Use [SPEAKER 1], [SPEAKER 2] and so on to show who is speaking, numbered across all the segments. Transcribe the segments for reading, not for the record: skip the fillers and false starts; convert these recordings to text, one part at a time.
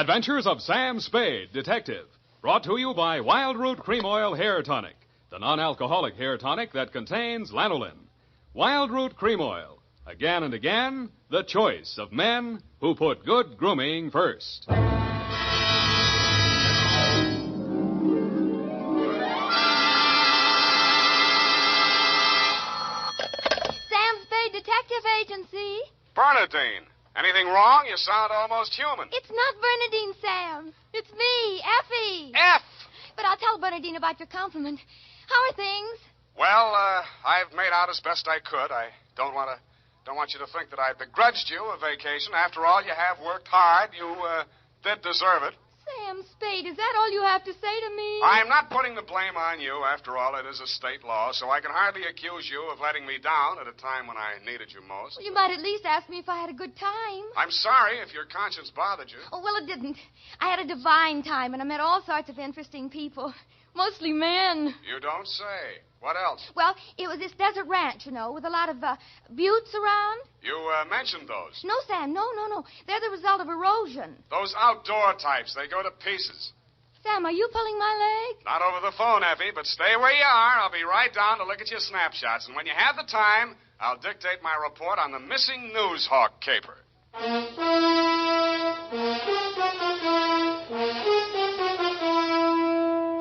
[SPEAKER 1] Adventures of Sam Spade, Detective. Brought to you by Wild Root Cream Oil Hair Tonic, the non-alcoholic hair tonic that contains lanolin. Wild Root Cream Oil. Again and again, the choice of men who put good grooming first.
[SPEAKER 2] Sam Spade Detective Agency.
[SPEAKER 3] Bernadine, anything wrong? You sound almost human.
[SPEAKER 2] It's not Bernadine, Sam. It's me, Effie.
[SPEAKER 3] F!
[SPEAKER 2] But I'll tell Bernadine about your compliment. How are things?
[SPEAKER 3] Well, I've made out as best I could. I don't want you to think that I begrudged you a vacation. After all, you have worked hard. You did deserve it.
[SPEAKER 2] Sam Spade, is that all you have to say to me?
[SPEAKER 3] I'm not putting the blame on you. After all, it is a state law, so I can hardly accuse you of letting me down at a time when I needed you most.
[SPEAKER 2] Well, you might at least ask me if I had a good time.
[SPEAKER 3] I'm sorry if your conscience bothered you.
[SPEAKER 2] Oh, well, it didn't. I had a divine time, and I met all sorts of interesting people. Mostly men.
[SPEAKER 3] You don't say. What else?
[SPEAKER 2] Well, it was this desert ranch, with a lot of buttes around.
[SPEAKER 3] You mentioned those.
[SPEAKER 2] No, Sam, no. They're the result of erosion.
[SPEAKER 3] Those outdoor types, they go to pieces.
[SPEAKER 2] Sam, are you pulling my leg?
[SPEAKER 3] Not over the phone, Effie, but stay where you are. I'll be right down to look at your snapshots. And when you have the time, I'll dictate my report on the missing NEWSHAWK caper.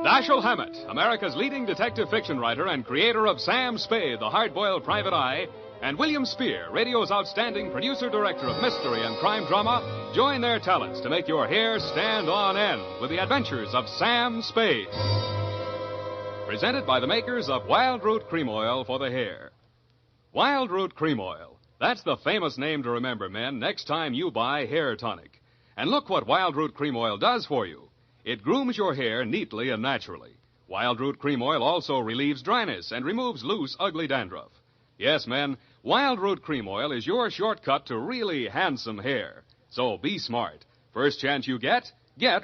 [SPEAKER 1] Dashiell Hammett, America's leading detective fiction writer and creator of Sam Spade, the hard-boiled private eye, and William Spear, radio's outstanding producer-director of mystery and crime drama, join their talents to make your hair stand on end with the adventures of Sam Spade. Presented by the makers of Wild Root Cream Oil for the hair. Wild Root Cream Oil. That's the famous name to remember, men, next time you buy hair tonic. And look what Wild Root Cream Oil does for you. It grooms your hair neatly and naturally. Wild Root Cream Oil also relieves dryness and removes loose, ugly dandruff. Yes, men, Wild Root Cream Oil is your shortcut to really handsome hair. So be smart. First chance you get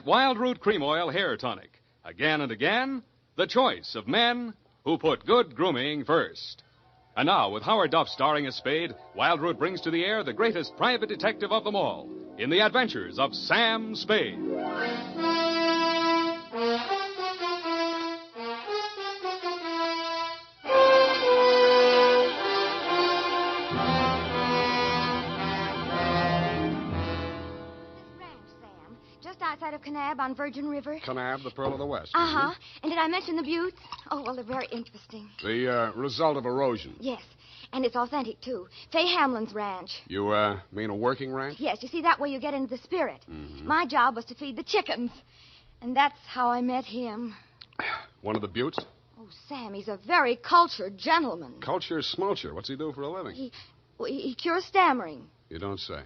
[SPEAKER 1] Wild Root Cream Oil Hair Tonic. Again and again, the choice of men who put good grooming first. And now, with Howard Duff starring as Spade, Wild Root brings to the air the greatest private detective of them all in the adventures of Sam Spade.
[SPEAKER 2] Outside of Kanab on Virgin River.
[SPEAKER 3] Kanab, the Pearl of the West.
[SPEAKER 2] Uh-huh. And did I mention the buttes? Oh, well, they're very interesting.
[SPEAKER 3] The result of erosion.
[SPEAKER 2] Yes. And it's authentic, too. Fay Hamlin's ranch.
[SPEAKER 3] You, mean a working ranch?
[SPEAKER 2] Yes. You see, that way you get into the spirit.
[SPEAKER 3] Mm-hmm.
[SPEAKER 2] My job was to feed the chickens. And that's how I met him.
[SPEAKER 3] One of the buttes?
[SPEAKER 2] Oh, Sam, he's a very cultured gentleman.
[SPEAKER 3] Culture smulcher. What's he do for a living?
[SPEAKER 2] He cures stammering.
[SPEAKER 3] You don't say.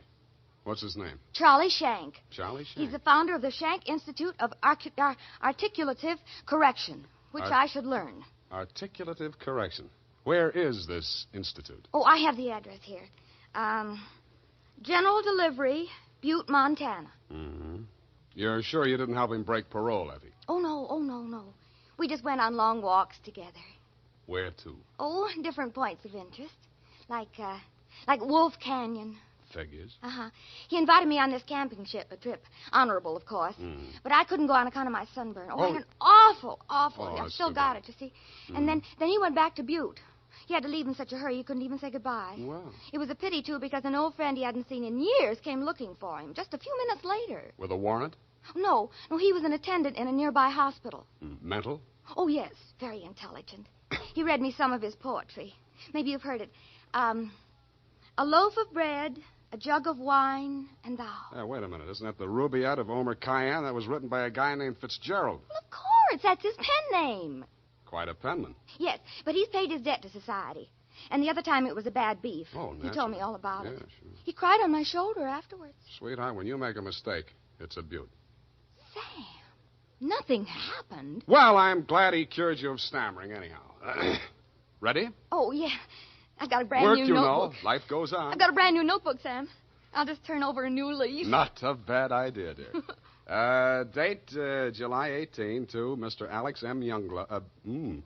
[SPEAKER 3] What's his name?
[SPEAKER 2] Charlie Shank.
[SPEAKER 3] Charlie Shank?
[SPEAKER 2] He's the founder of the Shank Institute of Articulative Correction, which I should learn.
[SPEAKER 3] Articulative Correction. Where is this institute?
[SPEAKER 2] Oh, I have the address here. General Delivery, Butte, Montana.
[SPEAKER 3] Mm-hmm. You're sure you didn't help him break parole, Effie?
[SPEAKER 2] Oh, no. We just went on long walks together.
[SPEAKER 3] Where to?
[SPEAKER 2] Oh, different points of interest. Like Wolf Canyon.
[SPEAKER 3] Figures.
[SPEAKER 2] Uh-huh. He invited me on this camping trip. Honorable, of course. Mm. But I couldn't go on account of my sunburn. I had an awful. I've still got it, you see. Mm. And then he went back to Butte. He had to leave in such a hurry he couldn't even say goodbye.
[SPEAKER 3] Wow.
[SPEAKER 2] It was a pity, too, because an old friend he hadn't seen in years came looking for him just a few minutes later.
[SPEAKER 3] With a warrant?
[SPEAKER 2] No, he was an attendant in a nearby hospital.
[SPEAKER 3] Mental?
[SPEAKER 2] Oh, yes, very intelligent. He read me some of his poetry. Maybe you've heard it. A loaf of bread, a jug of wine, and thou.
[SPEAKER 3] Wait a minute. Isn't that the Rubaiyat of Omer Khayyam? That was written by a guy named Fitzgerald.
[SPEAKER 2] Well, of course. That's his pen name.
[SPEAKER 3] Quite a penman.
[SPEAKER 2] Yes, but he's paid his debt to society. And the other time it was a bad beef.
[SPEAKER 3] Oh, naturally.
[SPEAKER 2] He told me all about it.
[SPEAKER 3] Sure.
[SPEAKER 2] He cried on my shoulder afterwards.
[SPEAKER 3] Sweetheart, when you make a mistake, it's a beaut.
[SPEAKER 2] Sam, nothing happened.
[SPEAKER 3] Well, I'm glad he cured you of stammering anyhow. Ready?
[SPEAKER 2] Oh, yeah. I've got a brand new notebook.
[SPEAKER 3] Know. Life goes on.
[SPEAKER 2] I've got a brand new notebook, Sam. I'll just turn over a new leaf.
[SPEAKER 3] Not a bad idea, dear. Date July 18 to Mr. Alex M. Youngblood.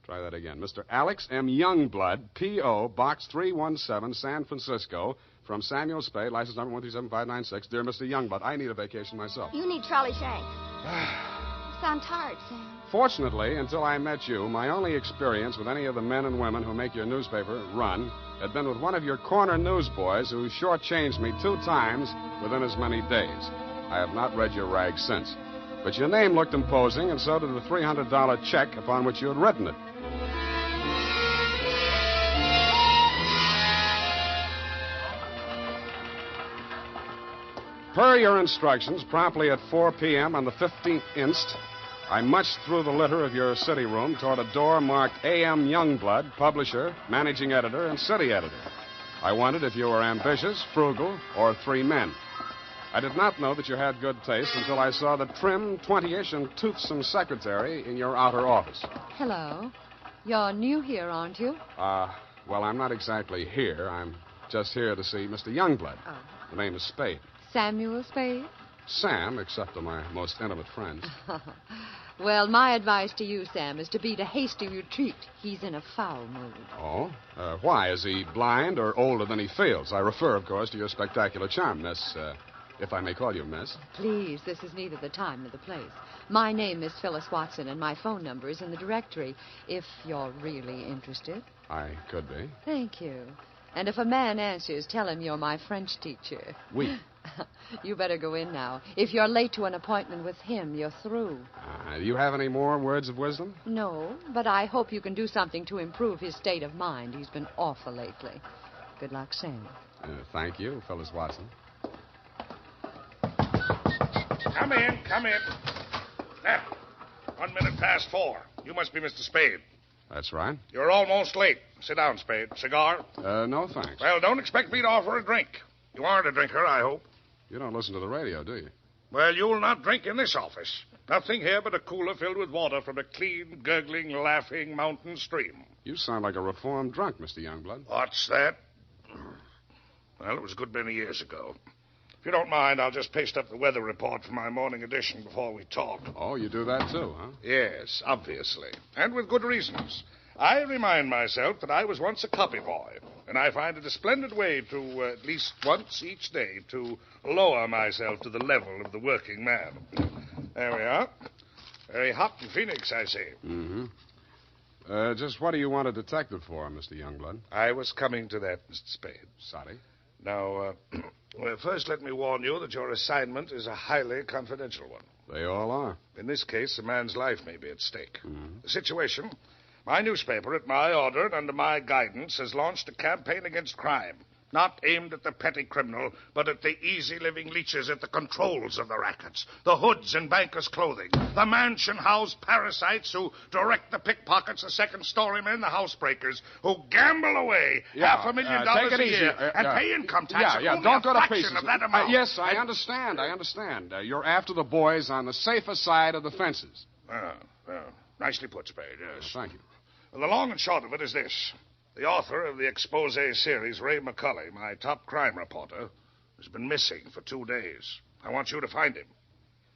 [SPEAKER 3] Try that again. Mr. Alex M. Youngblood, P.O., Box 317, San Francisco, From Samuel Spade, license number 1375596. Dear Mr. Youngblood, I need a vacation myself.
[SPEAKER 2] You need Charlie Shank. You sound tired, Sam.
[SPEAKER 3] Fortunately, until I met you, my only experience with any of the men and women who make your newspaper run had been with one of your corner newsboys who shortchanged me 2 times within as many days. I have not read your rag since. But your name looked imposing, and so did the $300 check upon which you had written it. Per your instructions, promptly at 4 p.m. on the 15th inst., I munched through the litter of your city room toward a door marked A.M. Youngblood, publisher, managing editor, and city editor. I wondered if you were ambitious, frugal, or 3 men. I did not know that you had good taste until I saw the trim, 20-ish, and toothsome secretary in your outer office.
[SPEAKER 4] Hello. You're new here, aren't you?
[SPEAKER 3] Well, I'm not exactly here. I'm just here to see Mr. Youngblood.
[SPEAKER 4] Oh.
[SPEAKER 3] The name is Spade.
[SPEAKER 4] Samuel Spade?
[SPEAKER 3] Sam, except to my most intimate friends.
[SPEAKER 4] Well, my advice to you, Sam, is to beat a hasty retreat. He's in a foul mood.
[SPEAKER 3] Oh? Why? Is he blind or older than he feels? I refer, of course, to your spectacular charm, Miss, if I may call you Miss.
[SPEAKER 4] Please, this is neither the time nor the place. My name is Phyllis Watson, and my phone number is in the directory, if you're really interested.
[SPEAKER 3] I could be.
[SPEAKER 4] Thank you. And if a man answers, tell him you're my French teacher.
[SPEAKER 3] Oui.
[SPEAKER 4] You better go in now. If you're late to an appointment with him, you're through.
[SPEAKER 3] Do you have any more words of wisdom?
[SPEAKER 4] No, but I hope you can do something to improve his state of mind. He's been awful lately. Good luck, Sam.
[SPEAKER 3] Thank you, Phyllis Watson.
[SPEAKER 5] Come in, come in. Now, 1 minute past 4. You must be Mr. Spade.
[SPEAKER 3] That's right.
[SPEAKER 5] You're almost late. Sit down, Spade. Cigar?
[SPEAKER 3] No, thanks.
[SPEAKER 5] Well, don't expect me to offer a drink. You aren't a drinker, I hope.
[SPEAKER 3] You don't listen to the radio, do you?
[SPEAKER 5] Well, you'll not drink in this office. Nothing here but a cooler filled with water from a clean, gurgling, laughing mountain stream.
[SPEAKER 3] You sound like a reformed drunk, Mr. Youngblood.
[SPEAKER 5] What's that? Well, it was a good many years ago. If you don't mind, I'll just paste up the weather report for my morning edition before we talk.
[SPEAKER 3] Oh, you do that too, huh?
[SPEAKER 5] Yes, obviously. And with good reasons. I remind myself that I was once a copy boy, and I find it a splendid way to, at least once each day, to lower myself to the level of the working man. There we are. Very hot in Phoenix, I see.
[SPEAKER 3] Mm-hmm. Just what do you want a detective for, Mr. Youngblood?
[SPEAKER 5] I was coming to that, Mr. Spade.
[SPEAKER 3] Sorry.
[SPEAKER 5] Now, well, first let me warn you that your assignment is a highly confidential one.
[SPEAKER 3] They all are.
[SPEAKER 5] In this case, a man's life may be at stake.
[SPEAKER 3] Mm-hmm.
[SPEAKER 5] The situation... My newspaper, at my order and under my guidance, has launched a campaign against crime. Not aimed at the petty criminal, but at the easy-living leeches at the controls of the rackets, the hoods in bankers' clothing, the mansion-house parasites who direct the pickpockets, the second-story men, the housebreakers, who gamble away $500,000 a year and pay income tax
[SPEAKER 3] only don't go to pieces.
[SPEAKER 5] Of that amount.
[SPEAKER 3] Yes, I understand. You're after the boys on the safer side of the fences.
[SPEAKER 5] Nicely put, Spade, yes.
[SPEAKER 3] Thank you.
[SPEAKER 5] Well, the long and short of it is this. The author of the expose series, Ray McCulley, my top crime reporter, has been missing for 2 days. I want you to find him.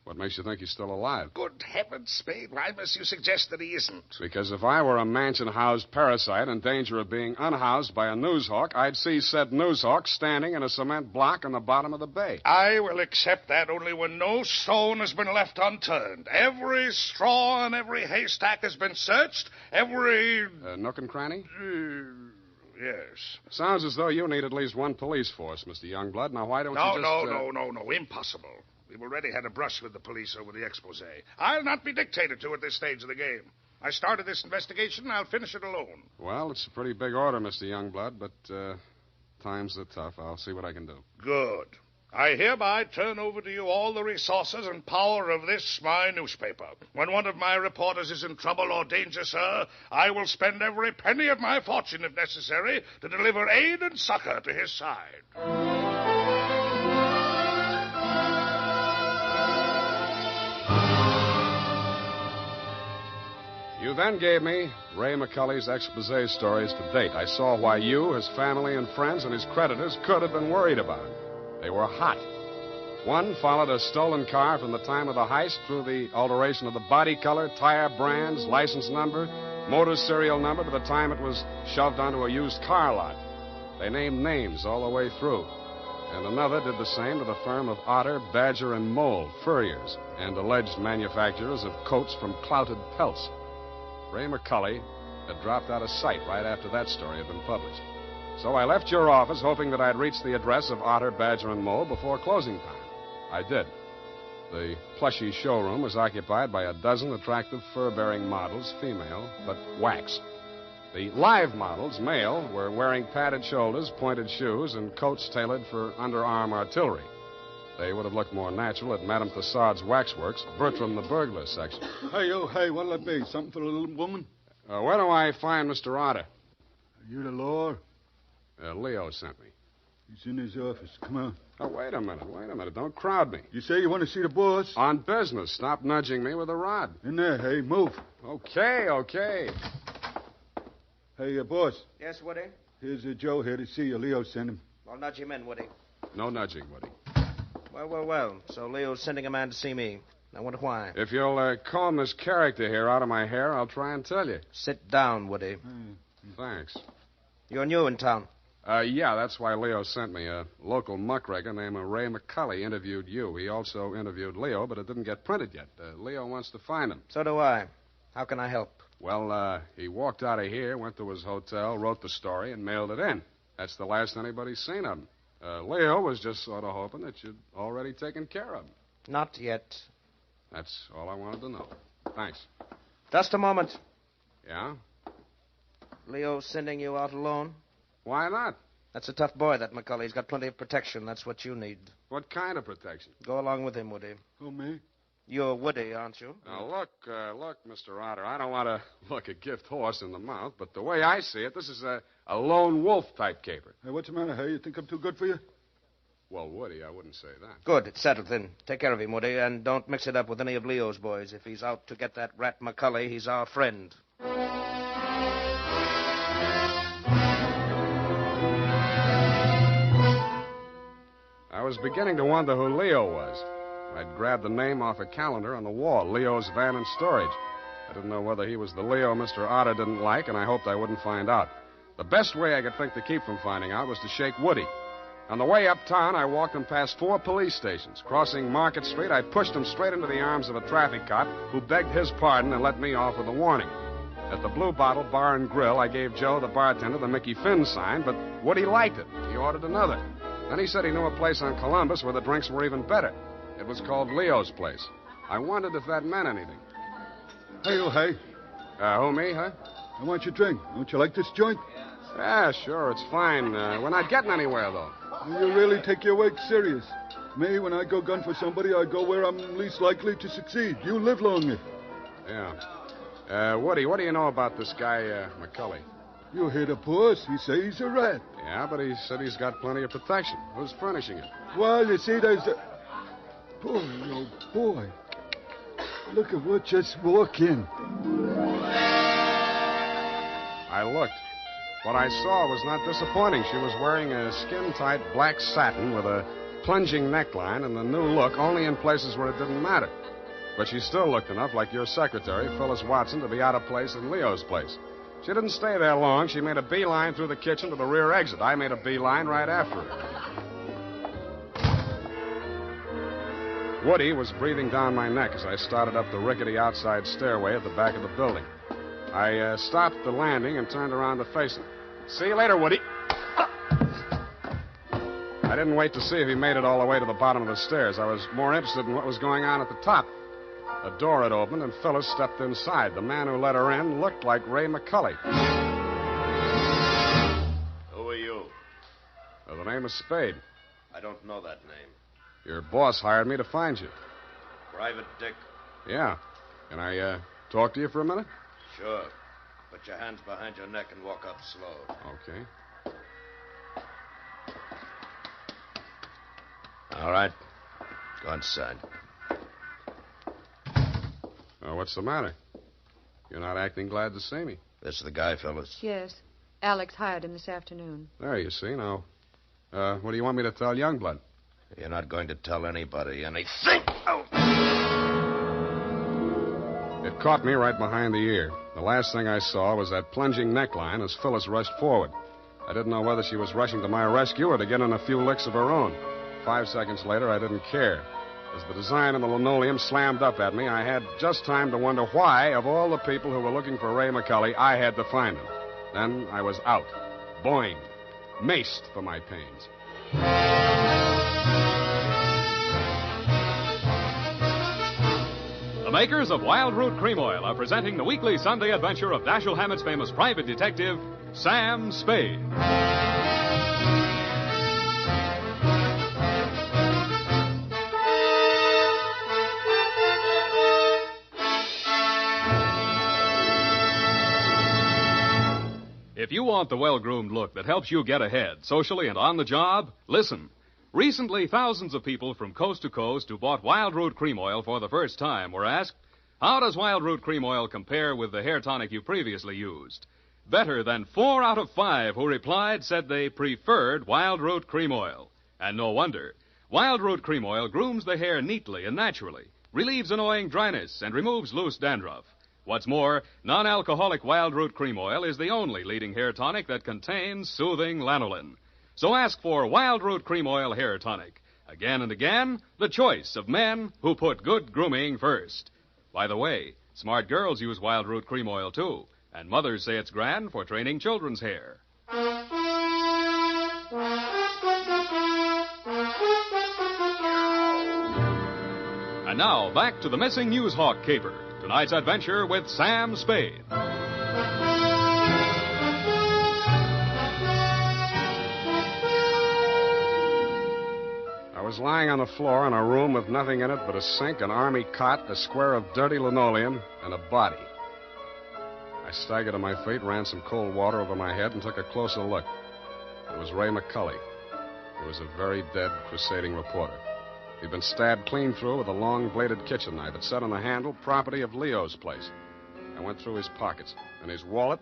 [SPEAKER 3] What makes you think he's still alive?
[SPEAKER 5] Good heavens, Spade. Why must you suggest that he isn't?
[SPEAKER 3] Because if I were a mansion-housed parasite in danger of being unhoused by a newshawk, I'd see said newshawk standing in a cement block on the bottom of the bay.
[SPEAKER 5] I will accept that only when no stone has been left unturned. Every straw and every haystack has been searched. Every...
[SPEAKER 3] nook and cranny?
[SPEAKER 5] Yes.
[SPEAKER 3] Sounds as though you need at least one police force, Mr. Youngblood. Now, why don't you just...
[SPEAKER 5] No. Impossible. We've already had a brush with the police over the expose. I'll not be dictated to at this stage of the game. I started this investigation, and I'll finish it alone.
[SPEAKER 3] Well, it's a pretty big order, Mr. Youngblood, but times are tough. I'll see what I can do.
[SPEAKER 5] Good. I hereby turn over to you all the resources and power of this, my newspaper. When one of my reporters is in trouble or danger, sir, I will spend every penny of my fortune, if necessary, to deliver aid and succor to his side.
[SPEAKER 3] You then gave me Ray McCulley's expose stories to date. I saw why you, his family and friends, and his creditors could have been worried about him. They were hot. One followed a stolen car from the time of the heist through the alteration of the body color, tire brands, license number, motor serial number to the time it was shoved onto a used car lot. They named names all the way through. And another did the same to the firm of Otter, Badger, and Mole, furriers, and alleged manufacturers of coats from clouted pelts. Ray McCully had dropped out of sight right after that story had been published. So I left your office hoping that I'd reach the address of Otter, Badger, and Mole before closing time. I did. The plushy showroom was occupied by a dozen attractive fur-bearing models, female, but wax. The live models, male, were wearing padded shoulders, pointed shoes, and coats tailored for underarm artillery. They would have looked more natural at Madame Tussaud's Waxworks, Bertram the burglar section.
[SPEAKER 6] Hey, oh, hey, what'll it be? Something for the little woman?
[SPEAKER 3] Where do I find Mr. Otter?
[SPEAKER 6] Are you the law?
[SPEAKER 3] Leo sent me.
[SPEAKER 6] He's in his office. Come on.
[SPEAKER 3] Oh, wait a minute. Don't crowd me.
[SPEAKER 6] You say you want to see the boss?
[SPEAKER 3] On business. Stop nudging me with a rod.
[SPEAKER 6] In there, hey, move.
[SPEAKER 3] Okay.
[SPEAKER 6] Hey, boss.
[SPEAKER 7] Yes, Woody?
[SPEAKER 6] Here's Joe here to see you. Leo sent him.
[SPEAKER 7] I'll nudge him in, Woody.
[SPEAKER 3] No nudging, Woody.
[SPEAKER 7] Well. So Leo's sending a man to see me. I wonder why.
[SPEAKER 3] If you'll comb this character here out of my hair, I'll try and tell you.
[SPEAKER 7] Sit down, Woody.
[SPEAKER 3] Thanks.
[SPEAKER 7] You're new in town.
[SPEAKER 3] Yeah, that's why Leo sent me. A local muckraker named Ray McCully interviewed you. He also interviewed Leo, but it didn't get printed yet. Leo wants to find him.
[SPEAKER 7] So do I. How can I help?
[SPEAKER 3] Well, he walked out of here, went to his hotel, wrote the story, and mailed it in. That's the last anybody's seen of him. Leo was just sort of hoping that you'd already taken care of him.
[SPEAKER 7] Not yet.
[SPEAKER 3] That's all I wanted to know. Thanks.
[SPEAKER 7] Just a moment.
[SPEAKER 3] Yeah?
[SPEAKER 7] Leo's sending you out alone?
[SPEAKER 3] Why not?
[SPEAKER 7] That's a tough boy, that McCully. He's got plenty of protection. That's what you need.
[SPEAKER 3] What kind of protection?
[SPEAKER 7] Go along with him, Woody.
[SPEAKER 6] Who, me?
[SPEAKER 7] You're Woody, aren't you?
[SPEAKER 3] Now, look, Mr. Otter, I don't want to look a gift horse in the mouth, but the way I see it, this is a lone wolf-type caper.
[SPEAKER 6] Hey, what's the matter, hey? You think I'm too good for you?
[SPEAKER 3] Well, Woody, I wouldn't say that.
[SPEAKER 7] Good. It's settled then. Take care of him, Woody, and don't mix it up with any of Leo's boys. If he's out to get that rat McCully, he's our friend.
[SPEAKER 3] I was beginning to wonder who Leo was. I'd grabbed the name off a calendar on the wall, Leo's Van and Storage. I didn't know whether he was the Leo Mr. Otter didn't like, and I hoped I wouldn't find out. The best way I could think to keep from finding out was to shake Woody. On the way uptown, I walked him past 4 police stations. Crossing Market Street, I pushed him straight into the arms of a traffic cop who begged his pardon and let me off with a warning. At the Blue Bottle Bar and Grill, I gave Joe, the bartender, the Mickey Finn sign, but Woody liked it. He ordered another. Then he said he knew a place on Columbus where the drinks were even better. It was called Leo's Place. I wondered if that meant anything.
[SPEAKER 6] Hey, oh, hey.
[SPEAKER 3] Who, me, huh?
[SPEAKER 6] I want your drink. Don't you like this joint?
[SPEAKER 3] Yeah, sure, it's fine. We're not getting anywhere, though.
[SPEAKER 6] You really take your work serious. Me, when I go gun for somebody, I go where I'm least likely to succeed. You live longer.
[SPEAKER 3] Yeah. Woody, what do you know about this guy, McCully?
[SPEAKER 6] You hear the boss. He say he's a rat.
[SPEAKER 3] Yeah, but he said he's got plenty of protection. Who's furnishing it?
[SPEAKER 6] Well, you see, there's a... Boy, oh, boy. Look at what just walked in.
[SPEAKER 3] I looked. What I saw was not disappointing. She was wearing a skin-tight black satin with a plunging neckline and the new look only in places where it didn't matter. But she still looked enough like your secretary, Phyllis Watson, to be out of place in Leo's place. She didn't stay there long. She made a beeline through the kitchen to the rear exit. I made a beeline right after her. Woody was breathing down my neck as I started up the rickety outside stairway at the back of the building. I stopped the landing and turned around to face him. See you later, Woody. I didn't wait to see if he made it all the way to the bottom of the stairs. I was more interested in what was going on at the top. A door had opened, and Phyllis stepped inside. The man who let her in looked like Ray McCully.
[SPEAKER 8] Who are you?
[SPEAKER 3] The name is Spade.
[SPEAKER 8] I don't know that name.
[SPEAKER 3] Your boss hired me to find you.
[SPEAKER 8] Private Dick?
[SPEAKER 3] Yeah. Can I talk to you for a minute?
[SPEAKER 8] Sure. Put your hands behind your neck and walk up slow.
[SPEAKER 3] Okay.
[SPEAKER 8] All right. Go inside.
[SPEAKER 3] What's the matter? You're not acting glad to see me.
[SPEAKER 8] This is the guy, Phyllis.
[SPEAKER 4] Yes. Alex hired him this afternoon.
[SPEAKER 3] There, you see. Now, what do you want me to tell Youngblood?
[SPEAKER 8] You're not going to tell anybody anything. Oh.
[SPEAKER 3] It caught me right behind the ear. The last thing I saw was that plunging neckline as Phyllis rushed forward. I didn't know whether she was rushing to my rescue or to get in a few licks of her own. 5 seconds later, I didn't care. As the design on the linoleum slammed up at me, I had just time to wonder why, of all the people who were looking for Ray McCully, I had to find him. Then I was out. Boing. Maced for my pains.
[SPEAKER 1] The makers of Wild Root Cream Oil are presenting the weekly Sunday adventure of Dashiell Hammett's famous private detective, Sam Spade. If you want the well-groomed look that helps you get ahead, socially and on the job, listen. Recently, thousands of people from coast to coast who bought Wild Root Cream Oil for the first time were asked, how does Wild Root Cream Oil compare with the hair tonic you previously used? Better than 4 out of 5 who replied said they preferred Wild Root Cream Oil. And no wonder. Wild Root Cream Oil grooms the hair neatly and naturally, relieves annoying dryness, and removes loose dandruff. What's more, non-alcoholic Wild Root Cream Oil is the only leading hair tonic that contains soothing lanolin. So ask for Wild Root Cream Oil Hair Tonic. Again and again, the choice of men who put good grooming first. By the way, smart girls use Wild Root Cream Oil, too. And mothers say it's grand for training children's hair. And now, back to the missing NEWSHAWK caper. Tonight's adventure with Sam Spade.
[SPEAKER 3] I was lying on the floor in a room with nothing in it but a sink, an army cot, a square of dirty linoleum, and a body. I staggered to my feet, ran some cold water over my head, and took a closer look. It was Ray McCully. He was a very dead, crusading reporter. He'd been stabbed clean through with a long-bladed kitchen knife. It said on the handle, property of Leo's place. I went through his pockets. In his wallet,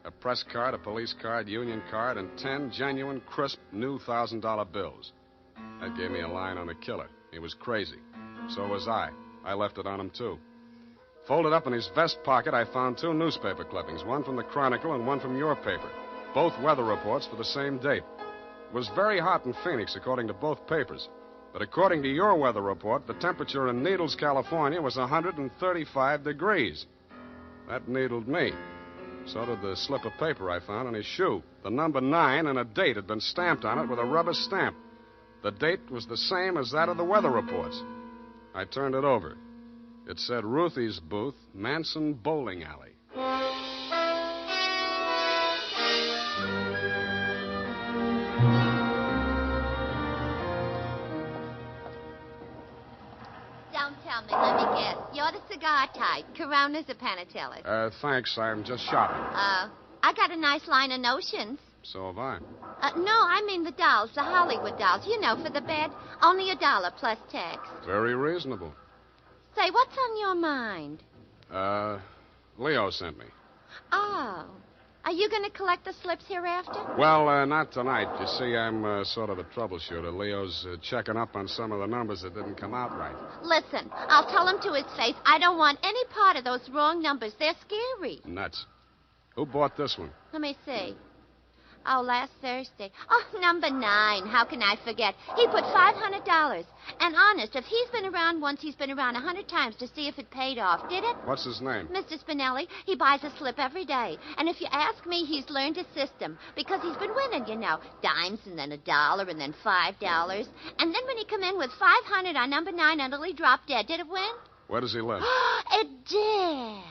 [SPEAKER 3] a press card, a police card, union card, and 10 genuine, crisp, new $1,000 bills. That gave me a line on the killer. He was crazy. So was I. I left it on him, too. Folded up in his vest pocket, I found 2 newspaper clippings, one from the Chronicle and one from your paper. Both weather reports for the same date. It was very hot in Phoenix, according to both papers. But according to your weather report, the temperature in Needles, California was 135 degrees. That needled me. So did the slip of paper I found in his shoe. The number 9 and a date had been stamped on it with a rubber stamp. The date was the same as that of the weather reports. I turned it over. It said Ruthie's Booth, Manson Bowling Alley.
[SPEAKER 9] Don't tell me, let me guess. You're the cigar type. Coronas or Panatellas?
[SPEAKER 3] Thanks, I'm just shopping.
[SPEAKER 9] I got a nice line of notions.
[SPEAKER 3] So have I.
[SPEAKER 9] No, I mean the dolls, the Hollywood dolls. You know, for the bed. Only $1 plus tax.
[SPEAKER 3] Very reasonable.
[SPEAKER 9] Say, what's on your mind?
[SPEAKER 3] Leo sent me.
[SPEAKER 9] Oh. Are you going to collect the slips hereafter?
[SPEAKER 3] Well, not tonight. You see, I'm sort of a troubleshooter. Leo's checking up on some of the numbers that didn't come out right.
[SPEAKER 9] Listen, I'll tell him to his face. I don't want any part of those wrong numbers. They're scary.
[SPEAKER 3] Nuts. Who bought this one?
[SPEAKER 9] Let me see. Oh, last Thursday. Oh, number 9. How can I forget? He put $500. And honest, if he's been around once, he's been around 100 times to see if it paid off. Did it?
[SPEAKER 3] What's his name?
[SPEAKER 9] Mr. Spinelli. He buys a slip every day. And if you ask me, he's learned his system. Because he's been winning, you know. Dimes and then $1 and then $5. And then when he come in with 500 on number 9 until he dropped dead, did it win?
[SPEAKER 3] Where does he live?
[SPEAKER 9] It did.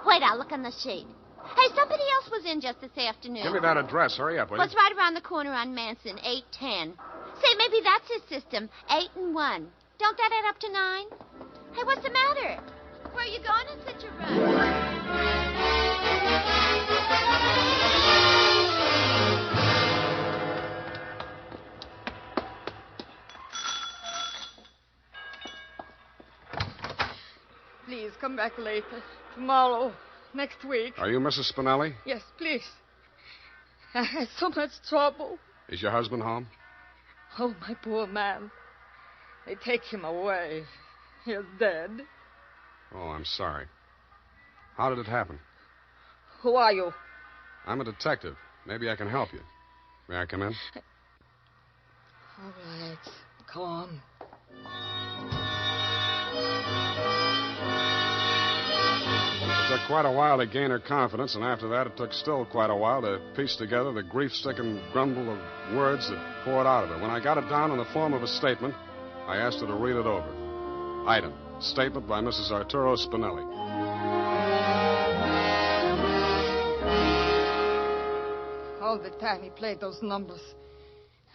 [SPEAKER 9] Wait, I'll look on the sheet. Hey, somebody else was in just this afternoon.
[SPEAKER 3] Give me that address. Hurry up, will you?
[SPEAKER 9] Well, it's right around the corner on Manson, 810. Say, maybe that's his system, 8 and 1. Don't that add up to 9? Hey, what's the matter? Where are you going in such a rush?
[SPEAKER 10] Please, come back later. Tomorrow. Next week.
[SPEAKER 3] Are you Mrs. Spinelli?
[SPEAKER 10] Yes, please. I had so much trouble.
[SPEAKER 3] Is your husband home?
[SPEAKER 10] Oh, my poor man. They take him away. He's dead.
[SPEAKER 3] Oh, I'm sorry. How did it happen?
[SPEAKER 10] Who are you?
[SPEAKER 3] I'm a detective. Maybe I can help you. May I come in?
[SPEAKER 10] All right. Come on.
[SPEAKER 3] It took quite a while to gain her confidence, and after that, it took still quite a while to piece together the grief-stricken grumble of words that poured out of her. When I got it down in the form of a statement, I asked her to read it over. Item, statement by Mrs. Arturo Spinelli.
[SPEAKER 10] All the time he played those numbers.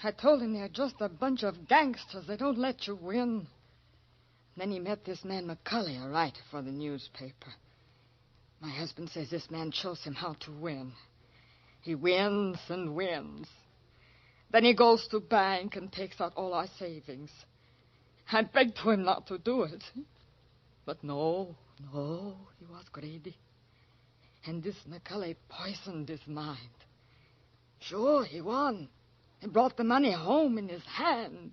[SPEAKER 10] I told him they're just a bunch of gangsters. They don't let you win. Then he met this man McCulley, a writer for the newspaper. My husband says this man shows him how to win. He wins and wins. Then he goes to bank and takes out all our savings. I begged to him not to do it. But no, he was greedy. And this McCulley poisoned his mind. Sure, he won. He brought the money home in his hand.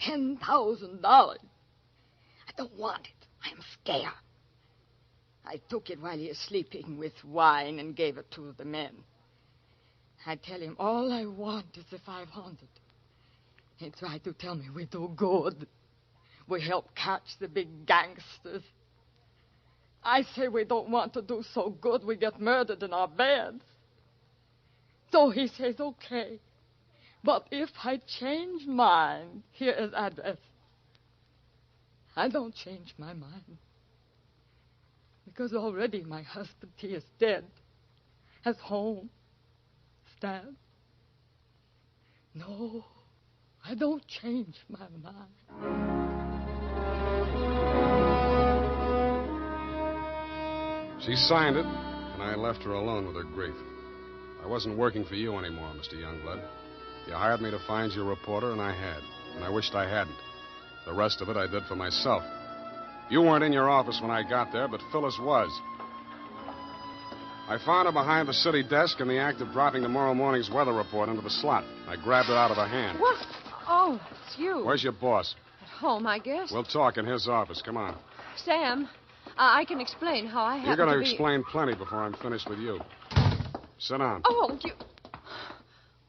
[SPEAKER 10] $10,000. I don't want it. I'm scared. I took it while he was sleeping with wine and gave it to the men. I tell him all I want is the 500. He tried to tell me we do good. We help catch the big gangsters. I say we don't want to do so good we get murdered in our beds. So he says, okay. But if I change mine, here is address. I don't change my mind. Because already my husband, he is dead. Has home. Stabbed. No, I don't change my mind.
[SPEAKER 3] She signed it, and I left her alone with her grief. I wasn't working for you anymore, Mr. Youngblood. You hired me to find you a reporter, and I had. And I wished I hadn't. The rest of it I did for myself. You weren't in your office when I got there, but Phyllis was. I found her behind the city desk in the act of dropping tomorrow morning's weather report into the slot. I grabbed it out of her hand.
[SPEAKER 4] What? Oh, it's you.
[SPEAKER 3] Where's your boss?
[SPEAKER 4] At home, I guess.
[SPEAKER 3] We'll talk in his office. Come on.
[SPEAKER 4] Sam, I can explain how I happened
[SPEAKER 3] You're going to
[SPEAKER 4] be...
[SPEAKER 3] explain plenty before I'm finished with you. Sit down.
[SPEAKER 4] Oh, you...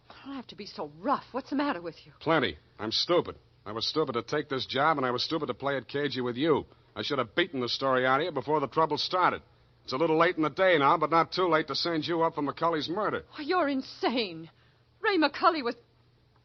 [SPEAKER 4] I don't have to be so rough. What's the matter with you?
[SPEAKER 3] Plenty. I'm stupid. I was stupid to take this job, and I was stupid to play it cagey with you. I should have beaten the story out of you before the trouble started. It's a little late in the day now, but not too late to send you up for McCulley's murder.
[SPEAKER 4] Oh, you're insane. Ray McCulley was...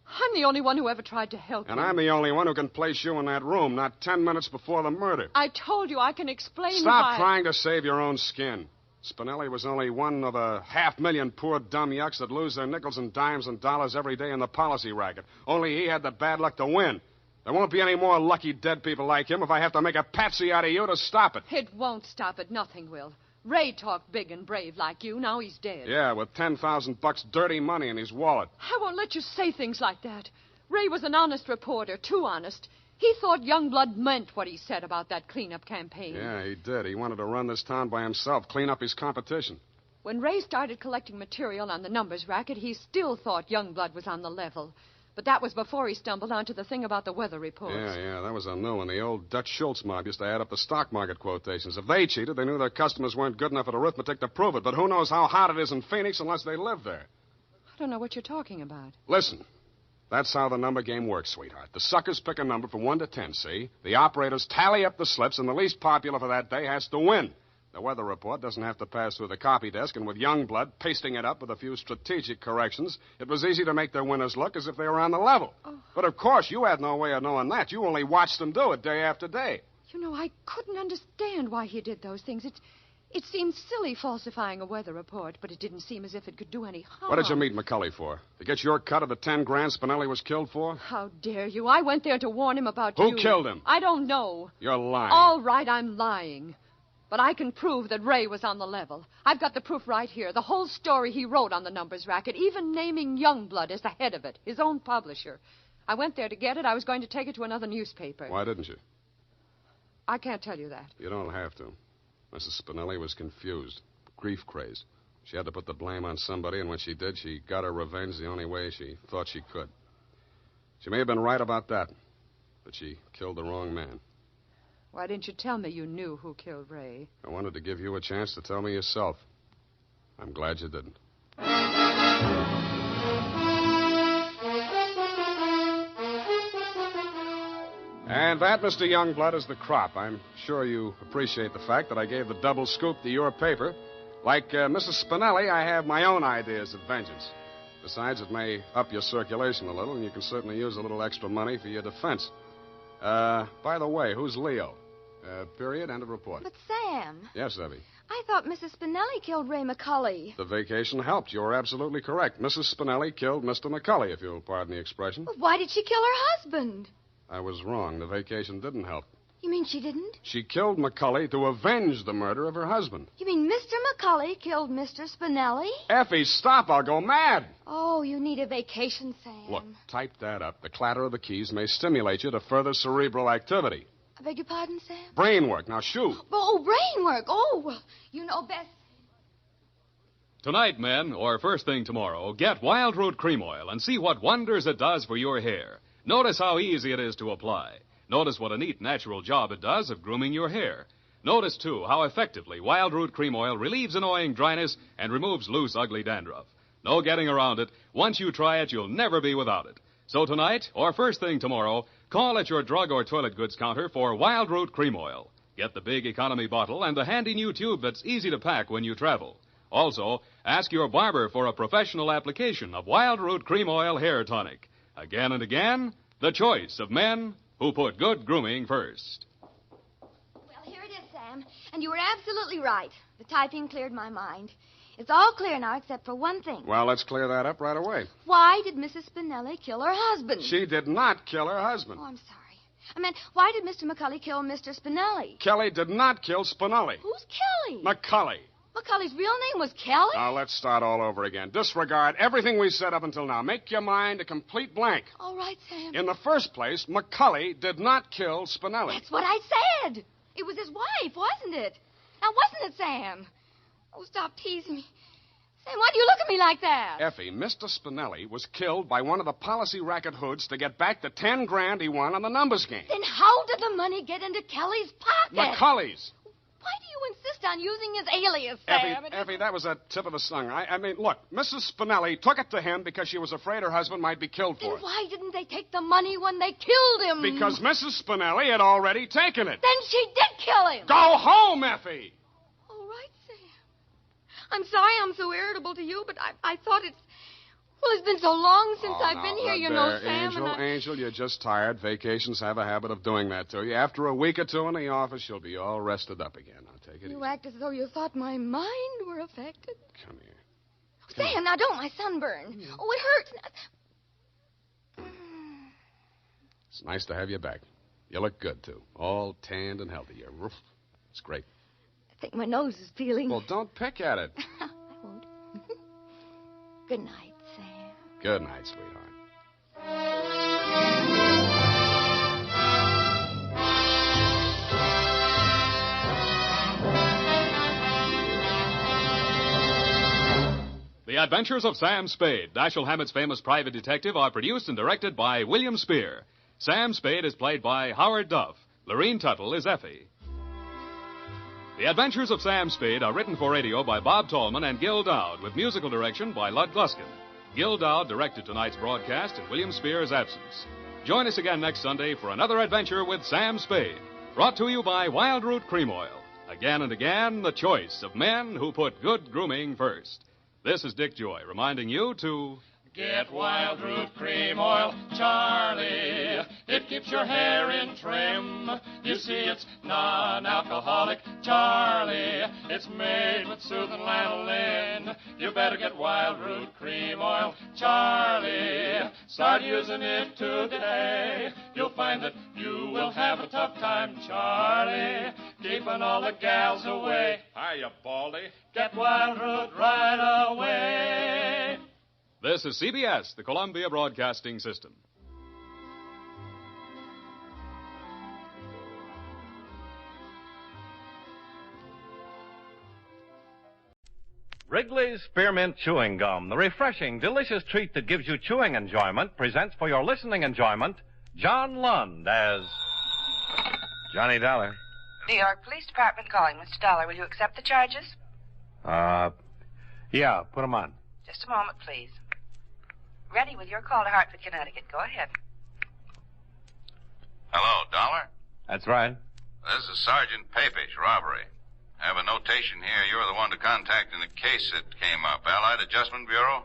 [SPEAKER 4] I'm the only one who ever tried to help
[SPEAKER 3] And
[SPEAKER 4] him.
[SPEAKER 3] I'm the only one who can place you in that room, not 10 minutes before the murder.
[SPEAKER 4] I told you I can explain
[SPEAKER 3] Stop
[SPEAKER 4] why...
[SPEAKER 3] trying to save your own skin. Spinelli was only one of a 500,000 poor dumb yucks that lose their nickels and dimes and dollars every day in the policy racket. Only he had the bad luck to win. There won't be any more lucky dead people like him if I have to make a patsy out of you to stop it.
[SPEAKER 4] It won't stop it. Nothing will. Ray talked big and brave like you. Now he's dead.
[SPEAKER 3] Yeah, with $10,000 dirty money in his wallet.
[SPEAKER 4] I won't let you say things like that. Ray was an honest reporter, too honest. He thought Youngblood meant what he said about that cleanup campaign.
[SPEAKER 3] Yeah, he did. He wanted to run this town by himself, clean up his competition.
[SPEAKER 4] When Ray started collecting material on the numbers racket, he still thought Youngblood was on the level. But that was before he stumbled onto the thing about the weather reports.
[SPEAKER 3] Yeah, that was a new one. The old Dutch Schultz mob used to add up the stock market quotations. If they cheated, they knew their customers weren't good enough at arithmetic to prove it. But who knows how hot it is in Phoenix unless they live there?
[SPEAKER 4] I don't know what you're talking about.
[SPEAKER 3] Listen, that's how the number game works, sweetheart. The suckers pick a number from 1 to 10, see? The operators tally up the slips, and the least popular for that day has to win. The weather report doesn't have to pass through the copy desk, and with Youngblood pasting it up with a few strategic corrections, it was easy to make their winners look as if they were on the level. Oh. But, of course, you had no way of knowing that. You only watched them do it day after day.
[SPEAKER 4] You know, I couldn't understand why he did those things. It seemed silly falsifying a weather report, but it didn't seem as if it could do any harm.
[SPEAKER 3] What did you meet McCulley for? To get your cut of the 10 grand Spinelli was killed for?
[SPEAKER 4] How dare you? I went there to warn him about you.
[SPEAKER 3] Who killed him?
[SPEAKER 4] I don't know.
[SPEAKER 3] You're lying.
[SPEAKER 4] All right, I'm lying. But I can prove that Ray was on the level. I've got the proof right here. The whole story he wrote on the numbers racket, even naming Youngblood as the head of it, his own publisher. I went there to get it. I was going to take it to another newspaper.
[SPEAKER 3] Why didn't you?
[SPEAKER 4] I can't tell you that.
[SPEAKER 3] You don't have to. Mrs. Spinelli was confused, grief-crazed. She had to put the blame on somebody, and when she did, she got her revenge the only way she thought she could. She may have been right about that, but she killed the wrong man.
[SPEAKER 4] Why didn't you tell me you knew who killed Ray?
[SPEAKER 3] I wanted to give you a chance to tell me yourself. I'm glad you didn't. And that, Mr. Youngblood, is the crop. I'm sure you appreciate the fact that I gave the double scoop to your paper. Like Mrs. Spinelli, I have my own ideas of vengeance. Besides, it may up your circulation a little, and you can certainly use a little extra money for your defense. By the way, who's Leo? Period, end of report.
[SPEAKER 2] But, Sam.
[SPEAKER 3] Yes, Evie?
[SPEAKER 2] I thought Mrs. Spinelli killed Ray McCully.
[SPEAKER 3] The vacation helped. You're absolutely correct. Mrs. Spinelli killed Mr. McCully, if you'll pardon the expression.
[SPEAKER 2] But why did she kill her husband?
[SPEAKER 3] I was wrong. The vacation didn't help.
[SPEAKER 2] You mean she didn't?
[SPEAKER 3] She killed McCully to avenge the murder of her husband.
[SPEAKER 2] You mean Mr. McCully killed Mr. Spinelli?
[SPEAKER 3] Effie, stop. I'll go mad.
[SPEAKER 2] Oh, you need a vacation, Sam.
[SPEAKER 3] Look, type that up. The clatter of the keys may stimulate you to further cerebral activity.
[SPEAKER 2] I beg your pardon, Sam?
[SPEAKER 3] Brain work. Now, shoot.
[SPEAKER 2] Oh, brain work. Oh, well, you know best.
[SPEAKER 1] Tonight, men, or first thing tomorrow, get Wild Root Cream Oil and see what wonders it does for your hair. Notice how easy it is to apply. Notice what a neat, natural job it does of grooming your hair. Notice, too, how effectively Wild Root Cream Oil relieves annoying dryness and removes loose, ugly dandruff. No getting around it. Once you try it, you'll never be without it. So tonight, or first thing tomorrow, call at your drug or toilet goods counter for Wild Root Cream Oil. Get the big economy bottle and the handy new tube that's easy to pack when you travel. Also, ask your barber for a professional application of Wild Root Cream Oil Hair Tonic. Again and again, the choice of men who put good grooming first.
[SPEAKER 2] Well, here it is, Sam. And you were absolutely right. The typing cleared my mind. It's all clear now except for one thing.
[SPEAKER 3] Well, let's clear that up right away.
[SPEAKER 2] Why did Mrs. Spinelli kill her husband?
[SPEAKER 3] She did not kill her husband.
[SPEAKER 2] Oh, I'm sorry. I meant, why did Mr. McCully kill Mr. Spinelli?
[SPEAKER 3] Kelly did not kill Spinelli.
[SPEAKER 2] Who's Kelly?
[SPEAKER 3] McCully.
[SPEAKER 2] McCully's real name was Kelly?
[SPEAKER 3] Now, let's start all over again. Disregard everything we said up until now. Make your mind a complete blank.
[SPEAKER 2] All right, Sam.
[SPEAKER 3] In the first place, McCully did not kill Spinelli.
[SPEAKER 2] That's what I said. It was his wife, wasn't it? Now, wasn't it, Sam? Oh, stop teasing me. Sam, why do you look at me like that?
[SPEAKER 3] Effie, Mr. Spinelli was killed by one of the policy racket hoods to get back the 10 grand he won on the numbers game.
[SPEAKER 2] Then how did the money get into Kelly's pocket?
[SPEAKER 3] McCully's.
[SPEAKER 2] Why do you insist on using his alias, Sam?
[SPEAKER 3] Effie, that was a tip of the tongue. I mean, look, Mrs. Spinelli took it to him because she was afraid her husband might be killed for it.
[SPEAKER 2] Then why didn't they take the money when they killed him?
[SPEAKER 3] Because Mrs. Spinelli had already taken it.
[SPEAKER 2] Then she did kill him.
[SPEAKER 3] Go home, Effie!
[SPEAKER 2] All right, Sam. I'm sorry I'm so irritable to you, but I thought it's... Well, it's been so long since I've been here, you know, Sam.
[SPEAKER 3] Angel, you're just tired. Vacations have a habit of doing that to you. After a week or two in the office, you'll be all rested up again. Now, take it easy.
[SPEAKER 2] You act as though you thought my mind were affected.
[SPEAKER 3] Come here.
[SPEAKER 2] Sam, now don't, my sunburn. Oh, it hurts.
[SPEAKER 3] It's nice to have you back. You look good, too. All tanned and healthy. It's great.
[SPEAKER 2] I think my nose is peeling.
[SPEAKER 3] Well, don't pick at it.
[SPEAKER 2] I won't. Good night, Sam.
[SPEAKER 3] Good night, sweetheart.
[SPEAKER 1] The Adventures of Sam Spade, Dashiell Hammett's famous private detective, are produced and directed by William Spear. Sam Spade is played by Howard Duff. Lorene Tuttle is Effie. The Adventures of Sam Spade are written for radio by Bob Tallman and Gil Dowd, with musical direction by Lud Gluskin. Gil Dowd directed tonight's broadcast in William Spear's absence. Join us again next Sunday for another adventure with Sam Spade, brought to you by Wild Root Cream Oil. Again and again, the choice of men who put good grooming first. This is Dick Joy reminding you to...
[SPEAKER 11] Get Wild Root Cream Oil, Charlie. It keeps your hair in trim. You see, it's non-alcoholic, Charlie. It's made with soothing lanolin. You better get Wild Root Cream Oil, Charlie. Start using it today. You'll find that you will have a tough time, Charlie, keeping all the gals away.
[SPEAKER 5] Hiya, Baldy.
[SPEAKER 11] Get Wild Root right away.
[SPEAKER 1] This is CBS, the Columbia Broadcasting System.
[SPEAKER 12] Wrigley's Spearmint Chewing Gum, the refreshing, delicious treat that gives you chewing enjoyment, presents for your listening enjoyment John Lund as Johnny Dollar.
[SPEAKER 13] New York Police Department calling. Mr. Dollar, will you accept the charges?
[SPEAKER 12] Yeah, put 'em on.
[SPEAKER 13] Just a moment, please. Ready with your call to Hartford, Connecticut. Go ahead.
[SPEAKER 14] Hello, Dollar?
[SPEAKER 12] That's right.
[SPEAKER 14] This is Sergeant Papish, robbery. I have a notation here. You're the one to contact in the case that came up. Allied Adjustment Bureau?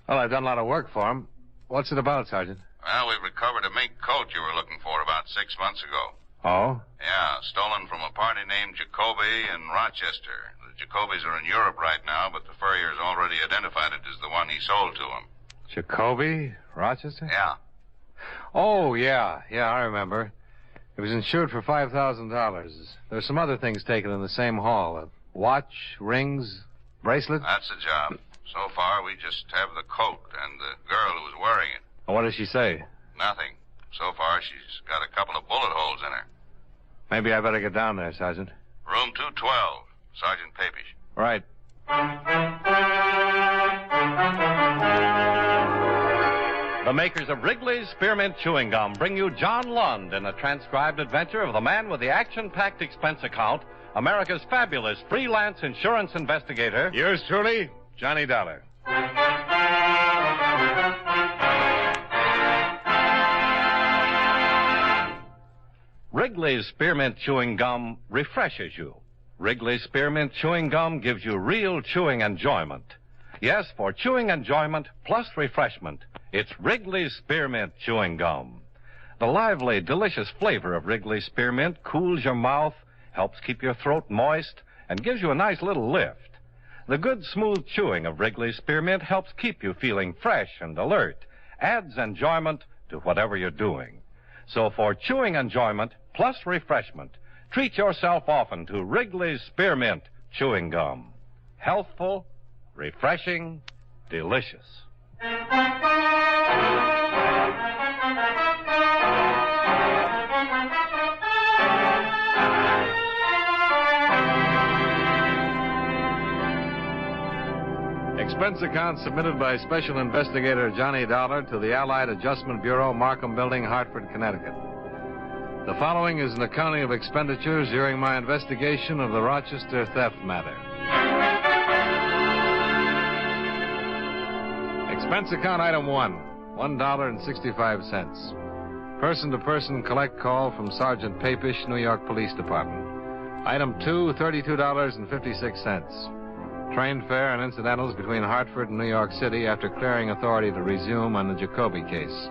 [SPEAKER 12] Well, I've done a lot of work for him. What's it about, Sergeant?
[SPEAKER 14] Well, we've recovered a mink coat you were looking for about 6 months ago.
[SPEAKER 12] Oh?
[SPEAKER 14] Yeah, stolen from a party named Jacoby in Rochester. The Jacobys are in Europe right now, but the furrier's already identified it as the one he sold to him.
[SPEAKER 12] Jacoby? Rochester?
[SPEAKER 14] Yeah.
[SPEAKER 12] Oh, yeah. Yeah, I remember. It was insured for $5,000. There's some other things taken in the same haul. A watch, rings, bracelet.
[SPEAKER 14] That's the job. So far, we just have the coat and the girl who was wearing it.
[SPEAKER 12] Well, what does she say?
[SPEAKER 14] Nothing. So far, she's got a couple of bullet holes in her.
[SPEAKER 12] Maybe I better get down there, Sergeant.
[SPEAKER 14] Room 212, Sergeant Papish.
[SPEAKER 12] Right. The makers of Wrigley's Spearmint Chewing Gum bring you John Lund in a transcribed adventure of the man with the action-packed expense account, America's fabulous freelance insurance investigator.
[SPEAKER 15] Yours truly, Johnny Dollar.
[SPEAKER 12] Wrigley's Spearmint Chewing Gum refreshes you. Wrigley's Spearmint Chewing Gum gives you real chewing enjoyment. Yes, for chewing enjoyment plus refreshment, it's Wrigley's Spearmint Chewing Gum. The lively, delicious flavor of Wrigley's Spearmint cools your mouth, helps keep your throat moist, and gives you a nice little lift. The good, smooth chewing of Wrigley's Spearmint helps keep you feeling fresh and alert, adds enjoyment to whatever you're doing. So for chewing enjoyment plus refreshment, treat yourself often to Wrigley's Spearmint Chewing Gum. Healthful, refreshing, delicious. Expense account submitted by Special Investigator Johnny Dollar to the Allied Adjustment Bureau, Markham Building, Hartford, Connecticut. The following is an accounting of expenditures during my investigation of the Rochester theft matter. Expense account item 1, $1.65. Person-to-person collect call from Sergeant Papish, New York Police Department. Item 2, $32.56. Train fare and incidentals between Hartford and New York City after clearing authority to resume on the Jacoby case.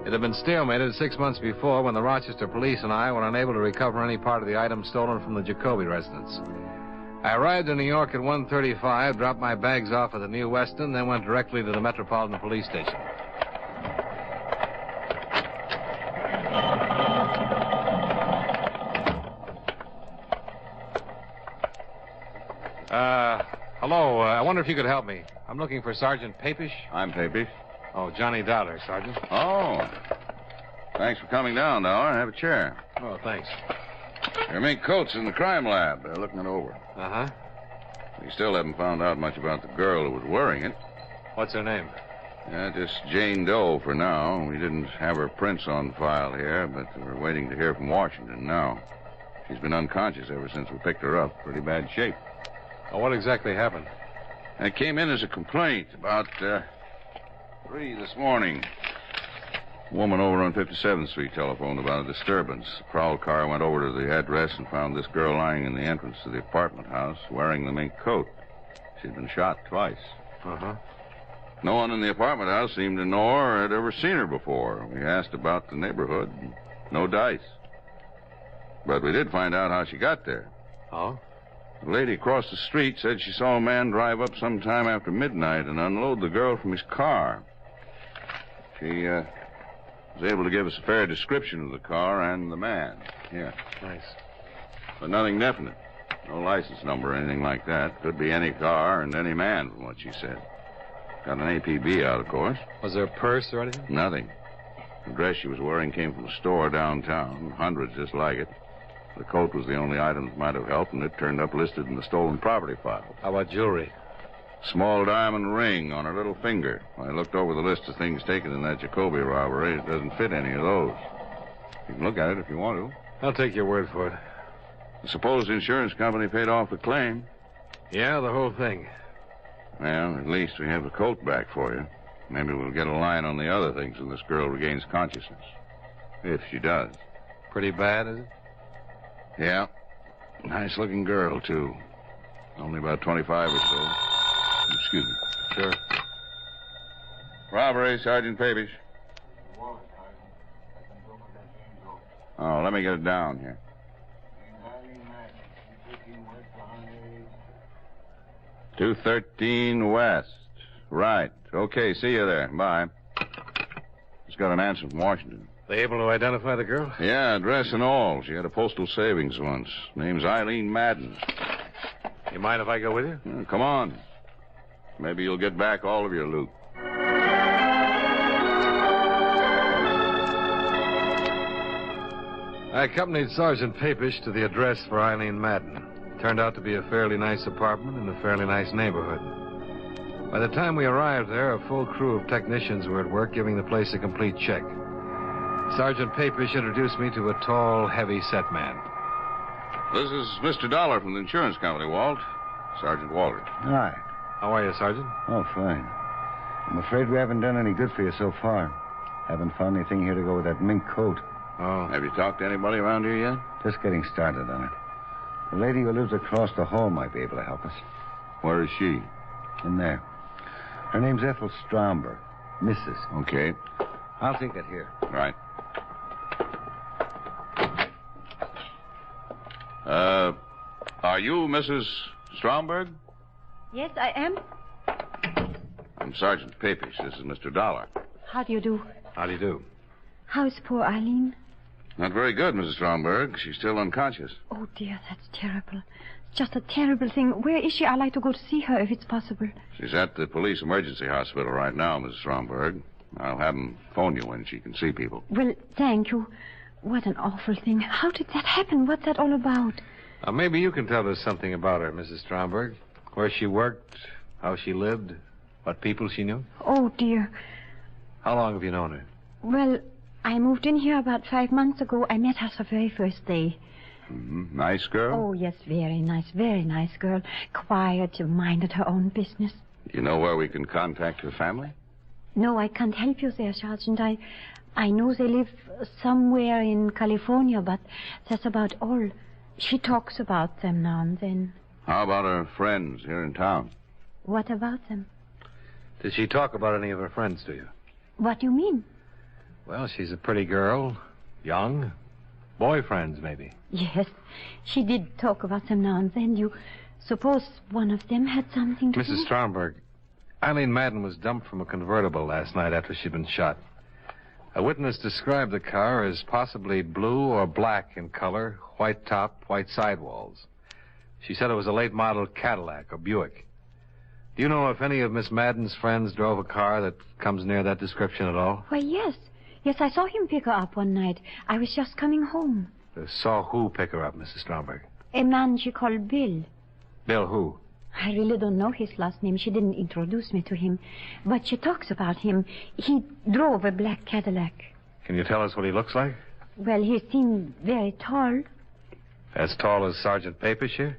[SPEAKER 12] It had been stalemated 6 months before when the Rochester police and I were unable to recover any part of the items stolen from the Jacoby residence. I arrived in New York at 1:35, dropped my bags off at the New Weston, then went directly to the Metropolitan Police Station. Hello. I wonder if you could help me. I'm looking for Sergeant Papish.
[SPEAKER 14] I'm Papish.
[SPEAKER 12] Oh, Johnny Dollar, Sergeant.
[SPEAKER 14] Oh. Thanks for coming down, Dollar. Have a chair.
[SPEAKER 12] Oh, thanks.
[SPEAKER 14] Your mink coat's in the crime lab. They're looking it over.
[SPEAKER 12] Uh-huh.
[SPEAKER 14] We still haven't found out much about the girl who was wearing it.
[SPEAKER 12] What's her name?
[SPEAKER 14] Yeah, just Jane Doe for now. We didn't have her prints on file here, but we're waiting to hear from Washington now. She's been unconscious ever since we picked her up. Pretty bad shape.
[SPEAKER 12] Well, what exactly happened?
[SPEAKER 14] It came in as a complaint about 3 this morning. A woman over on 57th Street telephoned about a disturbance. A prowl car went over to the address and found this girl lying in the entrance to the apartment house wearing the mink coat. She'd been shot twice.
[SPEAKER 12] Uh-huh.
[SPEAKER 14] No one in the apartment house seemed to know her or had ever seen her before. We asked about the neighborhood. No dice. But we did find out how she got there.
[SPEAKER 12] Oh?
[SPEAKER 14] The lady across the street said she saw a man drive up sometime after midnight and unload the girl from his car. She was able to give us a fair description of the car and the man. Here.
[SPEAKER 12] Nice.
[SPEAKER 14] But nothing definite. No license number or anything like that. Could be any car and any man, from what she said. Got an APB out, of course.
[SPEAKER 12] Was there a purse or anything?
[SPEAKER 14] Nothing. The dress she was wearing came from a store downtown. Hundreds just like it. The coat was the only item that might have helped, and it turned up listed in the stolen property file.
[SPEAKER 12] How about jewelry?
[SPEAKER 14] Small diamond ring on her little finger. I looked over the list of things taken in that Jacoby robbery. It doesn't fit any of those. You can look at it if you want to.
[SPEAKER 12] I'll take your word for it.
[SPEAKER 14] I suppose the insurance company paid off the claim.
[SPEAKER 12] Yeah, the whole thing.
[SPEAKER 14] Well, at least we have the coat back for you. Maybe we'll get a line on the other things when this girl regains consciousness. If she does.
[SPEAKER 16] Pretty bad, is it?
[SPEAKER 14] Yeah. Nice-looking girl, too. Only about 25 or so. Excuse me.
[SPEAKER 16] Sure.
[SPEAKER 14] Robbery, Sergeant Papish. Oh, let me get it down here. 213 West. Right. Okay, see you there. Bye. Just got an answer from Washington.
[SPEAKER 16] They able to identify the girl?
[SPEAKER 14] Yeah, address and all. She had a postal savings once. Name's Eileen Madden.
[SPEAKER 16] You mind if I go with you?
[SPEAKER 14] Come on. Maybe you'll get back all of your loot.
[SPEAKER 16] I accompanied Sergeant Papish to the address for Eileen Madden. Turned out to be a fairly nice apartment in a fairly nice neighborhood. By the time we arrived there, a full crew of technicians were at work giving the place a complete check. Sergeant Papish introduced me to a tall, heavy-set man.
[SPEAKER 14] This is Mr. Dollar from the insurance company, Walt. Sergeant Walter.
[SPEAKER 17] Hi.
[SPEAKER 16] How are you, Sergeant?
[SPEAKER 17] Oh, fine. I'm afraid we haven't done any good for you so far. Haven't found anything here to go with that mink coat.
[SPEAKER 14] Oh. Have you talked to anybody around here yet?
[SPEAKER 17] Just getting started on it. The lady who lives across the hall might be able to help us.
[SPEAKER 14] Where is she?
[SPEAKER 17] In there. Her name's Ethel Stromberg. Mrs.
[SPEAKER 14] Okay.
[SPEAKER 17] I'll take it here.
[SPEAKER 14] Right. Are you Mrs. Stromberg?
[SPEAKER 18] Yes, I am.
[SPEAKER 14] I'm Sergeant Papish. This is Mr. Dollar.
[SPEAKER 18] How do you do?
[SPEAKER 14] How do you do?
[SPEAKER 18] How's poor Eileen?
[SPEAKER 14] Not very good, Mrs. Stromberg. She's still unconscious.
[SPEAKER 18] Oh, dear, that's terrible. It's just a terrible thing. Where is she? I'd like to go to see her if it's possible.
[SPEAKER 14] She's at the police emergency hospital right now, Mrs. Stromberg. I'll have them phone you when she can see people.
[SPEAKER 18] Well, thank you. What an awful thing. How did that happen? What's that all about?
[SPEAKER 16] Maybe you can tell us something about her, Mrs. Stromberg. Where she worked, how she lived, what people she knew.
[SPEAKER 18] Oh, dear.
[SPEAKER 16] How long have you known her?
[SPEAKER 18] Well, I moved in here about 5 months ago. I met her the very first day.
[SPEAKER 14] Mm-hmm. Nice girl?
[SPEAKER 18] Oh, yes, very nice girl. Quiet, minded her own business.
[SPEAKER 14] You know where we can contact her family?
[SPEAKER 18] No, I can't help you there, Sergeant. I know they live somewhere in California, but that's about all. She talks about them now and then.
[SPEAKER 14] How about her friends here in town?
[SPEAKER 18] What about them?
[SPEAKER 16] Did she talk about any of her friends to you?
[SPEAKER 18] What do you mean?
[SPEAKER 16] Well, she's a pretty girl. Young. Boyfriends, maybe.
[SPEAKER 18] Yes, she did talk about them now and then. You suppose one of them had something to do?
[SPEAKER 16] Mrs. Stromberg, Eileen Madden was dumped from a convertible last night after she'd been shot. A witness described the car as possibly blue or black in color, white top, white sidewalls. She said it was a late model Cadillac or Buick. Do you know if any of Miss Madden's friends drove a car that comes near that description at all?
[SPEAKER 18] Why, yes. Yes, I saw him pick her up one night. I was just coming home.
[SPEAKER 16] Saw who pick her up, Mrs. Stromberg?
[SPEAKER 18] A man she called Bill.
[SPEAKER 16] Bill who?
[SPEAKER 18] I really don't know his last name. She didn't introduce me to him. But she talks about him. He drove a black Cadillac.
[SPEAKER 16] Can you tell us what he looks like?
[SPEAKER 18] Well, he seemed very tall.
[SPEAKER 16] As tall as Sergeant Papish here?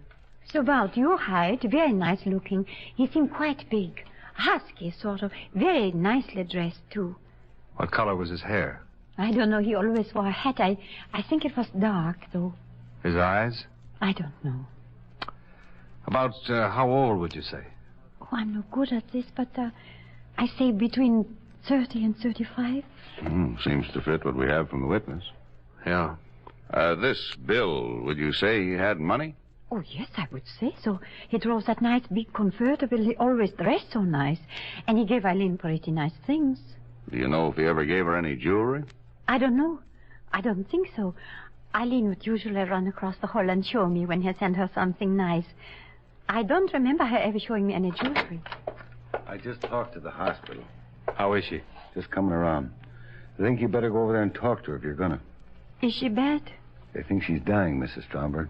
[SPEAKER 18] So about your height, very nice looking. He seemed quite big. Husky, sort of. Very nicely dressed, too.
[SPEAKER 16] What color was his hair?
[SPEAKER 18] I don't know. He always wore a hat. I think it was dark, though.
[SPEAKER 16] His eyes?
[SPEAKER 18] I don't know.
[SPEAKER 16] About how old would you say?
[SPEAKER 18] Oh, I'm no good at this, but I say between 30 and 35.
[SPEAKER 14] Seems to fit what we have from the witness.
[SPEAKER 16] Yeah.
[SPEAKER 14] This Bill, would you say he had money?
[SPEAKER 18] Oh, yes, I would say so. He drove that nice big convertible. He always dressed so nice. And he gave Eileen pretty nice things.
[SPEAKER 14] Do you know if he ever gave her any jewelry?
[SPEAKER 18] I don't know. I don't think so. Eileen would usually run across the hall and show me when he sent her something nice. I don't remember her ever showing me any jewelry.
[SPEAKER 17] I just talked to the hospital.
[SPEAKER 16] How is she?
[SPEAKER 17] Just coming around. I think you better go over there and talk to her if you're gonna.
[SPEAKER 18] Is she bad?
[SPEAKER 17] They think she's dying, Mrs. Stromberg.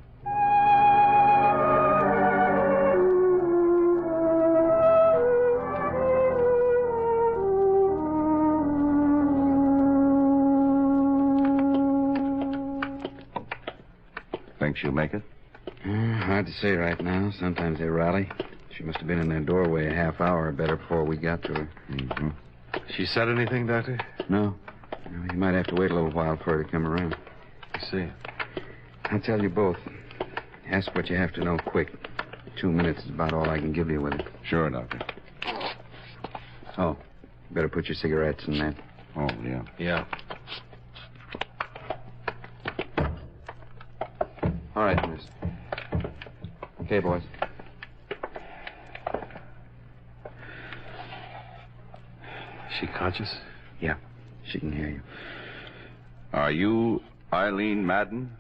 [SPEAKER 14] Think she'll make it?
[SPEAKER 19] Hard to say right now. Sometimes they rally. She must have been in their doorway a half hour or better before we got to her.
[SPEAKER 14] Mm-hmm.
[SPEAKER 16] She said anything, Doctor?
[SPEAKER 19] No. You might have to wait a little while for her to come around.
[SPEAKER 16] I see.
[SPEAKER 19] I'll tell you both. Ask what you have to know quick. 2 minutes is about all I can give you with it.
[SPEAKER 14] Sure, Doctor.
[SPEAKER 19] Oh, better put your cigarettes in that.
[SPEAKER 14] Oh, yeah.
[SPEAKER 16] Yeah.
[SPEAKER 19] All right, miss. Okay, boys.
[SPEAKER 16] Is she conscious?
[SPEAKER 19] Yeah, she can hear you.
[SPEAKER 14] Are you Eileen Madden?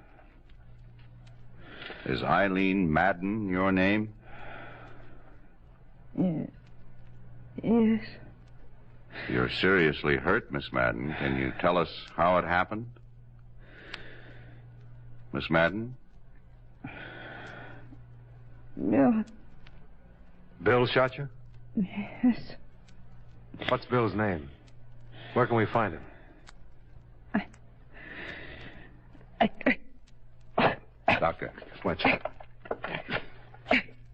[SPEAKER 14] Is Eileen Madden your name?
[SPEAKER 18] Yes.
[SPEAKER 14] You're seriously hurt, Miss Madden. Can you tell us how it happened? Miss Madden?
[SPEAKER 18] No.
[SPEAKER 16] Bill shot you?
[SPEAKER 18] Yes.
[SPEAKER 16] What's Bill's name? Where can we find him?
[SPEAKER 19] Doctor, watch out.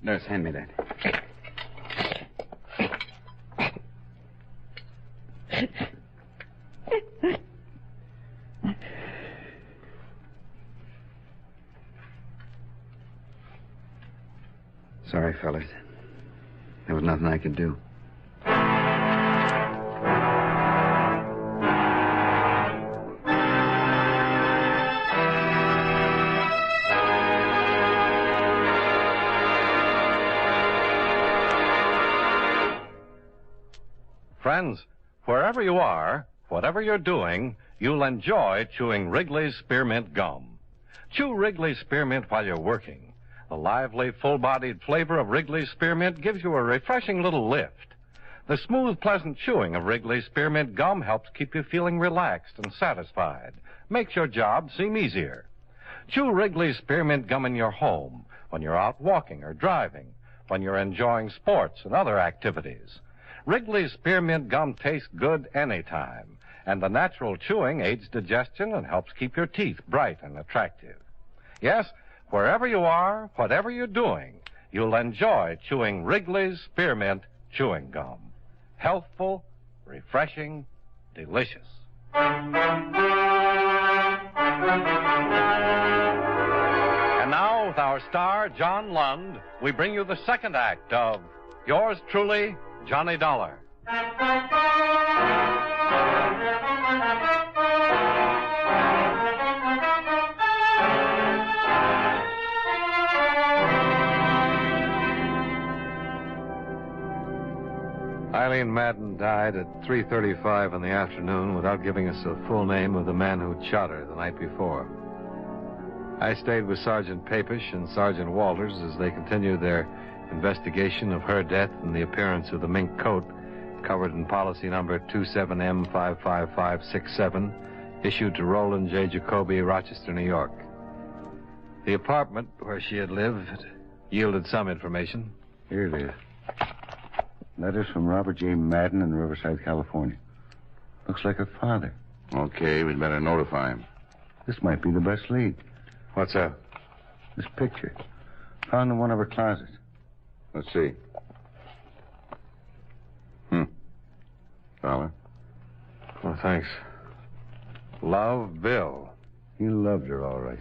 [SPEAKER 19] Nurse, hand me that. Sorry, fellas. There was nothing I could do.
[SPEAKER 12] Friends, wherever you are, whatever you're doing, you'll enjoy chewing Wrigley's Spearmint Gum. Chew Wrigley's Spearmint while you're working. The lively, full-bodied flavor of Wrigley's Spearmint gives you a refreshing little lift. The smooth, pleasant chewing of Wrigley's Spearmint Gum helps keep you feeling relaxed and satisfied. Makes your job seem easier. Chew Wrigley's Spearmint Gum in your home, when you're out walking or driving, when you're enjoying sports and other activities. Wrigley's Spearmint Gum tastes good anytime, and the natural chewing aids digestion and helps keep your teeth bright and attractive. Yes, wherever you are, whatever you're doing, you'll enjoy chewing Wrigley's Spearmint Chewing Gum. Healthful, refreshing, delicious. And now, with our star, John Lund, we bring you the second act of Yours Truly, Johnny Dollar.
[SPEAKER 16] Eileen Madden died at 3:35 in the afternoon without giving us a full name of the man who'd shot her the night before. I stayed with Sergeant Papish and Sergeant Walters as they continued their investigation of her death and the appearance of the mink coat covered in policy number 27M55567, issued to Roland J. Jacoby, Rochester, New York. The apartment where she had lived yielded some information.
[SPEAKER 17] Here it is. Letters from Robert J. Madden in Riverside, California. Looks like her father.
[SPEAKER 14] Okay, we'd better notify him.
[SPEAKER 17] This might be the best lead.
[SPEAKER 16] What's that?
[SPEAKER 17] This picture. Found in one of her closets.
[SPEAKER 14] Let's see. $1.
[SPEAKER 16] Oh, thanks. Love, Bill.
[SPEAKER 17] He loved her, all right.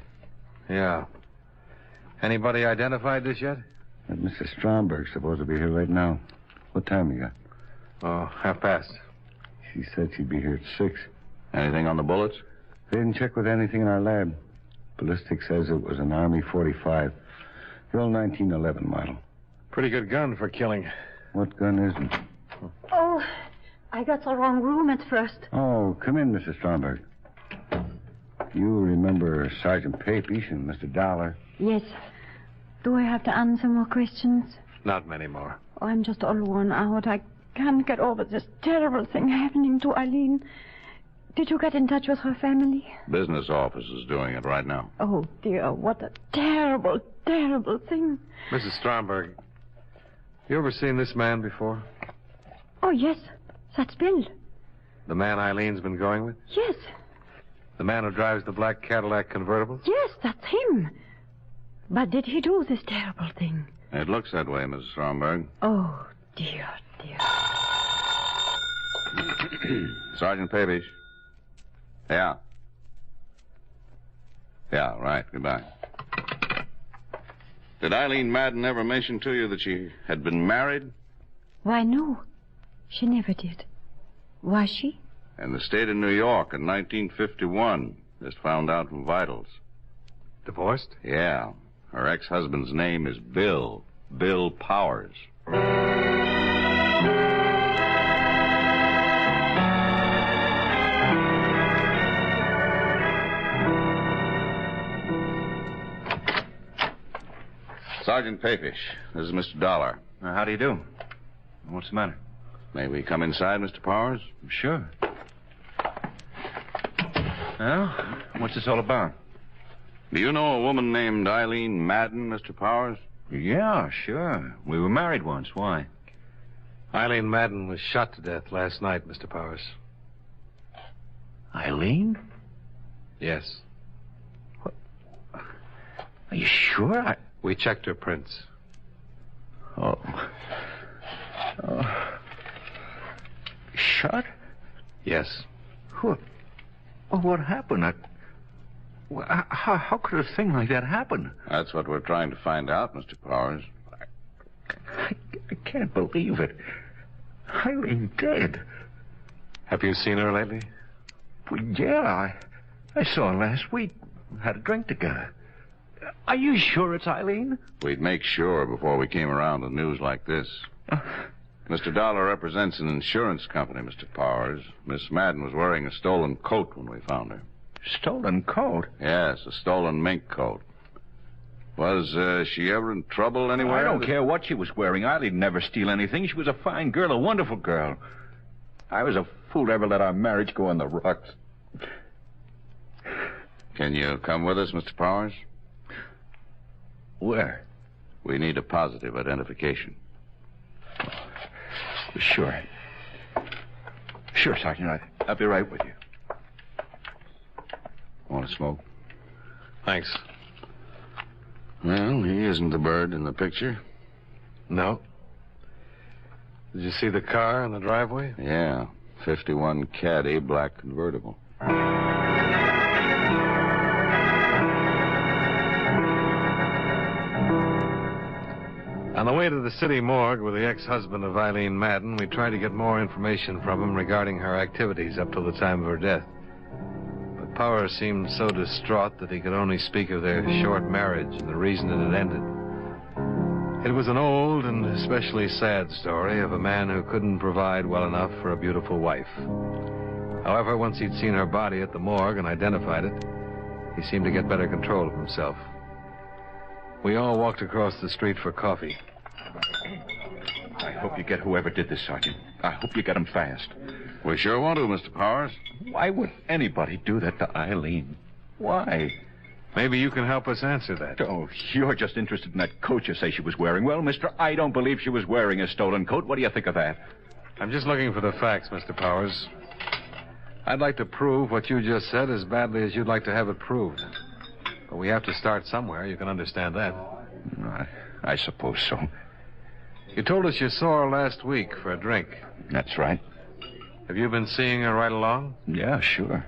[SPEAKER 16] Yeah. Anybody identified this yet?
[SPEAKER 17] That Mrs. Stromberg's supposed to be here right now. What time you got?
[SPEAKER 16] Oh, 5:30.
[SPEAKER 17] She said she'd be here at 6.
[SPEAKER 14] Anything on the bullets?
[SPEAKER 17] They didn't check with anything in our lab. Ballistics says it was an Army 45. The old 1911 model.
[SPEAKER 16] Pretty good gun for killing.
[SPEAKER 17] What gun isn't?
[SPEAKER 18] Oh, I got the wrong room at first.
[SPEAKER 17] Oh, come in, Mrs. Stromberg. You remember Sergeant Papish and Mr. Dollar?
[SPEAKER 18] Yes. Do I have to answer more questions?
[SPEAKER 16] Not many more.
[SPEAKER 18] Oh, I'm just all worn out. I can't get over this terrible thing happening to Eileen. Did you get in touch with her family?
[SPEAKER 14] Business office is doing it right now.
[SPEAKER 18] Oh, dear, what a terrible, terrible thing.
[SPEAKER 16] Mrs. Stromberg, you ever seen this man before?
[SPEAKER 18] Oh, yes. That's Bill.
[SPEAKER 16] The man Eileen's been going with?
[SPEAKER 18] Yes.
[SPEAKER 16] The man who drives the black Cadillac convertible?
[SPEAKER 18] Yes, that's him. But did he do this terrible thing?
[SPEAKER 14] It looks that way, Mrs. Stromberg.
[SPEAKER 18] Oh, dear, dear.
[SPEAKER 14] Sergeant Papish. Yeah. Yeah, right. Goodbye. Did Eileen Madden ever mention to you that she had been married?
[SPEAKER 18] Why, no. She never did. Was she?
[SPEAKER 14] In the state of New York in 1951. Just found out from vitals.
[SPEAKER 16] Divorced?
[SPEAKER 14] Yeah. Her ex-husband's name is Bill. Bill Powers. Sergeant Papish, this is Mr. Dollar.
[SPEAKER 20] How do you do? What's the matter?
[SPEAKER 14] May we come inside, Mr. Powers?
[SPEAKER 20] Sure. Well, what's this all about?
[SPEAKER 14] Do you know a woman named Eileen Madden, Mr. Powers?
[SPEAKER 20] Yeah, sure. We were married once. Why?
[SPEAKER 16] Eileen Madden was shot to death last night, Mr. Powers.
[SPEAKER 20] Eileen?
[SPEAKER 16] Yes.
[SPEAKER 20] What? Are you sure?
[SPEAKER 16] We checked her prints.
[SPEAKER 20] Oh. Shot?
[SPEAKER 16] Yes.
[SPEAKER 20] What? Oh, what happened? How could a thing like that happen?
[SPEAKER 14] That's what we're trying to find out, Mr. Powers.
[SPEAKER 20] I can't believe it. Eileen dead.
[SPEAKER 16] Have you seen her lately?
[SPEAKER 20] Well, yeah, I saw her last week. Had a drink together. Are you sure it's Eileen?
[SPEAKER 14] We'd make sure before we came around with news like this. Mr. Dollar represents an insurance company, Mr. Powers. Miss Madden was wearing a stolen coat when we found her.
[SPEAKER 20] Stolen coat?
[SPEAKER 14] Yes, a stolen mink coat. Was she ever in trouble anywhere?
[SPEAKER 20] I don't care what she was wearing. Eileen never steal anything. She was a fine girl, a wonderful girl. I was a fool to ever let our marriage go on the rocks.
[SPEAKER 14] Can you come with us, Mr. Powers?
[SPEAKER 20] Where?
[SPEAKER 14] We need a positive identification.
[SPEAKER 20] Sure. Sure, Sergeant. I'll be right with you.
[SPEAKER 14] Want to smoke?
[SPEAKER 16] Thanks.
[SPEAKER 14] Well, he isn't the bird in the picture.
[SPEAKER 16] No. Did you see the car in the driveway?
[SPEAKER 14] Yeah. 51 Caddy, black convertible.
[SPEAKER 16] On the way to the city morgue with the ex-husband of Eileen Madden, we tried to get more information from him regarding her activities up till the time of her death. But Powers seemed so distraught that he could only speak of their short marriage and the reason it had ended. It was an old and especially sad story of a man who couldn't provide well enough for a beautiful wife. However, once he'd seen her body at the morgue and identified it, he seemed to get better control of himself. We all walked across the street for coffee.
[SPEAKER 20] I hope you get whoever did this, Sergeant. I hope you get him fast.
[SPEAKER 14] We sure want to, Mr. Powers.
[SPEAKER 20] Why would anybody do that to Eileen? Why?
[SPEAKER 16] Maybe you can help us answer that.
[SPEAKER 20] Oh, you're just interested in that coat you say she was wearing. Well, mister, I don't believe she was wearing a stolen coat. What do you think of that?
[SPEAKER 16] I'm just looking for the facts, Mr. Powers. I'd like to prove what you just said as badly as you'd like to have it proved. But we have to start somewhere. You can understand that.
[SPEAKER 20] I suppose so.
[SPEAKER 16] You told us you saw her last week for a drink.
[SPEAKER 20] That's right.
[SPEAKER 16] Have you been seeing her right along?
[SPEAKER 20] Yeah, sure.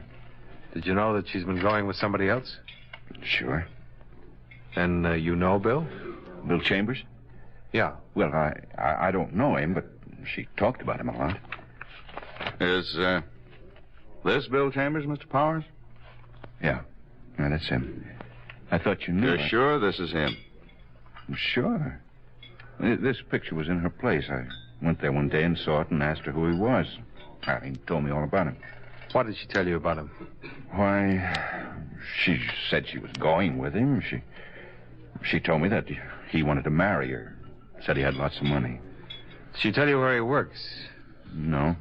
[SPEAKER 16] Did you know that she's been going with somebody else?
[SPEAKER 20] Sure.
[SPEAKER 16] And you know Bill?
[SPEAKER 20] Bill Chambers?
[SPEAKER 16] Yeah.
[SPEAKER 20] Well, I don't know him, but she talked about him a lot.
[SPEAKER 14] Is this Bill Chambers, Mr. Powers?
[SPEAKER 20] Yeah, that's him. I thought you knew.
[SPEAKER 14] You're sure this is him?
[SPEAKER 20] Sure. This picture was in her place. I went there one day and saw it and asked her who he was. Eileen told me all about him.
[SPEAKER 16] What did she tell you about him?
[SPEAKER 20] Why, she said she was going with him. She told me that he wanted to marry her. Said he had lots of money.
[SPEAKER 16] Did she tell you where he works?
[SPEAKER 20] No.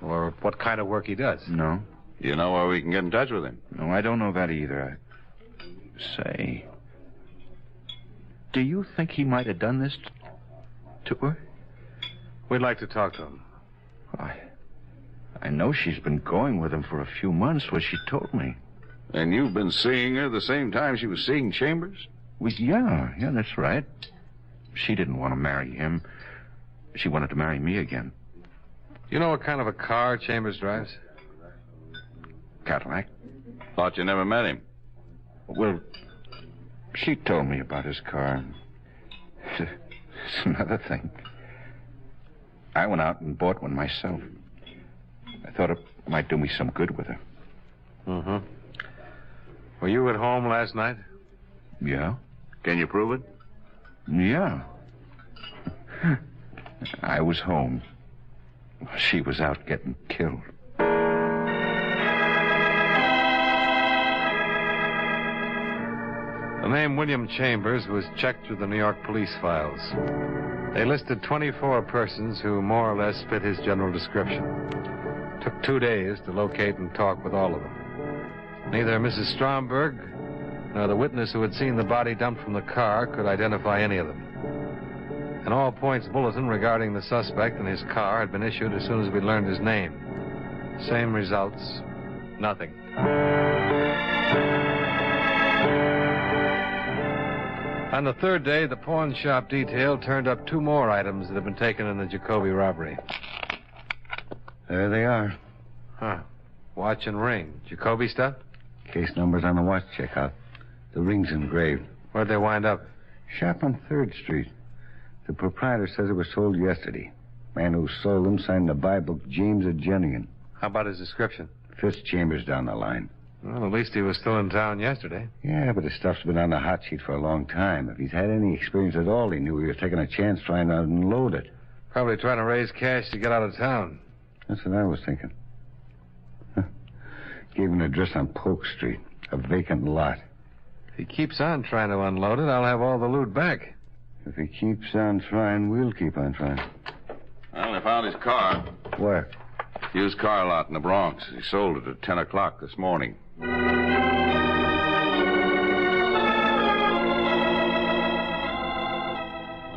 [SPEAKER 16] Or what kind of work he does?
[SPEAKER 20] No.
[SPEAKER 14] You know where we can get in touch with him?
[SPEAKER 20] No, I don't know that either. Say, do you think he might have done this to her?
[SPEAKER 16] We'd like to talk to him.
[SPEAKER 20] I know she's been going with him for a few months, what she told me.
[SPEAKER 14] And you've been seeing her the same time she was seeing Chambers?
[SPEAKER 20] Well, yeah, that's right. She didn't want to marry him. She wanted to marry me again.
[SPEAKER 16] You know what kind of a car Chambers drives?
[SPEAKER 20] Cadillac.
[SPEAKER 14] Thought you never met him.
[SPEAKER 20] Well, she told me about his car. It's another thing. I went out and bought one myself. I thought it might do me some good with her.
[SPEAKER 16] Mm-hmm. Were you at home last night?
[SPEAKER 20] Yeah?
[SPEAKER 16] Can you prove it?
[SPEAKER 20] Yeah. I was home. She was out getting killed.
[SPEAKER 16] The name William Chambers was checked through the New York police files. They listed 24 persons who more or less fit his general description. It took 2 days to locate and talk with all of them. Neither Mrs. Stromberg nor the witness who had seen the body dumped from the car could identify any of them. An all-points bulletin regarding the suspect and his car had been issued as soon as we learned his name. Same results. Nothing. On the third day, the pawn shop detail turned up 2 more items that had been taken in the Jacoby robbery.
[SPEAKER 17] There they are.
[SPEAKER 16] Huh. Watch and ring. Jacoby stuff?
[SPEAKER 17] Case numbers on the watch checkout. The ring's engraved.
[SPEAKER 16] Where'd they wind up?
[SPEAKER 17] Shop on 3rd Street. The proprietor says it was sold yesterday. Man who sold them signed the buy book James a Genuine.
[SPEAKER 16] How about his description?
[SPEAKER 17] Fitz Chambers down the line.
[SPEAKER 16] Well, at least he was still in town yesterday.
[SPEAKER 17] Yeah, but his stuff's been on the hot sheet for a long time. If he's had any experience at all, he knew he was taking a chance trying to unload it.
[SPEAKER 16] Probably trying to raise cash to get out of town.
[SPEAKER 17] That's what I was thinking. Gave an address on Polk Street. A vacant lot.
[SPEAKER 16] If he keeps on trying to unload it, I'll have all the loot back.
[SPEAKER 17] If he keeps on trying, we'll keep on trying.
[SPEAKER 14] Well, they found his car.
[SPEAKER 17] Where?
[SPEAKER 14] Used car lot in the Bronx. He sold it at 10 o'clock this morning.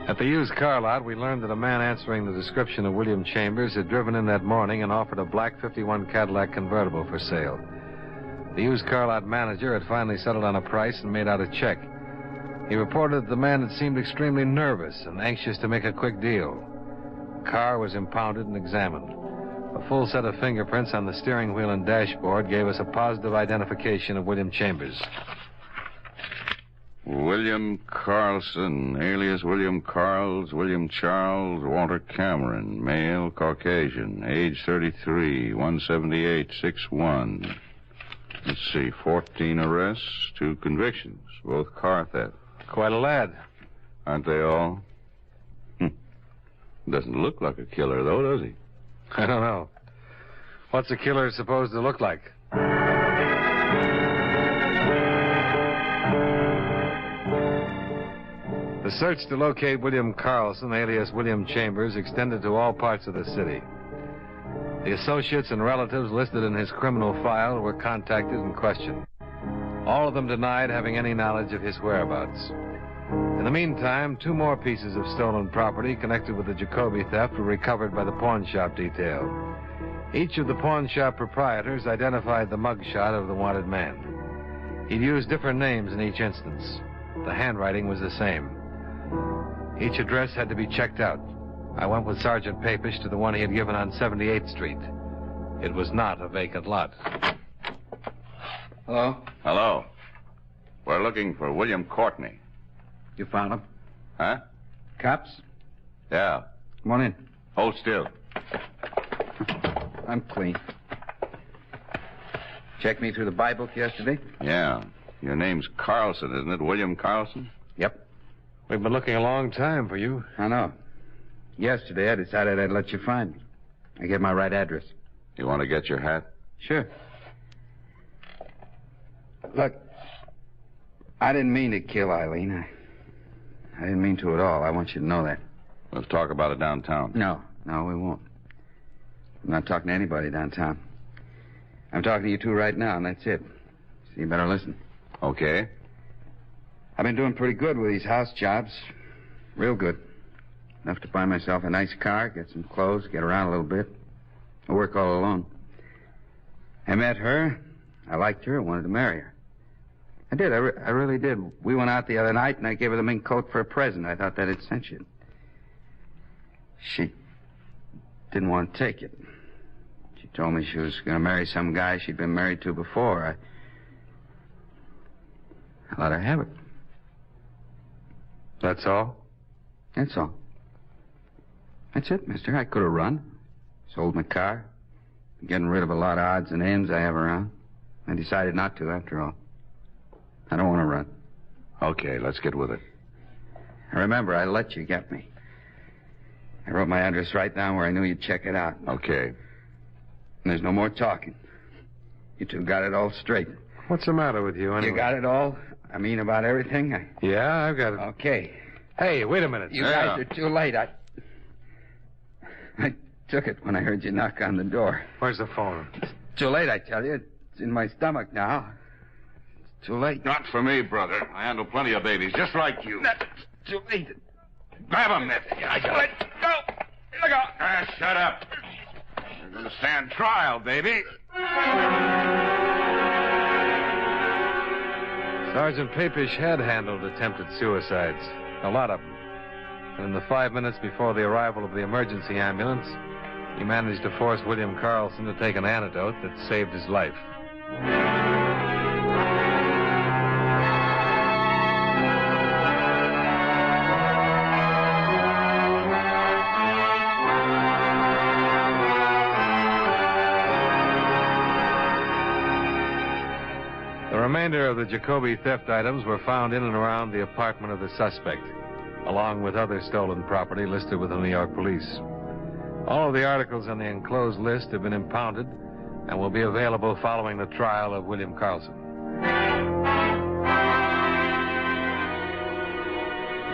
[SPEAKER 16] At the used car lot, we learned that a man answering the description of William Chambers had driven in that morning and offered a black 51 Cadillac convertible for sale. The used car lot manager had finally settled on a price and made out a check. He reported that the man had seemed extremely nervous and anxious to make a quick deal. The car was impounded and examined. A full set of fingerprints on the steering wheel and dashboard gave us a positive identification of William Chambers.
[SPEAKER 14] William Carlson, alias William Carls, William Charles, Walter Cameron, male, Caucasian, age 33, 178, 6'1". Let's see, 14 arrests, 2 convictions, both car theft.
[SPEAKER 16] Quite a lad.
[SPEAKER 14] Aren't they all? Doesn't look like a killer, though, does he?
[SPEAKER 16] I don't know. What's a killer supposed to look like? The search to locate William Carlson, alias William Chambers, extended to all parts of the city. The associates and relatives listed in his criminal file were contacted and questioned. All of them denied having any knowledge of his whereabouts. In the meantime, 2 more pieces of stolen property connected with the Jacoby theft were recovered by the pawn shop detail. Each of the pawn shop proprietors identified the mugshot of the wanted man. He'd used different names in each instance. The handwriting was the same. Each address had to be checked out. I went with Sergeant Papish to the one he had given on 78th Street. It was not a vacant lot.
[SPEAKER 19] Hello?
[SPEAKER 14] Hello. We're looking for William Courtney.
[SPEAKER 19] You found him?
[SPEAKER 14] Huh?
[SPEAKER 19] Cops?
[SPEAKER 14] Yeah.
[SPEAKER 19] Come on in.
[SPEAKER 14] Hold still.
[SPEAKER 19] I'm clean. Checked me through the buy book yesterday?
[SPEAKER 14] Yeah. Your name's Carlson, isn't it? William Carlson?
[SPEAKER 19] Yep.
[SPEAKER 16] We've been looking a long time for you.
[SPEAKER 19] I know. Yesterday, I decided I'd let you find me. I gave my right address.
[SPEAKER 14] You want to get your hat?
[SPEAKER 19] Sure. Look, I didn't mean to kill Eileen. I didn't mean to at all. I want you to know that.
[SPEAKER 14] Let's talk about it downtown.
[SPEAKER 19] No, we won't. I'm not talking to anybody downtown. I'm talking to you two right now, and that's it. So you better listen.
[SPEAKER 14] Okay.
[SPEAKER 19] I've been doing pretty good with these house jobs. Real good. Enough to buy myself a nice car, get some clothes, get around a little bit. I work all alone. I met her. I liked her. I wanted to marry her. I did. I really did. We went out the other night, and I gave her the mink coat for a present. I thought that'd cinch it. She didn't want to take it. She told me she was going to marry some guy she'd been married to before. I let her have it.
[SPEAKER 16] That's all?
[SPEAKER 19] That's all. That's it, mister. I could have run. Sold my car. Getting rid of a lot of odds and ends I have around. I decided not to, after all. I don't want to run.
[SPEAKER 20] Okay, let's get with it.
[SPEAKER 19] Remember, I let you get me. I wrote my address right down where I knew you'd check it out.
[SPEAKER 20] Okay.
[SPEAKER 19] And there's no more talking. You two got it all straight.
[SPEAKER 16] What's the matter with you, anyway?
[SPEAKER 19] You got it all? I mean, about everything?
[SPEAKER 16] Yeah, I've got it.
[SPEAKER 19] Okay.
[SPEAKER 16] Hey, wait a minute.
[SPEAKER 19] You guys are too late. I took it when I heard you knock on the door.
[SPEAKER 16] Where's the phone?
[SPEAKER 19] It's too late, I tell you. It's in my stomach now. It's too late.
[SPEAKER 20] Not for me, brother. I handle plenty of babies, just like you.
[SPEAKER 19] It's too late.
[SPEAKER 20] Grab him, Ned. I got it.
[SPEAKER 19] Go. Look out.
[SPEAKER 20] Shut up. You're going to stand trial, baby.
[SPEAKER 16] Sergeant Papish had handled attempted suicides. A lot of them. And in the 5 minutes before the arrival of the emergency ambulance, he managed to force William Carlson to take an antidote that saved his life. The remainder of the Jacoby theft items were found in and around the apartment of the suspect, along with other stolen property listed with the New York police. All of the articles on the enclosed list have been impounded and will be available following the trial of William Carlson.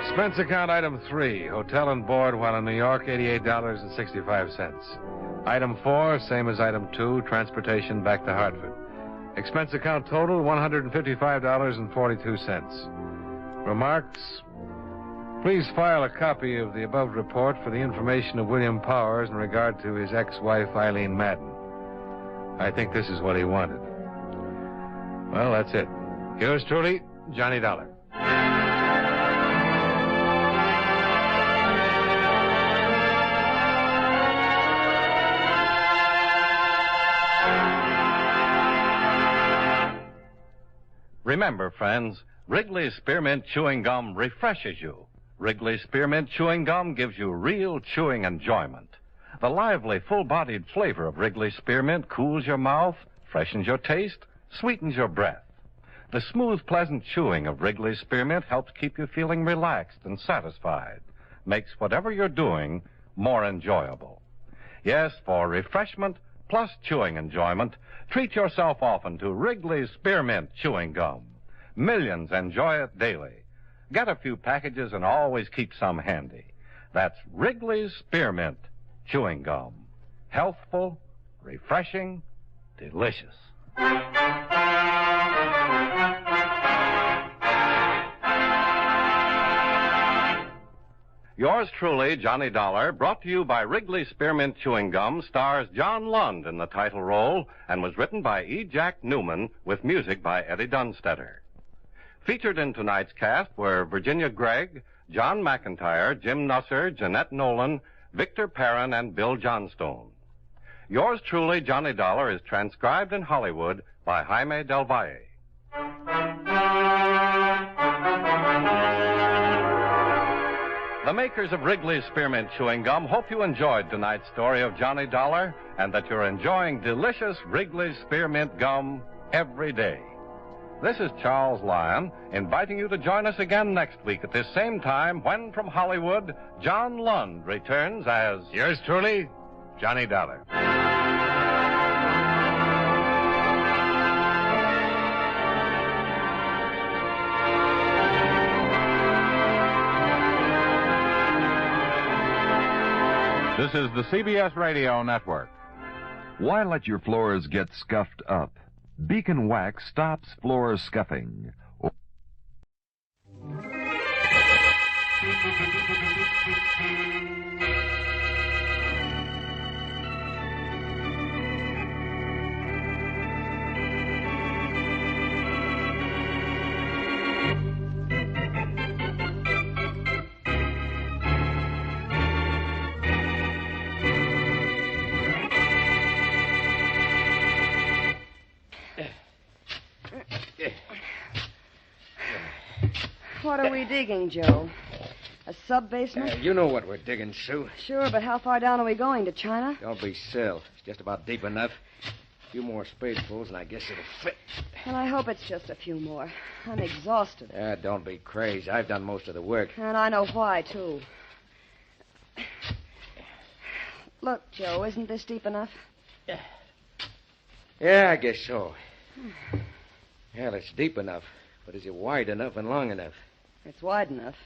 [SPEAKER 16] Expense account item 3, hotel and board while in New York, $88.65. Item 4, same as item 2, transportation back to Hartford. Expense account total, $155.42. Remarks? Please file a copy of the above report for the information of William Powers in regard to his ex-wife, Eileen Madden. I think this is what he wanted. Well, that's it. Yours truly, Johnny Dollar.
[SPEAKER 12] Remember, friends, Wrigley's Spearmint Chewing Gum refreshes you. Wrigley's Spearmint Chewing Gum gives you real chewing enjoyment. The lively, full-bodied flavor of Wrigley's Spearmint cools your mouth, freshens your taste, sweetens your breath. The smooth, pleasant chewing of Wrigley's Spearmint helps keep you feeling relaxed and satisfied. Makes whatever you're doing more enjoyable. Yes, for refreshment plus chewing enjoyment, treat yourself often to Wrigley's Spearmint Chewing Gum. Millions enjoy it daily. Get a few packages and always keep some handy. That's Wrigley's Spearmint Chewing Gum. Healthful, refreshing, delicious. Yours truly, Johnny Dollar, brought to you by Wrigley Spearmint Chewing Gum, stars John Lund in the title role and was written by E. Jack Newman with music by Eddie Dunstetter. Featured in tonight's cast were Virginia Gregg, John McIntyre, Jim Nusser, Jeanette Nolan, Victor Perrin, and Bill Johnstone. Yours truly, Johnny Dollar, is transcribed in Hollywood by Jaime Del Valle. The makers of Wrigley's Spearmint Chewing Gum hope you enjoyed tonight's story of Johnny Dollar and that you're enjoying delicious Wrigley's Spearmint Gum every day. This is Charles Lyon, inviting you to join us again next week at this same time when, from Hollywood, John Lund returns as...
[SPEAKER 16] Yours truly, Johnny Dollar.
[SPEAKER 21] This is the CBS Radio Network. Why let your floors get scuffed up? Beacon Wax stops floor scuffing.
[SPEAKER 7] What are we digging, Joe? A sub-basement?
[SPEAKER 8] You know what we're digging, Sue.
[SPEAKER 7] Sure, but how far down are we going? To China?
[SPEAKER 8] Don't be silly. It's just about deep enough. A few more spadefuls, and I guess it'll fit.
[SPEAKER 7] Well, I hope it's just a few more. I'm exhausted.
[SPEAKER 8] Don't be crazy. I've done most of the work.
[SPEAKER 7] And I know why, too. Look, Joe, isn't this deep enough?
[SPEAKER 8] Yeah, I guess so. Well, it's deep enough, but is it wide enough and long enough?
[SPEAKER 7] It's wide enough.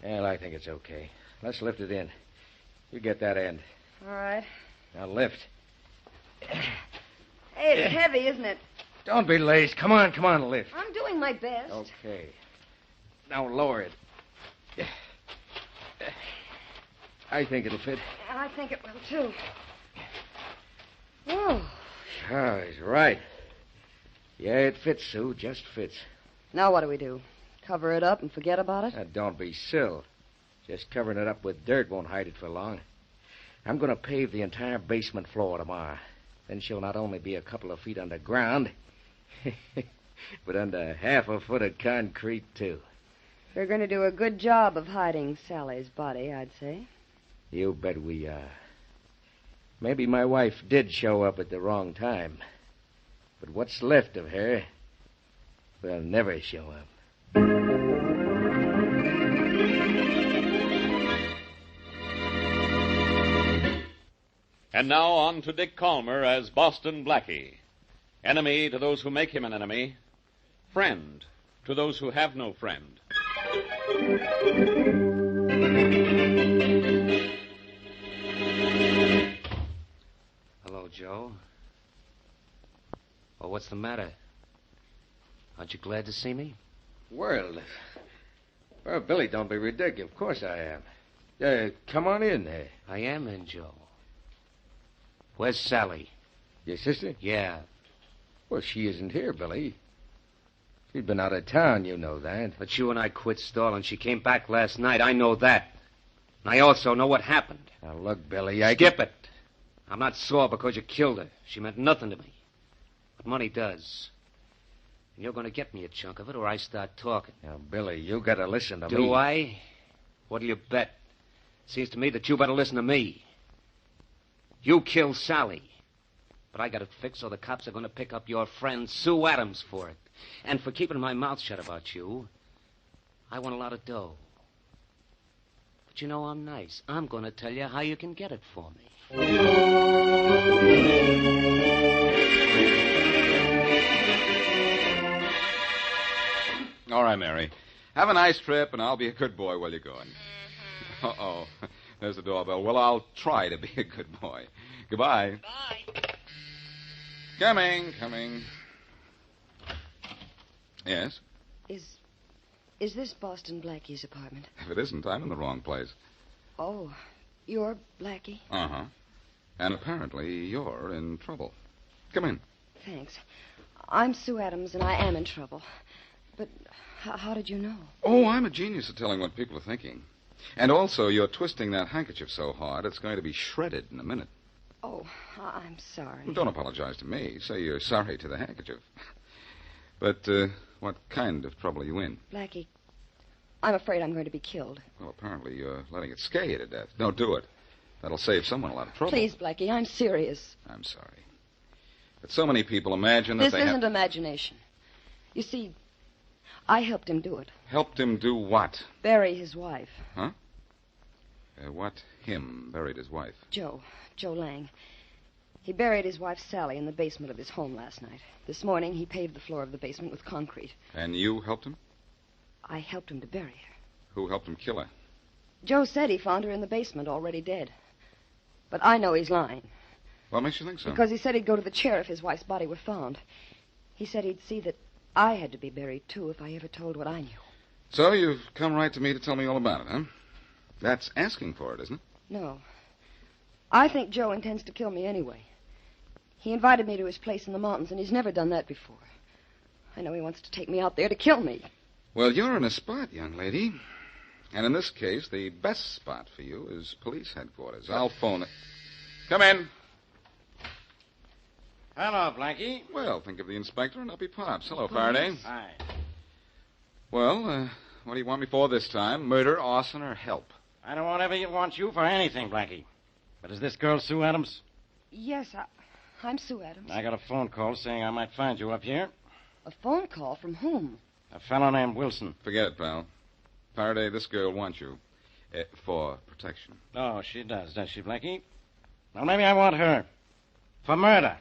[SPEAKER 8] Well, I think it's okay. Let's lift it in. You get that end.
[SPEAKER 7] All right.
[SPEAKER 8] Now lift.
[SPEAKER 7] Hey, it's heavy, isn't it?
[SPEAKER 8] Don't be lazy. Come on, lift.
[SPEAKER 7] I'm doing my best.
[SPEAKER 8] Okay. Now lower it. I think it'll fit.
[SPEAKER 7] I think it will, too. Oh.
[SPEAKER 8] Oh, he's right. Yeah, it fits, Sue. Just fits.
[SPEAKER 7] Now what do we do? Cover it up and forget about it?
[SPEAKER 8] Now, don't be silly. Just covering it up with dirt won't hide it for long. I'm going to pave the entire basement floor tomorrow. Then she'll not only be a couple of feet underground, but under half a foot of concrete, too.
[SPEAKER 7] We're going to do a good job of hiding Sally's body, I'd say.
[SPEAKER 8] You bet we are. Maybe my wife did show up at the wrong time. But what's left of her will never show up.
[SPEAKER 1] And now on to Dick Calmer as Boston Blackie. Enemy to those who make him an enemy. Friend to those who have no friend.
[SPEAKER 8] Hello, Joe. Well, what's the matter? Aren't you glad to see me? Well, Billy, don't be ridiculous. Of course I am. Come on in there. I am in, Joe. Where's Sally? Your sister? Yeah. Well, she isn't here, Billy. She's been out of town, you know that. But you and I quit stalling. She came back last night. I know that. And I also know what happened. Now, look, Billy, Skip it. I'm not sore because you killed her. She meant nothing to me. But money does. And you're going to get me a chunk of it or I start talking. Now, Billy, you got to listen to me. Do I? What'll you bet? Seems to me that you better listen to me. You killed Sally. But I got it fixed so the cops are going to pick up your friend Sue Adams for it. And for keeping my mouth shut about you, I want a lot of dough. But you know I'm nice. I'm going to tell you how you can get it for me.
[SPEAKER 20] All right, Mary. Have a nice trip, and I'll be a good boy while you're going. Uh-oh. There's the doorbell. Well, I'll try to be a good boy. Goodbye.
[SPEAKER 13] Bye.
[SPEAKER 20] Coming. Yes?
[SPEAKER 7] Is this Boston Blackie's apartment?
[SPEAKER 20] If it isn't, I'm in the wrong place.
[SPEAKER 7] Oh, you're Blackie?
[SPEAKER 20] Uh-huh. And apparently you're in trouble. Come in.
[SPEAKER 7] Thanks. I'm Sue Adams, and I am in trouble. But how did you know?
[SPEAKER 20] Oh, I'm a genius at telling what people are thinking. And also, you're twisting that handkerchief so hard, it's going to be shredded in a minute.
[SPEAKER 7] Oh, I'm sorry.
[SPEAKER 20] Well, don't apologize to me. Say you're sorry to the handkerchief. But what kind of trouble are you in?
[SPEAKER 7] Blackie, I'm afraid I'm going to be killed.
[SPEAKER 20] Well, apparently you're letting it scare you to death. Don't do it. That'll save someone a lot of trouble.
[SPEAKER 7] Please, Blackie, I'm serious.
[SPEAKER 20] I'm sorry. But so many people imagine that
[SPEAKER 7] This isn't imagination. You see, I helped him do it.
[SPEAKER 20] Helped him do what?
[SPEAKER 7] Bury his wife.
[SPEAKER 20] Huh? What him buried his wife?
[SPEAKER 7] Joe Lang. He buried his wife, Sally, in the basement of his home last night. This morning, he paved the floor of the basement with concrete.
[SPEAKER 20] And you helped him?
[SPEAKER 7] I helped him to bury her.
[SPEAKER 20] Who helped him kill her?
[SPEAKER 7] Joe said he found her in the basement, already dead. But I know he's lying.
[SPEAKER 20] What makes you think so?
[SPEAKER 7] Because he said he'd go to the chair if his wife's body were found. He said he'd see that I had to be buried, too, if I ever told what I knew.
[SPEAKER 20] So you've come right to me to tell me all about it, huh? That's asking for it, isn't it?
[SPEAKER 7] No. I think Joe intends to kill me anyway. He invited me to his place in the mountains, and he's never done that before. I know he wants to take me out there to kill me.
[SPEAKER 20] Well, you're in a spot, young lady. And in this case, the best spot for you is police headquarters. I'll phone it. Come in.
[SPEAKER 22] Hello, Blackie.
[SPEAKER 20] Well, think of the inspector and Uppy Pops. Hello, Faraday.
[SPEAKER 22] Hi.
[SPEAKER 20] Well, What do you want me for this time? Murder, arson, or help?
[SPEAKER 6] I don't want you for anything, Blackie. But is this girl Sue Adams?
[SPEAKER 7] Yes, I'm Sue Adams.
[SPEAKER 6] I got a phone call saying I might find you up here.
[SPEAKER 7] A phone call from whom?
[SPEAKER 6] A fellow named Wilson.
[SPEAKER 20] Forget it, pal. Faraday, this girl wants you. For protection.
[SPEAKER 6] Oh, she does she, Blackie? Well, maybe I want her. For murder.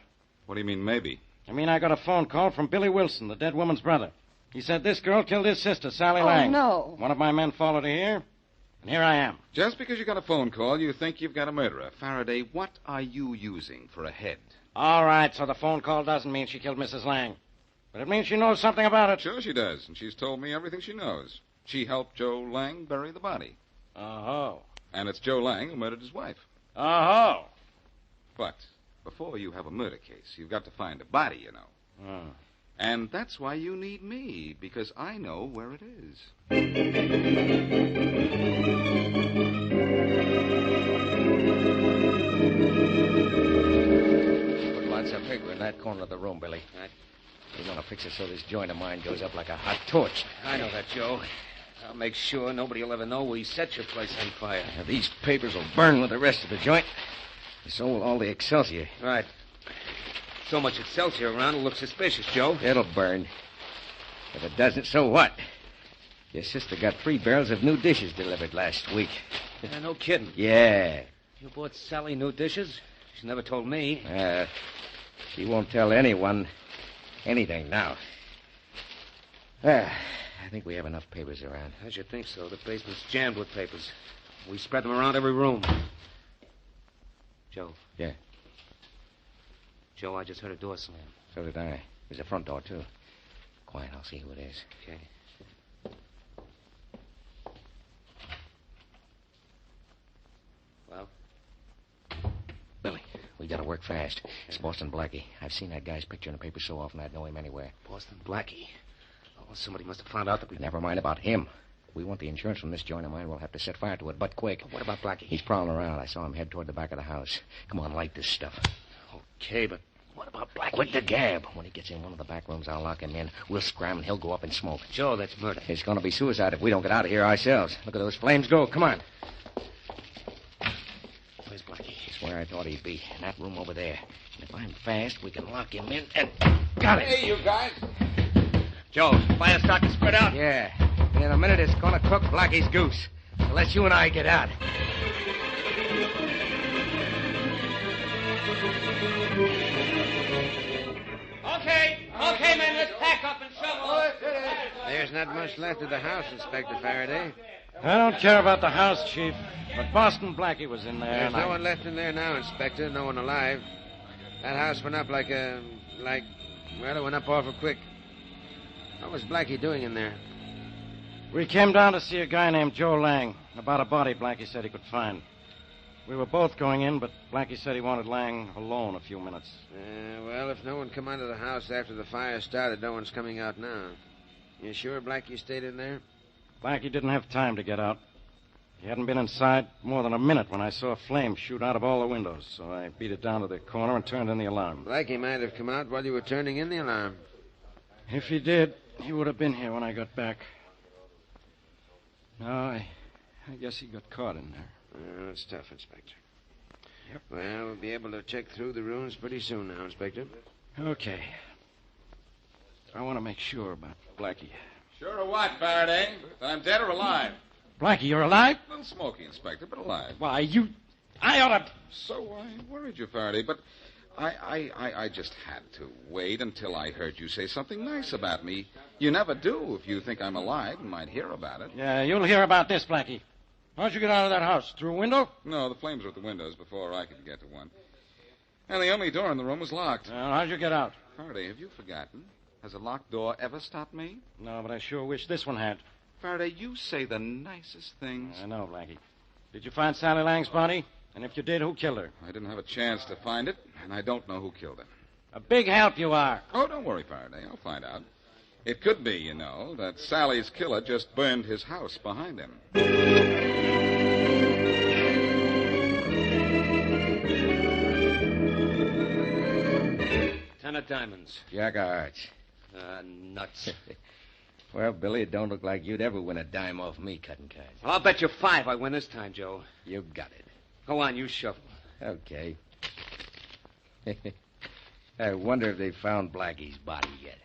[SPEAKER 20] What do you mean, maybe?
[SPEAKER 6] I mean, I got a phone call from Billy Wilson, the dead woman's brother. He said this girl killed his sister, Sally Lang.
[SPEAKER 7] Oh, no.
[SPEAKER 6] One of my men followed her here, and here I am.
[SPEAKER 20] Just because you got a phone call, you think you've got a murderer. Faraday, what are you using for a head?
[SPEAKER 6] All right, so the phone call doesn't mean she killed Mrs. Lang. But it means she knows something about it.
[SPEAKER 20] Sure she does, and she's told me everything she knows. She helped Joe Lang bury the body.
[SPEAKER 6] Oh.
[SPEAKER 20] And it's Joe Lang who murdered his wife.
[SPEAKER 6] Oh.
[SPEAKER 20] But before you have a murder case, you've got to find a body, you know.
[SPEAKER 6] Oh.
[SPEAKER 20] And that's why you need me, because I know where it is.
[SPEAKER 8] Put lots of paper in that corner of the room, Billy. We want to fix it so this joint of mine goes up like a hot torch. I know that, Joe. I'll make sure nobody will ever know we set your place on fire. Now, these papers will burn with the rest of the joint. So will all the Excelsior. Right. So much Excelsior around will look suspicious, Joe. It'll burn. If it doesn't, so what? Your sister got 3 barrels of new dishes delivered last week. Yeah, no kidding. Yeah. You bought Sally new dishes? She never told me. She won't tell anyone anything now. I think we have enough papers around. I should think so. The basement's jammed with papers. We spread them around every room. Joe. Yeah. Joe, I just heard a door slam. So did I. There's a front door, too. Quiet, I'll see who it is. Okay. Well? Billy, we gotta work fast. It's Boston Blackie. I've seen that guy's picture in the paper so often I'd know him anywhere. Boston Blackie? Oh, somebody must have found out that we... Never mind about him. We want the insurance from this joint of mine. We'll have to set fire to it, but quick. What about Blackie? He's prowling around. I saw him head toward the back of the house. Come on, light this stuff. Okay, but what about Blackie? Quick to gab. When he gets in one of the back rooms, I'll lock him in. We'll scram and he'll go up in smoke. Joe, that's murder. It's going to be suicide if we don't get out of here ourselves. Look at those flames go. Come on. Where's Blackie? He's where I thought he'd be. In that room over there. And if I'm fast, we can lock him in and... Got it.
[SPEAKER 20] Hey, you guys.
[SPEAKER 8] Joe, fire start to spread out? Yeah. In a minute, it's going to cook Blackie's goose. Unless you and I get out.
[SPEAKER 6] Okay, men, let's pack up and shovel.
[SPEAKER 8] There's not much left of the house, Inspector Faraday.
[SPEAKER 6] I don't care about the house, Chief. But Boston Blackie was in there.
[SPEAKER 8] There's no one left in there now, Inspector. No one alive. That house went up well, it went up awful quick. What was Blackie doing in there?
[SPEAKER 6] We came down to see a guy named Joe Lang about a body Blackie said he could find. We were both going in, but Blackie said he wanted Lang alone a few minutes.
[SPEAKER 8] Well, if no one come out of the house after the fire started, no one's coming out now. You sure Blackie stayed in there?
[SPEAKER 6] Blackie didn't have time to get out. He hadn't been inside more than a minute when I saw a flame shoot out of all the windows, so I beat it down to the corner and turned in the alarm.
[SPEAKER 8] Blackie might have come out while you were turning in the alarm.
[SPEAKER 6] If he did, he would have been here when I got back. No, I guess he got caught in there.
[SPEAKER 8] That's tough, Inspector. Yep. Well, we'll be able to check through the rooms pretty soon now, Inspector.
[SPEAKER 6] Okay. I want to make sure about Blackie.
[SPEAKER 20] Sure of what, Faraday? That I'm dead or alive?
[SPEAKER 6] Blackie, you're alive?
[SPEAKER 20] A little smoky, Inspector, but alive.
[SPEAKER 6] Why, I ought to...
[SPEAKER 20] So I worried you, Faraday, but I just had to wait until I heard you say something nice about me. You never do if you think I'm alive and might hear about it.
[SPEAKER 6] Yeah, you'll hear about this, Blackie. How'd you get out of that house? Through a window?
[SPEAKER 20] No, the flames were at the windows before I could get to one. And the only door in the room was locked.
[SPEAKER 6] How'd you get out?
[SPEAKER 20] Faraday, have you forgotten? Has a locked door ever stopped me?
[SPEAKER 6] No, but I sure wish this one had.
[SPEAKER 20] Faraday, you say the nicest things.
[SPEAKER 6] I know, Blackie. Did you find Sally Lang's body? And if you did, who killed her?
[SPEAKER 20] I didn't have a chance to find it, and I don't know who killed her.
[SPEAKER 6] A big help you are.
[SPEAKER 20] Oh, don't worry, Faraday. I'll find out. It could be, that Sally's killer just burned his house behind him.
[SPEAKER 8] 10 of diamonds. Jack of hearts. Nuts. Well, Billy, it don't look like you'd ever win a dime off me cutting cards.
[SPEAKER 9] Well, I'll bet you 5 I win this time, Joe.
[SPEAKER 8] You got it.
[SPEAKER 9] Go on, you shuffle.
[SPEAKER 8] Okay. I wonder if they found Blackie's body yet.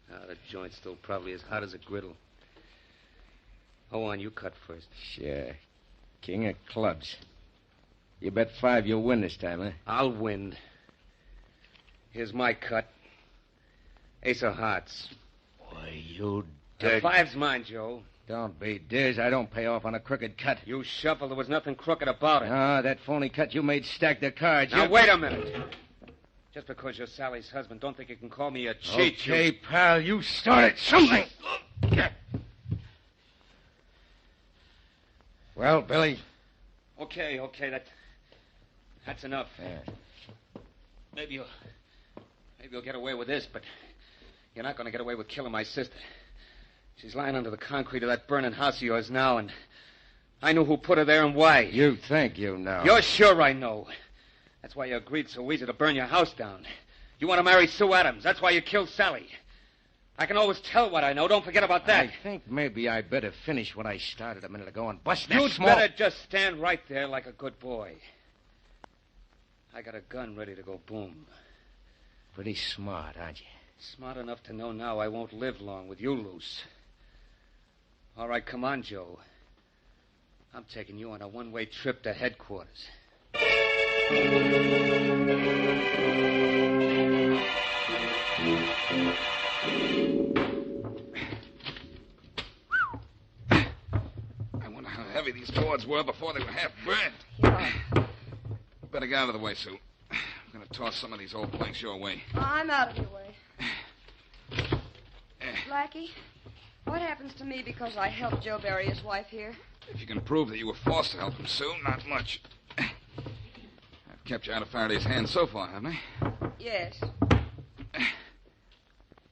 [SPEAKER 9] The joint's still probably as hot as a griddle. Go on, you cut first.
[SPEAKER 8] Sure. King of clubs. You bet 5 you'll win this time, huh?
[SPEAKER 9] I'll win. Here's my cut. Ace of hearts.
[SPEAKER 8] Boy, you
[SPEAKER 9] The
[SPEAKER 8] dirt.
[SPEAKER 9] 5's mine, Joe.
[SPEAKER 8] Don't be diz. I don't pay off on a crooked cut.
[SPEAKER 9] You shuffled. There was nothing crooked about it.
[SPEAKER 8] Ah, that phony cut you made stacked the cards.
[SPEAKER 9] Now,
[SPEAKER 8] You-
[SPEAKER 9] wait a minute. Just because you're Sally's husband, don't think you can call me a cheat.
[SPEAKER 8] Okay, pal, you started something. Well, Billy.
[SPEAKER 9] Okay, that's enough.
[SPEAKER 8] Yeah.
[SPEAKER 9] Maybe you'll get away with this, but you're not going to get away with killing my sister. She's lying under the concrete of that burning house of yours now, and I know who put her there and why.
[SPEAKER 8] You think you know.
[SPEAKER 9] You're sure I know. That's why you agreed so easy to burn your house down. You want to marry Sue Adams. That's why you killed Sally. I can always tell what I know. Don't forget about that.
[SPEAKER 8] I think maybe I better finish what I started a minute ago and bust that
[SPEAKER 9] You'd
[SPEAKER 8] small...
[SPEAKER 9] better just stand right there like a good boy. I got a gun ready to go boom.
[SPEAKER 8] Pretty smart, aren't you?
[SPEAKER 9] Smart enough to know now I won't live long with you loose. All right, come on, Joe. I'm taking you on a one-way trip to headquarters.
[SPEAKER 3] I wonder how heavy these boards were before they were half burned.
[SPEAKER 7] Yeah.
[SPEAKER 3] Better get out of the way, Sue. I'm going to toss some of these old planks your way.
[SPEAKER 7] I'm out of your way. Blackie, what happens to me because I helped Joe bury his wife here?
[SPEAKER 3] If you can prove that you were forced to help him, Sue, not much. I've kept you out of Faraday's hands so far, haven't I?
[SPEAKER 7] Yes.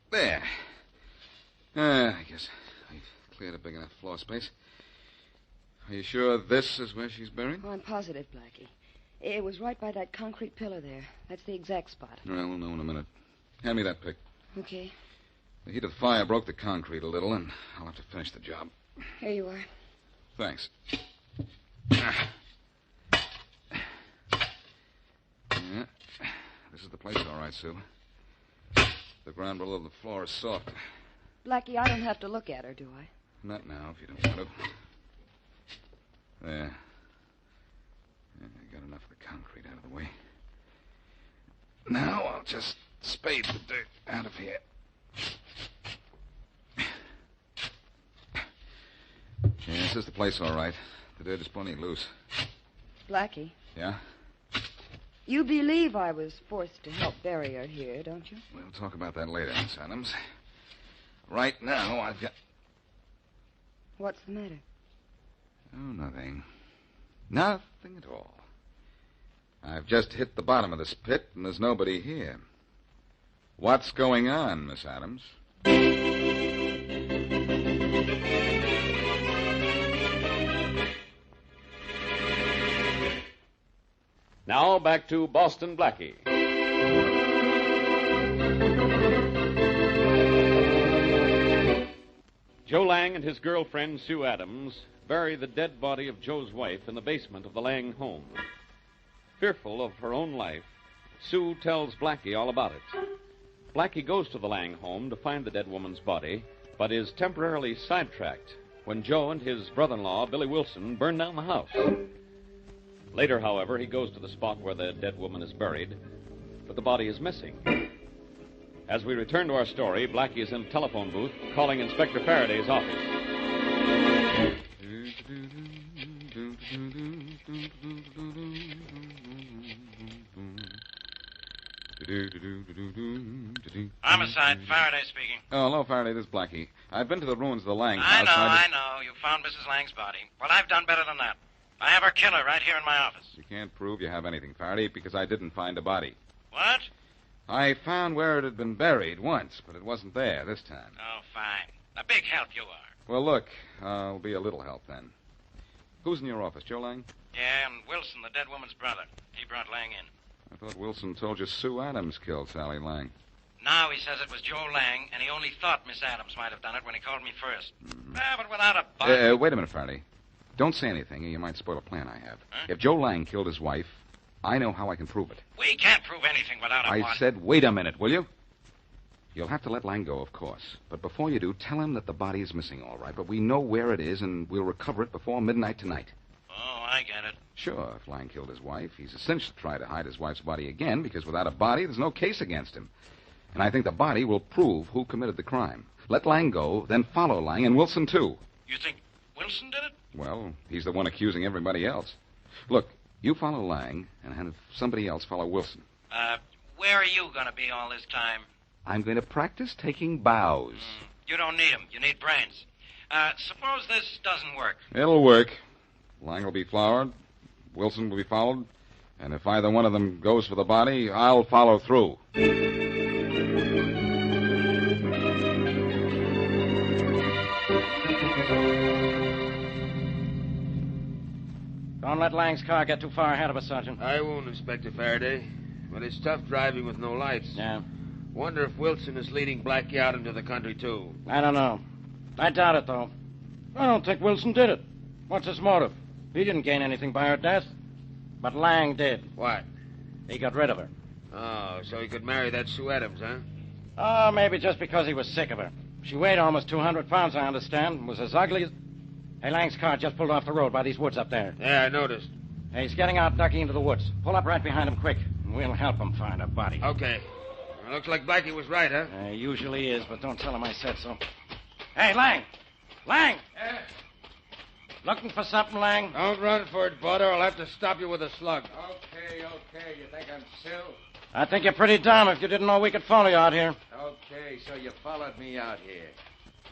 [SPEAKER 3] There. I guess I've cleared a big enough floor space. Are you sure this is where she's buried?
[SPEAKER 7] Oh, I'm positive, Blackie. It was right by that concrete pillar there. That's the exact spot.
[SPEAKER 3] Well, we'll know in a minute. Hand me that pick.
[SPEAKER 7] Okay.
[SPEAKER 3] The heat of the fire broke the concrete a little, and I'll have to finish the job.
[SPEAKER 7] Here you are.
[SPEAKER 3] Thanks. Yeah. This is the place, all right, Sue. The ground below the floor is soft.
[SPEAKER 7] Blackie, I don't have to look at her, do I?
[SPEAKER 3] Not now, if you don't want to. There. I got enough of the concrete out of the way. Now I'll just spade the dirt out of here. Yeah, this is the place, all right. The dirt is plenty loose.
[SPEAKER 7] Blackie,
[SPEAKER 3] Yeah?
[SPEAKER 7] you believe I was forced to help bury her here, don't you?
[SPEAKER 3] We'll talk about that later, Miss Adams. Right now, I've got...
[SPEAKER 7] What's the matter?
[SPEAKER 3] Oh, nothing. Nothing at all. I've just hit the bottom of this pit, and there's nobody here. What's going on, Miss Adams?
[SPEAKER 1] Now back to Boston Blackie. Joe Lang and his girlfriend, Sue Adams, bury the dead body of Joe's wife in the basement of the Lang home. Fearful of her own life, Sue tells Blackie all about it. Blackie goes to the Lang home to find the dead woman's body, but is temporarily sidetracked when Joe and his brother-in-law, Billy Wilson, burn down the house. Later, however, he goes to the spot where the dead woman is buried, but the body is missing. As we return to our story, Blackie is in the telephone booth calling Inspector Faraday's office.
[SPEAKER 6] Homicide, Faraday speaking.
[SPEAKER 3] Oh, hello, Faraday. This is Blackie. I've been to the ruins of the Lang
[SPEAKER 6] I
[SPEAKER 3] house.
[SPEAKER 6] know,
[SPEAKER 3] and
[SPEAKER 6] I know. You found Mrs. Lang's body. Well, I've done better than that. I have her killer right here in my office.
[SPEAKER 3] You can't prove you have anything, Faraday, because I didn't find a body.
[SPEAKER 6] What?
[SPEAKER 3] I found where it had been buried once, but it wasn't there this time.
[SPEAKER 6] Oh, fine. A big help you are.
[SPEAKER 3] Well, look, I'll be a little help then. Who's in your office, Joe Lang?
[SPEAKER 6] Yeah, and Wilson, the dead woman's brother. He brought Lang in.
[SPEAKER 3] I thought Wilson told you Sue Adams killed Sally Lang.
[SPEAKER 6] Now he says it was Joe Lang, and he only thought Miss Adams might have done it when he called me first. But without a body...
[SPEAKER 20] Wait a minute, Faraday. Don't say anything, or you might spoil a plan I have. Huh? If Joe Lang killed his wife, I know how I can prove it.
[SPEAKER 6] We can't prove anything without a body.
[SPEAKER 20] I said, wait a minute, will you? You'll have to let Lang go, of course. But before you do, tell him that the body is missing, all right. But we know where it is, and we'll recover it before midnight tonight.
[SPEAKER 6] Oh, I get it.
[SPEAKER 20] Sure, if Lang killed his wife, he's a cinch to try to hide his wife's body again, because without a body, there's no case against him. And I think the body will prove who committed the crime. Let Lang go, then follow Lang, and Wilson, too.
[SPEAKER 6] You think Wilson did it?
[SPEAKER 20] Well, he's the one accusing everybody else. Look, you follow Lang, and have somebody else follow Wilson.
[SPEAKER 6] Where are you going to be all this time?
[SPEAKER 20] I'm going to practice taking bows.
[SPEAKER 6] You don't need them. You need brains. Suppose this doesn't work.
[SPEAKER 20] It'll work. Lang will be flowered, Wilson will be followed, and if either one of them goes for the body, I'll follow through.
[SPEAKER 6] Don't let Lang's car get too far ahead of us, Sergeant.
[SPEAKER 8] I won't, Inspector Faraday. But it's tough driving with no lights.
[SPEAKER 6] Yeah.
[SPEAKER 8] Wonder if Wilson is leading Blackie out into the country, too.
[SPEAKER 6] I don't know. I doubt it, though. I don't think Wilson did it. What's his motive? He didn't gain anything by her death. But Lang did.
[SPEAKER 8] What?
[SPEAKER 6] He got rid of her.
[SPEAKER 8] Oh, so he could marry that Sue Adams, huh?
[SPEAKER 6] Oh, maybe just because he was sick of her. She weighed almost 200 pounds, I understand, and was as ugly as... Hey, Lang's car just pulled off the road by these woods up there.
[SPEAKER 8] Yeah, I noticed.
[SPEAKER 6] Hey, he's getting out, ducking into the woods. Pull up right behind him quick, and we'll help him find a body.
[SPEAKER 8] Okay. Well, looks like Blackie was right, huh?
[SPEAKER 6] He usually is, but don't tell him I said so. Hey, Lang! Lang! Looking for something, Lang?
[SPEAKER 8] Don't run for it, Bud, or I'll have to stop you with a slug.
[SPEAKER 9] Okay. You think I'm still?
[SPEAKER 6] I think you're pretty dumb if you didn't know we could follow you out here.
[SPEAKER 9] Okay, so you followed me out here.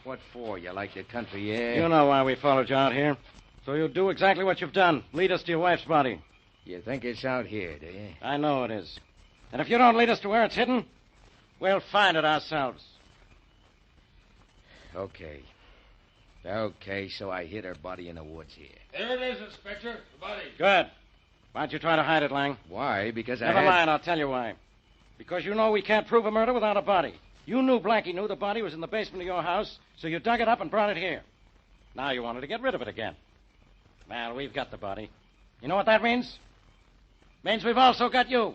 [SPEAKER 9] What for? You like the country air?
[SPEAKER 6] You know why we followed you out here. So you'll do exactly what you've done. Lead us to your wife's body.
[SPEAKER 9] You think it's out here, do you?
[SPEAKER 6] I know it is. And if you don't lead us to where it's hidden, we'll find it ourselves.
[SPEAKER 9] Okay. Okay, so I hid her body in the woods here.
[SPEAKER 8] There it is, Inspector. The body.
[SPEAKER 6] Good. Why'd you try to hide it, Lang?
[SPEAKER 9] Why? Because
[SPEAKER 6] Never mind, I'll tell you why. Because you know we can't prove a murder without a body. You knew Blackie knew the body was in the basement of your house, so you dug it up and brought it here. Now you wanted to get rid of it again. Well, we've got the body. You know what that means? Means we've also got you.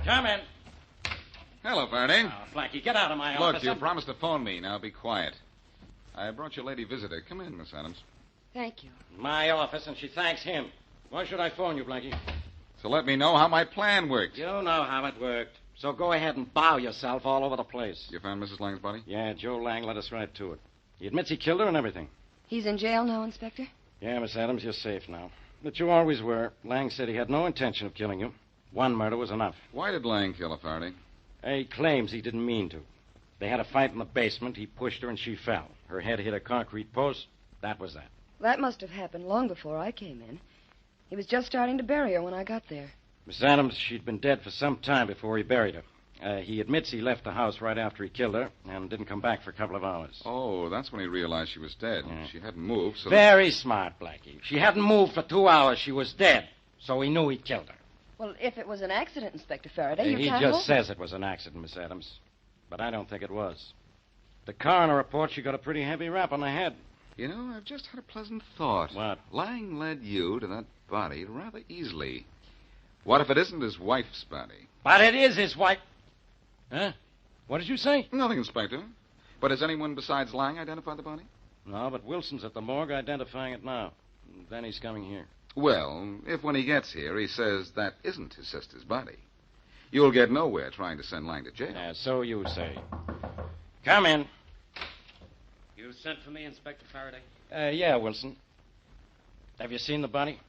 [SPEAKER 6] Come in.
[SPEAKER 3] Hello, Faraday.
[SPEAKER 6] Oh, Blackie, get out of my
[SPEAKER 3] Look,
[SPEAKER 6] office.
[SPEAKER 3] you promised to phone me. Now be quiet. I brought your lady visitor. Come in, Miss Adams.
[SPEAKER 7] Thank you.
[SPEAKER 6] My office, and she thanks him. Why should I phone you, Blackie?
[SPEAKER 3] So let me know how my plan worked.
[SPEAKER 6] You know how it worked. So go ahead and bow yourself all over the place.
[SPEAKER 3] You found Mrs. Lang's body?
[SPEAKER 6] Yeah, Joe Lang led us right to it. He admits he killed her and everything.
[SPEAKER 7] He's in jail now, Inspector?
[SPEAKER 6] Yeah, Miss Adams, you're safe now. But you always were. Lang said he had no intention of killing you. One murder was enough.
[SPEAKER 3] Why did Lang kill her, Faraday?
[SPEAKER 6] He claims he didn't mean to. They had a fight in the basement. He pushed her and she fell. Her head hit a concrete post. That was that.
[SPEAKER 7] That must have happened long before I came in. He was just starting to bury her when I got there.
[SPEAKER 6] Miss Adams, she'd been dead for some time before he buried her. He admits he left the house right after he killed her and didn't come back for a couple of hours.
[SPEAKER 3] Oh, that's when he realized she was dead.
[SPEAKER 6] Yeah.
[SPEAKER 3] She hadn't moved, so...
[SPEAKER 6] Very smart, Blackie. She hadn't moved for 2 hours. She was dead. So he knew he'd killed her.
[SPEAKER 7] Well, if it was an accident, Inspector Faraday, you
[SPEAKER 6] He
[SPEAKER 7] can't...
[SPEAKER 6] just says it was an accident, Miss Adams. But I don't think it was. The coroner reports she got a pretty heavy rap on the head.
[SPEAKER 3] You know, I've just had a pleasant thought.
[SPEAKER 6] What?
[SPEAKER 3] Lang led you to that body rather easily. What if it isn't his wife's body?
[SPEAKER 6] But it is his wife. Huh? What did you say?
[SPEAKER 3] Nothing, Inspector. But has anyone besides Lang identified the body?
[SPEAKER 6] No, but Wilson's at the morgue identifying it now. Then he's coming here.
[SPEAKER 3] Well, if when he gets here he says that isn't his sister's body, you'll get nowhere trying to send Lang to jail.
[SPEAKER 6] Yeah, so you say. Come in.
[SPEAKER 9] You sent for me, Inspector Faraday?
[SPEAKER 6] Yeah, Wilson. Have you seen the body?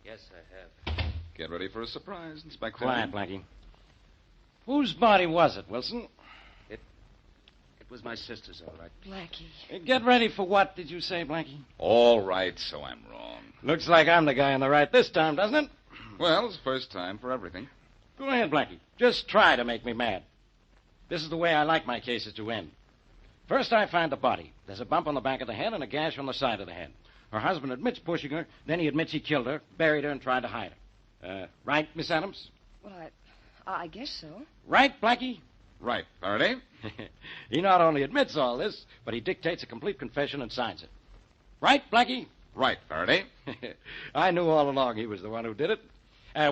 [SPEAKER 9] Yes, I have.
[SPEAKER 3] Get ready for a surprise, Inspector.
[SPEAKER 6] Quiet, Blackie. Whose body was it, Wilson?
[SPEAKER 9] It was my sister's, all right.
[SPEAKER 7] Blackie.
[SPEAKER 6] Get ready for what, did you say, Blackie?
[SPEAKER 3] All right, so I'm wrong.
[SPEAKER 6] Looks like I'm the guy on the right this time, doesn't it?
[SPEAKER 3] Well, it's the first time for everything.
[SPEAKER 6] Go ahead, Blackie. Just try to make me mad. This is the way I like my cases to end. First, I find the body. There's a bump on the back of the head and a gash on the side of the head. Her husband admits pushing her, then he admits he killed her, buried her, and tried to hide her. Right, Miss Adams?
[SPEAKER 7] Well, I guess so.
[SPEAKER 6] Right, Blackie?
[SPEAKER 14] Right, Faraday.
[SPEAKER 6] He not only admits all this, but he dictates a complete confession and signs it. Right, Blackie?
[SPEAKER 14] Right, Faraday.
[SPEAKER 6] I knew all along he was the one who did it.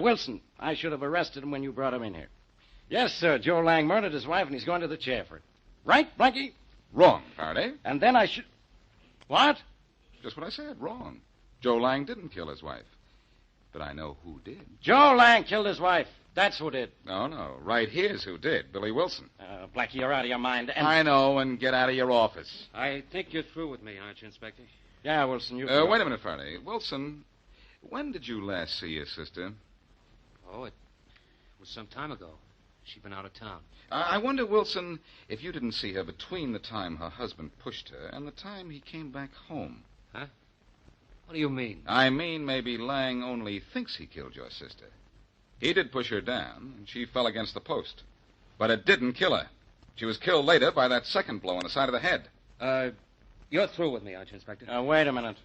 [SPEAKER 6] Wilson, I should have arrested him when you brought him in here. Yes, sir, Joe Lang murdered his wife, and he's going to the chair for it. Right, Blackie?
[SPEAKER 14] Wrong, Faraday.
[SPEAKER 6] And then I should... What?
[SPEAKER 14] Just what I said, wrong. Joe Lang didn't kill his wife. But I know who did.
[SPEAKER 6] Joe Lang killed his wife. That's who did.
[SPEAKER 14] No. Right here's who did. Billy Wilson.
[SPEAKER 6] Blackie, you're out of your mind. And...
[SPEAKER 14] I know, and get out of your office.
[SPEAKER 9] I think you're through with me, aren't you, Inspector?
[SPEAKER 6] Yeah, Wilson, you...
[SPEAKER 14] Wait a minute, Faraday. Wilson, when did you last see your sister?
[SPEAKER 9] Oh, it was some time ago. She'd been out of town.
[SPEAKER 14] I wonder, Wilson, if you didn't see her between the time her husband pushed her and the time he came back home.
[SPEAKER 9] Huh? What do you mean?
[SPEAKER 14] I mean, maybe Lang only thinks he killed your sister. He did push her down, and she fell against the post. But it didn't kill her. She was killed later by that second blow on the side of the head.
[SPEAKER 9] You're through with me, aren't you, Inspector?
[SPEAKER 6] Wait a minute.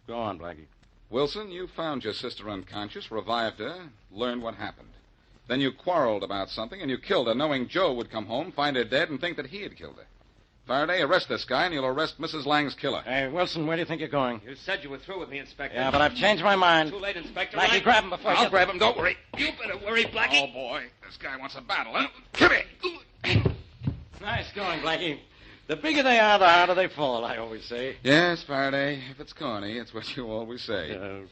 [SPEAKER 6] Go on, Blackie.
[SPEAKER 14] Wilson, you found your sister unconscious, revived her, learned what happened. Then you quarreled about something, and you killed her, knowing Joe would come home, find her dead, and think that he had killed her. Faraday, arrest this guy, and you'll arrest Mrs. Lang's killer.
[SPEAKER 6] Hey, Wilson, where do you think you're going?
[SPEAKER 9] You said you were through with me, Inspector.
[SPEAKER 6] Yeah, but I've changed my mind.
[SPEAKER 9] Too late, Inspector.
[SPEAKER 6] Blackie, grab him before
[SPEAKER 14] I'll grab him, don't worry.
[SPEAKER 9] You better worry, Blackie.
[SPEAKER 14] Oh, boy, this guy wants a battle, huh? Come here.
[SPEAKER 6] Nice going, Blackie. The bigger they are, the harder they fall, I always say.
[SPEAKER 14] Yes, Faraday, if it's corny, it's what you always say.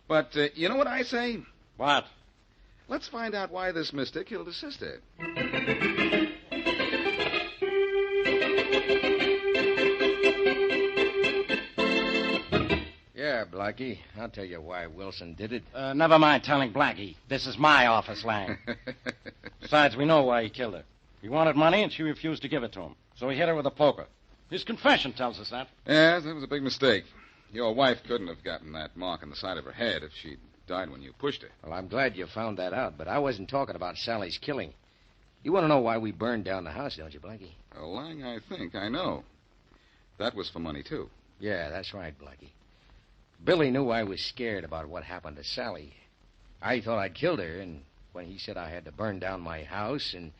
[SPEAKER 14] But you know what I say?
[SPEAKER 6] What?
[SPEAKER 14] Let's find out why this mister killed his sister.
[SPEAKER 8] Yeah, Blackie. I'll tell you why Wilson did it.
[SPEAKER 6] Never mind telling Blackie. This is my office, Lang. Besides, we know why he killed her. He wanted money, and she refused to give it to him. So he hit her with a poker. His confession tells us that.
[SPEAKER 14] Yes, that was a big mistake. Your wife couldn't have gotten that mark on the side of her head if she'd died when you pushed her.
[SPEAKER 8] Well, I'm glad you found that out, but I wasn't talking about Sally's killing. You want to know why we burned down the house, don't you, Blackie?
[SPEAKER 14] Well, Lang, I think I know. That was for money, too.
[SPEAKER 8] Yeah, that's right, Blackie. Billy knew I was scared about what happened to Sally. I thought I'd killed her, and when he said I had to burn down my house and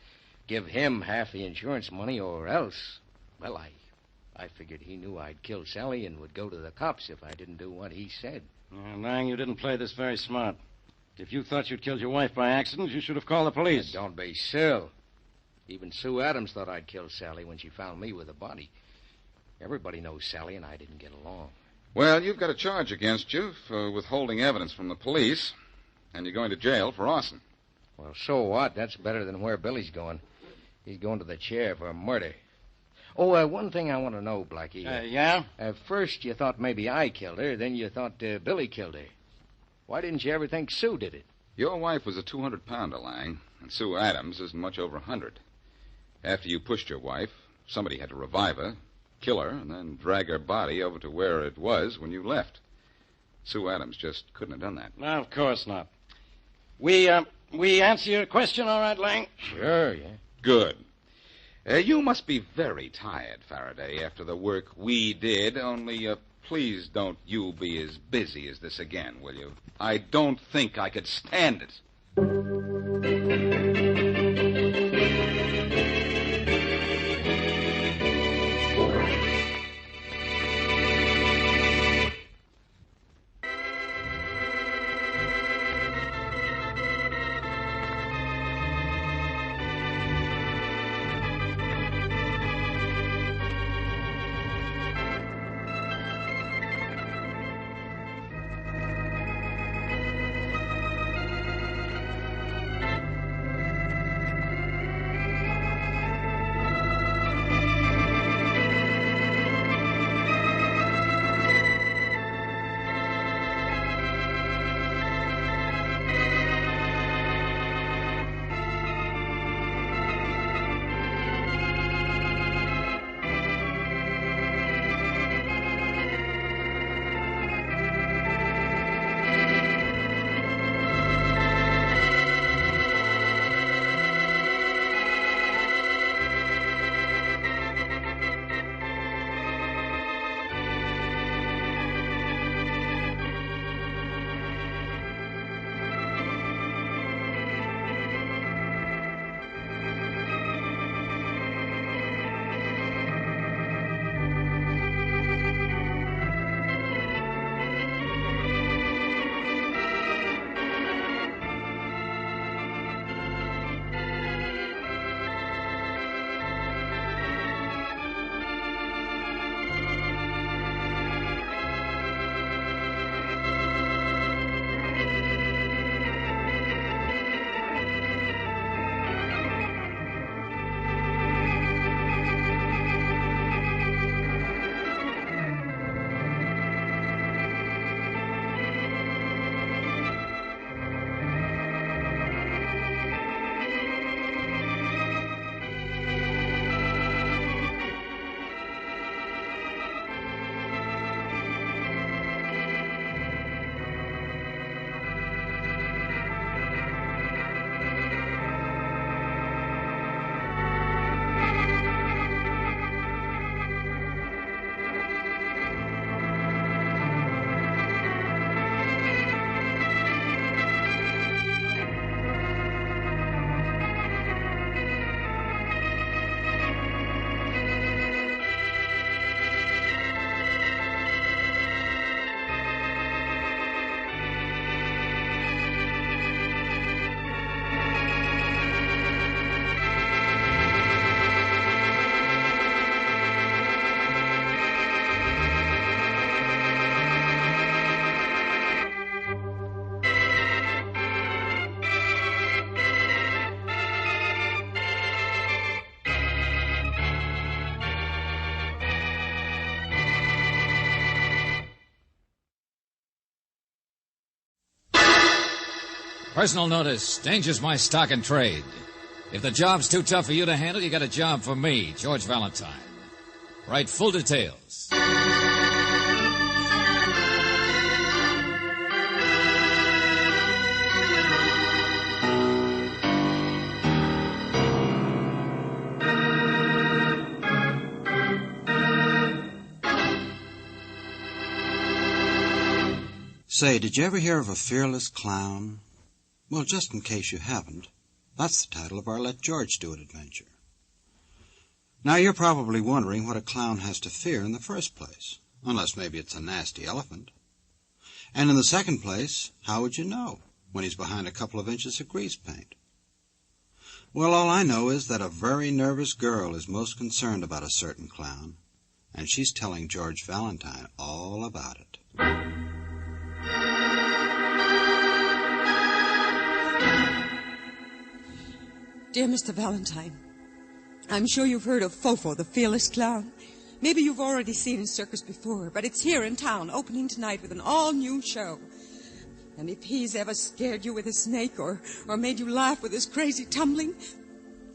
[SPEAKER 8] give him half the insurance money or else, well, I figured he knew I'd killed Sally and would go to the cops if I didn't do what he said.
[SPEAKER 6] Lang, you didn't play this very smart. If you thought you'd killed your wife by accident, you should have called the police.
[SPEAKER 8] Don't be silly. Even Sue Adams thought I'd killed Sally when she found me with the body. Everybody knows Sally and I didn't get along.
[SPEAKER 14] Well, you've got a charge against you for withholding evidence from the police, and you're going to jail for arson.
[SPEAKER 8] Well, so what? That's better than where Billy's going. He's going to the chair for murder. Oh, one thing I want to know, Blackie.
[SPEAKER 6] Yeah?
[SPEAKER 8] At first you thought maybe I killed her, then you thought Billy killed her. Why didn't you ever think Sue did it?
[SPEAKER 14] Your wife was a 200-pounder, Lang, and Sue Adams isn't much over 100. After you pushed your wife, somebody had to revive her, kill her, and then drag her body over to where it was when you left. Sue Adams just couldn't have done that.
[SPEAKER 6] No, of course not. We answer your question all right, Lang?
[SPEAKER 8] Sure, yeah.
[SPEAKER 14] Good. You must be very tired, Faraday, after the work we did, only please don't you be as busy as this again, will you? I don't think I could stand it.
[SPEAKER 10] Personal notice. Danger's my stock and trade. If the job's too tough for you to handle, you got a job for me, George Valentine. Write full details.
[SPEAKER 22] Say, did you ever hear of a fearless clown? Well, just in case you haven't, that's the title of our Let George Do It adventure. Now, you're probably wondering what a clown has to fear in the first place, unless maybe it's a nasty elephant. And in the second place, how would you know when he's behind a couple of inches of grease paint? Well, all I know is that a very nervous girl is most concerned about a certain clown, and she's telling George Valentine all about it.
[SPEAKER 23] Dear Mr. Valentine, I'm sure you've heard of Fofo, the fearless clown. Maybe you've already seen his circus before, but it's here in town, opening tonight with an all-new show. And if he's ever scared you with a snake or made you laugh with his crazy tumbling,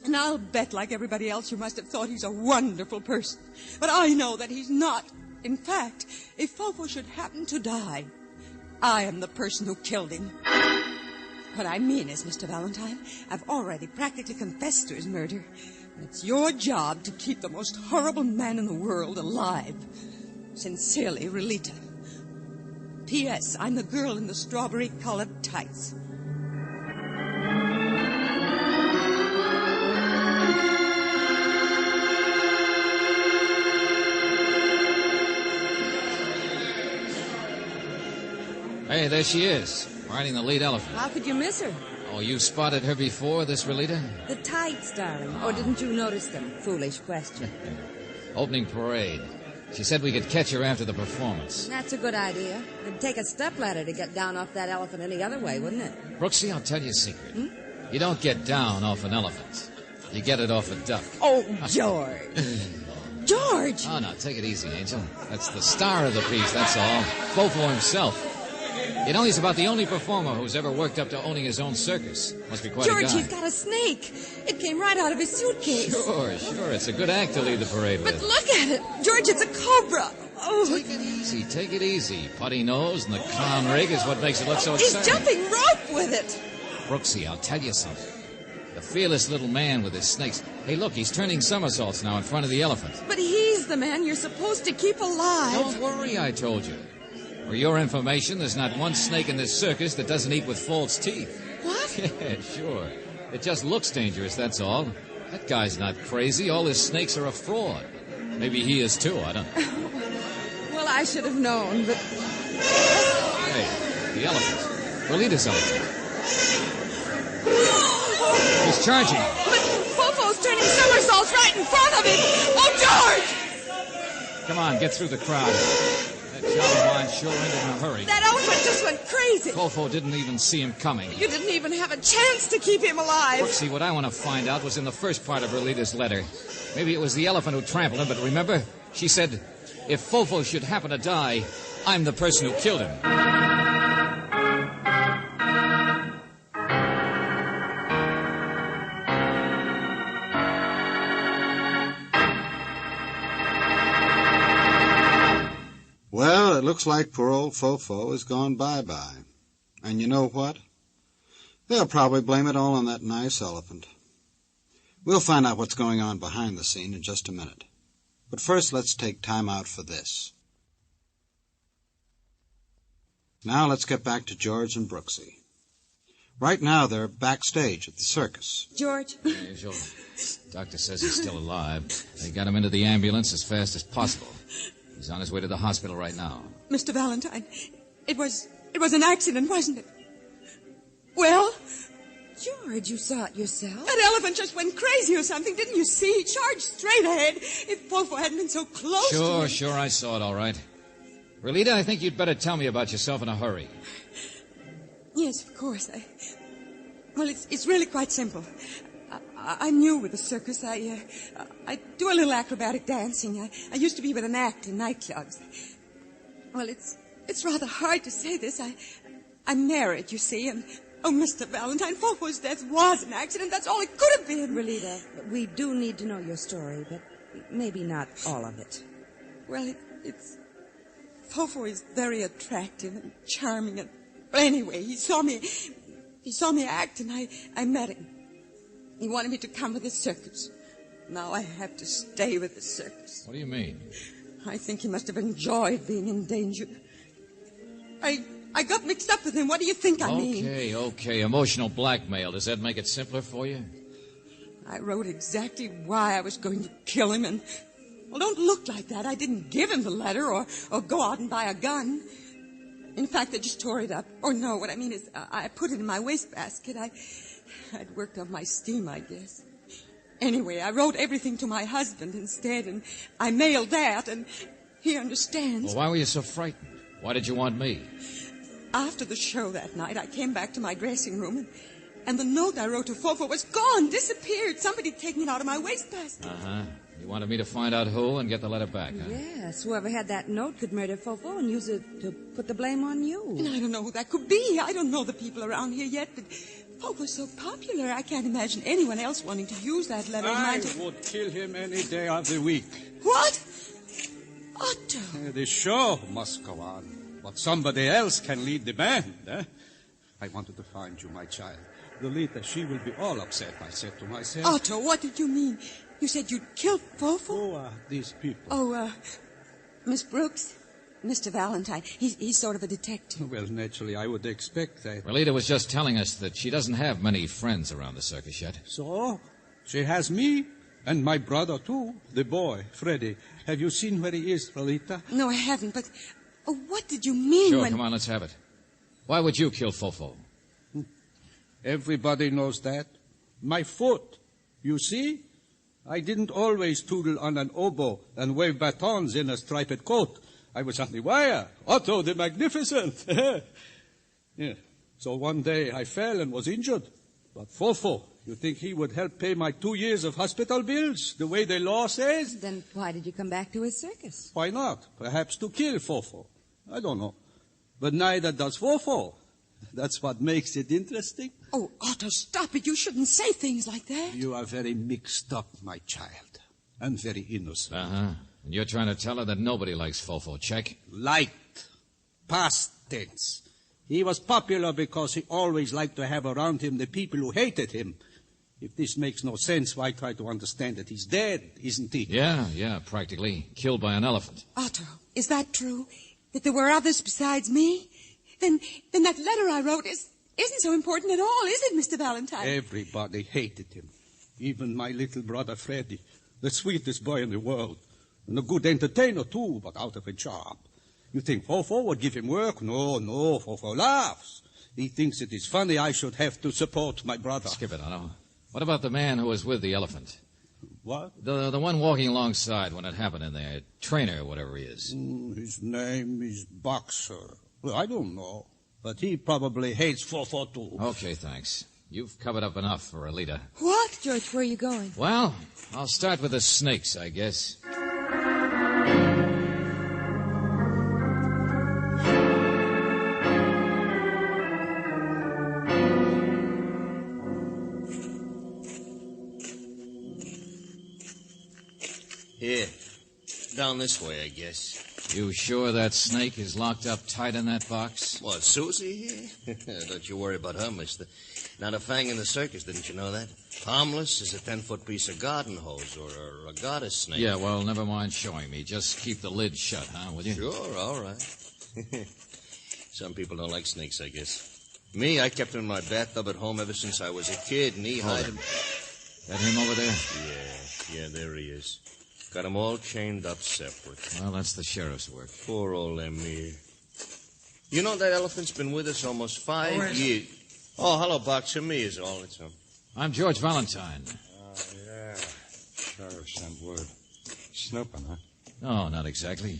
[SPEAKER 23] and I'll bet, like everybody else, you must have thought he's a wonderful person. But I know that he's not. In fact, if Fofo should happen to die, I am the person who killed him. What I mean is, Mr. Valentine, I've already practically confessed to his murder. And it's your job to keep the most horrible man in the world alive. Sincerely, Relita. P.S. I'm the girl in the strawberry-colored tights.
[SPEAKER 10] Hey, there she is, riding the lead elephant.
[SPEAKER 24] How could you miss her?
[SPEAKER 10] Oh, you spotted her before, this Relita?
[SPEAKER 24] The tights, darling. Or didn't you notice them? Foolish question.
[SPEAKER 10] Opening parade. She said we could catch her after the performance.
[SPEAKER 24] That's a good idea. It'd take a stepladder to get down off that elephant any other way, wouldn't it?
[SPEAKER 10] Brooksy, I'll tell you a secret. You don't get down off an elephant. You get it off a duck.
[SPEAKER 24] Oh, George. George!
[SPEAKER 10] Oh, no, take it easy, Angel. That's the star of the piece, that's all. Fofo himself. You know, he's about the only performer who's ever worked up to owning his own circus. Must be quite a guy.
[SPEAKER 24] George, he's got a snake. It came right out of his suitcase.
[SPEAKER 10] Sure. It's a good act to lead the parade with.
[SPEAKER 24] But look at it. George, it's a cobra. Oh.
[SPEAKER 10] Take it easy. Putty nose and the clown rig is what makes it look so exciting.
[SPEAKER 24] He's jumping rope with it.
[SPEAKER 10] Brooksy, I'll tell you something. The fearless little man with his snakes. Hey, look, he's turning somersaults now in front of the elephant.
[SPEAKER 24] But he's the man you're supposed to keep alive.
[SPEAKER 10] Don't worry, I told you. For your information, there's not one snake in this circus that doesn't eat with false teeth.
[SPEAKER 24] What?
[SPEAKER 10] Yeah, sure. It just looks dangerous, that's all. That guy's not crazy. All his snakes are a fraud. Maybe he is, too. I don't know.
[SPEAKER 24] Well, I should have known, but...
[SPEAKER 10] Hey, the elephant. Relita's elephant. He's charging.
[SPEAKER 24] But Fofo's turning somersaults right in front of him. Oh, George!
[SPEAKER 10] Come on, get through the crowd. That job of mine sure ended in a hurry.
[SPEAKER 24] That elephant just went crazy.
[SPEAKER 10] Fofo didn't even see him coming.
[SPEAKER 24] You didn't even have a chance to keep him alive.
[SPEAKER 10] Brooksy, what I want to find out was in the first part of Relita's letter. Maybe it was the elephant who trampled him, but remember? She said, if Fofo should happen to die, I'm the person who killed him.
[SPEAKER 22] Well, it looks like poor old Fofo has gone bye-bye. And you know what? They'll probably blame it all on that nice elephant. We'll find out what's going on behind the scene in just a minute. But first, let's take time out for this. Now let's get back to George and Brooksy. Right now, they're backstage at the circus.
[SPEAKER 24] George?
[SPEAKER 10] Usual. Doctor says he's still alive. They got him into the ambulance as fast as possible. He's on his way to the hospital right now.
[SPEAKER 23] Mr. Valentine, it was an accident, wasn't it? Well?
[SPEAKER 24] George, you saw it yourself.
[SPEAKER 23] That elephant just went crazy or something, didn't you see? He charged straight ahead. If Fofo hadn't been so close to him.
[SPEAKER 10] Sure, I saw it all right. Relita, I think you'd better tell me about yourself in a hurry.
[SPEAKER 23] Yes, of course. Well, it's really quite simple. I'm new with the circus. I do a little acrobatic dancing. I used to be with an act in nightclubs. Well, it's rather hard to say this. I'm married, you see, and Oh, Mr. Valentine, Fofo's death was an accident. That's all it could have been.
[SPEAKER 2] Relita, we do need to know your story, but maybe not all of it.
[SPEAKER 23] Well, it's... Fofo is very attractive and charming. And well, anyway, he saw me act, and I met him. He wanted me to come with the circus. Now I have to stay with the circus.
[SPEAKER 10] What do you mean?
[SPEAKER 23] I think he must have enjoyed being in danger. I got mixed up with him. What do you think I mean?
[SPEAKER 10] Okay. Emotional blackmail. Does that make it simpler for you?
[SPEAKER 23] I wrote exactly why I was going to kill him, and... Well, don't look like that. I didn't give him the letter or go out and buy a gun. In fact, I just tore it up. Or no, what I mean is I put it in my wastebasket. I'd worked up my steam, I guess. Anyway, I wrote everything to my husband instead, and I mailed that, and he understands.
[SPEAKER 10] Well, why were you so frightened? Why did you want me?
[SPEAKER 23] After the show that night, I came back to my dressing room, and the note I wrote to Fofo was gone, disappeared. Somebody'd taken it out of my wastebasket.
[SPEAKER 10] Uh-huh. You wanted me to find out who and get the letter back, huh?
[SPEAKER 2] Yes, whoever had that note could murder Fofo and use it to put the blame on you.
[SPEAKER 23] And I don't know who that could be. I don't know the people around here yet, but Fofo's so popular, I can't imagine anyone else wanting to use that letter.
[SPEAKER 4] I would kill him any day of the week.
[SPEAKER 23] What? Otto.
[SPEAKER 4] The show must go on, but somebody else can lead the band, eh? I wanted to find you, my child. Lolita, she will be all upset, I said to myself.
[SPEAKER 23] Otto, what did you mean? You said you'd killed Fofo?
[SPEAKER 4] Who are these people?
[SPEAKER 23] Oh, Miss Brooks, Mr. Valentine. He's sort of a detective.
[SPEAKER 4] Well, naturally, I would expect that.
[SPEAKER 10] Relita was just telling us that she doesn't have many friends around the circus yet.
[SPEAKER 4] So, she has me and my brother, too, the boy, Freddie. Have you seen where he is, Relita?
[SPEAKER 23] No, I haven't, but what did you mean
[SPEAKER 10] Sure,
[SPEAKER 23] when...
[SPEAKER 10] come on, let's have it. Why would you kill Fofo?
[SPEAKER 4] Everybody knows that. My foot. You see? I didn't always toodle on an oboe and wave batons in a striped coat. I was on the wire. Otto the Magnificent. Yeah. So one day I fell and was injured. But Fofo, you think he would help pay my 2 years of hospital bills, the way the law says?
[SPEAKER 2] Then why did you come back to his circus?
[SPEAKER 4] Why not? Perhaps to kill Fofo. I don't know. But neither does Fofo. That's what makes it interesting.
[SPEAKER 23] Oh, Otto, stop it. You shouldn't say things like that.
[SPEAKER 4] You are very mixed up, my child. And very innocent.
[SPEAKER 10] Uh-huh. And you're trying to tell her that nobody likes Fofo, check?
[SPEAKER 4] Liked. Past tense. He was popular because he always liked to have around him the people who hated him. If this makes no sense, why try to understand that he's dead, isn't he?
[SPEAKER 10] Yeah, practically. Killed by an elephant.
[SPEAKER 23] Otto, is that true? That there were others besides me? Then that letter I wrote isn't so important at all, is it, Mr. Valentine?
[SPEAKER 4] Everybody hated him. Even my little brother Freddie, the sweetest boy in the world. And a good entertainer, too, but out of a job. You think Fofo would give him work? No, Fofo laughs. He thinks it is funny I should have to support my brother.
[SPEAKER 10] Skip it, Otto. What about the man who was with the elephant?
[SPEAKER 4] What?
[SPEAKER 10] The one walking alongside when it happened in there. Trainer, whatever he is.
[SPEAKER 4] His name is Boxer. Well, I don't know. But he probably hates Fofo, too.
[SPEAKER 10] Okay, thanks. You've covered up enough for a leader.
[SPEAKER 23] What?
[SPEAKER 2] George, where are you going?
[SPEAKER 10] Well, I'll start with the snakes, I guess.
[SPEAKER 8] Here. Down this way, I guess.
[SPEAKER 10] You sure that snake is locked up tight in that box?
[SPEAKER 8] What, Susie here? Don't you worry about her, mister. Not a fang in the circus, didn't you know that? Harmless as a 10-foot piece of garden hose or a regatta snake.
[SPEAKER 10] Yeah, well, never mind showing me. Just keep the lid shut, huh, will you?
[SPEAKER 8] Sure, all right. Some people don't like snakes, I guess. Me, I kept him in my bathtub at home ever since I was a kid, knee-high.
[SPEAKER 10] That him over there?
[SPEAKER 8] Yeah, there he is. Got them all chained up separate.
[SPEAKER 10] Well, that's the sheriff's work.
[SPEAKER 8] Poor old Emir. You know that elephant's been with us almost 5 years. Oh, hello, Boxer. Me is all. It's him.
[SPEAKER 10] I'm George Valentine.
[SPEAKER 3] Oh, yeah. Sheriff sent word. Snooping, huh?
[SPEAKER 10] No, not exactly.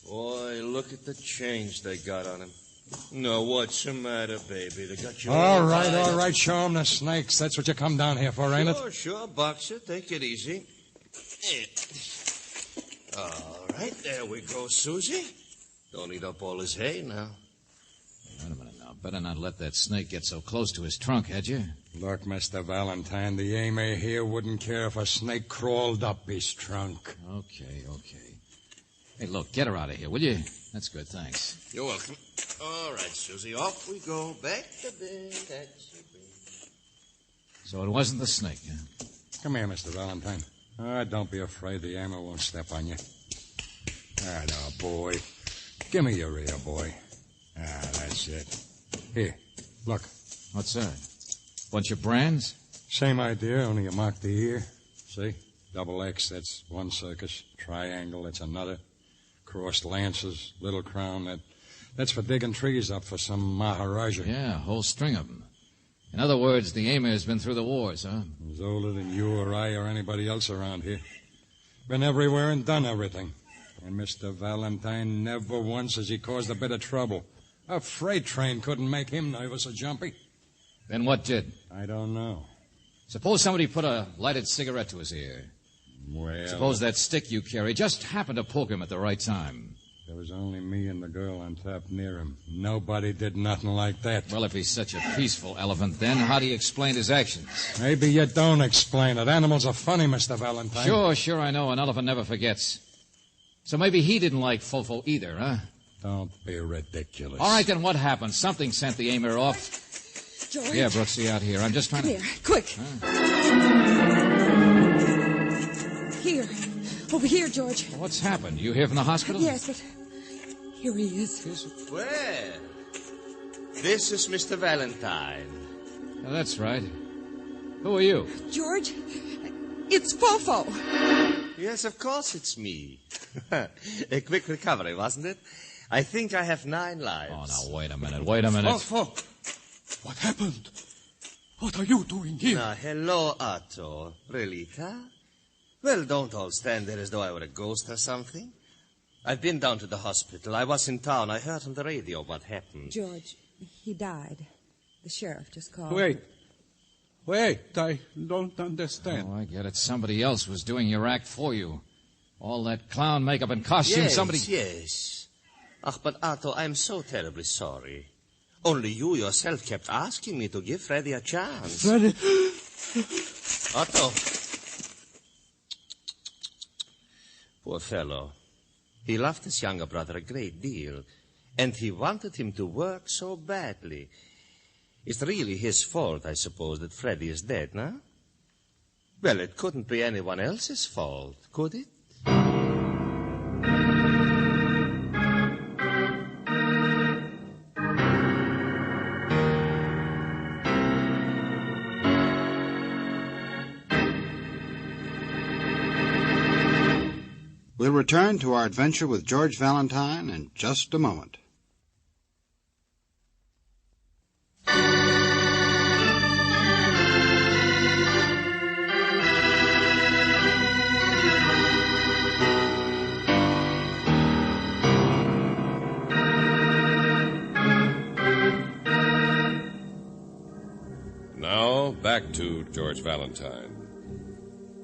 [SPEAKER 8] Boy, look at the change they got on him. No, what's the matter, baby? They got you
[SPEAKER 6] All right. Show 'em the snakes. That's what you come down here for, ain't it?
[SPEAKER 8] Sure, Boxer. Take it easy. All right, there we go, Susie. Don't eat up all his hay now.
[SPEAKER 10] Wait a minute now, better not let that snake get so close to his trunk, had you?
[SPEAKER 4] Look, Mr. Valentine, the Amy here wouldn't care if a snake crawled up his trunk.
[SPEAKER 10] Okay. Hey, look, get her out of here, will you? That's good, thanks.
[SPEAKER 8] You're welcome. All right, Susie, off we go. Back to bed.
[SPEAKER 10] So it wasn't the snake, huh?
[SPEAKER 4] Come here, Mr. Valentine. Don't be afraid. The Amy won't step on you. Now, boy. Give me your ear, boy. That's it. Here, look.
[SPEAKER 10] What's that? Bunch of brands?
[SPEAKER 4] Same idea, only you mark the ear. See? Double X, that's one circus. Triangle, that's another. Crossed lances, little crown, that's for digging trees up for some Maharaja.
[SPEAKER 10] Yeah, a whole string of them. In other words, the Amir's been through the wars, huh?
[SPEAKER 4] He's older than you or I or anybody else around here. Been everywhere and done everything. And Mr. Valentine never once has he caused a bit of trouble. A freight train couldn't make him nervous or jumpy.
[SPEAKER 10] Then what did?
[SPEAKER 4] I don't know.
[SPEAKER 10] Suppose somebody put a lighted cigarette to his ear.
[SPEAKER 4] Well...
[SPEAKER 10] Suppose that stick you carry just happened to poke him at the right time.
[SPEAKER 4] There was only me and the girl on top near him. Nobody did nothing like that.
[SPEAKER 10] Well, if he's such a peaceful elephant, then how do you explain his actions?
[SPEAKER 4] Maybe you don't explain it. Animals are funny, Mr. Valentine.
[SPEAKER 10] Sure, I know. An elephant never forgets. So maybe he didn't like Fofo either, huh?
[SPEAKER 4] Don't be ridiculous.
[SPEAKER 10] All right, then what happened? Something sent the Amir off.
[SPEAKER 23] George?
[SPEAKER 10] Yeah, Brooksy, out here. I'm just trying
[SPEAKER 23] Come
[SPEAKER 10] to...
[SPEAKER 23] here, quick. Here. Over here, George.
[SPEAKER 10] What's happened? You here from the hospital?
[SPEAKER 23] Yes, but here he is.
[SPEAKER 8] Well, this is Mr. Valentine.
[SPEAKER 10] Oh, that's right. Who are you?
[SPEAKER 23] George, it's Fofo.
[SPEAKER 8] Yes, of course it's me. A quick recovery, wasn't it? I think I have 9 lives.
[SPEAKER 10] Oh, now, wait a minute.
[SPEAKER 4] Fofo! What happened? What are you doing here?
[SPEAKER 8] Now, hello, Otto. Relita? Well, don't all stand there as though I were a ghost or something. I've been down to the hospital. I was in town. I heard on the radio what happened.
[SPEAKER 23] George, he died. The sheriff just called.
[SPEAKER 4] Wait, I don't understand.
[SPEAKER 10] Oh, I get it. Somebody else was doing your act for you. All that clown makeup and costume, somebody...
[SPEAKER 8] Yes. But Otto, I'm so terribly sorry. Only you yourself kept asking me to give Freddy a chance.
[SPEAKER 4] Freddy...
[SPEAKER 8] Otto. Poor fellow. He loved his younger brother a great deal, and he wanted him to work so badly. It's really his fault, I suppose, that Freddy is dead, no? Well, it couldn't be anyone else's fault, could it?
[SPEAKER 22] We'll return to our adventure with George Valentine in just a moment.
[SPEAKER 5] Now, back to George Valentine.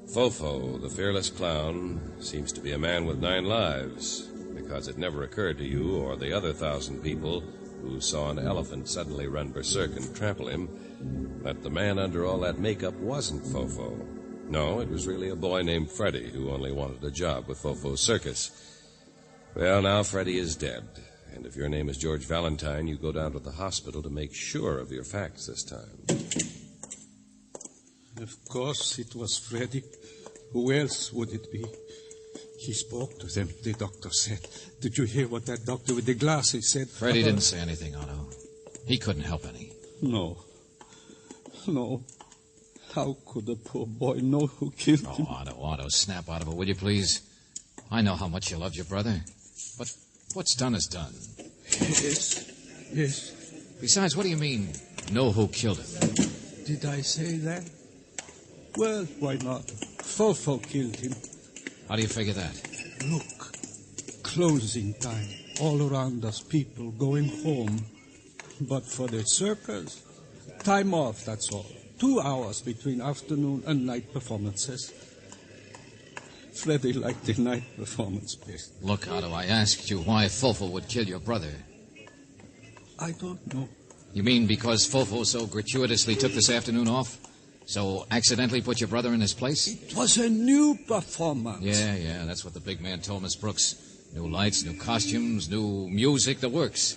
[SPEAKER 5] Fofo, the fearless clown, seems to be a man with 9 lives, because it never occurred to you or the other 1,000 people who saw an elephant suddenly run berserk and trample him that the man under all that makeup wasn't Fofo. No, it was really a boy named Freddy who only wanted a job with Fofo's circus. Well, now Freddy is dead, and if your name is George Valentine, you go down to the hospital to make sure of your facts this time.
[SPEAKER 4] Of course it was Freddy. Who else would it be? He spoke to them, the doctor said. Did you hear what that doctor with the glasses said?
[SPEAKER 10] Freddy didn't say anything, Otto. He couldn't help any.
[SPEAKER 4] No. How could the poor boy know who killed him?
[SPEAKER 10] Otto, snap out of it, will you, please? I know how much you loved your brother. But what's done is done.
[SPEAKER 4] Yes.
[SPEAKER 10] Besides, what do you mean, know who killed him?
[SPEAKER 4] Did I say that? Well, why not? Fofo killed him.
[SPEAKER 10] How do you figure that?
[SPEAKER 4] Look, closing time. All around us, people going home. But for the circus, time off, that's all. 2 hours between afternoon and night performances. Freddy liked the night performance best.
[SPEAKER 10] Look, Otto, I asked you why Fofo would kill your brother.
[SPEAKER 4] I don't know.
[SPEAKER 10] You mean because Fofo so gratuitously took this afternoon off? So accidentally put your brother in his place?
[SPEAKER 4] It was a new performance.
[SPEAKER 10] Yeah, that's what the big man told Miss Brooks. New lights, new costumes, new music, the works.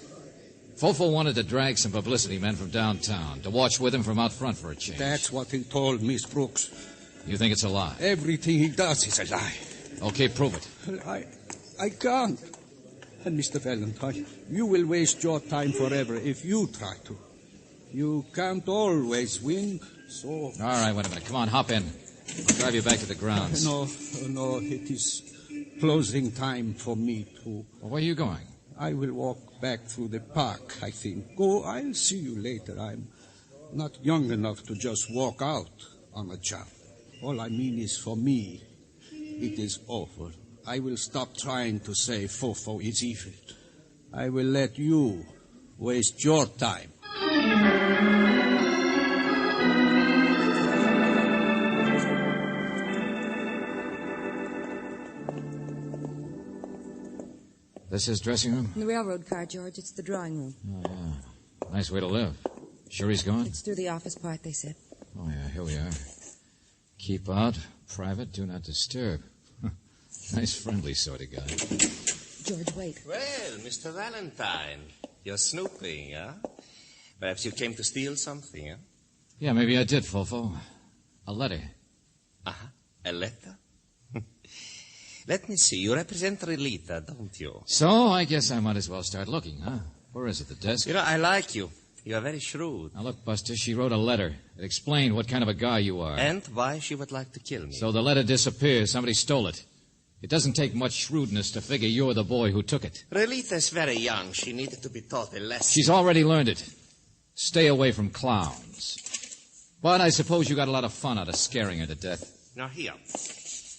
[SPEAKER 10] Fofo wanted to drag some publicity men from downtown to watch with him from out front for a change.
[SPEAKER 4] That's what he told Miss Brooks.
[SPEAKER 10] You think it's a lie?
[SPEAKER 4] Everything he does is a lie.
[SPEAKER 10] Okay, prove it.
[SPEAKER 4] I can't. And Mr. Valentine, you will waste your time forever if you try to. You can't always win, so...
[SPEAKER 10] All right, wait a minute. Come on, hop in. I'll drive you back to the grounds.
[SPEAKER 4] No, it is closing time for me too.
[SPEAKER 10] Well, where are you going?
[SPEAKER 4] I will walk back through the park, I think. Go, I'll see you later. I'm not young enough to just walk out on a job. All I mean is for me, it is over. I will stop trying to say Fofo is evil. I will let you waste your time.
[SPEAKER 10] This is dressing room?
[SPEAKER 2] In the railroad car, George. It's the drawing room.
[SPEAKER 10] Oh, yeah. Nice way to live. Sure he's gone?
[SPEAKER 2] It's through the office part, they said.
[SPEAKER 10] Oh, yeah, here we are. Keep out, private, do not disturb. Nice, friendly sort of guy.
[SPEAKER 2] George, wait.
[SPEAKER 8] Well, Mr. Valentine, you're snooping, huh? Perhaps you came to steal something, huh?
[SPEAKER 10] Yeah, maybe I did, Fofo. A letter.
[SPEAKER 8] Uh-huh. A letter? Let me see. You represent Relita, don't you?
[SPEAKER 10] So, I guess I might as well start looking, huh? Where is it, the desk?
[SPEAKER 8] You know, I like you. You are very shrewd.
[SPEAKER 10] Now, look, Buster, she wrote a letter. It explained what kind of a guy you are.
[SPEAKER 8] And why she would like to kill me.
[SPEAKER 10] So the letter disappears. Somebody stole it. It doesn't take much shrewdness to figure you're the boy who took it.
[SPEAKER 8] Relita's very young. She needed to be taught a lesson.
[SPEAKER 10] She's already learned it. Stay away from clowns. But I suppose you got a lot of fun out of scaring her to death.
[SPEAKER 8] Now, here.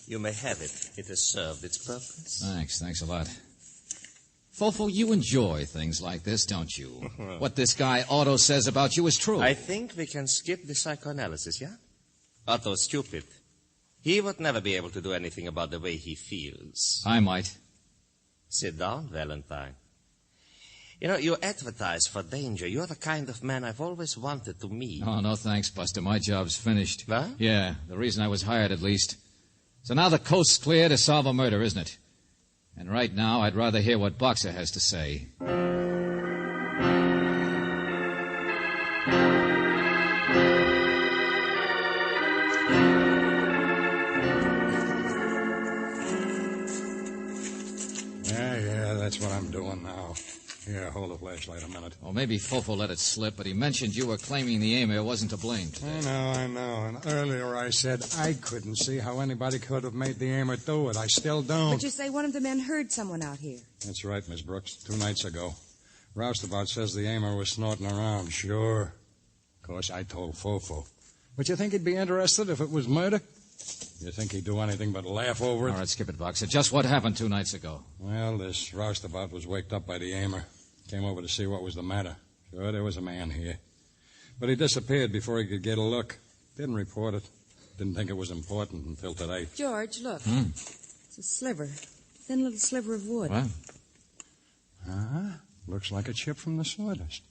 [SPEAKER 8] You may have it. It has served its purpose.
[SPEAKER 10] Thanks a lot. Fofo, you enjoy things like this, don't you? What this guy Otto says about you is true.
[SPEAKER 8] I think we can skip the psychoanalysis, yeah? Otto's stupid. He would never be able to do anything about the way he feels.
[SPEAKER 10] I might.
[SPEAKER 8] Sit down, Valentine. You know, you advertise for danger. You're the kind of man I've always wanted to meet.
[SPEAKER 10] Oh, no thanks, Buster. My job's finished.
[SPEAKER 8] What?
[SPEAKER 10] Yeah, the reason I was hired, at least. So now the coast's clear to solve a murder, isn't it? And right now, I'd rather hear what Boxer has to say.
[SPEAKER 6] Yeah, that's what I'm doing now. Here, hold the flashlight a minute.
[SPEAKER 10] Well, maybe Fofo let it slip, but he mentioned you were claiming the Emir wasn't to blame today.
[SPEAKER 6] I know. And earlier I said I couldn't see how anybody could have made the Emir do it. I still don't.
[SPEAKER 2] But you say one of the men heard someone out here.
[SPEAKER 6] That's right, Miss Brooks. 2 nights ago. Roustabout says the Emir was snorting around. Sure. Of course, I told Fofo. But you think he'd be interested if it was murder? You think he'd do anything but laugh over it?
[SPEAKER 10] All right, skip it, Boxer. Just what happened 2 nights ago?
[SPEAKER 6] Well, this Roustabout was waked up by the Emir. Came over to see what was the matter. Sure, there was a man here. But he disappeared before he could get a look. Didn't report it. Didn't think it was important until today.
[SPEAKER 2] George, look. It's a sliver. Thin little sliver of wood.
[SPEAKER 10] What?
[SPEAKER 6] Looks like a chip from the sawdust.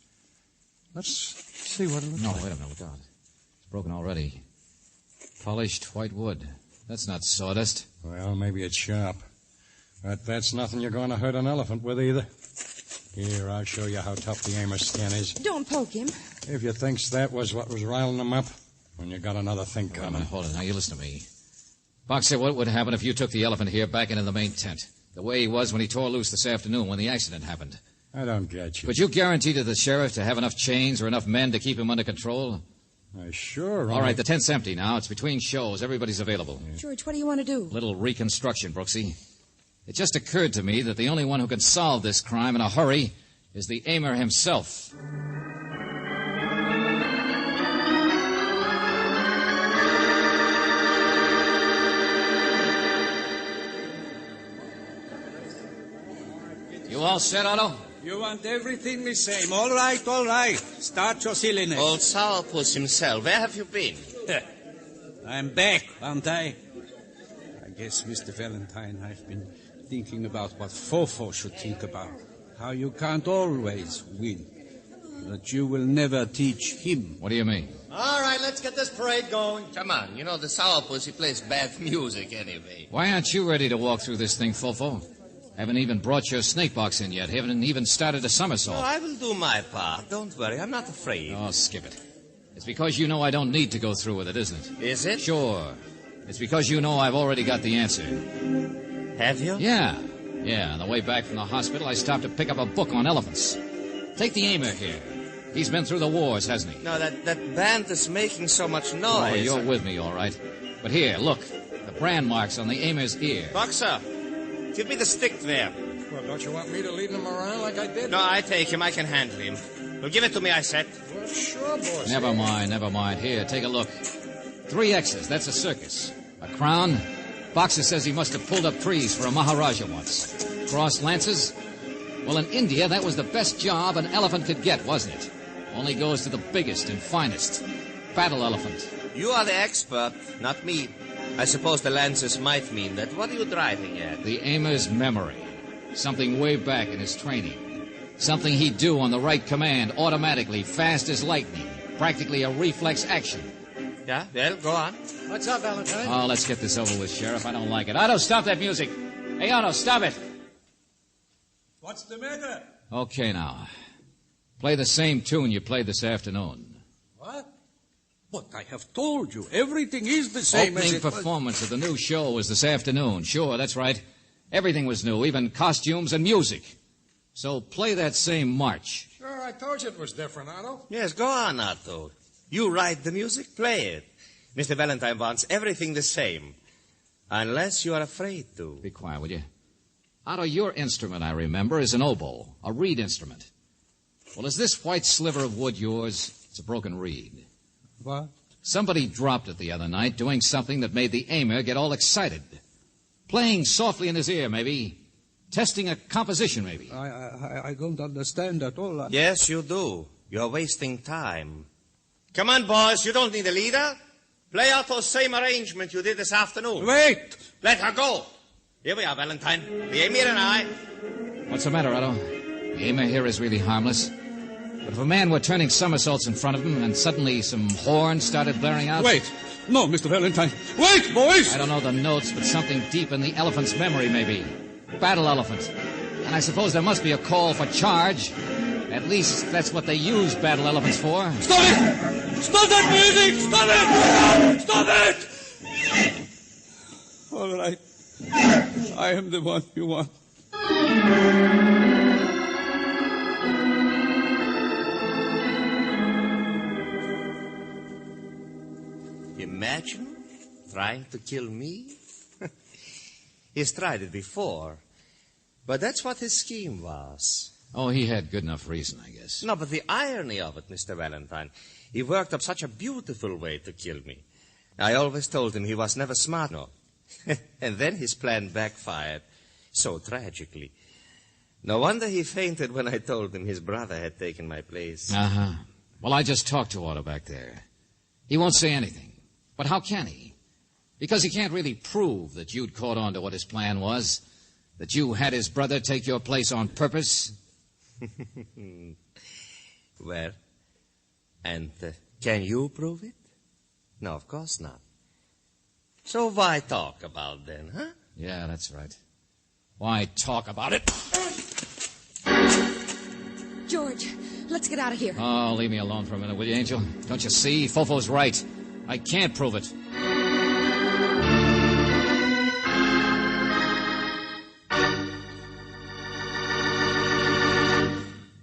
[SPEAKER 6] Let's see what it looks
[SPEAKER 10] No,
[SPEAKER 6] like.
[SPEAKER 10] wait a minute. Look out. It's broken already. Polished white wood. That's not sawdust.
[SPEAKER 6] Well, maybe it's sharp. But that's nothing you're going to hurt an elephant with either. Here, I'll show you how tough the Emir's skin is.
[SPEAKER 2] Don't poke him.
[SPEAKER 6] If you thinks that was what was riling him up, when you got another thing
[SPEAKER 10] Wait a
[SPEAKER 6] coming.
[SPEAKER 10] minute, hold it. Now, you listen to me. Boxer, what would happen if you took the elephant here back into the main tent? The way he was when he tore loose this afternoon when the accident happened.
[SPEAKER 6] I don't get you.
[SPEAKER 10] But you guarantee to the sheriff to have enough chains or enough men to keep him under control?
[SPEAKER 6] Sure.
[SPEAKER 10] All right, the tent's empty now. It's between shows. Everybody's available.
[SPEAKER 2] George, what do you want to do?
[SPEAKER 10] Little reconstruction, Brooksy. It just occurred to me that the only one who can solve this crime in a hurry is the Emir himself. You all set, Otto?
[SPEAKER 4] You want everything the same. All right. Start your silliness.
[SPEAKER 8] Old sourpuss himself. Where have you been?
[SPEAKER 4] I'm back, aren't I? I guess, Mr. Valentine, I've been thinking about what Fofo should think about. How you can't always win. that you will never teach him.
[SPEAKER 10] What do you mean?
[SPEAKER 11] All right, let's get this parade going.
[SPEAKER 8] Come on, you know the sourpuss, plays bad music anyway.
[SPEAKER 10] Why aren't you ready to walk through this thing, Fofo? Haven't even brought your snake box in yet. Haven't even started a somersault.
[SPEAKER 8] No, I will do my part. Don't worry, I'm not afraid.
[SPEAKER 10] Oh, skip it. It's because you know I don't need to go through with it, isn't it?
[SPEAKER 8] Is it?
[SPEAKER 10] Sure. It's because you know I've already got the answer.
[SPEAKER 8] Have you?
[SPEAKER 10] Yeah. Yeah, on the way back from the hospital, I stopped to pick up a book on elephants. Take the Aimer here. He's been through the wars, hasn't he?
[SPEAKER 8] No, that band is making so much noise.
[SPEAKER 10] Oh, you're with me, all right. But here, look. The brand marks on the Aimer's ear.
[SPEAKER 8] Boxer, give me the stick there.
[SPEAKER 11] Well, don't you want me to lead him around like I did?
[SPEAKER 8] No, I take him. I can handle him. Well, give it to me, I said.
[SPEAKER 11] Well, sure, boss.
[SPEAKER 10] Never mind. Here, take a look. 3 X's, that's a circus. A crown. Boxer says he must have pulled up trees for a Maharaja once. Cross lances. Well, in India, that was the best job an elephant could get, wasn't it? Only goes to the biggest and finest. Battle elephant.
[SPEAKER 8] You are the expert, not me. I suppose the lances might mean that. What are you driving at?
[SPEAKER 10] The Aimer's memory. Something way back in his training. Something he'd do on the right command, automatically, fast as lightning. Practically a reflex action.
[SPEAKER 8] Yeah, well, go on.
[SPEAKER 11] What's up, Valentine?
[SPEAKER 10] Oh, let's get this over with, Sheriff. I don't like it. Otto, stop that music. Hey, Otto, stop it.
[SPEAKER 4] What's the matter?
[SPEAKER 10] Okay, now. Play the same tune you played this afternoon.
[SPEAKER 4] What? But I have told you, everything is the same as
[SPEAKER 10] Opening
[SPEAKER 4] it was.
[SPEAKER 10] performance of the new show was this afternoon. Sure, that's right. Everything was new, even costumes and music. So play that same march.
[SPEAKER 11] Sure, I told you it was different, Otto.
[SPEAKER 8] Yes, go on, Otto. You write the music, play it. Mr. Valentine wants everything the same. Unless you are afraid to.
[SPEAKER 10] Be quiet, will you? Otto, your instrument, I remember, is an oboe, a reed instrument. Well, is this white sliver of wood yours? It's a broken reed.
[SPEAKER 4] What?
[SPEAKER 10] Somebody dropped it the other night, doing something that made the Aimer get all excited. Playing softly in his ear, maybe. Testing a composition, maybe.
[SPEAKER 4] I don't understand at all.
[SPEAKER 8] Yes, you do. You're wasting time. Come on, boys. You don't need a leader. Play Otto's same arrangement you did this afternoon.
[SPEAKER 4] Wait!
[SPEAKER 8] Let her go. Here we are, Valentine. The Emir and I.
[SPEAKER 10] What's the matter, Otto? The Aimer here is really harmless. But if a man were turning somersaults in front of him and suddenly some horns started blaring out...
[SPEAKER 4] Wait! No, Mr. Valentine. Wait, boys!
[SPEAKER 10] I don't know the notes, but something deep in the elephant's memory, maybe. Battle elephant. And I suppose there must be a call for charge. At least that's what they use battle elephants for.
[SPEAKER 4] Stop it! Stop that music! Stop it! Stop it! All right. I am the one you want.
[SPEAKER 8] Imagine trying to kill me. He's tried it before. But that's what his scheme was.
[SPEAKER 10] Oh, he had good enough reason, I guess.
[SPEAKER 8] No, but the irony of it, Mr. Valentine, he worked up such a beautiful way to kill me. I always told him he was never smart enough. And then his plan backfired so tragically. No wonder he fainted when I told him his brother had taken my place.
[SPEAKER 10] Uh-huh. Well, I just talked to Otto back there. He won't say anything. But how can he? Because he can't really prove that you'd caught on to what his plan was, that you had his brother take your place on purpose.
[SPEAKER 8] Well, and can you prove it? No, of course not. So why talk about then, huh?
[SPEAKER 10] Yeah, that's right. Why talk about it?
[SPEAKER 23] George, let's get out of here.
[SPEAKER 10] Oh, leave me alone for a minute, will you, Angel? Don't you see? Fofo's right. I can't prove it.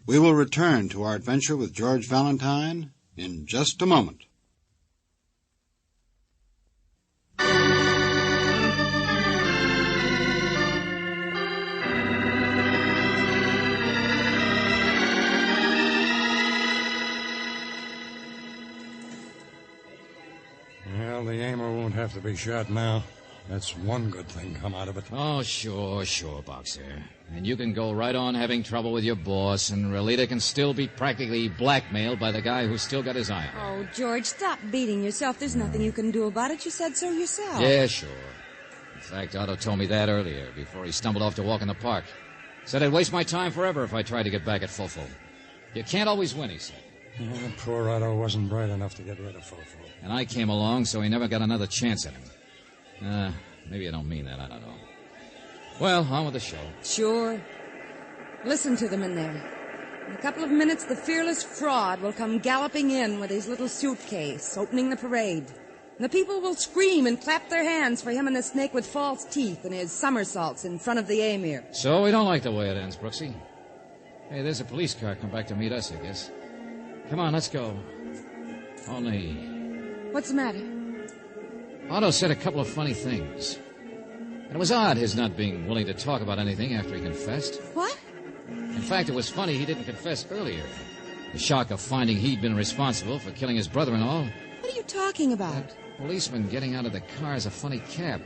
[SPEAKER 22] We will return to our adventure with George Valentine in just a moment.
[SPEAKER 11] Well, the Aimer won't have to be shot now. That's one good thing come out of it.
[SPEAKER 10] Oh, sure, Boxer. And you can go right on having trouble with your boss, and Relita can still be practically blackmailed by the guy who's still got his eye on her.
[SPEAKER 2] Oh, George, stop beating yourself. There's nothing you can do about it. You said so yourself.
[SPEAKER 10] Yeah, sure. In fact, Otto told me that earlier, before he stumbled off to walk in the park. Said I'd waste my time forever if I tried to get back at Fofo. You can't always win, he said.
[SPEAKER 11] Yeah, poor Otto wasn't bright enough to get rid of Fofo.
[SPEAKER 10] And I came along, so he never got another chance at him. Maybe I don't mean that. I don't know. Well, on with the show.
[SPEAKER 2] Sure. Listen to them in there. In a couple of minutes, the fearless fraud will come galloping in with his little suitcase, opening the parade. And the people will scream and clap their hands for him and the snake with false teeth and his somersaults in front of the emir.
[SPEAKER 10] So we don't like the way it ends, Brooksy. Hey, there's a police car come back to meet us, I guess. Come on, let's go. Only...
[SPEAKER 2] What's the matter?
[SPEAKER 10] Otto said a couple of funny things. And it was odd his not being willing to talk about anything after he confessed.
[SPEAKER 2] What?
[SPEAKER 10] In fact, it was funny he didn't confess earlier. The shock of finding he'd been responsible for killing his brother and all.
[SPEAKER 2] What are you talking about?
[SPEAKER 10] Policeman getting out of the car is a funny cab.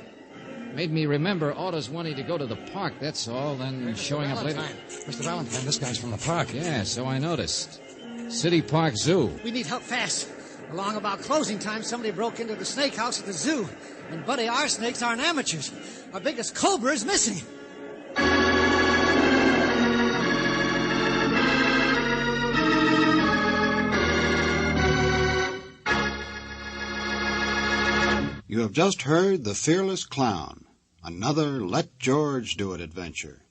[SPEAKER 10] Made me remember Otto's wanting to go to the park, that's all, then showing up later.
[SPEAKER 11] Mr. Valentine, this guy's from the park.
[SPEAKER 10] Yeah, so I noticed. City Park Zoo.
[SPEAKER 15] We need help fast. Along about closing time, somebody broke into the snake house at the zoo. And, buddy, our snakes aren't amateurs. Our biggest cobra is missing.
[SPEAKER 22] You have just heard The Fearless Clown, another Let George Do It adventure.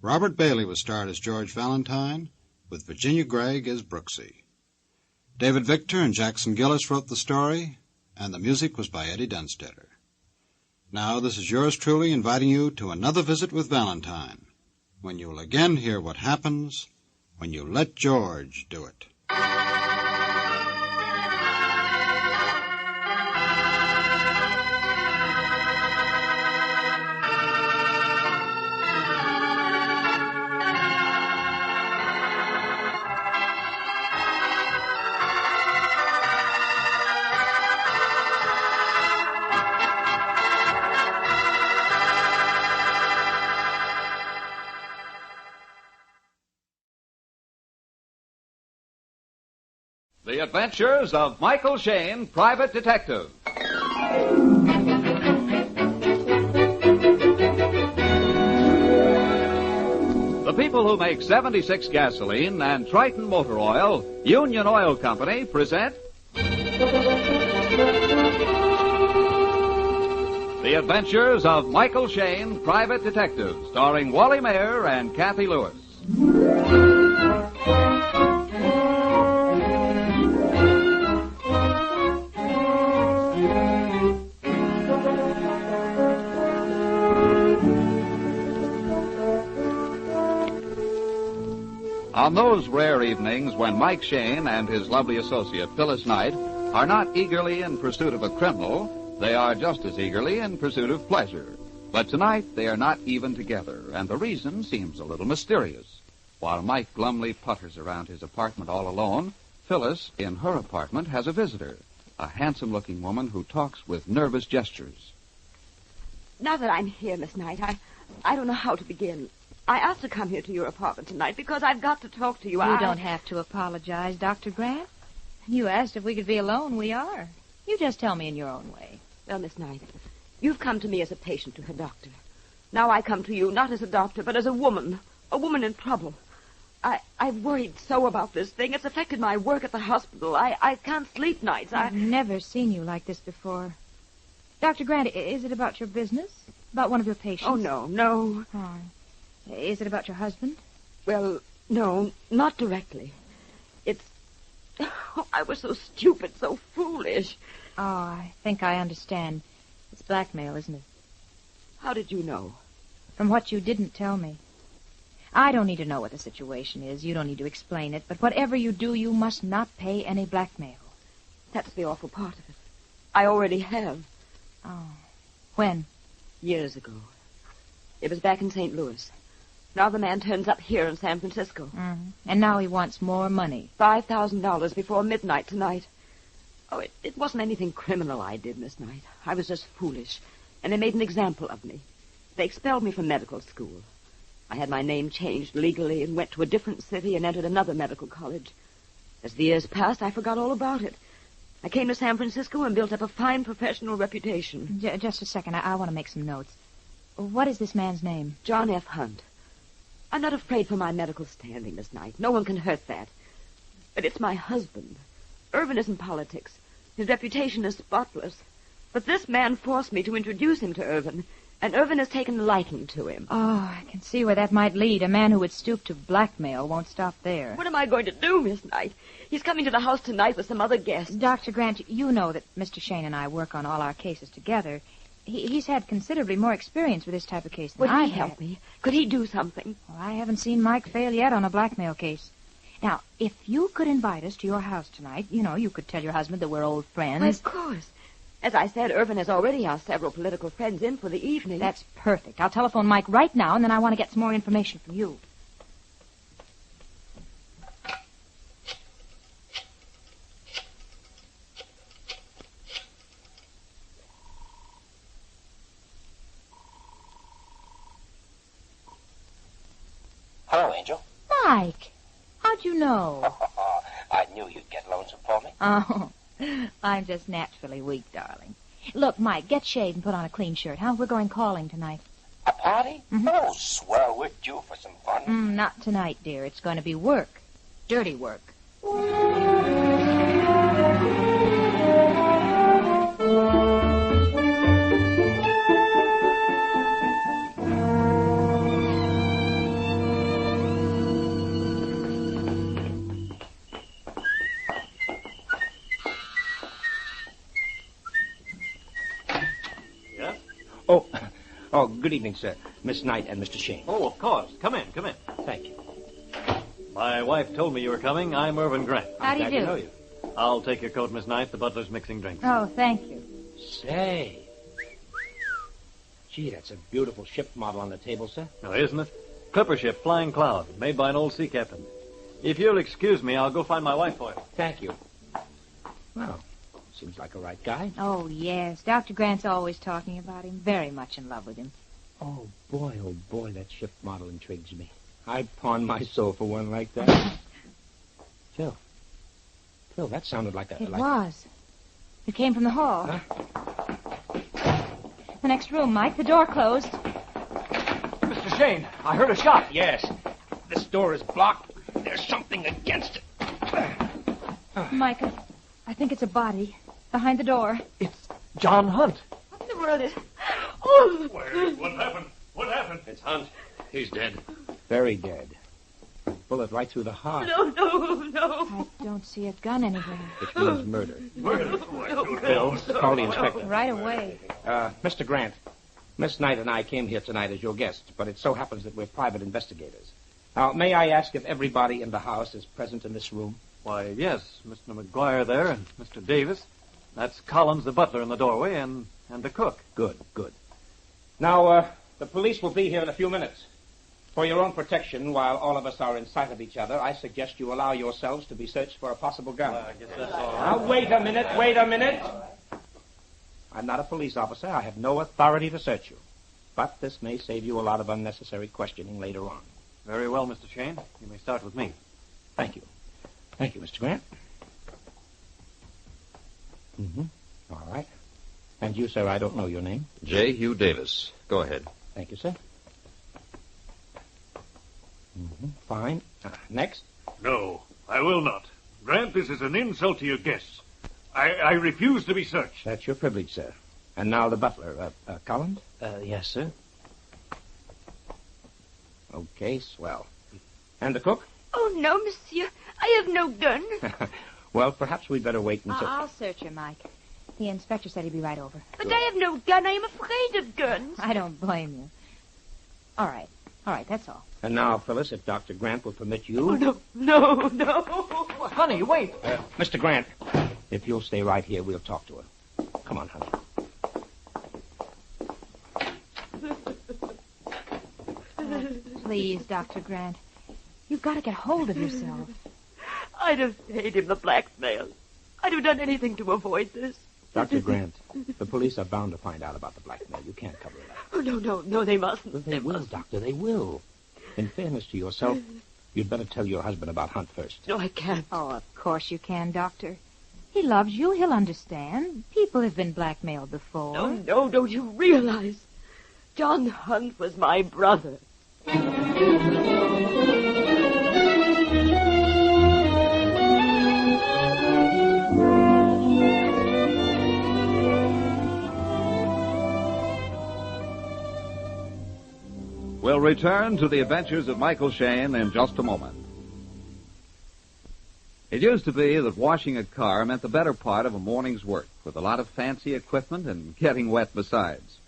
[SPEAKER 22] Robert Bailey was starred as George Valentine, with Virginia Gregg as Brooksy. David Victor and Jackson Gillis wrote the story, and the music was by Eddie Dunstetter. Now, this is yours truly inviting you to another visit with Valentine, when you will again hear what happens when you let George do it.
[SPEAKER 1] The Adventures of Michael Shayne, Private Detective. The people who make 76 gasoline and Triton motor oil, Union Oil Company, present The Adventures of Michael Shayne, Private Detective, starring Wally Mayer and Kathy Lewis. On those rare evenings when Mike Shayne and his lovely associate Phyllis Knight are not eagerly in pursuit of a criminal, they are just as eagerly in pursuit of pleasure. But tonight they are not even together, and the reason seems a little mysterious. While Mike glumly putters around his apartment all alone, Phyllis, in her apartment, has a visitor, a handsome-looking woman who talks with nervous gestures.
[SPEAKER 7] Now that I'm here, Miss Knight, I don't know how to begin. I asked to come here to your apartment tonight because I've got to talk to you.
[SPEAKER 17] You don't have to apologize, Dr. Grant. You asked if we could be alone. We are. You just tell me in your own way.
[SPEAKER 7] Well, Miss Knight, you've come to me as a patient to her doctor. Now I come to you not as a doctor, but as a woman in trouble. I've worried so about this thing. It's affected my work at the hospital. I can't sleep nights.
[SPEAKER 17] I've never seen you like this before. Dr. Grant, is it about your business? About one of your patients?
[SPEAKER 7] Oh, no.
[SPEAKER 17] Oh. Is it about your husband?
[SPEAKER 7] Well, no, not directly. It's... Oh, I was so stupid, so foolish.
[SPEAKER 17] Oh, I think I understand. It's blackmail, isn't it?
[SPEAKER 7] How did you know?
[SPEAKER 17] From what you didn't tell me. I don't need to know what the situation is. You don't need to explain it. But whatever you do, you must not pay any blackmail.
[SPEAKER 7] That's the awful part of it. I already have.
[SPEAKER 17] Oh. When?
[SPEAKER 7] Years ago. It was back in St. Louis. Now the man turns up here in San Francisco.
[SPEAKER 17] Mm-hmm. And now he wants more money.
[SPEAKER 7] $5,000 before midnight tonight. Oh, it wasn't anything criminal I did, Miss Knight. I was just foolish. And they made an example of me. They expelled me from medical school. I had my name changed legally and went to a different city and entered another medical college. As the years passed, I forgot all about it. I came to San Francisco and built up a fine professional reputation.
[SPEAKER 17] Just a second. I want to make some notes. What is this man's name?
[SPEAKER 7] John F. Hunt. I'm not afraid for my medical standing, Miss Knight. No one can hurt that. But it's my husband. Irvin isn't politics. His reputation is spotless. But this man forced me to introduce him to Irvin, and Irvin has taken a liking to him.
[SPEAKER 17] Oh, I can see where that might lead. A man who would stoop to blackmail won't stop there.
[SPEAKER 7] What am I going to do, Miss Knight? He's coming to the house tonight with some other guests.
[SPEAKER 17] Dr. Grant, you know that Mr. Shayne and I work on all our cases together. He's had considerably more experience with this type of case than I have.
[SPEAKER 7] Would he help me? Could he do something?
[SPEAKER 17] Well, I haven't seen Mike fail yet on a blackmail case. Now, if you could invite us to your house tonight, you could tell your husband that we're old friends.
[SPEAKER 7] Well, of course. As I said, Irvin has already asked several political friends in for the evening.
[SPEAKER 17] That's perfect. I'll telephone Mike right now, and then I want to get some more information from you.
[SPEAKER 12] Hello, Angel.
[SPEAKER 17] Mike, how'd you know?
[SPEAKER 12] I knew you'd get lonesome for me.
[SPEAKER 17] Oh, I'm just naturally weak, darling. Look, Mike, get shaved and put on a clean shirt, huh? We're going calling tonight.
[SPEAKER 12] A party?
[SPEAKER 17] Mm-hmm.
[SPEAKER 12] Oh, swell. We're due for some fun.
[SPEAKER 17] Not tonight, dear. It's going to be work. Dirty work.
[SPEAKER 12] Oh, good evening, sir. Miss Knight and Mr. Shayne.
[SPEAKER 16] Oh, of course. Come in, come in.
[SPEAKER 12] Thank you.
[SPEAKER 16] My wife told me you were coming. I'm Irvin Grant.
[SPEAKER 17] How do you
[SPEAKER 16] I'm glad
[SPEAKER 17] do?
[SPEAKER 16] to know you. I'll take your coat, Miss Knight. The butler's mixing drinks.
[SPEAKER 17] Oh, thank you.
[SPEAKER 12] Say. Gee, that's a beautiful ship model on the table, sir.
[SPEAKER 16] Oh, isn't it? Clipper ship, Flying Cloud, made by an old sea captain. If you'll excuse me, I'll go find my wife for you.
[SPEAKER 12] Thank you. Well, seems like a right guy.
[SPEAKER 17] Oh, yes. Dr. Grant's always talking about him. Very much in love with him.
[SPEAKER 12] Oh, boy, that ship model intrigues me. I'd pawn my soul for one like that. Phil, that sounded like a...
[SPEAKER 17] It was. It came from the hall.
[SPEAKER 12] Huh?
[SPEAKER 17] The next room, Mike. The door closed.
[SPEAKER 16] Mr. Shayne, I heard a shot.
[SPEAKER 12] Yes. This door is blocked. There's something against it.
[SPEAKER 17] Mike, I think it's a body behind the door.
[SPEAKER 16] It's John Hunt.
[SPEAKER 7] What in the world is... Oh!
[SPEAKER 16] What happened? What happened?
[SPEAKER 8] It's Hunt. He's dead.
[SPEAKER 12] Very dead. Bullet right through the heart.
[SPEAKER 7] No.
[SPEAKER 17] I don't see a gun anywhere.
[SPEAKER 12] Which means murder.
[SPEAKER 16] Murder?
[SPEAKER 12] Bill, call the inspector.
[SPEAKER 17] Right away.
[SPEAKER 12] Mr. Grant, Miss Knight and I came here tonight as your guests, but it so happens that we're private investigators. Now, may I ask if everybody in the house is present in this room?
[SPEAKER 16] Why, yes. Mr. McGuire there and Mr. Davis. That's Collins, the butler, in the doorway, and the cook.
[SPEAKER 12] Good. Now, the police will be here in a few minutes. For your own protection, while all of us are in sight of each other, I suggest you allow yourselves to be searched for a possible gun.
[SPEAKER 16] I guess that's all right.
[SPEAKER 12] Now, wait a minute. I'm not a police officer. I have no authority to search you. But this may save you a lot of unnecessary questioning later on.
[SPEAKER 16] Very well, Mr. Shayne. You may start with me.
[SPEAKER 12] Thank you. Thank you, Mr. Grant. All right. And you, sir, I don't know your name.
[SPEAKER 5] J. Hugh Davis. Go ahead.
[SPEAKER 12] Thank you, sir. Fine. Next.
[SPEAKER 18] No, I will not. Grant, this is an insult to your guests. I refuse to be searched.
[SPEAKER 12] That's your privilege, sir. And now the butler, Collins?
[SPEAKER 6] Yes, sir.
[SPEAKER 12] Okay, swell. And the cook?
[SPEAKER 7] Oh, no, monsieur. I have no gun.
[SPEAKER 12] Well, perhaps we'd better wait until...
[SPEAKER 17] I'll search her, Mike. The inspector said he'd be right over.
[SPEAKER 7] But I have no gun. I am afraid of guns.
[SPEAKER 17] I don't blame you. All right, that's all.
[SPEAKER 12] And now, Phyllis, if Dr. Grant will permit you...
[SPEAKER 7] Oh, no.
[SPEAKER 16] Well, honey, wait.
[SPEAKER 12] Mr. Grant, if you'll stay right here, we'll talk to her. Come on, honey.
[SPEAKER 17] Please, Dr. Grant. You've got to get hold of yourself.
[SPEAKER 7] I'd have paid him the blackmail. I'd have done anything to avoid this.
[SPEAKER 12] Dr. Grant, the police are bound to find out about the blackmail. You can't cover it up.
[SPEAKER 7] Oh, no, they mustn't.
[SPEAKER 12] Well, they will, Doctor, they will. In fairness to yourself, you'd better tell your husband about Hunt first.
[SPEAKER 7] No, I can't.
[SPEAKER 17] Oh, of course you can, Doctor. He loves you. He'll understand. People have been blackmailed before.
[SPEAKER 7] No, don't you realize? John Hunt was my brother.
[SPEAKER 13] return to the adventures of Michael Shayne in just a moment. It used to be that washing a car meant the better part of a morning's work, with a lot of fancy equipment and getting wet besides.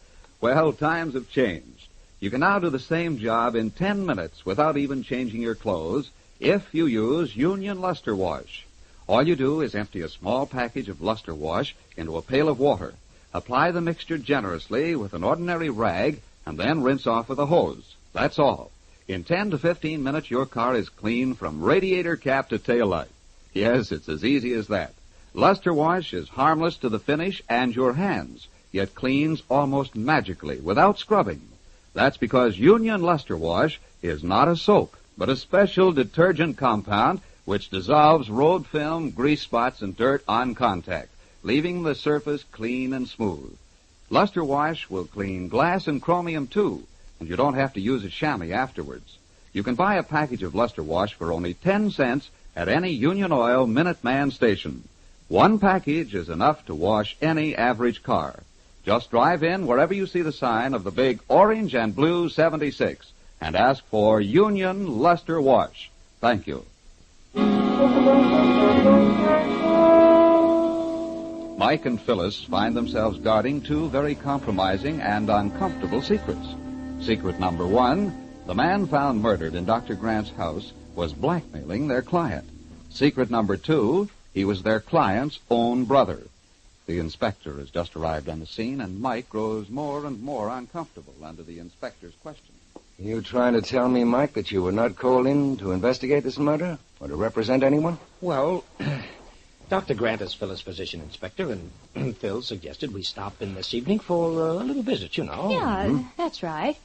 [SPEAKER 13] Well, times have changed. You can now do the same job in 10 minutes without even changing your clothes if you use Union Luster Wash. All you do is empty a small package of Luster Wash into a pail of water. Apply the mixture generously with an ordinary rag and then rinse off with a hose. That's all. In 10 to 15 minutes, your car is clean from radiator cap to tail light. Yes, it's as easy as that. Luster Wash is harmless to the finish and your hands, yet cleans almost magically without scrubbing. That's because Union Luster Wash is not a soap, but a special detergent compound which dissolves road film, grease spots, and dirt on contact, leaving the surface clean and smooth. Luster Wash will clean glass and chromium, too, and you don't have to use a chamois afterwards. You can buy a package of Luster Wash for only 10 cents at any Union Oil Minuteman station. One package is enough to wash any average car. Just drive in wherever you see the sign of the big orange and blue 76 and ask for Union Luster Wash. Thank you. Mike and Phyllis find themselves guarding two very compromising and uncomfortable secrets. Secret number one, the man found murdered in Dr. Grant's house was blackmailing their client. Secret number two, he was their client's own brother. The inspector has just arrived on the scene, and Mike grows more and more uncomfortable under the inspector's question.
[SPEAKER 19] You trying to tell me, Mike, that you were not called in to investigate this murder or to represent anyone?
[SPEAKER 12] Well, Dr. Grant is Phyllis' physician inspector, and Phil suggested we stop in this evening for a little visit, you know.
[SPEAKER 17] Yeah, that's right.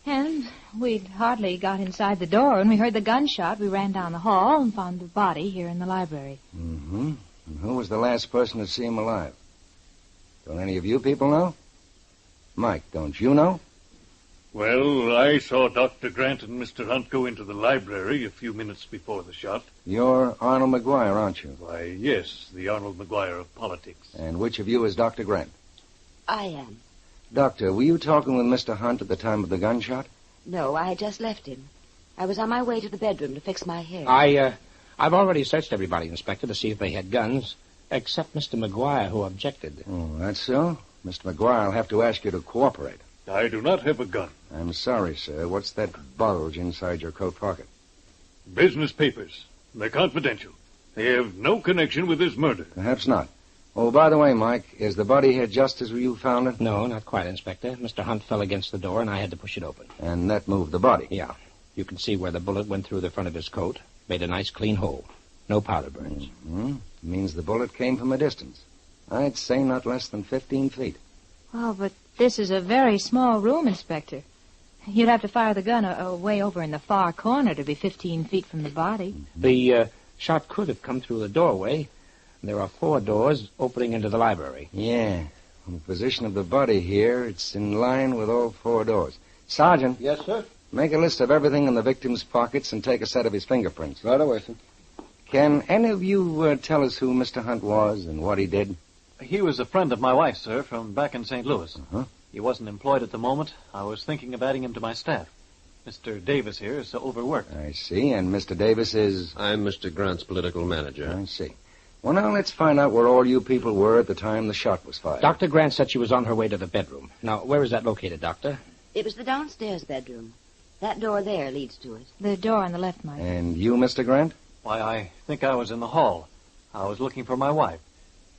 [SPEAKER 17] And we'd hardly got inside the door when we heard the gunshot. We ran down the hall and found the body here in the library.
[SPEAKER 19] Mm-hmm. And who was the last person to see him alive? Don't any of you people know? Mike, don't you know?
[SPEAKER 18] Well, I saw Dr. Grant and Mr. Hunt go into the library a few minutes before the shot.
[SPEAKER 19] You're Arnold McGuire, aren't you?
[SPEAKER 18] Why, yes, the Arnold McGuire of politics.
[SPEAKER 19] And which of you is Dr. Grant?
[SPEAKER 7] I am.
[SPEAKER 19] Doctor, were you talking with Mr. Hunt at the time of the gunshot?
[SPEAKER 7] No, I had just left him. I was on my way to the bedroom to fix my hair.
[SPEAKER 12] I've already searched everybody, Inspector, to see if they had guns, except Mr. McGuire, who objected.
[SPEAKER 19] Oh, that's so? Mr. McGuire will have to ask you to cooperate.
[SPEAKER 18] I do not have a gun.
[SPEAKER 19] I'm sorry, sir. What's that bulge inside your coat pocket?
[SPEAKER 18] Business papers. They're confidential. They have no connection with this murder.
[SPEAKER 19] Perhaps not. Oh, by the way, Mike, is the body here just as you found it?
[SPEAKER 12] No, not quite, Inspector. Mr. Hunt fell against the door, and I had to push it open.
[SPEAKER 19] And that moved the body?
[SPEAKER 12] Yeah. You can see where the bullet went through the front of his coat. Made a nice, clean hole. No powder burns.
[SPEAKER 19] Mm-hmm. Means the bullet came from a distance. I'd say not less than 15 feet.
[SPEAKER 17] Oh, but this is a very small room, Inspector. You'd have to fire the gun way over in the far corner to be 15 feet from the body.
[SPEAKER 12] The shot could have come through the doorway. There are 4 doors opening into the library.
[SPEAKER 19] Yeah. From the position of the body here, it's in line with all 4 doors. Sergeant.
[SPEAKER 20] Yes, sir?
[SPEAKER 19] Make a list of everything in the victim's pockets and take a set of his fingerprints.
[SPEAKER 20] Right away, sir.
[SPEAKER 19] Can any of you tell us who Mr. Hunt was and what he did?
[SPEAKER 16] He was a friend of my wife, sir, from back in St. Louis.
[SPEAKER 19] Uh-huh.
[SPEAKER 16] He wasn't employed at the moment. I was thinking of adding him to my staff. Mr. Davis here is overworked.
[SPEAKER 19] I see. And Mr. Davis is?
[SPEAKER 5] I'm Mr. Grant's political manager.
[SPEAKER 19] I see. Well, now let's find out where all you people were at the time the shot was fired.
[SPEAKER 12] Dr. Grant said she was on her way to the bedroom. Now, where is that located, Doctor?
[SPEAKER 7] It was the downstairs bedroom. That door there leads to it.
[SPEAKER 17] The door on the left, Mike.
[SPEAKER 19] And you, Mr. Grant?
[SPEAKER 16] Why, I think I was in the hall. I was looking for my wife.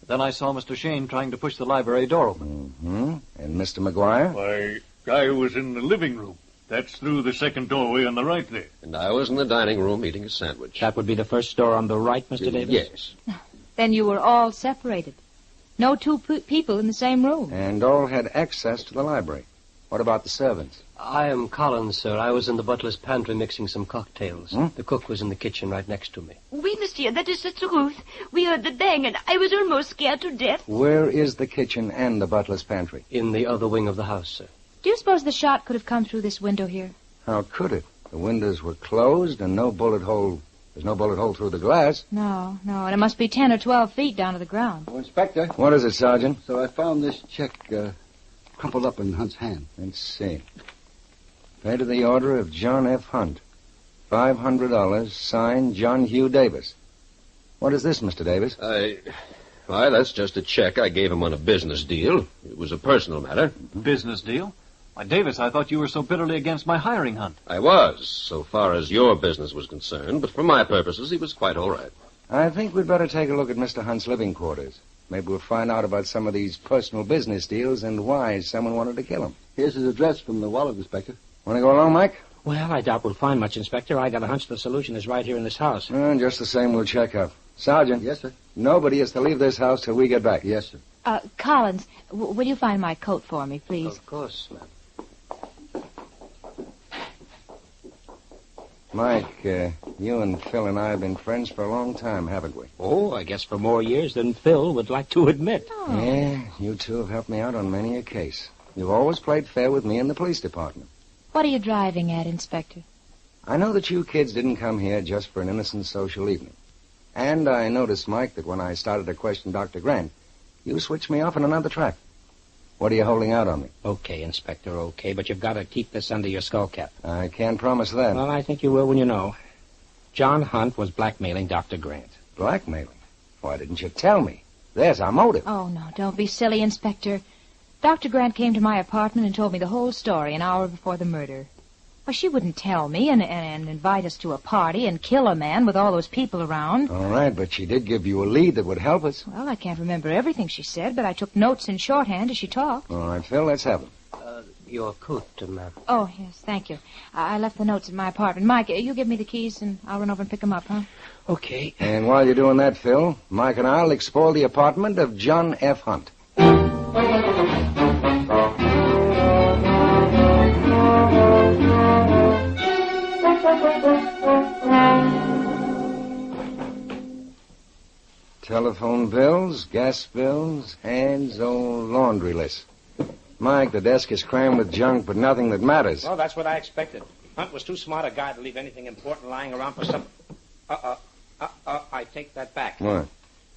[SPEAKER 16] Then I saw Mr. Shayne trying to push the library door open.
[SPEAKER 19] Mm-hmm. And Mr. McGuire?
[SPEAKER 18] Why, I was in the living room. That's through the second doorway on the right there.
[SPEAKER 5] And I was in the dining room eating a sandwich.
[SPEAKER 12] That would be the first door on the right, Mr. Davis?
[SPEAKER 5] Yes.
[SPEAKER 17] Then you were all separated. No two people in the same room.
[SPEAKER 19] And all had access to the library. What about the servants?
[SPEAKER 21] I am Collins, sir. I was in the butler's pantry mixing some cocktails.
[SPEAKER 19] Hmm?
[SPEAKER 21] The cook was in the kitchen right next to me.
[SPEAKER 25] Oui, monsieur, that is the truth. We heard the bang, and I was almost scared to death.
[SPEAKER 19] Where is the kitchen and the butler's pantry?
[SPEAKER 21] In the other wing of the house, sir.
[SPEAKER 17] Do you suppose the shot could have come through this window here?
[SPEAKER 19] How could it? The windows were closed and no bullet hole. There's no bullet hole through the glass.
[SPEAKER 17] No, and it must be 10 or 12 feet down to the ground.
[SPEAKER 20] Oh, Inspector.
[SPEAKER 19] What is it, Sergeant?
[SPEAKER 20] So I found this check crumpled up in Hunt's hand.
[SPEAKER 19] Let's see. Pay to the order of John F. Hunt. $500, signed John Hugh Davis. What is this, Mr. Davis?
[SPEAKER 8] Why, that's just a check I gave him on a business deal. It was a personal matter.
[SPEAKER 16] Business deal? Why, Davis, I thought you were so bitterly against my hiring Hunt.
[SPEAKER 8] I was, so far as your business was concerned, but for my purposes, he was quite all right.
[SPEAKER 19] I think we'd better take a look at Mr. Hunt's living quarters. Maybe we'll find out about some of these personal business deals and why someone wanted to kill him.
[SPEAKER 3] Here's his address from the wallet, Inspector.
[SPEAKER 19] Want to go along, Mike?
[SPEAKER 12] Well, I doubt we'll find much, Inspector. I got a hunch the solution is right here in this house.
[SPEAKER 19] Just the same, we'll check up. Sergeant.
[SPEAKER 3] Yes, sir.
[SPEAKER 19] Nobody is to leave this house till we get back.
[SPEAKER 3] Yes, sir.
[SPEAKER 17] Collins, will you find my coat for me, please?
[SPEAKER 8] Of course, ma'am.
[SPEAKER 19] Mike, you and Phil and I have been friends for a long time, haven't we?
[SPEAKER 12] Oh, I guess for more years than Phil would like to admit.
[SPEAKER 17] Oh.
[SPEAKER 19] Yeah, you two have helped me out on many a case. You've always played fair with me in the police department.
[SPEAKER 17] What are you driving at, Inspector?
[SPEAKER 19] I know that you kids didn't come here just for an innocent social evening. And I noticed, Mike, that when I started to question Dr. Grant, you switched me off on another track. What are you holding out on me?
[SPEAKER 12] Okay, Inspector, okay, but you've got to keep this under your skull cap.
[SPEAKER 19] I can't promise that.
[SPEAKER 12] Well, I think you will when you know. John Hunt was blackmailing Dr. Grant.
[SPEAKER 19] Blackmailing? Why didn't you tell me? There's our motive.
[SPEAKER 17] Oh, no, don't be silly, Inspector. Dr. Grant came to my apartment and told me the whole story an hour before the murder. Well, she wouldn't tell me and invite us to a party and kill a man with all those people around.
[SPEAKER 19] All right, but she did give you a lead that would help us.
[SPEAKER 17] Well, I can't remember everything she said, but I took notes in shorthand as she talked.
[SPEAKER 19] All right, Phil, let's have them.
[SPEAKER 8] Your coat, ma'am.
[SPEAKER 17] Oh, yes, thank you. I left the notes in my apartment. Mike, you give me the keys and I'll run over and pick them up, huh?
[SPEAKER 12] Okay.
[SPEAKER 19] And while you're doing that, Phil, Mike and I'll explore the apartment of John F. Hunt. Telephone bills, gas bills, hands, laundry list. Mike, the desk is crammed with junk, but nothing that matters.
[SPEAKER 12] Well, that's what I expected. Hunt was too smart a guy to leave anything important lying around for some... I take that back.
[SPEAKER 19] What?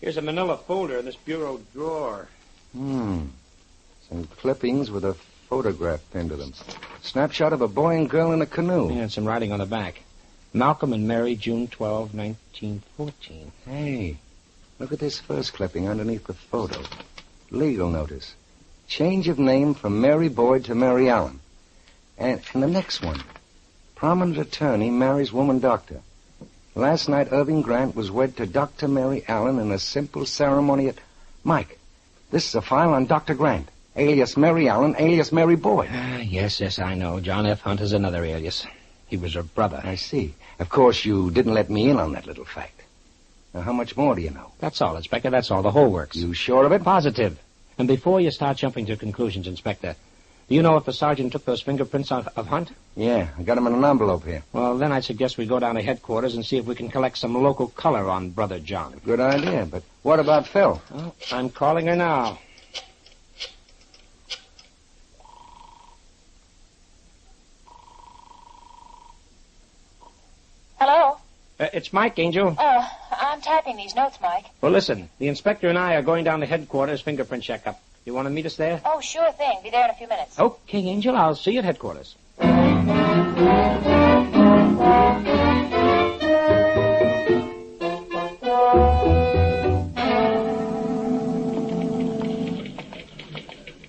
[SPEAKER 12] Here's a manila folder in this bureau drawer.
[SPEAKER 19] Some clippings with a photograph pinned to them. Snapshot of a boy and girl in a canoe.
[SPEAKER 12] Yeah, and some writing on the back. Malcolm and Mary, June 12, 1914.
[SPEAKER 19] Hey, look at this first clipping underneath the photo. Legal notice. Change of name from Mary Boyd to Mary Allen. And the next one. Prominent attorney marries woman doctor. Last night, Irving Grant was wed to Dr. Mary Allen in a simple ceremony at... Mike, this is a file on Dr. Grant, alias Mary Allen, alias Mary Boyd.
[SPEAKER 12] Yes, I know. John F. Hunt is another alias. He was her brother.
[SPEAKER 19] I see. Of course, you didn't let me in on that little fact. Now, how much more do you know?
[SPEAKER 12] That's all, Inspector. That's all. The whole works.
[SPEAKER 19] You sure of it?
[SPEAKER 12] Positive. And before you start jumping to conclusions, Inspector, do you know if the sergeant took those fingerprints of Hunt?
[SPEAKER 19] Yeah, I got them in an envelope here.
[SPEAKER 12] Well, then I suggest we go down to headquarters and see if we can collect some local color on Brother John.
[SPEAKER 19] Good idea, but what about Phil?
[SPEAKER 12] Oh, I'm calling her now.
[SPEAKER 17] Hello?
[SPEAKER 12] It's Mike, Angel.
[SPEAKER 17] I'm typing these notes, Mike.
[SPEAKER 12] Well, listen, the inspector and I are going down to headquarters fingerprint checkup. You want to meet us there?
[SPEAKER 17] Oh, sure thing. Be there in a few minutes.
[SPEAKER 12] Okay, Angel, I'll see you at headquarters.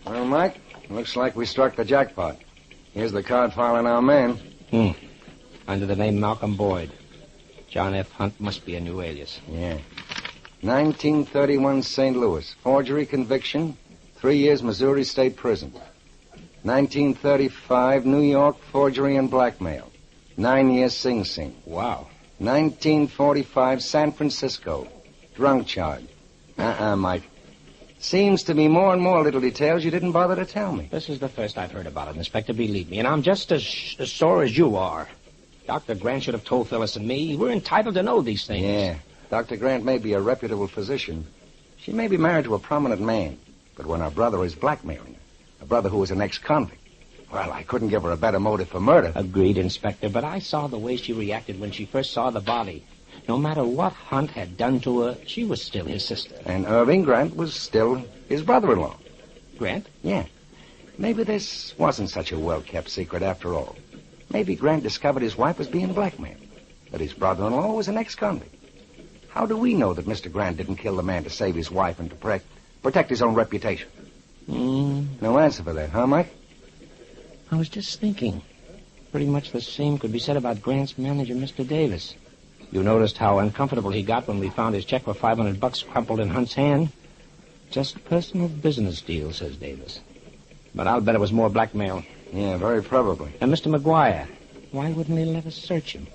[SPEAKER 19] Well, Mike, looks like we struck the jackpot. Here's the card file on our man.
[SPEAKER 12] Under the name Malcolm Boyd. John F. Hunt must be a new alias.
[SPEAKER 19] Yeah. 1931 St. Louis. Forgery conviction. 3 years Missouri State Prison. 1935 New York. Forgery and blackmail. 9 years Sing Sing.
[SPEAKER 12] Wow.
[SPEAKER 19] 1945 San Francisco. Drunk charge. Mike. Seems to be more and more little details you didn't bother to tell me.
[SPEAKER 12] This is the first I've heard about it, Inspector, believe me. And I'm just as sore as you are. Dr. Grant should have told Phyllis and me. We're entitled to know these things.
[SPEAKER 19] Yeah. Dr. Grant may be a reputable physician. She may be married to a prominent man. But when her brother is blackmailing her, a brother who was an ex-convict, well, I couldn't give her a better motive for murder.
[SPEAKER 12] Agreed, Inspector, but I saw the way she reacted when she first saw the body. No matter what Hunt had done to her, she was still his sister.
[SPEAKER 19] And Irving Grant was still his brother-in-law.
[SPEAKER 12] Grant?
[SPEAKER 19] Yeah. Maybe this wasn't such a well-kept secret after all. Maybe Grant discovered his wife was being blackmailed, that his brother-in-law was an ex-convict. How do we know that Mr. Grant didn't kill the man to save his wife and to protect his own reputation? No answer for that, huh, Mike?
[SPEAKER 12] I was just thinking. Pretty much the same could be said about Grant's manager, Mr. Davis. You noticed how uncomfortable he got when we found his check for $500 crumpled in Hunt's hand? Just a personal business deal, says Davis. But I'll bet it was more blackmail.
[SPEAKER 19] Yeah, very probably.
[SPEAKER 12] And Mr. McGuire, why wouldn't he let us search him?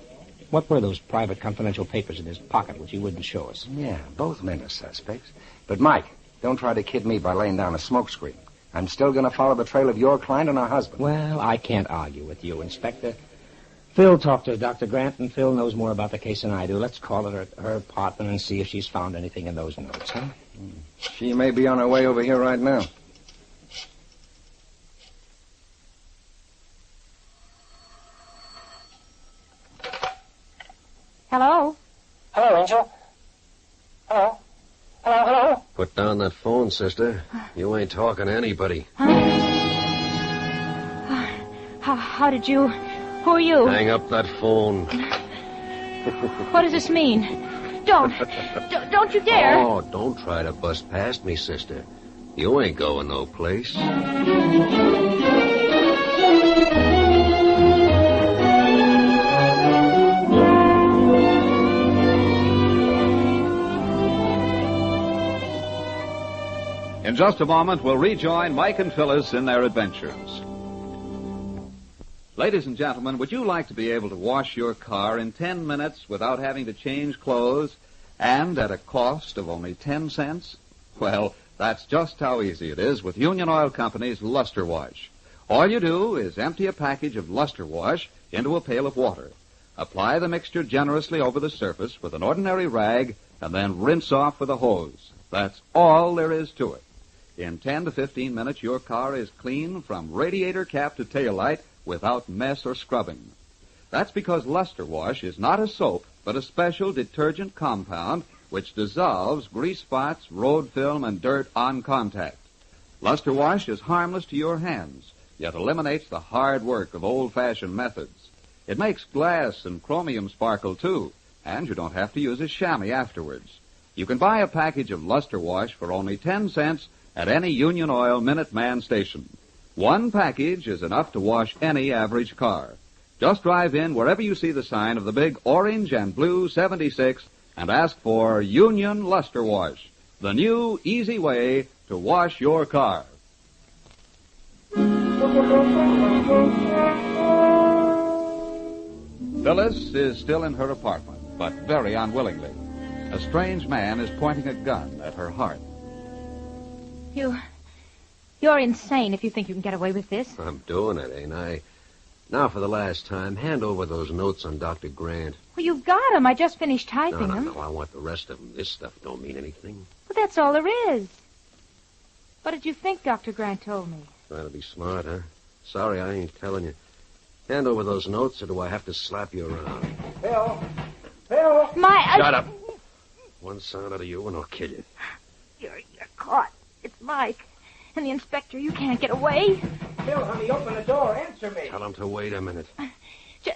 [SPEAKER 12] What were those private confidential papers in his pocket which he wouldn't show us?
[SPEAKER 19] Yeah, both men are suspects. But, Mike, don't try to kid me by laying down a smokescreen. I'm still going to follow the trail of your client and her husband.
[SPEAKER 12] Well, I can't argue with you, Inspector. Phil talked to Dr. Grant, and Phil knows more about the case than I do. Let's call her apartment and see if she's found anything in those notes, huh?
[SPEAKER 19] She may be on her way over here right now.
[SPEAKER 17] Hello?
[SPEAKER 8] Hello, Angel. Hello? Hello, hello? Put down that phone, sister. You ain't talking to anybody.
[SPEAKER 17] How did you... Who are you?
[SPEAKER 8] Hang up that phone.
[SPEAKER 17] What does this mean? Don't you dare.
[SPEAKER 8] Oh, don't try to bust past me, sister. You ain't going no place.
[SPEAKER 13] In just a moment, we'll rejoin Mike and Phyllis in their adventures. Ladies and gentlemen, would you like to be able to wash your car in 10 minutes without having to change clothes and at a cost of only 10 cents? Well, that's just how easy it is with Union Oil Company's Luster Wash. All you do is empty a package of Luster Wash into a pail of water. Apply the mixture generously over the surface with an ordinary rag and then rinse off with a hose. That's all there is to it. In 10 to 15 minutes, your car is clean from radiator cap to tail light without mess or scrubbing. That's because Luster Wash is not a soap, but a special detergent compound which dissolves grease spots, road film, and dirt on contact. Luster Wash is harmless to your hands, yet eliminates the hard work of old-fashioned methods. It makes glass and chromium sparkle, too, and you don't have to use a chamois afterwards. You can buy a package of Luster Wash for only 10 cents at any Union Oil Minuteman station. One package is enough to wash any average car. Just drive in wherever you see the sign of the big orange and blue 76 and ask for Union Luster Wash, the new, easy way to wash your car. Phyllis is still in her apartment, but very unwillingly. A strange man is pointing a gun at her heart.
[SPEAKER 17] You're insane if you think you can get away with this.
[SPEAKER 8] I'm doing it, ain't I? Now, for the last time, hand over those notes on Dr. Grant.
[SPEAKER 17] Well, you've got them. I just finished typing them.
[SPEAKER 8] No, I want the rest of them. This stuff don't mean anything.
[SPEAKER 17] But that's all there is. What did you think Dr. Grant told me?
[SPEAKER 8] Trying to be smart, huh? Sorry, I ain't telling you. Hand over those notes, or do I have to slap you around?
[SPEAKER 12] Phil!
[SPEAKER 8] Shut up! One sound out of you and I'll kill you.
[SPEAKER 17] You're caught. It's Mike. And the inspector, you can't get away.
[SPEAKER 12] Phil, honey, open the door. Answer me.
[SPEAKER 8] Tell him to wait a minute.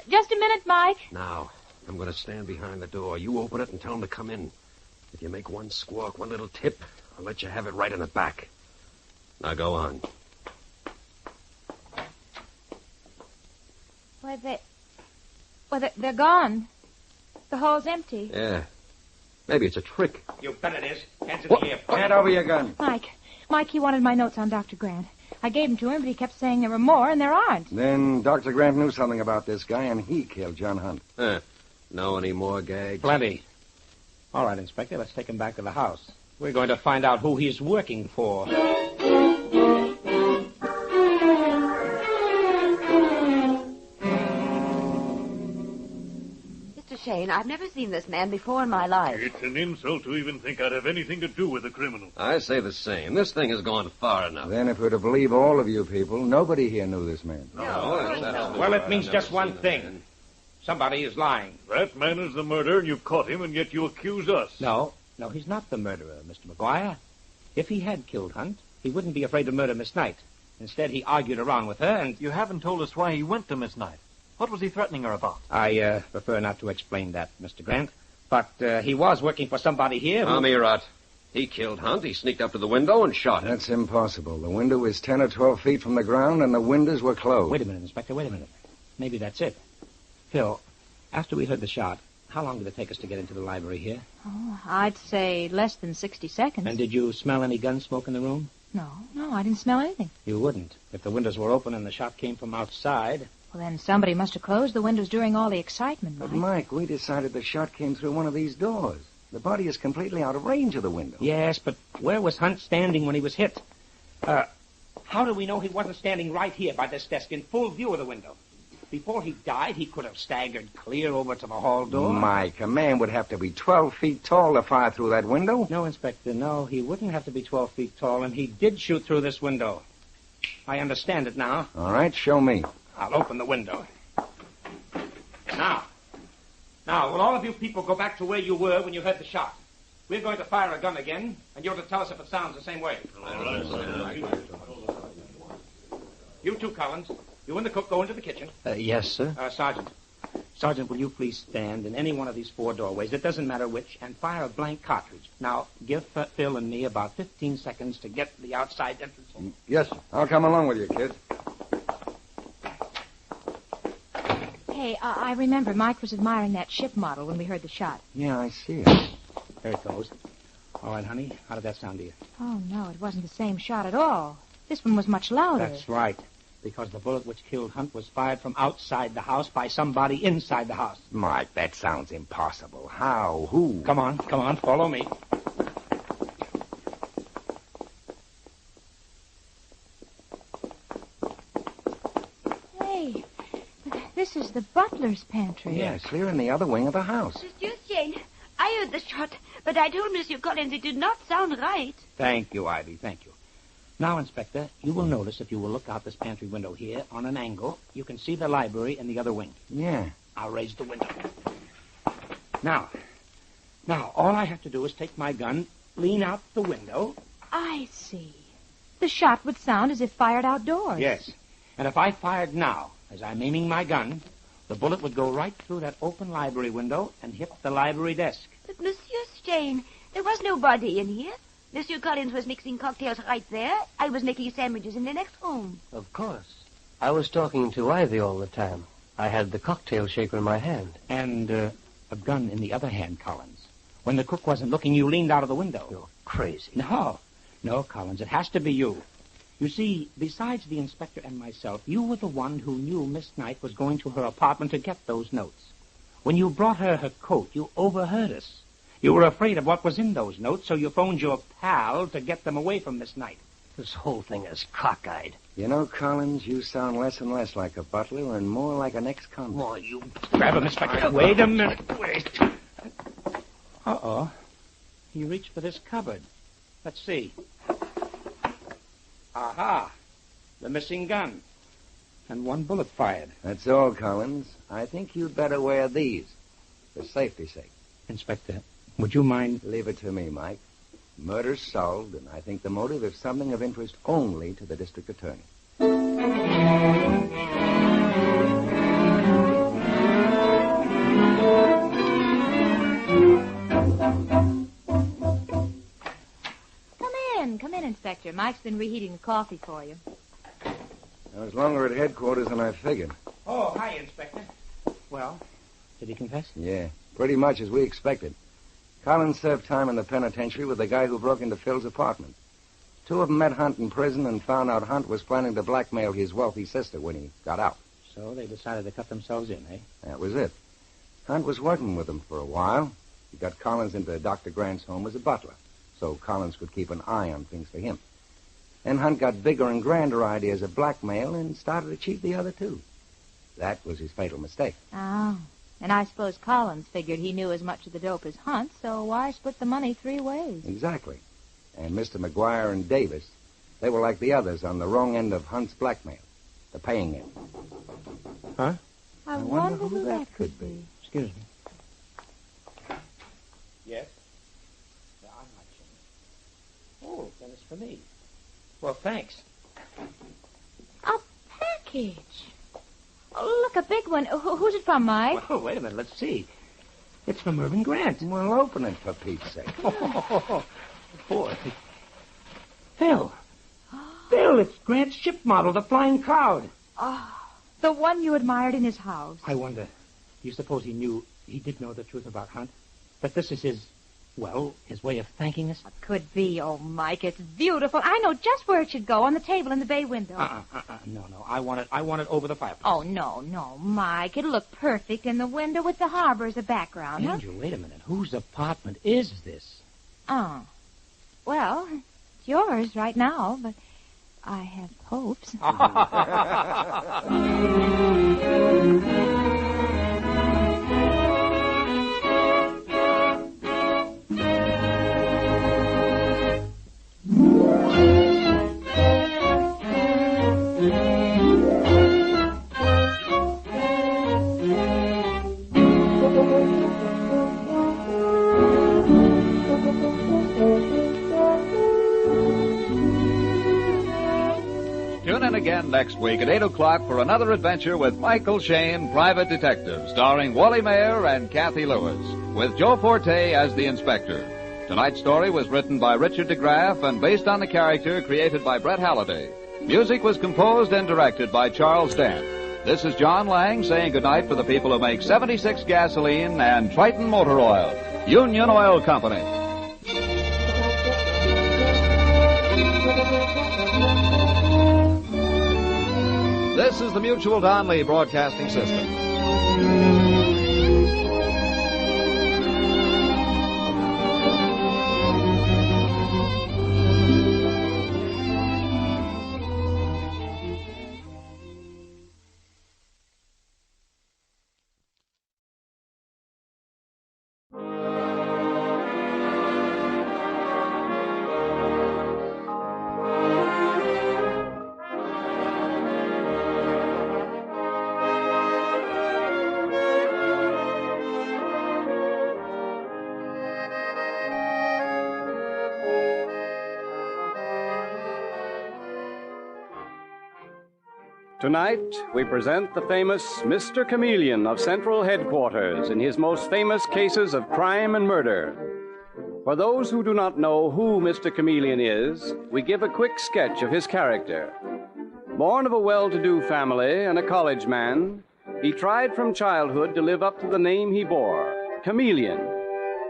[SPEAKER 17] Just a minute, Mike.
[SPEAKER 8] Now, I'm going to stand behind the door. You open it and tell him to come in. If you make one squawk, one little tip, I'll let you have it right in the back. Now, go on.
[SPEAKER 17] They're gone. The hall's empty.
[SPEAKER 8] Yeah. Maybe it's a trick.
[SPEAKER 12] You bet it is. Hands in the air.
[SPEAKER 19] Hand over your gun.
[SPEAKER 17] Mike, he wanted my notes on Dr. Grant. I gave them to him, but he kept saying there were more, and there aren't.
[SPEAKER 19] Then Dr. Grant knew something about this guy, and he killed John Hunt.
[SPEAKER 8] Know any more gags?
[SPEAKER 12] Plenty. All right, Inspector, let's take him back to the house. We're going to find out who he's working for.
[SPEAKER 7] Shayne, I've never seen this man before in my life.
[SPEAKER 18] It's an insult to even think I'd have anything to do with a criminal.
[SPEAKER 8] I say the same. This thing has gone far enough.
[SPEAKER 19] Then if we're to believe all of you people, nobody here knew this man.
[SPEAKER 12] No. Well, it means just one thing. Somebody is lying.
[SPEAKER 18] That man is the murderer, and you caught him, and yet you accuse us.
[SPEAKER 12] No, he's not the murderer, Mr. McGuire. If he had killed Hunt, he wouldn't be afraid to murder Miss Knight. Instead, he argued around with her, and...
[SPEAKER 16] You haven't told us why he went to Miss Knight. What was he threatening her about?
[SPEAKER 12] I prefer not to explain that, Mr. Grant. But he was working for somebody here who...
[SPEAKER 5] Tommy Rot. He killed Hunt. He sneaked up to the window and shot him.
[SPEAKER 19] That's impossible. The window was 10 or 12 feet from the ground, and the windows were closed.
[SPEAKER 12] Wait a minute, Inspector, wait a minute. Maybe that's it. Phil, after we heard the shot, how long did it take us to get into the library here?
[SPEAKER 17] Oh, I'd say less than 60 seconds.
[SPEAKER 12] And did you smell any gun smoke in the room?
[SPEAKER 17] No, I didn't smell anything.
[SPEAKER 12] You wouldn't. If the windows were open and the shot came from outside...
[SPEAKER 17] Well, then somebody must have closed the windows during all the excitement, Mike.
[SPEAKER 19] But, Mike, we decided the shot came through one of these doors. The body is completely out of range of the window.
[SPEAKER 12] Yes, but where was Hunt standing when he was hit? How do we know he wasn't standing right here by this desk in full view of the window? Before he died, he could have staggered clear over to the hall door.
[SPEAKER 19] Mike, a man would have to be 12 feet tall to fire through that window.
[SPEAKER 12] No, Inspector, no. He wouldn't have to be 12 feet tall, and he did shoot through this window. I understand it now.
[SPEAKER 19] All right, show me.
[SPEAKER 12] I'll open the window. Now, will all of you people go back to where you were when you heard the shot? We're going to fire a gun again, and you're to tell us if it sounds the same way. You too, Collins. You and the cook go into the kitchen.
[SPEAKER 21] Yes, sir.
[SPEAKER 12] Sergeant, will you please stand in any one of these 4 doorways, it doesn't matter which, and fire a blank cartridge. Now, give Phil and me about 15 seconds to get the outside entrance.
[SPEAKER 19] Yes, sir. I'll come along with you, kid.
[SPEAKER 17] Hey, I remember Mike was admiring that ship model when we heard the shot.
[SPEAKER 19] Yeah, I see it.
[SPEAKER 12] There it goes. All right, honey, how did that sound to you?
[SPEAKER 17] Oh, no, it wasn't the same shot at all. This one was much louder.
[SPEAKER 12] That's right. Because the bullet which killed Hunt was fired from outside the house by somebody inside the house.
[SPEAKER 19] Mike, that sounds impossible. How? Who?
[SPEAKER 12] Come on, follow me.
[SPEAKER 17] Hey, this is the butler's pantry.
[SPEAKER 19] Yeah, clear in the other wing of the house.
[SPEAKER 25] Monsieur Shayne, I heard the shot, but I told Monsieur Collins it did not sound right.
[SPEAKER 12] Thank you, Ivy, thank you. Now, Inspector, you will notice if you will look out this pantry window here on an angle, you can see the library in the other wing.
[SPEAKER 19] Yeah.
[SPEAKER 12] I'll raise the window. Now, all I have to do is take my gun, lean out the window.
[SPEAKER 17] I see. The shot would sound as if fired outdoors.
[SPEAKER 12] Yes. And if I fired now, as I'm aiming my gun, the bullet would go right through that open library window and hit the library desk.
[SPEAKER 25] But, Monsieur Shayne, there was nobody in here. Monsieur Collins was mixing cocktails right there. I was making sandwiches in the next room.
[SPEAKER 21] Of course. I was talking to Ivy all the time. I had the cocktail shaker in my hand.
[SPEAKER 12] And a gun in the other hand, Collins. When the cook wasn't looking, you leaned out of the window.
[SPEAKER 21] You're crazy.
[SPEAKER 12] No, Collins, it has to be you. You see, besides the inspector and myself, you were the one who knew Miss Knight was going to her apartment to get those notes. When you brought her coat, you overheard us. You were afraid of what was in those notes, so you phoned your pal to get them away from Miss Knight.
[SPEAKER 21] This whole thing is cockeyed.
[SPEAKER 19] You know, Collins, you sound less and less like a butler and more like an ex-convict.
[SPEAKER 21] Oh, you...
[SPEAKER 12] Grab him, Inspector. Wait a minute. Wait. Uh-oh. He reached for this cupboard. Let's see. Aha. The missing gun. And 1 bullet fired.
[SPEAKER 19] That's all, Collins. I think you'd better wear these, for safety's sake.
[SPEAKER 12] Inspector, would you mind...
[SPEAKER 19] Leave it to me, Mike. Murder's solved, and I think the motive is something of interest only to the district attorney.
[SPEAKER 17] Come in, Inspector. Mike's been reheating the coffee for you.
[SPEAKER 19] I was longer at headquarters than I figured.
[SPEAKER 12] Oh, hi, Inspector. Well, did he confess?
[SPEAKER 19] Yeah, pretty much as we expected. Collins served time in the penitentiary with the guy who broke into Phil's apartment. 2 of them met Hunt in prison and found out Hunt was planning to blackmail his wealthy sister when he got out.
[SPEAKER 12] So they decided to cut themselves in, eh?
[SPEAKER 19] That was it. Hunt was working with them for a while. He got Collins into Dr. Grant's home as a butler, so Collins could keep an eye on things for him. Then Hunt got bigger and grander ideas of blackmail and started to cheat the other 2. That was his fatal mistake.
[SPEAKER 17] Oh. And I suppose Collins figured he knew as much of the dope as Hunt, so why split the money 3 ways?
[SPEAKER 19] Exactly. And Mr. McGuire and Davis, they were like the others on the wrong end of Hunt's blackmail, the paying end.
[SPEAKER 12] Huh?
[SPEAKER 17] I wonder who that could be.
[SPEAKER 12] Excuse me. Yes? Yeah, I'm not sure. Oh, then it's for me. Well, thanks.
[SPEAKER 17] A package. Oh, look, a big one. Who's it from, Mike?
[SPEAKER 12] Oh, wait a minute. Let's see. It's from Irving Grant.
[SPEAKER 19] Well, open it, for Pete's sake.
[SPEAKER 12] Oh, boy. Phil. Phil, it's Grant's ship model, the Flying Cloud.
[SPEAKER 17] Oh, the one you admired in his house.
[SPEAKER 12] I wonder, do you suppose he did know the truth about Hunt? That this is his way of thanking us?
[SPEAKER 17] It could be. Oh, Mike, it's beautiful. I know just where it should go, on the table in the bay window.
[SPEAKER 12] No. I want it over the fireplace.
[SPEAKER 17] Oh, no, Mike. It'll look perfect in the window with the harbor as a background,
[SPEAKER 12] Angel, wait a minute. Whose apartment is this?
[SPEAKER 17] Oh. Well, it's yours right now, but I have hopes.
[SPEAKER 13] Tune in again next week at 8 o'clock for another adventure with Michael Shayne, Private Detective, starring Wally Mayer and Kathy Lewis, with Joe Forte as the inspector. Tonight's story was written by Richard DeGraff and based on the character created by Brett Halliday. Music was composed and directed by Charles Dant. This is John Lang saying goodnight for the people who make 76 gasoline and Triton Motor Oil, Union Oil Company. This is the Mutual Donley Broadcasting System.
[SPEAKER 4] Tonight, we present the famous Mr. Chameleon of Central Headquarters in his most famous cases of crime and murder. For those who do not know who Mr. Chameleon is, we give a quick sketch of his character. Born of a well-to-do family and a college man, he tried from childhood to live up to the name he bore, Chameleon,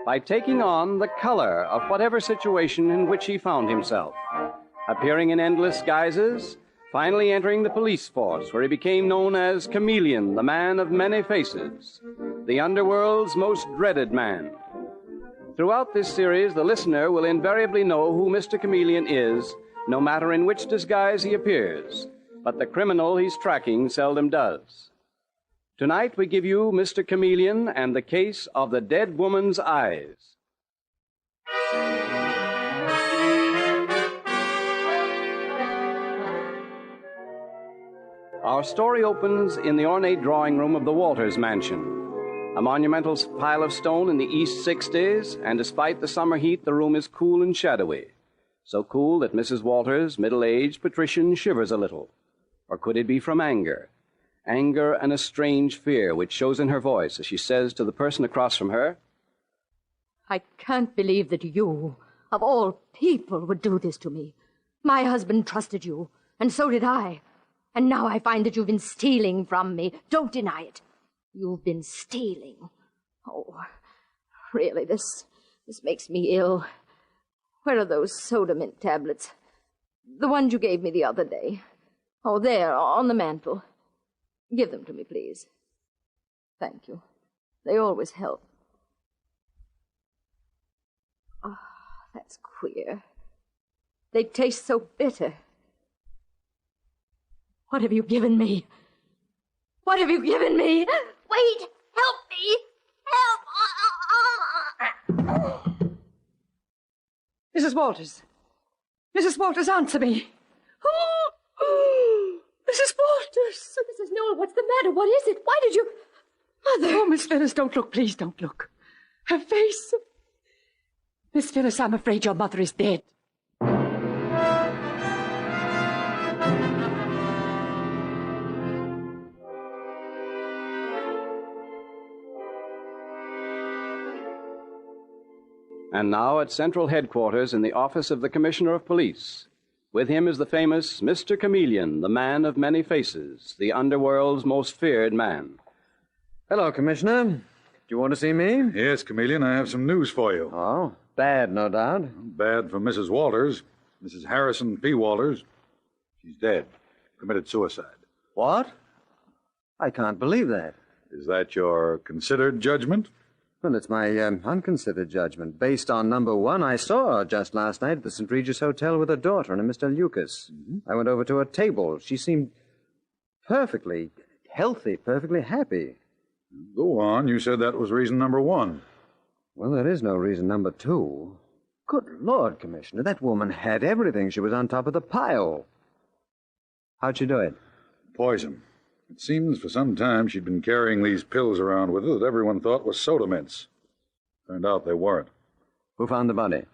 [SPEAKER 4] by taking on the color of whatever situation in which he found himself, appearing in endless guises, finally entering the police force, where he became known as Chameleon, the man of many faces, the underworld's most dreaded man. Throughout this series, the listener will invariably know who Mr. Chameleon is, no matter in which disguise he appears, but the criminal he's tracking seldom does. Tonight, we give you Mr. Chameleon and the case of the dead woman's eyes. Our story opens in the ornate drawing room of the Walters mansion, a monumental pile of stone in the East 60s, and despite the summer heat, the room is cool and shadowy. So cool that Mrs. Walters, middle-aged patrician, shivers a little. Or could it be from anger? Anger and a strange fear which shows in her voice as she says to the person across from her,
[SPEAKER 9] I can't believe that you, of all people, would do this to me. My husband trusted you, and so did I. And now I find that you've been stealing from me. Don't deny it. You've been stealing. Oh, really, this makes me ill. Where are those soda mint tablets? The ones you gave me the other day. Oh, there, on the mantel. Give them to me, please. Thank you. They always help. Ah, that's queer. They taste so bitter. What have you given me? What have you given me?
[SPEAKER 25] Wait! Help me! Help!
[SPEAKER 2] Mrs. Walters. Mrs. Walters, answer me. Mrs. Walters!
[SPEAKER 9] Mrs. Noel, what's the matter? What is it? Why did you...
[SPEAKER 2] Mother! Oh, Miss Phyllis, don't look. Please don't look. Her face... Miss Phyllis, I'm afraid your mother is dead.
[SPEAKER 4] And now at Central Headquarters in the office of the Commissioner of Police. With him is the famous Mr. Chameleon, the man of many faces, the underworld's most feared man.
[SPEAKER 11] Hello, Commissioner. Do you want to see me?
[SPEAKER 14] Yes, Chameleon, I have some news for you.
[SPEAKER 11] Oh, bad, no doubt.
[SPEAKER 14] Bad for Mrs. Walters, Mrs. Harrison P. Walters. She's dead. Committed suicide.
[SPEAKER 11] What? I can't believe that.
[SPEAKER 14] Is that your considered judgment?
[SPEAKER 11] Well, it's my unconsidered judgment. Based on number one, I saw her just last night at the St. Regis Hotel with her daughter and a Mr. Lucas. I went over to her table. She seemed perfectly healthy, perfectly happy.
[SPEAKER 14] Go on. You said that was reason number one.
[SPEAKER 11] Well, there is no reason number two. Good Lord, Commissioner, that woman had everything. She was on top of the pile. How'd she do it?
[SPEAKER 14] Poison. It seems for some time she'd been carrying these pills around with her that everyone thought was soda mints. Turned out they weren't.
[SPEAKER 11] Who found the body?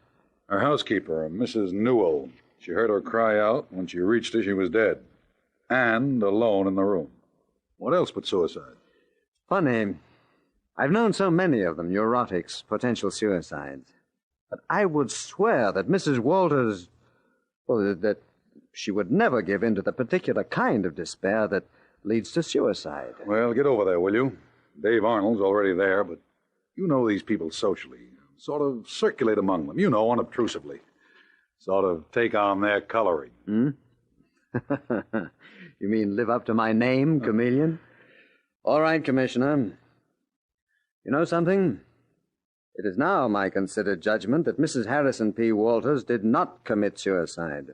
[SPEAKER 14] Her housekeeper, Mrs. Newell. She heard her cry out. When she reached her, she was dead. And alone in the room. What else but suicide?
[SPEAKER 11] Funny. I've known so many of them, neurotics, potential suicides. But I would swear that Mrs. Walters, well, that she would never give in to the particular kind of despair that leads to suicide.
[SPEAKER 14] Well, get over there, will you? Dave Arnold's already there, but you know these people socially. Sort of circulate among them, unobtrusively. Sort of take on their coloring.
[SPEAKER 11] Hmm? You mean live up to my name, Chameleon? All right, Commissioner. You know something? It is now my considered judgment that Mrs. Harrison P. Walters did not commit suicide.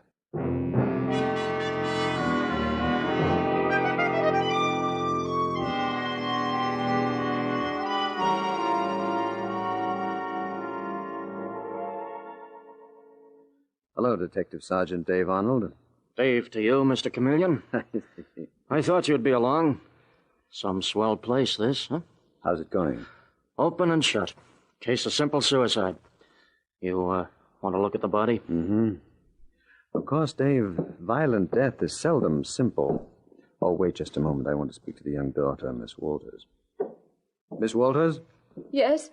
[SPEAKER 11] Hello, Detective Sergeant Dave Arnold.
[SPEAKER 12] Dave to you, Mr. Chameleon. I thought you'd be along. Some swell place, this, huh?
[SPEAKER 11] How's it going?
[SPEAKER 12] Open and shut. Case of simple suicide. You, want to look at the body?
[SPEAKER 11] Mm-hmm. Of course, Dave, violent death is seldom simple. Oh, wait just a moment. I want to speak to the young daughter, Miss Walters. Miss Walters?
[SPEAKER 9] Yes?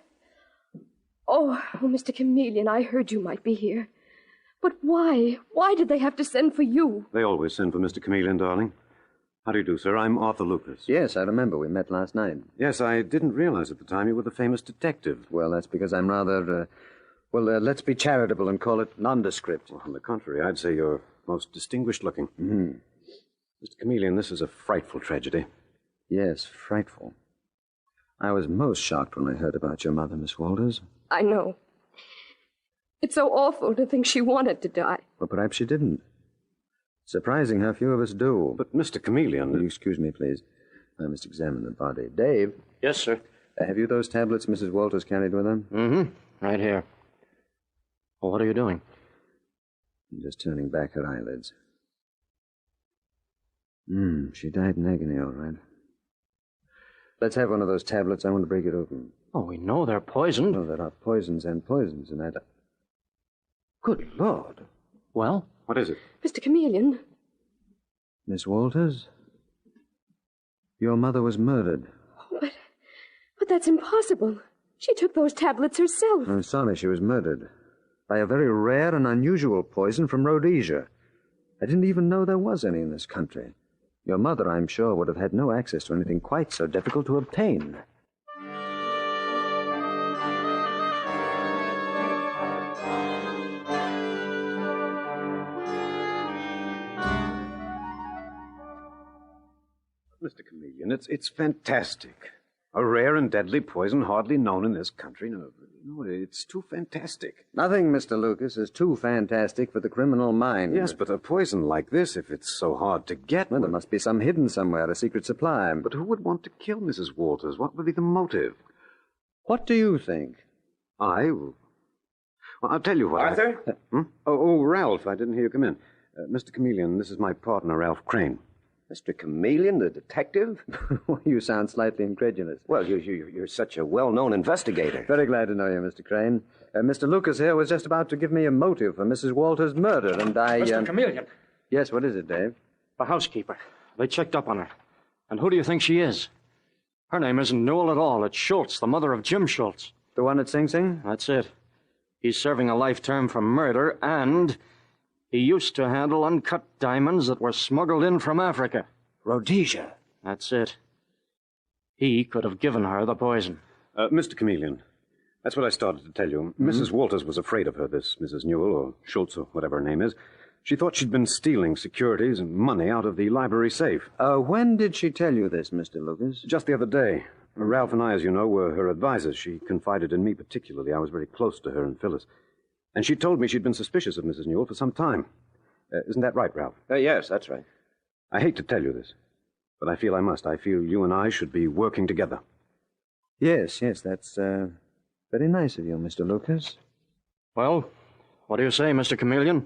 [SPEAKER 9] Oh, Mr. Chameleon, I heard you might be here. But why? Why did they have to send for you?
[SPEAKER 20] They always send for Mr. Chameleon, darling. How do you do, sir? I'm Arthur Lucas.
[SPEAKER 11] Yes, I remember. We met last night.
[SPEAKER 20] Yes, I didn't realize at the time you were the famous detective.
[SPEAKER 11] Well, that's because I'm rather, let's be charitable and call it nondescript.
[SPEAKER 20] Well, on the contrary, I'd say you're most distinguished looking.
[SPEAKER 11] Mm-hmm.
[SPEAKER 20] Mr. Chameleon, this is a frightful tragedy.
[SPEAKER 11] Yes, frightful. I was most shocked when I heard about your mother, Miss Walters.
[SPEAKER 9] I know. It's so awful to think she wanted to die.
[SPEAKER 11] Well, perhaps she didn't. Surprising how few of us do.
[SPEAKER 20] But, Mr. Chameleon...
[SPEAKER 11] Will you excuse me, please? I must examine the body. Dave?
[SPEAKER 12] Yes, sir.
[SPEAKER 11] Have you those tablets Mrs. Walters carried with her?
[SPEAKER 12] Mm-hmm. Right here. Well, what are you doing?
[SPEAKER 11] I'm just turning back her eyelids. She died in agony, all right. Let's have one of those tablets. I want to break it open.
[SPEAKER 12] Oh, we know they're poisoned.
[SPEAKER 11] No, there are poisons and poisons, and Good Lord.
[SPEAKER 12] Well?
[SPEAKER 20] What is it?
[SPEAKER 9] Mr. Chameleon.
[SPEAKER 11] Miss Walters? Your mother was murdered.
[SPEAKER 9] But that's impossible. She took those tablets herself.
[SPEAKER 11] I'm sorry, she was murdered. By a very rare and unusual poison from Rhodesia. I didn't even know there was any in this country. Your mother, I'm sure, would have had no access to anything quite so difficult to obtain.
[SPEAKER 20] Mr. Chameleon, it's fantastic. A rare and deadly poison hardly known in this country. No, it's too fantastic.
[SPEAKER 11] Nothing, Mr. Lucas, is too fantastic for the criminal mind.
[SPEAKER 20] Yes, but a poison like this, if it's so hard to get...
[SPEAKER 11] Well, there must be some hidden somewhere, a secret supply.
[SPEAKER 20] But who would want to kill Mrs. Walters? What would be the motive?
[SPEAKER 11] What do you think?
[SPEAKER 20] Well, I'll tell you what...
[SPEAKER 11] Arthur?
[SPEAKER 20] Oh, Ralph, I didn't hear you come in. Mr. Chameleon, this is my partner, Ralph Crane.
[SPEAKER 19] Mr. Chameleon, the detective?
[SPEAKER 11] You sound slightly incredulous.
[SPEAKER 19] Well, you're such a well-known investigator.
[SPEAKER 11] Very glad to know you, Mr. Crane. Mr. Lucas here was just about to give me a motive for Mrs. Walters' murder, and I...
[SPEAKER 12] Mr. Chameleon.
[SPEAKER 11] Yes, what is it, Dave?
[SPEAKER 12] The housekeeper. They checked up on her. And who do you think she is? Her name isn't Newell at all. It's Schultz, the mother of Jim Schultz.
[SPEAKER 11] The one at Sing Sing?
[SPEAKER 12] That's it. He's serving a life term for murder, and he used to handle uncut diamonds that were smuggled in from Africa.
[SPEAKER 21] Rhodesia.
[SPEAKER 12] That's it. He could have given her the poison.
[SPEAKER 20] Mr. Chameleon, that's what I started to tell you. Mrs. Walters was afraid of her, this Mrs. Newell, or Schultz, or whatever her name is. She thought she'd been stealing securities and money out of the library safe.
[SPEAKER 11] When did she tell you this, Mr. Lucas?
[SPEAKER 20] Just the other day. Ralph and I, as you know, were her advisors. She confided in me particularly. I was very close to her and Phyllis. And she told me she'd been suspicious of Mrs. Newell for some time. Isn't that right, Ralph?
[SPEAKER 21] Yes, that's right.
[SPEAKER 20] I hate to tell you this, but I feel I must. I feel you and I should be working together.
[SPEAKER 11] Yes, that's very nice of you, Mr. Lucas.
[SPEAKER 12] Well, what do you say, Mr. Chameleon?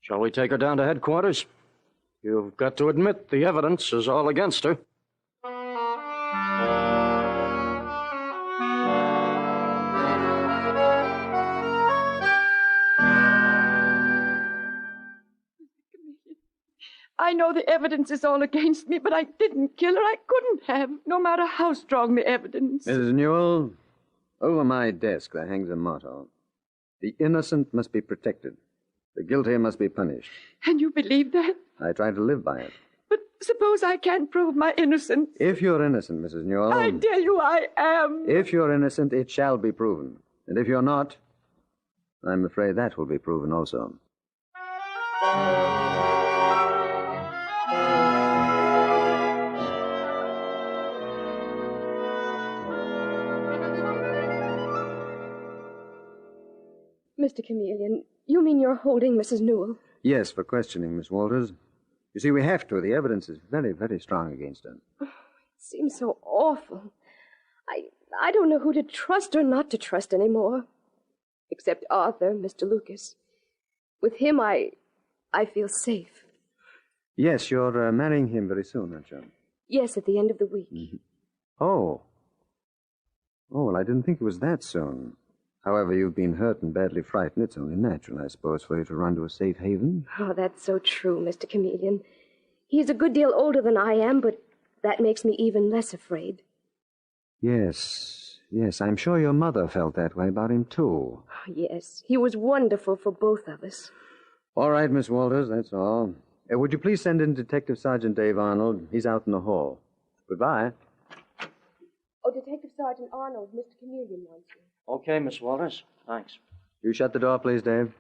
[SPEAKER 12] Shall we take her down to headquarters? You've got to admit the evidence is all against her.
[SPEAKER 10] I know the evidence is all against me, but I didn't kill her. I couldn't have, no matter how strong the evidence.
[SPEAKER 11] Mrs. Newell, over my desk there hangs a motto. The innocent must be protected. The guilty must be punished.
[SPEAKER 10] And you believe that?
[SPEAKER 11] I try to live by it.
[SPEAKER 10] But suppose I can't prove my innocence.
[SPEAKER 11] If you're innocent, Mrs. Newell...
[SPEAKER 10] I tell you I am.
[SPEAKER 11] If you're innocent, it shall be proven. And if you're not, I'm afraid that will be proven also.
[SPEAKER 9] Mr. Chameleon, you mean you're holding Mrs. Newell?
[SPEAKER 11] Yes, for questioning, Miss Walters. You see, we have to. The evidence is very, very strong against her.
[SPEAKER 9] Oh, it seems so awful. I don't know who to trust or not to trust anymore. Except Arthur, Mr. Lucas. With him, I feel safe.
[SPEAKER 11] Yes, you're marrying him very soon, aren't you?
[SPEAKER 9] Yes, at the end of the week.
[SPEAKER 11] Mm-hmm. Oh, well, I didn't think it was that soon. However, you've been hurt and badly frightened. It's only natural, I suppose, for you to run to a safe haven.
[SPEAKER 9] Oh, that's so true, Mr. Chameleon. He's a good deal older than I am, but that makes me even less afraid.
[SPEAKER 11] Yes, I'm sure your mother felt that way about him, too.
[SPEAKER 9] Oh, yes, he was wonderful for both of us.
[SPEAKER 11] All right, Miss Walters, that's all. Would you please send in Detective Sergeant Dave Arnold? He's out in the hall. Goodbye.
[SPEAKER 9] Oh, Detective Sergeant Arnold, Mr. Chameleon wants you.
[SPEAKER 12] Okay, Miss Walters. Thanks.
[SPEAKER 11] You shut the door, please, Dave.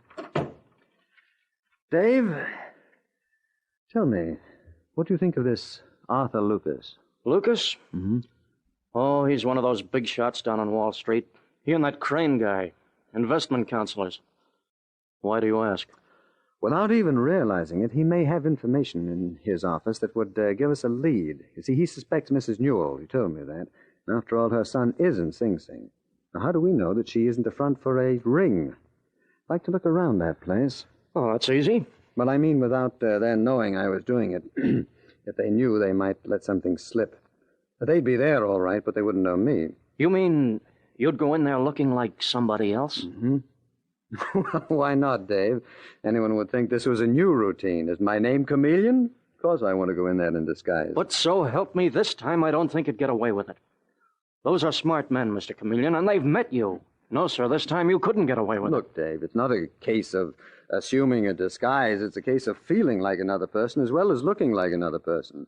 [SPEAKER 11] Dave, tell me, what do you think of this Arthur Lucas?
[SPEAKER 12] Lucas?
[SPEAKER 11] Mm-hmm.
[SPEAKER 12] Oh, he's one of those big shots down on Wall Street. He and that Crane guy. Investment counselors. Why do you ask?
[SPEAKER 11] Without even realizing it, he may have information in his office that would give us a lead. You see, he suspects Mrs. Newell. He told me that. After all, her son is in Sing Sing. Now, how do we know that she isn't a front for a ring? I'd like to look around that place.
[SPEAKER 12] Oh, that's easy.
[SPEAKER 11] Well, I mean without their knowing I was doing it. If they knew, they might let something slip. They'd be there, all right, but they wouldn't know me.
[SPEAKER 12] You mean you'd go in there looking like somebody else?
[SPEAKER 11] Mm-hmm. Why not, Dave? Anyone would think this was a new routine. Is my name Chameleon? Of course I want to go in there in disguise.
[SPEAKER 12] But so help me, this time I don't think you'd get away with it. Those are smart men, Mr. Chameleon, and they've met you. No, sir, this time you couldn't get away with it.
[SPEAKER 11] Look, Dave, it's not a case of assuming a disguise. It's a case of feeling like another person as well as looking like another person.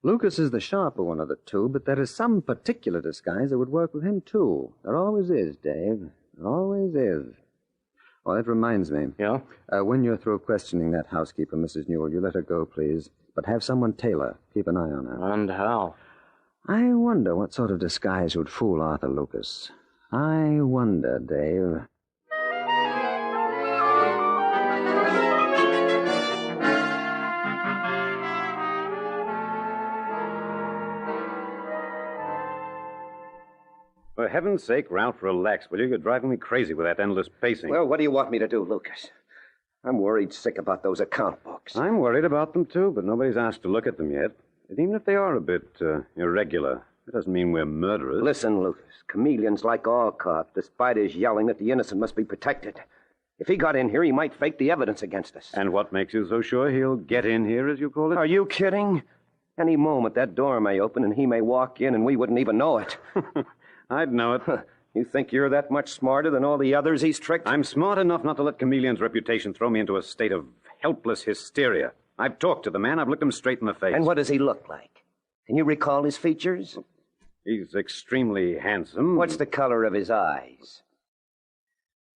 [SPEAKER 11] Lucas is the sharper one of the two, but there is some particular disguise that would work with him, too. There always is, Dave. There always is. Oh, that reminds me.
[SPEAKER 12] Yeah?
[SPEAKER 11] When you're through questioning that housekeeper, Mrs. Newell, you let her go, please. But have someone tail her. Keep an eye on her.
[SPEAKER 12] And how?
[SPEAKER 11] I wonder what sort of disguise would fool Arthur Lucas. I wonder, Dave.
[SPEAKER 20] For heaven's sake, Ralph, relax, will you? You're driving me crazy with that endless pacing.
[SPEAKER 21] Well, what do you want me to do, Lucas? I'm worried sick about those account books.
[SPEAKER 20] I'm worried about them, too, but nobody's asked to look at them yet. And even if they are a bit irregular, that doesn't mean we're murderers.
[SPEAKER 21] Listen, Lucas, Chameleon's like all cops, despite his yelling that the innocent must be protected. If he got in here, he might fake the evidence against us.
[SPEAKER 20] And what makes you so sure he'll get in here, as you call it?
[SPEAKER 21] Are you kidding? Any moment, that door may open and he may walk in and we wouldn't even know it.
[SPEAKER 20] I'd know it.
[SPEAKER 21] You think you're that much smarter than all the others he's tricked?
[SPEAKER 20] I'm smart enough not to let Chameleon's reputation throw me into a state of helpless hysteria. I've talked to the man. I've looked him straight in the face.
[SPEAKER 21] And what does he look like? Can you recall his features?
[SPEAKER 20] He's extremely handsome.
[SPEAKER 21] What's the color of his eyes?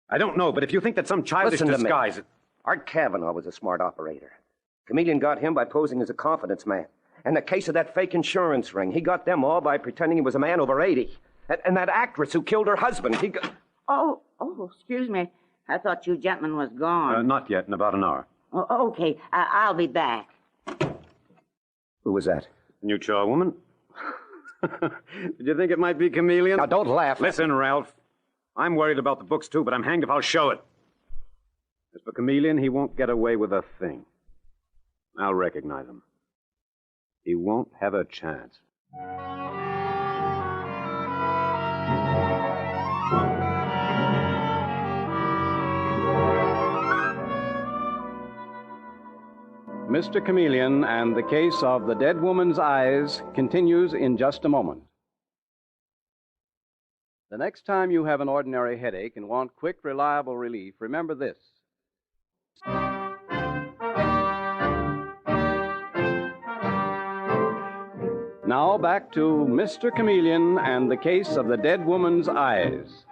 [SPEAKER 20] I don't know, but if you think that some childish
[SPEAKER 21] Listen to
[SPEAKER 20] disguise...
[SPEAKER 21] me. Art Kavanaugh was a smart operator. Chameleon got him by posing as a confidence man. And the case of that fake insurance ring, he got them all by pretending he was a man over 80. And that actress who killed her husband, he got...
[SPEAKER 1] Oh, excuse me. I thought you gentlemen was gone.
[SPEAKER 20] Not yet, in about an hour.
[SPEAKER 1] Oh, okay, I'll be back.
[SPEAKER 21] Who was that?
[SPEAKER 20] New charwoman? Did you think it might be Chameleon?
[SPEAKER 21] Now, don't laugh.
[SPEAKER 20] Listen, Ralph. I'm worried about the books, too, but I'm hanged if I'll show it. As for Chameleon, he won't get away with a thing. I'll recognize him. He won't have a chance.
[SPEAKER 4] Mr. Chameleon and the case of the dead woman's eyes continues in just a moment. The next time you have an ordinary headache and want quick, reliable relief, remember this. Now back to Mr. Chameleon and the case of the dead woman's eyes.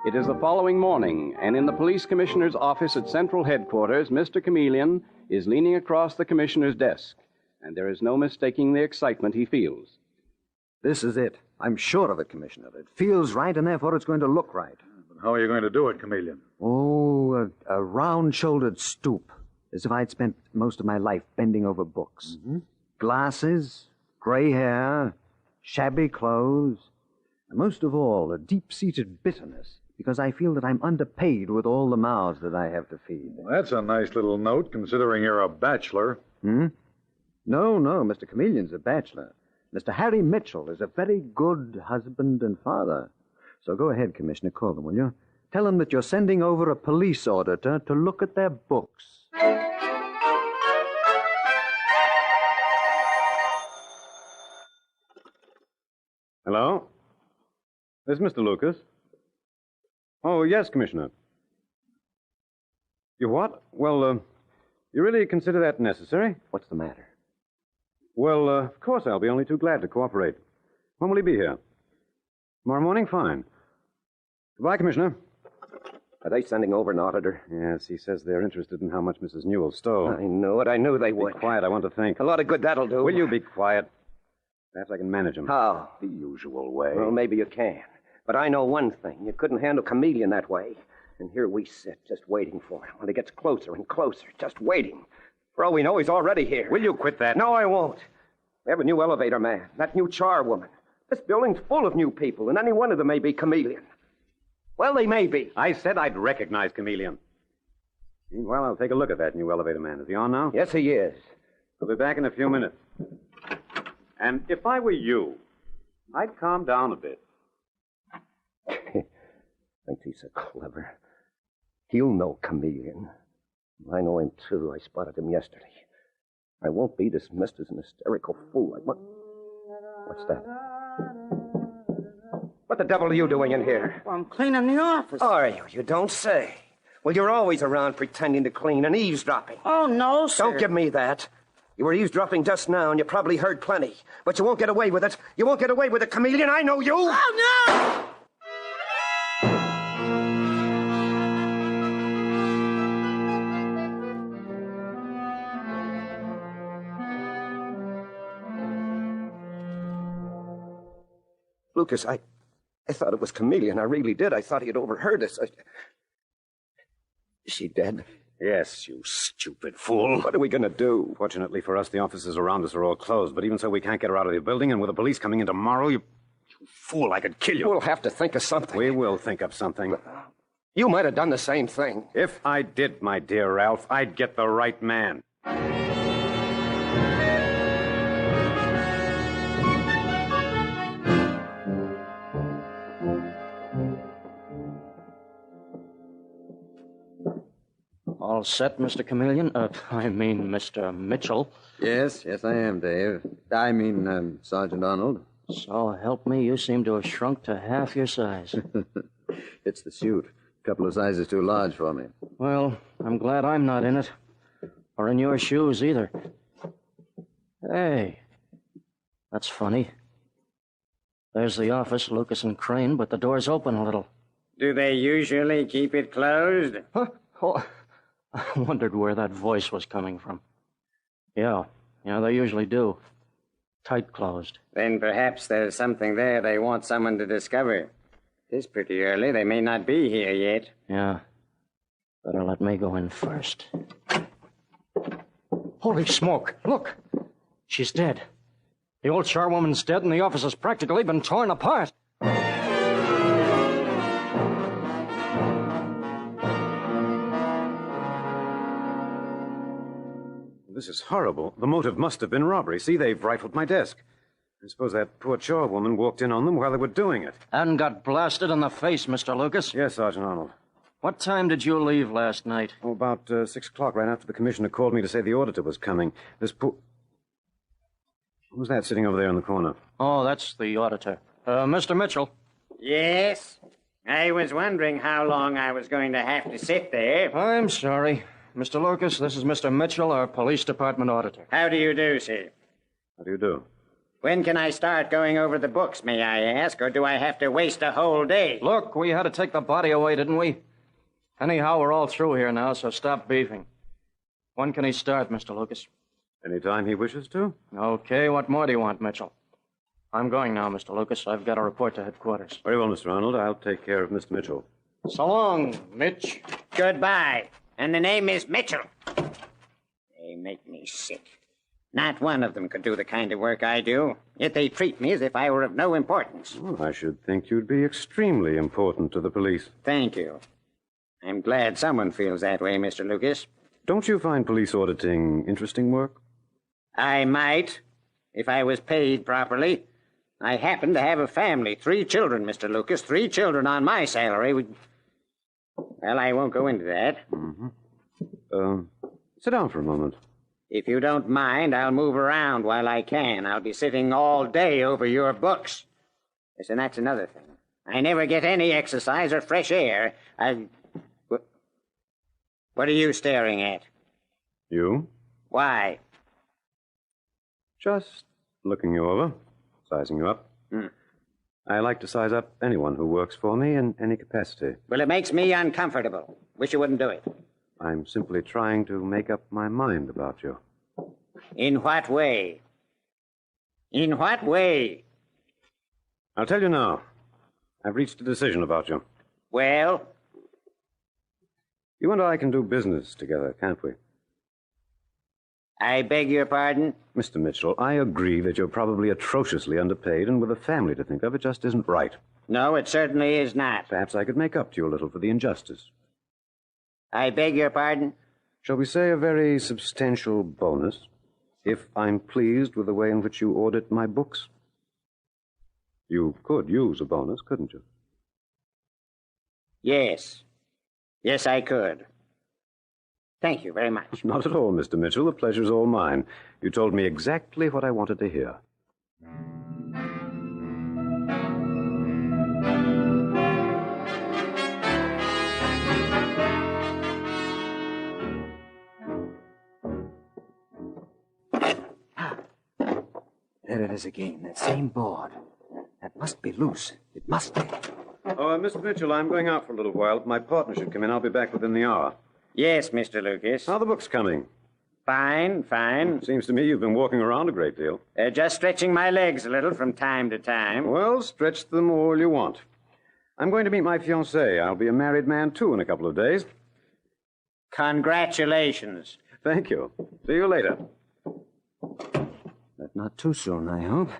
[SPEAKER 4] It is the following morning, and in the police commissioner's office at Central Headquarters, Mr. Chameleon is leaning across the commissioner's desk, and there is no mistaking the excitement he feels.
[SPEAKER 11] This is it. I'm sure of it, Commissioner. It feels right, and therefore it's going to look right.
[SPEAKER 14] But how are you going to do it, Chameleon?
[SPEAKER 11] Oh, a round-shouldered stoop, as if I'd spent most of my life bending over books.
[SPEAKER 14] Mm-hmm.
[SPEAKER 11] Glasses, gray hair, shabby clothes, and most of all, a deep-seated bitterness, because I feel that I'm underpaid with all the mouths that I have to feed.
[SPEAKER 14] Well, that's a nice little note, considering you're a bachelor.
[SPEAKER 11] Hmm? No, Mr. Chameleon's a bachelor. Mr. Harry Mitchell is a very good husband and father. So go ahead, Commissioner, call them, will you? Tell them that you're sending over a police auditor to look at their books.
[SPEAKER 20] Hello? This is Mr. Lucas. Oh, yes, Commissioner. You what? Well, you really consider that necessary?
[SPEAKER 21] What's the matter?
[SPEAKER 20] Well, of course I'll be only too glad to cooperate. When will he be here? Tomorrow morning? Fine. Goodbye, Commissioner.
[SPEAKER 21] Are they sending over an auditor?
[SPEAKER 20] Yes, he says they're interested in how much Mrs. Newell stole.
[SPEAKER 21] I knew it. I knew they would.
[SPEAKER 20] Be quiet. I want to think.
[SPEAKER 21] A lot of good that'll do.
[SPEAKER 20] Will you be quiet? Perhaps I can manage him.
[SPEAKER 21] How?
[SPEAKER 20] The usual way.
[SPEAKER 21] Well, maybe you can. But I know one thing. You couldn't handle Chameleon that way. And here we sit, just waiting for him. When he gets closer and closer, just waiting. For all we know, he's already here.
[SPEAKER 20] Will you quit that?
[SPEAKER 21] No, I won't. We have a new elevator man, that new charwoman. This building's full of new people, and any one of them may be Chameleon. Well, they may be.
[SPEAKER 20] I said I'd recognize Chameleon. Meanwhile, I'll take a look at that new elevator man. Is he on now?
[SPEAKER 21] Yes, he is.
[SPEAKER 20] I'll be back in a few minutes. And if I were you, I'd calm down a bit.
[SPEAKER 21] Thinks he's so clever. He'll know Chameleon. I know him, too. I spotted him yesterday. I won't be dismissed as an hysterical fool. What's that? What the devil are you doing in here?
[SPEAKER 1] Well, I'm cleaning the office.
[SPEAKER 21] Are you? You don't say. Well, you're always around pretending to clean and eavesdropping.
[SPEAKER 1] Oh, no, sir.
[SPEAKER 21] Don't give me that. You were eavesdropping just now, and you probably heard plenty. But you won't get away with it. You won't get away with it, Chameleon. I know you.
[SPEAKER 1] Oh, no!
[SPEAKER 21] Lucas, I thought it was Chameleon. I really did. I thought he had overheard us. Is she dead?
[SPEAKER 20] Yes, you stupid fool.
[SPEAKER 21] What are we going to do?
[SPEAKER 20] Fortunately for us, the offices around us are all closed. But even so, we can't get her out of the building. And with the police coming in tomorrow, you fool, I could kill you.
[SPEAKER 21] We'll have to think of something.
[SPEAKER 20] We will think of something.
[SPEAKER 21] You might have done the same thing.
[SPEAKER 20] If I did, my dear Ralph, I'd get the right man.
[SPEAKER 12] All set, Mr. Chameleon? Mr. Mitchell.
[SPEAKER 11] Yes, I am, Dave. Sergeant Arnold.
[SPEAKER 6] So help me, you seem to have shrunk to half your size.
[SPEAKER 11] It's the suit. A couple of sizes too large for me.
[SPEAKER 6] Well, I'm glad I'm not in it. Or in your shoes, either. Hey, that's funny. There's the office, Lucas and Crane, but the door's open a little.
[SPEAKER 15] Do they usually keep it closed?
[SPEAKER 6] Huh? Oh, I wondered where that voice was coming from. Yeah, they usually do. Tight closed.
[SPEAKER 15] Then perhaps there's something there they want someone to discover. It's pretty early. They may not be here yet.
[SPEAKER 6] Yeah. Better let me go in first. Holy smoke! Look! She's dead. The old charwoman's dead, and the office has practically been torn apart.
[SPEAKER 20] This is horrible. The motive must have been robbery. See, they've rifled my desk. I suppose that poor charwoman walked in on them while they were doing it.
[SPEAKER 6] And got blasted in the face, Mr. Lucas.
[SPEAKER 20] Yes, Sergeant Arnold.
[SPEAKER 6] What time did you leave last night?
[SPEAKER 20] Oh, about 6 o'clock, right after the commissioner called me to say the auditor was coming. This poor... Who's that sitting over there in the corner?
[SPEAKER 6] Oh, that's the auditor. Mr. Mitchell.
[SPEAKER 15] Yes? I was wondering how long I was going to have to sit there.
[SPEAKER 6] I'm sorry. Mr. Lucas, this is Mr. Mitchell, our police department auditor.
[SPEAKER 15] How do you do, sir?
[SPEAKER 20] How do you do?
[SPEAKER 15] When can I start going over the books, may I ask, or do I have to waste a whole day?
[SPEAKER 6] Look, we had to take the body away, didn't we? Anyhow, we're all through here now, so stop beefing. When can he start, Mr. Lucas?
[SPEAKER 20] Any time he wishes to.
[SPEAKER 6] Okay, what more do you want, Mitchell? I'm going now, Mr. Lucas. I've got to report to headquarters.
[SPEAKER 20] Very well, Mr. Arnold. I'll take care of Mr. Mitchell.
[SPEAKER 6] So long, Mitch.
[SPEAKER 15] Goodbye. And the name is Mitchell. They make me sick. Not one of them could do the kind of work I do, yet they treat me as if I were of no importance.
[SPEAKER 20] Well, I should think you'd be extremely important to the police.
[SPEAKER 15] Thank you. I'm glad someone feels that way, Mr. Lucas.
[SPEAKER 20] Don't you find police auditing interesting work?
[SPEAKER 15] I might, if I was paid properly. I happen to have a family, 3 children, Mr. Lucas, 3 children on my salary. Well, I won't go into that.
[SPEAKER 20] Mm-hmm. Sit down for a moment.
[SPEAKER 15] If you don't mind, I'll move around while I can. I'll be sitting all day over your books. Yes, and that's another thing. I never get any exercise or fresh air. What are you staring at?
[SPEAKER 20] You?
[SPEAKER 15] Why?
[SPEAKER 20] Just looking you over, sizing you up. I like to size up anyone who works for me in any capacity.
[SPEAKER 15] Well, it makes me uncomfortable. Wish you wouldn't do it.
[SPEAKER 20] I'm simply trying to make up my mind about you.
[SPEAKER 15] In what way? In what way?
[SPEAKER 20] I'll tell you now. I've reached a decision about you.
[SPEAKER 15] Well?
[SPEAKER 20] You and I can do business together, can't we?
[SPEAKER 15] I beg your pardon?
[SPEAKER 20] Mr. Mitchell, I agree that you're probably atrociously underpaid, and with a family to think of, it just isn't right.
[SPEAKER 15] No, it certainly is not.
[SPEAKER 20] Perhaps I could make up to you a little for the injustice.
[SPEAKER 15] I beg your pardon?
[SPEAKER 20] Shall we say a very substantial bonus, if I'm pleased with the way in which you audit my books? You could use a bonus, couldn't you?
[SPEAKER 15] Yes. Yes, I could. Thank you very much.
[SPEAKER 20] Not at all, Mr. Mitchell. The pleasure's all mine. You told me exactly what I wanted to hear.
[SPEAKER 11] There it is again, that same board. That must be loose. It must be.
[SPEAKER 20] Oh, Mr. Mitchell, I'm going out for a little while. My partner should come in. I'll be back within the hour.
[SPEAKER 15] Yes, Mr. Lucas.
[SPEAKER 20] How are the books coming?
[SPEAKER 15] Fine, fine.
[SPEAKER 20] Seems to me you've been walking around a great deal.
[SPEAKER 15] Just stretching my legs a little from time to time.
[SPEAKER 20] Well, stretch them all you want. I'm going to meet my fiancée. I'll be a married man, too, in a couple of days.
[SPEAKER 15] Congratulations.
[SPEAKER 20] Thank you. See you later.
[SPEAKER 11] But not too soon, I hope.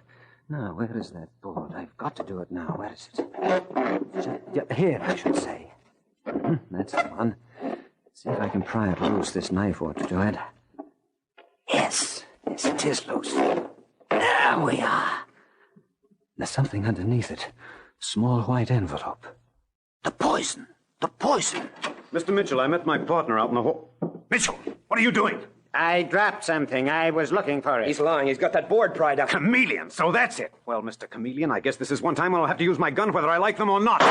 [SPEAKER 11] Now, where is that board? I've got to do it now. Where is it? Here, I should say. That's the one. See if I can pry it loose. This knife ought to do it. Yes, it is loose. There we are. There's something underneath it. Small white envelope. The poison. The poison.
[SPEAKER 20] Mr. Mitchell, I met my partner out in the hall.
[SPEAKER 14] Mitchell, what are you doing?
[SPEAKER 15] I dropped something. I was looking for it.
[SPEAKER 21] He's lying. He's got that board pried up.
[SPEAKER 20] Chameleon, so that's it. Well, Mr. Chameleon, I guess this is one time I'll have to use my gun whether I like them or not.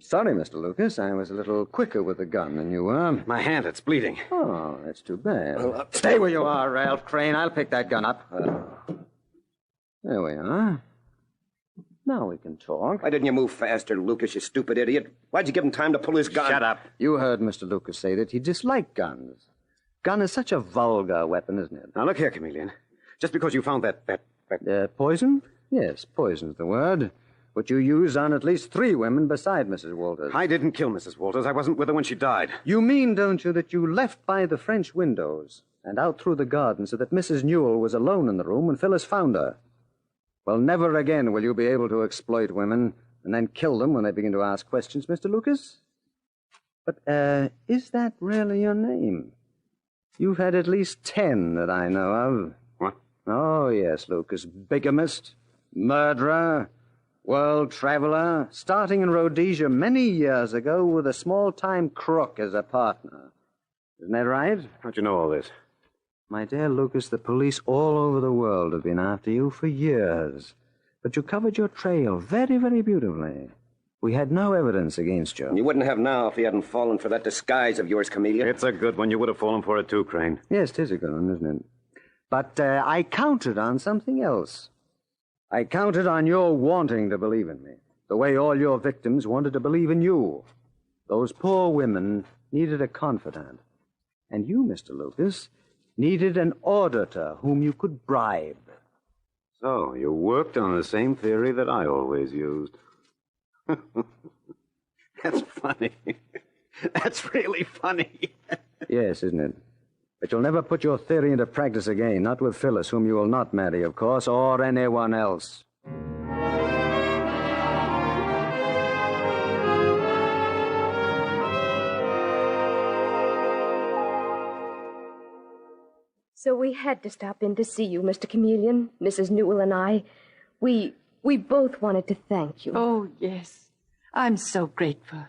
[SPEAKER 11] Sorry, Mr. Lucas. I was a little quicker with the gun than you were.
[SPEAKER 20] My hand, it's bleeding.
[SPEAKER 11] Oh, that's too bad.
[SPEAKER 20] Well,
[SPEAKER 11] Stay where you are, Ralph Crane. I'll pick that gun up. There we are. Now we can talk.
[SPEAKER 21] Why didn't you move faster, Lucas, you stupid idiot? Why'd you give him time to pull his gun?
[SPEAKER 11] Shut up. You heard Mr. Lucas say that he disliked guns. Gun is such a vulgar weapon, isn't it?
[SPEAKER 20] Now, look here, Chameleon. Just because you found that
[SPEAKER 11] poison? Yes, poison's the word. Which you used on at least 3 women beside Mrs. Walters.
[SPEAKER 20] I didn't kill Mrs. Walters. I wasn't with her when she died.
[SPEAKER 11] You mean, don't you, that you left by the French windows and out through the garden so that Mrs. Newell was alone in the room when Phyllis found her? Well, never again will you be able to exploit women and then kill them when they begin to ask questions, Mr. Lucas. But, is that really your name? You've had at least 10 that I know of.
[SPEAKER 20] What?
[SPEAKER 11] Oh, yes, Lucas. Bigamist, murderer, world traveler, starting in Rhodesia many years ago with a small-time crook as a partner. Isn't that right?
[SPEAKER 20] How'd you know all this?
[SPEAKER 11] My dear Lucas, the police all over the world have been after you for years. But you covered your trail very, very beautifully. We had no evidence against you.
[SPEAKER 21] You wouldn't have now if he hadn't fallen for that disguise of yours, Chameleon.
[SPEAKER 20] It's a good one. You would have fallen for it too, Crane.
[SPEAKER 11] Yes, it is a good one, isn't it? But I counted on something else. I counted on your wanting to believe in me, the way all your victims wanted to believe in you. Those poor women needed a confidant. And you, Mr. Lucas, needed an auditor whom you could bribe.
[SPEAKER 20] So, you worked on the same theory that I always used. That's funny. That's really funny.
[SPEAKER 11] Yes, isn't it? But you'll never put your theory into practice again, not with Phyllis, whom you will not marry, of course, or anyone else.
[SPEAKER 9] So we had to stop in to see you, Mr. Chameleon, Mrs. Newell and I. We both wanted to thank you.
[SPEAKER 10] Oh, yes. I'm so grateful.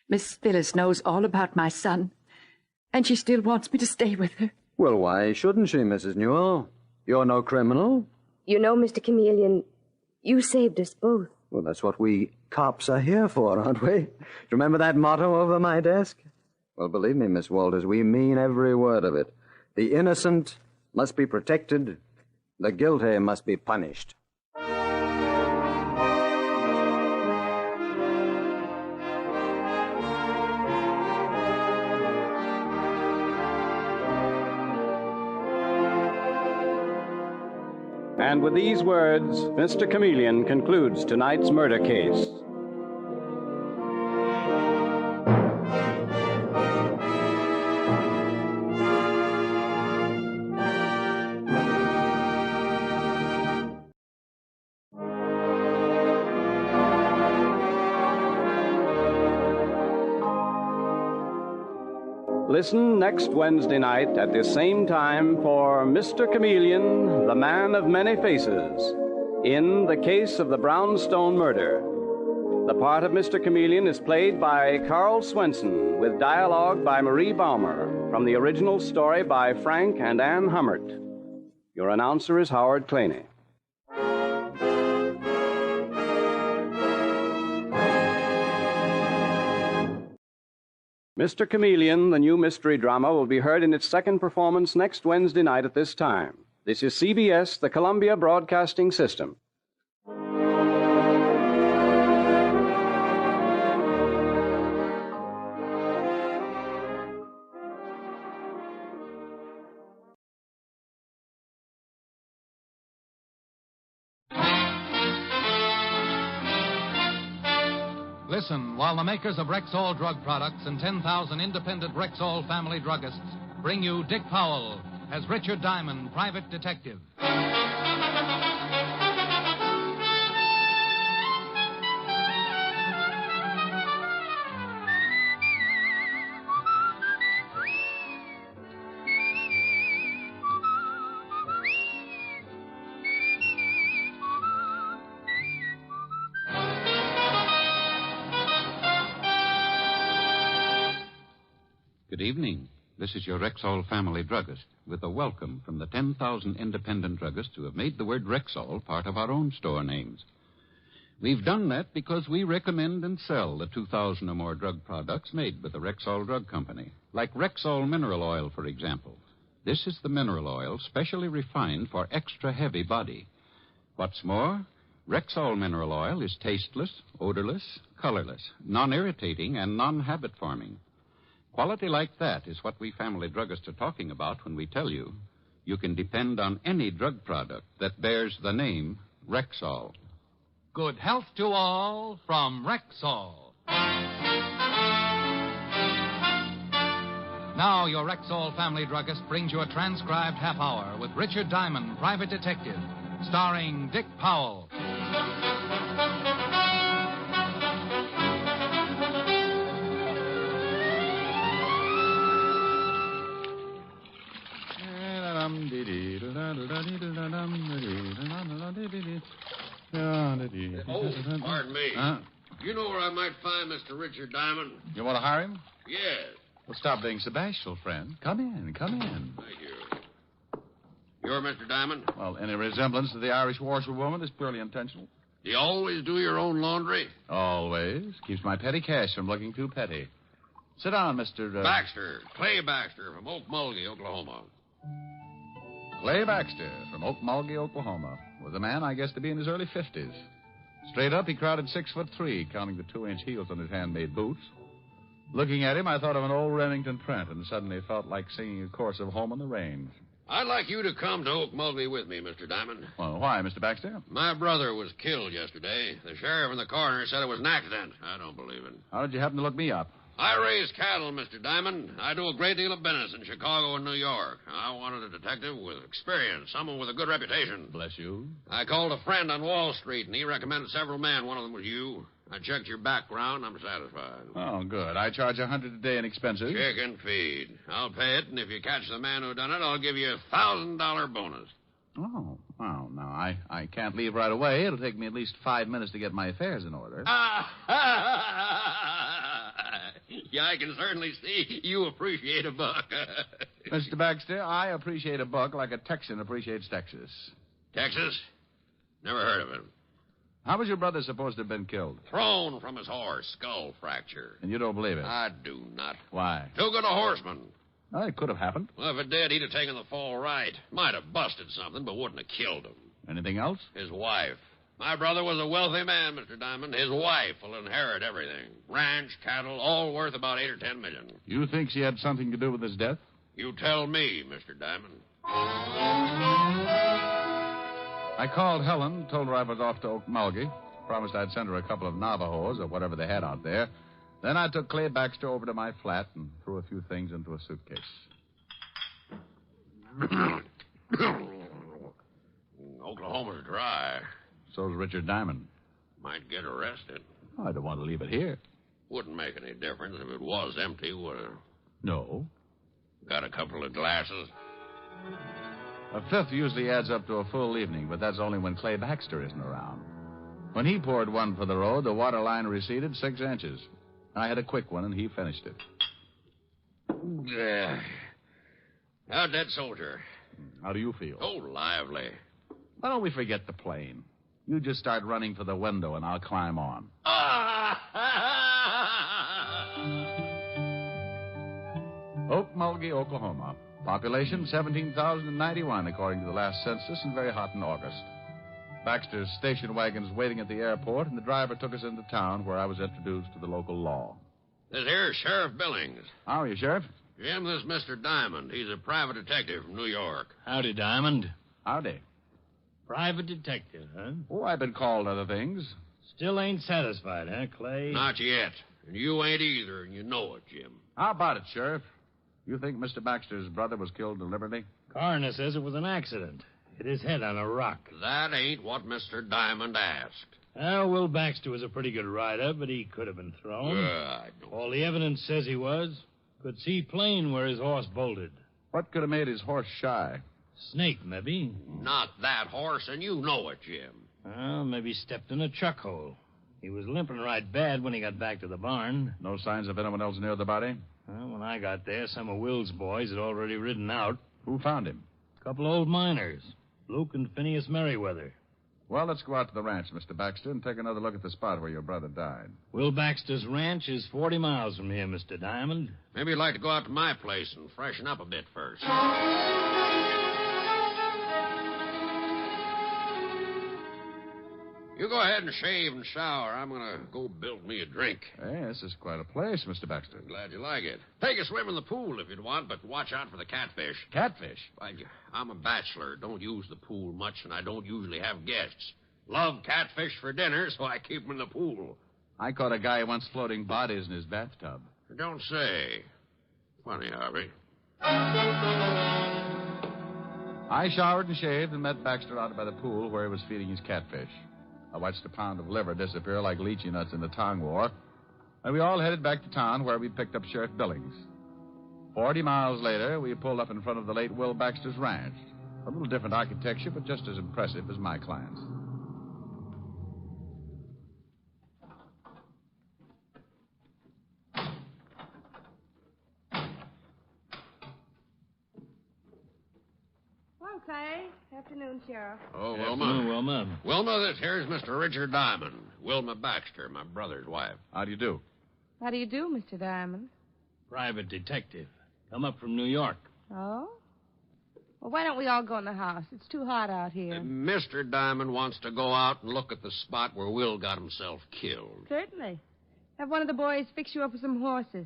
[SPEAKER 10] Miss Phyllis knows all about my son, and she still wants me to stay with her.
[SPEAKER 11] Well, why shouldn't she, Mrs. Newell? You're no criminal.
[SPEAKER 9] You know, Mr. Chameleon, you saved us both.
[SPEAKER 11] Well, that's what we cops are here for, aren't we? Remember that motto over my desk? Well, believe me, Miss Walters, we mean every word of it. The innocent must be protected. The guilty must be punished.
[SPEAKER 4] And with these words, Mr. Chameleon concludes tonight's murder case. Listen next Wednesday night at this same time for Mr. Chameleon, the Man of Many Faces, in the case of the Brownstone murder. The part of Mr. Chameleon is played by Carl Swenson, with dialogue by Marie Baumer, from the original story by Frank and Ann Hummert. Your announcer is Howard Claney. Mr. Chameleon, the new mystery drama, will be heard in its second performance next Wednesday night at this time. This is CBS, the Columbia Broadcasting System.
[SPEAKER 3] Listen while the makers of Rexall drug products and 10,000 independent Rexall family druggists bring you Dick Powell as Richard Diamond, private detective.
[SPEAKER 7] Good evening. This is your Rexall family druggist with a welcome from the 10,000 independent druggists who have made the word Rexall part of our own store names. We've done that because we recommend and sell the 2,000 or more drug products made with the Rexall Drug Company, like Rexall Mineral Oil, for example. This is the mineral oil specially refined for extra heavy body. What's more, Rexall Mineral Oil is tasteless, odorless, colorless, non-irritating, and non-habit forming. Quality like that is what we family druggists are talking about when we tell you can depend on any drug product that bears the name Rexall.
[SPEAKER 3] Good health to all from Rexall. Now your Rexall family druggist brings you a transcribed half hour with Richard Diamond, Private Detective, starring Dick Powell.
[SPEAKER 8] Oh, pardon me. You know where I might find Mr. Richard Diamond?
[SPEAKER 22] You want to hire him?
[SPEAKER 8] Yes.
[SPEAKER 22] Well, stop being so bashful, friend. Come in.
[SPEAKER 8] Thank you. You're Mr. Diamond?
[SPEAKER 22] Well, any resemblance to the Irish washerwoman is purely intentional.
[SPEAKER 8] Do you always do your own laundry?
[SPEAKER 22] Always. Keeps my petty cash from looking too petty. Sit down, Mr.
[SPEAKER 8] Baxter. Clay Baxter from Okmulgee, Oklahoma.
[SPEAKER 22] Clay Baxter from Okmulgee, Oklahoma. Was a man, I guess, to be in his early 50s. Straight up, he crowded 6'3", counting the 2-inch heels on his handmade boots. Looking at him, I thought of an old Remington print and suddenly felt like singing a chorus of Home on the Range.
[SPEAKER 8] I'd like you to come to Okmulgee with me, Mr. Diamond.
[SPEAKER 22] Well, why, Mr. Baxter?
[SPEAKER 8] My brother was killed yesterday. The sheriff and the coroner said it was an accident. I don't believe it.
[SPEAKER 22] How did you happen to look me up?
[SPEAKER 8] I raise cattle, Mr. Diamond. I do a great deal of business in Chicago and New York. I wanted a detective with experience, someone with a good reputation.
[SPEAKER 22] Bless you.
[SPEAKER 8] I called a friend on Wall Street, and he recommended several men. One of them was you. I checked your background. I'm satisfied.
[SPEAKER 22] Oh, good. I charge $100 a day in expenses.
[SPEAKER 8] Chicken feed. I'll pay it, and if you catch the man who done it, I'll give you a $1,000 bonus.
[SPEAKER 22] Oh, well, no, I can't leave right away. It'll take me at least 5 minutes to get my affairs in order.
[SPEAKER 8] Yeah, I can certainly see you appreciate a buck.
[SPEAKER 22] Mr. Baxter, I appreciate a buck like a Texan appreciates Texas.
[SPEAKER 8] Texas? Never heard of it.
[SPEAKER 22] How was your brother supposed to have been killed?
[SPEAKER 8] Thrown from his horse, skull fracture.
[SPEAKER 22] And you don't believe it?
[SPEAKER 8] I do not.
[SPEAKER 22] Why?
[SPEAKER 8] Too good a horseman.
[SPEAKER 22] Well, it could have happened.
[SPEAKER 8] Well, if it did, he'd have taken the fall right. Might have busted something, but wouldn't have killed him.
[SPEAKER 22] Anything else?
[SPEAKER 8] His wife. My brother was a wealthy man, Mr. Diamond. His wife will inherit everything. Ranch, cattle, all worth about $8 or $10 million.
[SPEAKER 22] You think she had something to do with his death?
[SPEAKER 8] You tell me, Mr. Diamond.
[SPEAKER 22] I called Helen, told her I was off to Okmulgee, promised I'd send her a couple of Navajos or whatever they had out there. Then I took Clay Baxter over to my flat and threw a few things into a suitcase.
[SPEAKER 8] Oklahoma's dry.
[SPEAKER 22] So's Richard Diamond.
[SPEAKER 8] Might get arrested.
[SPEAKER 22] Oh, I don't want to leave it here.
[SPEAKER 8] Wouldn't make any difference if it was empty, would it?
[SPEAKER 22] No.
[SPEAKER 8] Got a couple of glasses?
[SPEAKER 22] A fifth usually adds up to a full evening, but that's only when Clay Baxter isn't around. When he poured one for the road, the water line receded 6 inches. I had a quick one, and he finished it.
[SPEAKER 8] How'd that soldier?
[SPEAKER 22] How do you feel?
[SPEAKER 8] Oh, lively.
[SPEAKER 22] Why don't we forget the plane? You just start running for the window, and I'll climb on. Okmulgee, Oklahoma. Population 17,091, according to the last census, and very hot in August. Baxter's station wagon's waiting at the airport, and the driver took us into town where I was introduced to the local law.
[SPEAKER 8] This here's Sheriff Billings.
[SPEAKER 22] How are you, Sheriff?
[SPEAKER 8] Jim, this is Mr. Diamond. He's a private detective from New York.
[SPEAKER 23] Howdy, Diamond.
[SPEAKER 22] Howdy.
[SPEAKER 23] Private detective, huh?
[SPEAKER 22] Oh, I've been called other things.
[SPEAKER 23] Still ain't satisfied, huh, Clay?
[SPEAKER 8] Not yet. And you ain't either, and you know it, Jim.
[SPEAKER 22] How about it, Sheriff? You think Mr. Baxter's brother was killed deliberately?
[SPEAKER 23] Coroner says it was an accident. Hit his head on a rock.
[SPEAKER 8] That ain't what Mr. Diamond asked.
[SPEAKER 23] Well, Will Baxter was a pretty good rider, but he could have been thrown. All the evidence says he was. Could see plain where his horse bolted.
[SPEAKER 22] What could have made his horse shy?
[SPEAKER 23] Snake, maybe.
[SPEAKER 8] Not that horse, and you know it, Jim.
[SPEAKER 23] Well, maybe stepped in a chuck hole. He was limping right bad when he got back to the barn.
[SPEAKER 22] No signs of anyone else near the body?
[SPEAKER 23] Well, when I got there, some of Will's boys had already ridden out.
[SPEAKER 22] Who found him?
[SPEAKER 23] A couple old miners, Luke and Phineas Merriweather.
[SPEAKER 22] Well, let's go out to the ranch, Mr. Baxter, and take another look at the spot where your brother died.
[SPEAKER 23] Will Baxter's ranch is 40 miles from here, Mr. Diamond.
[SPEAKER 8] Maybe you'd like to go out to my place and freshen up a bit first. You go ahead and shave and shower. I'm going to go build me a drink.
[SPEAKER 22] Hey, this is quite a place, Mr. Baxter.
[SPEAKER 8] Glad you like it. Take a swim in the pool if you'd want, but watch out for the catfish.
[SPEAKER 22] Catfish?
[SPEAKER 8] I'm a bachelor. Don't use the pool much, and I don't usually have guests. Love catfish for dinner, so I keep them in the pool.
[SPEAKER 22] I caught a guy once floating bodies in his bathtub.
[SPEAKER 8] Don't say. Funny, Harvey.
[SPEAKER 22] I showered and shaved and met Baxter out by the pool where he was feeding his catfish. I watched a pound of liver disappear like lychee nuts in the Tong War. And we all headed back to town where we picked up Sheriff Billings. 40 miles later, we pulled up in front of the late Will Baxter's ranch. A little different architecture, but just as impressive as my client's.
[SPEAKER 5] Clay. Afternoon, Sheriff.
[SPEAKER 8] Oh, Wilma.
[SPEAKER 23] Afternoon, Wilma.
[SPEAKER 8] Wilma, this here's Mr. Richard Diamond. Wilma Baxter, my brother's wife.
[SPEAKER 22] How do you do?
[SPEAKER 5] How do you do, Mr. Diamond?
[SPEAKER 23] Private detective. Come up from New York.
[SPEAKER 5] Oh? Well, why don't we all go in the house? It's too hot out here.
[SPEAKER 8] Mr. Diamond wants to go out and look at the spot where Will got himself killed.
[SPEAKER 5] Certainly. Have one of the boys fix you up with some horses.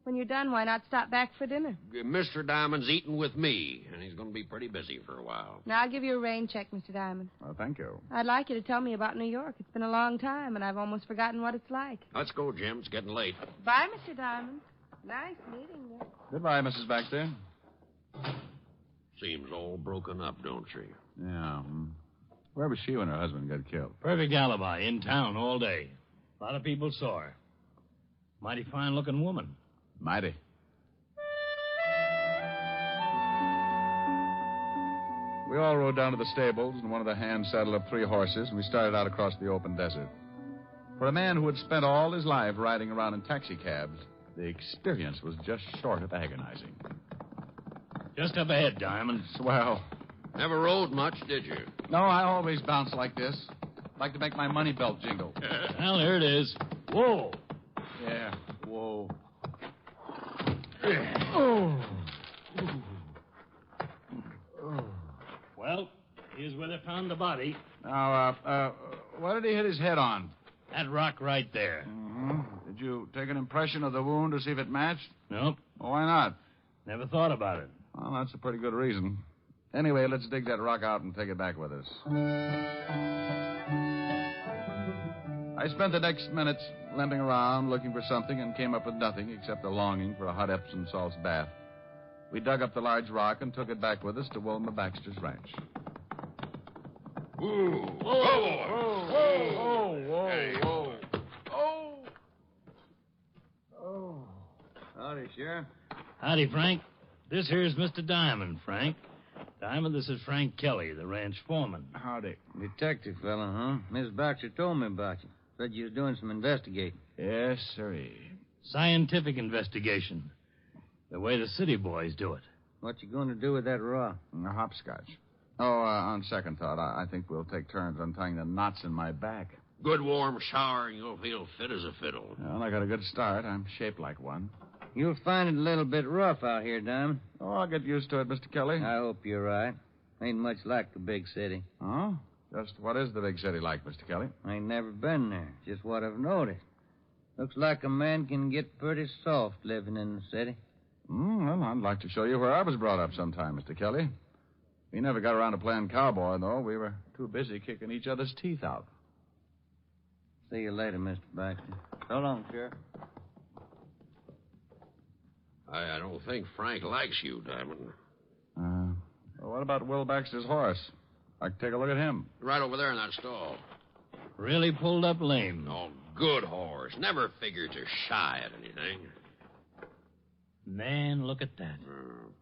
[SPEAKER 5] When you're done, why not stop back for dinner?
[SPEAKER 8] Mr. Diamond's eating with me, and he's going to be pretty busy for a while.
[SPEAKER 5] Now, I'll give you a rain check, Mr. Diamond.
[SPEAKER 22] Well, thank you.
[SPEAKER 5] I'd like you to tell me about New York. It's been a long time, and I've almost forgotten what it's like.
[SPEAKER 8] Let's go, Jim. It's getting late.
[SPEAKER 5] Bye, Mr. Diamond. Nice meeting you.
[SPEAKER 22] Goodbye, Mrs. Baxter.
[SPEAKER 8] Seems all broken up, don't she?
[SPEAKER 22] Yeah. Where was she when her husband got killed?
[SPEAKER 23] Perfect alibi. In town all day. A lot of people saw her. Mighty fine-looking woman.
[SPEAKER 22] Mighty. We all rode down to the stables, and one of the hands saddled up 3 horses, and we started out across the open desert. For a man who had spent all his life riding around in taxicabs, the experience was just short of agonizing.
[SPEAKER 23] Just up ahead, Diamond.
[SPEAKER 22] Swell.
[SPEAKER 8] Never rode much, did you?
[SPEAKER 22] No, I always bounce like this. Like to make my money belt jingle.
[SPEAKER 23] Well, here it is. Whoa.
[SPEAKER 22] Yeah, whoa.
[SPEAKER 23] Oh. Well, here's where they found the body.
[SPEAKER 22] Now, what did he hit his head on?
[SPEAKER 23] That rock right there.
[SPEAKER 22] Mm-hmm. Did you take an impression of the wound to see if it matched?
[SPEAKER 23] Nope.
[SPEAKER 22] Well, why not?
[SPEAKER 23] Never thought about it.
[SPEAKER 22] Well, that's a pretty good reason. Anyway, let's dig that rock out and take it back with us. I spent the next minutes limping around looking for something and came up with nothing except a longing for a hot Epsom salts bath. We dug up the large rock and took it back with us to Wilma Baxter's ranch.
[SPEAKER 8] Ooh.
[SPEAKER 16] Oh. Howdy, Sheriff.
[SPEAKER 23] Howdy, Frank. This here's Mr. Diamond, Frank. Diamond, this is Frank Kelly, the ranch foreman.
[SPEAKER 16] Howdy. Detective fella, huh? Miss Baxter told me about you. Said you was doing some investigating.
[SPEAKER 22] Yes, sirree.
[SPEAKER 23] Scientific investigation. The way the city boys do it.
[SPEAKER 16] What you going to do with that rock?
[SPEAKER 22] Hopscotch. Oh, on second thought, I think we'll take turns untying the knots in my back.
[SPEAKER 8] Good warm shower, and you'll feel fit as a fiddle.
[SPEAKER 22] Well, I got a good start. I'm shaped like one.
[SPEAKER 16] You'll find it a little bit rough out here, Diamond.
[SPEAKER 22] Oh, I'll get used to it, Mr. Kelly.
[SPEAKER 16] I hope you're right. Ain't much like the big city.
[SPEAKER 22] Oh? Just what is the big city like, Mr. Kelly?
[SPEAKER 16] I ain't never been there. Just what I've noticed. Looks like a man can get pretty soft living in the city.
[SPEAKER 22] Well, I'd like to show you where I was brought up sometime, Mr. Kelly. We never got around to playing cowboy, though. We were too busy kicking each other's teeth out.
[SPEAKER 16] See you later, Mr. Baxter. So long, Sheriff.
[SPEAKER 8] I don't think Frank likes you, Diamond.
[SPEAKER 22] Well, what about Will Baxter's horse? I can take a look at him.
[SPEAKER 8] Right over there in that stall.
[SPEAKER 23] Really pulled up lame.
[SPEAKER 8] Oh, good horse. Never figured to shy at anything.
[SPEAKER 23] Man, look at that.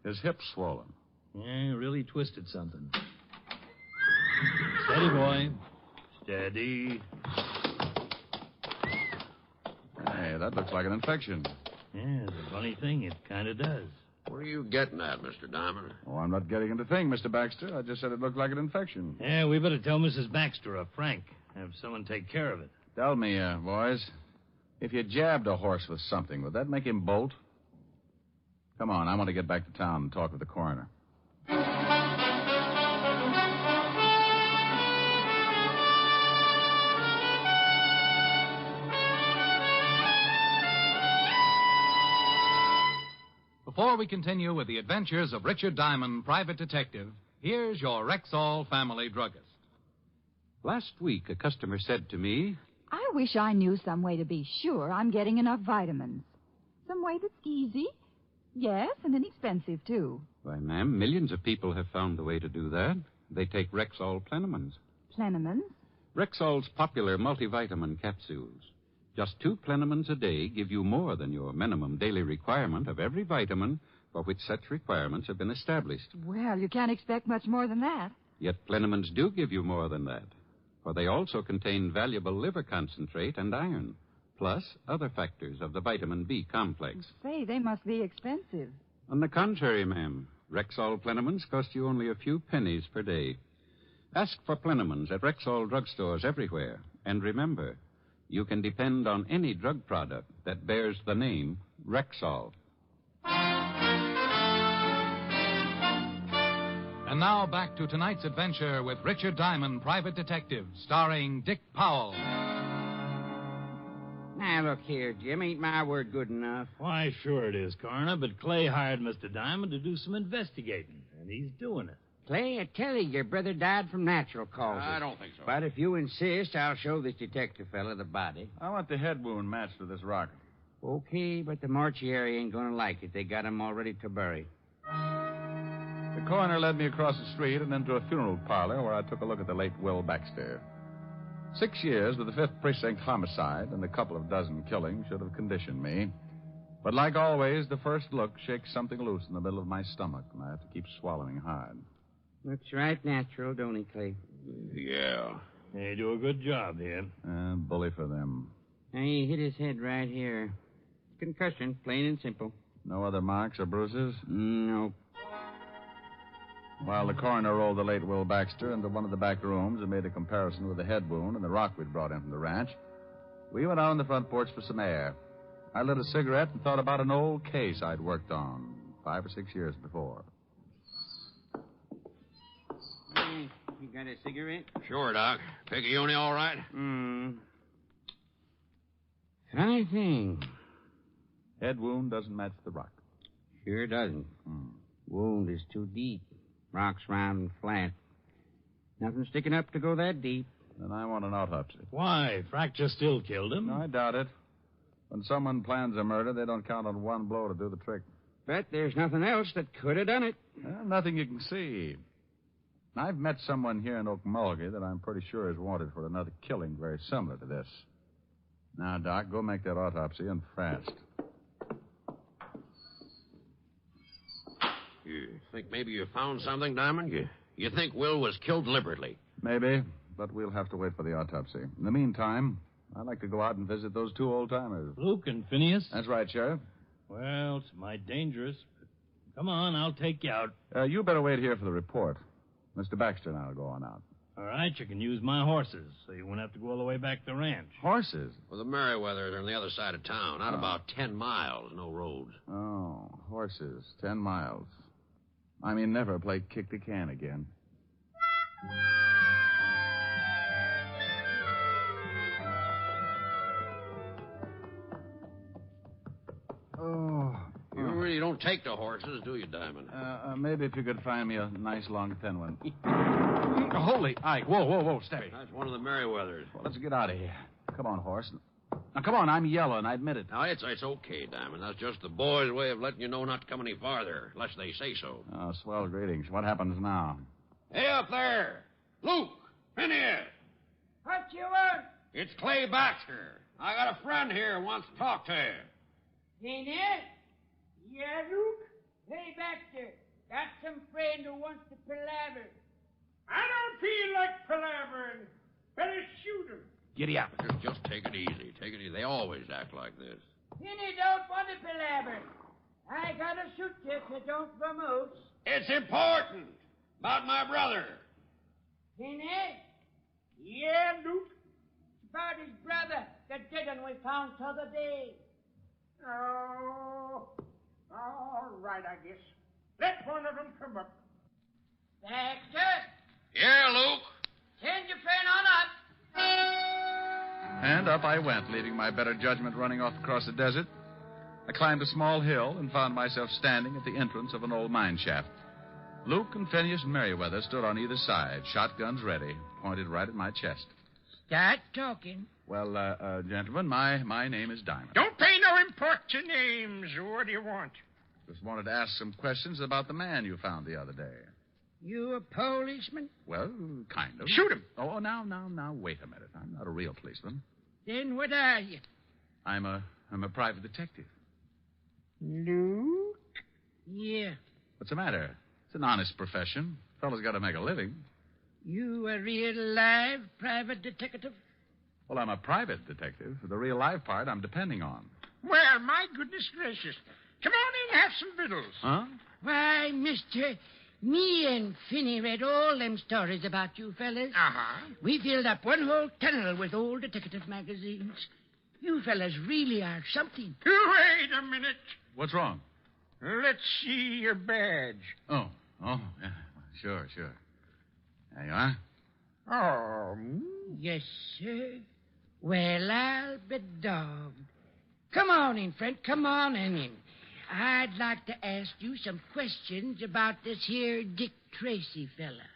[SPEAKER 22] His hip's swollen.
[SPEAKER 23] Yeah, really twisted something. Steady, boy. Steady.
[SPEAKER 22] Hey, that looks like an infection.
[SPEAKER 23] Yeah, it's a funny thing. It kind of does.
[SPEAKER 8] What are you getting at, Mr. Diamond?
[SPEAKER 22] Oh, I'm not getting into thing, Mr. Baxter. I just said it looked like an infection.
[SPEAKER 23] Yeah, we better tell Mrs. Baxter or Frank. Have someone take care of it.
[SPEAKER 22] Tell me, boys, if you jabbed a horse with something, would that make him bolt? Come on, I want to get back to town and talk with the coroner.
[SPEAKER 3] Before we continue with the adventures of Richard Diamond, private detective, here's your Rexall family druggist.
[SPEAKER 7] Last week, a customer said to me,
[SPEAKER 13] I wish I knew some way to be sure I'm getting enough vitamins. Some way that's easy, yes, and inexpensive, too.
[SPEAKER 7] "Why, ma'am, millions of people have found a way to do that. They take Rexall Plenamins.
[SPEAKER 13] Plenamins?
[SPEAKER 7] Rexall's popular multivitamin capsules. Just 2 Plenamins a day give you more than your minimum daily requirement of every vitamin for which such requirements have been established.
[SPEAKER 13] Well, you can't expect much more than that.
[SPEAKER 7] Yet Plenamins do give you more than that, for they also contain valuable liver concentrate and iron, plus other factors of the vitamin B complex.
[SPEAKER 13] Say, they must be expensive.
[SPEAKER 7] On the contrary, ma'am, Rexall Plenamins cost you only a few pennies per day. Ask for Plenamins at Rexall drugstores everywhere, and remember, you can depend on any drug product that bears the name Rexall.
[SPEAKER 3] And now back to tonight's adventure with Richard Diamond, private detective, starring Dick Powell.
[SPEAKER 15] Now, look here, Jim. Ain't my word good enough?
[SPEAKER 23] Why, sure it is, Coroner, but Clay hired Mr. Diamond to do some investigating, and he's doing it.
[SPEAKER 15] Clay, I tell you, your brother died from natural causes.
[SPEAKER 8] I don't think so.
[SPEAKER 15] But if you insist, I'll show this detective fella the body.
[SPEAKER 22] I want the head wound matched to this rock.
[SPEAKER 15] Okay, but the mortuary ain't gonna like it. They got him all ready to bury.
[SPEAKER 22] The coroner led me across the street and into a funeral parlor where I took a look at the late Will Baxter. 6 years with the 5th Precinct homicide and a couple of dozen killings should have conditioned me. But like always, the first look shakes something loose in the middle of my stomach, and I have to keep swallowing hard.
[SPEAKER 15] Looks right natural, don't he, Clay?
[SPEAKER 8] Yeah.
[SPEAKER 23] They do a good job here.
[SPEAKER 22] Bully for them.
[SPEAKER 15] He hit his head right here. Concussion, plain and simple.
[SPEAKER 22] No other marks or bruises?
[SPEAKER 15] No.
[SPEAKER 22] While the coroner rolled the late Will Baxter into one of the back rooms and made a comparison with the head wound and the rock we'd brought in from the ranch, we went out on the front porch for some air. I lit a cigarette and thought about an old case I'd worked on 5 or 6 years before.
[SPEAKER 15] Hey, you got a cigarette?
[SPEAKER 8] Sure, Doc. Picayune all right?
[SPEAKER 15] Funny thing.
[SPEAKER 22] Head wound doesn't match the rock.
[SPEAKER 15] Sure doesn't. Wound is too deep. Rock's round and flat. Nothing sticking up to go that deep.
[SPEAKER 22] Then I want an autopsy.
[SPEAKER 23] Why? Fracture still killed him.
[SPEAKER 22] No, I doubt it. When someone plans a murder, they don't count on one blow to do the trick.
[SPEAKER 15] But there's nothing else that could have done it.
[SPEAKER 22] Well, nothing you can see. I've met someone here in Okmulgee that I'm pretty sure is wanted for another killing very similar to this. Now, Doc, go make that autopsy and fast.
[SPEAKER 8] You think maybe you found something, Diamond? You think Will was killed deliberately?
[SPEAKER 22] Maybe, but we'll have to wait for the autopsy. In the meantime, I'd like to go out and visit those 2 old-timers.
[SPEAKER 23] Luke and Phineas?
[SPEAKER 22] That's right, Sheriff.
[SPEAKER 23] Well, it's mighty dangerous. But come on, I'll take you out.
[SPEAKER 22] You better wait here for the report. Mr. Baxter and I will go on out.
[SPEAKER 23] All right, you can use my horses, so you won't have to go all the way back to the ranch.
[SPEAKER 22] Horses?
[SPEAKER 8] Well, the Merriweathers are on the other side of town, out about 10 miles, no roads.
[SPEAKER 22] Oh, horses, 10 miles. I mean, never play kick the can again. Oh.
[SPEAKER 8] You really don't take to horses, do you, Diamond?
[SPEAKER 22] Maybe if you could find me a nice, long, thin one. Holy Ike. Whoa, steady.
[SPEAKER 8] That's one of the Merriweathers.
[SPEAKER 22] Well, let's get out of here. Come on, horse. Now, come on, I'm yellow, and I admit it.
[SPEAKER 8] Now, it's okay, Diamond. That's just the boys' way of letting you know not to come any farther, unless they say so.
[SPEAKER 22] Oh, swell greetings. What happens now?
[SPEAKER 8] Hey, up there! Luke! Phineas!
[SPEAKER 15] What you want?
[SPEAKER 8] It's Clay Baxter. I got a friend here who wants to talk to you.
[SPEAKER 15] Ain't it? Yeah, Luke? Hey, Baxter. Got some friend who wants to palaver.
[SPEAKER 17] I don't feel like palavering. Better shoot him.
[SPEAKER 22] Giddy up.
[SPEAKER 8] Just take it easy. Take it easy. They always act like this.
[SPEAKER 17] Penny don't want to palaver. I gotta shoot you if you don't vamoose.
[SPEAKER 8] It's important. About my brother.
[SPEAKER 17] Penny? Yeah, Luke. It's about his brother, the dead one we found t'other day. Oh, all right, I guess. Let one of them come up. Baxter?
[SPEAKER 8] Yeah, Luke.
[SPEAKER 17] Send your friend on up.
[SPEAKER 22] And up I went, leaving my better judgment running off across the desert. I climbed a small hill and found myself standing at the entrance of an old mine shaft. Luke and Phineas and Merriweather stood on either side, shotguns ready, pointed right at my chest.
[SPEAKER 17] Start talking.
[SPEAKER 22] Well, gentlemen, my name is Diamond.
[SPEAKER 17] Don't pay no import to names. What do you want?
[SPEAKER 22] Just wanted to ask some questions about the man you found the other day.
[SPEAKER 17] You a policeman?
[SPEAKER 22] Well, kind of.
[SPEAKER 17] Shoot him.
[SPEAKER 22] Oh, now, wait a minute. I'm not a real policeman.
[SPEAKER 17] Then what are you?
[SPEAKER 22] I'm a private detective.
[SPEAKER 17] Luke? Yeah.
[SPEAKER 22] What's the matter? It's an honest profession. Fellow's got to make a living.
[SPEAKER 17] You a real live private detective?
[SPEAKER 22] Well, I'm a private detective. The real life part I'm depending on.
[SPEAKER 17] Well, my goodness gracious. Come on in and have some victuals.
[SPEAKER 22] Huh?
[SPEAKER 17] Why, mister, me and Finney read all them stories about you fellas. Uh-huh. We filled up one whole tunnel with old detective magazines. You fellas really are something. Wait a minute.
[SPEAKER 22] What's wrong?
[SPEAKER 17] Let's see your badge.
[SPEAKER 22] Oh, yeah. Sure. There you are.
[SPEAKER 17] Oh, yes, sir. Well, I'll be dogged. Come on in, friend. Come on in. I'd like to ask you some questions about this here Dick Tracy fella.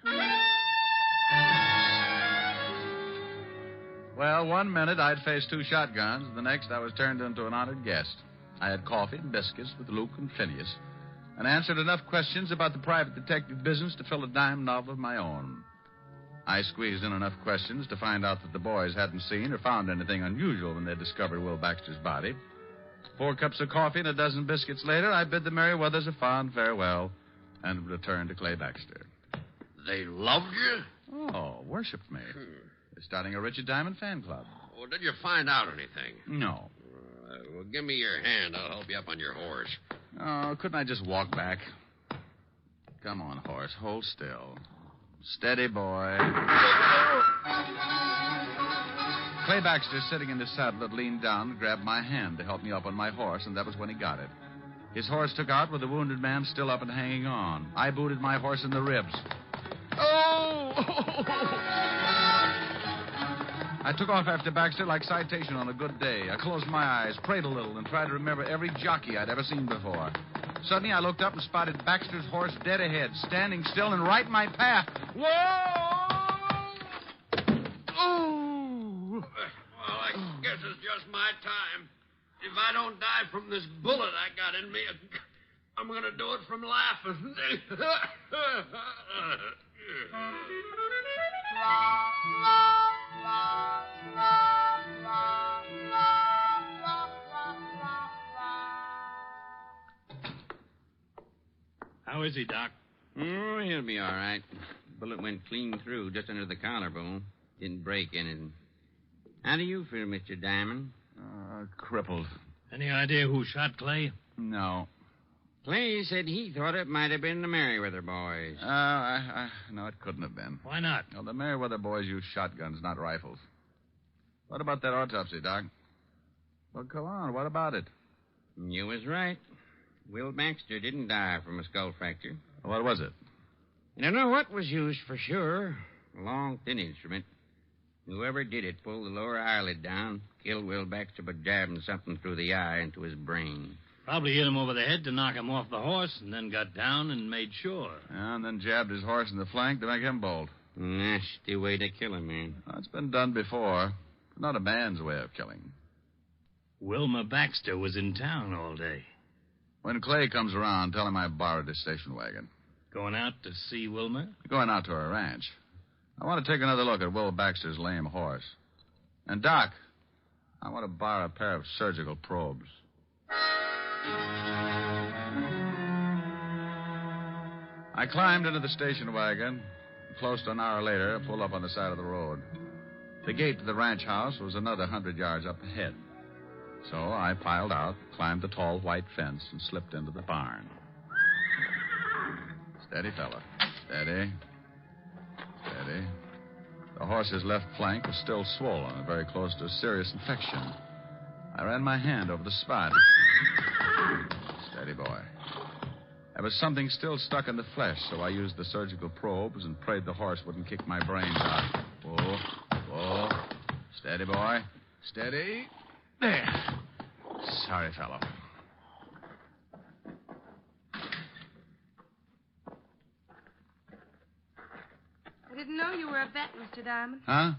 [SPEAKER 22] Well, 1 minute I'd faced 2 shotguns. The next I was turned into an honored guest. I had coffee and biscuits with Luke and Phineas and answered enough questions about the private detective business to fill a dime novel of my own. I squeezed in enough questions to find out that the boys hadn't seen or found anything unusual when they discovered Will Baxter's body. 4 cups of coffee and a dozen biscuits later, I bid the Merriweathers a fond farewell and returned to Clay Baxter.
[SPEAKER 8] They loved you?
[SPEAKER 22] Oh, worshipped me. They're starting a Richard Diamond fan club.
[SPEAKER 8] Well, did you find out anything?
[SPEAKER 22] No.
[SPEAKER 8] Well, give me your hand. I'll help you up on your horse.
[SPEAKER 22] Oh, couldn't I just walk back? Come on, horse. Hold still. Steady, boy. Clay Baxter, sitting in the saddle, had leaned down and grabbed my hand to help me up on my horse, and that was when he got it. His horse took out with the wounded man still up and hanging on. I booted my horse in the ribs. Oh! I took off after Baxter like citation on a good day. I closed my eyes, prayed a little, and tried to remember every jockey I'd ever seen before. Suddenly, I looked up and spotted Baxter's horse dead ahead, standing still and right in my path. Whoa!
[SPEAKER 8] Oh! Well, I guess it's just my time. If I don't die from this bullet I got in me, I'm going to do it from laughing.
[SPEAKER 23] How is he, Doc?
[SPEAKER 15] Oh, he'll be all right. Bullet went clean through, just under the collarbone. Didn't break anything. How do you feel, Mr. Diamond?
[SPEAKER 22] Crippled.
[SPEAKER 23] Any idea who shot Clay?
[SPEAKER 22] No.
[SPEAKER 15] Clay said he thought it might have been the Merriweather boys.
[SPEAKER 22] No, it couldn't have been.
[SPEAKER 23] Why not?
[SPEAKER 22] No, the Merriweather boys use shotguns, not rifles. What about that autopsy, Doc? Well, go on. What about it?
[SPEAKER 15] You was right. Will Baxter didn't die from a skull fracture.
[SPEAKER 22] What was it?
[SPEAKER 15] You don't know what was used for sure. A long, thin instrument. Whoever did it pulled the lower eyelid down, killed Will Baxter by jabbing something through the eye into his brain.
[SPEAKER 23] Probably hit him over the head to knock him off the horse, and then got down and made sure.
[SPEAKER 22] Yeah, and then jabbed his horse in the flank to make him bolt.
[SPEAKER 15] Nasty way to kill a man.
[SPEAKER 22] Well, it's been done before. Not a man's way of killing.
[SPEAKER 23] Wilma Baxter was in town all day.
[SPEAKER 22] When Clay comes around, tell him I borrowed his station wagon.
[SPEAKER 23] Going out to see Wilma?
[SPEAKER 22] Going out to her ranch. I want to take another look at Will Baxter's lame horse. And, Doc, I want to borrow a pair of surgical probes. I climbed into the station wagon. Close to an hour later, I pulled up on the side of the road. The gate to the ranch house was another 100 yards up ahead. So I piled out, climbed the tall white fence, and slipped into the barn. Steady, fella. Steady. Steady. The horse's left flank was still swollen and very close to a serious infection. I ran my hand over the spot. Steady, boy. There was something still stuck in the flesh, so I used the surgical probes and prayed the horse wouldn't kick my brains out. Whoa, whoa. Steady, boy. Steady. There. Sorry, fellow.
[SPEAKER 5] I didn't know you were a vet, Mr. Diamond.
[SPEAKER 22] Huh?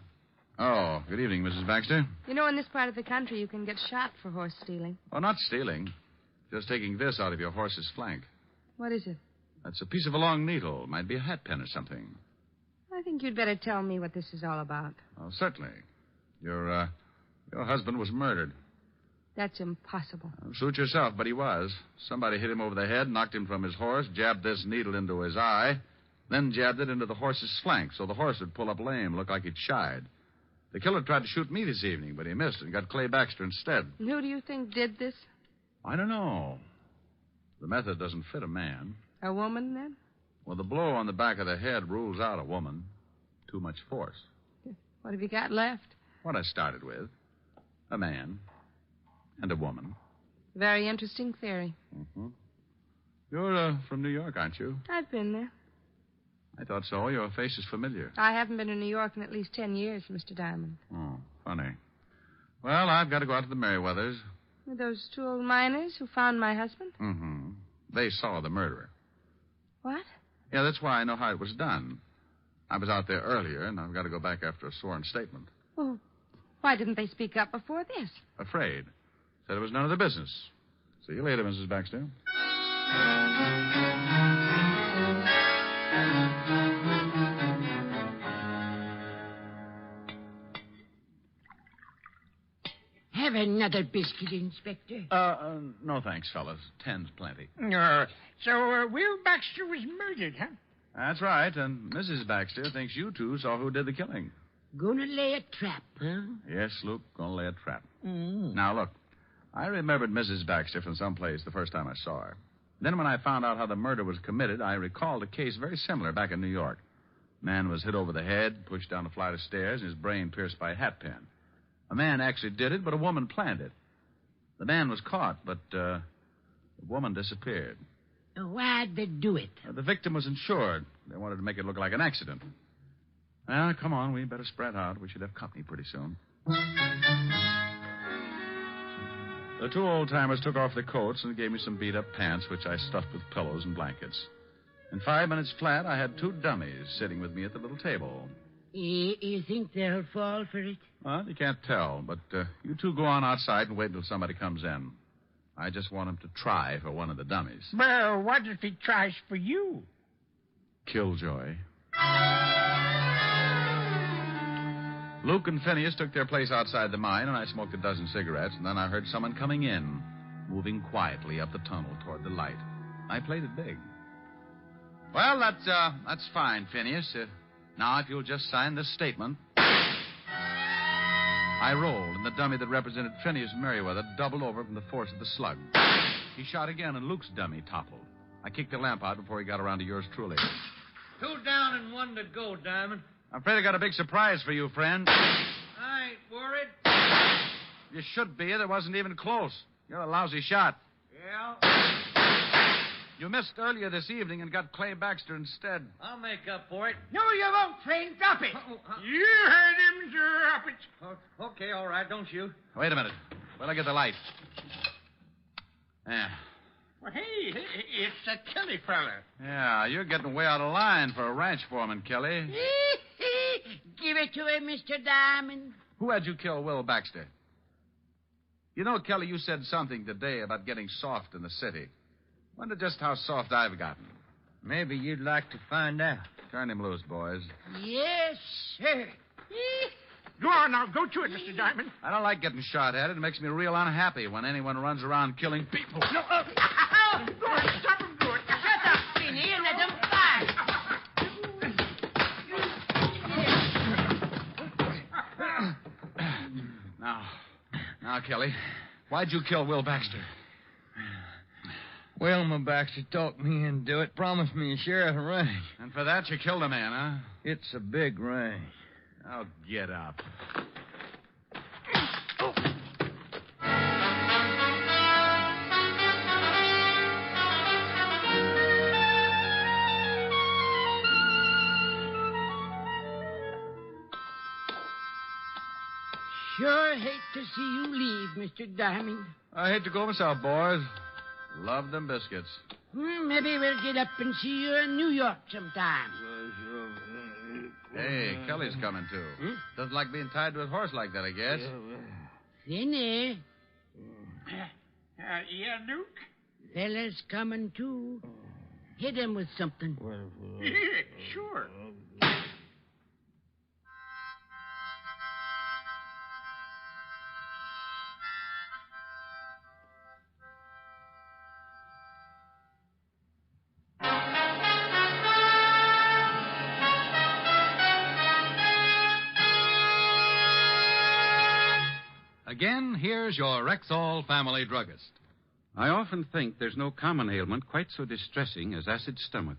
[SPEAKER 22] Oh, good evening, Mrs. Baxter.
[SPEAKER 5] You know, in this part of the country, you can get shot for horse stealing.
[SPEAKER 22] Oh, not stealing. Just taking this out of your horse's flank.
[SPEAKER 5] What is it?
[SPEAKER 22] That's a piece of a long needle. Might be a hat pin or something.
[SPEAKER 5] I think you'd better tell me what this is all about.
[SPEAKER 22] Oh, certainly. Your husband was murdered.
[SPEAKER 5] That's impossible.
[SPEAKER 22] Suit yourself, but he was. Somebody hit him over the head, knocked him from his horse, jabbed this needle into his eye, then jabbed it into the horse's flank so the horse would pull up lame, look like he'd shied. The killer tried to shoot me this evening, but he missed and got Clay Baxter instead.
[SPEAKER 5] And who do you think did this?
[SPEAKER 22] I don't know. The method doesn't fit a man.
[SPEAKER 5] A woman, then?
[SPEAKER 22] Well, the blow on the back of the head rules out a woman. Too much force.
[SPEAKER 5] What have you got left?
[SPEAKER 22] What I started with. A man. And a woman.
[SPEAKER 5] Very interesting theory.
[SPEAKER 22] Mm-hmm. You're from New York, aren't you?
[SPEAKER 5] I've been there.
[SPEAKER 22] I thought so. Your face is familiar.
[SPEAKER 5] I haven't been in New York in at least 10 years, Mr. Diamond.
[SPEAKER 22] Oh, funny. Well, I've got to go out to the Merriweathers.
[SPEAKER 5] Were those two old miners who found my husband?
[SPEAKER 22] Mm-hmm. They saw the murderer.
[SPEAKER 5] What?
[SPEAKER 22] Yeah, that's why I know how it was done. I was out there earlier, and I've got to go back after a sworn statement.
[SPEAKER 5] Well, why didn't they speak up before this?
[SPEAKER 22] Afraid. Said it was none of their business. See you later, Mrs. Baxter.
[SPEAKER 17] Have another biscuit, Inspector.
[SPEAKER 22] No thanks, fellas. 10's plenty.
[SPEAKER 17] So Will Baxter was murdered, huh?
[SPEAKER 22] That's right, and Mrs. Baxter thinks you two saw who did the killing.
[SPEAKER 17] Gonna lay a trap, huh?
[SPEAKER 22] Yes, Luke, gonna lay a trap.
[SPEAKER 17] Mm.
[SPEAKER 22] Now, look, I remembered Mrs. Baxter from someplace the first time I saw her. Then when I found out how the murder was committed, I recalled a case very similar back in New York. Man was hit over the head, pushed down a flight of stairs, and his brain pierced by a hat pin. A man actually did it, but a woman planned it. The man was caught, but the woman disappeared.
[SPEAKER 17] Why'd they do it?
[SPEAKER 22] The victim was insured. They wanted to make it look like an accident. Well, come on, we better spread out. We should have company pretty soon. The two old-timers took off their coats and gave me some beat-up pants, which I stuffed with pillows and blankets. In 5 minutes flat, I had two dummies sitting with me at the little table.
[SPEAKER 17] You think they'll fall for it?
[SPEAKER 22] Well, you can't tell, but you two go on outside and wait until somebody comes in. I just want him to try for one of the dummies.
[SPEAKER 17] Well, what if he tries for you?
[SPEAKER 22] Killjoy. Luke and Phineas took their place outside the mine, and I smoked a dozen cigarettes, and then I heard someone coming in, moving quietly up the tunnel toward the light. I played it big. Well, that's fine, Phineas. Now, if you'll just sign this statement. I rolled, and the dummy that represented Phineas Merriweather doubled over from the force of the slug. He shot again, and Luke's dummy toppled. I kicked the lamp out before he got around to yours truly.
[SPEAKER 16] 2 down and 1 to go, Diamond.
[SPEAKER 22] I'm afraid I got a big surprise for you, friend.
[SPEAKER 16] I ain't worried.
[SPEAKER 22] You should be. That wasn't even close. You're a lousy shot.
[SPEAKER 16] Yeah?
[SPEAKER 22] You missed earlier this evening and got Clay Baxter instead.
[SPEAKER 16] I'll make up for it.
[SPEAKER 17] No, you won't, friend. Drop it. You heard him. Drop it.
[SPEAKER 16] Okay, all right. Don't shoot.
[SPEAKER 22] Wait a minute. Wait till I get the light. Yeah.
[SPEAKER 17] Well, hey, it's a Kelly fella.
[SPEAKER 22] Yeah, you're getting way out of line for a ranch foreman, Kelly.
[SPEAKER 17] Give it to him, Mr. Diamond.
[SPEAKER 22] Who had you kill Will Baxter? You know, Kelly, you said something today about getting soft in the city. Wonder just how soft I've gotten.
[SPEAKER 16] Maybe you'd like to find out.
[SPEAKER 22] Turn him loose, boys.
[SPEAKER 17] Yes, sir. Go on now. Go to it, Mr. Diamond.
[SPEAKER 22] I don't like getting shot at. It makes me real unhappy when anyone runs around killing people.
[SPEAKER 17] No, go on. Stop him. Do it. Shut up, Finney, and let him fire.
[SPEAKER 22] Now, Kelly, Why'd you kill Will Baxter?
[SPEAKER 16] Wilma Baxter talked me into it, promised me a share of the ranch.
[SPEAKER 22] And for that, you killed a man, huh?
[SPEAKER 16] It's a big ranch.
[SPEAKER 22] Oh, get up.
[SPEAKER 17] Sure hate to see you leave, Mr. Diamond.
[SPEAKER 22] I hate to go myself, boys. Love them biscuits.
[SPEAKER 17] Maybe we'll get up and see you in New York sometime.
[SPEAKER 22] Hey, Kelly's coming, too. Doesn't like being tied to a horse like that, I guess.
[SPEAKER 17] Then,
[SPEAKER 8] Yeah, Duke?
[SPEAKER 17] fella's coming, too. Hit him with something.
[SPEAKER 8] Sure.
[SPEAKER 3] Again, here's your Rexall family druggist.
[SPEAKER 7] I often think there's no common ailment quite so distressing as acid stomach,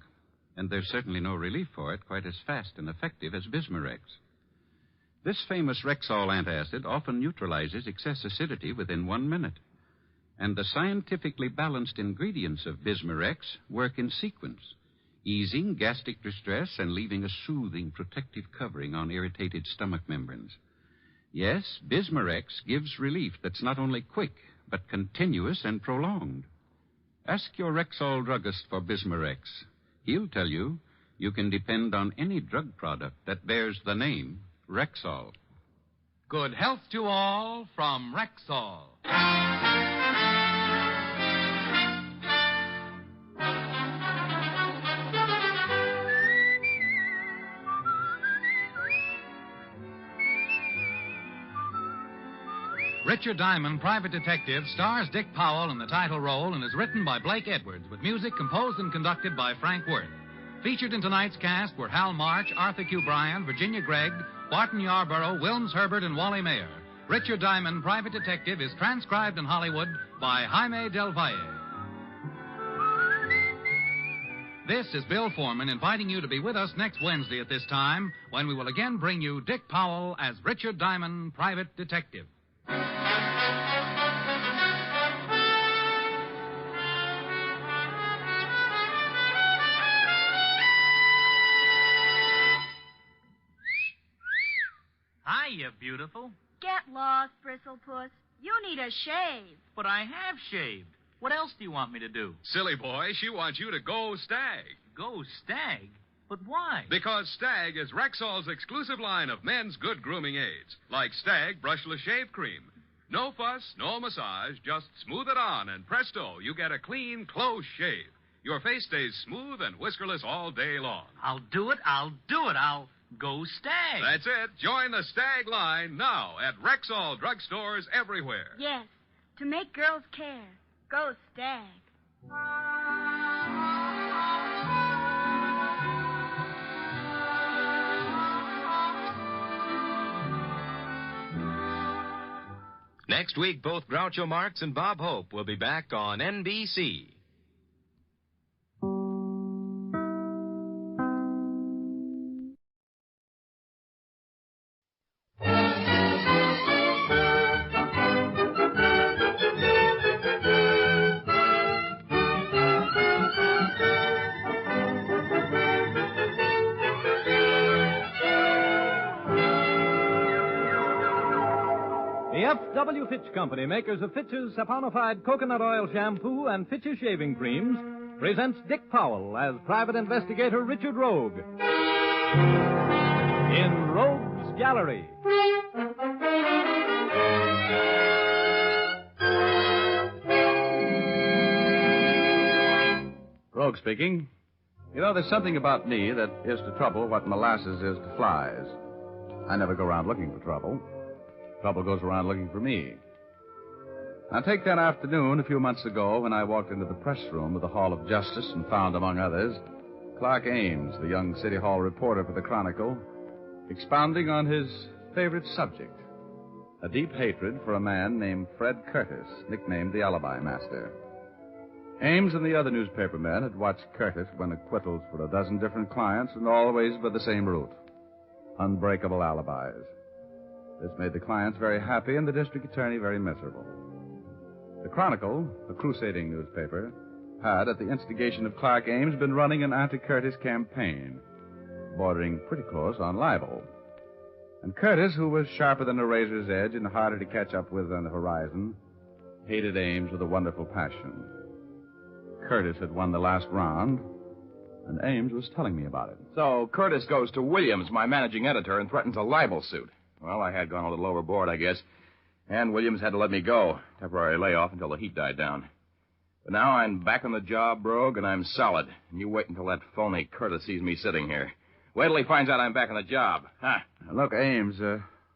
[SPEAKER 7] and there's certainly no relief for it quite as fast and effective as Bismarex. This famous Rexall antacid often neutralizes excess acidity within 1 minute, and the scientifically balanced ingredients of Bismarex work in sequence, easing gastric distress and leaving a soothing protective covering on irritated stomach membranes. Yes, Bismarex gives relief that's not only quick, but continuous and prolonged. Ask your Rexall druggist for Bismarex. He'll tell you you can depend on any drug product that bears the name Rexall.
[SPEAKER 3] Good health to all from Rexall. Richard Diamond, Private Detective, stars Dick Powell in the title role and is written by Blake Edwards with music composed and conducted by Frank Worth. Featured in tonight's cast were Hal March, Arthur Q. Bryan, Virginia Gregg, Barton Yarborough, Wilms Herbert, and Wally Mayer. Richard Diamond, Private Detective, is transcribed in Hollywood by Jaime Del Valle. This is Bill Foreman inviting you to be with us next Wednesday at this time when we will again bring you Dick Powell as Richard Diamond, Private Detective.
[SPEAKER 2] Hiya, beautiful.
[SPEAKER 18] Get lost, Bristlepuss. You need a shave.
[SPEAKER 2] But I have shaved. What else do you want me to do?
[SPEAKER 19] Silly boy, she wants you to go Stag.
[SPEAKER 2] Go Stag? But why?
[SPEAKER 19] Because Stag is Rexall's exclusive line of men's good grooming aids, like Stag Brushless Shave Cream. No fuss, no massage, just smooth it on, and presto, you get a clean, close shave. Your face stays smooth and whiskerless all day long.
[SPEAKER 2] I'll do it. I'll go Stag.
[SPEAKER 19] That's it. Join the Stag line now at Rexall drugstores everywhere.
[SPEAKER 18] Yes, to make girls care. Go Stag.
[SPEAKER 24] Next week, both Groucho Marx and Bob Hope will be back on NBC.
[SPEAKER 25] The F.W. Fitch Company, makers of Fitch's saponified coconut oil shampoo and Fitch's shaving creams, presents Dick Powell as Private Investigator Richard Rogue in Rogue's Gallery.
[SPEAKER 22] Rogue speaking. You know, there's something about me that is to trouble what molasses is to flies. I never go around looking for trouble. Trouble goes around looking for me. Now, take that afternoon a few months ago when I walked into the press room of the Hall of Justice and found, among others, Clark Ames, the young City Hall reporter for the Chronicle, expounding on his favorite subject, a deep hatred for a man named Fred Curtis, nicknamed the Alibi Master. Ames and the other newspaper men had watched Curtis win acquittals for a dozen different clients, and always by the same route: unbreakable alibis. This made the clients very happy and the district attorney very miserable. The Chronicle, a crusading newspaper, had, at the instigation of Clark Ames, been running an anti-Curtis campaign, bordering pretty close on libel. And Curtis, who was sharper than a razor's edge and harder to catch up with on the horizon, hated Ames with a wonderful passion. Curtis had won the last round, and Ames was telling me about it.
[SPEAKER 1] So Curtis goes to Williams, my managing editor, and threatens a libel suit. Well, I had gone a little overboard, I guess. And Williams had to let me go. Temporary layoff until the heat died down. But now I'm back on the job, Brogue, and I'm solid. And you wait until that phony Curtis sees me sitting here. Wait till he finds out I'm back on the job. Huh?
[SPEAKER 22] Look, Ames,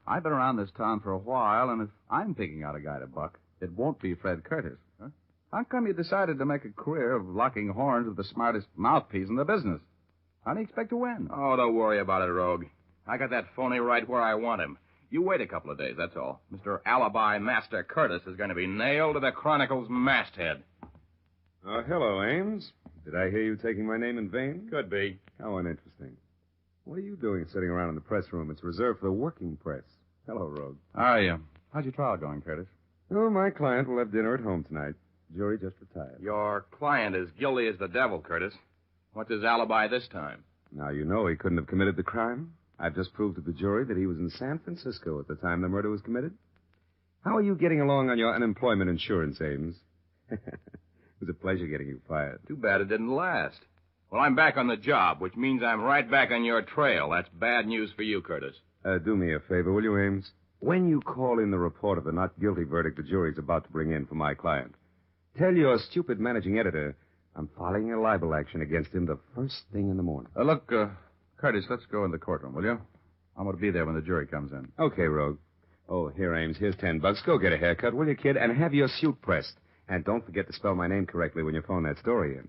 [SPEAKER 22] I've been around this town for a while, and if I'm picking out a guy to buck, it won't be Fred Curtis. Huh? How come you decided to make a career of locking horns with the smartest mouthpiece in the business? How do you expect to win?
[SPEAKER 1] Oh, don't worry about it, Rogue. I got that phony right where I want him. You wait a couple of days, that's all. Mr. Alibi Master Curtis is going to be nailed to the Chronicle's masthead.
[SPEAKER 20] Hello, Ames. Did I hear you taking my name in vain?
[SPEAKER 1] Could be.
[SPEAKER 20] How uninteresting. What are you doing sitting around in the press room? It's reserved for the working press. Hello, Rogue.
[SPEAKER 22] How's your trial going, Curtis?
[SPEAKER 20] Oh, my client will have dinner at home tonight. Jury just retired.
[SPEAKER 1] Your client is guilty as the devil, Curtis. What's his alibi this time?
[SPEAKER 20] Now, you know he couldn't have committed the crime. I've just proved to the jury that he was in San Francisco at the time the murder was committed. How are you getting along on your unemployment insurance, Ames? It was a pleasure getting you fired.
[SPEAKER 1] Too bad it didn't last. Well, I'm back on the job, which means I'm right back on your trail. That's bad news for you, Curtis.
[SPEAKER 20] Do me a favor, will you, Ames? When you call in the report of the not guilty verdict the jury's about to bring in for my client, tell your stupid managing editor I'm filing a libel action against him the first thing in the morning.
[SPEAKER 22] Look, Curtis, let's go in the courtroom, will you? I'm going to be there when the jury comes in.
[SPEAKER 20] Okay, Rogue. Oh, here, Ames. Here's $10. Go get a haircut, will you, kid? And have your suit pressed. And don't forget to spell my name correctly when you phone that story in.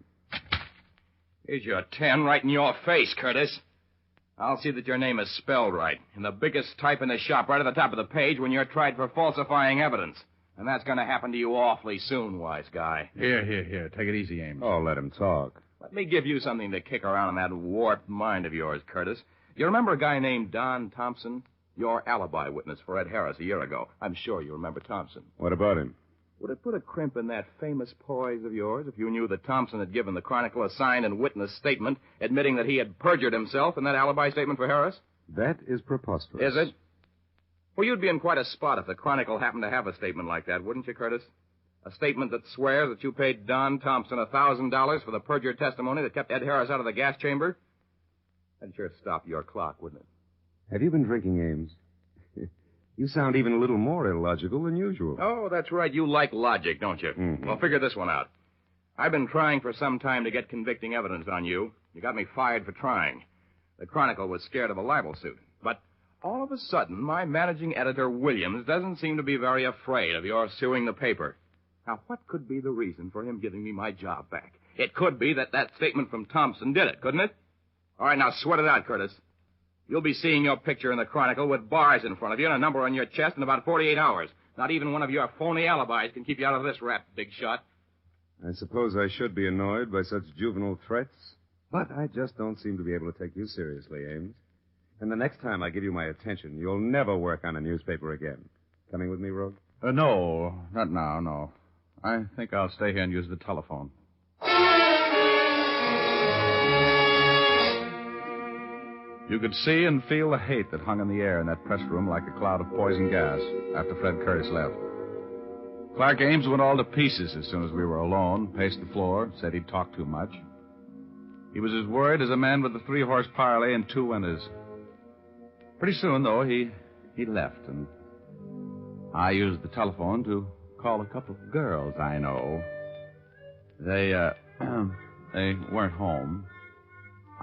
[SPEAKER 1] Here's your 10 right in your face, Curtis. I'll see that your name is spelled right. In the biggest type in the shop, right at the top of the page, when you're tried for falsifying evidence. And that's going to happen to you awfully soon, wise guy.
[SPEAKER 22] Here. Take it easy, Ames.
[SPEAKER 20] Oh, let him talk.
[SPEAKER 1] Let me give you something to kick around in that warped mind of yours, Curtis. You remember a guy named Don Thompson? Your alibi witness for Ed Harris a year ago. I'm sure you remember Thompson.
[SPEAKER 20] What about him?
[SPEAKER 1] Would it put a crimp in that famous poise of yours if you knew that Thompson had given the Chronicle a signed and witnessed statement admitting that he had perjured himself in that alibi statement for Harris?
[SPEAKER 20] That is preposterous.
[SPEAKER 1] Is it? Well, you'd be in quite a spot if the Chronicle happened to have a statement like that, wouldn't you, Curtis? A statement that swears that you paid Don Thompson $1,000 for the perjured testimony that kept Ed Harris out of the gas chamber? That'd sure stop your clock, wouldn't it?
[SPEAKER 20] Have you been drinking, Ames? You sound even a little more illogical than usual.
[SPEAKER 1] Oh, that's right. You like logic, don't you?
[SPEAKER 20] Mm-hmm.
[SPEAKER 1] Well, figure this one out. I've been trying for some time to get convicting evidence on you. You got me fired for trying. The Chronicle was scared of a libel suit. But all of a sudden, my managing editor, Williams, doesn't seem to be very afraid of your suing the paper. Now, what could be the reason for him giving me my job back? It could be that statement from Thompson did it, couldn't it? All right, now sweat it out, Curtis. You'll be seeing your picture in the Chronicle with bars in front of you and a number on your chest in about 48 hours. Not even one of your phony alibis can keep you out of this rap, big shot.
[SPEAKER 20] I suppose I should be annoyed by such juvenile threats, but I just don't seem to be able to take you seriously, Ames. And the next time I give you my attention, you'll never work on a newspaper again. Coming with me, Rogue?
[SPEAKER 22] No, not now, no. I think I'll stay here and use the telephone. You could see and feel the hate that hung in the air in that press room like a cloud of poison gas after Fred Curtis left. Clark Ames went all to pieces as soon as we were alone, paced the floor, said he'd talk too much. He was as worried as a man with a 3-horse parlay and 2 winners. Pretty soon, though, he left, and I used the telephone to call a couple of girls I know. They weren't home.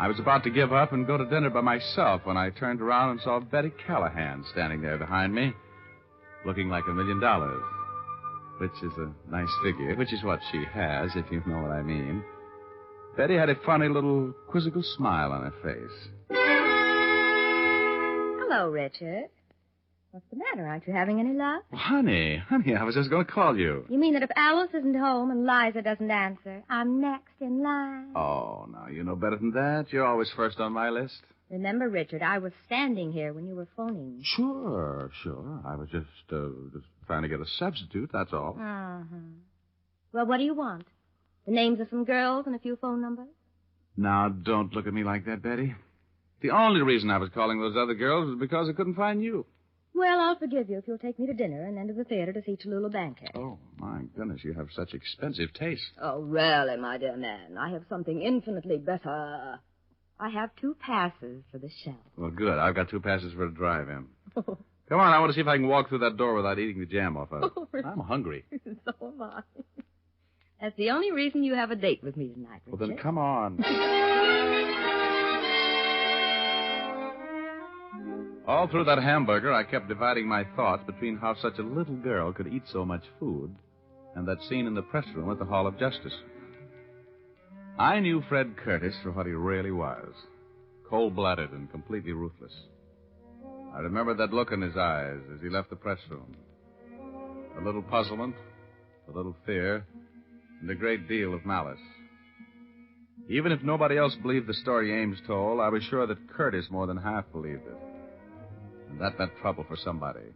[SPEAKER 22] I was about to give up and go to dinner by myself when I turned around and saw Betty Callahan standing there behind me, looking like $1 million, which is a nice figure, which is what she has, if you know what I mean. Betty had a funny little quizzical smile on her face.
[SPEAKER 6] Hello, Richard.
[SPEAKER 5] What's the matter? Aren't you having any luck?
[SPEAKER 22] Honey, I was just going to call you.
[SPEAKER 5] You mean that if Alice isn't home and Liza doesn't answer, I'm next in line?
[SPEAKER 22] Oh, now, you know better than that. You're always first on my list.
[SPEAKER 5] Remember, Richard, I was standing here when you were phoning.
[SPEAKER 22] Sure. I was just trying to get a substitute, that's all.
[SPEAKER 5] Uh-huh. Well, what do you want? The names of some girls and a few phone numbers?
[SPEAKER 22] Now, don't look at me like that, Betty. The only reason I was calling those other girls was because I couldn't find you.
[SPEAKER 5] Well, I'll forgive you if you'll take me to dinner and then to the theater to see Tallulah Bankhead.
[SPEAKER 22] Oh, my goodness, you have such expensive taste.
[SPEAKER 5] Oh, really, my dear man. I have something infinitely better. I have 2 passes for the show.
[SPEAKER 22] Well, good. I've got 2 passes for a drive-in. Come on, I want to see if I can walk through that door without eating the jam off of it. I'm hungry.
[SPEAKER 5] So am I. That's the only reason you have a date with me tonight, Richard.
[SPEAKER 22] Well, then come on. All through that hamburger, I kept dividing my thoughts between how such a little girl could eat so much food and that scene in the press room at the Hall of Justice. I knew Fred Curtis for what he really was, cold-blooded and completely ruthless. I remembered that look in his eyes as he left the press room. A little puzzlement, a little fear, and a great deal of malice. Even if nobody else believed the story Ames told, I was sure that Curtis more than half believed it. And that meant trouble for somebody.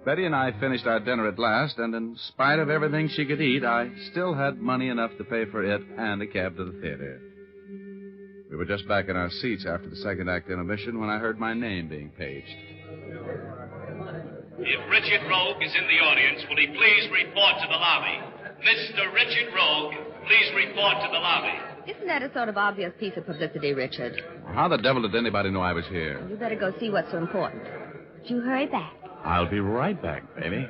[SPEAKER 22] Betty and I finished our dinner at last, and in spite of everything she could eat, I still had money enough to pay for it and a cab to the theater. We were just back in our seats after the second act intermission when I heard my name being paged.
[SPEAKER 6] If Richard Rogue is in the audience, will he please report to the lobby? Mr. Richard Rogue, please report to the lobby.
[SPEAKER 5] Isn't that a sort of obvious piece of publicity, Richard?
[SPEAKER 22] How the devil did anybody know I was here?
[SPEAKER 5] You better go see what's so important. But you hurry back.
[SPEAKER 22] I'll be right back, baby.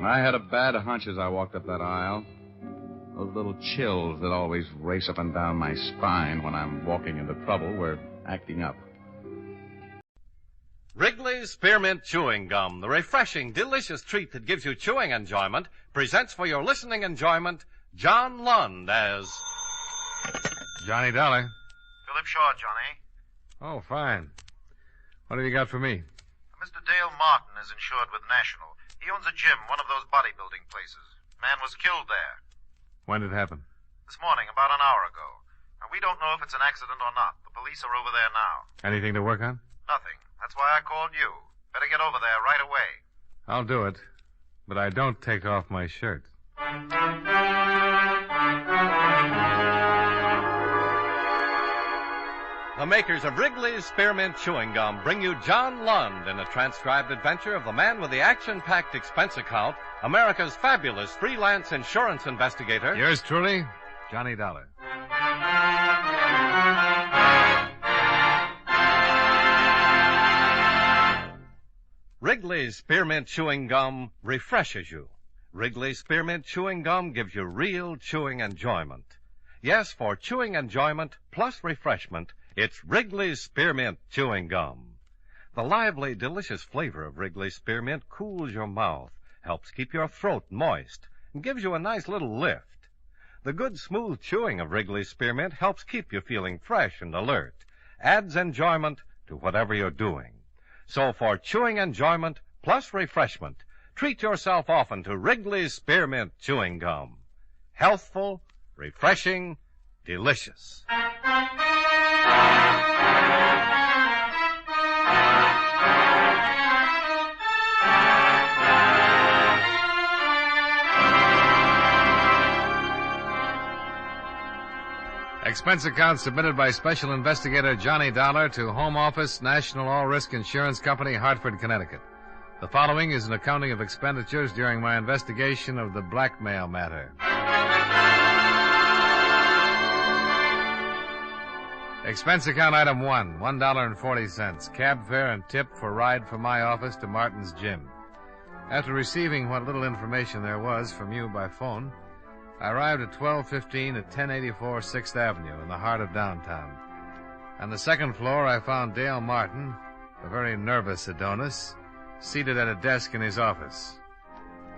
[SPEAKER 22] I had a bad hunch as I walked up that aisle. Those little chills that always race up and down my spine when I'm walking into trouble were acting up.
[SPEAKER 10] Wrigley's Spearmint Chewing Gum, the refreshing, delicious treat that gives you chewing enjoyment, presents for your listening enjoyment John Lund as...
[SPEAKER 19] Johnny Dollar.
[SPEAKER 12] Philip Shaw, Johnny.
[SPEAKER 19] Oh, fine. What have you got for me?
[SPEAKER 12] Mr. Dale Martin is insured with National. He owns a gym, one of those bodybuilding places. Man was killed there.
[SPEAKER 19] When did it happen?
[SPEAKER 12] This morning, about an hour ago. Now, we don't know if it's an accident or not. The police are over there now.
[SPEAKER 19] Anything to work on?
[SPEAKER 12] Nothing. That's why I called you. Better get over there right away.
[SPEAKER 19] I'll do it. But I don't take off my shirt.
[SPEAKER 10] The makers of Wrigley's Spearmint Chewing Gum bring you John Lund in a transcribed adventure of the man with the action-packed expense account, America's fabulous freelance insurance investigator.
[SPEAKER 19] Yours truly, Johnny Dollar.
[SPEAKER 10] Wrigley's Spearmint Chewing Gum refreshes you. Wrigley's Spearmint Chewing Gum gives you real chewing enjoyment. Yes, for chewing enjoyment plus refreshment, it's Wrigley's Spearmint Chewing Gum. The lively, delicious flavor of Wrigley's Spearmint cools your mouth, helps keep your throat moist, and gives you a nice little lift. The good, smooth chewing of Wrigley's Spearmint helps keep you feeling fresh and alert, adds enjoyment to whatever you're doing. So for chewing enjoyment plus refreshment, treat yourself often to Wrigley's Spearmint Chewing Gum. Healthful, refreshing, delicious.
[SPEAKER 19] Expense account submitted by Special Investigator Johnny Dollar to Home Office, National All-Risk Insurance Company, Hartford, Connecticut. The following is an accounting of expenditures during my investigation of the blackmail matter. Expense account item 1, $1.40, cab fare and tip for ride from my office to Martin's gym. After receiving what little information there was from you by phone, I arrived at 12:15 at 1084 6th Avenue in the heart of downtown. On the second floor, I found Dale Martin, a very nervous Adonis, seated at a desk in his office.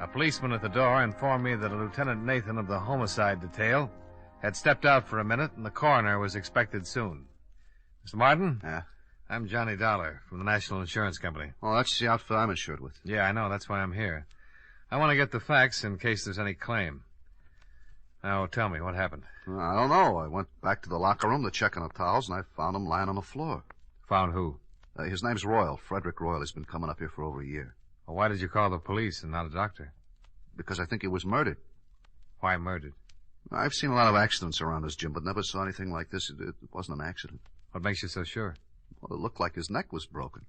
[SPEAKER 19] A policeman at the door informed me that a Lieutenant Nathan of the homicide detail
[SPEAKER 4] had stepped out for a minute, and the coroner was expected soon. Mr. Martin?
[SPEAKER 9] Yeah?
[SPEAKER 4] I'm Johnny Dollar from the National Insurance Company.
[SPEAKER 9] Oh, that's the outfit I'm insured with.
[SPEAKER 4] Yeah, I know. That's why I'm here. I want to get the facts in case there's any claim. Now, tell me, what happened?
[SPEAKER 9] I don't know. I went back to the locker room to check on the towels, and I found him lying on the floor.
[SPEAKER 4] Found who?
[SPEAKER 9] His name's Royal, Frederick Royal. He's been coming up here for over a year.
[SPEAKER 4] Well, why did you call the police and not a doctor?
[SPEAKER 9] Because I think he was murdered.
[SPEAKER 4] Why murdered?
[SPEAKER 9] I've seen a lot of accidents around this gym, but never saw anything like this. It wasn't an accident.
[SPEAKER 4] What makes you so sure?
[SPEAKER 9] Well, it looked like his neck was broken.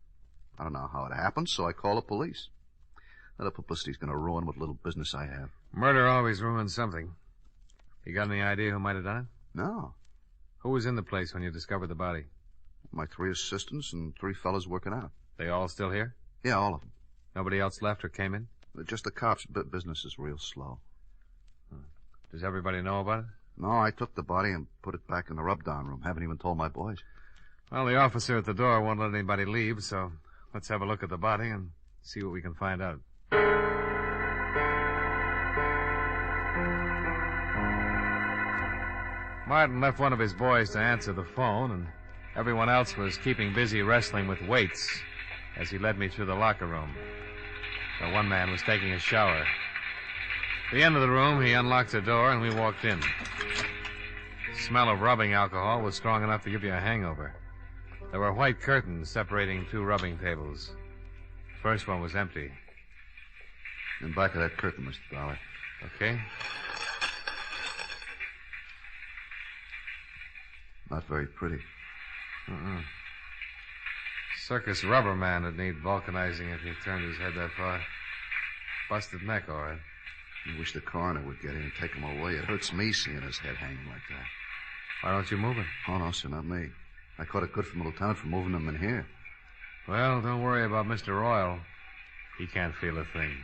[SPEAKER 9] I don't know how it happened, so I called the police. Now, the publicity's going to ruin what little business I have.
[SPEAKER 4] Murder always ruins something. You got any idea who might have done it?
[SPEAKER 9] No.
[SPEAKER 4] Who was in the place when you discovered the body?
[SPEAKER 9] My 3 assistants and 3 fellas working out.
[SPEAKER 4] They all still here?
[SPEAKER 9] Yeah, all of them.
[SPEAKER 4] Nobody else left or came in?
[SPEAKER 9] Just the cops. Business is real slow.
[SPEAKER 4] Does everybody know about it?
[SPEAKER 9] No, I took the body and put it back in the rub-down room. Haven't even told my boys.
[SPEAKER 4] Well, the officer at the door won't let anybody leave, so let's have a look at the body and see what we can find out. Martin left one of his boys to answer the phone, and everyone else was keeping busy wrestling with weights as he led me through the locker room. Now, one man was taking a shower. At the end of the room, he unlocked the door, and we walked in. The smell of rubbing alcohol was strong enough to give you a hangover. There were white curtains separating 2 rubbing tables. The first one was empty.
[SPEAKER 9] In back of that curtain, Mr. Dollar.
[SPEAKER 4] Okay.
[SPEAKER 9] Not very pretty.
[SPEAKER 4] Circus rubber man would need vulcanizing if he turned his head that far. Busted neck, all right.
[SPEAKER 9] I wish the coroner would get in and take him away. It hurts me seeing his head hanging like that.
[SPEAKER 4] Why don't you move him?
[SPEAKER 9] Oh, no, sir, not me. I caught it good from the lieutenant for moving him in here.
[SPEAKER 4] Well, don't worry about Mr. Royal. He can't feel a thing.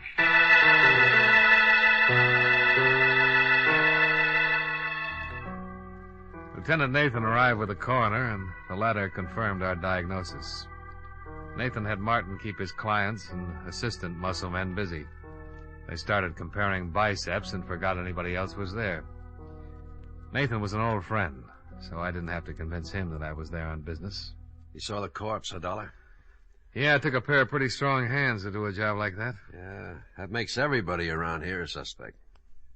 [SPEAKER 4] Lieutenant Nathan arrived with the coroner, and the latter confirmed our diagnosis. Nathan had Martin keep his clients and assistant muscle men busy. They started comparing biceps and forgot anybody else was there. Nathan was an old friend, so I didn't have to convince him that I was there on business.
[SPEAKER 8] You saw the corpse, a Dollar?
[SPEAKER 4] Yeah, it took a pair of pretty strong hands to do a job like that.
[SPEAKER 8] Yeah, that makes everybody around here a suspect.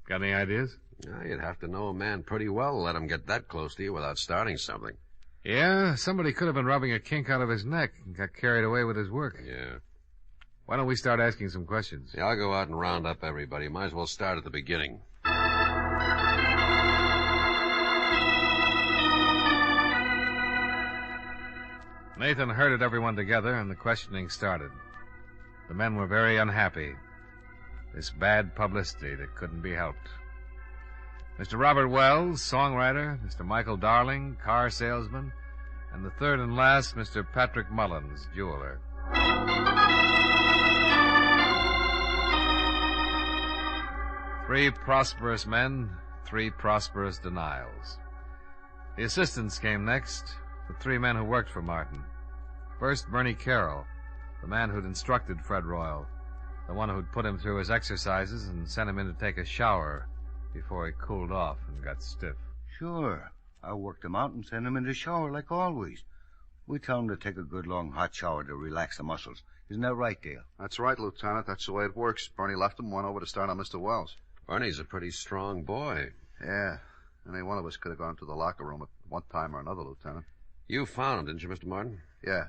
[SPEAKER 4] Got any ideas?
[SPEAKER 8] You'd have to know a man pretty well to let him get that close to you without starting something.
[SPEAKER 4] Yeah, somebody could have been rubbing a kink out of his neck and got carried away with his work.
[SPEAKER 8] Yeah.
[SPEAKER 4] Why don't we start asking some questions?
[SPEAKER 8] Yeah, I'll go out and round up everybody. Might as well start at the beginning.
[SPEAKER 4] Nathan herded everyone together, and the questioning started. The men were very unhappy. This bad publicity that couldn't be helped. Mr. Robert Wells, songwriter, Mr. Michael Darling, car salesman, and the third and last, Mr. Patrick Mullins, jeweler. 3 prosperous men, 3 prosperous denials. The assistants came next, the 3 men who worked for Martin. First, Bernie Carroll, the man who'd instructed Fred Royal, the one who'd put him through his exercises and sent him in to take a shower before he cooled off and got stiff.
[SPEAKER 11] Sure. I worked him out and sent him in the shower like always. We tell him to take a good long hot shower to relax the muscles. Isn't that right, Dale?
[SPEAKER 9] That's right, Lieutenant. That's the way it works. Bernie left him, went over to start on Mr. Wells.
[SPEAKER 8] Bernie's a pretty strong boy.
[SPEAKER 9] Yeah. Any one of us could have gone to the locker room at one time or another, Lieutenant.
[SPEAKER 8] You found him, didn't you, Mr. Martin?
[SPEAKER 9] Yeah.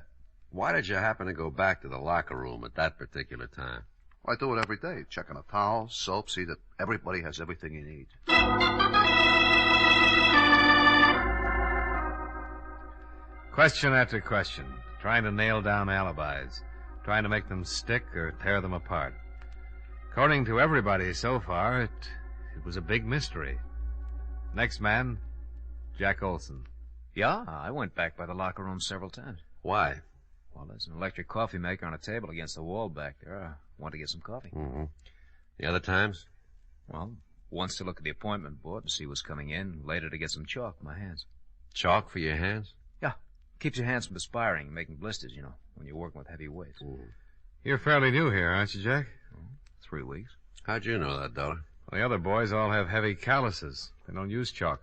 [SPEAKER 8] Why did you happen to go back to the locker room at that particular time?
[SPEAKER 9] Well, I do it every day. Checking a towel, soap, see that everybody has everything he needs.
[SPEAKER 4] Question after question, trying to nail down alibis, trying to make them stick or tear them apart. According to everybody so far, it was a big mystery. Next man, Jack Olson.
[SPEAKER 14] Yeah, I went back by the locker room several times.
[SPEAKER 8] Why?
[SPEAKER 14] Well, there's an electric coffee maker on a table against the wall back there. I want to get some coffee.
[SPEAKER 8] Mm-hmm. The other times?
[SPEAKER 14] Well, once to look at the appointment board to see what's coming in, later to get some chalk for my hands.
[SPEAKER 8] Chalk for your hands?
[SPEAKER 14] Yeah. Keeps your hands from perspiring and making blisters, you know, when you're working with heavy weights.
[SPEAKER 4] You're fairly new here, aren't you, Jack?
[SPEAKER 14] 3 weeks.
[SPEAKER 8] How'd you know that, Dollar?
[SPEAKER 4] Well, the other boys all have heavy calluses. They don't use chalk.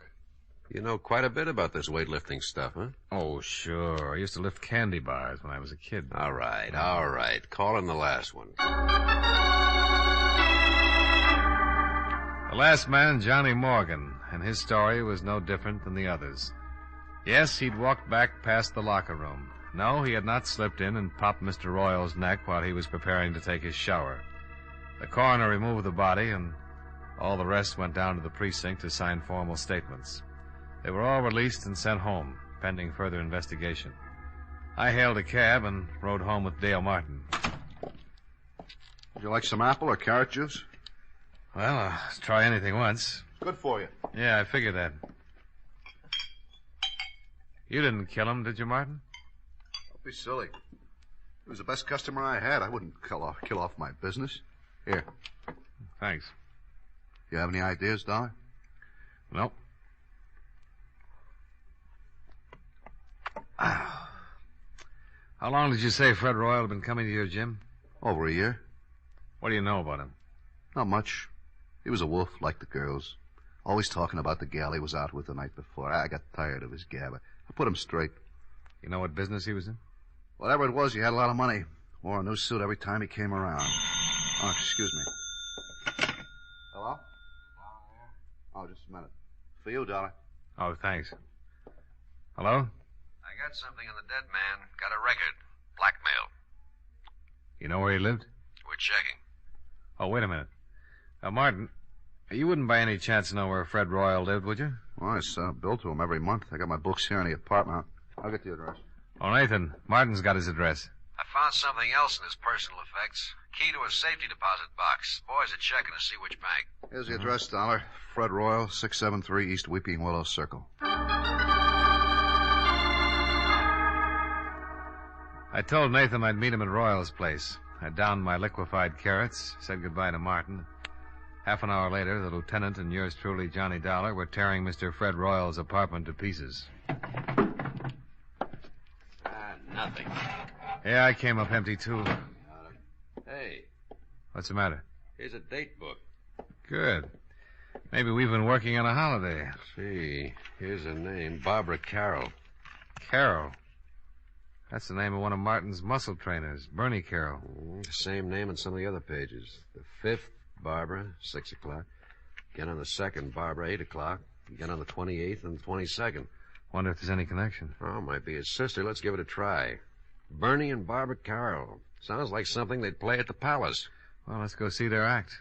[SPEAKER 13] You know quite a bit about this weightlifting stuff, huh?
[SPEAKER 4] Oh, sure. I used to lift candy bars when I was a kid.
[SPEAKER 13] All right. Call in the last one.
[SPEAKER 4] The last man, Johnny Morgan, and his story was no different than the others. Yes, he'd walked back past the locker room. No, he had not slipped in and popped Mr. Royal's neck while he was preparing to take his shower. The coroner removed the body, and all the rest went down to the precinct to sign formal statements. They were all released and sent home, pending further investigation. I hailed a cab and rode home with Dale Martin.
[SPEAKER 9] Would you like some apple or carrot juice?
[SPEAKER 4] Well, I'll try anything once.
[SPEAKER 9] Good for you.
[SPEAKER 4] Yeah, I figured that. You didn't kill him, did you, Martin?
[SPEAKER 9] Don't be silly. He was the best customer I had. I wouldn't kill off my business. Here.
[SPEAKER 4] Thanks.
[SPEAKER 9] You have any ideas, Dollar?
[SPEAKER 4] Nope. How long did you say Fred Royal had been coming to your gym?
[SPEAKER 9] Over a year.
[SPEAKER 4] What do you know about him?
[SPEAKER 9] Not much. He was a wolf, like the girls. Always talking about the gal he was out with the night before. I got tired of his gab. I put him straight.
[SPEAKER 4] You know what business he was in?
[SPEAKER 9] Whatever it was, he had a lot of money. Wore a new suit every time he came around. Oh, excuse me. Hello? Oh, just a minute. For you, Dollar.
[SPEAKER 4] Oh, thanks. Hello?
[SPEAKER 12] I got something on the dead man. Got a record. Blackmail.
[SPEAKER 4] You know where he lived?
[SPEAKER 12] We're checking.
[SPEAKER 4] Oh, wait a minute. Martin, you wouldn't by any chance know where Fred Royal lived, would you?
[SPEAKER 9] Well, I send a bill to him every month. I got my books here in the apartment. I'll get the address.
[SPEAKER 4] Oh, Nathan, Martin's got his address.
[SPEAKER 12] I found something else in his personal effects. Key to a safety deposit box. Boys are checking to see which bank.
[SPEAKER 9] Here's the address, Dollar. Fred Royal, 673 East Weeping Willow Circle.
[SPEAKER 4] I told Nathan I'd meet him at Royal's place. I downed my liquefied carrots, said goodbye to Martin. Half an hour later, the lieutenant and yours truly, Johnny Dollar, were tearing Mr. Fred Royal's apartment to pieces.
[SPEAKER 13] Nothing.
[SPEAKER 4] Yeah, I came up empty, too.
[SPEAKER 13] Hey,
[SPEAKER 4] What's the matter?
[SPEAKER 13] here's a date book.
[SPEAKER 4] Good. Maybe we've been working on a holiday.
[SPEAKER 13] See, here's a name, Barbara Carroll.
[SPEAKER 4] Carroll. That's the name of one of Martin's muscle trainers, Bernie Carroll.
[SPEAKER 13] Same name on some of the other pages. The 5th, Barbara, 6 o'clock. Again on the 2nd, Barbara, 8 o'clock. Again on the 28th and the 22nd.
[SPEAKER 4] Wonder if there's any connection.
[SPEAKER 13] Oh, might be his sister. Let's give it a try. Bernie and Barbara Carroll. Sounds like something they'd play at the Palace.
[SPEAKER 4] Well, let's go see their act.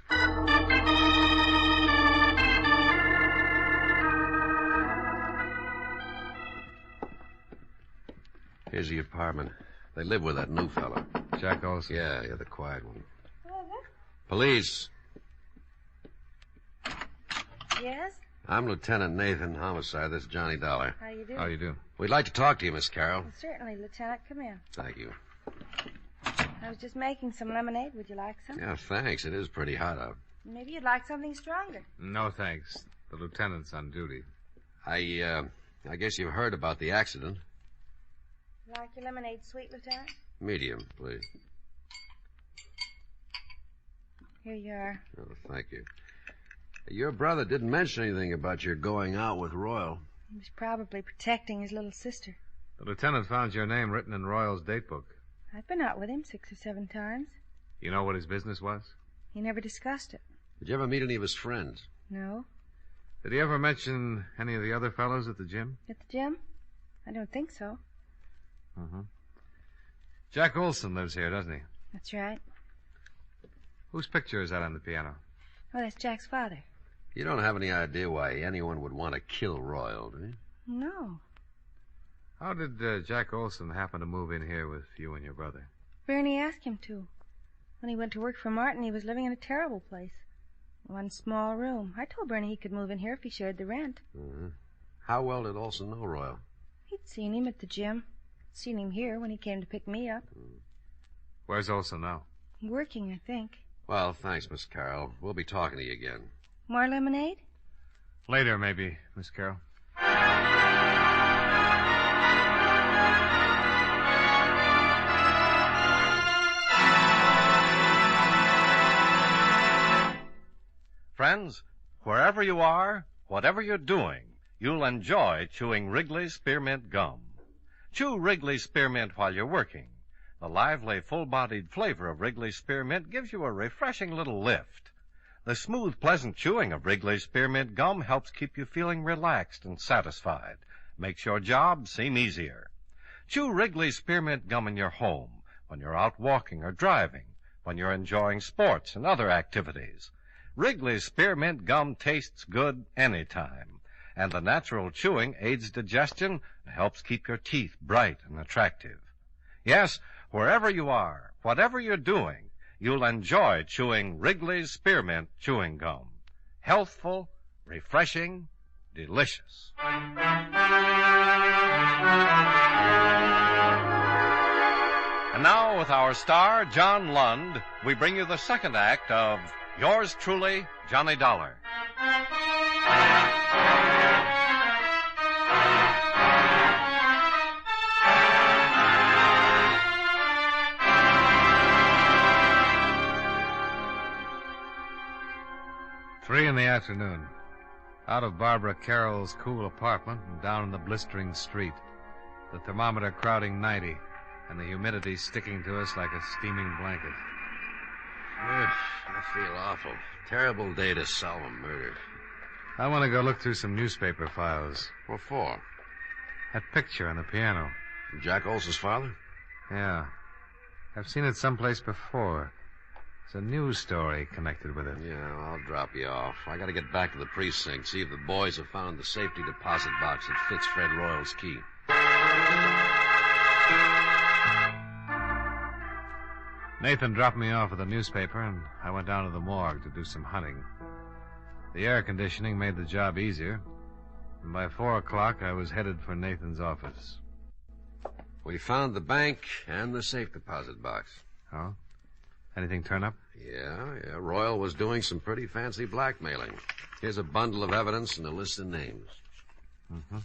[SPEAKER 13] Here's the apartment. They live with that new fellow.
[SPEAKER 4] Jack Olson.
[SPEAKER 13] Yeah, the quiet one. Police.
[SPEAKER 15] Yes?
[SPEAKER 13] I'm Lieutenant Nathan, homicide. This is Johnny Dollar.
[SPEAKER 15] How you doing?
[SPEAKER 4] How you do?
[SPEAKER 13] We'd like to talk to you, Miss Carroll.
[SPEAKER 15] Well, certainly, Lieutenant. Come in.
[SPEAKER 13] Thank you.
[SPEAKER 15] I was just making some lemonade. Would you like some?
[SPEAKER 13] Yeah, thanks. It is pretty hot out.
[SPEAKER 15] Maybe you'd like something stronger.
[SPEAKER 4] No, thanks. The lieutenant's on duty.
[SPEAKER 13] I guess you've heard about the accident.
[SPEAKER 15] Like your lemonade sweet, Lieutenant?
[SPEAKER 13] Medium, please.
[SPEAKER 15] Here you are.
[SPEAKER 13] Oh, thank you. Your brother didn't mention anything about your going out with Royal.
[SPEAKER 15] He was probably protecting his little sister.
[SPEAKER 4] The lieutenant found your name written in Royal's date book.
[SPEAKER 15] I've been out with him 6 or 7 times.
[SPEAKER 4] You know what his business was?
[SPEAKER 15] He never discussed it.
[SPEAKER 13] Did you ever meet any of his friends?
[SPEAKER 15] No.
[SPEAKER 4] Did he ever mention any of the other fellows at the gym?
[SPEAKER 15] At the gym? I don't think so.
[SPEAKER 4] Mm-hmm. Jack Olson lives here, doesn't he?
[SPEAKER 15] That's right.
[SPEAKER 4] Whose picture is that on the piano?
[SPEAKER 15] Oh, that's Jack's father.
[SPEAKER 13] You don't have any idea why anyone would want to kill Royal, do you?
[SPEAKER 15] No.
[SPEAKER 4] How did Jack Olson happen to move in here with you and your brother?
[SPEAKER 15] Bernie asked him to. When he went to work for Martin, he was living in a terrible place. One small room. I told Bernie he could move in here if he shared the rent.
[SPEAKER 13] Mm-hmm. How well did Olson know Royal?
[SPEAKER 15] He'd seen him at the gym. Seen him here when he came to pick me up.
[SPEAKER 4] Where's Olson now?
[SPEAKER 15] Working, I think.
[SPEAKER 13] Well, thanks, Miss Carroll. We'll be talking to you again.
[SPEAKER 15] More lemonade?
[SPEAKER 4] Later, maybe, Miss Carroll.
[SPEAKER 10] Friends, wherever you are, whatever you're doing, you'll enjoy chewing Wrigley's Spearmint Gum. Chew Wrigley's Spearmint while you're working. The lively, full-bodied flavor of Wrigley's Spearmint gives you a refreshing little lift. The smooth, pleasant chewing of Wrigley's Spearmint Gum helps keep you feeling relaxed and satisfied. Makes your job seem easier. Chew Wrigley's Spearmint Gum in your home, when you're out walking or driving, when you're enjoying sports and other activities. Wrigley's Spearmint Gum tastes good anytime, and the natural chewing aids digestion and helps keep your teeth bright and attractive. Yes, wherever you are, whatever you're doing, you'll enjoy chewing Wrigley's Spearmint Chewing Gum. Healthful, refreshing, delicious. And now, with our star, John Lund, we bring you the second act of Yours Truly, Johnny Dollar.
[SPEAKER 4] Three in the afternoon. Out of Barbara Carroll's cool apartment and down in the blistering street. The thermometer crowding 90, and the humidity sticking to us like a steaming blanket.
[SPEAKER 13] I feel awful. Terrible day to solve a murder.
[SPEAKER 4] I want to go look through some newspaper files.
[SPEAKER 13] What for?
[SPEAKER 4] That picture on the piano.
[SPEAKER 13] Jack Olson's father?
[SPEAKER 4] Yeah. I've seen it someplace before. There's a news story connected with it.
[SPEAKER 13] Yeah, I'll drop you off. I gotta get back to the precinct, see if the boys have found the safety deposit box that fits Fred Royal's key.
[SPEAKER 4] Nathan dropped me off at the newspaper, and I went down to the morgue to do some hunting. The air conditioning made the job easier, and by 4 o'clock I was headed for Nathan's office.
[SPEAKER 13] We found the bank and the safe deposit box.
[SPEAKER 4] Oh? Anything turn up?
[SPEAKER 13] Yeah. Royal was doing some pretty fancy blackmailing. Here's a bundle of evidence and a list of names.
[SPEAKER 4] Mm-hmm.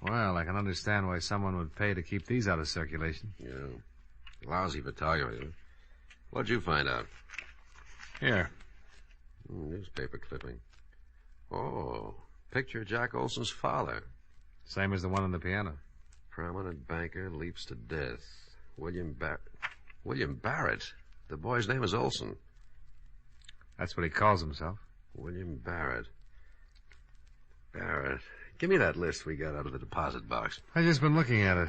[SPEAKER 4] Well, I can understand why someone would pay to keep these out of circulation.
[SPEAKER 13] Yeah. Lousy photography. What'd you find out?
[SPEAKER 4] Here.
[SPEAKER 13] Newspaper clipping. Oh, picture of Jack Olson's father.
[SPEAKER 4] Same as the one on the piano.
[SPEAKER 13] Prominent banker leaps to death. William Barrett. The boy's name is Olson.
[SPEAKER 4] That's what he calls himself.
[SPEAKER 13] William Barrett. Give me that list we got out of the deposit box.
[SPEAKER 4] I've just been looking at it.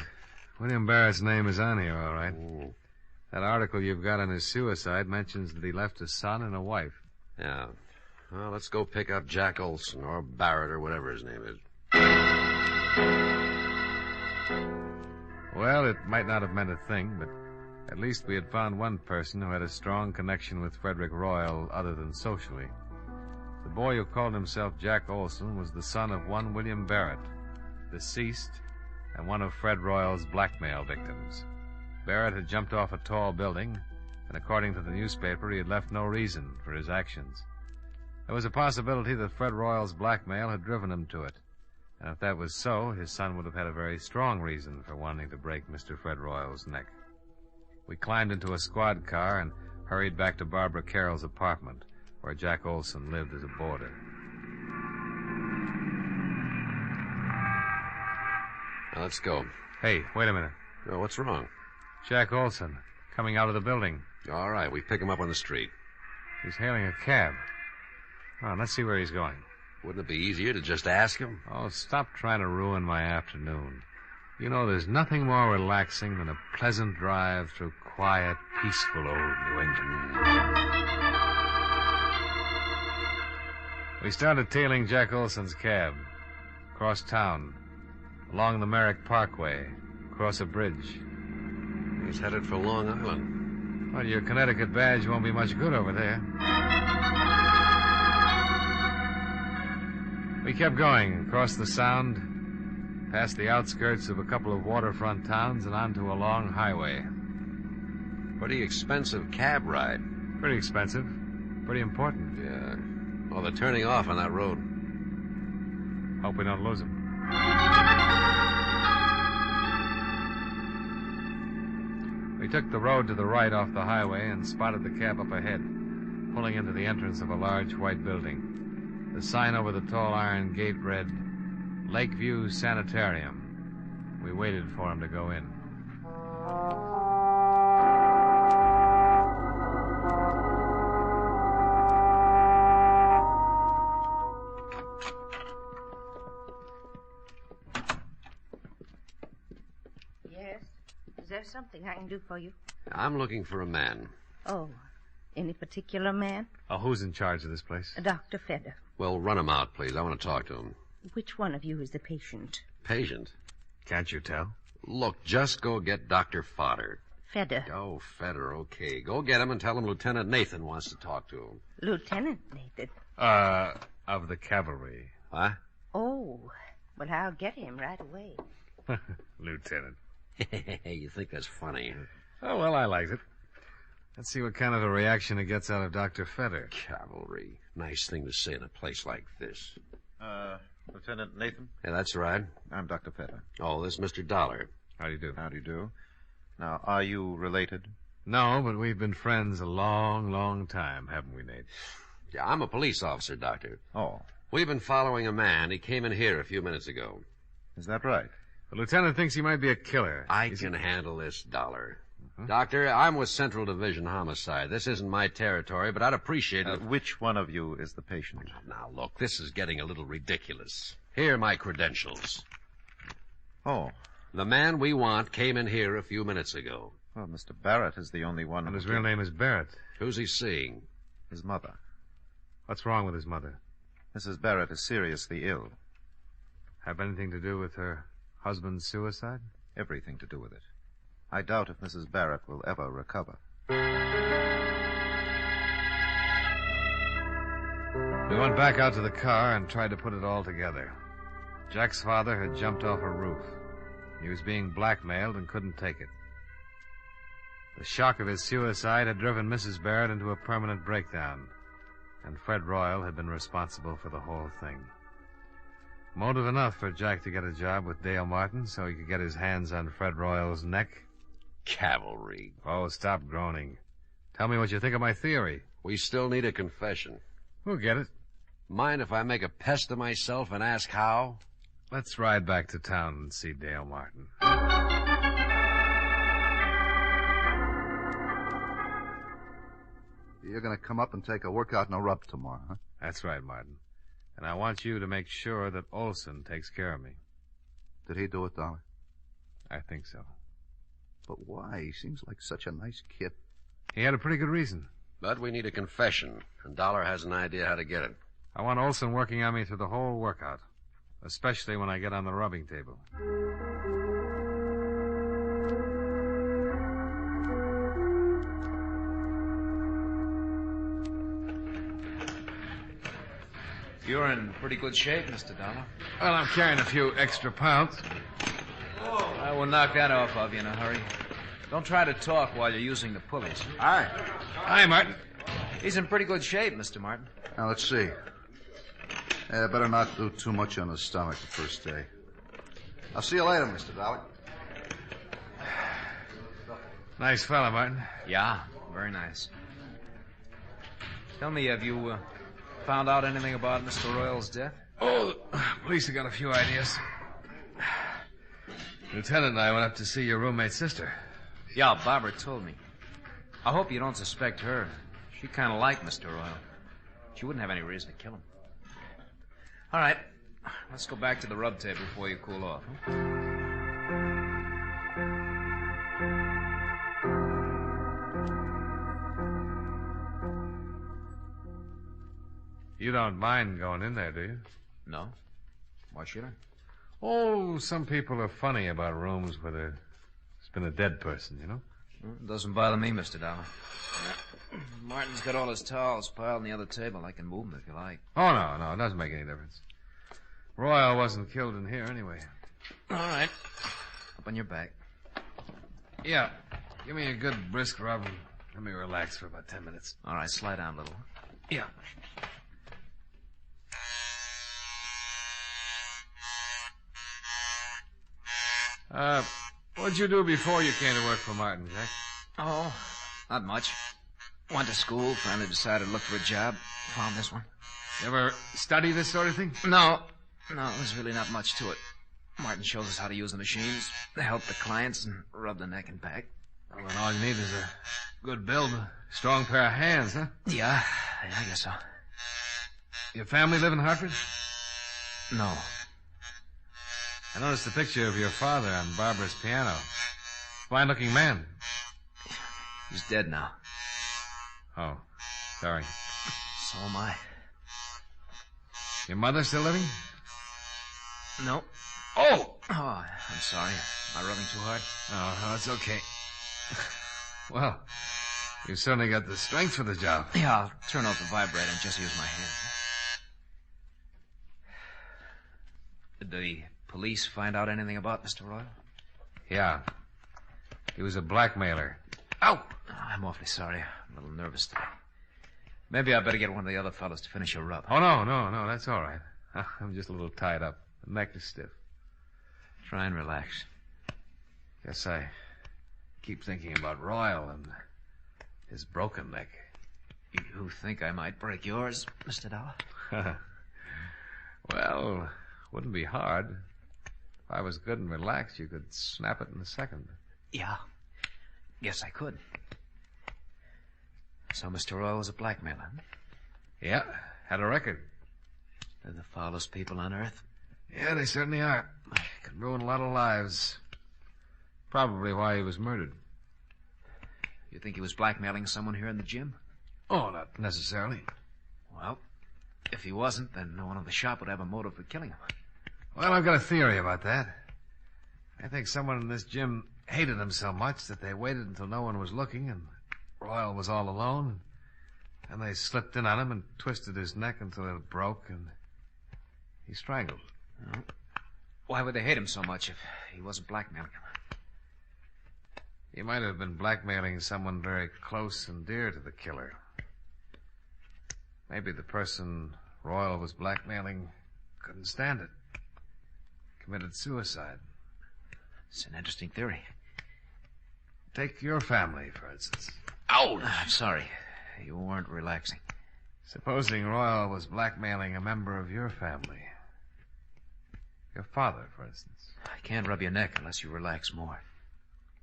[SPEAKER 4] William Barrett's name is on here, all right.
[SPEAKER 13] Ooh.
[SPEAKER 4] That article you've got on his suicide mentions that he left a son and a wife.
[SPEAKER 13] Yeah. Well, let's go pick up Jack Olson, or Barrett, or whatever his name is.
[SPEAKER 4] Well, it might not have meant a thing, but at least we had found one person who had a strong connection with Frederick Royal other than socially. The boy who called himself Jack Olson was the son of one William Barrett, deceased, and one of Fred Royal's blackmail victims. Barrett had jumped off a tall building, and according to the newspaper, he had left no reason for his actions. There was a possibility that Fred Royal's blackmail had driven him to it, and if that was so, his son would have had a very strong reason for wanting to break Mr. Fred Royal's neck. We climbed into a squad car and hurried back to Barbara Carroll's apartment, where Jack Olson lived as a boarder.
[SPEAKER 13] Now, let's go.
[SPEAKER 4] Hey, wait a minute.
[SPEAKER 13] Oh, what's wrong?
[SPEAKER 4] Jack Olson, coming out of the building.
[SPEAKER 13] All right, we pick him up on the street.
[SPEAKER 4] He's hailing a cab. Oh, let's see where he's going.
[SPEAKER 13] Wouldn't it be easier to just ask him?
[SPEAKER 4] Oh, stop trying to ruin my afternoon. You know, there's nothing more relaxing than a pleasant drive through quiet, peaceful old New England. We started tailing Jack Olson's cab. Across town. Along the Merrick Parkway. Across a bridge.
[SPEAKER 13] He's headed for Long Island.
[SPEAKER 4] Well, your Connecticut badge won't be much good over there. We kept going across the Sound, past the outskirts of a couple of waterfront towns and onto a long highway.
[SPEAKER 13] Pretty expensive cab ride.
[SPEAKER 4] Pretty expensive. Pretty important.
[SPEAKER 13] Yeah. Well, they're turning off on that road.
[SPEAKER 4] Hope we don't lose them. We took the road to the right off the highway and spotted the cab up ahead, pulling into the entrance of a large white building. The sign over the tall iron gate read, Lakeview Sanitarium. We waited for him to go in.
[SPEAKER 7] Yes? Is there something I can do for you?
[SPEAKER 13] I'm looking for a man.
[SPEAKER 7] Oh, any particular man?
[SPEAKER 4] Oh, who's in charge of this place?
[SPEAKER 7] Dr. Feder.
[SPEAKER 13] Well, run him out, please. I want to talk to him.
[SPEAKER 7] Which one of you is the patient?
[SPEAKER 13] Patient?
[SPEAKER 4] Can't you tell?
[SPEAKER 13] Look, just go get Dr. Fodder.
[SPEAKER 7] Feder.
[SPEAKER 13] Oh, Feder, okay. Go get him and tell him Lieutenant Nathan wants to talk to him.
[SPEAKER 7] Lieutenant Nathan?
[SPEAKER 4] Of the cavalry.
[SPEAKER 13] Huh?
[SPEAKER 7] Oh, well, I'll get him right away.
[SPEAKER 4] Lieutenant.
[SPEAKER 13] You think that's funny?
[SPEAKER 4] Oh, well, I liked it. Let's see what kind of a reaction it gets out of Dr. Feder.
[SPEAKER 13] Cavalry. Nice thing to say in a place like this.
[SPEAKER 12] Lieutenant Nathan?
[SPEAKER 13] Yeah, that's right.
[SPEAKER 12] I'm Dr. Feder.
[SPEAKER 13] Oh, this is Mr. Dollar.
[SPEAKER 4] How do you do?
[SPEAKER 12] How do you do? Now, are you related?
[SPEAKER 4] No, but we've been friends a long, long time, haven't we, Nate?
[SPEAKER 13] Yeah, I'm a police officer, Doctor.
[SPEAKER 12] Oh.
[SPEAKER 13] We've been following a man. He came in here a few minutes ago.
[SPEAKER 12] Is that right?
[SPEAKER 4] The lieutenant thinks he might be a killer.
[SPEAKER 13] I can handle this, Dollar. Doctor, I'm with Central Division Homicide. This isn't my territory, but I'd appreciate it.
[SPEAKER 12] Which one of you is the patient?
[SPEAKER 13] Now, look, this is getting a little ridiculous. Here are my credentials.
[SPEAKER 12] Oh.
[SPEAKER 13] The man we want came in here a few minutes ago.
[SPEAKER 12] Well, Mr. Barrett is the only one.
[SPEAKER 4] And his real name is Barrett.
[SPEAKER 13] Who's he seeing?
[SPEAKER 12] His mother.
[SPEAKER 4] What's wrong with his mother?
[SPEAKER 12] Mrs. Barrett is seriously ill.
[SPEAKER 4] Have anything to do with her husband's suicide?
[SPEAKER 12] Everything to do with it. I doubt if Mrs. Barrett will ever recover.
[SPEAKER 4] We went back out to the car and tried to put it all together. Jack's father had jumped off a roof. He was being blackmailed and couldn't take it. The shock of his suicide had driven Mrs. Barrett into a permanent breakdown, and Fred Royal had been responsible for the whole thing. Motive enough for Jack to get a job with Dale Martin so he could get his hands on Fred Royal's neck.
[SPEAKER 13] Cavalry.
[SPEAKER 4] Oh, stop groaning. Tell me what you think of my theory.
[SPEAKER 13] We still need a confession.
[SPEAKER 4] We'll get it.
[SPEAKER 13] Mind if I make a pest of myself and ask how?
[SPEAKER 4] Let's ride back to town and see Dale Martin.
[SPEAKER 9] You're going to come up and take a workout and a rub tomorrow, huh?
[SPEAKER 4] That's right, Martin. And I want you to make sure that Olson takes care of me.
[SPEAKER 9] Did he do it, Dollar?
[SPEAKER 4] I think so.
[SPEAKER 9] But why? He seems like such a nice kid.
[SPEAKER 4] He had a pretty good reason.
[SPEAKER 13] But we need a confession, and Dollar has an idea how to get it.
[SPEAKER 4] I want Olson working on me through the whole workout, especially when I get on the rubbing table.
[SPEAKER 14] You're in pretty good shape, Mr. Dollar.
[SPEAKER 4] Well, I'm carrying a few extra pounds.
[SPEAKER 14] I will knock that off of you in a hurry. Don't try to talk while you're using the pulleys.
[SPEAKER 9] Hi.
[SPEAKER 4] Hi, Martin.
[SPEAKER 14] He's in pretty good shape, Mr. Martin.
[SPEAKER 9] Now, let's see. Better not do too much on his stomach the first day. I'll see you later, Mr. Dollar.
[SPEAKER 4] Nice fella, Martin.
[SPEAKER 14] Yeah, very nice. Tell me, have you found out anything about Mr. Royal's death?
[SPEAKER 4] Oh, the police have got a few ideas. Lieutenant and I went up to see your roommate's sister.
[SPEAKER 14] Yeah, Barbara told me. I hope you don't suspect her. She kind of liked Mr. Royal. She wouldn't have any reason to kill him. All right, let's go back to the rub table before you cool off. Huh?
[SPEAKER 4] You don't mind going in there, do you?
[SPEAKER 14] No. Why should I?
[SPEAKER 4] Oh, some people are funny about rooms where there's been a dead person, you know?
[SPEAKER 14] It doesn't bother me, Mr. Dollar. Martin's got all his towels piled on the other table. I can move them if you like.
[SPEAKER 4] Oh, no, it doesn't make any difference. Royal wasn't killed in here anyway.
[SPEAKER 14] All right. Up on your back.
[SPEAKER 4] Yeah. Give me a good brisk rub and let me relax for about 10 minutes.
[SPEAKER 14] All right, slide down a little.
[SPEAKER 4] Yeah. What'd you do before you came to work for Martin, Jack?
[SPEAKER 14] Oh, not much. Went to school, finally decided to look for a job. Found this one.
[SPEAKER 4] You ever study this sort of thing?
[SPEAKER 14] No, there's really not much to it. Martin shows us how to use the machines, help the clients, and rub the neck and back.
[SPEAKER 4] Well, then all you need is a good build, a strong pair of hands, huh?
[SPEAKER 14] Yeah, I guess so.
[SPEAKER 4] Your family live in Hartford?
[SPEAKER 14] No.
[SPEAKER 4] I noticed a picture of your father on Barbara's piano. Fine-looking man.
[SPEAKER 14] He's dead now.
[SPEAKER 4] Oh, sorry.
[SPEAKER 14] So am I.
[SPEAKER 4] Your mother still living?
[SPEAKER 14] No.
[SPEAKER 4] Oh!
[SPEAKER 14] Oh, I'm sorry. Am I rubbing too hard?
[SPEAKER 4] Oh, no, it's okay. Well, you certainly got the strength for the job.
[SPEAKER 14] Yeah, I'll turn off the vibrator and just use my hand. Did the police find out anything about Mr. Royal?
[SPEAKER 4] Yeah. He was a blackmailer. Ow!
[SPEAKER 14] Oh, I'm awfully sorry. I'm a little nervous today. Maybe I better get one of the other fellows to finish your rub.
[SPEAKER 4] Oh, no, that's all right. I'm just a little tied up. The neck is stiff.
[SPEAKER 14] Try and relax.
[SPEAKER 4] Guess I keep thinking about Royal and his broken neck.
[SPEAKER 14] You think I might break yours, Mr. Dollar?
[SPEAKER 4] Well, wouldn't be hard. If I was good and relaxed, you could snap it in a second.
[SPEAKER 14] Yeah. Yes, I could. So Mr. Royal was a blackmailer?
[SPEAKER 4] Yeah, had a record.
[SPEAKER 14] They're the foulest people on earth.
[SPEAKER 4] Yeah, they certainly are. Could ruin a lot of lives. Probably why he was murdered.
[SPEAKER 14] You think he was blackmailing someone here in the gym?
[SPEAKER 4] Oh, not necessarily.
[SPEAKER 14] Well, if he wasn't, then no one in the shop would have a motive for killing him.
[SPEAKER 4] Well, I've got a theory about that. I think someone in this gym hated him so much that they waited until no one was looking and Royal was all alone. And they slipped in on him and twisted his neck until it broke and he strangled.
[SPEAKER 14] Oh. Why would they hate him so much if he wasn't blackmailing him?
[SPEAKER 4] He might have been blackmailing someone very close and dear to the killer. Maybe the person Royal was blackmailing couldn't stand it. Committed suicide.
[SPEAKER 14] It's an interesting theory.
[SPEAKER 4] Take your family, for instance.
[SPEAKER 14] Ow! I'm sorry. You weren't relaxing.
[SPEAKER 4] Supposing Royal was blackmailing a member of your family. Your father, for instance.
[SPEAKER 14] I can't rub your neck unless you relax more.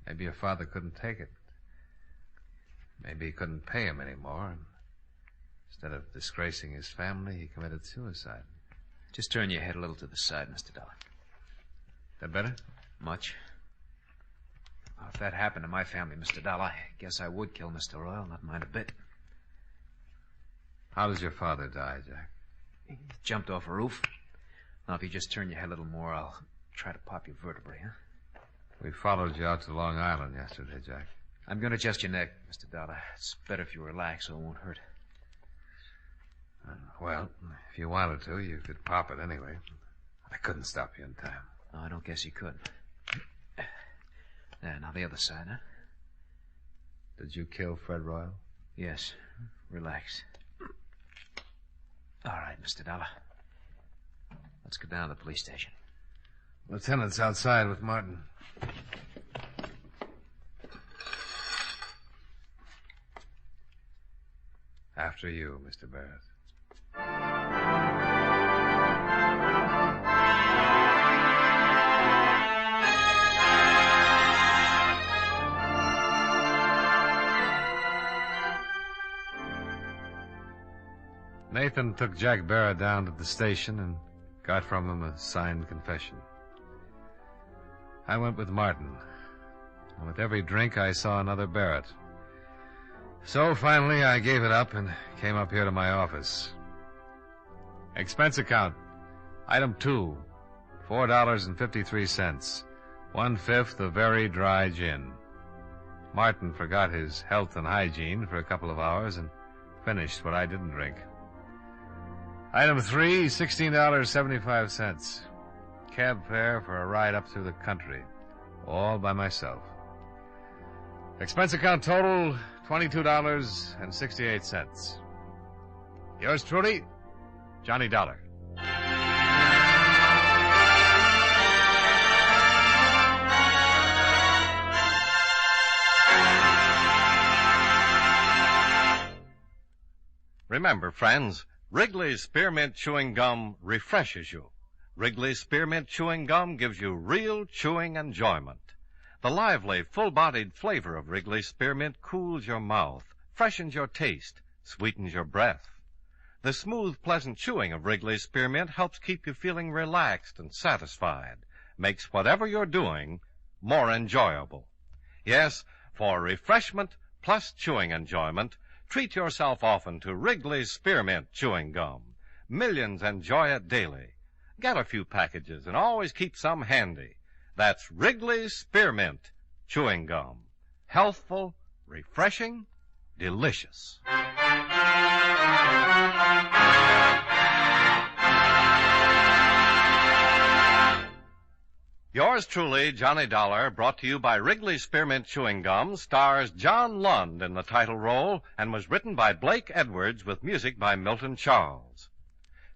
[SPEAKER 4] Maybe your father couldn't take it. Maybe he couldn't pay him anymore. And instead of disgracing his family, he committed suicide.
[SPEAKER 14] Just turn your head a little to the side, Mr. Dollar.
[SPEAKER 4] That better?
[SPEAKER 14] Much. Well, if that happened to my family, Mr. Dollar, I guess I would kill Mr. Royal, not mind a bit.
[SPEAKER 4] How does your father die, Jack?
[SPEAKER 14] He jumped off a roof. Now, if you just turn your head a little more, I'll try to pop your vertebrae, huh?
[SPEAKER 4] We followed you out to Long Island yesterday, Jack.
[SPEAKER 14] I'm going to adjust your neck, Mr. Dollar. It's better if you relax so it won't hurt.
[SPEAKER 4] Well, if you wanted to, you could pop it anyway. I couldn't stop you in time.
[SPEAKER 14] No, I don't guess you could. There, now the other side, huh?
[SPEAKER 4] Did you kill Fred Royal?
[SPEAKER 14] Yes. Relax. All right, Mr. Dollar. Let's go down to the police station.
[SPEAKER 4] Lieutenant's outside with Martin. After you, Mr. Barrett. Nathan took Jack Barrett down to the station and got from him a signed confession. I went with Martin, and with every drink I saw another Barrett. So finally I gave it up and came up here to my office. Expense account, item 2, $4.53, 1/5 of very dry gin. Martin forgot his health and hygiene for a couple of hours and finished what I didn't drink. Item 3, $16.75. Cab fare for a ride up through the country, all by myself. Expense account total, $22.68. Yours truly, Johnny Dollar.
[SPEAKER 10] Remember, friends, Wrigley's Spearmint Chewing Gum refreshes you. Wrigley's Spearmint Chewing Gum gives you real chewing enjoyment. The lively, full-bodied flavor of Wrigley's Spearmint cools your mouth, freshens your taste, sweetens your breath. The smooth, pleasant chewing of Wrigley's Spearmint helps keep you feeling relaxed and satisfied, makes whatever you're doing more enjoyable. Yes, for refreshment plus chewing enjoyment, treat yourself often to Wrigley's Spearmint Chewing Gum. Millions enjoy it daily. Get a few packages and always keep some handy. That's Wrigley's Spearmint Chewing Gum. Healthful, refreshing, delicious. Yours truly, Johnny Dollar, brought to you by Wrigley's Spearmint Chewing Gum, stars John Lund in the title role and was written by Blake Edwards with music by Milton Charles.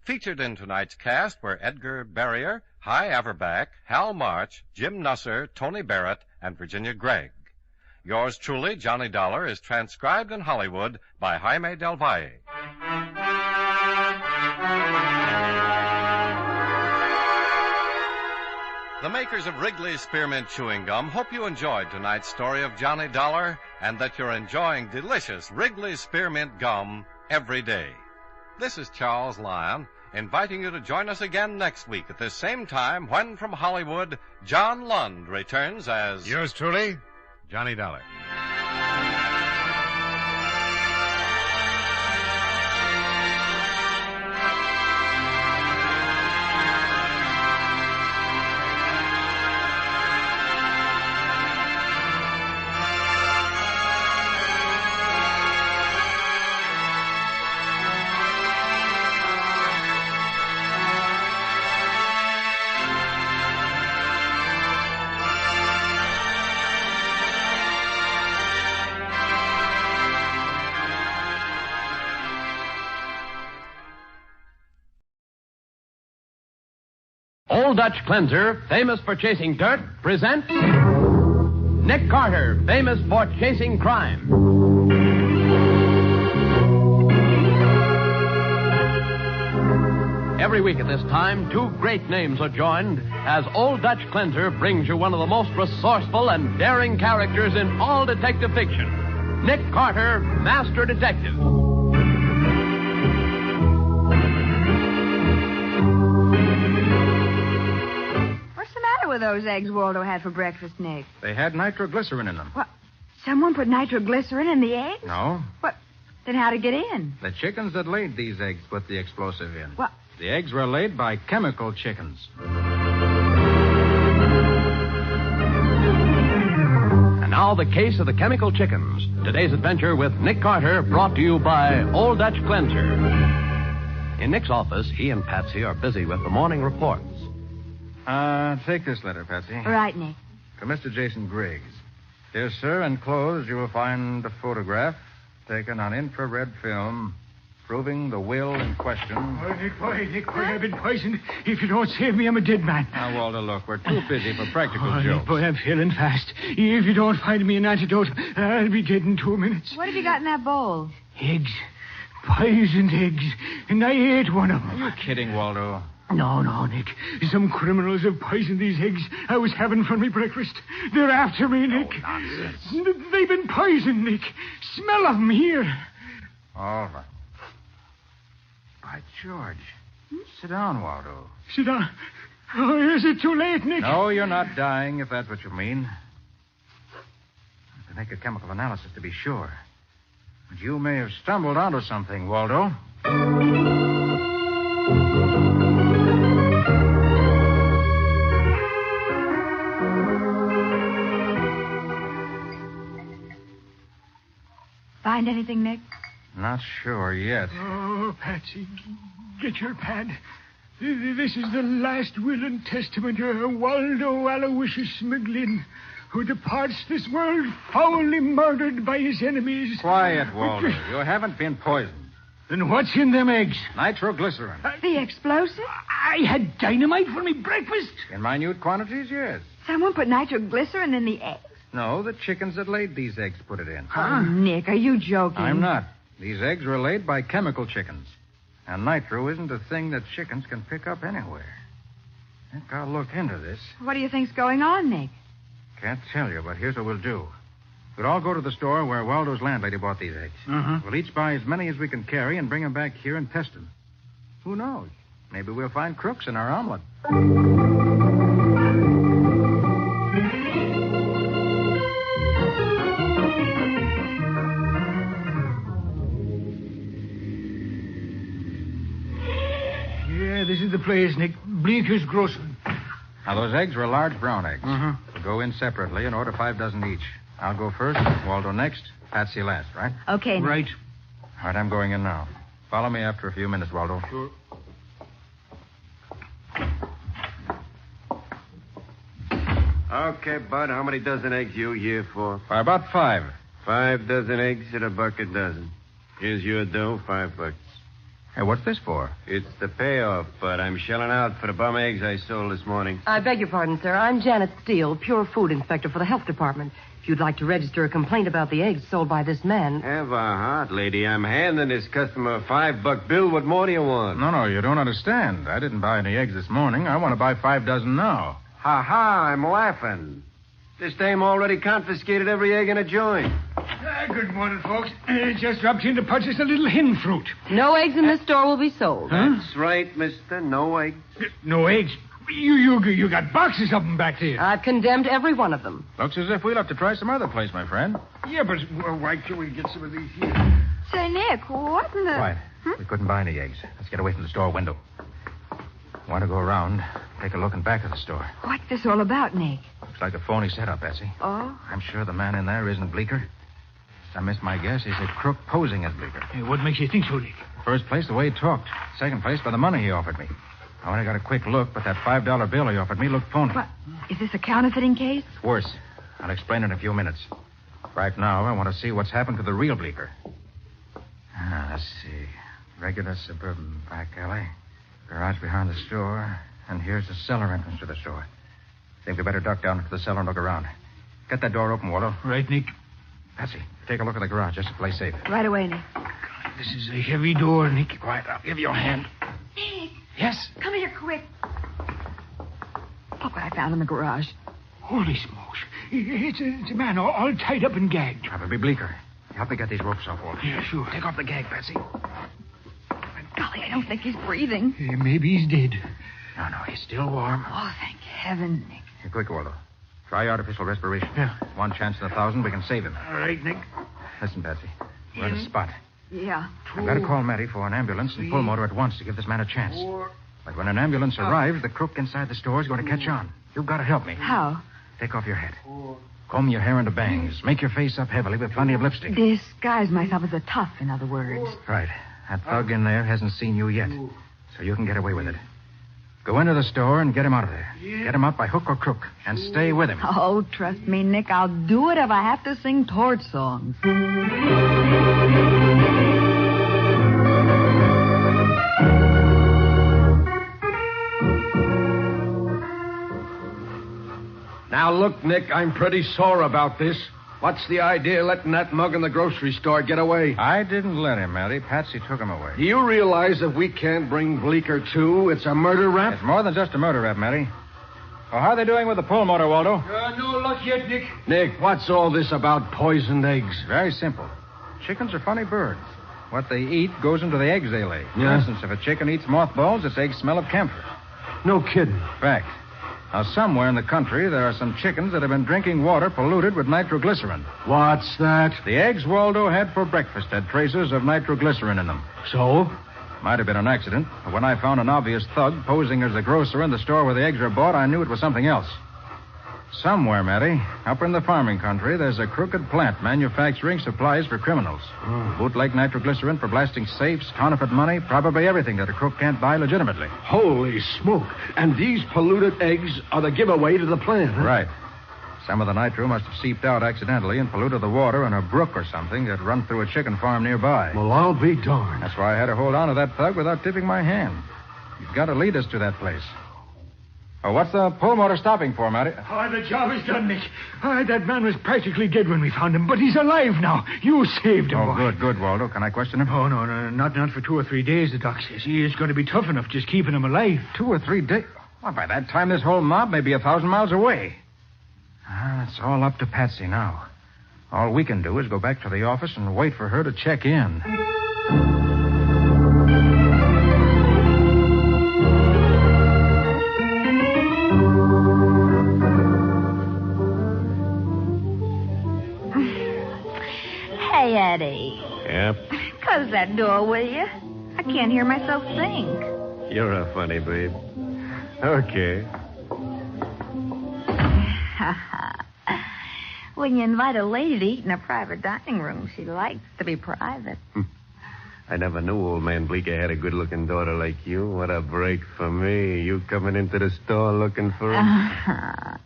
[SPEAKER 10] Featured in tonight's cast were Edgar Barrier, Hy Averback, Hal March, Jim Nusser, Tony Barrett, and Virginia Gregg. Yours truly, Johnny Dollar, is transcribed in Hollywood by Jaime Del Valle. The makers of Wrigley's Spearmint Chewing Gum hope you enjoyed tonight's story of Johnny Dollar and that you're enjoying delicious Wrigley's Spearmint Gum every day. This is Charles Lyon, inviting you to join us again next week at this same time when, from Hollywood, John Lund returns as...
[SPEAKER 4] Yours truly, Johnny Dollar.
[SPEAKER 3] Old Dutch Cleanser, famous for chasing dirt, presents Nick Carter, famous for chasing crime. Every week at this time, two great names are joined as Old Dutch Cleanser brings you one of the most resourceful and daring characters in all detective fiction, Nick Carter, Master Detective.
[SPEAKER 16] With those eggs Waldo had for breakfast, Nick?
[SPEAKER 1] They had nitroglycerin in them.
[SPEAKER 16] What? Someone put nitroglycerin in the eggs?
[SPEAKER 1] No.
[SPEAKER 16] What? Then how'd it get in?
[SPEAKER 1] The chickens that laid these eggs put the explosive in.
[SPEAKER 16] What?
[SPEAKER 1] The eggs were laid by chemical chickens.
[SPEAKER 3] And now the case of the chemical chickens. Today's adventure with Nick Carter, brought to you by Old Dutch Cleanser. In Nick's office, he and Patsy are busy with the morning reports.
[SPEAKER 1] Take this letter, Patsy.
[SPEAKER 16] All right, Nick.
[SPEAKER 1] To Mr. Jason Griggs. Dear sir, enclosed you will find a photograph taken on infrared film proving the will in question.
[SPEAKER 17] Oh, Nick, boy, I've been poisoned. If you don't save me, I'm a dead man.
[SPEAKER 1] Now, Walter, look, we're too busy for practical jokes.
[SPEAKER 17] Nick, boy, I'm failing fast. If you don't find me an antidote, I'll be dead in 2 minutes.
[SPEAKER 16] What have you got in that bowl?
[SPEAKER 17] Eggs. Poisoned eggs. And I ate one of them.
[SPEAKER 1] Are you kidding, Waldo?
[SPEAKER 17] No, Nick. Some criminals have poisoned these eggs I was having for my breakfast. They're after me, Nick.
[SPEAKER 1] Oh, nonsense.
[SPEAKER 17] They've been poisoned, Nick. Smell of them here.
[SPEAKER 1] All right. By George. Sit down, Waldo.
[SPEAKER 17] Sit down. Oh, is it too late, Nick?
[SPEAKER 1] No, you're not dying, if that's what you mean. I have to make a chemical analysis to be sure. But you may have stumbled onto something, Waldo.
[SPEAKER 16] Find anything, Nick?
[SPEAKER 1] Not sure yet.
[SPEAKER 17] Oh, Patsy, get your pad. This is the last will and testament of Waldo Aloysius McGlynn, who departs this world foully murdered by his enemies.
[SPEAKER 1] Quiet, Waldo. You haven't been poisoned.
[SPEAKER 17] Then what's in them eggs?
[SPEAKER 1] Nitroglycerin.
[SPEAKER 16] The explosive?
[SPEAKER 17] I had dynamite for me breakfast.
[SPEAKER 1] In minute quantities, yes.
[SPEAKER 16] Someone put nitroglycerin in the eggs?
[SPEAKER 1] No, the chickens that laid these eggs put it in.
[SPEAKER 16] Oh, Nick, are you joking?
[SPEAKER 1] I'm not. These eggs were laid by chemical chickens.
[SPEAKER 2] And nitro isn't a thing that chickens can pick up anywhere. I think I'll look into this.
[SPEAKER 16] What do you think's going on, Nick?
[SPEAKER 2] Can't tell you, but here's what we'll do. We'll all go to the store where Waldo's landlady bought these eggs.
[SPEAKER 17] Uh-huh.
[SPEAKER 2] We'll each buy as many as we can carry and bring them back here and test them. Who knows? Maybe we'll find crooks in our omelet.
[SPEAKER 17] Yeah, this is the place, Nick. Bleeker's grocery.
[SPEAKER 2] Now, those eggs were large brown eggs.
[SPEAKER 17] Uh-huh.
[SPEAKER 2] We'll go in separately and order 5 dozen each. I'll go first, Waldo next, Patsy last, right?
[SPEAKER 16] Okay, Nick.
[SPEAKER 17] Right.
[SPEAKER 2] All right, I'm going in now. Follow me after a few minutes, Waldo.
[SPEAKER 17] Sure.
[SPEAKER 18] Okay, Bud, how many dozen eggs you here for?
[SPEAKER 2] About 5.
[SPEAKER 18] 5 dozen eggs at $1 a dozen. Here's your dough, $5.
[SPEAKER 2] Hey, what's this for?
[SPEAKER 18] It's the payoff, Bud. I'm shelling out for the bum eggs I sold this morning.
[SPEAKER 21] I beg your pardon, sir. I'm Janet Steele, Pure Food Inspector for the Health Department. If you'd like to register a complaint about the eggs sold by this man...
[SPEAKER 18] Have a heart, lady. I'm handing this customer a $5 bill. What more do you want?
[SPEAKER 2] No, you don't understand. I didn't buy any eggs this morning. I want to buy 5 dozen now.
[SPEAKER 18] Ha, I'm laughing. This dame already confiscated every egg in a joint.
[SPEAKER 17] Good morning, folks. Just dropped in to purchase a little hen fruit.
[SPEAKER 21] No eggs in this store will be sold.
[SPEAKER 18] That's right, mister. No eggs.
[SPEAKER 17] No eggs? You got boxes of them back there.
[SPEAKER 21] I've condemned every one of them.
[SPEAKER 2] Looks as if we'll have to try some other place, my friend.
[SPEAKER 17] Yeah, but why can't we get some of these here?
[SPEAKER 16] Say, Nick, what in the...
[SPEAKER 2] Quiet. We couldn't buy any eggs. Let's get away from the store window. Want to go around, take a look in back of the store.
[SPEAKER 16] What's this all about, Nick?
[SPEAKER 2] Looks like a phony setup, Bessie.
[SPEAKER 16] Oh?
[SPEAKER 2] I'm sure the man in there isn't Bleeker. I miss my guess, he's a crook posing as Bleeker.
[SPEAKER 17] Hey, what makes you think so, Nick?
[SPEAKER 2] First place, the way he talked. Second place, by the money he offered me. I only got a quick look, but that $5 bill he offered me looked phony.
[SPEAKER 16] What? Is this a counterfeiting case?
[SPEAKER 2] It's worse. I'll explain in a few minutes. Right now, I want to see what's happened to the real Bleeker. Let's see. Regular suburban back alley. Garage behind the store. And here's the cellar entrance to the store. Think we better duck down into the cellar and look around. Get that door open, Waldo.
[SPEAKER 17] Right, Nick.
[SPEAKER 2] Patsy, take a look at the garage just to play safe.
[SPEAKER 16] Right away, Nick.
[SPEAKER 17] This is a heavy door, Nick. Quiet. I'll give you a hand.
[SPEAKER 16] Nick.
[SPEAKER 17] Yes?
[SPEAKER 16] Come here quick. Look what I found in the garage.
[SPEAKER 17] Holy smokes. It's a man all tied up and gagged.
[SPEAKER 2] Probably Bleeker. Help me get these ropes off, Waldo.
[SPEAKER 17] Yeah, sure.
[SPEAKER 2] Take off the gag, Patsy.
[SPEAKER 16] Golly, I don't think he's breathing.
[SPEAKER 17] Maybe he's dead.
[SPEAKER 2] No, he's still warm.
[SPEAKER 16] Oh, thank heaven, Nick.
[SPEAKER 2] Here, quick, Waldo. Try artificial respiration.
[SPEAKER 17] Yeah.
[SPEAKER 2] 1 chance in 1,000 we can save him.
[SPEAKER 17] All right, Nick.
[SPEAKER 2] Listen, Patsy. We're at a spot.
[SPEAKER 16] Yeah.
[SPEAKER 2] I've got to call Matty for an ambulance and pull motor at once to give this man a chance. But when an ambulance arrives, the crook inside the store is going to catch on. You've got to help me.
[SPEAKER 16] How?
[SPEAKER 2] Take off your hat. Comb your hair into bangs. Make your face up heavily with plenty of lipstick.
[SPEAKER 16] Disguise myself as a tough, in other words.
[SPEAKER 2] Right. That thug in there hasn't seen you yet, so you can get away with it. Go into the store and get him out of there. Get him out by hook or crook, and stay with him.
[SPEAKER 16] Oh, trust me, Nick. I'll do it if I have to sing torch songs.
[SPEAKER 8] Now, look, Nick, I'm pretty sore about this. What's the idea of letting that mug in the grocery store get away?
[SPEAKER 2] I didn't let him, Matty. Patsy took him away.
[SPEAKER 8] Do you realize if we can't bring Bleeker to, it's a murder rap?
[SPEAKER 2] It's more than just a murder rap, Matty. Well, how are they doing with the pull motor, Waldo?
[SPEAKER 17] No luck yet, Nick.
[SPEAKER 8] Nick, what's all this about poisoned eggs?
[SPEAKER 2] Very simple. Chickens are funny birds. What they eat goes into the eggs they lay. For
[SPEAKER 8] Yeah?
[SPEAKER 2] instance, if a chicken eats mothballs, its eggs smell of camphor.
[SPEAKER 8] No kidding.
[SPEAKER 2] Fact. Now, somewhere in the country, there are some chickens that have been drinking water polluted with nitroglycerin.
[SPEAKER 8] What's that?
[SPEAKER 2] The eggs Waldo had for breakfast had traces of nitroglycerin in them.
[SPEAKER 8] So?
[SPEAKER 2] Might have been an accident, but when I found an obvious thug posing as a grocer in the store where the eggs are bought, I knew it was something else. Somewhere, Matty, up in the farming country, there's a crooked plant manufacturing supplies for criminals. Bootleg nitroglycerin for blasting safes, counterfeit money, probably everything that a crook can't buy legitimately.
[SPEAKER 8] Holy smoke. And these polluted eggs are the giveaway to the plant, huh?
[SPEAKER 2] Right. Some of the nitro must have seeped out accidentally and polluted the water in a brook or something that run through a chicken farm nearby.
[SPEAKER 8] Well, I'll be darned.
[SPEAKER 2] That's why I had to hold on to that thug without tipping my hand. You've got to lead us to that place. Oh, what's the pull motor stopping for, Matty?
[SPEAKER 17] Oh, the job is done, Nick. Oh, that man was practically dead when we found him, but he's alive now. You saved him, boy.
[SPEAKER 2] Good, Waldo. Can I question him?
[SPEAKER 17] Oh, no, not for 2 or 3 days, the doc says. He is going to be tough enough just keeping him alive.
[SPEAKER 2] 2 or 3 days? Well, by that time, this whole mob may be 1,000 miles away. It's all up to Patsy now. All we can do is go back to the office and wait for her to check in.
[SPEAKER 7] Hey, Eddie.
[SPEAKER 6] Yep.
[SPEAKER 7] Close that door, will you? I can't hear myself think.
[SPEAKER 6] You're a funny babe. Okay.
[SPEAKER 7] When you invite a lady to eat in a private dining room, she likes to be private.
[SPEAKER 6] I never knew old man Bleeker had a good-looking daughter like you. What a break for me. You coming into the store looking for him?
[SPEAKER 7] How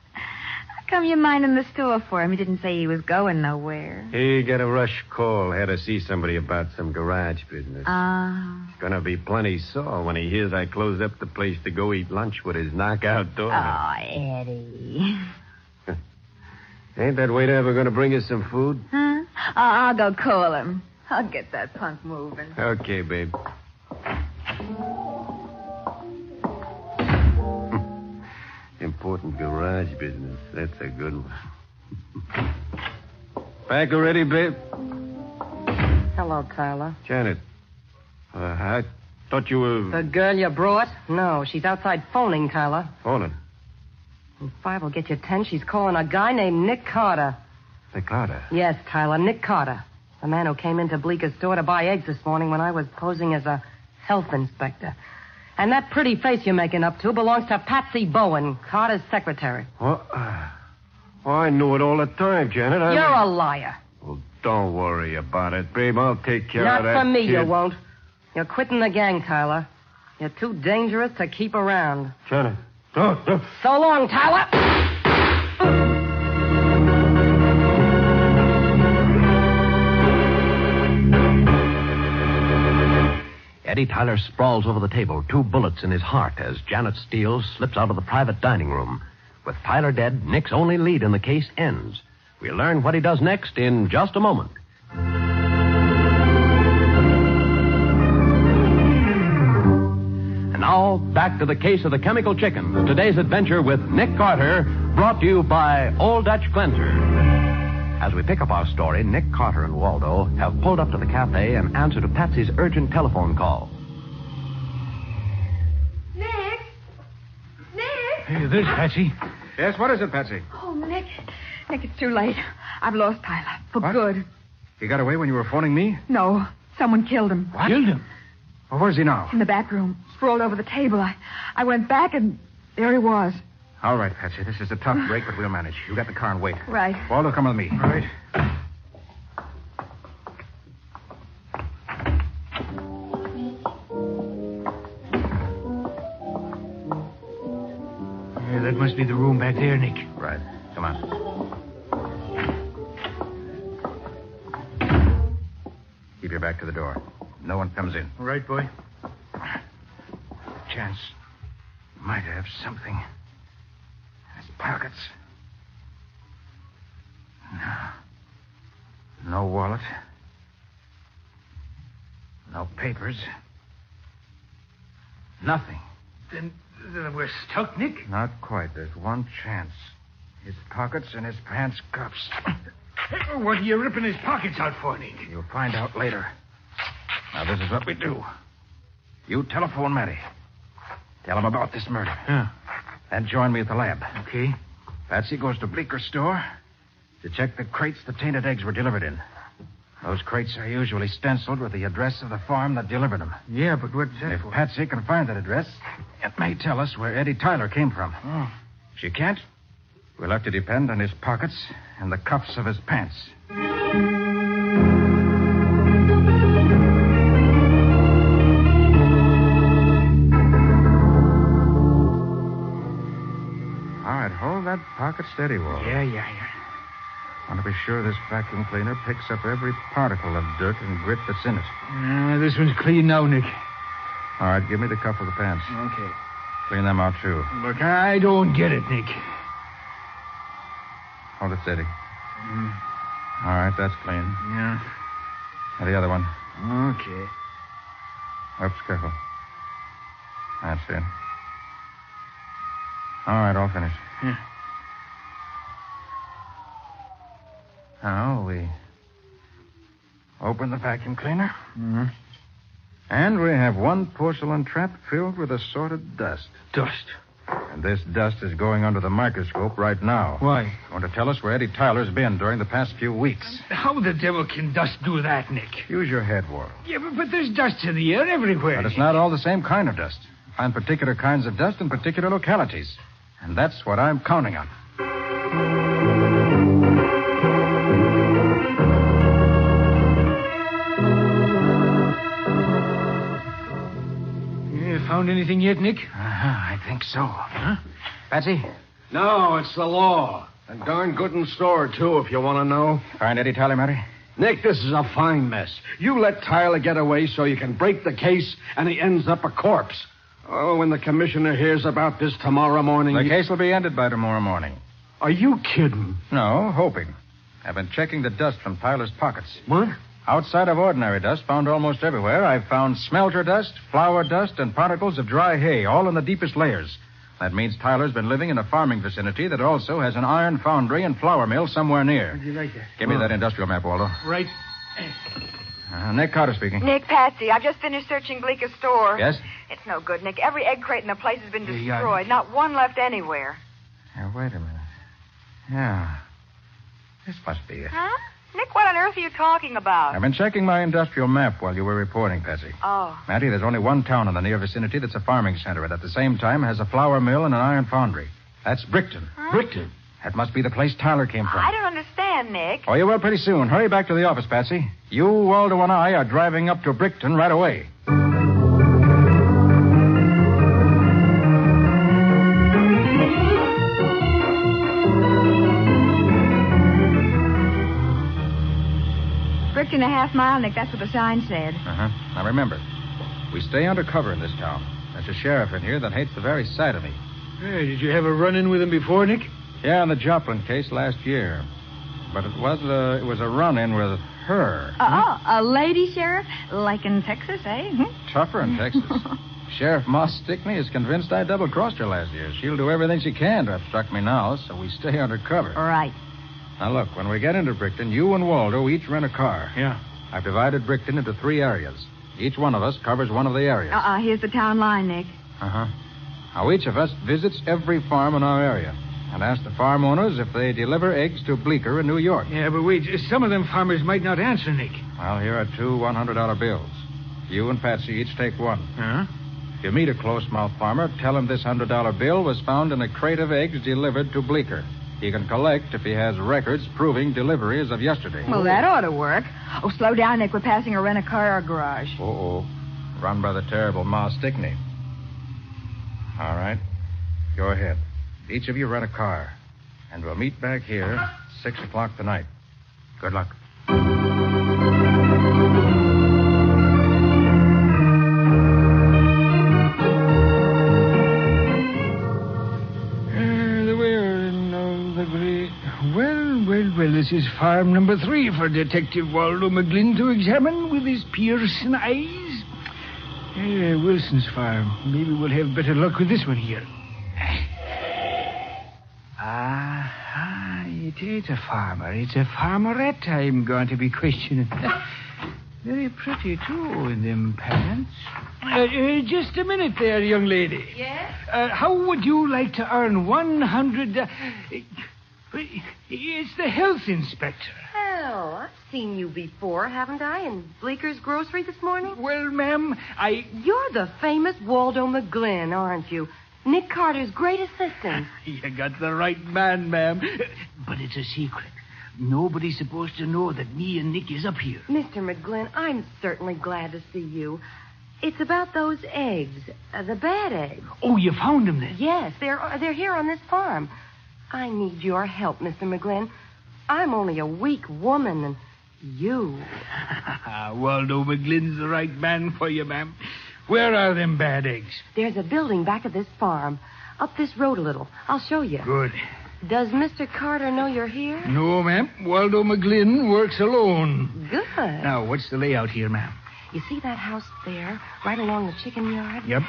[SPEAKER 7] come you minding the store for him? He didn't say he was going nowhere.
[SPEAKER 6] He got a rush call. Had to see somebody about some garage business. Gonna be plenty sore when he hears I closed up the place to go eat lunch with his knockout daughter.
[SPEAKER 7] Oh, Eddie.
[SPEAKER 6] Ain't that waiter ever gonna bring us some food?
[SPEAKER 7] Huh? I'll go call him. I'll get that punk moving.
[SPEAKER 6] Okay, babe. Important garage business. That's a good one. Back already, babe?
[SPEAKER 21] Hello, Tyler.
[SPEAKER 6] Janet. I thought you were...
[SPEAKER 21] The girl you brought? No, she's outside phoning, Tyler.
[SPEAKER 6] Phoning?
[SPEAKER 21] And 5 will get you 10. She's calling a guy named Nick Carter.
[SPEAKER 6] Nick Carter?
[SPEAKER 21] Yes, Tyler, Nick Carter. The man who came into Bleeker's store to buy eggs this morning when I was posing as a health inspector. And that pretty face you're making up to belongs to Patsy Bowen, Carter's secretary.
[SPEAKER 6] What? I knew it all the time, Janet.
[SPEAKER 21] You're a liar.
[SPEAKER 6] Well, don't worry about it, babe. I'll take care
[SPEAKER 21] Not
[SPEAKER 6] of that
[SPEAKER 21] for me,
[SPEAKER 6] kid.
[SPEAKER 21] you won't. You're quitting the gang, Tyler. You're too dangerous to keep around.
[SPEAKER 6] Janet. Oh.
[SPEAKER 21] So long, Tyler.
[SPEAKER 3] Eddie Tyler sprawls over the table, 2 bullets in his heart, as Janet Steele slips out of the private dining room. With Tyler dead, Nick's only lead in the case ends. We'll learn what he does next in just a moment. And now, back to the case of the chemical chickens. Today's adventure with Nick Carter, brought to you by Old Dutch Cleanser. As we pick up our story, Nick Carter and Waldo have pulled up to the cafe in answer to Patsy's urgent telephone call.
[SPEAKER 15] Nick?
[SPEAKER 17] Hey, there's Patsy.
[SPEAKER 2] Yes, what is it, Patsy?
[SPEAKER 16] Oh, Nick. Nick, it's too late. I've lost Tyler. For
[SPEAKER 2] What?
[SPEAKER 16] good.
[SPEAKER 2] He got away when you were phoning me?
[SPEAKER 16] No. Someone killed him.
[SPEAKER 2] What? Killed him? Well, where's he now?
[SPEAKER 16] In the back room. Sprawled over the table. I went back and there he was.
[SPEAKER 2] All right, Patsy. This is a tough break, but we'll manage. You got the car and wait.
[SPEAKER 16] Right.
[SPEAKER 2] Waldo, come with me. All right.
[SPEAKER 17] Yeah, that must be the room back there, Nick.
[SPEAKER 2] Right. Come on. Keep your back to the door. No one comes in.
[SPEAKER 17] All right, boy.
[SPEAKER 2] Chance might have something in his pockets. No wallet. No papers. Nothing.
[SPEAKER 17] Then we're stuck, Nick.
[SPEAKER 2] Not quite. There's one chance. His pockets and his pants cuffs.
[SPEAKER 17] What are you ripping his pockets out for, Nick?
[SPEAKER 2] You'll find out later. Now, this is what we do. You telephone Matty. Tell him about this murder.
[SPEAKER 17] Yeah.
[SPEAKER 2] Then join me at the lab.
[SPEAKER 17] Okay.
[SPEAKER 2] Patsy goes to Bleeker's store to check the crates the tainted eggs were delivered in. Those crates are usually stenciled with the address of the farm that delivered them.
[SPEAKER 17] Yeah, but what's that
[SPEAKER 2] If
[SPEAKER 17] for?
[SPEAKER 2] Patsy can find that address, it may tell us where Eddie Tyler came from.
[SPEAKER 17] Oh.
[SPEAKER 2] If she can't, we'll have to depend on his pockets and the cuffs of his pants. All right, hold that pocket steady, Walter.
[SPEAKER 17] Yeah.
[SPEAKER 2] I want to be sure this vacuum cleaner picks up every particle of dirt and grit that's in it.
[SPEAKER 17] This one's clean now, Nick.
[SPEAKER 2] All right, give me the cuff of the pants.
[SPEAKER 17] Okay.
[SPEAKER 2] Clean them out, too.
[SPEAKER 17] Look, I don't get it, Nick.
[SPEAKER 2] Hold it steady. All right, that's clean.
[SPEAKER 17] Yeah.
[SPEAKER 2] And the other one.
[SPEAKER 17] Okay.
[SPEAKER 2] Oops, careful. That's it. All right, all finished.
[SPEAKER 17] Yeah.
[SPEAKER 2] Now we open the vacuum cleaner.
[SPEAKER 17] Mm-hmm.
[SPEAKER 2] And we have one porcelain trap filled with assorted dust.
[SPEAKER 17] Dust?
[SPEAKER 2] And this dust is going under the microscope right now.
[SPEAKER 17] Why?
[SPEAKER 2] Going to tell us where Eddie Tyler's been during the past few weeks.
[SPEAKER 17] How the devil can dust do that, Nick?
[SPEAKER 2] Use your head, Ward.
[SPEAKER 17] Yeah, but there's dust in the air everywhere.
[SPEAKER 2] But it's not all the same kind of dust. Find particular kinds of dust in particular localities. And that's what I'm counting on.
[SPEAKER 17] You found anything yet, Nick?
[SPEAKER 2] I think so. Huh? Patsy?
[SPEAKER 18] No, it's the law. And darn good in store, too, if you want to know.
[SPEAKER 2] Find Eddie Tyler, Matty?
[SPEAKER 18] Nick, this is a fine mess. You let Tyler get away so you can break the case, and he ends up a corpse. Oh, when the commissioner hears about this tomorrow morning...
[SPEAKER 2] The case will be ended by tomorrow morning.
[SPEAKER 18] Are you kidding?
[SPEAKER 2] No, hoping. I've been checking the dust from Tyler's pockets.
[SPEAKER 18] What?
[SPEAKER 2] Outside of ordinary dust found almost everywhere, I've found smelter dust, flour dust, and particles of dry hay, all in the deepest layers. That means Tyler's been living in a farming vicinity that also has an iron foundry and flour mill somewhere near.
[SPEAKER 17] Would you like that?
[SPEAKER 2] Give me that industrial map, Waldo.
[SPEAKER 17] Right.
[SPEAKER 2] Nick Carter speaking.
[SPEAKER 7] Nick, Patsy, I've just finished searching Bleeker's store.
[SPEAKER 2] Yes?
[SPEAKER 7] It's no good, Nick. Every egg crate in the place has been destroyed. Not one left anywhere.
[SPEAKER 2] Now, wait a minute. Yeah. This must be it.
[SPEAKER 7] Huh? Nick, what on earth are you talking about?
[SPEAKER 2] I've been checking my industrial map while you were reporting, Patsy.
[SPEAKER 7] Oh.
[SPEAKER 2] Matty, there's only one town in the near vicinity that's a farming center, and at the same time has a flour mill and an iron foundry. That's Brickton.
[SPEAKER 7] Huh?
[SPEAKER 2] Brickton? That must be the place Tyler came from.
[SPEAKER 7] I don't understand, Nick.
[SPEAKER 2] Oh, you will pretty soon. Hurry back to the office, Patsy. You, Waldo, and I are driving up to Brickton right away.
[SPEAKER 7] Brickton a half mile, Nick. That's what the sign said.
[SPEAKER 2] Uh-huh. Now, remember, we stay under cover in this town. There's a sheriff in here that hates the very sight of me.
[SPEAKER 17] Hey, did you have a run-in with him before, Nick?
[SPEAKER 2] Yeah, in the Joplin case last year. But it was a run-in with her.
[SPEAKER 7] A lady sheriff? Like in Texas, eh?
[SPEAKER 2] Tougher in Texas. Sheriff Moss Stickney is convinced I double-crossed her last year. She'll do everything she can to obstruct me now, so we stay under cover.
[SPEAKER 7] Right.
[SPEAKER 2] Now, look, when we get into Brickton, you and Waldo each rent a car.
[SPEAKER 17] Yeah.
[SPEAKER 2] I've divided Brickton into 3 areas. Each one of us covers one of the areas.
[SPEAKER 7] Here's the town line, Nick.
[SPEAKER 2] Uh-huh. Now, each of us visits every farm in our area and asks the farm owners if they deliver eggs to Bleecker in New York.
[SPEAKER 17] Yeah, but wait, some of them farmers might not answer, Nick.
[SPEAKER 2] Well, here are 2 $100 bills. You and Patsy each take one.
[SPEAKER 17] Huh?
[SPEAKER 2] If you meet a close-mouthed farmer, tell him this $100 bill was found in a crate of eggs delivered to Bleecker. He can collect if he has records proving delivery as of yesterday.
[SPEAKER 7] Well, that ought to work. Oh, slow down, Nick. We're passing a rent-a-car garage.
[SPEAKER 2] Uh-oh. Run by the terrible Ma Stickney. All right. Go ahead. Each of you rent a car. And we'll meet back here 6 o'clock tonight. Good luck.
[SPEAKER 17] Well, this is farm number 3 for Detective Waldo McGlynn to examine with his piercing eyes. Wilson's farm. Maybe we'll have better luck with this one here. It ain't a farmer. It's a farmerette I'm going to be questioning. Very pretty, too, in them pants. Just a minute there, young lady.
[SPEAKER 21] Yes?
[SPEAKER 17] How would you like to earn 100... It's the health inspector.
[SPEAKER 21] Well, I've seen you before, haven't I, in Bleeker's grocery this morning?
[SPEAKER 17] Well, ma'am,
[SPEAKER 21] You're the famous Waldo McGlynn, aren't you? Nick Carter's great assistant.
[SPEAKER 17] You got the right man, ma'am. But it's a secret. Nobody's supposed to know that me and Nick is up here.
[SPEAKER 21] Mr. McGlynn, I'm certainly glad to see you. It's about those eggs, the bad eggs.
[SPEAKER 17] Oh, you found them then?
[SPEAKER 21] Yes, they're here on this farm. I need your help, Mr. McGlynn. I'm only a weak woman, and you...
[SPEAKER 17] Waldo McGlynn's the right man for you, ma'am. Where are them bad eggs?
[SPEAKER 21] There's a building back of this farm. Up this road a little. I'll show you.
[SPEAKER 17] Good.
[SPEAKER 21] Does Mr. Carter know you're here?
[SPEAKER 17] No, ma'am. Waldo McGlynn works alone.
[SPEAKER 21] Good.
[SPEAKER 17] Now, what's the layout here, ma'am?
[SPEAKER 21] You see that house there, right along the chicken yard?
[SPEAKER 17] Yep.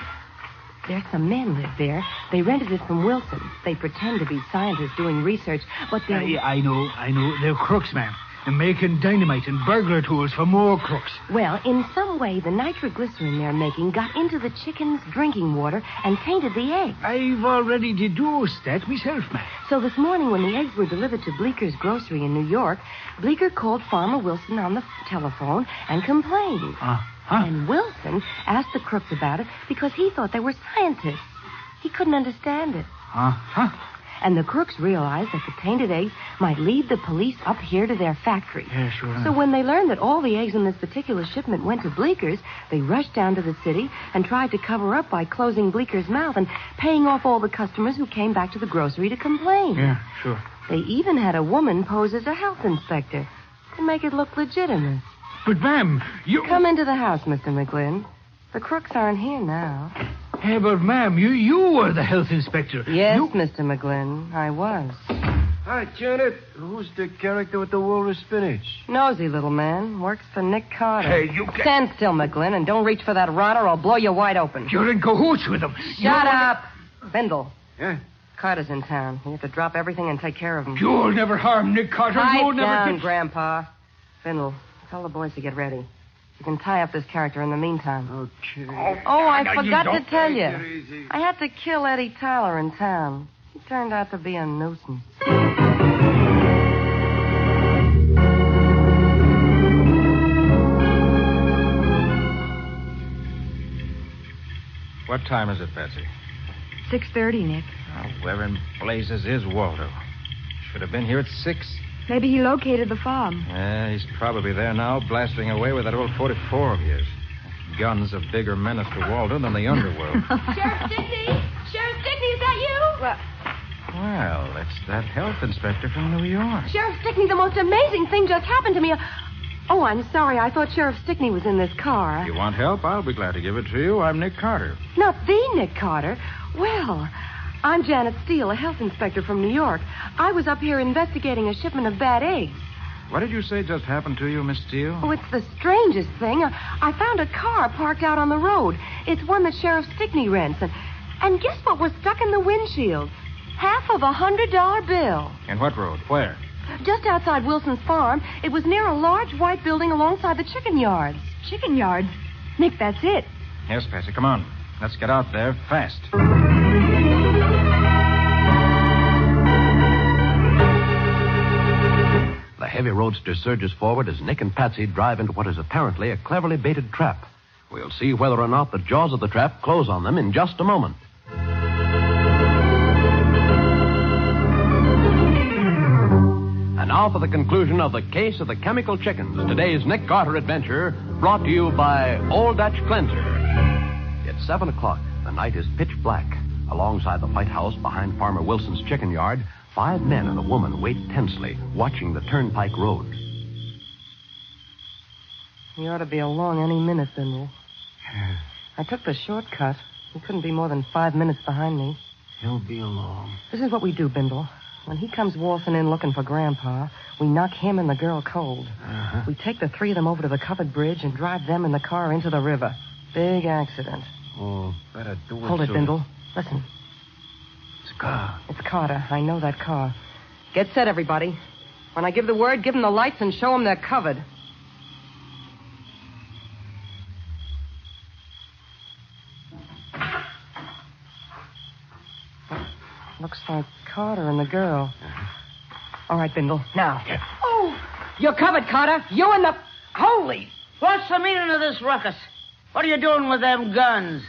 [SPEAKER 21] There's some men live there. They rented it from Wilson. They pretend to be scientists doing research, but they're...
[SPEAKER 17] I know. They're crooks, ma'am. They're making dynamite and burglar tools for more crooks.
[SPEAKER 21] Well, in some way, the nitroglycerin they're making got into the chicken's drinking water and tainted the eggs.
[SPEAKER 17] I've already deduced that myself, ma'am.
[SPEAKER 21] So this morning, when the eggs were delivered to Bleeker's grocery in New York, Bleeker called Farmer Wilson on the telephone and complained. And Wilson asked the crooks about it because he thought they were scientists. He couldn't understand it. And the crooks realized that the tainted eggs might lead the police up here to their factory.
[SPEAKER 17] Yeah, sure.
[SPEAKER 21] So when they learned that all the eggs in this particular shipment went to Bleeker's, they rushed down to the city and tried to cover up by closing Bleeker's mouth and paying off all the customers who came back to the grocery to complain.
[SPEAKER 17] Yeah, sure.
[SPEAKER 21] They even had a woman pose as a health inspector to make it look legitimate.
[SPEAKER 17] But, ma'am, you...
[SPEAKER 21] Come into the house, Mr. McGlynn. The crooks aren't here now.
[SPEAKER 17] Hey, but, ma'am, you were the health inspector.
[SPEAKER 21] Yes, Mr. McGlynn, I was.
[SPEAKER 6] Hi, Janet. Who's the character with the walrus spinach?
[SPEAKER 21] Nosy little man. Works for Nick Carter.
[SPEAKER 17] Hey, you can't...
[SPEAKER 21] Stand still, McGlynn, and don't reach for that rod or I'll blow you wide open.
[SPEAKER 17] You're in cahoots with him.
[SPEAKER 21] Shut up. Bindle.
[SPEAKER 6] Yeah?
[SPEAKER 21] Carter's in town. You have to drop everything and take care of him.
[SPEAKER 17] You'll never harm Nick Carter. You'll never
[SPEAKER 21] down,
[SPEAKER 17] get...
[SPEAKER 21] Grandpa. Bindle, tell the boys to get ready. You can tie up this character in the meantime.
[SPEAKER 6] Okay.
[SPEAKER 21] Oh, I
[SPEAKER 17] now,
[SPEAKER 21] forgot
[SPEAKER 17] you
[SPEAKER 21] to
[SPEAKER 17] don't...
[SPEAKER 21] tell you.
[SPEAKER 6] Take it easy.
[SPEAKER 21] I had to kill Eddie Tyler in town. He turned out to be a nuisance.
[SPEAKER 2] What time is it, Patsy?
[SPEAKER 16] 6:30, Nick.
[SPEAKER 2] Oh, where in blazes is Waldo? Should have been here at 6.
[SPEAKER 16] Maybe he located the farm.
[SPEAKER 2] Yeah, he's probably there now, blasting away with that old 44 of his. Guns a bigger menace to Waldo than the underworld.
[SPEAKER 5] Sheriff Stickney? Sheriff Stickney, is that you?
[SPEAKER 2] Well, it's that health inspector from New York.
[SPEAKER 21] Sheriff Stickney, the most amazing thing just happened to me. Oh, I'm sorry. I thought Sheriff Stickney was in this car.
[SPEAKER 2] You want help? I'll be glad to give it to you. I'm Nick Carter.
[SPEAKER 21] Not the Nick Carter. Well, I'm Janet Steele, a health inspector from New York. I was up here investigating a shipment of bad eggs.
[SPEAKER 2] What did you say just happened to you, Miss Steele?
[SPEAKER 21] Oh, it's the strangest thing. I found a car parked out on the road. It's one that Sheriff Stickney rents. And guess what was stuck in the windshield? Half of $100 bill.
[SPEAKER 2] In what road? Where?
[SPEAKER 21] Just outside Wilson's farm. It was near a large white building alongside the chicken yards.
[SPEAKER 16] Chicken yards? Nick, that's it.
[SPEAKER 2] Yes, Patsy, come on. Let's get out there fast.
[SPEAKER 3] The heavy roadster surges forward as Nick and Patsy drive into what is apparently a cleverly baited trap. We'll see whether or not the jaws of the trap close on them in just a moment. And now for the conclusion of the case of the chemical chickens. Today's Nick Carter adventure brought to you by Old Dutch Cleanser. It's 7 o'clock. The night is pitch black. Alongside the White House behind Farmer Wilson's chicken yard, 5 men and a woman wait tensely, watching the turnpike road.
[SPEAKER 21] He ought to be along any minute, Bindle. I took the shortcut. He couldn't be more than 5 minutes behind me.
[SPEAKER 6] He'll be along.
[SPEAKER 21] This is what we do, Bindle. When he comes waltzing in looking for Grandpa, we knock him and the girl cold. We take the 3 of them over to the covered bridge and drive them in the car into the river. Big accident.
[SPEAKER 6] Oh, better do it.
[SPEAKER 21] Hold it, Bindle. Listen.
[SPEAKER 6] It's a car.
[SPEAKER 21] It's Carter. I know that car. Get set, everybody. When I give the word, give them the lights and show them they're covered. Looks like Carter and the girl. All right, Bindle. Now.
[SPEAKER 6] Yeah.
[SPEAKER 21] Oh! You're covered, Carter. You and the... Holy!
[SPEAKER 20] What's the meaning of this ruckus? What are you doing with them guns?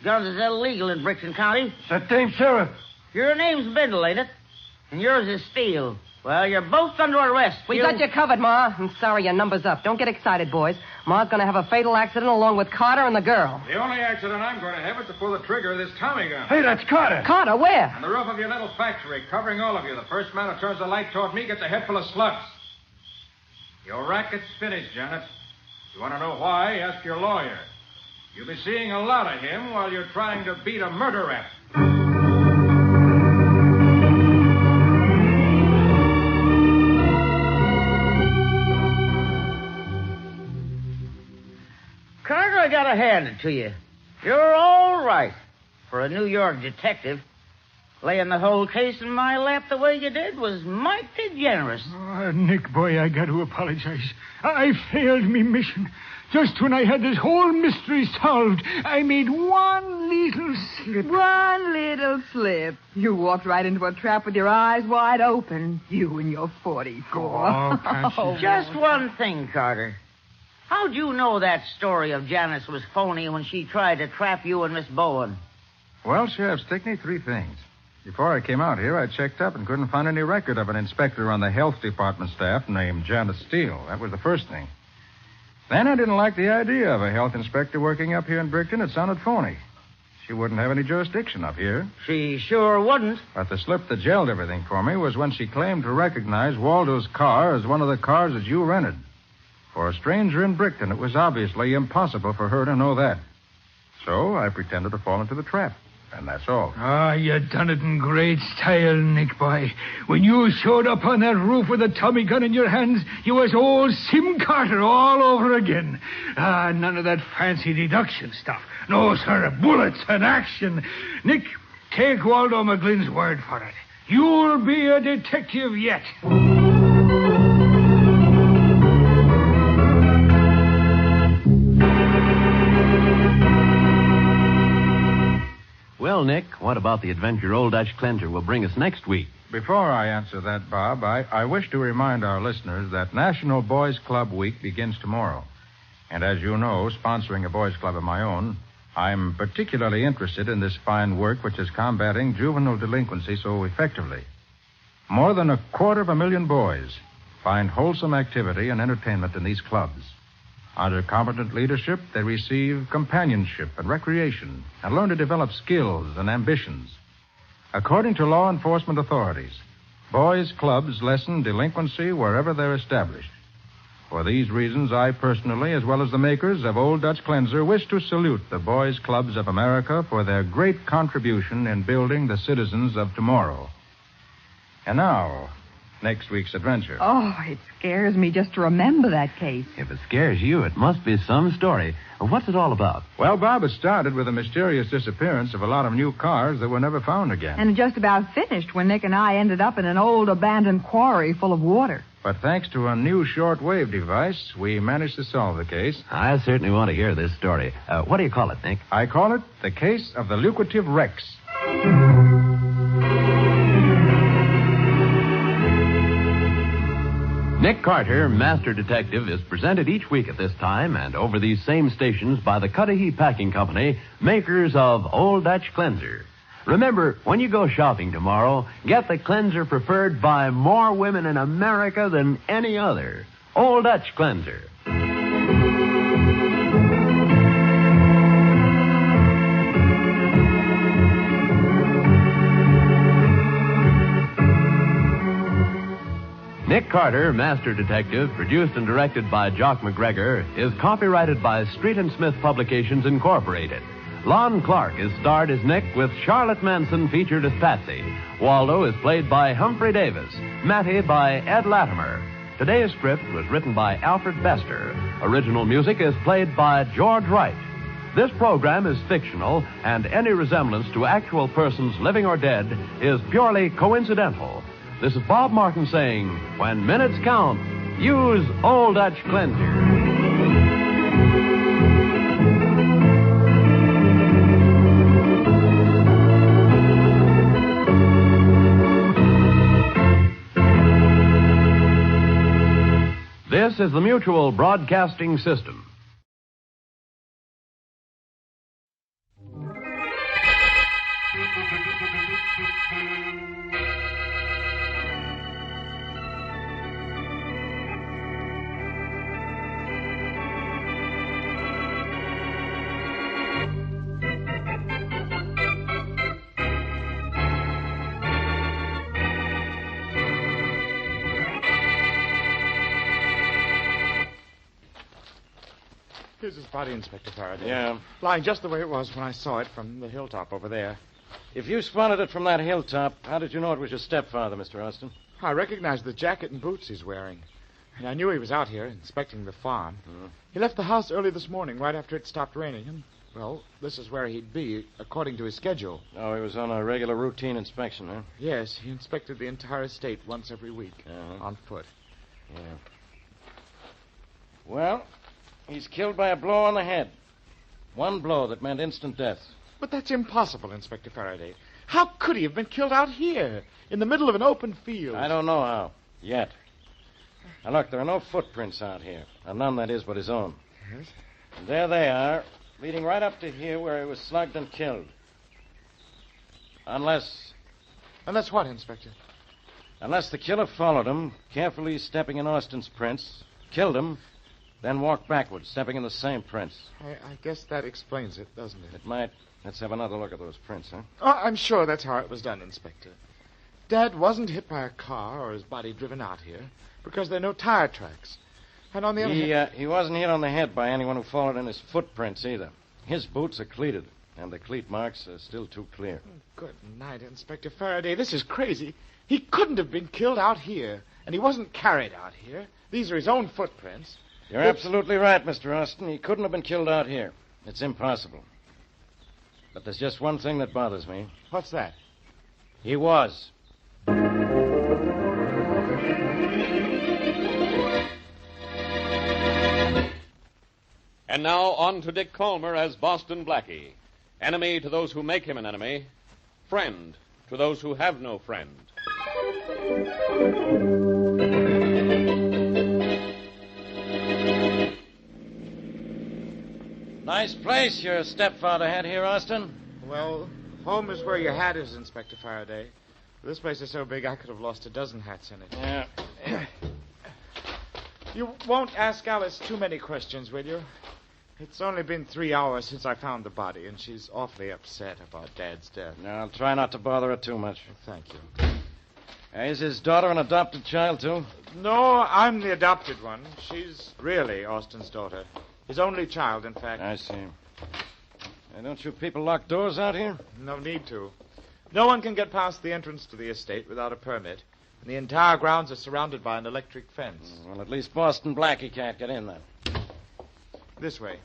[SPEAKER 20] Guns is illegal in Brixton County.
[SPEAKER 6] That dame Sheriff.
[SPEAKER 20] Your name's Bindle, ain't it? And yours is Steele. Well, you're both under arrest.
[SPEAKER 21] We got you covered, Ma. I'm sorry your number's up. Don't get excited, boys. Ma's going to have a fatal accident along with Carter and the girl.
[SPEAKER 2] The only accident I'm going to have is to pull the trigger of this Tommy gun.
[SPEAKER 6] Hey, that's Carter.
[SPEAKER 21] Carter, where?
[SPEAKER 2] On the roof of your little factory, covering all of you. The first man who turns the light toward me gets a head full of slugs. Your racket's finished, Janet. You want to know why? Ask your lawyer. You'll be seeing a lot of him while you're trying to beat a murder rap.
[SPEAKER 20] Carter, I gotta hand it to you. You're all right. For a New York detective, laying the whole case in my lap the way you did was mighty generous.
[SPEAKER 17] Oh, Nick, boy, I got to apologize. I failed me mission. Just when I had this whole mystery solved, I made one little slip.
[SPEAKER 16] One little slip. You walked right into a trap with your eyes wide open. You and your 44.
[SPEAKER 17] Oh, Patsy.
[SPEAKER 20] Just one thing, Carter. How'd you know that story of Janice was phony when she tried to trap you and Miss Bowen?
[SPEAKER 2] Well, Sheriff Stickney, 3 things. Before I came out here, I checked up and couldn't find any record of an inspector on the health department staff named Janice Steele. That was the first thing. Then I didn't like the idea of a health inspector working up here in Brickton. It sounded phony. She wouldn't have any jurisdiction up here.
[SPEAKER 20] She sure wouldn't.
[SPEAKER 2] But the slip that gelled everything for me was when she claimed to recognize Waldo's car as one of the cars that you rented. For a stranger in Brickton, it was obviously impossible for her to know that. So I pretended to fall into the trap. And that's all.
[SPEAKER 17] Ah, you done it in great style, Nick, boy. When you showed up on that roof with a Tommy gun in your hands, you was old Sim Carter all over again. Ah, none of that fancy deduction stuff. No, sir, bullets and action. Nick, take Waldo McGlynn's word for it. You'll be a detective yet.
[SPEAKER 3] Well, Nick, what about the adventure Old Dutch Cleanser will bring us next week?
[SPEAKER 2] Before I answer that, Bob, I wish to remind our listeners that National Boys Club Week begins tomorrow. And as you know, sponsoring a boys' club of my own, I'm particularly interested in this fine work which is combating juvenile delinquency so effectively. More than 250,000 boys find wholesome activity and entertainment in these clubs. Under competent leadership, they receive companionship and recreation and learn to develop skills and ambitions. According to law enforcement authorities, boys' clubs lessen delinquency wherever they're established. For these reasons, I personally, as well as the makers of Old Dutch Cleanser, wish to salute the boys' clubs of America for their great contribution in building the citizens of tomorrow. And now, next week's adventure.
[SPEAKER 16] Oh, it scares me just to remember that case.
[SPEAKER 3] If it scares you, it must be some story. What's it all about?
[SPEAKER 2] Well, Bob, it started with the mysterious disappearance of a lot of new cars that were never found again.
[SPEAKER 16] And it just about finished when Nick and I ended up in an old abandoned quarry full of water.
[SPEAKER 2] But thanks to a new shortwave device, we managed to solve the case.
[SPEAKER 3] I certainly want to hear this story. What do you call it, Nick?
[SPEAKER 1] I call it the case of the lucrative Rex.
[SPEAKER 3] Nick Carter, Master Detective, is presented each week at this time and over these same stations by the Cudahy Packing Company, makers of Old Dutch Cleanser. Remember, when you go shopping tomorrow, get the cleanser preferred by more women in America than any other. Old Dutch Cleanser. Nick Carter, Master Detective, produced and directed by Jock McGregor, is copyrighted by Street and Smith Publications, Incorporated. Lon Clark is starred as Nick, with Charlotte Manson featured as Patsy. Waldo is played by Humphrey Davis. Mattie by Ed Latimer. Today's script was written by Alfred Bester. Original music is played by George Wright. This program is fictional, and any resemblance to actual persons living or dead is purely coincidental. This is Bob Martin saying, when minutes count, use Old Dutch Cleanser. This is the Mutual Broadcasting System.
[SPEAKER 19] Here's his body, Inspector Faraday.
[SPEAKER 22] Yeah.
[SPEAKER 19] Lying just the way it was when I saw it from the hilltop over there.
[SPEAKER 22] If you spotted it from that hilltop, how did you know it was your stepfather, Mr. Austin?
[SPEAKER 19] I recognized the jacket and boots he's wearing. And I knew he was out here inspecting the farm. He left the house early this morning, right after it stopped raining. And, well, this is where he'd be, according to his schedule.
[SPEAKER 22] Oh, he was on a regular routine inspection, huh?
[SPEAKER 19] Yes, he inspected the entire estate once every week, on foot.
[SPEAKER 22] Yeah. Well, he's killed by a blow on the head. One blow that meant instant death.
[SPEAKER 19] But that's impossible, Inspector Faraday. How could he have been killed out here, in the middle of an open field?
[SPEAKER 22] I don't know how, yet. Now, look, there are no footprints out here, and none, that is, but his own.
[SPEAKER 19] Yes?
[SPEAKER 22] And there they are, leading right up to here where he was slugged and killed. Unless...
[SPEAKER 19] Unless what, Inspector?
[SPEAKER 22] Unless the killer followed him, carefully stepping in Austin's prints, killed him, then walked backwards, stepping in the same prints.
[SPEAKER 19] I guess that explains it, doesn't it?
[SPEAKER 22] It might. Let's have another look at those prints, huh?
[SPEAKER 19] Oh, I'm sure that's how it was done, Inspector. Dad wasn't hit by a car or his body driven out here because there are no tire tracks. And on the other hand...
[SPEAKER 22] He wasn't hit on the head by anyone who followed in his footprints either. His boots are cleated, and the cleat marks are still too clear.
[SPEAKER 19] Good night, Inspector Faraday. This is crazy. He couldn't have been killed out here, and he wasn't carried out here. These are his own footprints.
[SPEAKER 22] You're absolutely right, Mr. Austin. He couldn't have been killed out here. It's impossible. But there's just one thing that bothers me.
[SPEAKER 19] What's that?
[SPEAKER 22] He was.
[SPEAKER 3] And now on to Dick Colmer as Boston Blackie. Enemy to those who make him an enemy. Friend to those who have no friend.
[SPEAKER 22] Nice place your stepfather had here, Austin.
[SPEAKER 19] Well, home is where your hat is, Inspector Faraday. This place is so big I could have lost a dozen hats in it.
[SPEAKER 22] Yeah.
[SPEAKER 19] You won't ask Alice too many questions, will you? It's only been 3 hours since I found the body, and she's awfully upset about Dad's death.
[SPEAKER 22] No, I'll try not to bother her too much.
[SPEAKER 19] Thank you.
[SPEAKER 22] Is his daughter an adopted child, too?
[SPEAKER 19] No, I'm the adopted one. She's really Austin's daughter. His only child, in fact.
[SPEAKER 22] I see. Don't you people lock doors out here?
[SPEAKER 19] No need to. No one can get past the entrance to the estate without a permit. And the entire grounds are surrounded by an electric fence.
[SPEAKER 22] Well, at least Boston Blackie can't get in then.
[SPEAKER 19] This way.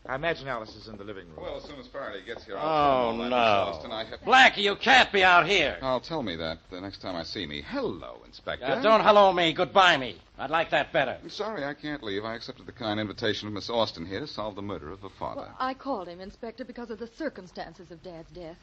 [SPEAKER 19] I imagine Alice is in the living room.
[SPEAKER 23] Well, as soon as Faraday gets here, I'll tell him all that, Miss Austin.
[SPEAKER 22] Blackie, you can't be out here.
[SPEAKER 23] I'll tell me that the next time I see me. Hello, Inspector.
[SPEAKER 22] Don't hello me. Goodbye me. I'd like that better.
[SPEAKER 23] I'm sorry I can't leave. I accepted the kind invitation of Miss Austin here to solve the murder of her father.
[SPEAKER 5] Well, I called him, Inspector, because of the circumstances of Dad's death.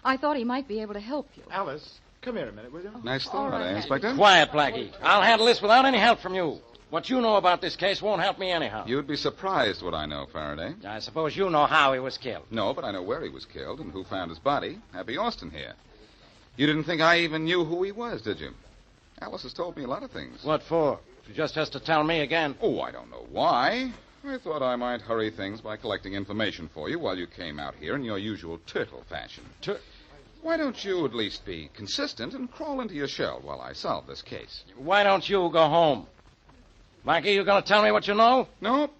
[SPEAKER 5] I thought he might be able to help you.
[SPEAKER 19] Alice, come here a minute, will you?
[SPEAKER 23] Nice thought, Inspector?
[SPEAKER 22] Quiet, Blackie. I'll handle this without any help from you. What you know about this case won't help me anyhow.
[SPEAKER 23] You'd be surprised what I know, Faraday.
[SPEAKER 22] I suppose you know how he was killed.
[SPEAKER 23] No, but I know where he was killed and who found his body. Happy Austin here. You didn't think I even knew who he was, did you? Alice has told me a lot of things.
[SPEAKER 22] What for? She just has to tell me again.
[SPEAKER 23] Oh, I don't know why. I thought I might hurry things by collecting information for you while you came out here in your usual turtle fashion. Why don't you at least be consistent and crawl into your shell while I solve this case?
[SPEAKER 22] Why don't you go home? Blackie, you going to tell me what you know?
[SPEAKER 23] No.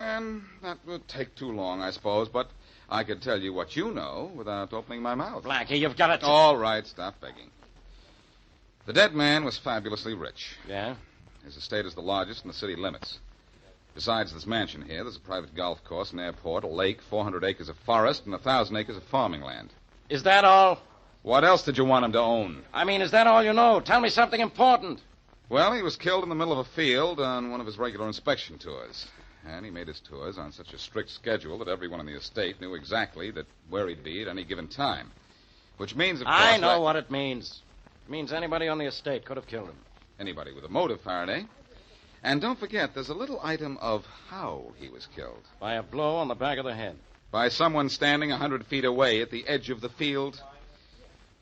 [SPEAKER 23] And that would take too long, I suppose, but I could tell you what you know without opening my mouth.
[SPEAKER 22] Blackie, you've got to...
[SPEAKER 23] All right, stop begging. The dead man was fabulously rich.
[SPEAKER 22] Yeah?
[SPEAKER 23] His estate is the largest in the city limits. Besides this mansion here, there's a private golf course, an airport, a lake, 400 acres of forest, and 1,000 acres of farming land.
[SPEAKER 22] Is that all?
[SPEAKER 23] What else did you want him to own?
[SPEAKER 22] I mean, is that all you know? Tell me something important.
[SPEAKER 23] Well, he was killed in the middle of a field on one of his regular inspection tours. And he made his tours on such a strict schedule that everyone in the estate knew exactly where he'd be at any given time. Which means, of course...
[SPEAKER 22] I know what it means. It means anybody on the estate could have killed him.
[SPEAKER 23] Anybody with a motive, Faraday. And don't forget, there's a little item of how he was killed.
[SPEAKER 22] By a blow on the back of the head.
[SPEAKER 23] By someone standing 100 feet away at the edge of the field.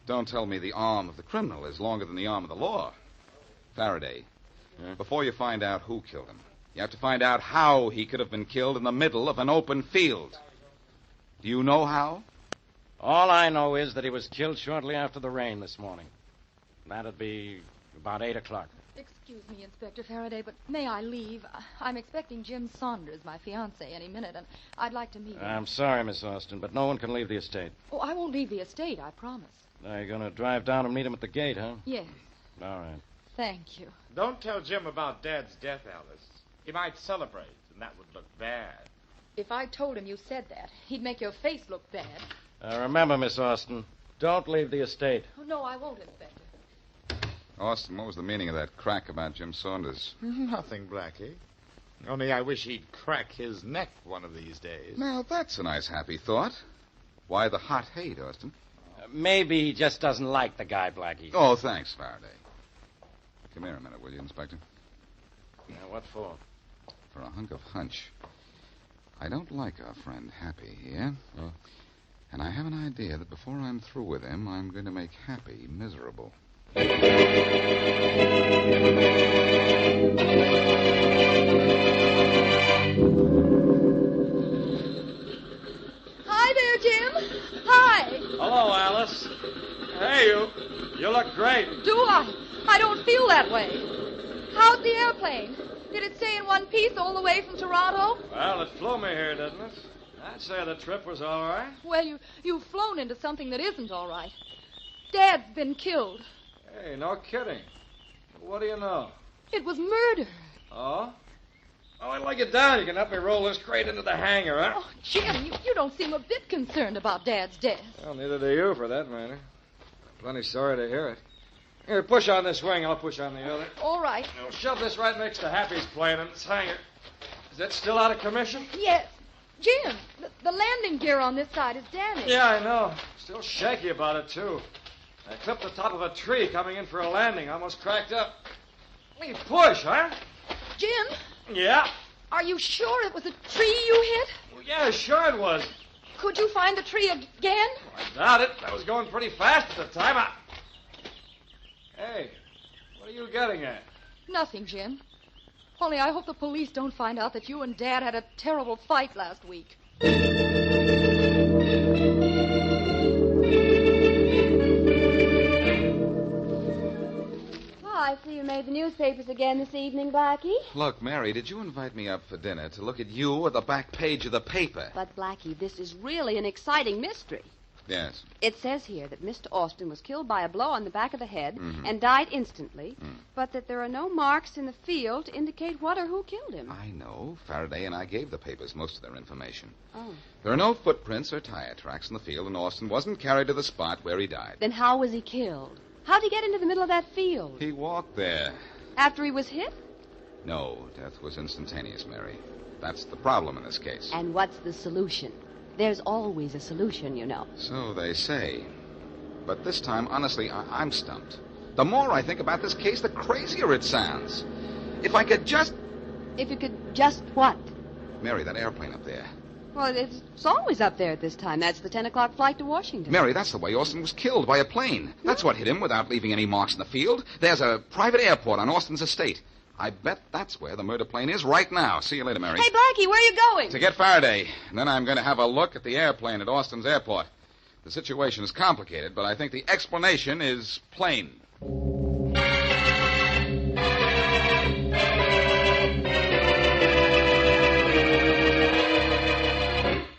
[SPEAKER 23] Don't tell me the arm of the criminal is longer than the arm of the law. Faraday, before you find out who killed him, you have to find out how he could have been killed in the middle of an open field. Do you know how?
[SPEAKER 22] All I know is that he was killed shortly after the rain this morning. That'd be about 8 o'clock.
[SPEAKER 5] Excuse me, Inspector Faraday, but may I leave? I'm expecting Jim Saunders, my fiancé, any minute, and I'd like to meet him.
[SPEAKER 2] I'm sorry, Miss Austin, but no one can leave the estate.
[SPEAKER 5] Oh, I won't leave the estate, I promise.
[SPEAKER 2] Now, you're going to drive down and meet him at the gate, huh?
[SPEAKER 5] Yes.
[SPEAKER 2] All right.
[SPEAKER 5] Thank you.
[SPEAKER 19] Don't tell Jim about Dad's death, Alice. He might celebrate, and that would look bad.
[SPEAKER 5] If I told him you said that, he'd make your face look bad.
[SPEAKER 2] Remember, Miss Austin, don't leave the estate.
[SPEAKER 5] Oh, no, I won't, Inspector.
[SPEAKER 23] Austin, what was the meaning of that crack about Jim Saunders?
[SPEAKER 19] Nothing, Blackie. Only I wish he'd crack his neck one of these days.
[SPEAKER 23] Now, that's a nice, happy thought. Why the hot hate, Austin?
[SPEAKER 2] Maybe he just doesn't like the guy, Blackie.
[SPEAKER 23] Oh, thanks, Faraday. Come here a minute, will you, Inspector?
[SPEAKER 2] Yeah, what for?
[SPEAKER 23] For a hunk of hunch. I don't like our friend Happy here.
[SPEAKER 2] Oh.
[SPEAKER 23] And I have an idea that before I'm through with him, I'm going to make Happy miserable.
[SPEAKER 5] Hi there, Jim. Hi.
[SPEAKER 2] Hello, Alice. Hey, you. You look great.
[SPEAKER 5] Do I? I don't feel that way. How's the airplane? Did it stay in one piece all the way from Toronto?
[SPEAKER 2] Well, it flew me here, didn't it? I'd say the trip was all right.
[SPEAKER 5] Well, you've flown into something that isn't all right. Dad's been killed.
[SPEAKER 2] Hey, no kidding. What do you know?
[SPEAKER 5] It was murder.
[SPEAKER 2] Oh? Oh, I'd like it down. You can help me roll this crate into the hangar, huh?
[SPEAKER 5] Oh, Jim, you don't seem a bit concerned about Dad's death.
[SPEAKER 2] Well, neither do you, for that matter. Plenty sorry to hear it. Here, push on this wing. I'll push on the other.
[SPEAKER 5] All right.
[SPEAKER 2] Now, shove this right next to Happy's plane in its hangar. Is it still out of commission?
[SPEAKER 5] Yes. Jim, the landing gear on this side is damaged.
[SPEAKER 2] Yeah, I know. Still shaky about it, too. I clipped the top of a tree coming in for a landing. Almost cracked up. Let me push, huh?
[SPEAKER 5] Jim?
[SPEAKER 2] Yeah?
[SPEAKER 5] Are you sure it was a tree you hit?
[SPEAKER 2] Well, yeah, sure it was.
[SPEAKER 5] Could you find the tree again?
[SPEAKER 2] I doubt it. I was going pretty fast at the time. Hey, what are you getting at?
[SPEAKER 5] Nothing, Jim. Only I hope the police don't find out that you and Dad had a terrible fight last week.
[SPEAKER 11] I see you made the newspapers again this evening, Blackie.
[SPEAKER 23] Look, Mary, did you invite me up for dinner to look at you at the back page of the paper?
[SPEAKER 11] But, Blackie, this is really an exciting mystery.
[SPEAKER 23] Yes.
[SPEAKER 11] It says here that Mr. Austin was killed by a blow on the back of the head and died instantly, but that there are no marks in the field to indicate what or who killed him.
[SPEAKER 23] I know. Faraday and I gave the papers most of their information.
[SPEAKER 11] Oh.
[SPEAKER 23] There are no footprints or tire tracks in the field, and Austin wasn't carried to the spot where he died.
[SPEAKER 11] Then how was he killed? How'd he get into the middle of that field?
[SPEAKER 23] He walked there.
[SPEAKER 11] After he was hit?
[SPEAKER 23] No, death was instantaneous, Mary. That's the problem in this case.
[SPEAKER 11] And what's the solution? There's always a solution, you know.
[SPEAKER 23] So they say. But this time, honestly, I'm stumped. The more I think about this case, the crazier it sounds. If I could just...
[SPEAKER 11] If you could just what?
[SPEAKER 23] Mary, that airplane up there.
[SPEAKER 11] Well, it's always up there at this time. That's the 10 o'clock flight to Washington.
[SPEAKER 23] Mary, that's the way Austin was killed, by a plane. That's what hit him without leaving any marks in the field. There's a private airport on Austin's estate. I bet that's where the murder plane is right now. See you later, Mary.
[SPEAKER 11] Hey, Blackie, where are you going?
[SPEAKER 23] To get Faraday. And then I'm going to have a look at the airplane at Austin's airport. The situation is complicated, but I think the explanation is plain.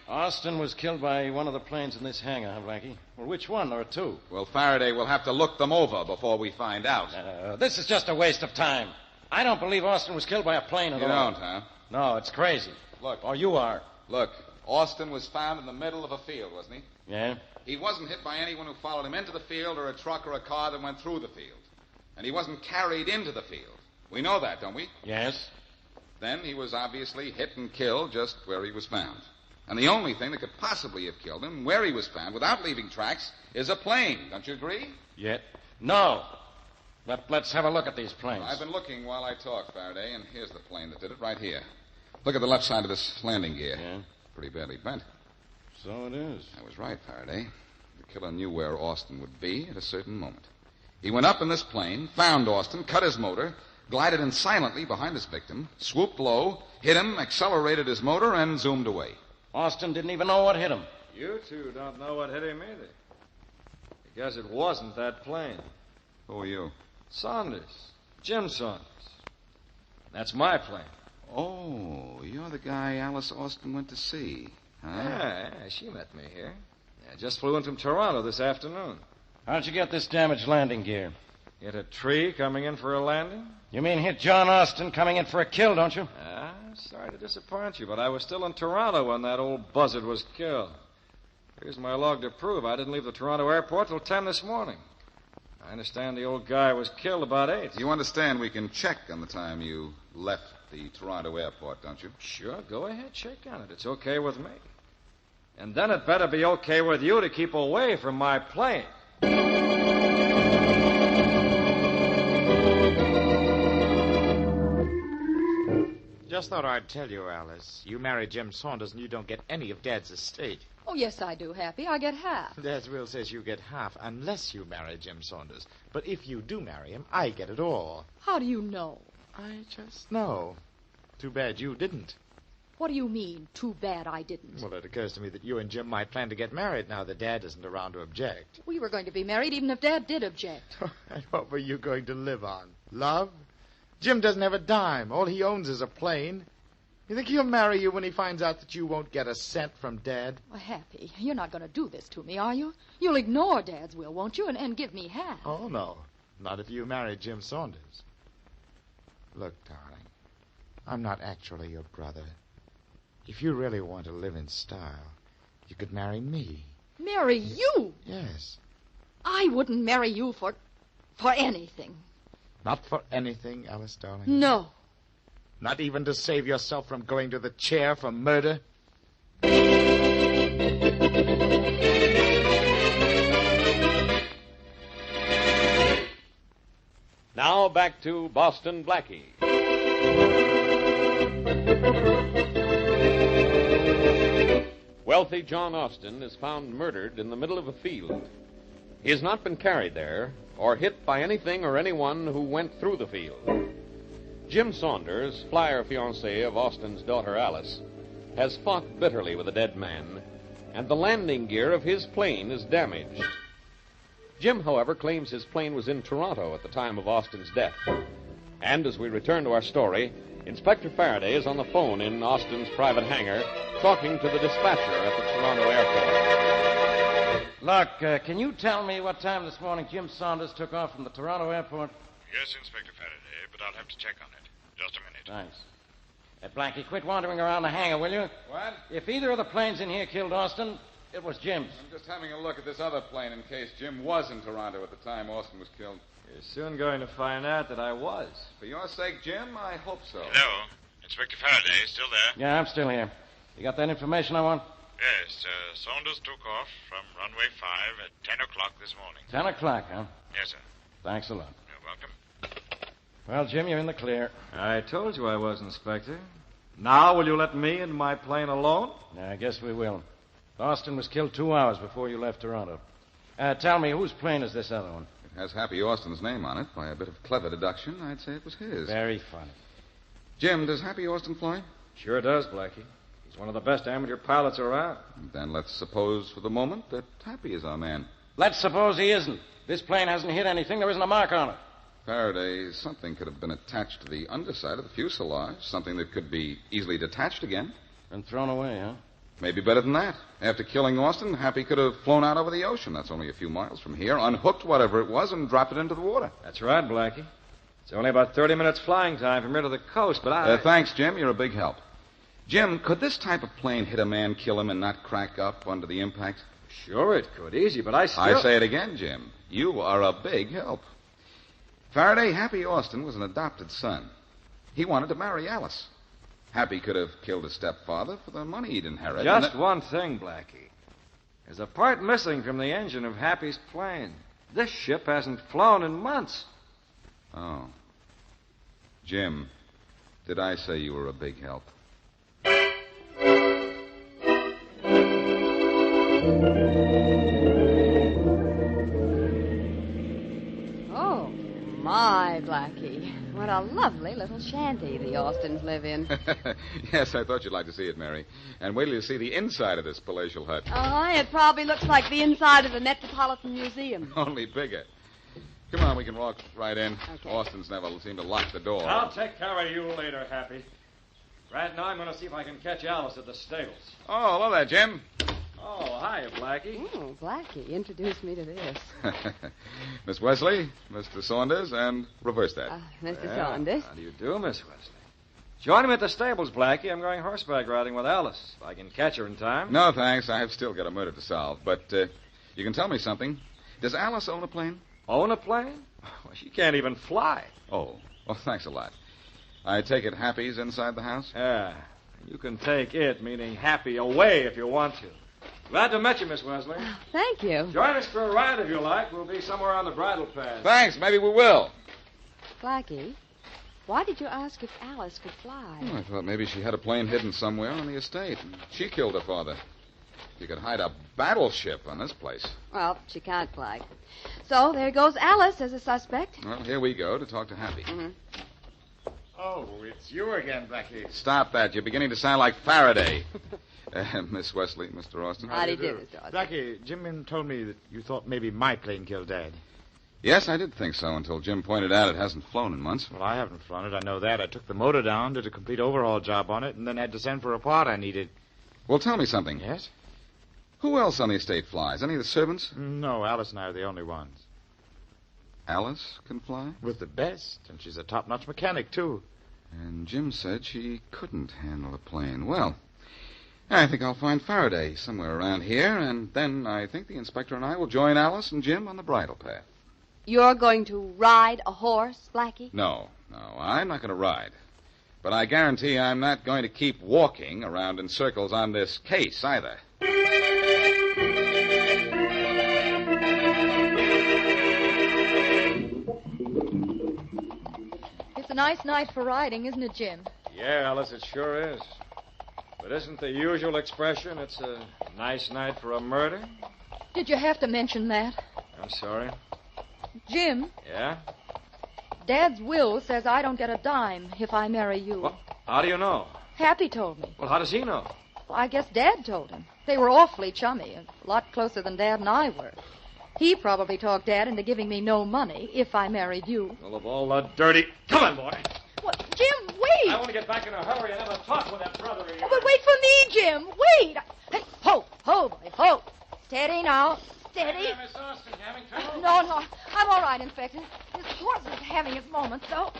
[SPEAKER 2] Austin was killed by one of the planes in this hangar, huh, Blackie? Well, which one, or two?
[SPEAKER 23] Well, Faraday will have to look them over before we find out.
[SPEAKER 2] This is just a waste of time. I don't believe Austin was killed by a plane at all.
[SPEAKER 23] You don't, huh?
[SPEAKER 2] No, it's crazy.
[SPEAKER 23] Look.
[SPEAKER 2] Or you are.
[SPEAKER 23] Look, Austin was found in the middle of a field, wasn't he?
[SPEAKER 2] Yeah?
[SPEAKER 23] He wasn't hit by anyone who followed him into the field or a truck or a car that went through the field. And he wasn't carried into the field. We know that, don't we?
[SPEAKER 2] Yes.
[SPEAKER 23] Then he was obviously hit and killed just where he was found. And the only thing that could possibly have killed him, where he was found, without leaving tracks, is a plane. Don't you agree?
[SPEAKER 2] Yeah. No. But let's have a look at these planes.
[SPEAKER 23] I've been looking while I talk, Faraday, and here's the plane that did it right here. Look at the left side of this landing gear.
[SPEAKER 2] Yeah?
[SPEAKER 23] Pretty badly bent.
[SPEAKER 2] So it is.
[SPEAKER 23] I was right, Faraday. The killer knew where Austin would be at a certain moment. He went up in this plane, found Austin, cut his motor, glided in silently behind his victim, swooped low, hit him, accelerated his motor, and zoomed away.
[SPEAKER 2] Austin didn't even know what hit him.
[SPEAKER 12] You two don't know what hit him either. Because it wasn't that plane.
[SPEAKER 23] Who are you?
[SPEAKER 12] Saunders.
[SPEAKER 22] Jim Saunders. That's my plane.
[SPEAKER 23] Oh, you're the guy Alice Austin went to see, huh?
[SPEAKER 22] Yeah, she met me here. I just flew in from Toronto this afternoon.
[SPEAKER 2] How'd you get this damaged landing gear?
[SPEAKER 22] Hit a tree coming in for a landing?
[SPEAKER 2] You mean hit John Austin coming in for a kill, don't you?
[SPEAKER 22] Sorry to disappoint you, but I was still in Toronto when that old buzzard was killed. Here's my log to prove I didn't leave the Toronto airport till 10 this morning. I understand the old guy was killed about 8.
[SPEAKER 23] You understand we can check on the time you left the Toronto airport, don't you?
[SPEAKER 22] Sure, go ahead, check on it. It's okay with me. And then it better be okay with you to keep away from my plane. Just thought I'd tell you, Alice. You marry Jim Saunders and you don't get any of Dad's estate.
[SPEAKER 5] Oh, yes, I do, Happy. I get half.
[SPEAKER 19] Dad's will says you get half unless you marry Jim Saunders. But if you do marry him, I get it all.
[SPEAKER 5] How do you know?
[SPEAKER 19] I just know. Too bad you didn't.
[SPEAKER 5] What do you mean, too bad I didn't?
[SPEAKER 19] Well, it occurs to me that you and Jim might plan to get married now that Dad isn't around to object.
[SPEAKER 5] We were going to be married even if Dad did object.
[SPEAKER 19] And what were you going to live on? Love? Jim doesn't have a dime. All he owns is a plane. You think he'll marry you when he finds out that you won't get a cent from Dad?
[SPEAKER 5] Well, Happy, you're not going to do this to me, are you? You'll ignore Dad's will, won't you, and give me half?
[SPEAKER 19] Oh, no. Not if you marry Jim Saunders. Look, darling, I'm not actually your brother. If you really want to live in style, you could marry me.
[SPEAKER 5] Marry you?
[SPEAKER 19] Yes.
[SPEAKER 5] I wouldn't marry you for anything.
[SPEAKER 19] Not for anything, Alice, darling?
[SPEAKER 5] No.
[SPEAKER 19] Not even to save yourself from going to the chair for murder?
[SPEAKER 3] Now back to Boston Blackie. Wealthy John Austin is found murdered in the middle of a field. He has not been carried there or hit by anything or anyone who went through the field. Jim Saunders, flyer fiancé of Austin's daughter Alice, has fought bitterly with the dead man, and the landing gear of his plane is damaged. Jim, however, claims his plane was in Toronto at the time of Austin's death. And as we return to our story, Inspector Faraday is on the phone in Austin's private hangar, talking to the dispatcher at the Toronto airport.
[SPEAKER 2] Look, can you tell me what time this morning Jim Saunders took off from the Toronto airport?
[SPEAKER 12] Yes, Inspector Faraday, but I'll have to check on it. Just a minute.
[SPEAKER 2] Thanks. Hey, Blackie, quit wandering around the hangar, will you?
[SPEAKER 23] What?
[SPEAKER 2] If either of the planes in here killed Austin, it was Jim's.
[SPEAKER 23] I'm just having a look at this other plane in case Jim was in Toronto at the time Austin was killed.
[SPEAKER 22] You're soon going to find out that I was.
[SPEAKER 23] For your sake, Jim, I hope so.
[SPEAKER 12] Hello. Inspector Faraday, still there?
[SPEAKER 2] Yeah, I'm still here. You got that information I want?
[SPEAKER 12] Yes, Saunders took off from runway 5 at 10 o'clock this morning.
[SPEAKER 2] 10 o'clock, huh?
[SPEAKER 12] Yes, sir.
[SPEAKER 2] Thanks a lot.
[SPEAKER 12] You're welcome.
[SPEAKER 2] Well, Jim, you're in the clear.
[SPEAKER 22] I told you I was, Inspector. Now will you let me and my plane alone?
[SPEAKER 2] Yeah, I guess we will. Austin was killed 2 hours before you left Toronto. Tell me, whose plane is this other one?
[SPEAKER 23] It has Happy Austin's name on it. By a bit of clever deduction, I'd say it was his.
[SPEAKER 2] Very funny.
[SPEAKER 23] Jim, does Happy Austin fly?
[SPEAKER 22] Sure does, Blackie. He's one of the best amateur pilots around.
[SPEAKER 23] Then let's suppose for the moment that Happy is our man.
[SPEAKER 2] Let's suppose he isn't. This plane hasn't hit anything. There isn't a mark on it.
[SPEAKER 23] Faraday, something could have been attached to the underside of the fuselage. Something that could be easily detached again.
[SPEAKER 2] And thrown away, huh?
[SPEAKER 23] Maybe better than that. After killing Austin, Happy could have flown out over the ocean. That's only a few miles from here, unhooked whatever it was, and dropped it into the water.
[SPEAKER 22] That's right, Blackie. It's only about 30 minutes flying time from here to the coast, but
[SPEAKER 23] Thanks, Jim. You're a big help. Jim, could this type of plane hit a man, kill him, and not crack up under the impact?
[SPEAKER 22] Sure it could. Easy, but I
[SPEAKER 23] say it again, Jim. You are a big help. Faraday, Happy Austin was an adopted son. He wanted to marry Alice. Happy could have killed his stepfather for the money he'd inherit.
[SPEAKER 22] Just one thing, Blackie. There's a part missing from the engine of Happy's plane. This ship hasn't flown in months.
[SPEAKER 23] Oh. Jim, did I say you were a big help?
[SPEAKER 11] Oh, my, Blackie. What a lovely little shanty the Austins live in.
[SPEAKER 23] Yes, I thought you'd like to see it, Mary. And wait till you see the inside of this palatial hut.
[SPEAKER 11] It probably looks like the inside of the Metropolitan Museum.
[SPEAKER 23] Only bigger. Come on, we can walk right in.
[SPEAKER 11] Okay.
[SPEAKER 23] Austin's never seemed to lock the door.
[SPEAKER 22] I'll take care of you later, Happy. Right now, I'm going to see if I can catch Alice at the stables.
[SPEAKER 23] Oh, hello there, Jim.
[SPEAKER 22] Oh, hi, Blackie.
[SPEAKER 11] Oh, Blackie, introduce me to this.
[SPEAKER 23] Miss Wesley, Mr. Saunders, and reverse that.
[SPEAKER 11] Mr.
[SPEAKER 22] Well,
[SPEAKER 11] Saunders.
[SPEAKER 22] How do you do, Miss Wesley? Join me at the stables, Blackie. I'm going horseback riding with Alice. If I can catch her in time.
[SPEAKER 23] No, thanks. I've still got a murder to solve. But you can tell me something. Does Alice own a plane?
[SPEAKER 22] Own a plane? Well, she can't even fly.
[SPEAKER 23] Oh, well, thanks a lot. I take it Happy's inside the house?
[SPEAKER 22] Yeah. You can take it, meaning Happy, away if you want to. Glad to meet you, Miss Wesley.
[SPEAKER 11] Thank you.
[SPEAKER 22] Join us for a ride if you like. We'll be somewhere on the bridle path.
[SPEAKER 23] Thanks. Maybe we will.
[SPEAKER 11] Blackie, why did you ask if Alice could fly?
[SPEAKER 23] I thought maybe she had a plane hidden somewhere on the estate. And she killed her father. You could hide a battleship on this place.
[SPEAKER 11] Well, she can't fly. So there goes Alice as a suspect.
[SPEAKER 23] Well, here we go to talk to Happy.
[SPEAKER 11] Mm-hmm.
[SPEAKER 19] Oh, it's you again, Blackie.
[SPEAKER 23] Stop that. You're beginning to sound like Faraday. Miss Wesley, Mr. Austin.
[SPEAKER 11] How do you do, Mr. Austin?
[SPEAKER 19] Blackie, Jim told me that you thought maybe my plane killed Dad.
[SPEAKER 23] Yes, I did think so until Jim pointed out it hasn't flown in months.
[SPEAKER 19] Well, I haven't flown it. I know that. I took the motor down, did a complete overhaul job on it, and then had to send for a part I needed.
[SPEAKER 23] Well, tell me something.
[SPEAKER 19] Yes?
[SPEAKER 23] Who else on the estate flies? Any of the servants?
[SPEAKER 19] No, Alice and I are the only ones.
[SPEAKER 23] Alice can fly?
[SPEAKER 19] With the best, and she's a top-notch mechanic, too.
[SPEAKER 23] And Jim said she couldn't handle a plane. Well, I think I'll find Faraday somewhere around here, and then I think the inspector and I will join Alice and Jim on the bridle path.
[SPEAKER 11] You're going to ride a horse, Blackie?
[SPEAKER 23] No, I'm not going to ride. But I guarantee I'm not going to keep walking around in circles on this case either.
[SPEAKER 5] It's a nice night for riding, isn't it, Jim?
[SPEAKER 22] Yeah, Alice, it sure is. But isn't the usual expression, it's a nice night for a murder?
[SPEAKER 5] Did you have to mention that?
[SPEAKER 22] I'm sorry.
[SPEAKER 5] Jim,
[SPEAKER 22] Yeah?
[SPEAKER 5] Dad's will says I don't get a dime if I marry you.
[SPEAKER 22] Well, how do you know?
[SPEAKER 5] Happy told me.
[SPEAKER 22] Well, how does he know?
[SPEAKER 5] Well, I guess Dad told him. They were awfully chummy, a lot closer than Dad and I were. He probably talked Dad into giving me no money if I married you.
[SPEAKER 22] Well, of all the dirty... Come on, boy.
[SPEAKER 5] What? Jim, wait!
[SPEAKER 22] I want to get back in a hurry and have a talk with that brother of yours.
[SPEAKER 5] Oh, but wait for me, Jim. Wait. Hey, ho, boy, ho. Steady now. Steady.
[SPEAKER 22] Hey, Miss Austin, you having trouble?
[SPEAKER 5] No, I'm all right, Inspector. This horse is having its moments, though.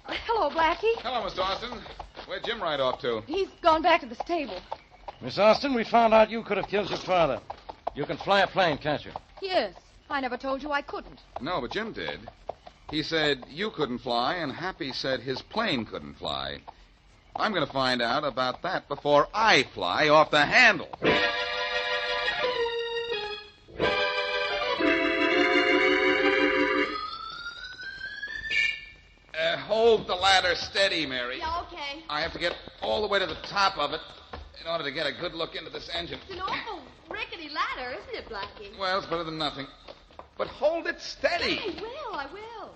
[SPEAKER 5] Hello, Blackie.
[SPEAKER 23] Hello, Mr. Austin. Where'd Jim ride off to?
[SPEAKER 5] He's gone back to the stable.
[SPEAKER 9] Miss Austin, we found out you could have killed your father. You can fly a plane, can't you?
[SPEAKER 5] Yes. I never told you I couldn't.
[SPEAKER 23] No, but Jim did. He said you couldn't fly, and Happy said his plane couldn't fly. I'm going to find out about that before I fly off the handle. Hold the ladder steady, Mary.
[SPEAKER 11] Yeah, okay.
[SPEAKER 23] I have to get all the way to the top of it in order to get a good look into this engine.
[SPEAKER 11] It's an awful rickety ladder, isn't it, Blackie?
[SPEAKER 23] Well, it's better than nothing. But hold it steady.
[SPEAKER 11] I will.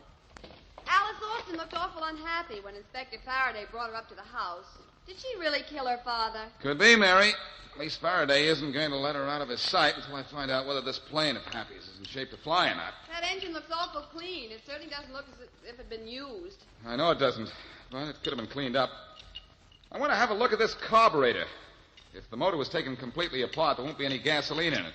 [SPEAKER 11] Alice Austin looked awful unhappy when Inspector Faraday brought her up to the house. Did she really kill her father?
[SPEAKER 23] Could be, Mary. At least Faraday isn't going to let her out of his sight until I find out whether this plane of Happy's is in shape to fly or not.
[SPEAKER 11] That engine looks awful clean. It certainly doesn't look as if it had been used.
[SPEAKER 23] I know it doesn't, but it could have been cleaned up. I want to have a look at this carburetor. If the motor was taken completely apart, there won't be any gasoline in it.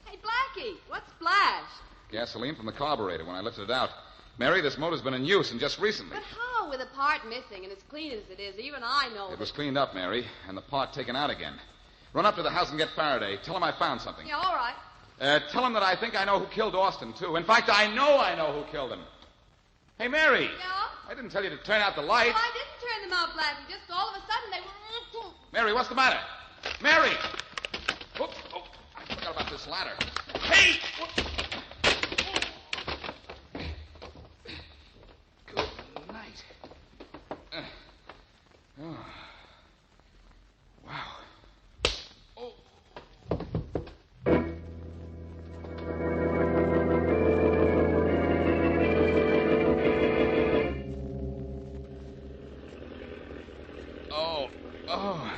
[SPEAKER 11] Hey, Blackie, what's splashed?
[SPEAKER 23] Gasoline from the carburetor when I lifted it out. Mary, this motor's been in use, and just recently.
[SPEAKER 11] But how, with a part missing and as clean as it is? Even I know
[SPEAKER 23] It was cleaned up, Mary, and the part taken out again. Run up to the house and get Faraday. Tell him I found something.
[SPEAKER 11] Yeah, all right.
[SPEAKER 23] Tell him that I think I know who killed Austin, too. In fact, I know who killed him. Hey, Mary.
[SPEAKER 11] Yeah?
[SPEAKER 23] I didn't tell you to turn out the lights.
[SPEAKER 11] Well, I didn't turn them out, Blackie. Just all of a sudden they were...
[SPEAKER 23] Mary, what's the matter? Mary! Whoop. Oh, I forgot about this ladder. Hey! Good night. Oh. Wow. Oh. Oh.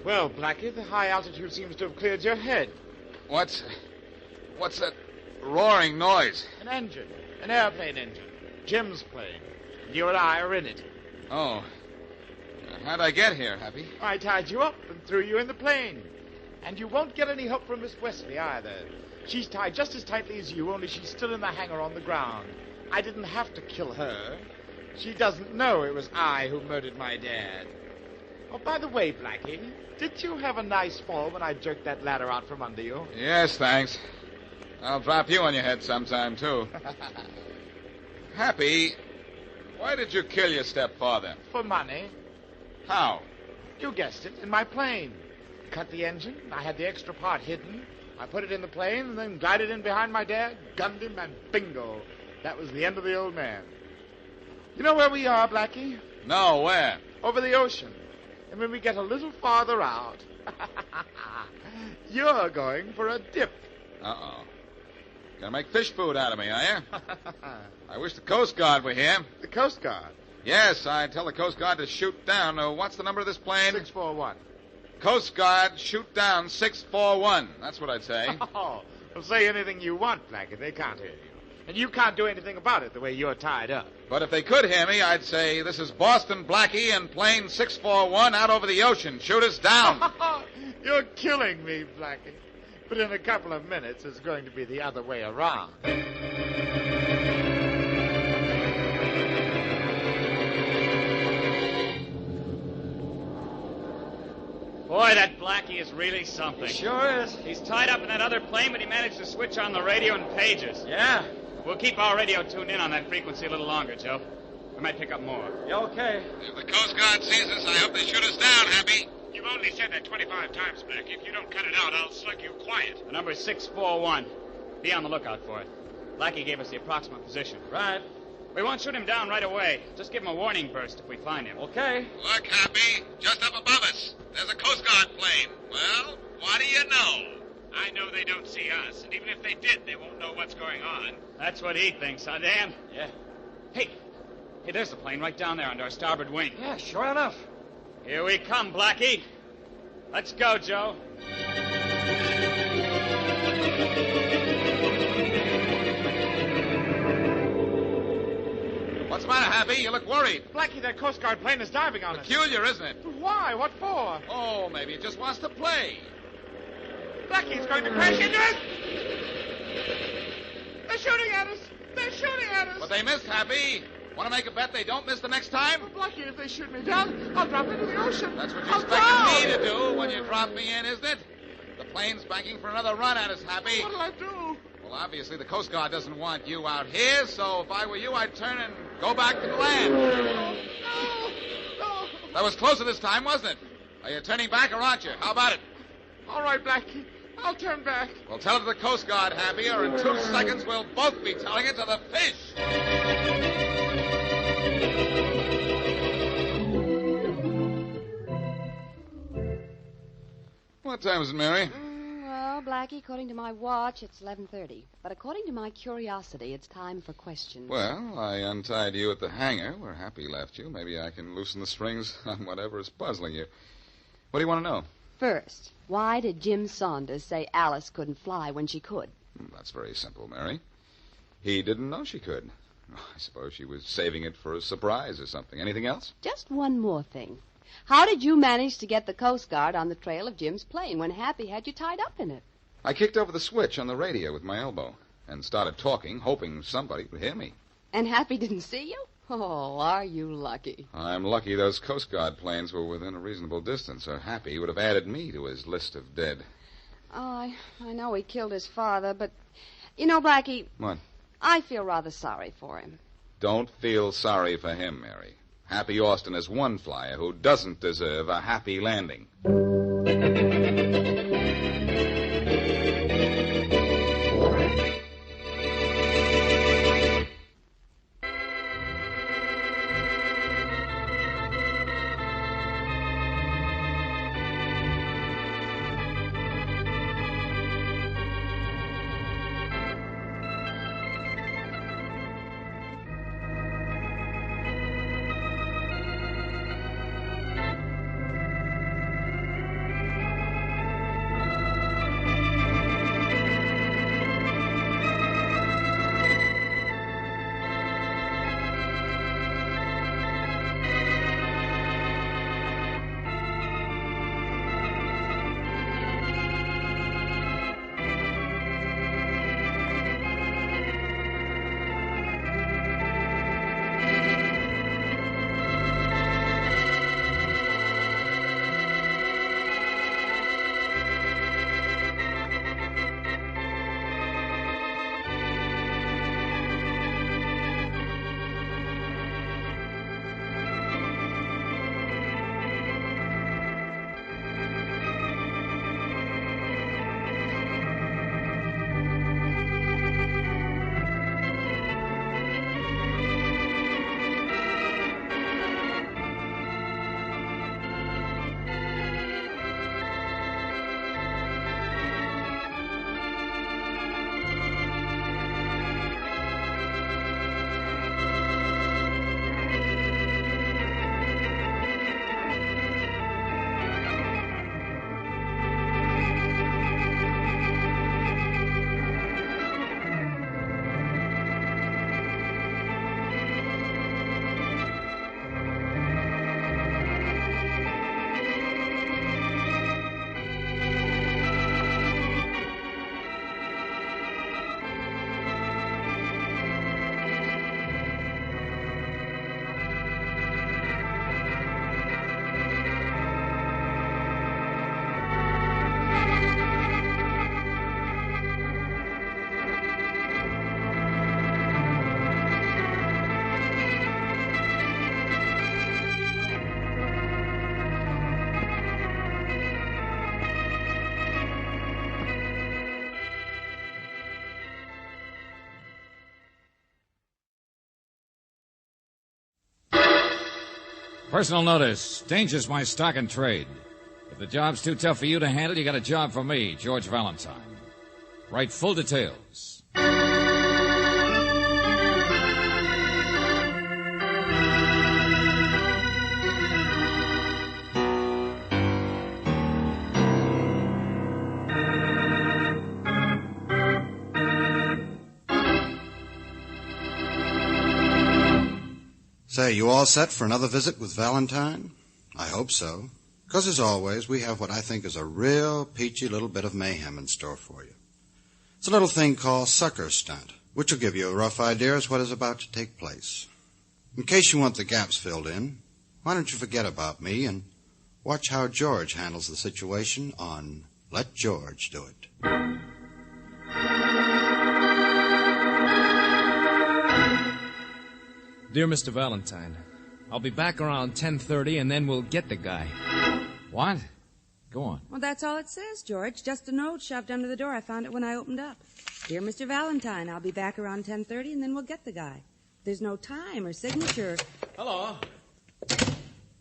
[SPEAKER 19] Well, Blackie, the high altitude seems to have cleared your head.
[SPEAKER 23] What's that roaring noise?
[SPEAKER 19] An engine. An airplane engine. Jim's plane. You and I are in it.
[SPEAKER 23] Oh. How'd I get here, Happy?
[SPEAKER 19] I tied you up and threw you in the plane. And you won't get any help from Miss Wesley either. She's tied just as tightly as you, only she's still in the hangar on the ground. I didn't have to kill her. She doesn't know it was I who murdered my dad. Oh, by the way, Blackie, did you have a nice fall when I jerked that ladder out from under you?
[SPEAKER 23] Yes, thanks. I'll drop you on your head sometime, too. Happy, why did you kill your stepfather?
[SPEAKER 19] For money.
[SPEAKER 23] How?
[SPEAKER 19] You guessed it, in my plane. Cut the engine. I had the extra part hidden. I put it in the plane and then glided in behind my dad, gunned him, and bingo. That was the end of the old man. You know where we are, Blackie?
[SPEAKER 23] No, where?
[SPEAKER 19] Over the ocean. And when we get a little farther out, you're going for a dip.
[SPEAKER 23] Uh-oh. Gonna make fish food out of me, are you? I wish the Coast Guard were here.
[SPEAKER 19] The Coast Guard?
[SPEAKER 23] Yes, I tell the Coast Guard to shoot down. What's the number of this plane?
[SPEAKER 19] 641.
[SPEAKER 23] Coast Guard, shoot down 641. That's what I'd say.
[SPEAKER 19] Oh, well, say anything you want, Blackie. They can't hear you. And you can't do anything about it the way you're tied up.
[SPEAKER 23] But if they could hear me, I'd say, this is Boston Blackie and plane 641 out over the ocean. Shoot us down.
[SPEAKER 19] You're killing me, Blackie. But in a couple of minutes, it's going to be the other way around.
[SPEAKER 10] Boy, that Blackie is really something.
[SPEAKER 19] He sure is.
[SPEAKER 10] He's tied up in that other plane, but he managed to switch on the radio in pages.
[SPEAKER 19] Yeah?
[SPEAKER 10] We'll keep our radio tuned in on that frequency a little longer, Joe. We might pick up more.
[SPEAKER 19] You okay?
[SPEAKER 23] If the Coast Guard sees us, I hope they shoot us down, Happy.
[SPEAKER 12] You've only said that 25 times, Blackie. If you don't cut it out, I'll slug you quiet.
[SPEAKER 10] The number is 641. Be on the lookout for it. Blackie gave us the approximate position.
[SPEAKER 19] Right.
[SPEAKER 10] We won't shoot him down right away. Just give him a warning burst if we find him.
[SPEAKER 19] Okay.
[SPEAKER 23] Look, Happy, just up above us. There's a Coast Guard plane. Well, what do you know?
[SPEAKER 12] I know they don't see us, and even if they did, they won't know what's going on.
[SPEAKER 10] That's what he thinks, huh, Dan?
[SPEAKER 19] Yeah.
[SPEAKER 10] Hey, there's the plane right down there under our starboard wing.
[SPEAKER 19] Yeah, sure enough.
[SPEAKER 10] Here we come, Blackie. Let's go, Joe.
[SPEAKER 23] What's the matter, Happy? You look worried.
[SPEAKER 19] Blackie, that Coast Guard plane is diving on us.
[SPEAKER 23] Peculiar, isn't it?
[SPEAKER 19] Why? What for?
[SPEAKER 23] Oh, maybe it just wants to play.
[SPEAKER 19] Blackie's going to crash into us. They're shooting at us. They're shooting at us.
[SPEAKER 23] But they missed, Happy. Want to make a bet they don't miss the next time?
[SPEAKER 19] Well, Blackie, if they shoot me down, I'll drop into the ocean.
[SPEAKER 23] That's what you expected me to do when you dropped me in, isn't it? The plane's banking for another run at us, Happy.
[SPEAKER 19] What'll I do?
[SPEAKER 23] Well, obviously, the Coast Guard doesn't want you out here, so if I were you, I'd turn and go back to the land.
[SPEAKER 19] No.
[SPEAKER 23] That was closer this time, wasn't it? Are you turning back or aren't you? How about it?
[SPEAKER 19] All right, Blackie. I'll turn back.
[SPEAKER 23] Well, tell it to the Coast Guard, Happy, or in 2 seconds we'll both be telling it to the fish. What time is it, Mary?
[SPEAKER 11] Well, Blackie, according to my watch, it's 11:30. But according to my curiosity, it's time for questions.
[SPEAKER 23] Well, I untied you at the hangar where Happy left you. Maybe I can loosen the strings on whatever is puzzling you. What do you want to know?
[SPEAKER 11] First, why did Jim Saunders say Alice couldn't fly when she could?
[SPEAKER 23] That's very simple, Mary. He didn't know she could. I suppose she was saving it for a surprise or something. Anything else?
[SPEAKER 11] Just one more thing. How did you manage to get the Coast Guard on the trail of Jim's plane when Happy had you tied up in it?
[SPEAKER 23] I kicked over the switch on the radio with my elbow and started talking, hoping somebody would hear me.
[SPEAKER 11] And Happy didn't see you? Oh, are you lucky?
[SPEAKER 23] I'm lucky those Coast Guard planes were within a reasonable distance, or Happy would have added me to his list of dead.
[SPEAKER 11] Oh, I know he killed his father, but... You know, Blackie...
[SPEAKER 23] What?
[SPEAKER 11] I feel rather sorry for him.
[SPEAKER 23] Don't feel sorry for him, Mary. Happy Austin is one flyer who doesn't deserve a happy landing.
[SPEAKER 4] Personal notice. Danger's my stock and trade. If the job's too tough for you to handle, you got a job for me, George Valentine. Write full details.
[SPEAKER 13] Say, you all set for another visit with Valentine? I hope so. Because as always, we have what I think is a real peachy little bit of mayhem in store for you. It's a little thing called sucker stunt, which will give you a rough idea of what is about to take place. In case you want the gaps filled in, why don't you forget about me and watch how George handles the situation on Let George Do It.
[SPEAKER 14] Dear Mr. Valentine, I'll be back around 10:30, and then we'll get the guy.
[SPEAKER 4] What? Go on.
[SPEAKER 24] Well, that's all it says, George. Just a note shoved under the door. I found it when I opened up. Dear Mr. Valentine, I'll be back around 10:30, and then we'll get the guy. There's no time or signature.
[SPEAKER 14] Hello.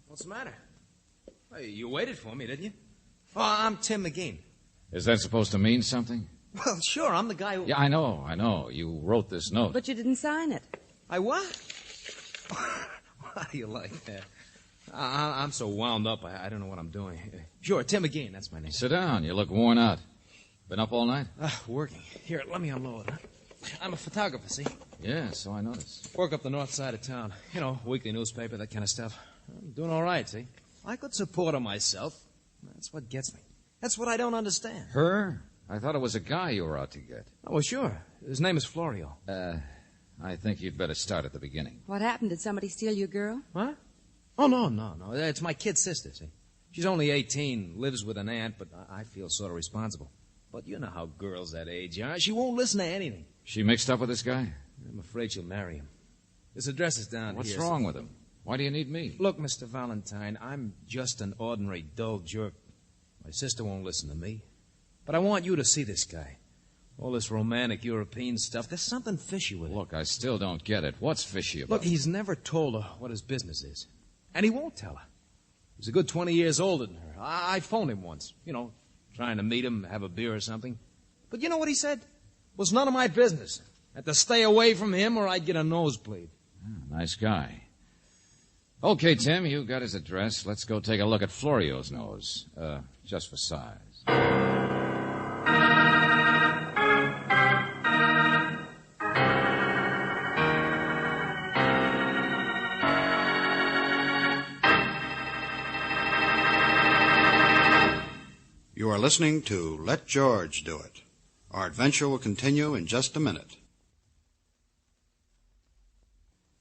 [SPEAKER 14] What's the matter? Hey, you waited for me, didn't you? Oh, I'm Tim McGee.
[SPEAKER 4] Is that supposed to mean something?
[SPEAKER 14] Well, sure, I'm the guy who...
[SPEAKER 4] Yeah, I know. You wrote this note.
[SPEAKER 24] But you didn't sign it.
[SPEAKER 14] I what? Why do you like that? I'm so wound up, I don't know what I'm doing. Sure, Tim McGee, that's my name.
[SPEAKER 4] Sit down. You look worn out. Been up all night?
[SPEAKER 14] Working. Here, let me unload. I'm a photographer, see?
[SPEAKER 4] Yeah, so I noticed.
[SPEAKER 14] Work up the north side of town. You know, weekly newspaper, that kind of stuff. I'm doing all right, see? I could support her myself. That's what gets me. That's what I don't understand.
[SPEAKER 4] Her? I thought it was a guy you were out to get.
[SPEAKER 14] Oh, well, sure. His name is Florio.
[SPEAKER 4] I think you'd better start at the beginning.
[SPEAKER 24] What happened? Did somebody steal your girl?
[SPEAKER 14] What? Oh, no. It's my kid's sister, see? She's only 18, lives with an aunt, but I feel sort of responsible. But you know how girls that age are. She won't listen to anything.
[SPEAKER 4] She mixed up with this guy?
[SPEAKER 14] I'm afraid she'll marry him. His address is down
[SPEAKER 4] What's
[SPEAKER 14] here.
[SPEAKER 4] What's wrong with him? Why do you need me?
[SPEAKER 14] Look, Mr. Valentine, I'm just an ordinary dull jerk. My sister won't listen to me. But I want you to see this guy. All this romantic European stuff, there's something fishy with it.
[SPEAKER 4] Look, I still don't get it. What's fishy about
[SPEAKER 14] Look, he's never told her what his business is. And he won't tell her. He's a good 20 years older than her. I phoned him once, trying to meet him, have a beer or something. But you know what he said? It was none of my business. I had to stay away from him or I'd get a nosebleed.
[SPEAKER 4] Nice guy. Okay, Tim, you got his address. Let's go take a look at Florio's nose. Just for size.
[SPEAKER 13] You are listening to Let George Do It. Our adventure will continue in just a minute.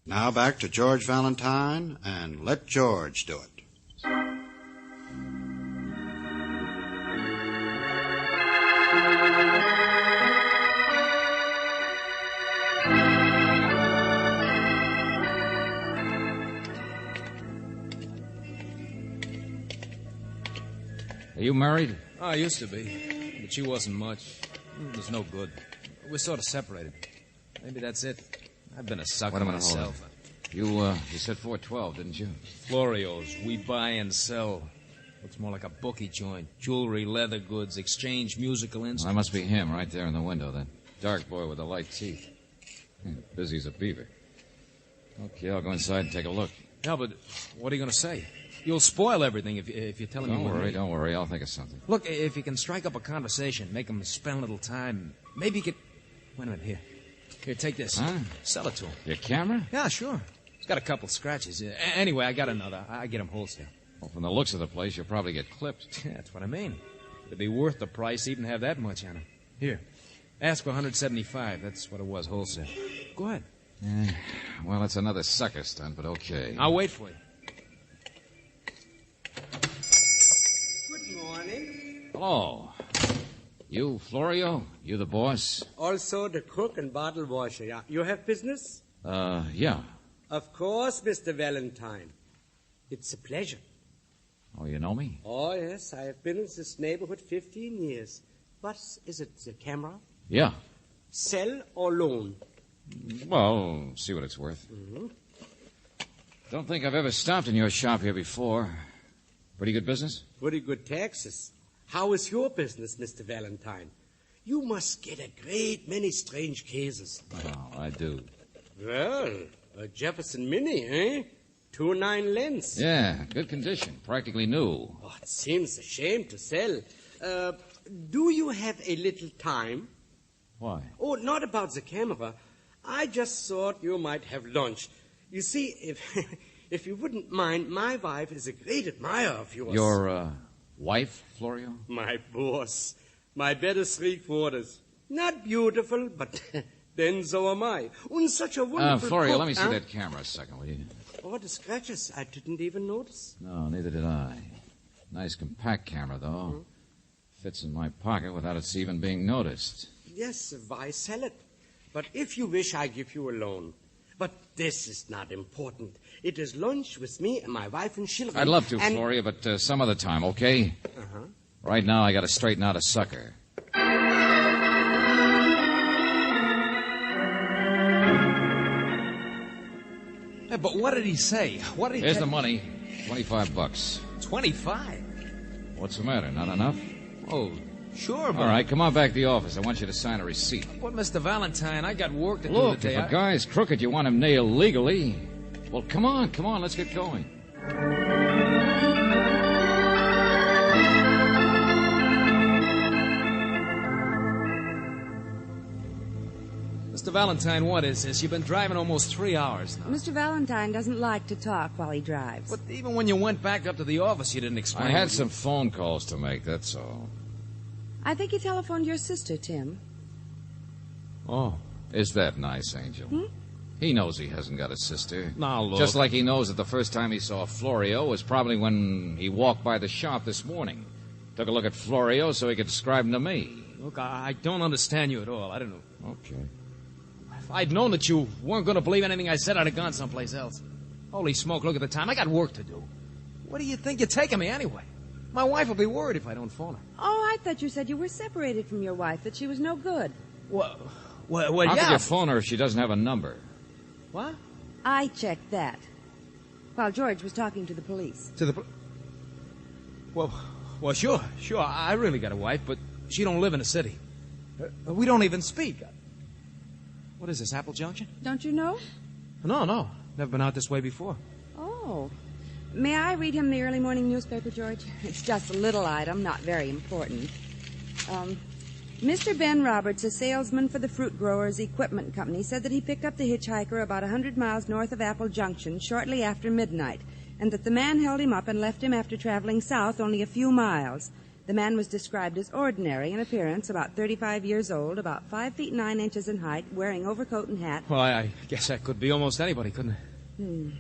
[SPEAKER 13] Now back to George Valentine and Let George Do It.
[SPEAKER 4] Are you married?
[SPEAKER 14] I used to be, but she wasn't much. It was no good. We're sort of separated. Maybe that's it. I've been a sucker
[SPEAKER 4] Wait a minute,
[SPEAKER 14] myself.
[SPEAKER 4] Hold on. You said 412, didn't you?
[SPEAKER 14] Florio's. We buy and sell. Looks more like a bookie joint. Jewelry, leather goods, exchange musical instruments.
[SPEAKER 4] Well, that must be him right there in the window, that dark boy with the light teeth. Busy as a beaver. Okay, I'll go inside and take a look.
[SPEAKER 14] Yeah, but what are you going to say? You'll spoil everything if you're telling me.
[SPEAKER 4] Don't worry. I'll think of something.
[SPEAKER 14] Look, if you can strike up a conversation, make him spend a little time, maybe you could... Wait a minute, here. Here, take this.
[SPEAKER 4] Huh?
[SPEAKER 14] Sell it to him.
[SPEAKER 4] Your camera?
[SPEAKER 14] Yeah, sure. It's got a couple scratches. Anyway, I got another. I get him wholesale.
[SPEAKER 4] Well, from the looks of the place, you'll probably get clipped.
[SPEAKER 14] Yeah, that's what I mean. It'd be worth the price even to have that much on him. Here. Ask for $175. That's what it was, wholesale. Go ahead.
[SPEAKER 4] Well, it's another sucker stunt, but okay.
[SPEAKER 14] I'll wait for you.
[SPEAKER 25] Good morning.
[SPEAKER 4] Hello. You, Florio? You the boss?
[SPEAKER 25] Also the cook and bottle washer, yeah. You have business?
[SPEAKER 4] Yeah.
[SPEAKER 25] Of course, Mr. Valentine. It's a pleasure.
[SPEAKER 4] Oh, you know me?
[SPEAKER 25] Oh, yes. I have been in this neighborhood 15 years. What is it, the camera?
[SPEAKER 4] Yeah.
[SPEAKER 25] Sell or loan?
[SPEAKER 4] Well, see what it's worth.
[SPEAKER 25] Mm-hmm.
[SPEAKER 4] Don't think I've ever stopped in your shop here before. Pretty good business?
[SPEAKER 25] Pretty good taxes. How is your business, Mr. Valentine? You must get a great many strange cases.
[SPEAKER 4] Oh, I do.
[SPEAKER 25] Well, a Jefferson Mini, eh? 2.9 lens.
[SPEAKER 4] Yeah, good condition. Practically new.
[SPEAKER 25] Oh, it seems a shame to sell. Do you have a little time?
[SPEAKER 4] Why?
[SPEAKER 25] Oh, not about the camera. I just thought you might have lunch. You see, if you wouldn't mind, my wife is a great admirer of yours.
[SPEAKER 4] Your, wife, Florio?
[SPEAKER 25] My boss. My better 3/4. Not beautiful, but then so am I. And such a wonderful
[SPEAKER 4] Florio,
[SPEAKER 25] cook,
[SPEAKER 4] let me see
[SPEAKER 25] huh?
[SPEAKER 4] that camera a second, will you?
[SPEAKER 25] Oh, the scratches. I didn't even notice.
[SPEAKER 4] No, neither did I. Nice compact camera, though. Fits in my pocket without its even being noticed.
[SPEAKER 25] Yes, why sell it? But if you wish, I give you a loan. But this is not important. It is lunch with me and my wife and children.
[SPEAKER 4] I'd love to, Florio, but some other time, okay?
[SPEAKER 25] Uh-huh.
[SPEAKER 4] Right now, I got to straighten out a sucker.
[SPEAKER 14] Yeah, but what did he say? What did he
[SPEAKER 4] Here's the money. $25.
[SPEAKER 14] 25?
[SPEAKER 4] What's the matter? Not enough?
[SPEAKER 14] Oh, sure, but...
[SPEAKER 4] All right, come on back to the office. I want you to sign a receipt.
[SPEAKER 14] But, Mr. Valentine, I got work to do
[SPEAKER 4] Look,
[SPEAKER 14] today.
[SPEAKER 4] if a guy's crooked, you want him nailed legally. Well, come on, let's get going.
[SPEAKER 14] Mr. Valentine, what is this? You've been driving almost 3 hours now.
[SPEAKER 24] Mr. Valentine doesn't like to talk while he drives.
[SPEAKER 14] But even when you went back up to the office, you didn't explain...
[SPEAKER 4] I had some phone calls to make, that's all.
[SPEAKER 24] I think he telephoned your sister, Tim.
[SPEAKER 4] Oh, is that nice, Angel?
[SPEAKER 24] Hmm?
[SPEAKER 4] He knows he hasn't got a sister.
[SPEAKER 14] Now, look...
[SPEAKER 4] Just like he knows that the first time he saw Florio was probably when he walked by the shop this morning. Took a look at Florio so he could describe him to me.
[SPEAKER 14] Look, I don't understand you at all. I don't know.
[SPEAKER 4] Okay.
[SPEAKER 14] If I'd known that you weren't going to believe anything I said, I'd have gone someplace else. Holy smoke, look at the time. I got work to do. What do you think you're taking me anyway? My wife will be worried if I don't phone her.
[SPEAKER 24] Oh, I thought you said you were separated from your wife, that she was no good.
[SPEAKER 14] Well,
[SPEAKER 4] How could you phone her if she doesn't have a number?
[SPEAKER 14] What?
[SPEAKER 24] I checked that. While George was talking to the police.
[SPEAKER 14] To the... Well, sure. I really got a wife, but she don't live in the city. We don't even speak. What is this, Apple Junction?
[SPEAKER 24] Don't you know?
[SPEAKER 14] No. Never been out this way before.
[SPEAKER 24] Oh. May I read him the early morning newspaper, George? It's just a little item, not very important. Mr. Ben Roberts, a salesman for the Fruit Growers Equipment Company, said that he picked up the hitchhiker about 100 miles north of Apple Junction shortly after midnight, and that the man held him up and left him after traveling south only a few miles. The man was described as ordinary in appearance, about 35 years old, about 5 feet 9 inches in height, wearing overcoat and hat.
[SPEAKER 14] Well, I guess that could be almost anybody, couldn't it?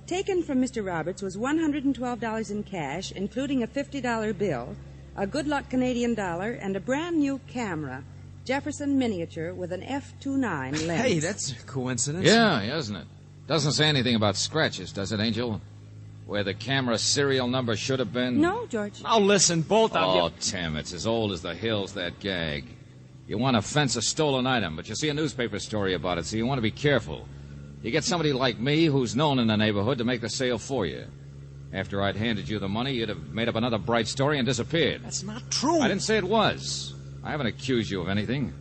[SPEAKER 24] Taken from Mr. Roberts was $112 in cash, including a $50 bill, a good luck Canadian dollar, and a brand new camera, Jefferson miniature with an f2.9 lens.
[SPEAKER 14] Hey, that's a coincidence.
[SPEAKER 4] Yeah, isn't it? Doesn't say anything about scratches, does it, Angel? Where the camera serial number should have been?
[SPEAKER 24] No, George.
[SPEAKER 14] Now listen, both of you.
[SPEAKER 4] Oh, Tim, it's as old as the hills, that gag. You want to fence a stolen item, but you see a newspaper story about it, so you want to be careful. You get somebody like me who's known in the neighborhood to make the sale for you. After I'd handed you the money, you'd have made up another bright story and disappeared.
[SPEAKER 14] That's not true.
[SPEAKER 4] I didn't say it was. I haven't accused you of anything.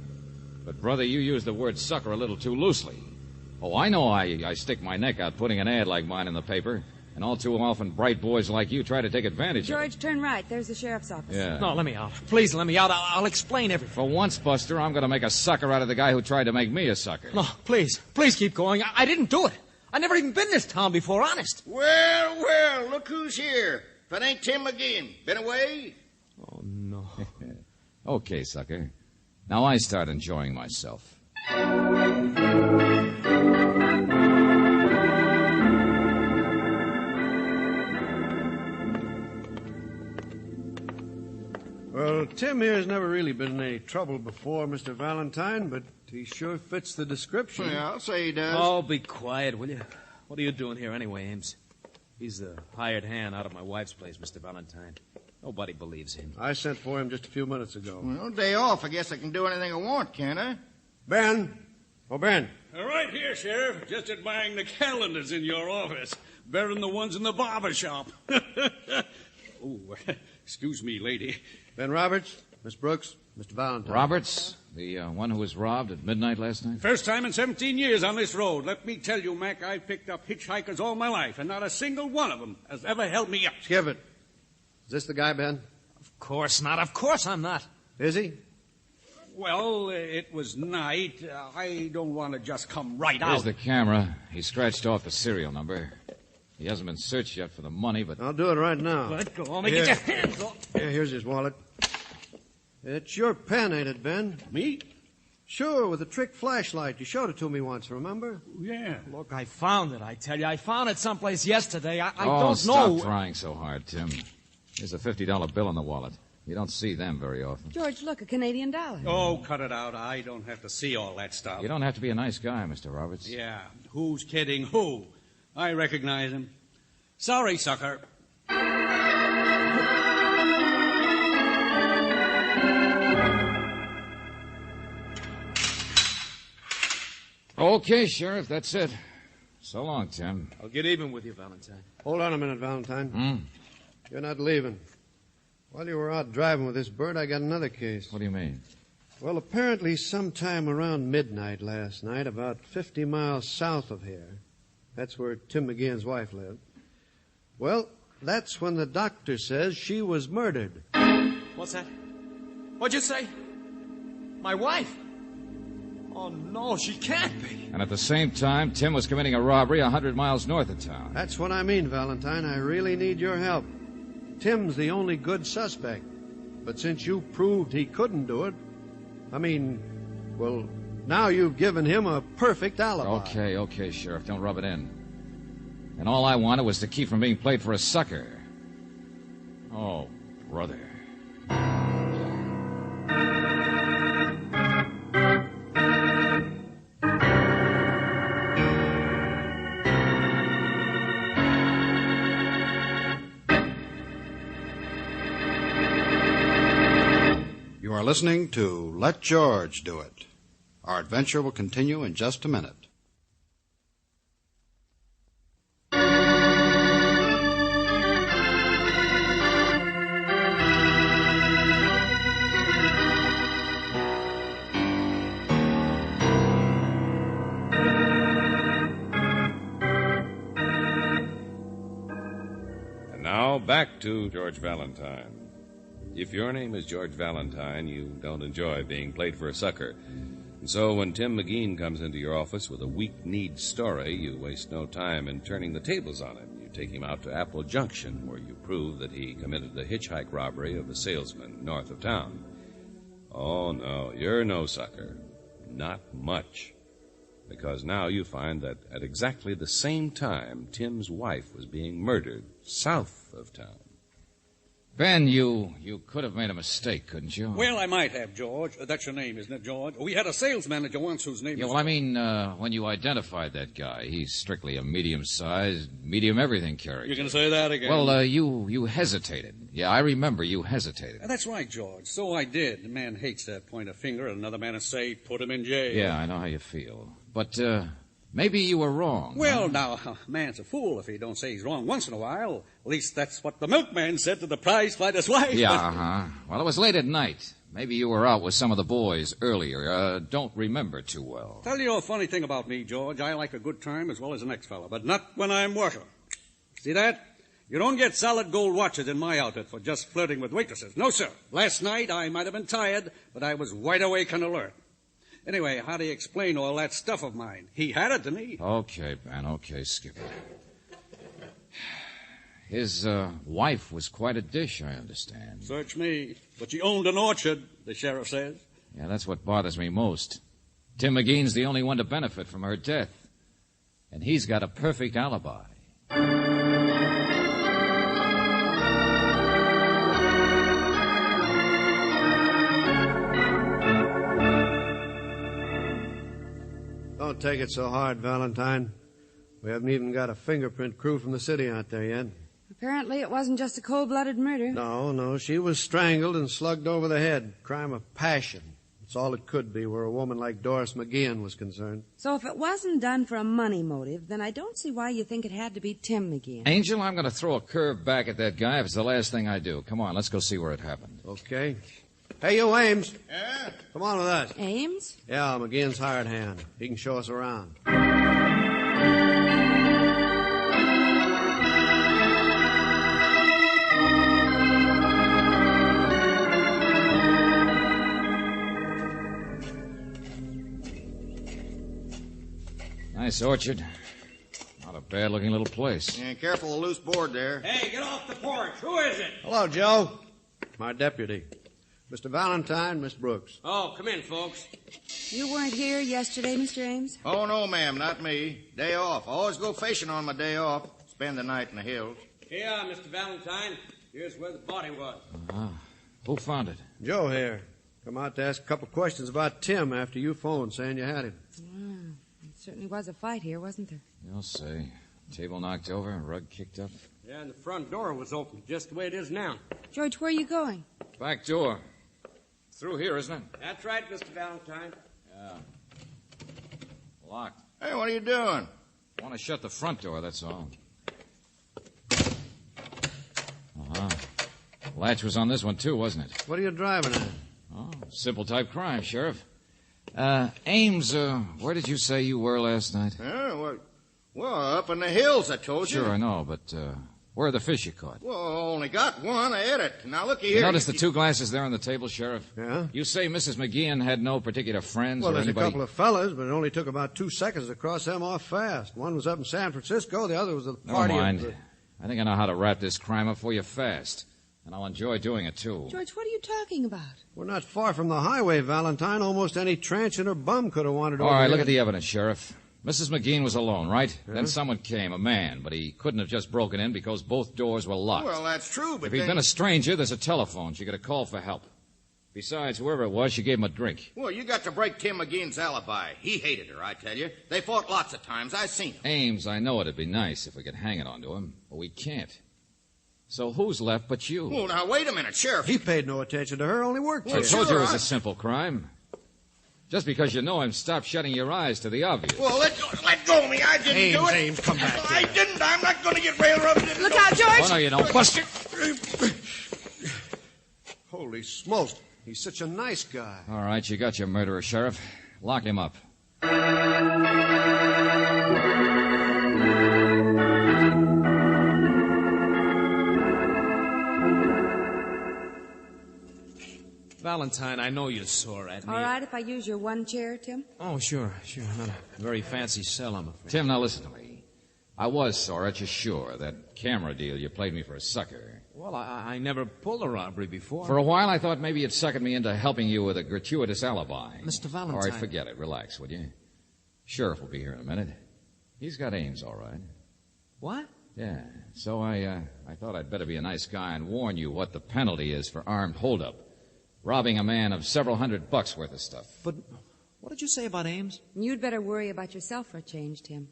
[SPEAKER 4] But, brother, you used the word sucker a little too loosely. Oh, I know I stick my neck out putting an ad like mine in the paper. And all too often, bright boys like you try to take advantage of it.
[SPEAKER 24] George, turn right. There's the sheriff's office.
[SPEAKER 4] Yeah.
[SPEAKER 14] No, let me out. Please let me out. I'll explain everything.
[SPEAKER 4] For once, Buster, I'm going to make a sucker out of the guy who tried to make me a sucker.
[SPEAKER 14] No, please keep going. I didn't do it. I never even been in this town before, honest.
[SPEAKER 6] Well, look who's here. If it ain't Tim again. Been away?
[SPEAKER 14] Oh, no.
[SPEAKER 4] Okay, sucker. Now I start enjoying myself.
[SPEAKER 7] Well, Tim here's never really been in any trouble before, Mr. Valentine, but he sure fits the description.
[SPEAKER 6] Yeah, I'll say he does.
[SPEAKER 14] Oh, be quiet, will you? What are you doing here anyway, Ames? He's the hired hand out of my wife's place, Mr. Valentine. Nobody believes him.
[SPEAKER 7] I sent for him just a few minutes ago.
[SPEAKER 6] Well, day off. I guess I can do anything I want, can't I?
[SPEAKER 7] Ben, Oh, Ben.
[SPEAKER 8] Right here, Sheriff. Just admiring the calendars in your office. Better than the ones in the barber shop. Oh, excuse me, lady.
[SPEAKER 7] Ben Roberts, Miss Brooks, Mr. Valentine.
[SPEAKER 4] Roberts, the one who was robbed at midnight last night?
[SPEAKER 8] First time in 17 years on this road. Let me tell you, Mac, I've picked up hitchhikers all my life, and not a single one of them has ever held me up.
[SPEAKER 7] Skip it. Is this the guy, Ben?
[SPEAKER 14] Of course not. Of course I'm not.
[SPEAKER 7] Is he?
[SPEAKER 8] Well, it was night. I don't want to just come right out.
[SPEAKER 4] Here's the camera. He scratched off the serial number. He hasn't been searched yet for the money, but...
[SPEAKER 7] I'll do it right now.
[SPEAKER 8] Let go. Let me get your hands off.
[SPEAKER 7] Here's his wallet. It's your pen, ain't it, Ben?
[SPEAKER 8] Me?
[SPEAKER 7] Sure, with a trick flashlight. You showed it to me once, remember?
[SPEAKER 8] Yeah.
[SPEAKER 14] Look, I found it, I tell you. I found it someplace yesterday. I
[SPEAKER 4] Oh,
[SPEAKER 14] don't know.
[SPEAKER 4] stop trying so hard, Tim. There's a $50 bill in the wallet. You don't see them very often.
[SPEAKER 24] George, look, a Canadian dollar.
[SPEAKER 8] Oh, cut it out. I don't have to see all that stuff.
[SPEAKER 4] You don't have to be a nice guy, Mr. Roberts.
[SPEAKER 8] Yeah. Who's kidding who? I recognize him. Sorry, sucker.
[SPEAKER 4] Okay, Sheriff, that's it. So long, Tim.
[SPEAKER 14] I'll get even with you, Valentine.
[SPEAKER 7] Hold on a minute, Valentine. You're not leaving. While you were out driving with this bird, I got another case.
[SPEAKER 4] What do you mean?
[SPEAKER 7] Well, apparently sometime around midnight last night, about 50 miles south of here, that's where Tim McGeehan's wife lived. Well, that's when the doctor says she was murdered.
[SPEAKER 14] What's that? What'd you say? My wife? Oh, no, she can't be.
[SPEAKER 4] And at the same time, Tim was committing a robbery 100 miles north of town.
[SPEAKER 7] That's what I mean, Valentine. I really need your help. Tim's the only good suspect. But since you proved he couldn't do it, well, now you've given him a perfect alibi.
[SPEAKER 4] Okay, Sheriff, don't rub it in. And all I wanted was to keep from being played for a sucker. Oh, brother.
[SPEAKER 13] You are listening to Let George Do It. Our adventure will continue in just a minute.
[SPEAKER 15] And now back to George Valentine. If your name is George Valentine, you don't enjoy being played for a sucker. And so when Tim McGeehan comes into your office with a weak-kneed story, you waste no time in turning the tables on him. You take him out to Apple Junction, where you prove that he committed the hitchhike robbery of a salesman north of town. Oh, no, you're no sucker. Not much. Because now you find that at exactly the same time, Tim's wife was being murdered south of town.
[SPEAKER 4] Ben, you could have made a mistake, couldn't you?
[SPEAKER 8] Well, I might have, George. That's your name, isn't it, George? We had a sales manager once whose name
[SPEAKER 4] Yeah,
[SPEAKER 8] was...
[SPEAKER 4] well, I mean, when you identified that guy, he's strictly a medium-sized, medium-everything character.
[SPEAKER 8] You can say that again.
[SPEAKER 4] Well, you hesitated. Yeah, I remember you hesitated.
[SPEAKER 8] That's right, George. So I did. The man hates that point a finger at another man and say, put him in jail.
[SPEAKER 4] Yeah, I know how you feel. But, maybe you were wrong.
[SPEAKER 8] Well, now, a man's a fool if he don't say he's wrong once in a while. At least that's what the milkman said to the prize-fighter's wife.
[SPEAKER 4] Yeah, uh-huh. Well, it was late at night. Maybe you were out with some of the boys earlier. Don't remember too well.
[SPEAKER 8] Tell you a funny thing about me, George. I like a good time as well as the next fellow, but not when I'm working. See that? You don't get solid gold watches in my outfit for just flirting with waitresses. No, sir. Last night I might have been tired, but I was wide awake and alert. Anyway, how do you explain all that stuff of mine? He had it, didn't he?
[SPEAKER 4] Okay, Ben. Okay, skip it. His wife was quite a dish, I understand.
[SPEAKER 8] Search me. But she owned an orchard, the sheriff says.
[SPEAKER 4] Yeah, that's what bothers me most. Tim McGeehan's the only one to benefit from her death. And he's got a perfect alibi.
[SPEAKER 7] Don't take it so hard, Valentine. We haven't even got a fingerprint crew from the city out there yet.
[SPEAKER 24] Apparently it wasn't just a cold-blooded murder.
[SPEAKER 7] No, she was strangled and slugged over the head. Crime of passion. That's all it could be where a woman like Doris McGeehan was concerned.
[SPEAKER 24] So if it wasn't done for a money motive, then I don't see why you think it had to be Tim McGeehan.
[SPEAKER 4] Angel, I'm going to throw a curve back at that guy if it's the last thing I do. Come on, let's go see where it happened.
[SPEAKER 7] Okay. Hey, you, Ames.
[SPEAKER 6] Yeah?
[SPEAKER 7] Come on with us.
[SPEAKER 24] Ames?
[SPEAKER 7] Yeah, McGeehan's hired hand. He can show us around.
[SPEAKER 4] Nice orchard. Not a bad-looking little place.
[SPEAKER 6] Yeah, careful of the loose board there.
[SPEAKER 25] Hey, get off the porch. Who is it?
[SPEAKER 7] Hello, Joe. My deputy. Mr. Valentine, Miss Brooks.
[SPEAKER 25] Oh, come in, folks.
[SPEAKER 24] You weren't here yesterday, Mr. Ames?
[SPEAKER 6] Oh, no, ma'am, not me. Day off. I always go fishing on my day off. Spend the night in the hills.
[SPEAKER 25] Here, Mr. Valentine. Here's where the body was.
[SPEAKER 4] Who found it?
[SPEAKER 7] Joe here. Come out to ask a couple questions about Tim after you phoned saying you had him.
[SPEAKER 24] It certainly was a fight here, wasn't there?
[SPEAKER 4] You'll see. Table knocked over, rug kicked up.
[SPEAKER 25] Yeah, and the front door was open, just the way it is now.
[SPEAKER 24] George, where are you going?
[SPEAKER 4] Back door. Through here, isn't it?
[SPEAKER 25] That's right, Mr. Valentine.
[SPEAKER 4] Yeah. Locked.
[SPEAKER 6] Hey, what are you doing?
[SPEAKER 4] Want to shut the front door, that's all. Latch was on this one, too, wasn't it?
[SPEAKER 7] What are you driving at?
[SPEAKER 4] Oh, simple type crime, Sheriff. Ames, where did you say you were last night?
[SPEAKER 6] Well, up in the hills, I told you.
[SPEAKER 4] Sure, I know, but where are the fish you caught?
[SPEAKER 6] Well, I only got one. I ate it. Now, looky here.
[SPEAKER 4] You notice the two glasses there on the table, Sheriff?
[SPEAKER 7] Yeah?
[SPEAKER 4] You say Mrs. McGeehan had no particular friends
[SPEAKER 7] Well,
[SPEAKER 4] or
[SPEAKER 7] there's
[SPEAKER 4] anybody?
[SPEAKER 7] a couple of fellas, but it only took about 2 seconds to cross them off fast. One was up in San Francisco, the other was at the party.
[SPEAKER 4] Never mind. I think I know how to wrap this crime up for you fast. And I'll enjoy doing it, too.
[SPEAKER 24] George, what are you talking about?
[SPEAKER 7] We're not far from the highway, Valentine. Almost any transient or bum could have wandered
[SPEAKER 4] All
[SPEAKER 7] over
[SPEAKER 4] right,
[SPEAKER 7] here.
[SPEAKER 4] look at the evidence, Sheriff. Mrs. McGeehan was alone, right?
[SPEAKER 7] Yeah.
[SPEAKER 4] Then someone came, a man, but he couldn't have just broken in because both doors were locked.
[SPEAKER 6] Well, that's true, but
[SPEAKER 4] If he'd been a stranger, there's a telephone. She could have called for help. Besides, whoever it was, she gave him a drink.
[SPEAKER 6] Well, you got to break Tim McGeehan's alibi. He hated her, I tell you. They fought lots of times. I seen him.
[SPEAKER 4] Ames, I know it'd be nice if we could hang it onto him, but we can't. So who's left but you?
[SPEAKER 6] Well, now, wait a minute, Sheriff.
[SPEAKER 7] He paid no attention to her, only worked
[SPEAKER 4] I
[SPEAKER 7] here.
[SPEAKER 4] told you it was a simple crime. Just because you know him, stop shutting your eyes to the obvious.
[SPEAKER 6] Well, let go of me. I didn't do it.
[SPEAKER 7] Ames, come back.
[SPEAKER 6] I didn't. I'm not going to get railroaded.
[SPEAKER 24] Look out, George!
[SPEAKER 4] Oh, no, you don't. Buster!
[SPEAKER 7] Holy smokes. He's such a nice guy.
[SPEAKER 4] All right, you got your murderer, Sheriff. Lock him up.
[SPEAKER 14] Valentine, I know you're sore at me.
[SPEAKER 24] All right, if I use your one chair, Tim?
[SPEAKER 14] Oh, sure. Not a very fancy sell, I'm afraid.
[SPEAKER 4] Tim, now listen to me. I was sore at you, sure. That camera deal, you played me for a sucker.
[SPEAKER 14] Well, I never pulled a robbery before.
[SPEAKER 4] For a while, I thought maybe you'd suckered me into helping you with a gratuitous alibi.
[SPEAKER 14] Mr. Valentine.
[SPEAKER 4] All right, forget it. Relax, would you? Sheriff will be here in a minute. He's got Ames, all right.
[SPEAKER 14] What?
[SPEAKER 4] Yeah. So I thought I'd better be a nice guy and warn you what the penalty is for armed holdup. Robbing a man of several $100 worth of stuff.
[SPEAKER 14] But what did you say about Ames?
[SPEAKER 24] You'd better worry about yourself for a change, Tim.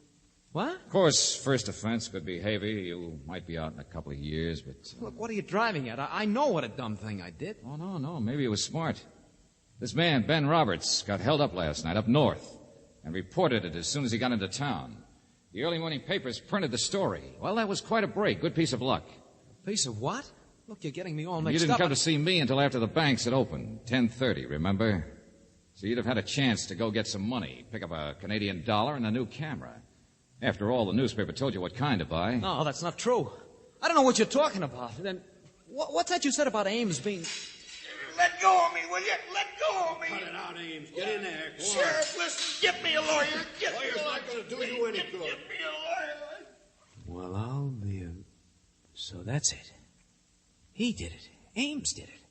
[SPEAKER 14] What?
[SPEAKER 4] Of course, first offense could be heavy. You might be out in a couple of years, but...
[SPEAKER 14] Look, what are you driving at? I know what a dumb thing I did.
[SPEAKER 4] Oh, no. Maybe it was smart. This man, Ben Roberts, got held up last night up north and reported it as soon as he got into town. The early morning papers printed the story. Well, that was quite a break. Good piece of luck.
[SPEAKER 14] Piece of what? Look, you're getting me all mixed up.
[SPEAKER 4] You didn't come to see me until after the banks had opened, 10:30, remember? So you'd have had a chance to go get some money, pick up a Canadian dollar and a new camera. After all, the newspaper told you what kind to buy.
[SPEAKER 14] No, that's not true. I don't know what you're talking about. Then, what's that you said about Ames being...
[SPEAKER 6] Let go of me, will you? Let go of me.
[SPEAKER 7] Cut it out, Ames. Get in there. Go
[SPEAKER 6] Sheriff, listen, get me a lawyer. Get
[SPEAKER 7] Lawyer's
[SPEAKER 6] me a lawyer.
[SPEAKER 7] not going to do you any good.
[SPEAKER 6] Get me a lawyer.
[SPEAKER 14] Well, I'll be a... So that's it. He did it. Ames did it.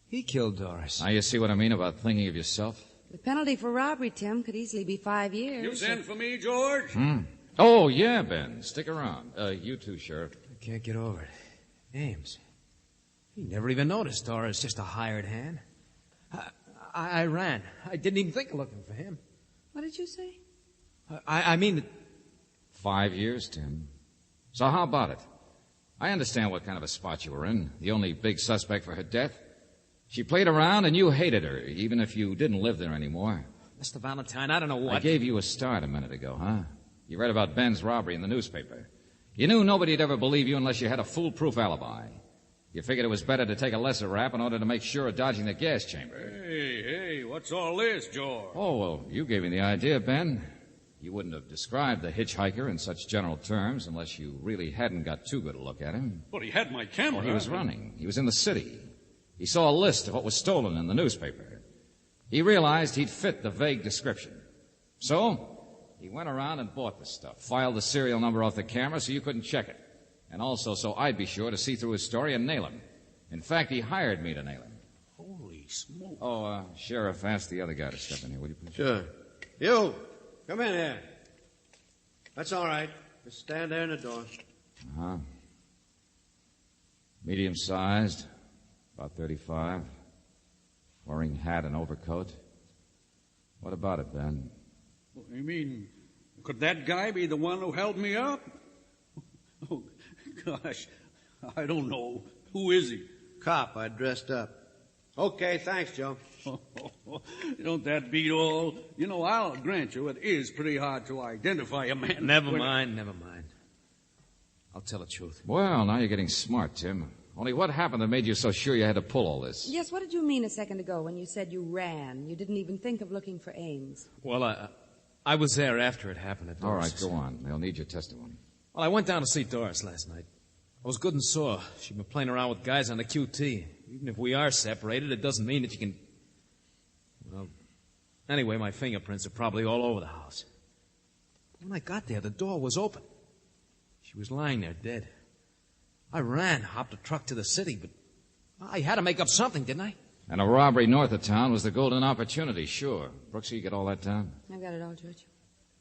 [SPEAKER 14] He killed Doris.
[SPEAKER 4] Now you see what I mean about thinking of yourself?
[SPEAKER 24] The penalty for robbery, Tim, could easily be 5 years.
[SPEAKER 8] You sent for me, George?
[SPEAKER 4] Oh, yeah, Ben. Stick around. You too, Sheriff.
[SPEAKER 14] I can't get over it. Ames. He never even noticed Doris, just a hired hand. I ran. I didn't even think of looking for him.
[SPEAKER 24] What did you say?
[SPEAKER 14] I mean...
[SPEAKER 4] 5 years, Tim. So how about it? I understand what kind of a spot you were in. The only big suspect for her death. She played around and you hated her, even if you didn't live there anymore.
[SPEAKER 14] Mr. Valentine, I don't know what.
[SPEAKER 4] I gave you a start a minute ago, huh? You read about Ben's robbery in the newspaper. You knew nobody'd ever believe you unless you had a foolproof alibi. You figured it was better to take a lesser rap in order to make sure of dodging the gas chamber.
[SPEAKER 8] Hey, what's all this, George?
[SPEAKER 4] Oh, well, you gave me the idea, Ben. You wouldn't have described the hitchhiker in such general terms unless you really hadn't got too good a look at him.
[SPEAKER 8] But he had my camera.
[SPEAKER 4] Well, he was running. He was in the city. He saw a list of what was stolen in the newspaper. He realized he'd fit the vague description. So, he went around and bought the stuff, filed the serial number off the camera so you couldn't check it, and also so I'd be sure to see through his story and nail him. In fact, he hired me to nail him.
[SPEAKER 8] Holy smoke.
[SPEAKER 4] Oh, Sheriff, ask the other guy to step in here, will you please?
[SPEAKER 7] Sure. You, come in here. That's all right. Just stand there in the door.
[SPEAKER 4] Uh-huh. Medium-sized, about 35. Wearing hat and overcoat. What about it, Ben?
[SPEAKER 8] You mean, could that guy be the one who held me up? Oh, gosh, I don't know. Who is he?
[SPEAKER 7] Cop, I dressed up. Okay, thanks, Joe.
[SPEAKER 8] Don't that beat all? You know, I'll grant you it is pretty hard to identify a man.
[SPEAKER 14] Never mind. I'll tell the truth.
[SPEAKER 4] Well, now you're getting smart, Tim. Only what happened that made you so sure you had to pull all this?
[SPEAKER 24] Yes, what did you mean a second ago when you said you ran? You didn't even think of looking for Ames.
[SPEAKER 14] Well, I was there after it happened at
[SPEAKER 4] All
[SPEAKER 14] Doris'.
[SPEAKER 4] right, go on. They'll need your testimony.
[SPEAKER 14] Well, I went down to see Doris last night. I was good and sore. She'd been playing around with guys on the QT. Even if we are separated, it doesn't mean that you can... Well, anyway, my fingerprints are probably all over the house. When I got there, the door was open. She was lying there dead. I ran, hopped a truck to the city, but I had to make up something, didn't I?
[SPEAKER 4] And a robbery north of town was the golden opportunity, sure. Brooksy, you get all that down?
[SPEAKER 24] I got it all, George.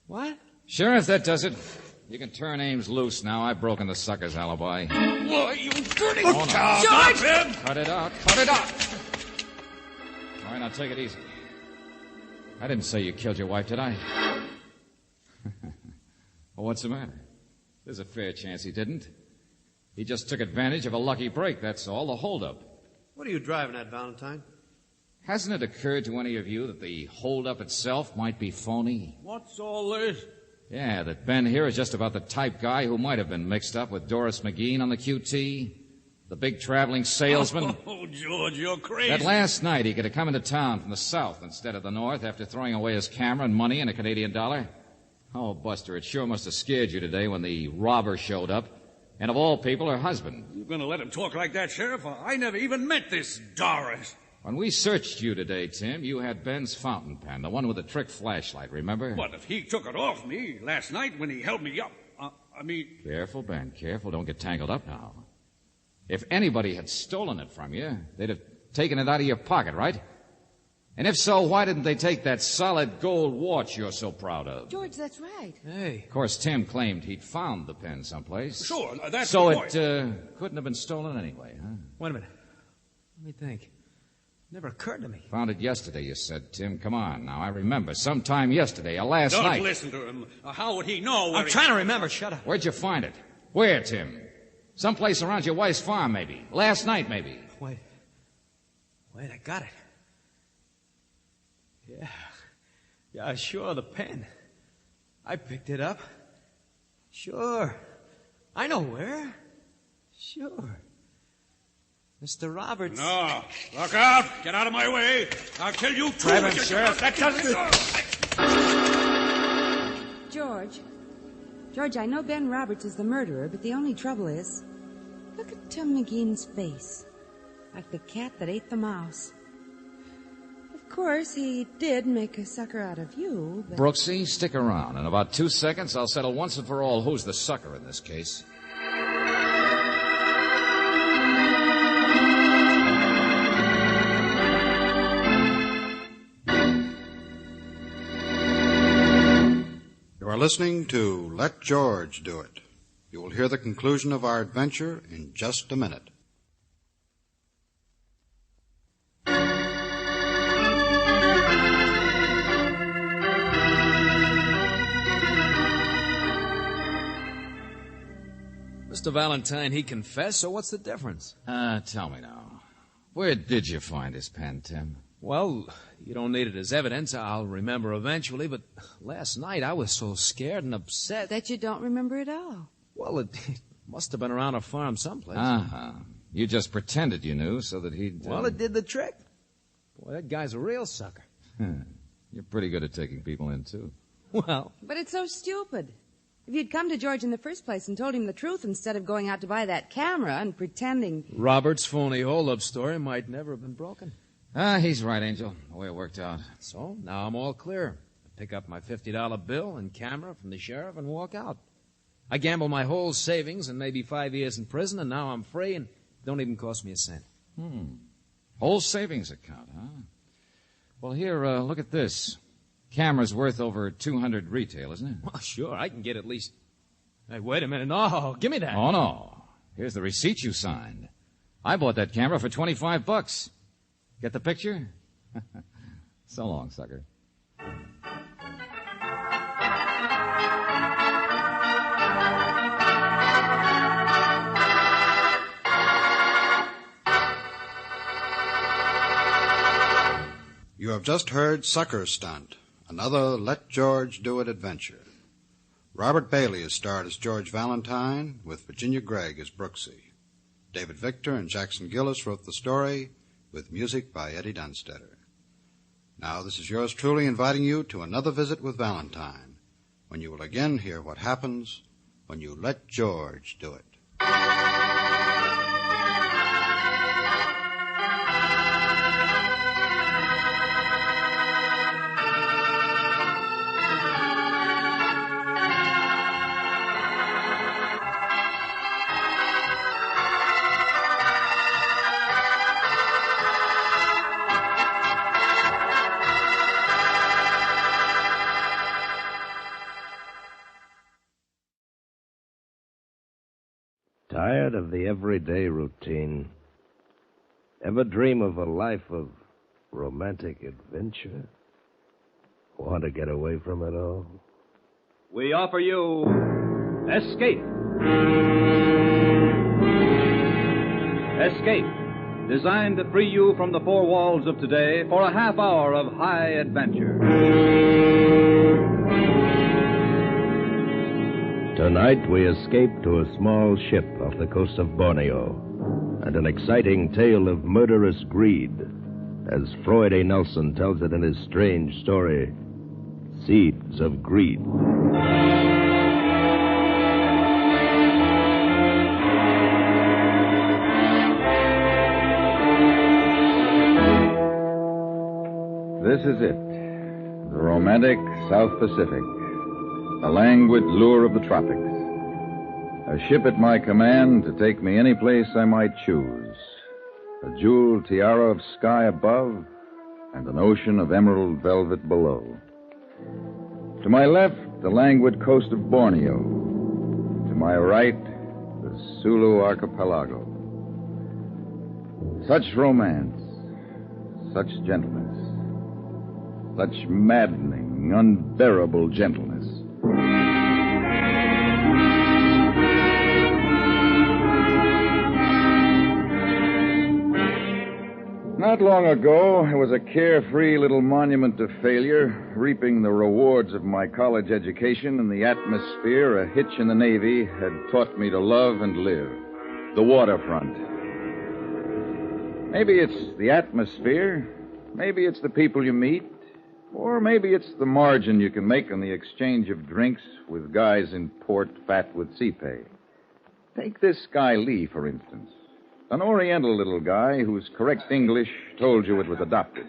[SPEAKER 14] What?
[SPEAKER 4] Sheriff, that does it. You can turn Ames loose now. I've broken the sucker's alibi.
[SPEAKER 8] Why, you dirty
[SPEAKER 4] Oh, no.
[SPEAKER 8] cow!
[SPEAKER 4] George!
[SPEAKER 8] Stop him!
[SPEAKER 4] Cut it out. Cut it out! All right, now take it easy. I didn't say you killed your wife, did I? Well, what's the matter? There's a fair chance he didn't. He just took advantage of a lucky break, that's all, the holdup.
[SPEAKER 7] What are you driving at, Valentine?
[SPEAKER 4] Hasn't it occurred to any of you that the holdup itself might be phony?
[SPEAKER 8] What's all this?
[SPEAKER 4] Yeah, that Ben here is just about the type guy who might have been mixed up with Doris McGean on the QT, the big traveling salesman.
[SPEAKER 8] Oh, George, you're crazy.
[SPEAKER 4] That last night he could have come into town from the south instead of the north after throwing away his camera and money and a Canadian dollar. Oh, Buster, it sure must have scared you today when the robber showed up. And of all people, her husband.
[SPEAKER 8] You're going to let him talk like that, Sheriff? I never even met this Doris.
[SPEAKER 4] When we searched you today, Tim, you had Ben's fountain pen, the one with the trick flashlight, remember?
[SPEAKER 8] What, if he took it off me last night when he held me up?
[SPEAKER 4] Careful, Ben, careful. Don't get tangled up now. If anybody had stolen it from you, they'd have taken it out of your pocket, right? And if so, why didn't they take that solid gold watch you're so proud of?
[SPEAKER 24] George, that's right.
[SPEAKER 14] Hey.
[SPEAKER 4] Of course, Tim claimed he'd found the pen someplace.
[SPEAKER 8] Sure, that's
[SPEAKER 4] so
[SPEAKER 8] the point.
[SPEAKER 4] it couldn't have been stolen anyway, huh?
[SPEAKER 14] Wait a minute. Let me think. Never occurred to me.
[SPEAKER 4] Found it yesterday, you said, Tim. Come on, now. I remember. Sometime yesterday, or last night.
[SPEAKER 8] Don't listen to him. How would he know?
[SPEAKER 14] I'm trying to remember. Shut up.
[SPEAKER 4] Where'd you find it? Where, Tim? Someplace around your wife's farm, maybe. Last night, maybe.
[SPEAKER 14] Wait, I got it. Yeah, sure, the pen. I picked it up. Sure. I know where. Sure. Mr. Roberts.
[SPEAKER 8] No. Look out. Get out of my way. I'll kill you too.
[SPEAKER 14] Grab him, Sheriff.
[SPEAKER 8] That doesn't...
[SPEAKER 24] George, I know Ben Roberts is the murderer, but the only trouble is, look at Tim McGean's face. Like the cat that ate the mouse. Of course, he did make a sucker out of you, but...
[SPEAKER 4] Brooksy, stick around. In about 2 seconds, I'll settle once and for all who's the sucker in this case.
[SPEAKER 13] You are listening to Let George Do It. You will hear the conclusion of our adventure in just a minute.
[SPEAKER 14] Mr. Valentine, he confessed, so what's the difference?
[SPEAKER 4] Tell me now. Where did you find this pen, Tim?
[SPEAKER 14] Well, you don't need it as evidence. I'll remember eventually, but last night I was so scared and upset.
[SPEAKER 24] That you don't remember it all.
[SPEAKER 14] Well, it must have been around a farm someplace.
[SPEAKER 4] Uh-huh. You just pretended you knew so that he'd...
[SPEAKER 14] Well, it did the trick. Boy, that guy's a real sucker.
[SPEAKER 4] You're pretty good at taking people in, too.
[SPEAKER 14] Well...
[SPEAKER 24] But it's so stupid. If you'd come to George in the first place and told him the truth instead of going out to buy that camera and pretending...
[SPEAKER 14] Robert's phony hold-up story might never have been broken.
[SPEAKER 4] He's right, Angel. The way it worked out.
[SPEAKER 14] So, now I'm all clear. I pick up my $50 bill and camera from the sheriff and walk out. I gamble my whole savings and maybe 5 years in prison, and now I'm free and it don't even cost me a cent.
[SPEAKER 4] Whole savings account, huh? Well, here, look at this. Camera's worth over 200 retail, isn't it?
[SPEAKER 14] Well, sure, I can get at least... Hey, wait a minute. No, give me that.
[SPEAKER 4] Oh, no. Here's the receipt you signed. I bought that camera for $25. Get the picture? So long, sucker.
[SPEAKER 13] You have just heard Sucker Stunt, another Let George Do It adventure. Robert Bailey is starred as George Valentine, with Virginia Gregg as Brooksy. David Victor and Jackson Gillis wrote the story, with music by Eddie Dunstetter. Now, this is yours truly inviting you to another visit with Valentine, when you will again hear what happens when you let George do it.
[SPEAKER 16] Tired of the everyday routine? Ever dream of a life of romantic adventure? Want to get away from it all?
[SPEAKER 17] We offer you Escape. Escape, designed to free you from the four walls of today for a half hour of high adventure.
[SPEAKER 16] Tonight we escape to a small ship off the coast of Borneo, and an exciting tale of murderous greed, as Floyd A. Nelson tells it in his strange story, Seeds of Greed.
[SPEAKER 18] This is it, the romantic South Pacific. The languid lure of the tropics. A ship at my command to take me any place I might choose. A jeweled tiara of sky above and an ocean of emerald velvet below. To my left, the languid coast of Borneo. To my right, the Sulu archipelago. Such romance, such gentleness, such maddening, unbearable gentleness. Not long ago, I was a carefree little monument to failure, reaping the rewards of my college education in the atmosphere a hitch in the Navy had taught me to love and live. The waterfront. Maybe it's the atmosphere, maybe it's the people you meet, or maybe it's the margin you can make on the exchange of drinks with guys in port fat with sea pay. Take this guy Lee, for instance. An Oriental little guy whose correct English told you it was adopted.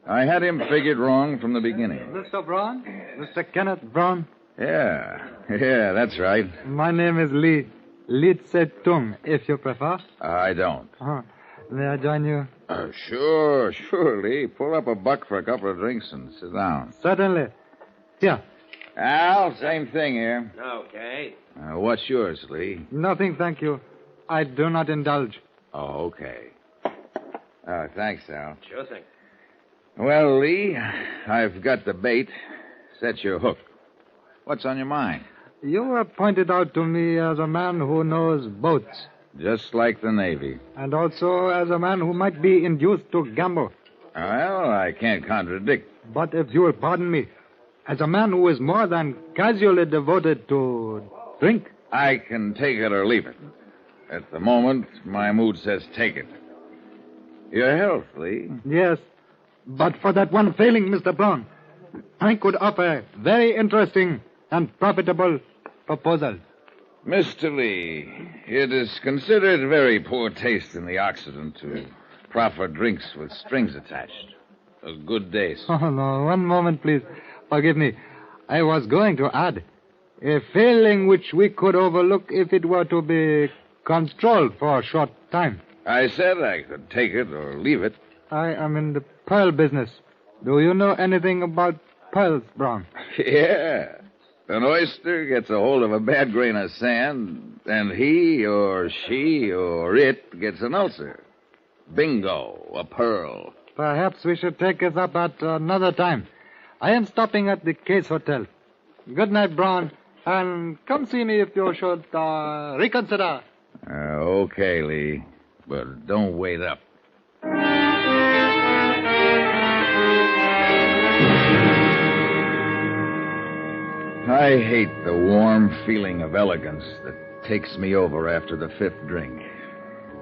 [SPEAKER 18] I had him figured wrong from the beginning.
[SPEAKER 20] Mr. Braun? Mr. Kenneth Braun?
[SPEAKER 18] Yeah, that's right.
[SPEAKER 20] My name is Lee. Lee Tse Tung, if you prefer.
[SPEAKER 18] I don't.
[SPEAKER 20] May I join you?
[SPEAKER 18] Sure, Lee. Pull up a buck for a couple of drinks and sit down.
[SPEAKER 20] Certainly. Here.
[SPEAKER 18] Al, same thing here.
[SPEAKER 20] Okay.
[SPEAKER 18] What's yours, Lee?
[SPEAKER 20] Nothing, thank you. I do not indulge.
[SPEAKER 18] Oh, okay. Thanks, Al.
[SPEAKER 20] Sure thing.
[SPEAKER 18] Well, Lee, I've got the bait. Set your hook. What's on your mind?
[SPEAKER 20] You were pointed out to me as a man who knows boats.
[SPEAKER 18] just like the Navy.
[SPEAKER 20] And also as a man who might be induced to gamble.
[SPEAKER 18] Well, I can't contradict.
[SPEAKER 20] But if you will pardon me, as a man who is more than casually devoted to drink.
[SPEAKER 18] I can take it or leave it. At the moment, my mood says take it. Your health, Lee.
[SPEAKER 20] Yes, but for that one failing, Mr. Brown, I could offer a very interesting and profitable proposal.
[SPEAKER 18] Mr. Lee, it is considered very poor taste in the Occident to proffer drinks with strings attached. A good day, sir.
[SPEAKER 20] Oh, no, one moment, please. Forgive me. I was going to add a failing which we could overlook if it were to be controlled for a short time.
[SPEAKER 18] I said I could take it or leave it.
[SPEAKER 20] I am in the pearl business. Do you know anything about pearls, Brown?
[SPEAKER 18] Yeah. An oyster gets a hold of a bad grain of sand, and he or she or it gets an ulcer. Bingo, a pearl.
[SPEAKER 20] Perhaps we should take this up at another time. I am stopping at the Case Hotel. Good night, Brown, and come see me if you should reconsider.
[SPEAKER 18] Okay, Lee, but don't wait up. I hate the warm feeling of elegance that takes me over after the fifth drink.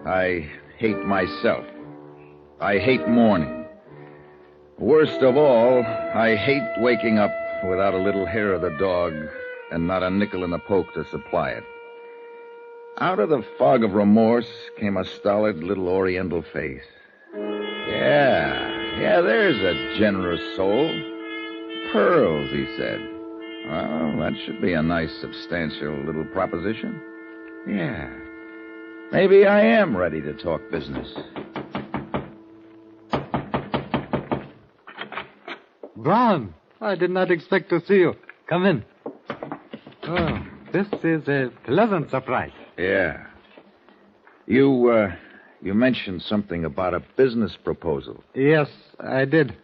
[SPEAKER 18] I hate myself. I hate morning. Worst of all, I hate waking up without a little hair of the dog and not a nickel in the poke to supply it. Out of the fog of remorse came a stolid little oriental face. Yeah, there's a generous soul. Pearls, he said. Well, that should be a nice, substantial little proposition. Yeah. Maybe I am ready to talk business.
[SPEAKER 20] Brown, I did not expect to see you. Come in. Oh, this is a pleasant surprise.
[SPEAKER 18] Yeah. You mentioned something about a business proposal.
[SPEAKER 20] Yes, I did.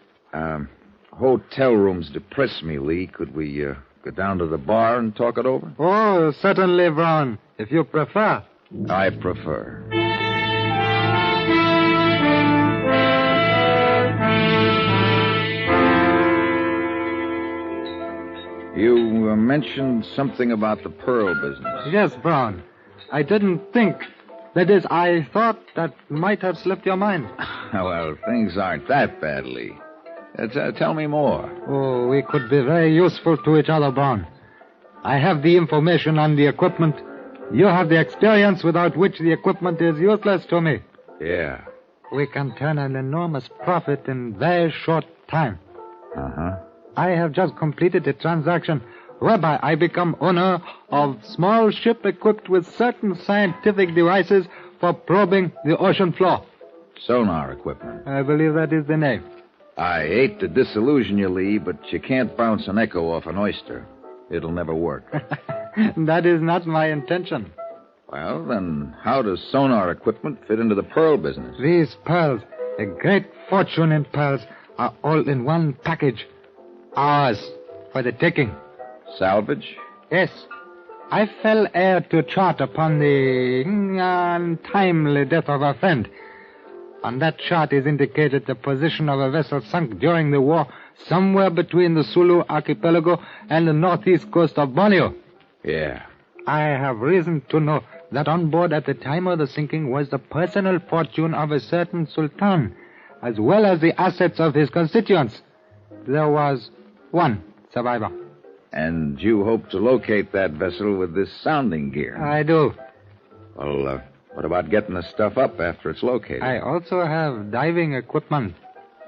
[SPEAKER 18] Hotel rooms depress me, Lee. Could we go down to the bar and talk it over?
[SPEAKER 20] Oh, certainly, Brown, if you prefer.
[SPEAKER 18] I prefer. You mentioned something about the pearl business.
[SPEAKER 20] Yes, Brown. I didn't think. That is, I thought that might have slipped your mind.
[SPEAKER 18] Well, things aren't that bad, Lee. Tell me more.
[SPEAKER 20] Oh, we could be very useful to each other, Brown. I have the information on the equipment. You have the experience without which the equipment is useless to me.
[SPEAKER 18] Yeah.
[SPEAKER 20] We can turn an enormous profit in very short time.
[SPEAKER 18] Uh-huh.
[SPEAKER 20] I have just completed a transaction whereby I become owner of small ship equipped with certain scientific devices for probing the ocean floor.
[SPEAKER 18] Sonar equipment.
[SPEAKER 20] I believe that is the name.
[SPEAKER 18] I hate to disillusion you, Lee, but you can't bounce an echo off an oyster. It'll never work.
[SPEAKER 20] That is not my intention.
[SPEAKER 18] Well, then how does sonar equipment fit into the pearl business?
[SPEAKER 20] These pearls, a great fortune in pearls, are all in one package. Ours, for the taking.
[SPEAKER 18] Salvage?
[SPEAKER 20] Yes. I fell heir to chart upon the untimely death of a friend. On that chart is indicated the position of a vessel sunk during the war somewhere between the Sulu archipelago and the northeast coast of Borneo.
[SPEAKER 18] Yeah.
[SPEAKER 20] I have reason to know that on board at the time of the sinking was the personal fortune of a certain sultan, as well as the assets of his constituents. There was one survivor.
[SPEAKER 18] And you hope to locate that vessel with this sounding gear?
[SPEAKER 20] I do.
[SPEAKER 18] Well, what about getting the stuff up after it's located?
[SPEAKER 20] I also have diving equipment.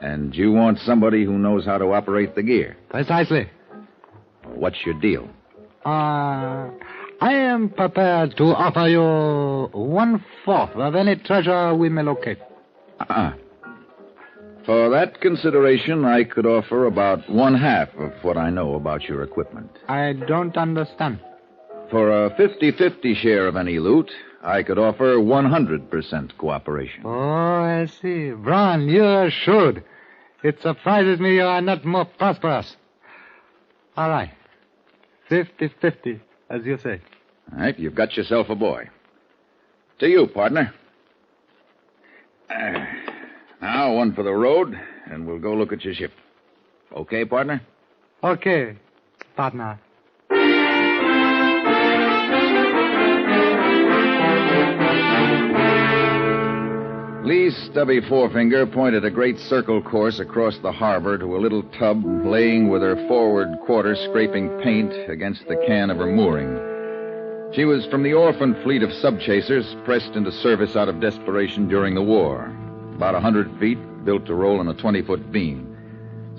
[SPEAKER 18] And you want somebody who knows how to operate the gear?
[SPEAKER 20] Precisely.
[SPEAKER 18] What's your deal?
[SPEAKER 20] I am prepared to offer you 1/4 of any treasure we may locate.
[SPEAKER 18] For that consideration, I could offer about 1/2 of what I know about your equipment.
[SPEAKER 20] I don't understand.
[SPEAKER 18] For a 50-50 share of any loot, I could offer 100% cooperation.
[SPEAKER 20] Oh, I see. Brown, you're shrewd. It surprises me you are not more prosperous. All right. 50-50, as you say.
[SPEAKER 18] All right, you've got yourself a boy. To you, partner. Now, one for the road, and we'll go look at your ship. Okay, partner?
[SPEAKER 20] Okay, partner.
[SPEAKER 18] Lee's stubby forefinger pointed a great circle course across the harbor to a little tub laying with her forward quarter scraping paint against the can of her mooring. She was from the orphan fleet of sub-chasers pressed into service out of desperation during the war. About 100 feet, built to roll on a 20-foot beam.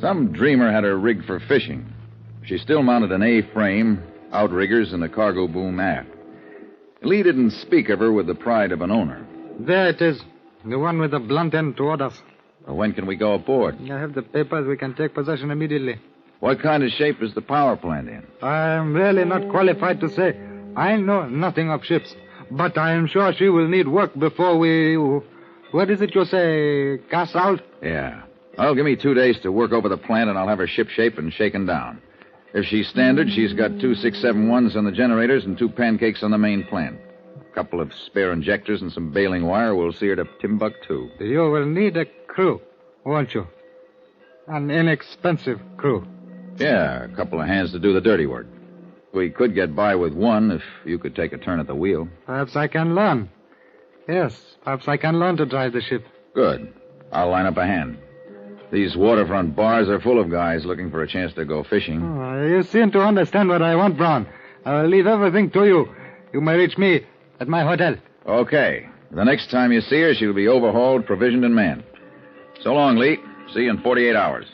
[SPEAKER 18] Some dreamer had her rigged for fishing. She still mounted an A-frame, outriggers, and a cargo boom aft. Lee didn't speak of her with the pride of an owner.
[SPEAKER 20] There it is. The one with the blunt end toward us.
[SPEAKER 18] Well, when can we go aboard?
[SPEAKER 20] I have the papers. We can take possession immediately.
[SPEAKER 18] What kind of shape is the power plant in?
[SPEAKER 20] I am really not qualified to say. I know nothing of ships. But I am sure she will need work before we... What is it you say? Cast out?
[SPEAKER 18] Yeah. Well, give me 2 days to work over the plant, and I'll have her ship shaped and shaken down. If she's standard, she's got 2 671s on the generators and 2 pancakes on the main plant. A couple of spare injectors and some baling wire will see her to Timbuktu.
[SPEAKER 20] You will need a crew, won't you? An inexpensive crew.
[SPEAKER 18] Yeah, a couple of hands to do the dirty work. We could get by with one if you could take a turn at the wheel.
[SPEAKER 20] Perhaps I can learn. Yes, perhaps I can learn to drive the ship.
[SPEAKER 18] Good. I'll line up a hand. These waterfront bars are full of guys looking for a chance to go fishing.
[SPEAKER 20] Oh, you seem to understand what I want, Brown. I will leave everything to you. You may reach me at my hotel.
[SPEAKER 18] Okay. The next time you see her, she'll be overhauled, provisioned, and manned. So long, Lee. See you in 48 hours.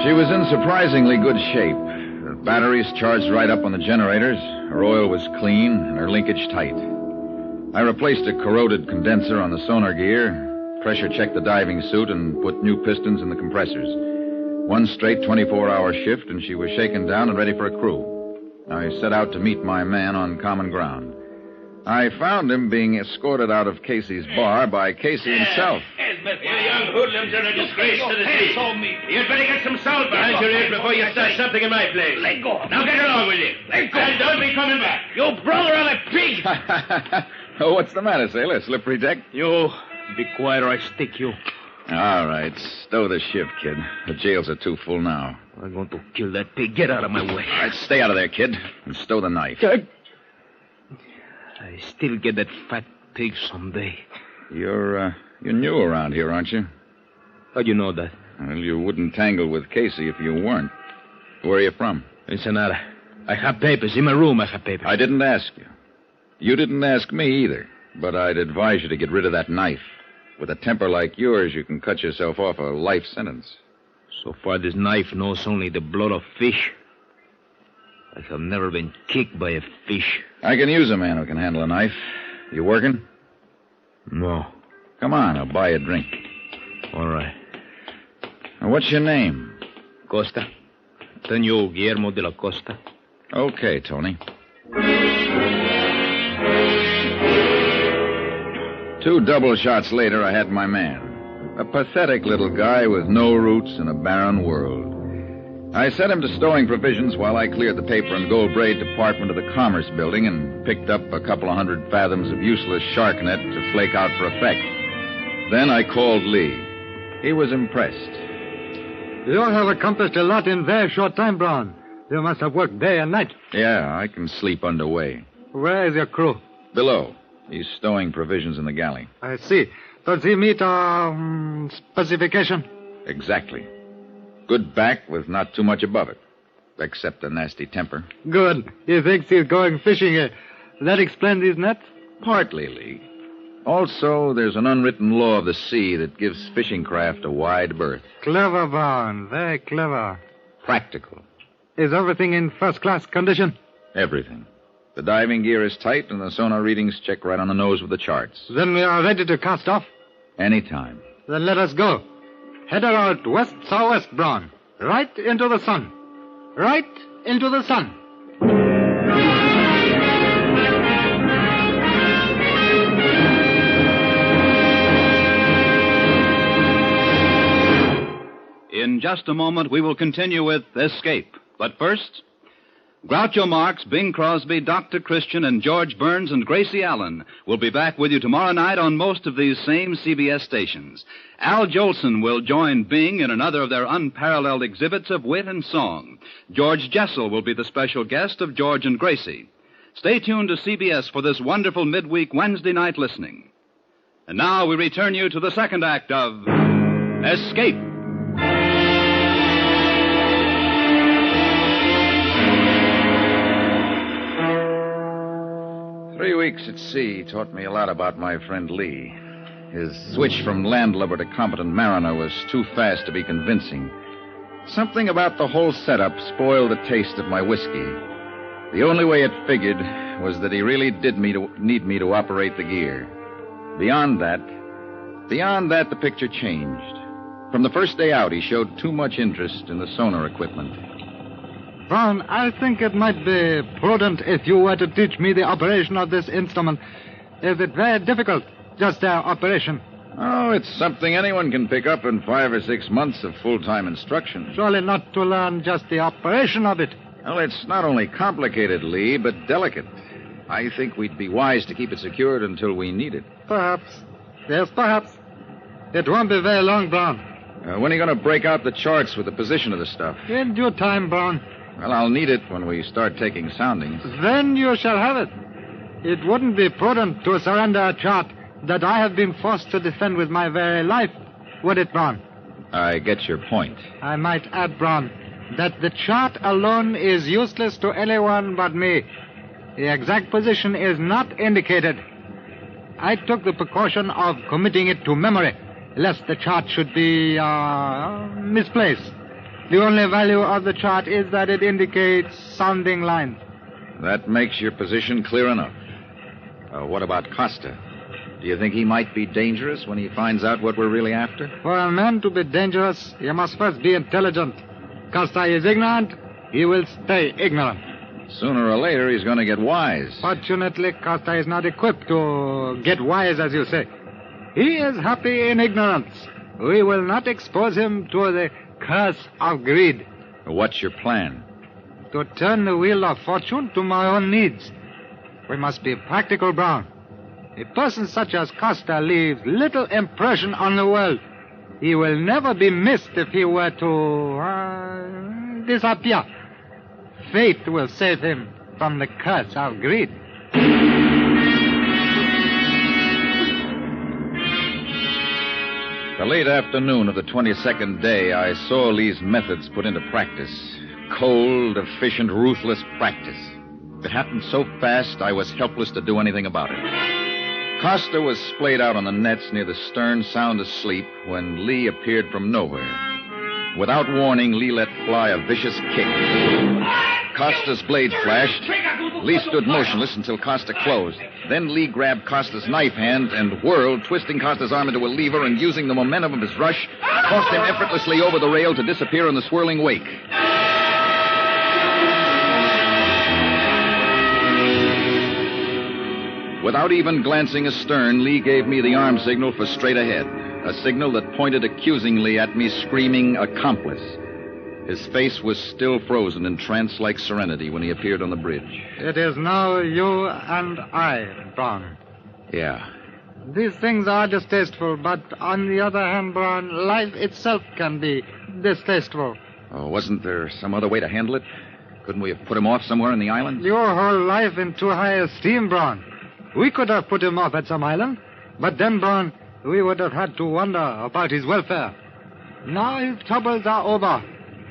[SPEAKER 18] She was in surprisingly good shape. Her batteries charged right up on the generators. Her oil was clean and her linkage tight. I replaced a corroded condenser on the sonar gear, pressure checked the diving suit, and put new pistons in the compressors. One straight 24-hour shift, and she was shaken down and ready for a crew. I set out to meet my man on common ground. I found him being escorted out of Casey's bar by Casey himself.
[SPEAKER 1] You young hoodlums are a disgrace to the sea. You'd better get some salt behind your ears before you start something in my place. Let go. Now get along with you. Let go. And don't be coming back. You brother of a pig.
[SPEAKER 18] Oh, what's the matter, sailor? Slippery deck?
[SPEAKER 1] You be quiet or I stick you.
[SPEAKER 18] All right, stow the ship, kid. The jails are too full now.
[SPEAKER 1] I'm going to kill that pig. Get out of my way.
[SPEAKER 18] All right, stay out of there, kid, and stow the knife.
[SPEAKER 1] I still get that fat pig someday.
[SPEAKER 18] You're new around here, aren't you?
[SPEAKER 1] How'd you know that?
[SPEAKER 18] Well, you wouldn't tangle with Casey if you weren't. Where are you from?
[SPEAKER 1] Ensenada. I have papers. In my room, I have papers.
[SPEAKER 18] I didn't ask you. You didn't ask me either, but I'd advise you to get rid of that knife. With a temper like yours, you can cut yourself off a life sentence.
[SPEAKER 1] So far, this knife knows only the blood of fish. I have never been kicked by a fish.
[SPEAKER 18] I can use a man who can handle a knife. You working?
[SPEAKER 1] No.
[SPEAKER 18] Come on, I'll buy you a drink.
[SPEAKER 1] All right.
[SPEAKER 18] Now, what's your name?
[SPEAKER 1] Costa. Antonio Guillermo de la Costa.
[SPEAKER 18] Okay, Tony. 2 double shots later, I had my man. A pathetic little guy with no roots in a barren world. I sent him to stowing provisions while I cleared the paper and gold braid department of the Commerce Building and picked up a couple of 100 fathoms of useless shark net to flake out for effect. Then I called Lee. He was impressed.
[SPEAKER 20] You have accomplished a lot in very short time, Brown. You must have worked day and night.
[SPEAKER 18] Yeah, I can sleep underway.
[SPEAKER 20] Where is your crew?
[SPEAKER 18] Below. He's stowing provisions in the galley.
[SPEAKER 20] I see. Does he meet our specification?
[SPEAKER 18] Exactly. Good back with not too much above it, except a nasty temper.
[SPEAKER 20] Good. He thinks he's going fishing here. That explains his net?
[SPEAKER 18] Partly, Lee. Also, there's an unwritten law of the sea that gives fishing craft a wide berth.
[SPEAKER 20] Clever, Brown. Very clever.
[SPEAKER 18] Practical.
[SPEAKER 20] Is everything in first-class condition?
[SPEAKER 18] Everything. The diving gear is tight, and the sonar readings check right on the nose with the charts.
[SPEAKER 20] Then we are ready to cast off?
[SPEAKER 18] Anytime.
[SPEAKER 20] Then let us go. Head out west-southwest, Brown. Right into the sun. Right into the sun.
[SPEAKER 17] In just a moment, we will continue with Escape. But first, Groucho Marx, Bing Crosby, Dr. Christian, and George Burns and Gracie Allen will be back with you tomorrow night on most of these same CBS stations. Al Jolson will join Bing in another of their unparalleled exhibits of wit and song. George Jessel will be the special guest of George and Gracie. Stay tuned to CBS for this wonderful midweek Wednesday night listening. And now we return you to the second act of Escape.
[SPEAKER 18] 3 weeks at sea taught me a lot about my friend Lee. His switch from landlubber to competent mariner was too fast to be convincing. Something about the whole setup spoiled the taste of my whiskey. The only way it figured was that he really did need me to operate the gear. Beyond that, the picture changed. From the first day out, he showed too much interest in the sonar equipment.
[SPEAKER 20] Brown, I think it might be prudent if you were to teach me the operation of this instrument. Is it very difficult, just their operation?
[SPEAKER 18] Oh, it's something anyone can pick up in 5 or 6 months of full-time instruction.
[SPEAKER 20] Surely not to learn just the operation of it.
[SPEAKER 18] Well, it's not only complicated, Lee, but delicate. I think we'd be wise to keep it secured until we need it.
[SPEAKER 20] Perhaps. Yes, perhaps. It won't be very long, Brown.
[SPEAKER 18] When are you going to break out the charts with the position of the stuff?
[SPEAKER 20] In due time, Brown.
[SPEAKER 18] Well, I'll need it when we start taking soundings.
[SPEAKER 20] Then you shall have it. It wouldn't be prudent to surrender a chart that I have been forced to defend with my very life, would it, Brown?
[SPEAKER 18] I get your point.
[SPEAKER 20] I might add, Brown, that the chart alone is useless to anyone but me. The exact position is not indicated. I took the precaution of committing it to memory, lest the chart should be, misplaced. The only value of the chart is that it indicates sounding lines.
[SPEAKER 18] That makes your position clear enough. What about Costa? Do you think he might be dangerous when he finds out what we're really after?
[SPEAKER 20] For a man to be dangerous, he must first be intelligent. Costa is ignorant, he will stay ignorant.
[SPEAKER 18] Sooner or later, he's going to get wise.
[SPEAKER 20] Fortunately, Costa is not equipped to get wise, as you say. He is happy in ignorance. We will not expose him to the curse of greed.
[SPEAKER 18] What's your plan?
[SPEAKER 20] To turn the wheel of fortune to my own needs. We must be practical, Brown. A person such as Costa leaves little impression on the world. He will never be missed if he were to disappear. Fate will save him from the curse of greed.
[SPEAKER 18] The late afternoon of the 22nd day, I saw Lee's methods put into practice. Cold, efficient, ruthless practice. It happened so fast, I was helpless to do anything about it. Costa was splayed out on the nets near the stern, sound asleep, when Lee appeared from nowhere. Without warning, Lee let fly a vicious kick. Costa's blade flashed. Lee stood motionless until Costa closed. Then Lee grabbed Costa's knife hand and whirled, twisting Costa's arm into a lever and using the momentum of his rush, tossed him effortlessly over the rail to disappear in the swirling wake. Without even glancing astern, Lee gave me the arm signal for straight ahead, a signal that pointed accusingly at me, screaming, "Accomplice." His face was still frozen in trance-like serenity when he appeared on the bridge.
[SPEAKER 20] It is now you and I, Brown.
[SPEAKER 18] Yeah.
[SPEAKER 20] These things are distasteful, but on the other hand, Brown, life itself can be distasteful.
[SPEAKER 18] Oh, wasn't there some other way to handle it? Couldn't we have put him off somewhere in the island?
[SPEAKER 20] Your whole life in too high esteem, Brown. We could have put him off at some island, but then, Brown, we would have had to wonder about his welfare. Now his troubles are over.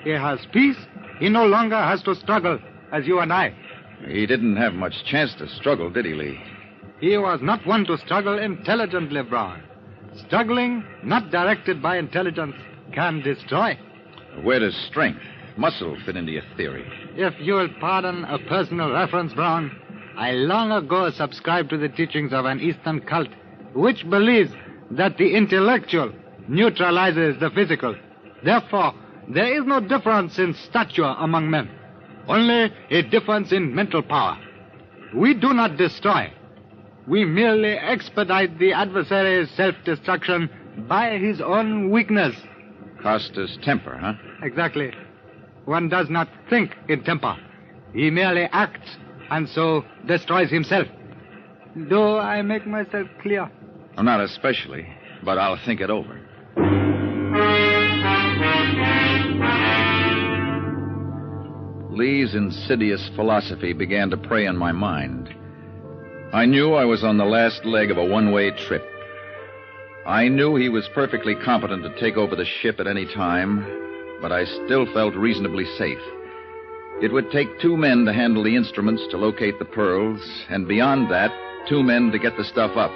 [SPEAKER 20] He has peace. He no longer has to struggle, as you and I.
[SPEAKER 18] He didn't have much chance to struggle, did he, Lee?
[SPEAKER 20] He was not one to struggle intelligently, Brown. Struggling, not directed by intelligence, can destroy.
[SPEAKER 18] Where does strength, muscle fit into your theory?
[SPEAKER 20] If you'll pardon a personal reference, Brown, I long ago subscribed to the teachings of an Eastern cult which believes that the intellectual neutralizes the physical. Therefore, there is no difference in stature among men, only a difference in mental power. We do not destroy. We merely expedite the adversary's self-destruction by his own weakness.
[SPEAKER 18] Costa's temper, huh?
[SPEAKER 20] Exactly. One does not think in temper. He merely acts, and so destroys himself. Do I make myself clear?
[SPEAKER 18] Well, not especially, but I'll think it over. Lee's insidious philosophy began to prey on my mind. I knew I was on the last leg of a one-way trip. I knew he was perfectly competent to take over the ship at any time, but I still felt reasonably safe. It would take 2 men to handle the instruments to locate the pearls, and beyond that, 2 men to get the stuff up.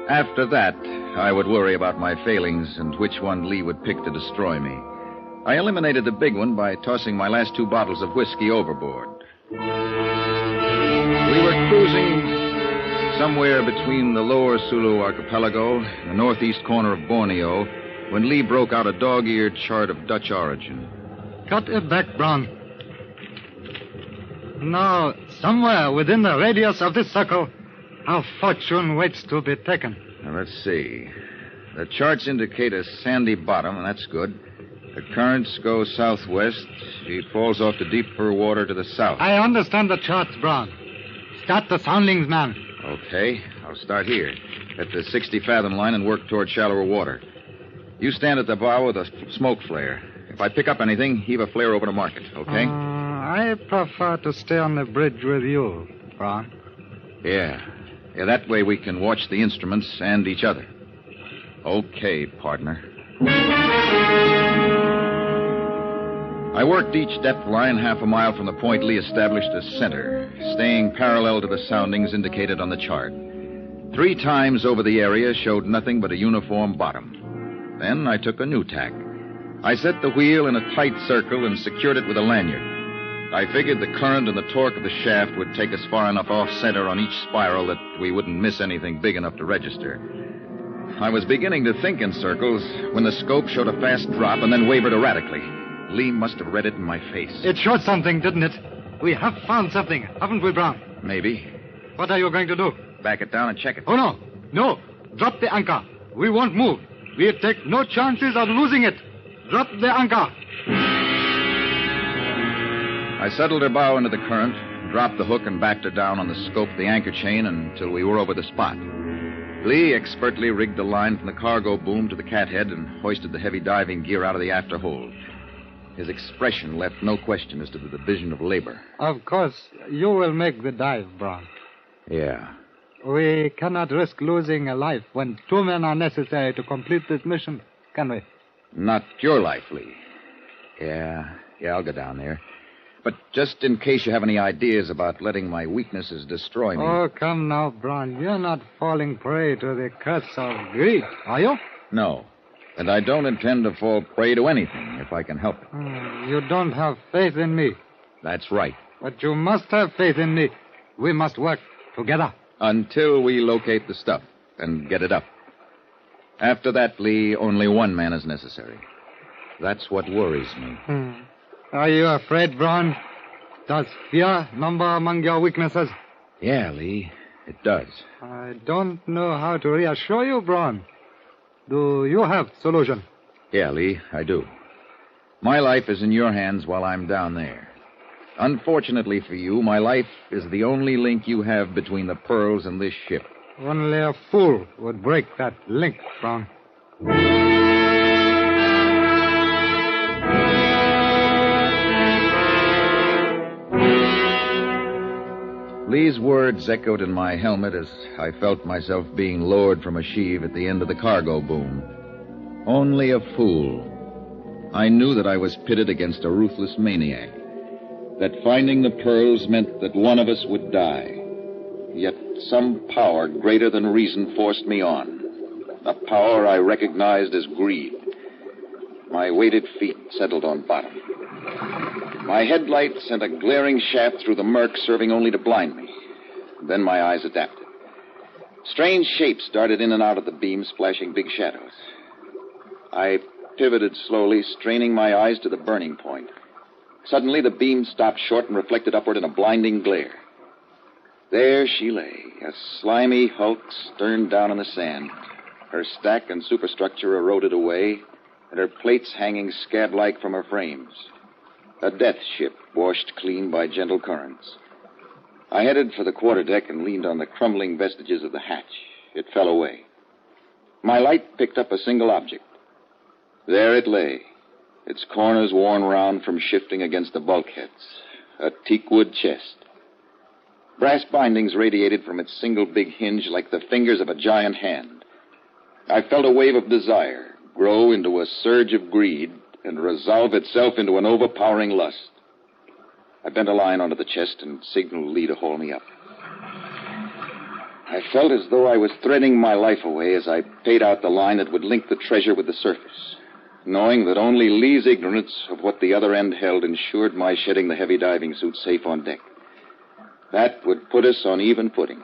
[SPEAKER 18] After that, I would worry about my failings and which one Lee would pick to destroy me. I eliminated the big one by tossing my last 2 bottles of whiskey overboard. We were cruising somewhere between the lower Sulu archipelago and the northeast corner of Borneo when Lee broke out a dog-eared chart of Dutch origin.
[SPEAKER 20] Cut it back, Brown. Now, somewhere within the radius of this circle, our fortune waits to be taken.
[SPEAKER 18] Now, let's see. The charts indicate a sandy bottom, and that's good. The currents go southwest. She falls off to deeper water to the south.
[SPEAKER 20] I understand the charts, Brown. Start the soundings, man.
[SPEAKER 18] Okay, I'll start here, at the 60-fathom line and work toward shallower water. You stand at the bow with a smoke flare. If I pick up anything, heave a flare over to mark it, okay?
[SPEAKER 20] I prefer to stay on the bridge with you, Brown.
[SPEAKER 18] Yeah, that way we can watch the instruments and each other. Okay, partner. I worked each depth line half a mile from the point Lee established as center, staying parallel to the soundings indicated on the chart. 3 times over the area showed nothing but a uniform bottom. Then I took a new tack. I set the wheel in a tight circle and secured it with a lanyard. I figured the current and the torque of the shaft would take us far enough off-center on each spiral that we wouldn't miss anything big enough to register. I was beginning to think in circles when the scope showed a fast drop and then wavered erratically. Lee must have read it in my face.
[SPEAKER 20] It showed something, didn't it? We have found something, haven't we, Brown?
[SPEAKER 18] Maybe.
[SPEAKER 20] What are you going to do?
[SPEAKER 18] Back it down and check it.
[SPEAKER 20] Oh, no. No. Drop the anchor. We won't move. We'll take no chances of losing it. Drop the anchor.
[SPEAKER 18] I settled her bow into the current, dropped the hook and backed her down on the scope of the anchor chain until we were over the spot. Lee expertly rigged the line from the cargo boom to the cathead and hoisted the heavy diving gear out of the after hold. His expression left no question as to the division of labor.
[SPEAKER 20] Of course, you will make the dive, Brown.
[SPEAKER 18] Yeah.
[SPEAKER 20] We cannot risk losing a life when 2 men are necessary to complete this mission, can we?
[SPEAKER 18] Not your life, Lee. Yeah, I'll go down there. But just in case you have any ideas about letting my weaknesses destroy me...
[SPEAKER 20] Oh, come now, Brown. You're not falling prey to the curse of greed, are you?
[SPEAKER 18] No. And I don't intend to fall prey to anything if I can help it.
[SPEAKER 20] You don't have faith in me.
[SPEAKER 18] That's right.
[SPEAKER 20] But you must have faith in me. We must work together.
[SPEAKER 18] Until we locate the stuff and get it up. After that, Lee, only 1 man is necessary. That's what worries me.
[SPEAKER 20] Are you afraid, Brown? Does fear number among your weaknesses?
[SPEAKER 18] Yeah, Lee, it does.
[SPEAKER 20] I don't know how to reassure you, Brown. Do you have solution?
[SPEAKER 18] Yeah, Lee, I do. My life is in your hands while I'm down there. Unfortunately for you, my life is the only link you have between the pearls and this ship.
[SPEAKER 20] Only a fool would break that link, Brown.
[SPEAKER 18] Lee's words echoed in my helmet as I felt myself being lowered from a sheave at the end of the cargo boom. Only a fool. I knew that I was pitted against a ruthless maniac, that finding the pearls meant that one of us would die. Yet some power greater than reason forced me on, a power I recognized as greed. My weighted feet settled on bottom. My headlight sent a glaring shaft through the murk, serving only to blind me. Then my eyes adapted. Strange shapes darted in and out of the beam, splashing big shadows. I pivoted slowly, straining my eyes to the burning point. Suddenly, the beam stopped short and reflected upward in a blinding glare. There she lay, a slimy hulk stern down in the sand, her stack and superstructure eroded away, and her plates hanging scab-like from her frames. A death ship, washed clean by gentle currents. I headed for the quarterdeck and leaned on the crumbling vestiges of the hatch. It fell away. My light picked up a single object. There it lay, its corners worn round from shifting against the bulkheads. A teakwood chest. Brass bindings radiated from its single big hinge like the fingers of a giant hand. I felt a wave of desire grow into a surge of greed and resolve itself into an overpowering lust. I bent a line onto the chest and signaled Lee to haul me up. I felt as though I was threading my life away as I paid out the line that would link the treasure with the surface, knowing that only Lee's ignorance of what the other end held ensured my shedding the heavy diving suit safe on deck. That would put us on even footing.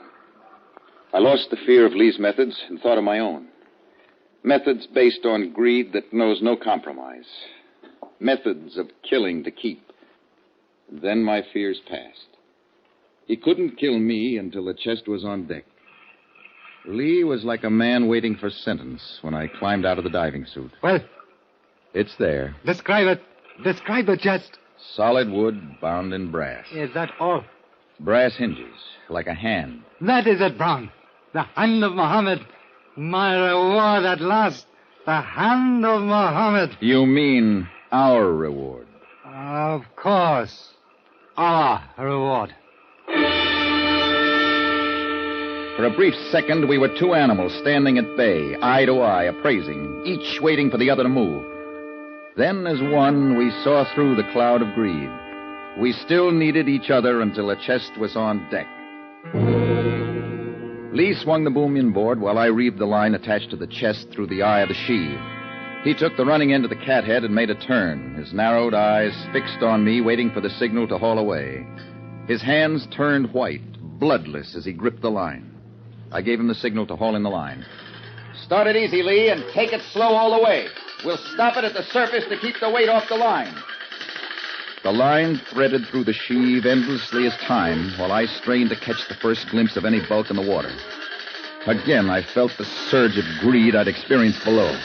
[SPEAKER 18] I lost the fear of Lee's methods and thought of my own. Methods based on greed that knows no compromise. Methods of killing to keep. Then my fears passed. He couldn't kill me until the chest was on deck. Lee was like a man waiting for sentence when I climbed out of the diving suit.
[SPEAKER 20] Well?
[SPEAKER 18] It's there.
[SPEAKER 20] Describe it. Describe the chest.
[SPEAKER 18] Solid wood bound in brass.
[SPEAKER 20] Is that all?
[SPEAKER 18] Brass hinges, like a hand.
[SPEAKER 20] That is it, Brown. The hand of Muhammad. My reward at last. The hand of Muhammad.
[SPEAKER 18] You mean our reward?
[SPEAKER 20] Of course. Our reward.
[SPEAKER 18] For a brief second, we were two animals standing at bay, eye to eye, appraising, each waiting for the other to move. Then, as one, we saw through the cloud of greed. We still needed each other until the chest was on deck. Lee swung the boom inboard while I reeved the line attached to the chest through the eye of the sheave. He took the running end of the cathead and made a turn, his narrowed eyes fixed on me, waiting for the signal to haul away. His hands turned white, bloodless, as he gripped the line. I gave him the signal to haul in the line.
[SPEAKER 2] Start it easy, Lee, and take it slow all the way. We'll stop it at the surface to keep the weight off the line.
[SPEAKER 18] The line threaded through the sheave endlessly as time while I strained to catch the first glimpse of any bulk in the water. Again, I felt the surge of greed I'd experienced below.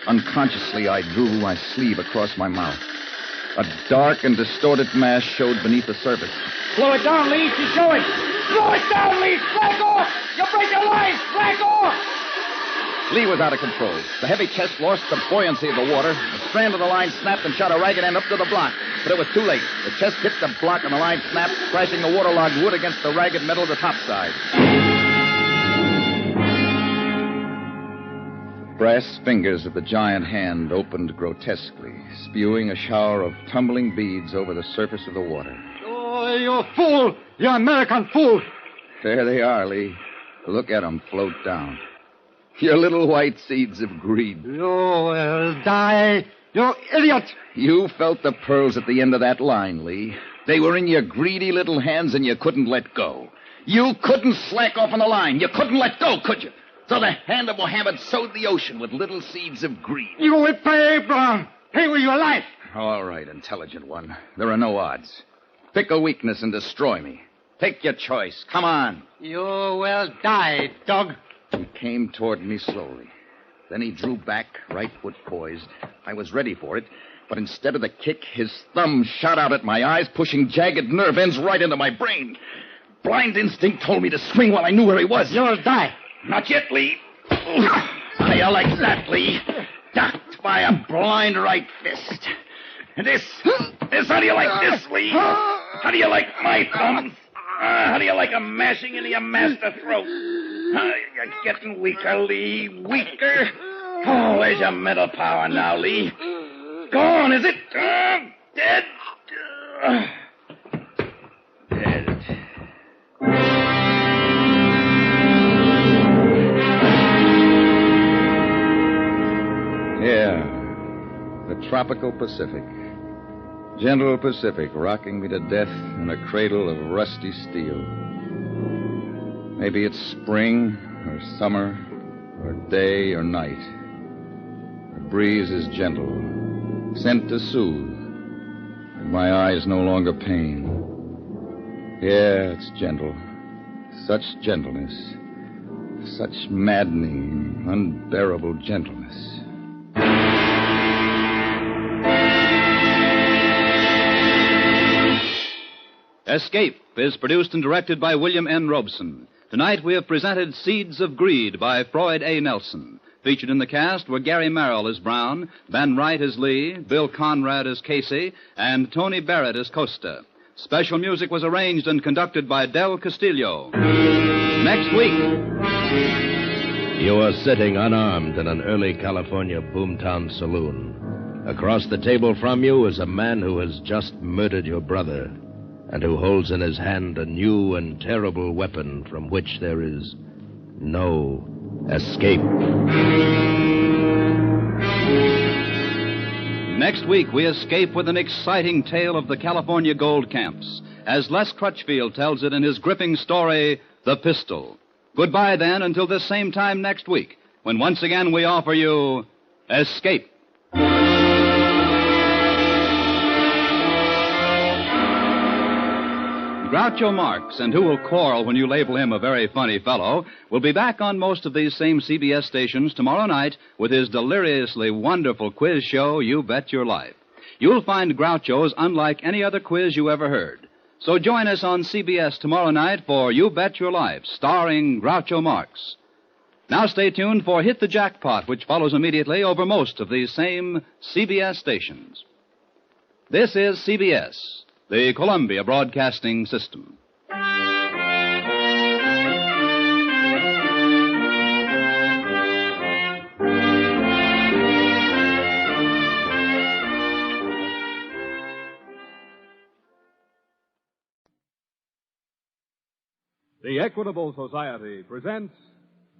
[SPEAKER 18] Unconsciously, I drew my sleeve across my mouth. A dark and distorted mass showed beneath the surface.
[SPEAKER 2] Slow it down, Lee. She's going. Slow it down, Lee. Slack off. You'll break your line. Slack off.
[SPEAKER 18] Lee was out of control. The heavy chest lost the buoyancy of the water. The strand of the line snapped and shot a ragged end up to the block. But it was too late. The chest hit the block and the line snapped, crashing the waterlogged wood against the ragged metal of the topside. Brass fingers of the giant hand opened grotesquely, spewing a shower of tumbling beads over the surface of the water.
[SPEAKER 20] Oh, you fool! You American fool!
[SPEAKER 18] There they are, Lee. Look at them float down. Your little white seeds of greed.
[SPEAKER 20] You will die, you idiot!
[SPEAKER 18] You felt the pearls at the end of that line, Lee. They were in your greedy little hands and you couldn't let go. You couldn't slack off on the line. You couldn't let go, could you? So the hand of Mohammed sowed the ocean with little seeds of greed.
[SPEAKER 20] You will pay, Brown. Pay with your life.
[SPEAKER 18] All right, intelligent one. There are no odds. Pick a weakness and destroy me. Take your choice. Come on.
[SPEAKER 20] You will die, dog.
[SPEAKER 18] He came toward me slowly. Then he drew back, right foot poised. I was ready for it, but instead of the kick, his thumb shot out at my eyes, pushing jagged nerve ends right into my brain. Blind instinct told me to swing while I knew where he was.
[SPEAKER 20] You'll die.
[SPEAKER 18] Not yet, Lee. How do you like that, Lee? Ducked by a blind right fist. This, how do you like this, Lee? How do you like my thumbs? How do you like a mashing into your master throat? You're getting weaker, Lee. Weaker. Oh, where's your mental power now, Lee? Gone, is it? Dead. Dead. Yeah. The tropical Pacific. Gentle Pacific rocking me to death in a cradle of rusty steel. Maybe it's spring or summer or day or night. The breeze is gentle, sent to soothe, and my eyes no longer pain. Yeah, it's gentle. Such gentleness. Such maddening, unbearable gentleness.
[SPEAKER 17] Escape is produced and directed by William N. Robeson. Tonight we have presented Seeds of Greed by Floyd A. Nelson. Featured in the cast were Gary Merrill as Brown, Ben Wright as Lee, Bill Conrad as Casey, and Tony Barrett as Costa. Special music was arranged and conducted by Del Castillo. Next week.
[SPEAKER 16] You are sitting unarmed in an early California boomtown saloon. Across the table from you is a man who has just murdered your brother and who holds in his hand a new and terrible weapon from which there is no escape.
[SPEAKER 17] Next week, we escape with an exciting tale of the California gold camps, as Les Crutchfield tells it in his gripping story, The Pistol. Goodbye, then, until this same time next week, when once again we offer you Escape. Groucho Marx, and who will quarrel when you label him a very funny fellow, will be back on most of these same CBS stations tomorrow night with his deliriously wonderful quiz show, You Bet Your Life. You'll find Groucho's unlike any other quiz you ever heard. So join us on CBS tomorrow night for You Bet Your Life, starring Groucho Marx. Now stay tuned for Hit the Jackpot, which follows immediately over most of these same CBS stations. This is CBS, the Columbia Broadcasting System.
[SPEAKER 3] The Equitable Society presents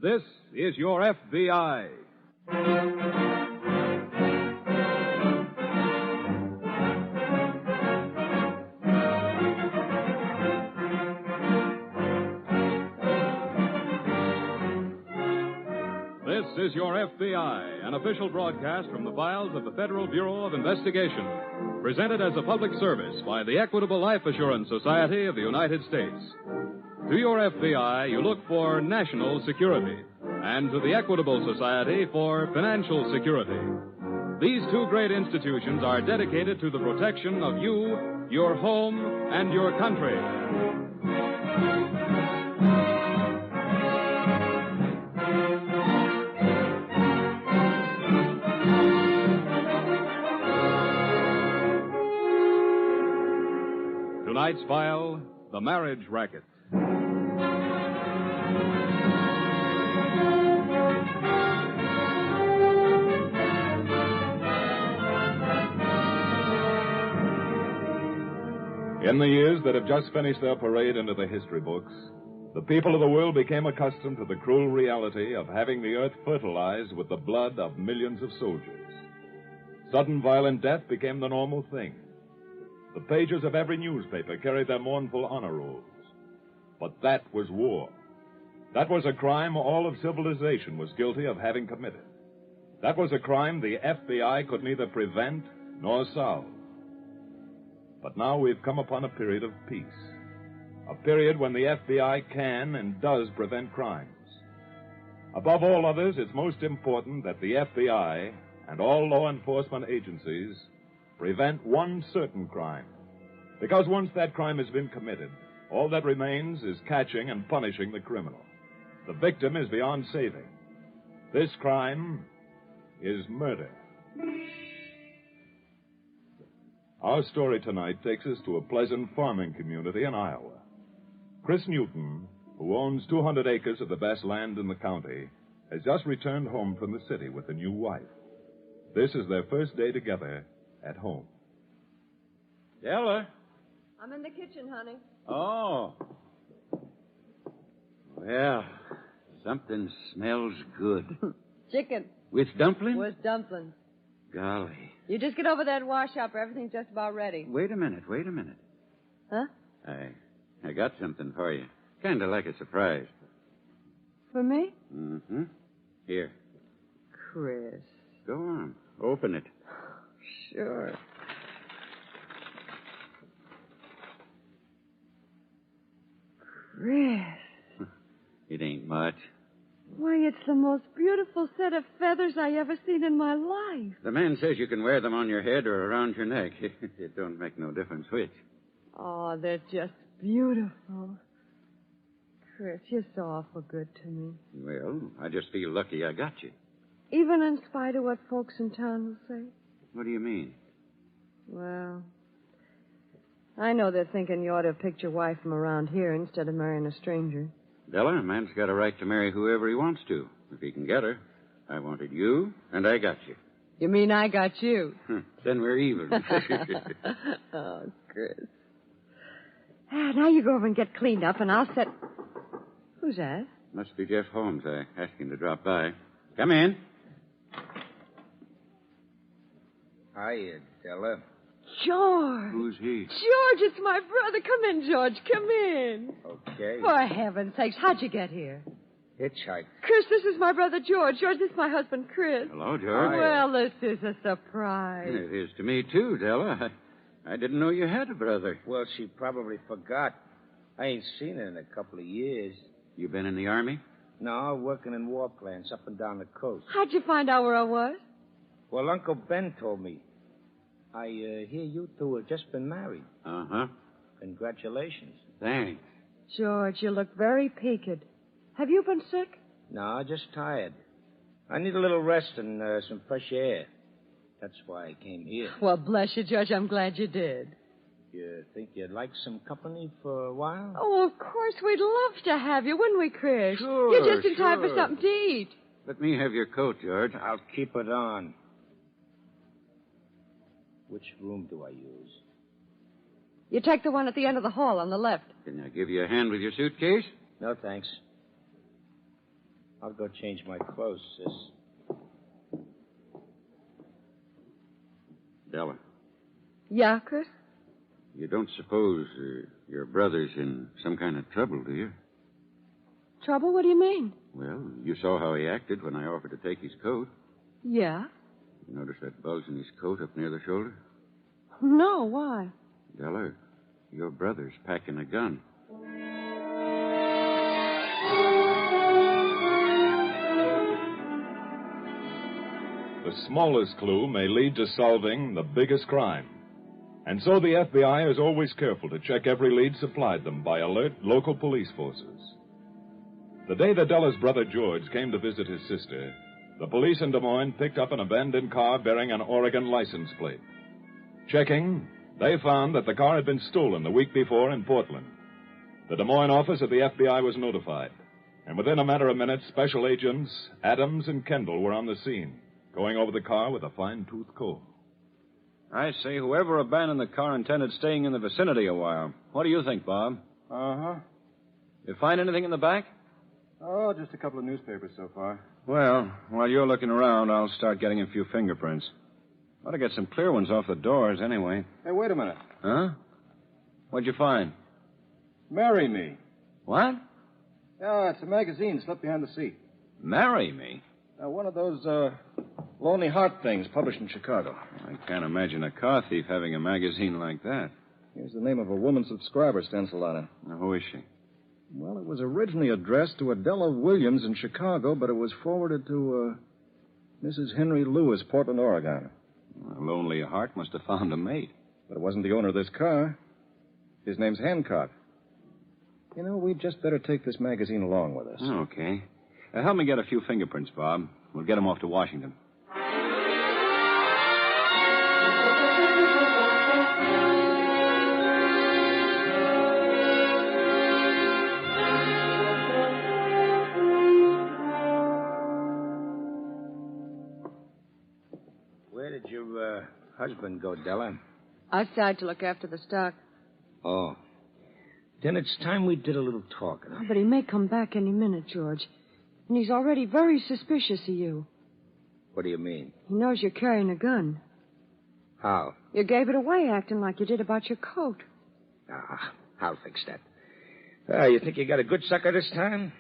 [SPEAKER 3] This Is Your FBI. This is Your FBI, an official broadcast from the files of the Federal Bureau of Investigation, presented as a public service by the Equitable Life Assurance Society of the United States. To your FBI, you look for national security, and to the Equitable Society for financial security. These two great institutions are dedicated to the protection of you, your home, and your country. Tonight's file, The Marriage Racket. In the years that have just finished their parade into the history books, the people of the world became accustomed to the cruel reality of having the earth fertilized with the blood of millions of soldiers. Sudden violent death became the normal thing. The pages of every newspaper carried their mournful honor rolls. But that was war. That was a crime all of civilization was guilty of having committed. That was a crime the FBI could neither prevent nor solve. But now we've come upon a period of peace. A period when the FBI can and does prevent crimes. Above all others, it's most important that the FBI and all law enforcement agencies prevent one certain crime. Because once that crime has been committed, all that remains is catching and punishing the criminal. The victim is beyond saving. This crime is murder. Our story tonight takes us to a pleasant farming community in Iowa. Chris Newton, who owns 200 acres of the best land in the county, has just returned home from the city with a new wife. This is their first day together at home.
[SPEAKER 5] Ella?
[SPEAKER 11] I'm in the kitchen, honey.
[SPEAKER 5] Oh. Well, something smells good.
[SPEAKER 11] Chicken.
[SPEAKER 5] With dumplings?
[SPEAKER 11] With dumplings.
[SPEAKER 5] Golly.
[SPEAKER 11] You just get over there and wash up. Everything's just about ready.
[SPEAKER 5] Wait a minute.
[SPEAKER 11] Huh?
[SPEAKER 5] I got something for you. Kind of like a surprise.
[SPEAKER 11] For me?
[SPEAKER 5] Mm-hmm. Here.
[SPEAKER 11] Chris.
[SPEAKER 5] Go on. Open it.
[SPEAKER 11] Sure. Chris.
[SPEAKER 5] It ain't much.
[SPEAKER 11] Why, it's the most beautiful set of feathers I ever seen in my life.
[SPEAKER 5] The man says you can wear them on your head or around your neck. It don't make no difference which.
[SPEAKER 11] Oh, they're just
[SPEAKER 9] beautiful. Chris, you're so awful good to me.
[SPEAKER 5] Well, I just feel lucky I got you.
[SPEAKER 9] Even in spite of what folks in town will say?
[SPEAKER 5] What do you mean?
[SPEAKER 9] Well, I know they're thinking you ought to have picked your wife from around here instead of marrying a stranger.
[SPEAKER 5] Della, a man's got a right to marry whoever he wants to, if he can get her. I wanted you, and I got you.
[SPEAKER 9] You mean I got you?
[SPEAKER 5] Then we're even.
[SPEAKER 9] Oh, Chris. Now you go over and get cleaned up, and I'll set... Who's that?
[SPEAKER 5] Must be Jeff Holmes. I asked him to drop by. Come in.
[SPEAKER 10] Hiya, Della.
[SPEAKER 9] George.
[SPEAKER 5] Who's he?
[SPEAKER 9] George, it's my brother. Come in, George. Come in.
[SPEAKER 10] Okay.
[SPEAKER 9] For heaven's sakes, how'd you get here?
[SPEAKER 10] Hitchhike.
[SPEAKER 9] Chris, this is my brother George. George, this is my husband Chris.
[SPEAKER 5] Hello, George.
[SPEAKER 9] Well, this is a surprise.
[SPEAKER 5] It is to me, too, Della. I didn't know you had a brother.
[SPEAKER 10] Well, she probably forgot. I ain't seen her in a couple of years.
[SPEAKER 5] You been in the Army?
[SPEAKER 10] No, working in war plants up and down the coast.
[SPEAKER 9] How'd you find out where I was?
[SPEAKER 10] Well, Uncle Ben told me. I hear you two have just been married.
[SPEAKER 5] Uh-huh.
[SPEAKER 10] Congratulations.
[SPEAKER 5] Thanks.
[SPEAKER 9] George, you look very peaked. Have you been sick?
[SPEAKER 10] No, just tired. I need a little rest and some fresh air. That's why I came here.
[SPEAKER 9] Well, bless you, George. I'm glad you did.
[SPEAKER 10] You think you'd like some company for a while?
[SPEAKER 9] Oh, of course. We'd love to have you, wouldn't we, Chris?
[SPEAKER 10] Sure,
[SPEAKER 9] You're just in time for something to eat.
[SPEAKER 5] Let me have your coat, George.
[SPEAKER 10] I'll keep it on. Which room do I use?
[SPEAKER 9] You take the one at the end of the hall on the left.
[SPEAKER 5] Can I give you a hand with your suitcase?
[SPEAKER 10] No, thanks. I'll go change my clothes, sis.
[SPEAKER 5] Della.
[SPEAKER 9] Yeah, Chris?
[SPEAKER 5] You don't suppose your brother's in some kind of trouble, do you?
[SPEAKER 9] Trouble? What do you mean?
[SPEAKER 5] Well, you saw how he acted when I offered to take his coat.
[SPEAKER 9] Yeah?
[SPEAKER 5] You notice that bulge in his coat up near the shoulder?
[SPEAKER 9] No, why?
[SPEAKER 5] Della, your brother's packing a gun.
[SPEAKER 3] The smallest clue may lead to solving the biggest crime. And so the FBI is always careful to check every lead supplied them by alert local police forces. The day that Della's brother George came to visit his sister, the police in Des Moines picked up an abandoned car bearing an Oregon license plate. Checking, they found that the car had been stolen the week before in Portland. The Des Moines office of the FBI was notified, and within a matter of minutes, Special Agents Adams and Kendall were on the scene, going over the car with a fine-tooth comb.
[SPEAKER 12] I say whoever abandoned the car intended staying in the vicinity a while. What do you think, Bob?
[SPEAKER 21] Uh-huh.
[SPEAKER 12] You find anything in the back?
[SPEAKER 21] Oh, just a couple of newspapers so far.
[SPEAKER 12] Well, while you're looking around, I'll start getting a few fingerprints. Ought to get some clear ones off the doors anyway.
[SPEAKER 21] Hey, wait a minute.
[SPEAKER 12] Huh? What'd you find?
[SPEAKER 21] Marry Me.
[SPEAKER 12] What?
[SPEAKER 21] Yeah, it's a magazine slipped behind the seat.
[SPEAKER 12] Marry Me?
[SPEAKER 21] One of those, Lonely Heart things published in Chicago.
[SPEAKER 12] I can't imagine a car thief having a magazine like that.
[SPEAKER 21] Here's the name of a woman subscriber stenciled on it.
[SPEAKER 12] Now, who is she?
[SPEAKER 21] Well, it was originally addressed to Adela Williams in Chicago, but it was forwarded to, Mrs. Henry Lewis, Portland, Oregon.
[SPEAKER 12] A Lonely Heart must have found a mate.
[SPEAKER 21] But it wasn't the owner of this car. His name's Hancock. You know, we'd just better take this magazine along with us.
[SPEAKER 12] Okay. Help me get a few fingerprints, Bob. We'll get them off to Washington.
[SPEAKER 10] Where did your husband go, Della?
[SPEAKER 9] Outside to look after the stock.
[SPEAKER 10] Oh. Then it's time we did a little talking.
[SPEAKER 9] Oh, but he may come back any minute, George. And he's already very suspicious of you.
[SPEAKER 10] What do you mean?
[SPEAKER 9] He knows you're carrying a gun.
[SPEAKER 10] How?
[SPEAKER 9] You gave it away acting like you did about your coat.
[SPEAKER 10] I'll fix that. You think you got a good sucker this time?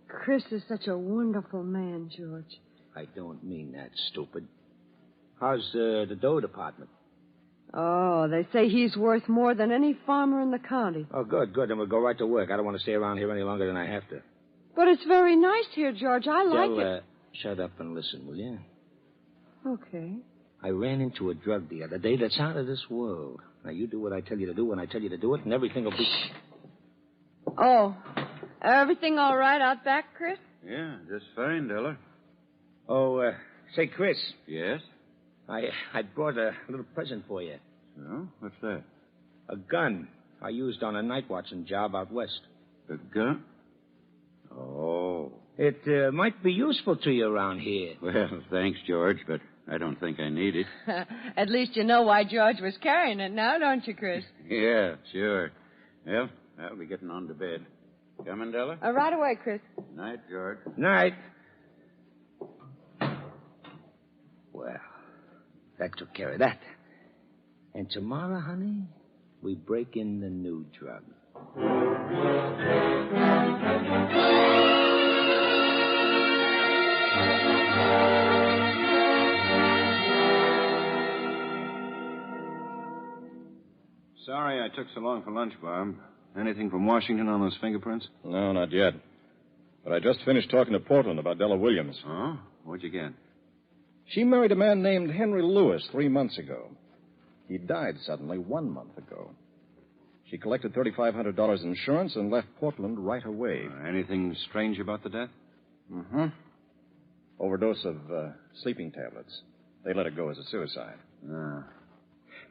[SPEAKER 9] Chris is such a wonderful man, George.
[SPEAKER 10] I don't mean that, stupid. How's the dough department?
[SPEAKER 9] Oh, they say he's worth more than any farmer in the county.
[SPEAKER 10] Oh, good. Then we'll go right to work. I don't want to stay around here any longer than I have to.
[SPEAKER 9] But it's very nice here, George. I like it.
[SPEAKER 10] Shut up and listen, will you?
[SPEAKER 9] Okay.
[SPEAKER 10] I ran into a drug dealer the day that's out of this world. Now, you do what I tell you to do when I tell you to do it, and everything will be...
[SPEAKER 9] Oh, everything all right out back, Chris?
[SPEAKER 5] Yeah, just fine, Della.
[SPEAKER 10] Oh, say, Chris.
[SPEAKER 5] Yes?
[SPEAKER 10] I brought a little present for you.
[SPEAKER 5] Oh, what's that?
[SPEAKER 10] A gun I used on a night watching job out west.
[SPEAKER 5] A gun? Oh.
[SPEAKER 10] It might be useful to you around here.
[SPEAKER 5] Well, thanks, George, but I don't think I need it.
[SPEAKER 9] At least you know why George was carrying it now, don't you, Chris?
[SPEAKER 5] Yeah, sure. Well, I'll be getting on to bed. Coming, Della?
[SPEAKER 9] Right away, Chris.
[SPEAKER 5] Night, George.
[SPEAKER 10] Night. Well, that took care of that. And tomorrow, honey, we break in the new drug.
[SPEAKER 12] Sorry I took so long for lunch, Bob. Anything from Washington on those fingerprints?
[SPEAKER 21] No, not yet. But I just finished talking to Portland about Della Williams.
[SPEAKER 12] Oh? What'd you get?
[SPEAKER 21] She married a man named Henry Lewis 3 months ago. He died suddenly 1 month ago. She collected $3,500 insurance and left Portland right away.
[SPEAKER 12] Anything strange about the death?
[SPEAKER 21] Mm-hmm. Overdose of sleeping tablets. They let her go as a suicide.
[SPEAKER 12] Ah.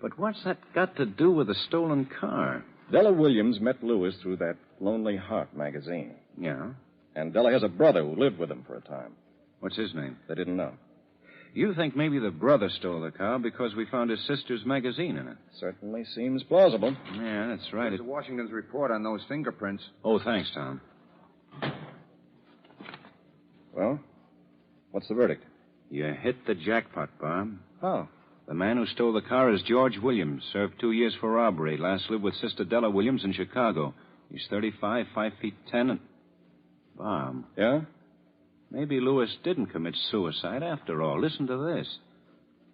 [SPEAKER 12] But what's that got to do with a stolen car?
[SPEAKER 21] Della Williams met Lewis through that Lonely Heart magazine.
[SPEAKER 12] Yeah?
[SPEAKER 21] And Della has a brother who lived with him for a time.
[SPEAKER 12] What's his name?
[SPEAKER 21] They didn't know.
[SPEAKER 12] You think maybe the brother stole the car because we found his sister's magazine in it?
[SPEAKER 21] Certainly seems plausible.
[SPEAKER 12] Yeah, that's right.
[SPEAKER 2] There's Washington's report on those fingerprints.
[SPEAKER 12] Oh, thanks, Tom.
[SPEAKER 21] Well, what's the verdict?
[SPEAKER 12] You hit the jackpot, Bob.
[SPEAKER 21] How?
[SPEAKER 12] The man who stole the car is George Williams. Served 2 years for robbery. Last lived with Sister Della Williams in Chicago. He's 35, 5'10", and... Bob.
[SPEAKER 21] Yeah?
[SPEAKER 12] Maybe Lewis didn't commit suicide after all. Listen to this.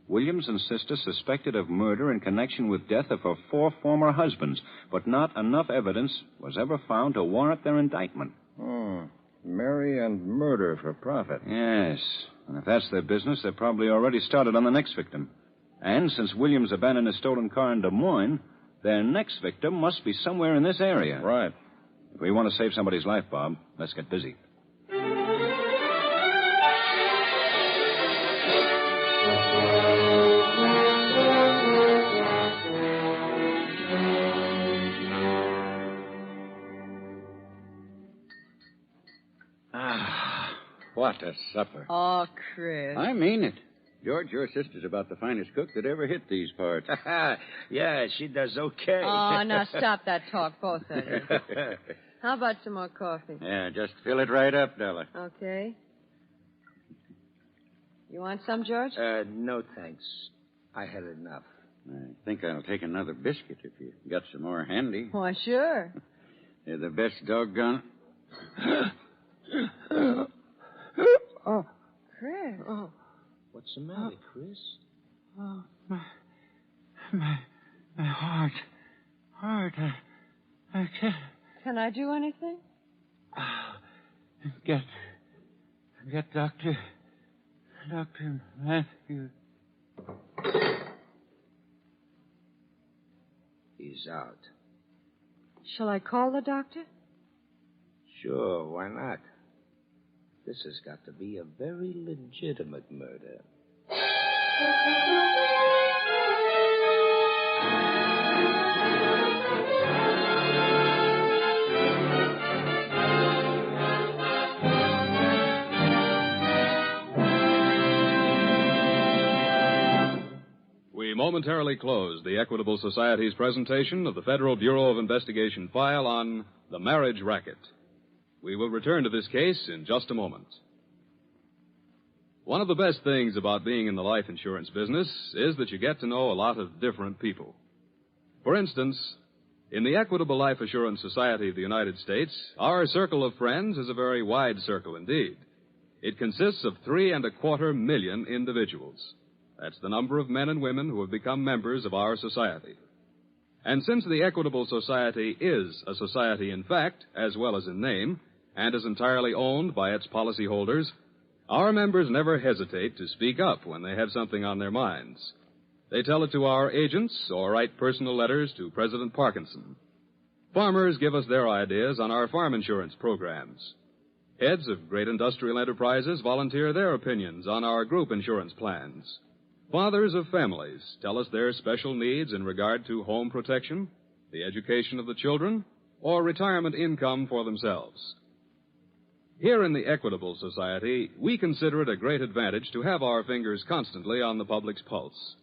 [SPEAKER 12] Williams and Sister suspected of murder in connection with death of her 4 former husbands, but not enough evidence was ever found to warrant their indictment.
[SPEAKER 21] Oh, marry and murder for profit.
[SPEAKER 12] Yes. And if that's their business, they've probably already started on the next victim. And since Williams abandoned his stolen car in Des Moines, their next victim must be somewhere in this area.
[SPEAKER 21] Right.
[SPEAKER 12] If we want to save somebody's life, Bob, let's get busy.
[SPEAKER 5] What a supper.
[SPEAKER 9] Oh, Chris.
[SPEAKER 5] I mean it. George, your sister's about the finest cook that ever hit these parts.
[SPEAKER 10] Yeah, she does okay.
[SPEAKER 9] Oh, now stop that talk, both of you. How about some more coffee?
[SPEAKER 5] Yeah, just fill it right up, Della.
[SPEAKER 9] Okay. You want some, George?
[SPEAKER 10] No, thanks. I had enough.
[SPEAKER 5] I think I'll take another biscuit if you got some more handy.
[SPEAKER 9] Why, sure.
[SPEAKER 5] They're the best doggone...
[SPEAKER 9] Oh, Chris.
[SPEAKER 10] Oh. What's the matter, Chris?
[SPEAKER 20] Oh, my heart. I can't.
[SPEAKER 9] Can I do anything?
[SPEAKER 20] Get Dr. Matthews.
[SPEAKER 10] He's out.
[SPEAKER 9] Shall I call the doctor?
[SPEAKER 10] Sure, why not? This has got to be a very legitimate murder.
[SPEAKER 15] We momentarily close the Equitable Society's presentation of the Federal Bureau of Investigation file on the marriage racket. We will return to this case in just a moment. One of the best things about being in the life insurance business is that you get to know a lot of different people. For instance, in the Equitable Life Assurance Society of the United States, our circle of friends is a very wide circle indeed. It consists of 3.25 million individuals. That's the number of men and women who have become members of our society. And since the Equitable Society is a society in fact, as well as in name, and is entirely owned by its policyholders, our members never hesitate to speak up when they have something on their minds. They tell it to our agents or write personal letters to President Parkinson. Farmers give us their ideas on our farm insurance programs. Heads of great industrial enterprises volunteer their opinions on our group insurance plans. Fathers of families tell us their special needs in regard to home protection, the education of the children, or retirement income for themselves. Here in the Equitable Society, we consider it a great advantage to have our fingers constantly on the public's pulse.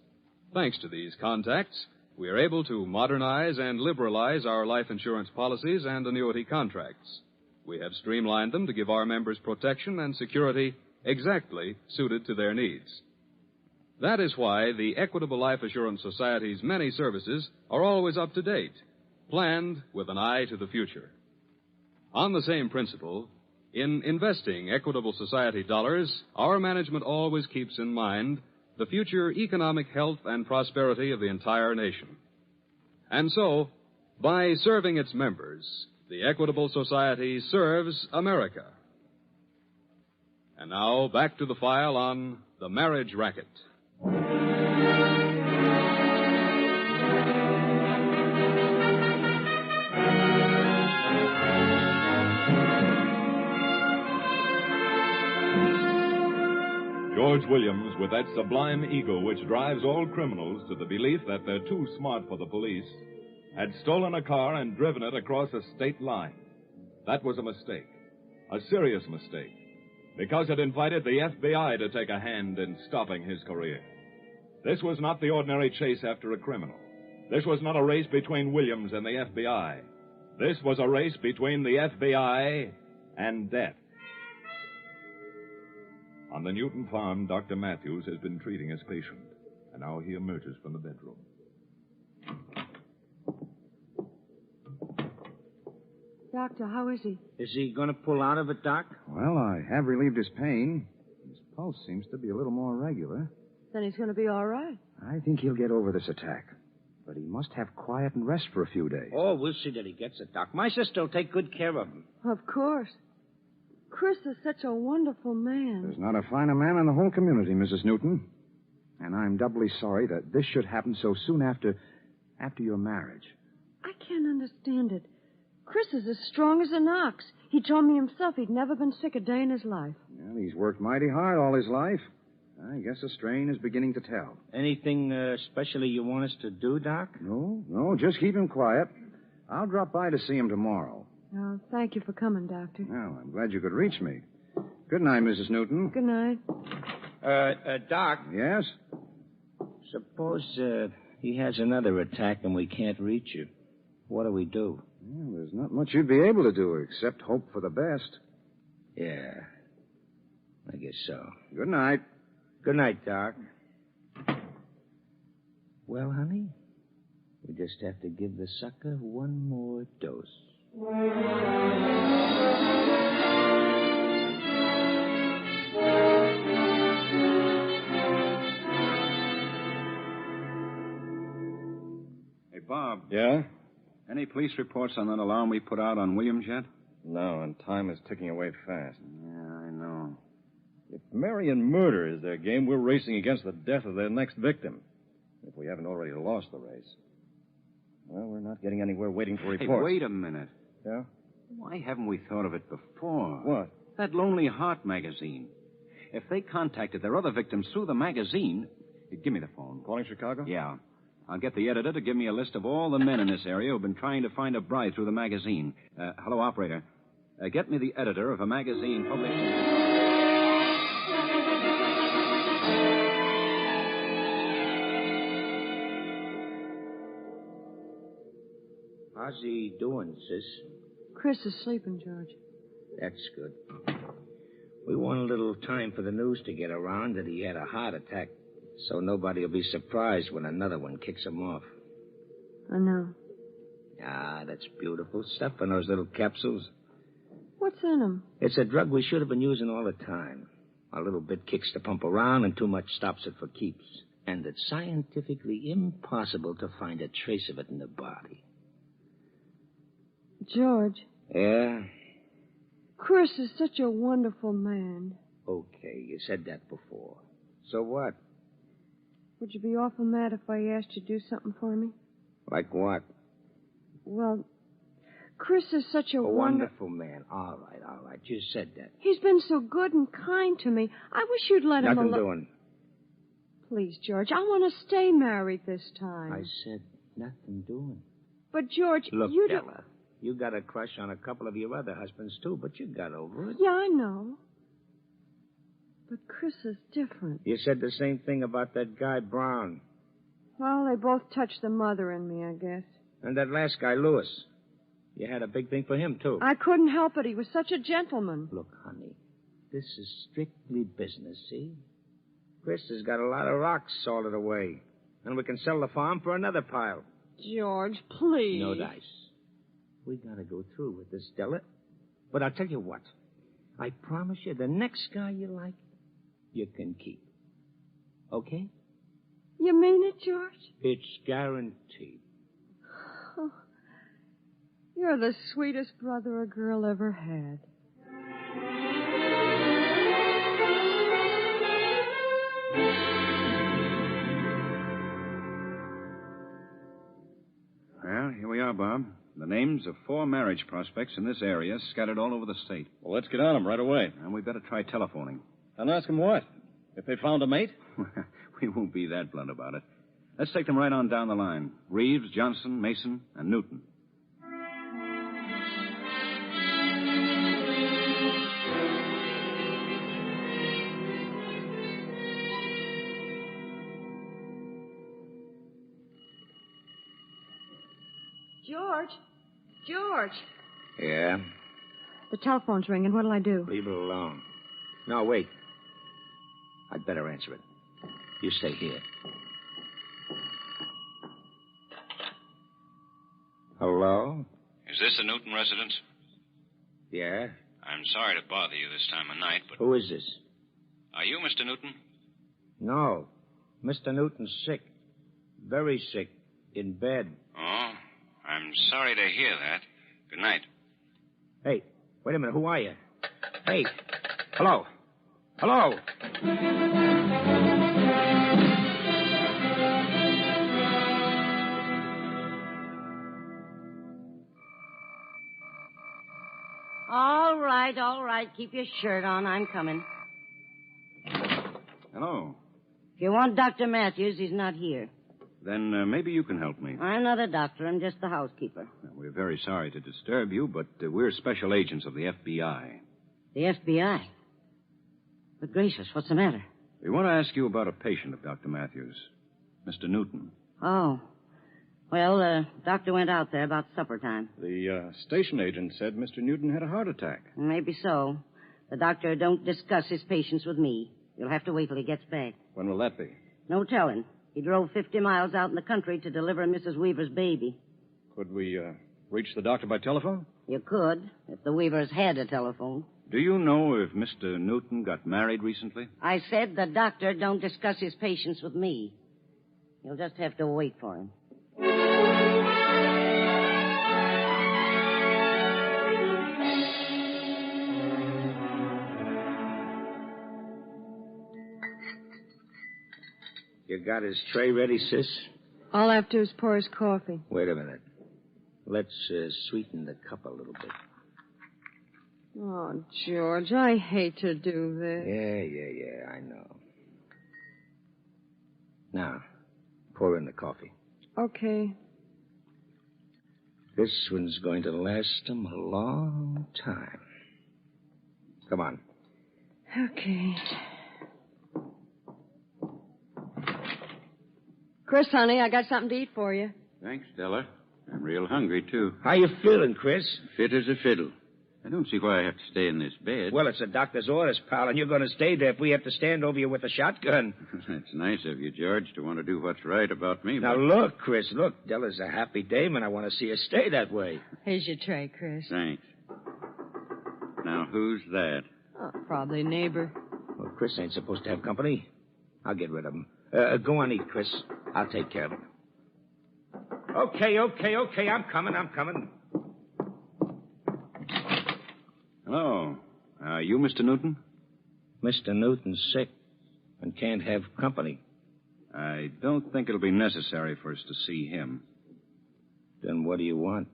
[SPEAKER 15] Thanks to these contacts, we are able to modernize and liberalize our life insurance policies and annuity contracts. We have streamlined them to give our members protection and security exactly suited to their needs. That is why the Equitable Life Assurance Society's many services are always up to date, planned with an eye to the future. On the same principle, in investing Equitable Society dollars, our management always keeps in mind the future economic health and prosperity of the entire nation. And so, by serving its members, the Equitable Society serves America. And now, back to the file on the marriage racket.
[SPEAKER 3] George Williams, with that sublime ego which drives all criminals to the belief that they're too smart for the police, had stolen a car and driven it across a state line. That was a mistake, a serious mistake, because it invited the FBI to take a hand in stopping his career. This was not the ordinary chase after a criminal. This was not a race between Williams and the FBI. This was a race between the FBI and death. On the Newton farm, Dr. Matthews has been treating his patient, and now he emerges from the bedroom.
[SPEAKER 9] Doctor, how is he?
[SPEAKER 10] Is he going to pull out of it, Doc?
[SPEAKER 21] Well, I have relieved his pain. His pulse seems to be a little more regular.
[SPEAKER 9] Then he's going to be all right.
[SPEAKER 21] I think he'll get over this attack. But he must have quiet and rest for a few days.
[SPEAKER 10] Oh, we'll see that he gets it, Doc. My sister will take good care of him.
[SPEAKER 9] Of course. Chris is such a wonderful man.
[SPEAKER 21] There's not a finer man in the whole community, Mrs. Newton. And I'm doubly sorry that this should happen so soon after your marriage.
[SPEAKER 9] I can't understand it. Chris is as strong as an ox. He told me himself he'd never been sick a day in his life.
[SPEAKER 21] Well, he's worked mighty hard all his life. I guess the strain is beginning to tell.
[SPEAKER 10] Anything especially you want us to do, Doc?
[SPEAKER 21] No, just keep him quiet. I'll drop by to see him tomorrow.
[SPEAKER 9] Oh, thank you for coming, Doctor.
[SPEAKER 21] Well, I'm glad you could reach me. Good night, Mrs. Newton.
[SPEAKER 9] Good night.
[SPEAKER 10] Doc.
[SPEAKER 21] Yes?
[SPEAKER 10] Suppose he has another attack and we can't reach you. What do we do?
[SPEAKER 21] Well, there's not much you'd be able to do except hope for the best.
[SPEAKER 10] Yeah, I guess so.
[SPEAKER 21] Good night.
[SPEAKER 10] Good night, Doc. Well, honey, we just have to give the sucker one more dose.
[SPEAKER 12] Hey, Bob.
[SPEAKER 21] Yeah?
[SPEAKER 12] Any police reports on that alarm we put out on Williams yet?
[SPEAKER 21] No, and time is ticking away fast.
[SPEAKER 12] Yeah, I know.
[SPEAKER 21] If Marion murder is their game, we're racing against the death of their next victim. If we haven't already lost the race. Well, we're not getting anywhere waiting for reports.
[SPEAKER 12] Hey, wait a minute.
[SPEAKER 21] Yeah?
[SPEAKER 12] Why haven't we thought of it before?
[SPEAKER 21] What?
[SPEAKER 12] That Lonely Heart magazine. If they contacted their other victims through the magazine... Give me the phone.
[SPEAKER 21] Calling Chicago?
[SPEAKER 12] Yeah. I'll get the editor to give me a list of all the men in this area who've been trying to find a bride through the magazine. Hello, operator. Get me the editor of a magazine published...
[SPEAKER 10] How's he doing, sis?
[SPEAKER 9] Chris is sleeping, George.
[SPEAKER 10] That's good. We want a little time for the news to get around that he had a heart attack, so nobody will be surprised when another one kicks him off.
[SPEAKER 9] I know.
[SPEAKER 10] Ah, that's beautiful stuff in those little capsules.
[SPEAKER 9] What's in them?
[SPEAKER 10] It's a drug we should have been using all the time. A little bit kicks the pump around and too much stops it for keeps. And it's scientifically impossible to find a trace of it in the body.
[SPEAKER 9] George.
[SPEAKER 10] Yeah?
[SPEAKER 9] Chris is such a wonderful man.
[SPEAKER 10] Okay, you said that before. So what?
[SPEAKER 9] Would you be awful mad if I asked you to do something for me?
[SPEAKER 10] Like what?
[SPEAKER 9] Well, Chris is such a
[SPEAKER 10] wonderful man. All right. You said that.
[SPEAKER 9] He's been so good and kind to me. I wish you'd let him
[SPEAKER 10] Nothing doing.
[SPEAKER 9] Please, George, I want to stay married this time.
[SPEAKER 10] I said nothing doing.
[SPEAKER 9] But, George,
[SPEAKER 10] Look,
[SPEAKER 9] you
[SPEAKER 10] Della, you got a crush on a couple of your other husbands, too, but you got over it.
[SPEAKER 9] Yeah, I know. But Chris is different.
[SPEAKER 10] You said the same thing about that guy, Brown.
[SPEAKER 9] Well, they both touched the mother in me, I guess.
[SPEAKER 10] And that last guy, Lewis. You had a big thing for him, too.
[SPEAKER 9] I couldn't help it. He was such a gentleman.
[SPEAKER 10] Look, honey, this is strictly business, see? Chris has got a lot of rocks salted away. And we can sell the farm for another pile.
[SPEAKER 9] George, please.
[SPEAKER 10] No dice. We gotta go through with this, Della. But I'll tell you what. I promise you, the next guy you like, you can keep. Okay?
[SPEAKER 9] You mean it, George?
[SPEAKER 10] It's guaranteed.
[SPEAKER 9] Oh, you're the sweetest brother a girl ever had.
[SPEAKER 12] Well, here we are, Bob. The names of 4 marriage prospects in this area scattered all over the state.
[SPEAKER 21] Well, let's get on them right away.
[SPEAKER 12] And we better try telephoning.
[SPEAKER 21] And ask them what? If they found a mate?
[SPEAKER 12] We won't be that blunt about it. Let's take them right on down the line. Reeves, Johnson, Mason, and Newton.
[SPEAKER 9] George.
[SPEAKER 10] Yeah?
[SPEAKER 9] The telephone's ringing. What'll I do?
[SPEAKER 10] Leave it alone. No, wait. I'd better answer it. You stay here. Hello?
[SPEAKER 5] Is this the Newton residence?
[SPEAKER 10] Yeah?
[SPEAKER 5] I'm sorry to bother you this time of night, but...
[SPEAKER 10] Who is this?
[SPEAKER 5] Are you Mr. Newton?
[SPEAKER 10] No. Mr. Newton's sick. Very sick. In bed.
[SPEAKER 5] Oh, I'm sorry to hear that. Good night.
[SPEAKER 10] Hey, wait a minute. Who are you? Hey. Hello. Hello.
[SPEAKER 6] All right. Keep your shirt on. I'm coming.
[SPEAKER 12] Hello.
[SPEAKER 6] If you want Dr. Matthews, he's not here.
[SPEAKER 12] Then maybe you can help me.
[SPEAKER 6] I'm not a doctor. I'm just the housekeeper.
[SPEAKER 12] Well, we're very sorry to disturb you, but we're special agents of the FBI.
[SPEAKER 6] The FBI? But gracious, what's the matter?
[SPEAKER 12] We want to ask you about a patient of Dr. Matthews, Mr. Newton.
[SPEAKER 6] Oh. Well, the doctor went out there about supper time.
[SPEAKER 21] The station agent said Mr. Newton had a heart attack.
[SPEAKER 6] Maybe so. The doctor don't discuss his patients with me. You'll have to wait till he gets back.
[SPEAKER 21] When will that be?
[SPEAKER 6] No telling. He drove 50 miles out in the country to deliver Mrs. Weaver's baby.
[SPEAKER 21] Could we reach the doctor by telephone?
[SPEAKER 6] You could, if the Weavers had a telephone.
[SPEAKER 12] Do you know if Mr. Newton got married recently?
[SPEAKER 6] I said the doctor don't discuss his patients with me. You'll just have to wait for him.
[SPEAKER 10] You got his tray ready, sis?
[SPEAKER 9] All I have to do is pour his coffee.
[SPEAKER 10] Wait a minute. Let's sweeten the cup a little bit.
[SPEAKER 9] Oh, George, I hate to do this.
[SPEAKER 10] Yeah, I know. Now, pour in the coffee.
[SPEAKER 9] Okay.
[SPEAKER 10] This one's going to last him a long time. Come on.
[SPEAKER 9] Okay. Chris, honey, I got something to eat for you.
[SPEAKER 5] Thanks, Stella. I'm real hungry, too.
[SPEAKER 10] How you feeling, Chris?
[SPEAKER 5] Fit as a fiddle. I don't see why I have to stay in this bed.
[SPEAKER 10] Well, it's the doctor's orders, pal, and you're going to stay there if we have to stand over you with a shotgun.
[SPEAKER 5] That's nice of you, George, to want to do what's right about me.
[SPEAKER 10] Now, look, Chris, look. Della's a happy dame, and I want to see her stay that way.
[SPEAKER 9] Here's your tray, Chris.
[SPEAKER 5] Thanks. Now, who's that?
[SPEAKER 9] Oh, probably a neighbor.
[SPEAKER 10] Well, Chris ain't supposed to have company. I'll get rid of him. Go on, eat, Chris. I'll take care of him. Okay. I'm coming.
[SPEAKER 12] Hello. Are you Mr. Newton?
[SPEAKER 10] Mr. Newton's sick and can't have company.
[SPEAKER 12] I don't think it'll be necessary for us to see him.
[SPEAKER 10] Then what do you want?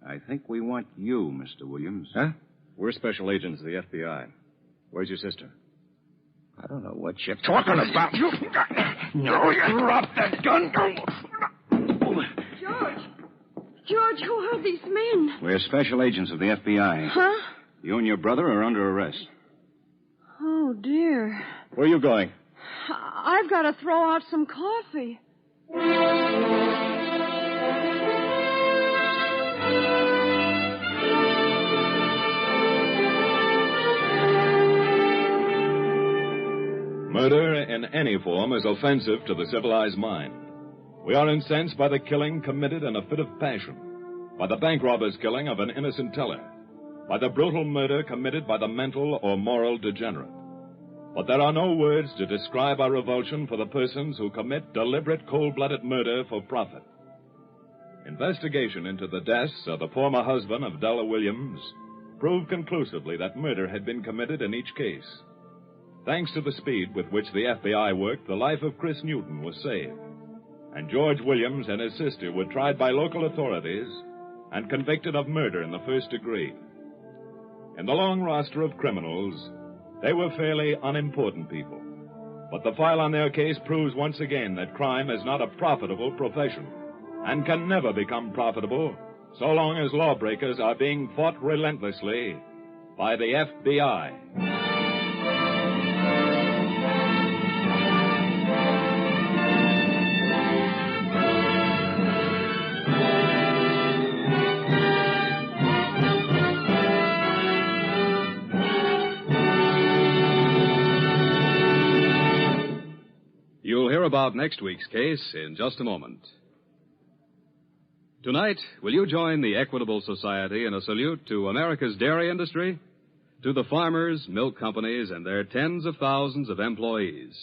[SPEAKER 12] I think we want you, Mr. Williams.
[SPEAKER 10] Huh?
[SPEAKER 21] We're special agents of the FBI. Where's your sister?
[SPEAKER 10] I don't know what you're talking about. No, you drop that gun.
[SPEAKER 9] George, who are these men?
[SPEAKER 12] We're special agents of the FBI.
[SPEAKER 9] Huh?
[SPEAKER 12] You and your brother are under arrest.
[SPEAKER 9] Oh, dear.
[SPEAKER 21] Where are you going?
[SPEAKER 9] I've got to throw out some coffee.
[SPEAKER 3] Murder in any form is offensive to the civilized mind. We are incensed by the killing committed in a fit of passion, by the bank robber's killing of an innocent teller, by the brutal murder committed by the mental or moral degenerate. But there are no words to describe our revulsion for the persons who commit deliberate, cold-blooded murder for profit. Investigation into the deaths of the former husband of Della Williams proved conclusively that murder had been committed in each case. Thanks to the speed with which the FBI worked, the life of Chris Newton was saved, and George Williams and his sister were tried by local authorities and convicted of murder in the first degree. In the long roster of criminals, they were fairly unimportant people, but the file on their case proves once again that crime is not a profitable profession and can never become profitable so long as lawbreakers are being fought relentlessly by the FBI.
[SPEAKER 15] You'll hear about next week's case in just a moment. Tonight, will you join the Equitable Society in a salute to America's dairy industry, to the farmers, milk companies, and their tens of thousands of employees?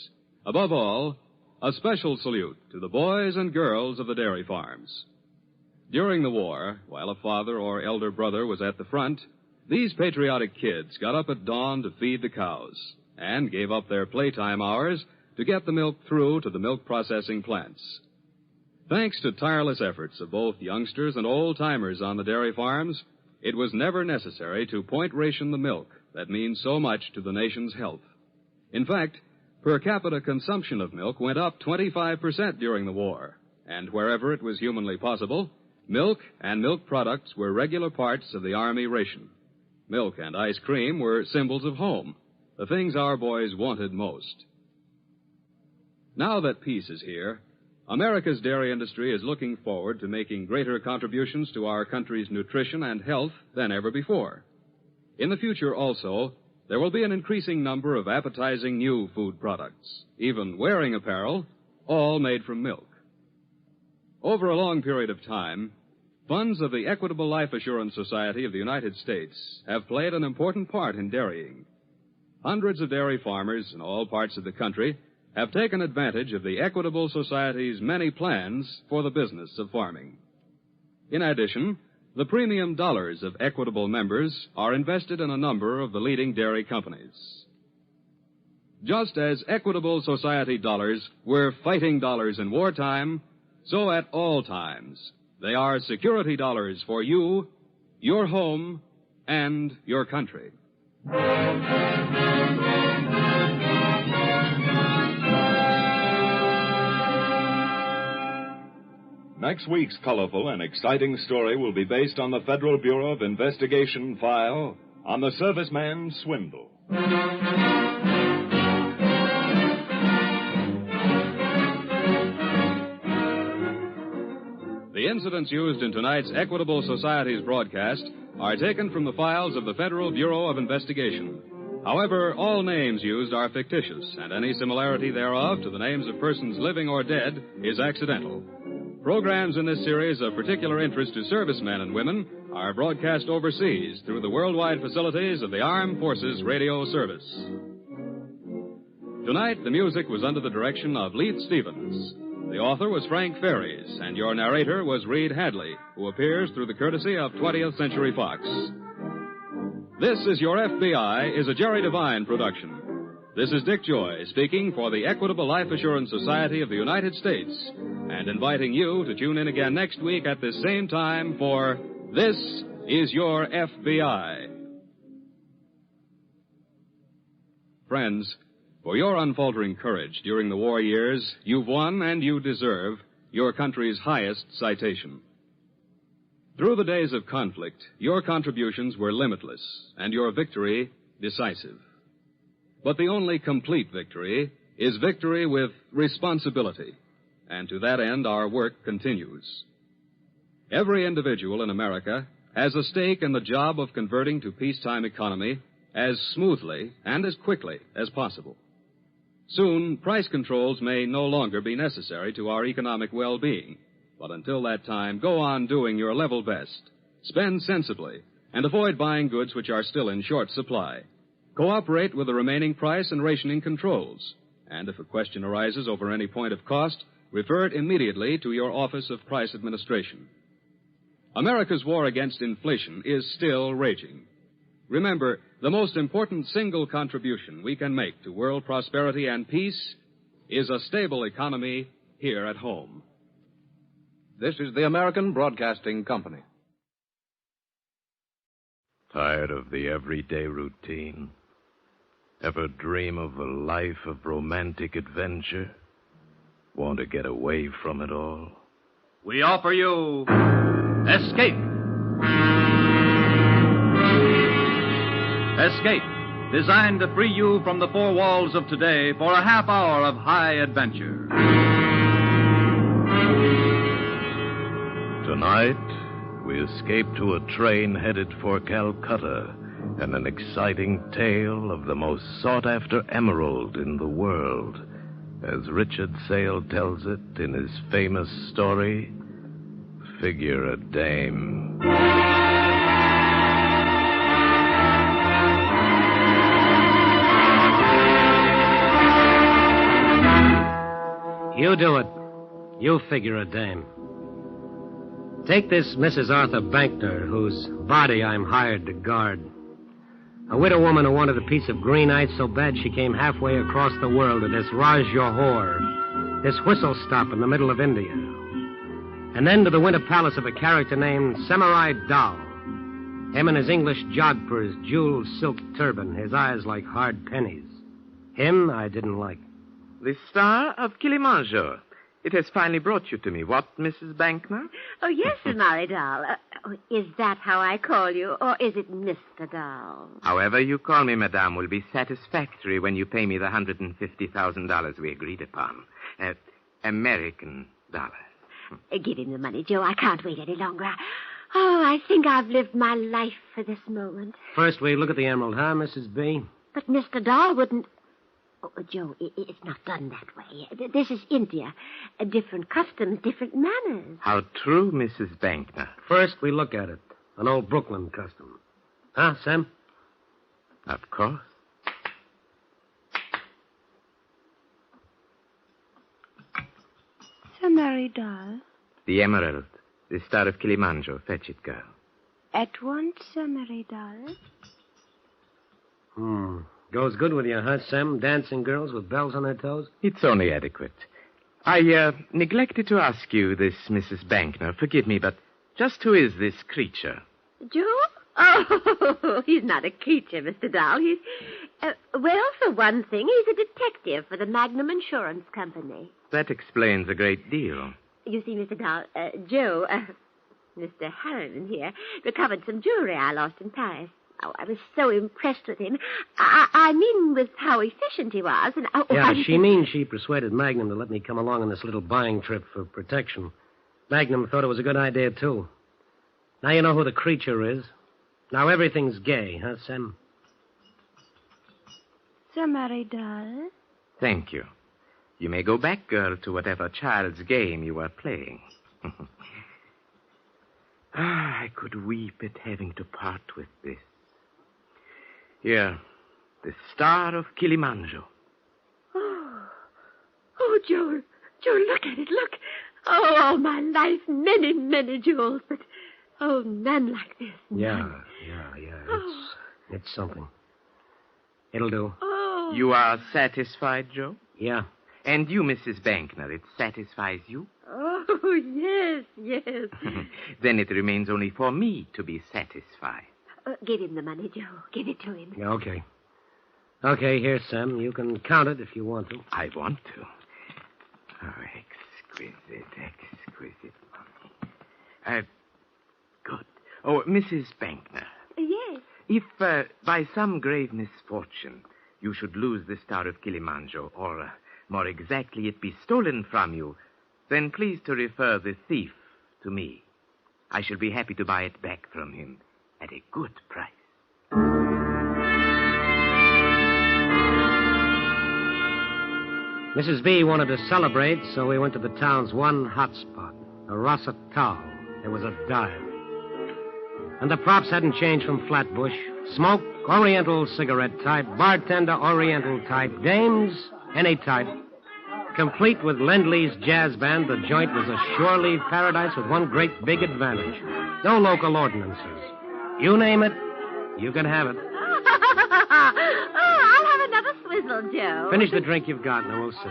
[SPEAKER 15] Above all, a special salute to the boys and girls of the dairy farms. During the war, while a father or elder brother was at the front, these patriotic kids got up at dawn to feed the cows and gave up their playtime hours to get the milk through to the milk processing plants. Thanks to tireless efforts of both youngsters and old-timers on the dairy farms, it was never necessary to point ration the milk that means so much to the nation's health. In fact, per capita consumption of milk went up 25% during the war, and wherever it was humanly possible, milk and milk products were regular parts of the Army ration. Milk and ice cream were symbols of home, the things our boys wanted most. Now that peace is here, America's dairy industry is looking forward to making greater contributions to our country's nutrition and health than ever before. In the future also, there will be an increasing number of appetizing new food products, even wearing apparel, all made from milk. Over a long period of time, funds of the Equitable Life Assurance Society of the United States have played an important part in dairying. Hundreds of dairy farmers in all parts of the country have taken advantage of the Equitable Society's many plans for the business of farming. In addition, the premium dollars of Equitable members are invested in a number of the leading dairy companies. Just as Equitable Society dollars were fighting dollars in wartime, so at all times, they are security dollars for you, your home, and your country.
[SPEAKER 3] Next week's colorful and exciting story will be based on the Federal Bureau of Investigation file on the serviceman swindle.
[SPEAKER 15] The incidents used in tonight's Equitable Society's broadcast are taken from the files of the Federal Bureau of Investigation. However, all names used are fictitious, and any similarity thereof to the names of persons living or dead is accidental. Programs in this series of particular interest to servicemen and women are broadcast overseas through the worldwide facilities of the Armed Forces Radio Service. Tonight, the music was under the direction of Leith Stevens. The author was Frank Ferries, and your narrator was Reed Hadley, who appears through the courtesy of 20th Century Fox. This is Your FBI is a Jerry Devine production. This is Dick Joy speaking for the Equitable Life Assurance Society of the United States and inviting you to tune in again next week at this same time for This is Your FBI. Friends, for your unfaltering courage during the war years, you've won and you deserve your country's highest citation. Through the days of conflict, your contributions were limitless and your victory decisive. But the only complete victory is victory with responsibility, and to that end our work continues. Every individual in America has a stake in the job of converting to peacetime economy as smoothly and as quickly as possible. Soon, price controls may no longer be necessary to our economic well-being, but until that time, go on doing your level best. Spend sensibly, and avoid buying goods which are still in short supply. Cooperate with the remaining price and rationing controls. And if a question arises over any point of cost, refer it immediately to your Office of Price Administration. America's war against inflation is still raging. Remember, the most important single contribution we can make to world prosperity and peace is a stable economy here at home.
[SPEAKER 7] This is the American Broadcasting Company.
[SPEAKER 16] Tired of the everyday routine? Ever dream of a life of romantic adventure? Want to get away from it all?
[SPEAKER 17] We offer you Escape. Escape, designed to free you from the four walls of today for a half hour of high adventure.
[SPEAKER 16] Tonight, we escape to a train headed for Calcutta and an exciting tale of the most sought-after emerald in the world, as Richard Sale tells it in his famous story, Figure a Dame.
[SPEAKER 19] You do it. You figure a dame. Take this Mrs. Arthur Bankner, whose body I'm hired to guard. A widow woman who wanted a piece of green ice so bad she came halfway across the world to this Raj Johor, this whistle stop in the middle of India. And then to the winter palace of a character named Samurai Dal. Him in his English jodhpurs, jeweled silk turban, his eyes like hard pennies. Him I didn't like.
[SPEAKER 22] The star of Kilimanjaro. It has finally brought you to me. What, Mrs. Bankner?
[SPEAKER 23] Oh, yes, Samurai Dal. Is that how I call you, or is it Mr. Dal?
[SPEAKER 22] However you call me, madame, will be satisfactory when you pay me the $150,000 we agreed upon. American dollars.
[SPEAKER 23] Give him the money, Joe. I can't wait any longer. Oh, I think I've lived my life for this moment.
[SPEAKER 19] First we look at the emerald, huh, Mrs. B?
[SPEAKER 23] But Mr. Dahl wouldn't... Oh, Joe, it's not done that way. This is India. Different customs, different manners.
[SPEAKER 22] How true, Mrs. Bankner.
[SPEAKER 19] First we look at it. An old Brooklyn custom. Huh, Sam?
[SPEAKER 22] Of course.
[SPEAKER 23] Samurai Dal.
[SPEAKER 22] The emerald. The star of Kilimanjaro. Fetch it, girl.
[SPEAKER 23] At once, Samurai Dal.
[SPEAKER 19] Goes good with you, huh, Sam? Dancing girls with bells on their toes?
[SPEAKER 22] It's only adequate. I neglected to ask you this, Mrs. Bankner. Forgive me, but just who is this creature?
[SPEAKER 23] Joe? Oh, he's not a creature, Mr. Dahl. He's... well, for one thing, he's a detective for the Magnum Insurance Company.
[SPEAKER 22] That explains a great deal.
[SPEAKER 23] You see, Mr. Dahl, Joe, Mr. Harriman here, recovered some jewelry I lost in Paris. Oh, I was so impressed with him. I mean with how efficient he was. And
[SPEAKER 19] she means she persuaded Magnum to let me come along on this little buying trip for protection. Magnum thought it was a good idea, too. Now you know who the creature is. Now everything's gay, huh, Sam?
[SPEAKER 23] Samurai Dal.
[SPEAKER 22] Thank you. You may go back, girl, to whatever child's game you are playing. I could weep at having to part with this. Here, the star of Kilimanjaro.
[SPEAKER 23] Oh, Joe, look at it, look. Oh, all my life, many, many jewels, but, oh, none like this.
[SPEAKER 19] Yeah. It's something. It'll do.
[SPEAKER 23] Oh,
[SPEAKER 22] You are satisfied, Joe?
[SPEAKER 19] Yeah.
[SPEAKER 22] And you, Mrs. Bankner, it satisfies you?
[SPEAKER 23] Oh, yes, yes.
[SPEAKER 22] Then it remains only for me to be satisfied.
[SPEAKER 23] Give him the money, Joe. Give it to him.
[SPEAKER 19] Okay. Okay, here, Sam. You can count it if you want to.
[SPEAKER 22] I want to. Oh, exquisite money. Good. Oh, Mrs. Bankner.
[SPEAKER 23] Yes.
[SPEAKER 22] If, by some grave misfortune, you should lose the Star of Kilimanjaro, or, more exactly, it be stolen from you, then please to refer the thief to me. I shall be happy to buy it back from him at a good price.
[SPEAKER 19] Mrs. B wanted to celebrate, so we went to the town's one hot spot, the Rasa Tau. It was a dive. And the props hadn't changed from Flatbush. Smoke, Oriental cigarette type, bartender, Oriental type, dames, any type. Complete with Lend-Lease jazz band, the joint was a shore-leave paradise with one great big advantage. No local ordinances. You name it, you can have it.
[SPEAKER 23] I'll have another swizzle, Joe.
[SPEAKER 19] Finish the drink you've got, and we'll see.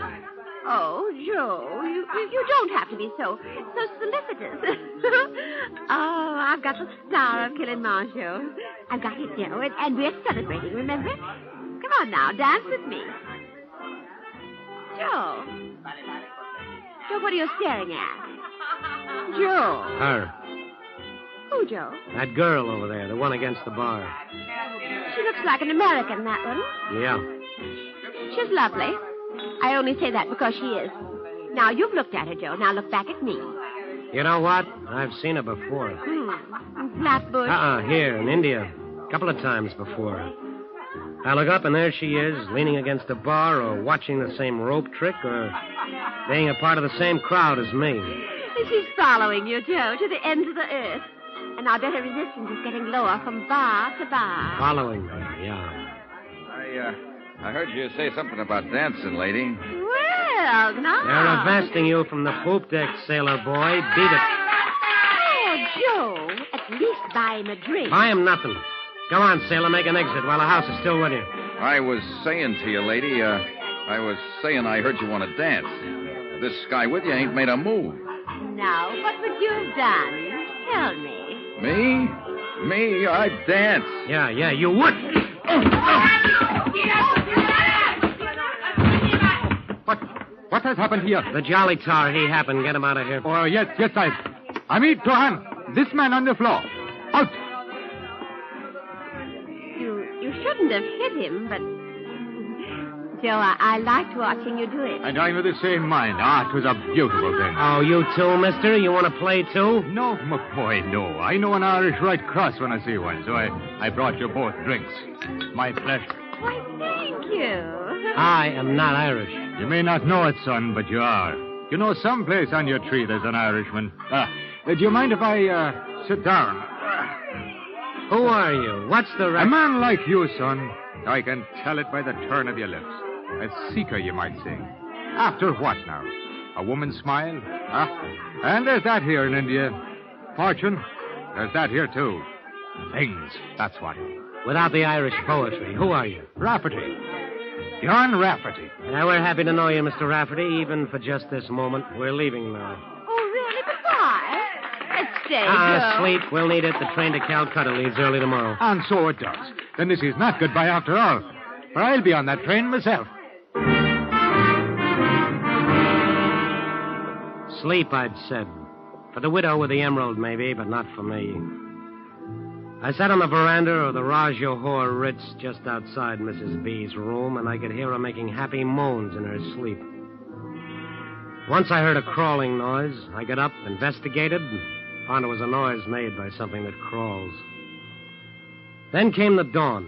[SPEAKER 23] Oh, Joe, you don't have to be so solicitous. Oh, I've got the Star of Kilimanjaro. I've got it, Joe, and we're celebrating, remember? Come on now, dance with me. Joe. Joe, what are you staring at? Joe.
[SPEAKER 19] Her.
[SPEAKER 23] Who, Joe?
[SPEAKER 19] That girl over there, the one against the bar.
[SPEAKER 23] She looks like an American, that one.
[SPEAKER 19] Yeah.
[SPEAKER 23] She's lovely. I only say that because she is. Now, you've looked at her, Joe. Now look back at me.
[SPEAKER 19] You know what? I've seen her before.
[SPEAKER 23] In Flatbush.
[SPEAKER 19] Here in India. A couple of times before. I look up, and there she is, leaning against a bar, or watching the same rope trick, or being a part of the same crowd as me.
[SPEAKER 23] She's following you, Joe, to the ends of the earth. And I bet her resistance is getting lower from bar to bar.
[SPEAKER 19] Following me, yeah.
[SPEAKER 18] I heard you say something about dancing, lady.
[SPEAKER 23] Well, now.
[SPEAKER 19] They're arresting you from the poop deck, sailor boy. Beat it.
[SPEAKER 23] Oh, Joe, at least buy him a drink.
[SPEAKER 19] Buy him nothing. Go on, sailor, make an exit while the house is still with you.
[SPEAKER 18] I was saying to you, lady, I heard you want to dance. This guy with you ain't made a move.
[SPEAKER 23] Now, what would you have done? Tell me.
[SPEAKER 18] Me? Me? I'd dance.
[SPEAKER 19] Yeah, you would.
[SPEAKER 20] What has happened here?
[SPEAKER 19] The Jolly Tar, he happened. Get him out of here.
[SPEAKER 20] Oh, yes, I mean, Tohan, this man on the floor. Out.
[SPEAKER 23] You shouldn't have hit him, but... Joe, I liked watching you do it.
[SPEAKER 20] And I'm of the same mind. It was a beautiful thing.
[SPEAKER 19] Oh, you too, mister? You want to play too?
[SPEAKER 20] No, McBoy, no. I know an Irish Red Cross when I see one, so I brought you both drinks. My pleasure.
[SPEAKER 23] Why, thank you.
[SPEAKER 19] I am not Irish.
[SPEAKER 20] You may not know it, son, but you are. You know, someplace on your tree there's an Irishman. Do you mind if I sit down?
[SPEAKER 19] Who are you? What's the...
[SPEAKER 20] A man like you, son. I can tell it by the turn of your lips. A seeker, you might say. After what now? A woman's smile? And there's that here in India. Fortune? There's that here, too. Things, that's what.
[SPEAKER 19] Without the Irish poetry, who are you?
[SPEAKER 20] Rafferty. John Rafferty.
[SPEAKER 19] Yeah, we're happy to know you, Mr. Rafferty, even for just this moment. We're leaving now.
[SPEAKER 23] Oh, really? But why? Let's stay, Joe.
[SPEAKER 19] Sleep. We'll need it. The train to Calcutta leaves early tomorrow.
[SPEAKER 20] And so it does. Then this is not goodbye after all. For I'll be on that train myself.
[SPEAKER 19] Sleep, I'd said. For the widow with the emerald, maybe, but not for me. I sat on the veranda of the Raj Johor Ritz just outside Mrs. B's room, and I could hear her making happy moans in her sleep. Once I heard a crawling noise. I got up, investigated, and found it was a noise made by something that crawls. Then came the dawn.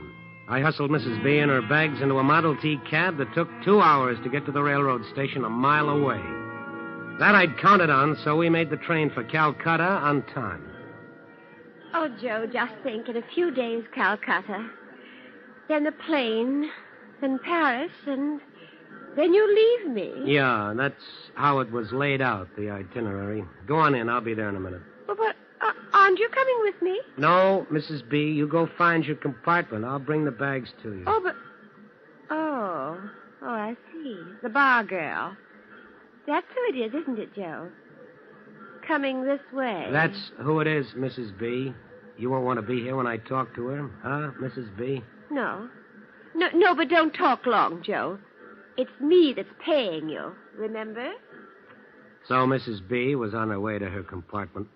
[SPEAKER 19] I hustled Mrs. B and her bags into a Model T cab that took 2 hours to get to the railroad station a mile away. That I'd counted on, so we made the train for Calcutta on time.
[SPEAKER 23] Oh, Joe, just think, in a few days, Calcutta. Then the plane, then Paris, and then you leave me.
[SPEAKER 19] Yeah, that's how it was laid out, the itinerary. Go on in, I'll be there in a minute.
[SPEAKER 23] But aren't you coming with me?
[SPEAKER 19] No, Mrs. B, you go find your compartment. I'll bring the bags to you.
[SPEAKER 23] Oh, but... Oh. Oh, I see. The bar girl. That's who it is, isn't it, Joe? Coming this way.
[SPEAKER 19] That's who it is, Mrs. B. You won't want to be here when I talk to her, huh, Mrs. B?
[SPEAKER 23] No. No, but don't talk long, Joe. It's me that's paying you, remember?
[SPEAKER 19] So Mrs. B was on her way to her compartment.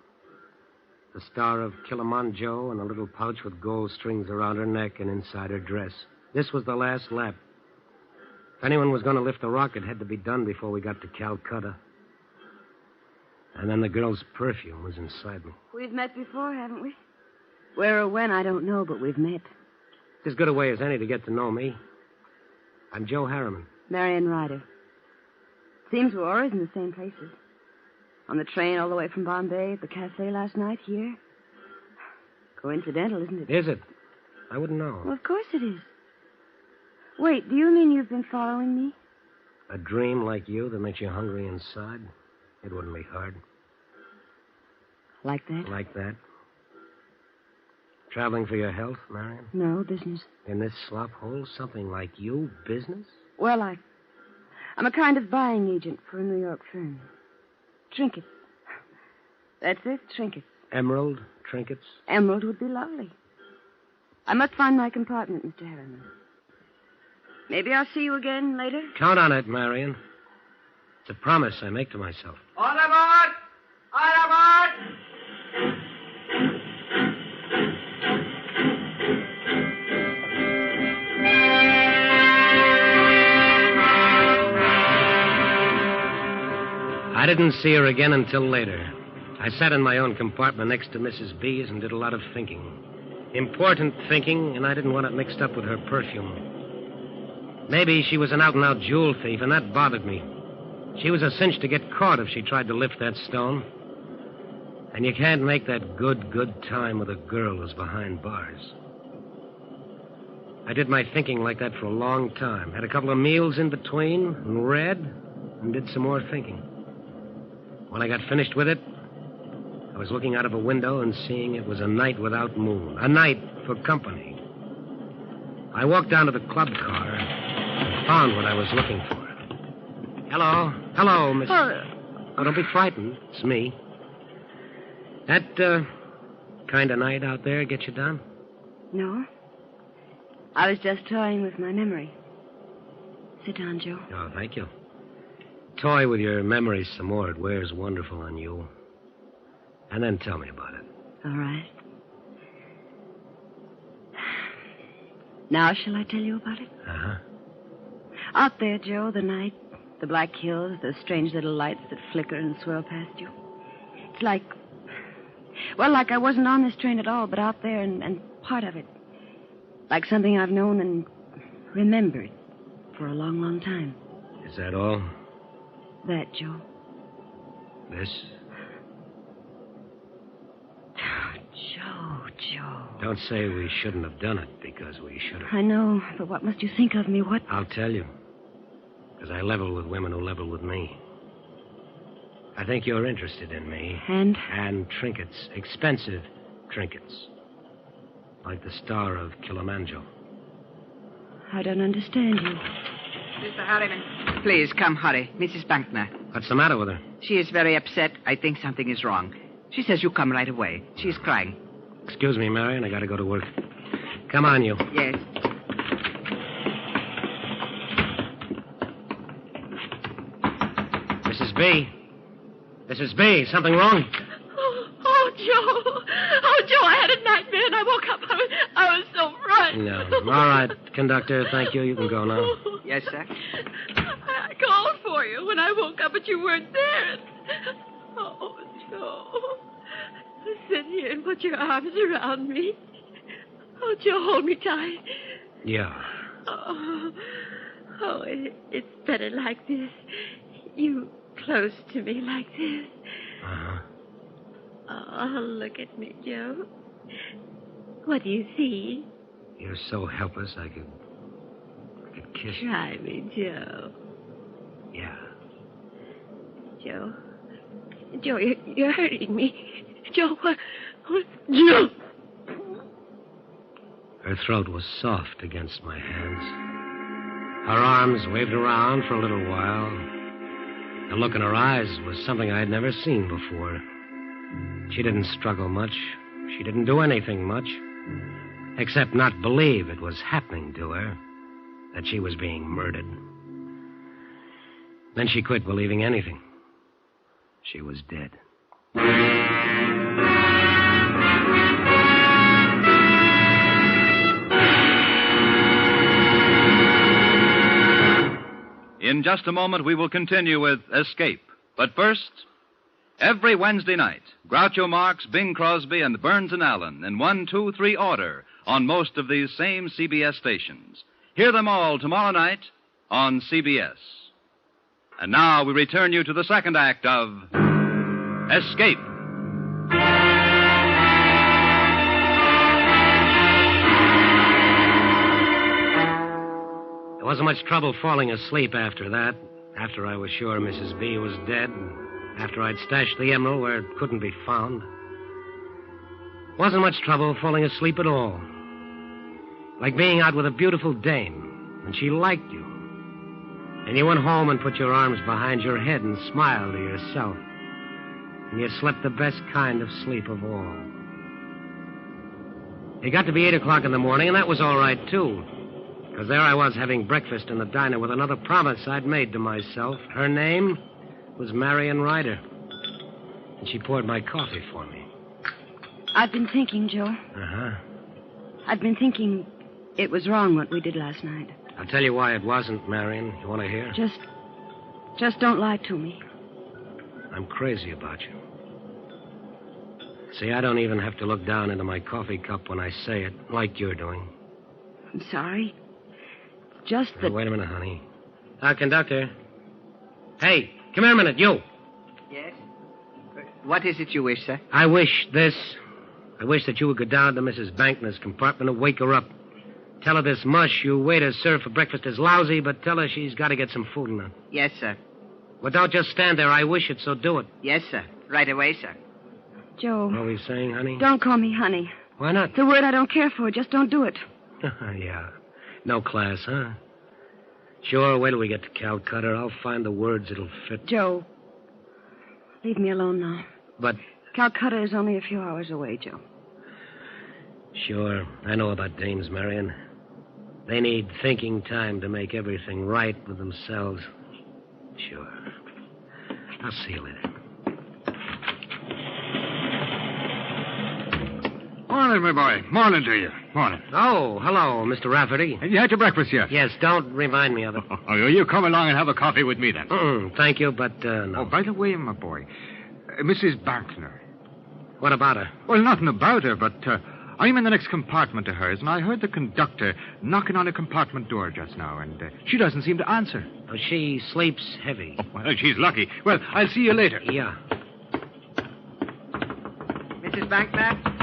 [SPEAKER 19] The star of Kilimanjaro and a little pouch with gold strings around her neck and inside her dress. This was the last lap. If anyone was going to lift the rocket, it had to be done before we got to Calcutta. And then the girl's perfume was inside me.
[SPEAKER 4] We've met before, haven't we? Where or when, I don't know, but we've met.
[SPEAKER 19] It's as good a way as any to get to know me. I'm Joe Harriman.
[SPEAKER 4] Marion Ryder. Seems we're always in the same places. On the train all the way from Bombay, at the cafe last night, here. Coincidental, isn't it?
[SPEAKER 19] Is it? I wouldn't know.
[SPEAKER 4] Well, of course it is. Wait, do you mean you've been following me?
[SPEAKER 19] A dream like you that makes you hungry inside? It wouldn't be hard.
[SPEAKER 4] Like that?
[SPEAKER 19] Like that. Traveling for your health, Marion?
[SPEAKER 4] No, business.
[SPEAKER 19] In this slop hole, something like you, business?
[SPEAKER 4] Well, I'm a kind of buying agent for a New York firm. Trinkets. That's it, trinkets.
[SPEAKER 19] Emerald trinkets?
[SPEAKER 4] Emerald would be lovely. I must find my compartment, Mr. Harriman. Maybe I'll see you again later?
[SPEAKER 19] Count on it, Marion. It's a promise I make to myself.
[SPEAKER 8] On aboard! On aboard!
[SPEAKER 19] I didn't see her again until later. I sat in my own compartment next to Mrs. B's and did a lot of thinking. Important thinking, and I didn't want it mixed up with her perfume. Maybe she was an out-and-out jewel thief, and that bothered me. She was a cinch to get caught if she tried to lift that stone. And you can't make that good time with a girl who's behind bars. I did my thinking like that for a long time. Had a couple of meals in between, and read, and did some more thinking. When I got finished with it, I was looking out of a window and seeing it was a night without moon. A night for company. I walked down to the club car and found what I was looking for. Hello, Miss... Oh, don't be frightened. It's me. That, kind of night out there get you down?
[SPEAKER 4] No. I was just toying with my memory. Sit down, Joe.
[SPEAKER 19] Oh, thank you. Toy with your memories some more. It wears wonderful on you. And then tell me about it.
[SPEAKER 4] All right. Now shall I tell you about it?
[SPEAKER 19] Uh-huh.
[SPEAKER 4] Out there, Joe, the night, the black hills, those strange little lights that flicker and swirl past you. It's like... Well, like I wasn't on this train at all, but out there and part of it. Like something I've known and remembered for a long, long time.
[SPEAKER 19] Is that all?
[SPEAKER 4] That, Joe.
[SPEAKER 19] This?
[SPEAKER 4] Joe.
[SPEAKER 19] Don't say we shouldn't have done it, because we should have.
[SPEAKER 4] I know, but what must you think of me? What?
[SPEAKER 19] I'll tell you. Because I level with women who level with me. I think you're interested in me.
[SPEAKER 4] And?
[SPEAKER 19] And trinkets. Expensive trinkets. Like the star of Kilimanjaro.
[SPEAKER 4] I don't understand you.
[SPEAKER 14] Mr. Harriman, please come hurry. Mrs. Bankner.
[SPEAKER 19] What's the matter with her?
[SPEAKER 14] She is very upset. I think something is wrong. She says you come right away. She is crying.
[SPEAKER 19] Excuse me, Marion. I got to go to work. Come on, you.
[SPEAKER 14] Yes.
[SPEAKER 19] Mrs. B. Mrs. B, something wrong?
[SPEAKER 24] Oh, Joe. Oh, Joe, I had a nightmare and I woke up. I was so frightened.
[SPEAKER 19] No. All right, conductor, thank you. You can go now.
[SPEAKER 14] Yes, sir.
[SPEAKER 24] I called for you when I woke up, but you weren't there. Oh, Joe. Sit here and put your arms around me. Oh, Joe, hold me tight.
[SPEAKER 19] Yeah.
[SPEAKER 24] Oh, it's better like this. You close to me like this.
[SPEAKER 19] Uh-huh.
[SPEAKER 24] Oh, look at me, Joe. What do you see?
[SPEAKER 19] You're so helpless I could kiss you.
[SPEAKER 24] Try me, Joe.
[SPEAKER 19] Yeah.
[SPEAKER 24] Joe, you're hurting me. Joe, what? Joe!
[SPEAKER 19] Her throat was soft against my hands. Her arms waved around for a little while. The look in her eyes was something I had never seen before. She didn't struggle much. She didn't do anything much, except not believe it was happening to her, that she was being murdered. Then she quit believing anything. She was dead.
[SPEAKER 17] In just a moment, we will continue with Escape. But first, every Wednesday night, Groucho Marx, Bing Crosby, and Burns and Allen in 1, 2, 3 order on most of these same CBS stations. Hear them all tomorrow night on CBS. And now we return you to the second act of Escape.
[SPEAKER 19] There wasn't much trouble falling asleep after that, after I was sure Mrs. B was dead, and after I'd stashed the emerald where it couldn't be found. Wasn't much trouble falling asleep at all. Like being out with a beautiful dame, and she liked you. And you went home and put your arms behind your head and smiled to yourself. And you slept the best kind of sleep of all. It got to be 8 o'clock in the morning, and that was all right, too. Because there I was having breakfast in the diner with another promise I'd made to myself. Her name was Marion Ryder. And she poured my coffee for me.
[SPEAKER 4] I've been thinking, Joe.
[SPEAKER 19] Uh-huh.
[SPEAKER 4] I've been thinking it was wrong what we did last night.
[SPEAKER 19] I'll tell you why it wasn't, Marion. You want to hear?
[SPEAKER 4] Just don't lie to me.
[SPEAKER 19] I'm crazy about you. See, I don't even have to look down into my coffee cup when I say it, like you're doing.
[SPEAKER 4] I'm sorry. Just that...
[SPEAKER 19] Wait a minute, honey. Conductor. Hey, come here a minute, you.
[SPEAKER 14] Yes? What is it you wish, sir?
[SPEAKER 19] I wish this. I wish that you would go down to Mrs. Bankner's compartment and wake her up. Tell her this mush you waiters serve for breakfast is lousy, but tell her she's got to get some food in her.
[SPEAKER 14] Yes, sir.
[SPEAKER 19] Well, don't just stand there. I wish it, so do it.
[SPEAKER 14] Yes, sir. Right away, sir.
[SPEAKER 4] Joe.
[SPEAKER 19] What are we saying, honey?
[SPEAKER 4] Don't call me honey.
[SPEAKER 19] Why not?
[SPEAKER 4] It's a word I don't care for. Just don't do it.
[SPEAKER 19] Yeah. No class, huh? Sure, wait till we get to Calcutta. I'll find the words that'll fit.
[SPEAKER 4] Joe, leave me alone now.
[SPEAKER 19] But...
[SPEAKER 4] Calcutta is only a few hours away, Joe.
[SPEAKER 19] Sure. I know about dames, Marion. They need thinking time to make everything right with themselves. Sure. I'll see you later.
[SPEAKER 20] Morning, my boy. Morning to you. Morning.
[SPEAKER 19] Oh, hello, Mr. Rafferty.
[SPEAKER 20] Have you had your breakfast yet?
[SPEAKER 19] Yes, don't remind me of it.
[SPEAKER 20] Oh, you come along and have a coffee with me, then.
[SPEAKER 19] Thank you, but no.
[SPEAKER 20] Oh, by the way, my boy, Mrs. Bankner.
[SPEAKER 19] What about her?
[SPEAKER 20] Well, nothing about her, but I'm in the next compartment to hers, and I heard the conductor knocking on a compartment door just now, and she doesn't seem to answer.
[SPEAKER 19] Oh, she sleeps heavy.
[SPEAKER 20] Oh, well, she's lucky. Well, I'll see you later.
[SPEAKER 19] Yeah.
[SPEAKER 14] Mrs. Bankner?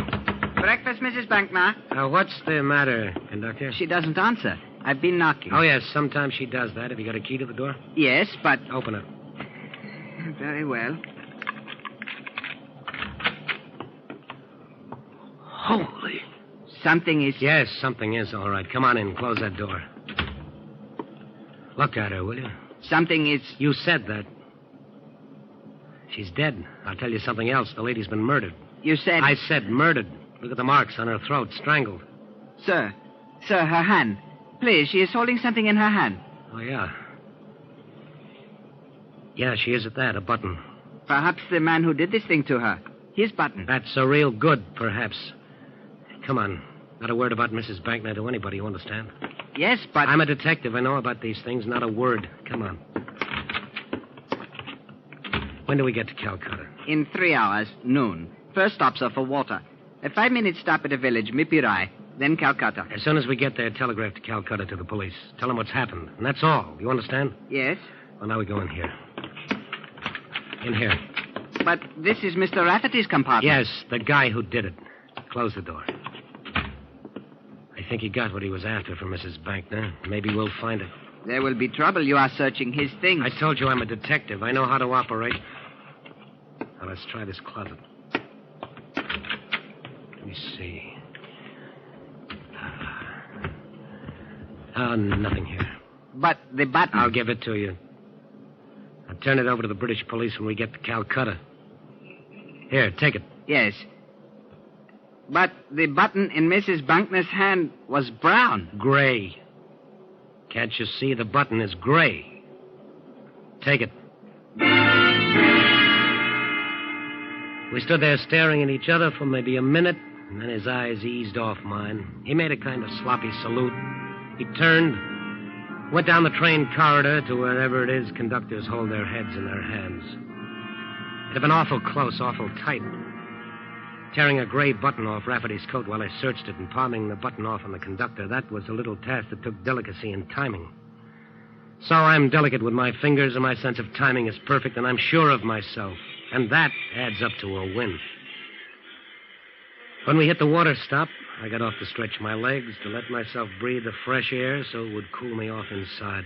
[SPEAKER 14] Breakfast, Mrs. Bankner.
[SPEAKER 19] What's the matter, conductor?
[SPEAKER 14] She doesn't answer. I've been knocking.
[SPEAKER 19] Oh, yes, sometimes she does that. Have you got a key to the door?
[SPEAKER 14] Yes, but...
[SPEAKER 19] Open it.
[SPEAKER 14] Very well.
[SPEAKER 19] Holy.
[SPEAKER 14] Something is...
[SPEAKER 19] Yes, something is, all right. Come on in. Close that door. Look at her, will you?
[SPEAKER 14] Something is...
[SPEAKER 19] You said that. She's dead. I'll tell you something else. The lady's been murdered.
[SPEAKER 14] You said...
[SPEAKER 19] I said murdered. Look at the marks on her throat. Strangled.
[SPEAKER 14] Sir, her hand. Please, she is holding something in her hand.
[SPEAKER 19] Oh, yeah. Yeah, she is at that. A button.
[SPEAKER 14] Perhaps the man who did this thing to her. His button.
[SPEAKER 19] That's a real good, perhaps. Come on. Not a word about Mrs. Bankner to anybody, you understand?
[SPEAKER 14] Yes, but...
[SPEAKER 19] I'm a detective. I know about these things. Not a word. Come on. When do we get to Calcutta?
[SPEAKER 14] In 3 hours, noon. First stops are for water. A 5-minute stop at a village, Mipirai. Then Calcutta.
[SPEAKER 19] As soon as we get there, telegraph to Calcutta to the police. Tell them what's happened. And that's all. You understand?
[SPEAKER 14] Yes.
[SPEAKER 19] Well, now we go in here. In here.
[SPEAKER 14] But this is Mr. Rafferty's compartment.
[SPEAKER 19] Yes, the guy who did it. Close the door. I think he got what he was after from Mrs. Bankner. Maybe we'll find it.
[SPEAKER 14] There will be trouble. You are searching his things.
[SPEAKER 19] I told you I'm a detective. I know how to operate. Now, let's try this closet. Let me see. Nothing here.
[SPEAKER 14] But the button...
[SPEAKER 19] I'll give it to you. I'll turn it over to the British police when we get to Calcutta. Here, take it.
[SPEAKER 14] Yes. But the button in Mrs. Bunkner's hand was brown.
[SPEAKER 19] Gray. Can't you see the button is gray? Take it. We stood there staring at each other for maybe a minute, and then his eyes eased off mine. He made a kind of sloppy salute. He turned, went down the train corridor to wherever it is conductors hold their heads in their hands. It had been awful close, awful tight. Tearing a gray button off Rafferty's coat while I searched it and palming the button off on the conductor, that was a little task that took delicacy and timing. So I'm delicate with my fingers, and my sense of timing is perfect, and I'm sure of myself. And that adds up to a win. When we hit the water stop, I got off to stretch my legs, to let myself breathe the fresh air so it would cool me off inside.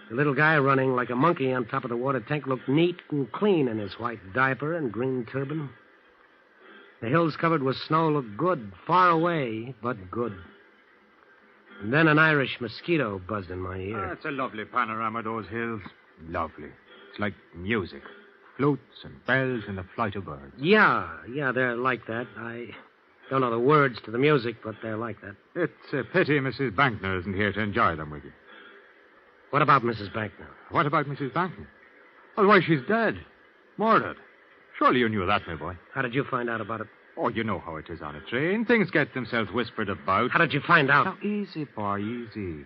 [SPEAKER 19] The little guy running like a monkey on top of the water tank looked neat and clean in his white diaper and green turban. The hills covered with snow looked good, far away, but good. And then an Irish mosquito buzzed in my ear.
[SPEAKER 20] It's a lovely panorama, those hills. Lovely. It's like music. Flutes and bells and a flight of birds.
[SPEAKER 19] Yeah, they're like that. I don't know the words to the music, but they're like that.
[SPEAKER 20] It's a pity Mrs. Bankner isn't here to enjoy them with you.
[SPEAKER 19] What about Mrs. Bankner?
[SPEAKER 20] What about Mrs. Bankner? Well, why, she's dead. Murdered. Surely you knew that, my boy.
[SPEAKER 19] How did you find out about it?
[SPEAKER 20] Oh, you know how it is on a train. Things get themselves whispered about.
[SPEAKER 19] How did you find out?
[SPEAKER 20] Now, easy, boy, easy.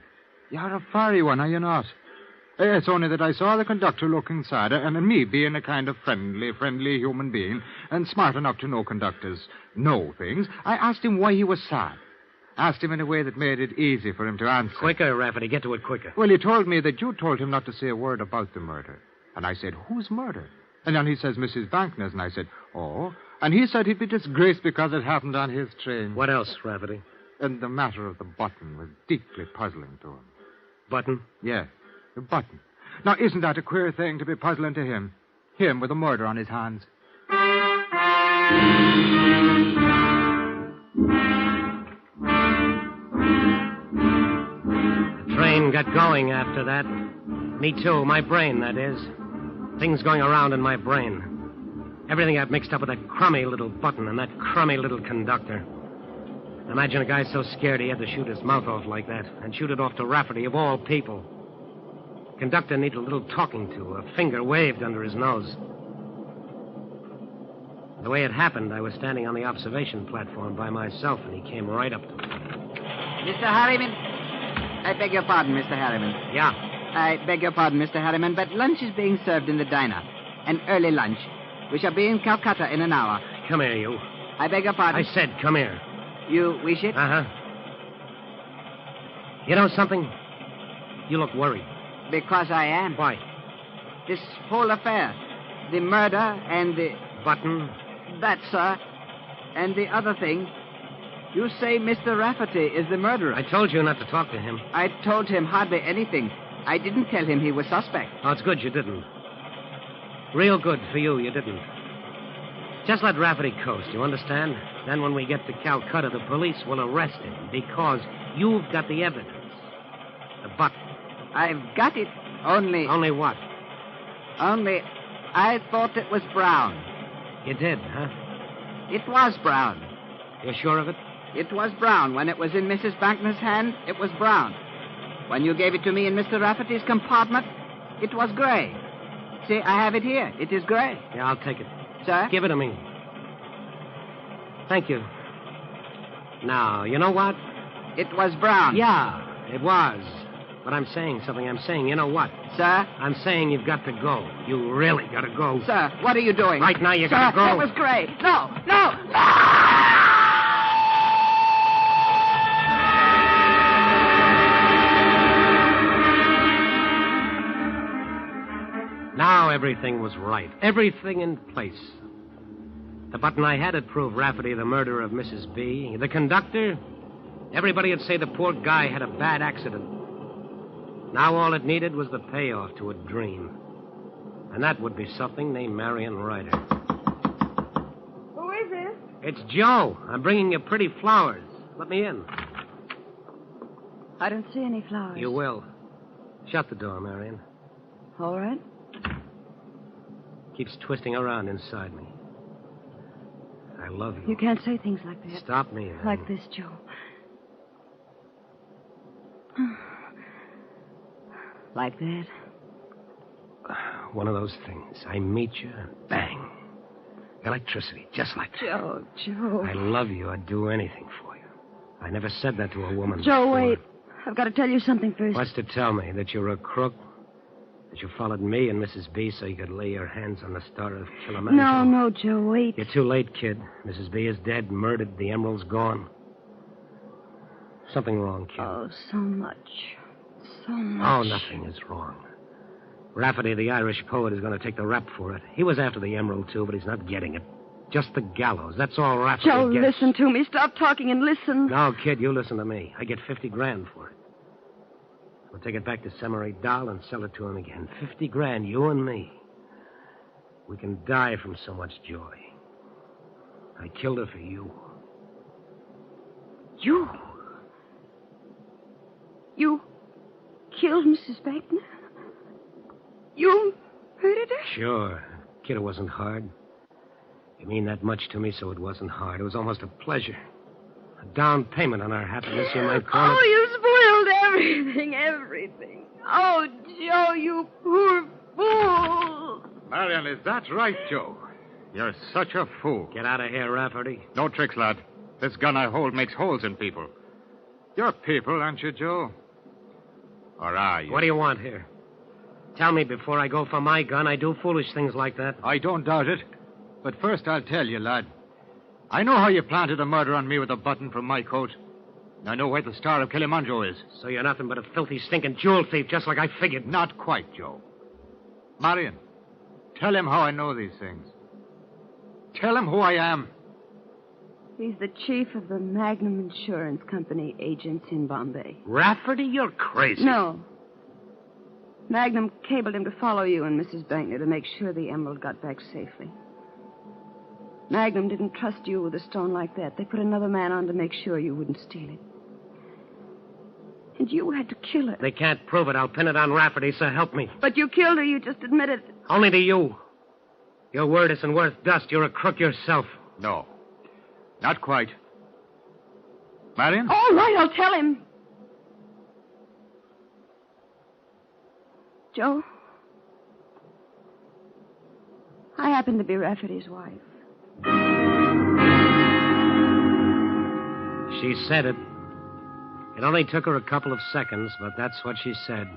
[SPEAKER 20] You're a fiery one, are you not? It's only that I saw the conductor look inside, and me being a kind of friendly human being, and smart enough to know conductors know things, I asked him why he was sad. Asked him in a way that made it easy for him to answer.
[SPEAKER 19] Quicker, Rafferty. Get to it quicker.
[SPEAKER 20] Well, he told me that you told him not to say a word about the murder. And I said, whose murder? And then he says, Mrs. Bankner's, and I said, oh. And he said he'd be disgraced because it happened on his train.
[SPEAKER 19] What else, Rafferty?
[SPEAKER 20] And the matter of the button was deeply puzzling to him.
[SPEAKER 19] Button?
[SPEAKER 20] Yes, the button. Now, isn't that a queer thing to be puzzling to him? Him with a murder on his hands.
[SPEAKER 19] The train got going after that. Me too, my brain, that is. Things going around in my brain. Everything got mixed up with that crummy little button and that crummy little conductor. Imagine a guy so scared he had to shoot his mouth off like that, and shoot it off to Rafferty, of all people. Conductor needed a little talking to, a finger waved under his nose. The way it happened, I was standing on the observation platform by myself, and he came right up to me.
[SPEAKER 14] Mr. Harriman? I beg your pardon, Mr. Harriman.
[SPEAKER 19] Yeah?
[SPEAKER 14] I beg your pardon, Mr. Harriman, but lunch is being served in the diner. An early lunch. We shall be in Calcutta in an hour.
[SPEAKER 19] Come here, you.
[SPEAKER 14] I beg your pardon.
[SPEAKER 19] I said come here.
[SPEAKER 14] You wish it?
[SPEAKER 19] Uh-huh. You know something? You look worried.
[SPEAKER 14] Because I am.
[SPEAKER 19] Why?
[SPEAKER 14] This whole affair. The murder and the...
[SPEAKER 19] Button?
[SPEAKER 14] That, sir. And the other thing. You say Mr. Rafferty is the murderer.
[SPEAKER 19] I told you not to talk to him.
[SPEAKER 14] I told him hardly anything. I didn't tell him he was suspect.
[SPEAKER 19] Oh, it's good you didn't. Real good for you didn't. Just let Rafferty coast, you understand? Then when we get to Calcutta, the police will arrest him because you've got the evidence. The button.
[SPEAKER 14] I've got it. Only...
[SPEAKER 19] Only what?
[SPEAKER 14] Only I thought it was brown.
[SPEAKER 19] You did, huh?
[SPEAKER 14] It was brown.
[SPEAKER 19] You're sure of it?
[SPEAKER 14] It was brown. When it was in Mrs. Bankner's hand, it was brown. When you gave it to me in Mr. Rafferty's compartment, it was gray. See, I have it here. It is gray.
[SPEAKER 19] Yeah, I'll take it.
[SPEAKER 14] Sir?
[SPEAKER 19] Give it to me. Thank you. Now, you know what?
[SPEAKER 14] It was brown.
[SPEAKER 19] Yeah, it was. But I'm saying something. I'm saying, you know what?
[SPEAKER 14] Sir?
[SPEAKER 19] I'm saying you've got to go. You really got to go.
[SPEAKER 14] Sir, what are you doing?
[SPEAKER 19] Right now, you got to go.
[SPEAKER 14] Sir, it was gray. No, no, no!
[SPEAKER 19] Now everything was right. Everything in place. The button I had proved Rafferty the murderer of Mrs. B. The conductor, everybody would say the poor guy had a bad accident. Now all it needed was the payoff to a dream. And that would be something named Marion Ryder.
[SPEAKER 4] Who is it?
[SPEAKER 19] It's Joe. I'm bringing you pretty flowers. Let me in.
[SPEAKER 4] I don't see any flowers.
[SPEAKER 19] You will. Shut the door, Marion.
[SPEAKER 4] All right.
[SPEAKER 19] Keeps twisting around inside me. I love you.
[SPEAKER 4] You can't say things like that.
[SPEAKER 19] Stop me, then.
[SPEAKER 4] Like this, Joe. Like that.
[SPEAKER 19] One of those things. I meet you, and bang. Electricity, just like that.
[SPEAKER 4] Joe.
[SPEAKER 19] I love you. I'd do anything for you. I never said that to a woman
[SPEAKER 4] Joe,
[SPEAKER 19] before.
[SPEAKER 4] wait. I've got to tell you something first.
[SPEAKER 19] What's to tell me? That you're a crook? That you followed me and Mrs. B so you could lay your hands on the star of Kilimanjaro?
[SPEAKER 4] No, Joe, wait.
[SPEAKER 19] You're too late, kid. Mrs. B is dead, murdered. The emerald's gone. Something wrong, kid.
[SPEAKER 4] Oh, so much. So much.
[SPEAKER 19] Oh, nothing is wrong. Rafferty, the Irish poet, is going to take the rap for it. He was after the emerald, too, but he's not getting it. Just the gallows. That's all Rafferty
[SPEAKER 4] Joe,
[SPEAKER 19] gets.
[SPEAKER 4] listen to me. Stop talking and listen.
[SPEAKER 19] No, kid, you listen to me. I get $50,000 for it. We'll take it back to Semory Doll and sell it to him again. $50,000, you and me. We can die from so much joy. I killed her for you.
[SPEAKER 4] You? You killed Mrs. Bankner? You murdered her?
[SPEAKER 19] Sure. Kid, it wasn't hard. You mean that much to me, so it wasn't hard. It was almost a pleasure. A down payment on our happiness, you might call it.
[SPEAKER 4] Oh, you spoiled everything. Oh, Joe, you poor fool.
[SPEAKER 1] Marion, is that right, Joe? You're such a fool.
[SPEAKER 19] Get out of here, Rafferty.
[SPEAKER 1] No tricks, lad. This gun I hold makes holes in people. You're people, aren't you, Joe? Or are you?
[SPEAKER 19] What do you want here? Tell me before I go for my gun, I do foolish things like that.
[SPEAKER 1] I don't doubt it. But first I'll tell you, lad. I know how you planted a murder on me with a button from my coat. I know where the star of Kilimanjaro is.
[SPEAKER 19] So you're nothing but a filthy, stinking jewel thief, just like I figured.
[SPEAKER 1] Not quite, Joe. Marion, tell him how I know these things. Tell him who I am.
[SPEAKER 4] He's the chief of the Magnum Insurance Company agents in Bombay.
[SPEAKER 19] Rafferty, you're crazy.
[SPEAKER 4] No. Magnum cabled him to follow you and Mrs. Bankner to make sure the emerald got back safely. Magnum didn't trust you with a stone like that. They put another man on to make sure you wouldn't steal it. And you had to kill her.
[SPEAKER 19] They can't prove it. I'll pin it on Rafferty, so help me.
[SPEAKER 4] But you killed her. You just admitted it.
[SPEAKER 19] Only to you. Your word isn't worth dust. You're a crook yourself.
[SPEAKER 1] No. Not quite. Marion?
[SPEAKER 4] All right, I'll tell him. Joe, I happen to be Rafferty's wife.
[SPEAKER 19] She said it. It only took her a couple of seconds, but that's what she said.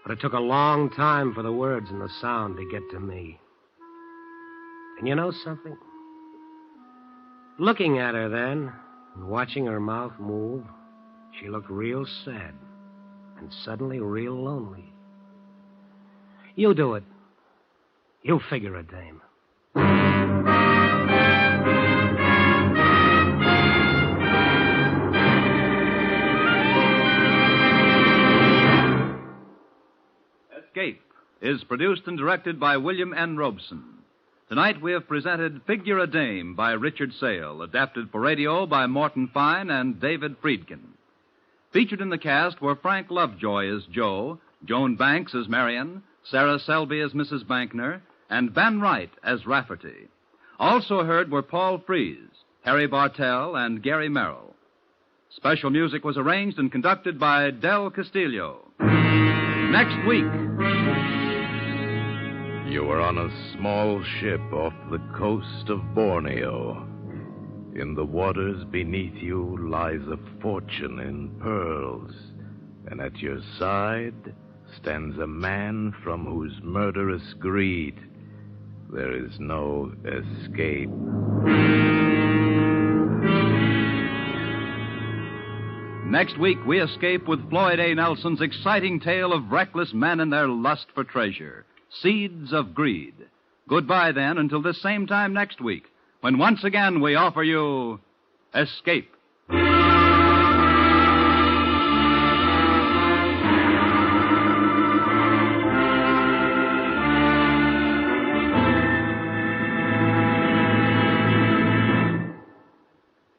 [SPEAKER 19] But it took a long time for the words and the sound to get to me. And you know something? Looking at her then, and watching her mouth move, she looked real sad and suddenly real lonely. You do it. You figure it, dame.
[SPEAKER 17] Escape is produced and directed by William N. Robeson. Tonight we have presented Figure a Dame by Richard Sale, adapted for radio by Morton Fine and David Friedkin. Featured in the cast were Frank Lovejoy as Joe, Joan Banks as Marion, Sarah Selby as Mrs. Bankner, and Ben Wright as Rafferty. Also heard were Paul Frees, Harry Bartell, and Gary Merrill. Special music was arranged and conducted by Del Castillo. Next week.
[SPEAKER 16] You were on a small ship off the coast of Borneo. In the waters beneath you lies a fortune in pearls, and at your side stands a man from whose murderous greed there is no escape.
[SPEAKER 17] Next week, we escape with Floyd A. Nelson's exciting tale of reckless men and their lust for treasure. Seeds of Greed. Goodbye, then, until this same time next week, when once again we offer you Escape.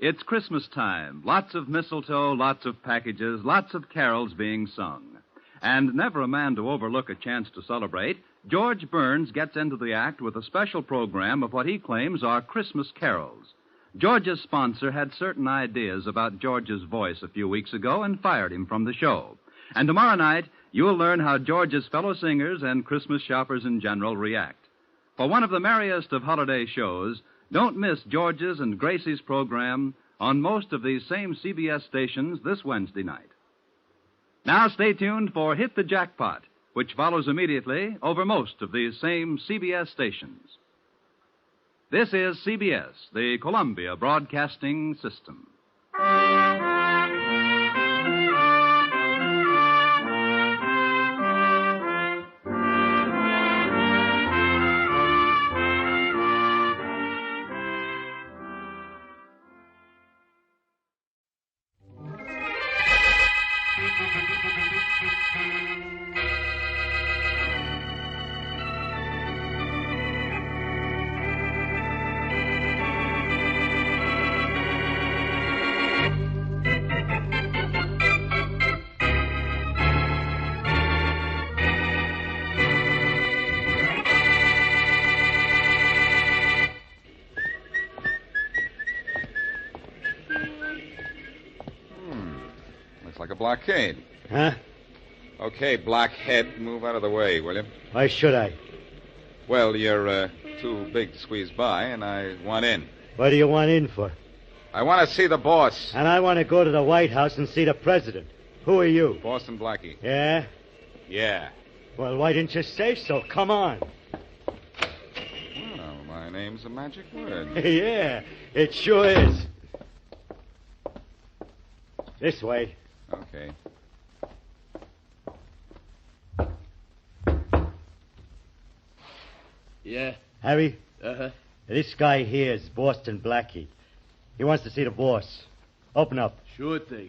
[SPEAKER 17] It's Christmas time. Lots of mistletoe, lots of packages, lots of carols being sung. And never a man to overlook a chance to celebrate, George Burns gets into the act with a special program of what he claims are Christmas carols. George's sponsor had certain ideas about George's voice a few weeks ago and fired him from the show. And tomorrow night, you'll learn how George's fellow singers and Christmas shoppers in general react. For one of the merriest of holiday shows, don't miss George's and Gracie's program on most of these same CBS stations this Wednesday night. Now stay tuned for Hit the Jackpot, which follows immediately over most of these same CBS stations. This is CBS, the Columbia Broadcasting System.
[SPEAKER 18] Like a blockade.
[SPEAKER 2] Huh?
[SPEAKER 18] Okay, blockhead, move out of the way, will you?
[SPEAKER 2] Why should I?
[SPEAKER 18] Well, you're too big to squeeze by, and I want in.
[SPEAKER 2] What do you want in for?
[SPEAKER 18] I want to see the boss.
[SPEAKER 2] And I want to go to the White House and see the president. Who are you?
[SPEAKER 18] Boston Blackie.
[SPEAKER 2] Yeah?
[SPEAKER 18] Yeah.
[SPEAKER 2] Well, why didn't you say so? Come on.
[SPEAKER 18] Well, my name's a magic word.
[SPEAKER 2] Yeah, it sure is. This way.
[SPEAKER 18] Okay.
[SPEAKER 2] Yeah? Harry?
[SPEAKER 6] Uh-huh.
[SPEAKER 2] This guy here is Boston Blackie. He wants to see the boss. Open up.
[SPEAKER 6] Sure thing.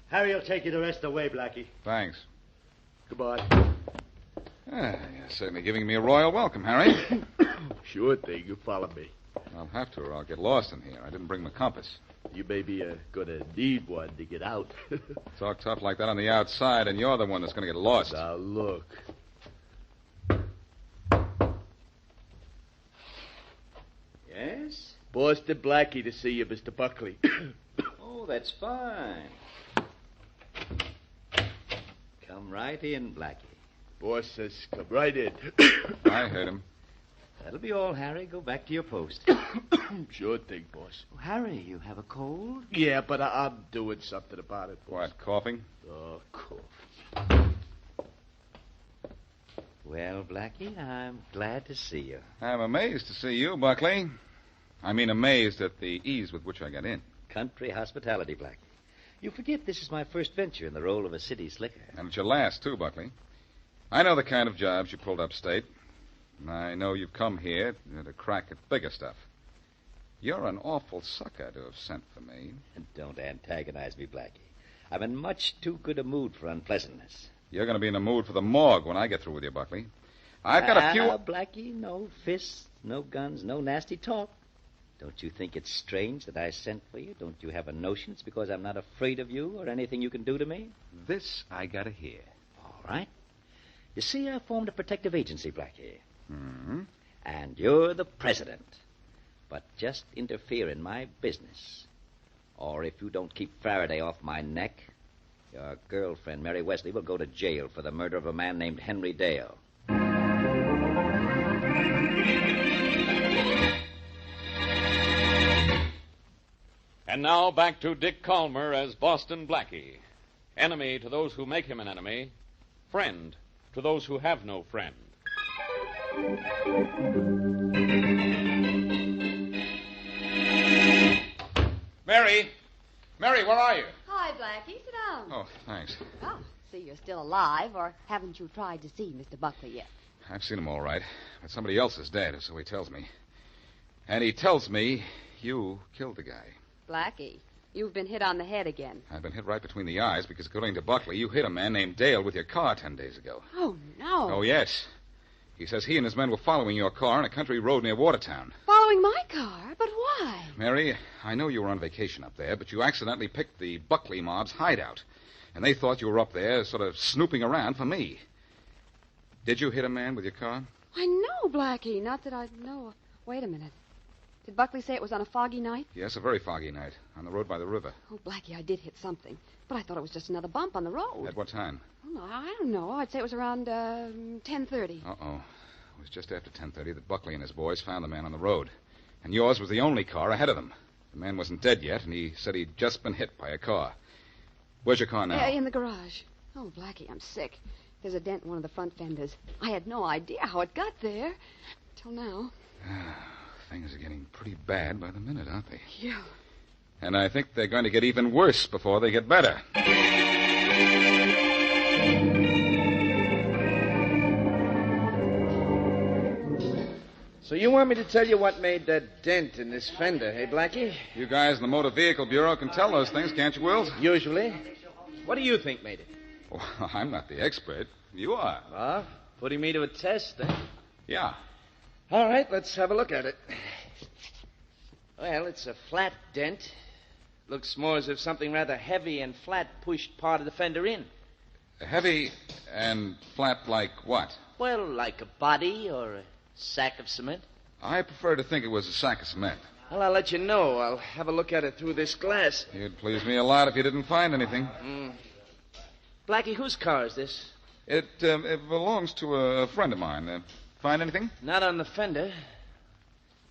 [SPEAKER 2] Harry will take you the rest of the way, Blackie.
[SPEAKER 18] Thanks.
[SPEAKER 6] Goodbye.
[SPEAKER 18] You're certainly giving me a royal welcome, Harry.
[SPEAKER 6] Sure thing. You follow me.
[SPEAKER 18] I'll have to, or I'll get lost in here. I didn't bring my compass.
[SPEAKER 6] You may be going to need one to get out.
[SPEAKER 18] Talk tough like that on the outside, and you're the one that's going to get lost.
[SPEAKER 6] Now, look.
[SPEAKER 10] Yes?
[SPEAKER 6] Boston Blackie to see you, Mr. Buckley.
[SPEAKER 10] Oh, that's fine. Come right in, Blackie.
[SPEAKER 6] Boss says come right in.
[SPEAKER 18] I heard him.
[SPEAKER 10] That'll be all, Harry. Go back to your post.
[SPEAKER 6] Sure thing, boss.
[SPEAKER 10] Oh, Harry, you have a cold?
[SPEAKER 6] Yeah, but I'm doing something about it, boss.
[SPEAKER 18] What, coughing?
[SPEAKER 6] Oh, cool.
[SPEAKER 10] Well, Blackie, I'm glad to see you.
[SPEAKER 18] I'm amazed to see you, Buckley. I mean, amazed at the ease with which I got in.
[SPEAKER 10] Country hospitality, Blackie. You forget this is my first venture in the role of a city slicker.
[SPEAKER 18] And it's your last, too, Buckley. I know the kind of jobs you pulled upstate. And I know you've come here to crack at bigger stuff. You're an awful sucker to have sent for me.
[SPEAKER 10] Don't antagonize me, Blackie. I'm in much too good a mood for unpleasantness.
[SPEAKER 18] You're going to be in the mood for the morgue when I get through with you, Buckley. I've got a few...
[SPEAKER 10] Blackie, no fists, no guns, no nasty talk. Don't you think it's strange that I sent for you? Don't you have a notion it's because I'm not afraid of you or anything you can do to me?
[SPEAKER 18] This I got to hear.
[SPEAKER 10] All right. You see, I formed a protective agency, Blackie.
[SPEAKER 18] Mm-hmm.
[SPEAKER 10] And you're the president. But just interfere in my business. Or if you don't keep Faraday off my neck, your girlfriend, Mary Wesley, will go to jail for the murder of a man named Henry Dale.
[SPEAKER 11] And now back to Dick Calmer as Boston Blackie. Enemy to those who make him an enemy. Friend to those who have no friend.
[SPEAKER 18] Mary! Mary, where are you?
[SPEAKER 13] Hi, Blackie. Sit down.
[SPEAKER 18] Oh, thanks.
[SPEAKER 13] Oh, see, you're still alive, or haven't you tried to see Mr. Buckley yet?
[SPEAKER 18] I've seen him all right, but somebody else is dead, so he tells me. And he tells me you killed the guy.
[SPEAKER 13] Blackie, you've been hit on the head again.
[SPEAKER 18] I've been hit right between the eyes because, according to Buckley, you hit a man named Dale with your car 10 days ago.
[SPEAKER 13] Oh, no.
[SPEAKER 18] Oh, yes. He says he and his men were following your car on a country road near Watertown.
[SPEAKER 13] Following my car? But why?
[SPEAKER 5] Mary, I know you were on vacation up there, but you accidentally picked the Buckley mob's hideout. And they thought you were up there sort of snooping around for me. Did you hit a man with your car?
[SPEAKER 9] I know, Blackie. Not that I know. Wait a minute. Did Buckley say it was on a foggy night?
[SPEAKER 5] Yes, a very foggy night, on the road by the river.
[SPEAKER 9] Oh, Blackie, I did hit something. But I thought it was just another bump on the road.
[SPEAKER 5] At what time?
[SPEAKER 9] Oh, no, I don't know. I'd say it was around 10:30.
[SPEAKER 5] Uh-oh. It was just after 10:30 that Buckley and his boys found the man on the road. And yours was the only car ahead of them. The man wasn't dead yet, and he said he'd just been hit by a car. Where's your car now?
[SPEAKER 9] In the garage. Oh, Blackie, I'm sick. There's a dent in one of the front fenders. I had no idea how it got there. Till now.
[SPEAKER 5] Things are getting pretty bad by the minute, aren't they?
[SPEAKER 9] Yeah.
[SPEAKER 5] And I think they're going to get even worse before they get better.
[SPEAKER 6] So you want me to tell you what made that dent in this fender, hey, Blackie?
[SPEAKER 5] You guys in the Motor Vehicle Bureau can tell those things, can't you, Wills?
[SPEAKER 6] Usually. What do you think made it?
[SPEAKER 5] Well, I'm not the expert. You are.
[SPEAKER 6] Well, putting me to a test, then.
[SPEAKER 5] Yeah.
[SPEAKER 6] All right, let's have a look at it. Well, it's a flat dent. Looks more as if something rather heavy and flat pushed part of the fender in.
[SPEAKER 5] Heavy and flat like what?
[SPEAKER 6] Well, like a body or a sack of cement.
[SPEAKER 5] I prefer to think it was a sack of cement.
[SPEAKER 6] Well, I'll let you know. I'll have a look at it through this glass.
[SPEAKER 5] You'd please me a lot if you didn't find anything.
[SPEAKER 6] Blackie, whose car is this?
[SPEAKER 5] It belongs to a friend of mine. Find anything?
[SPEAKER 6] Not on the fender.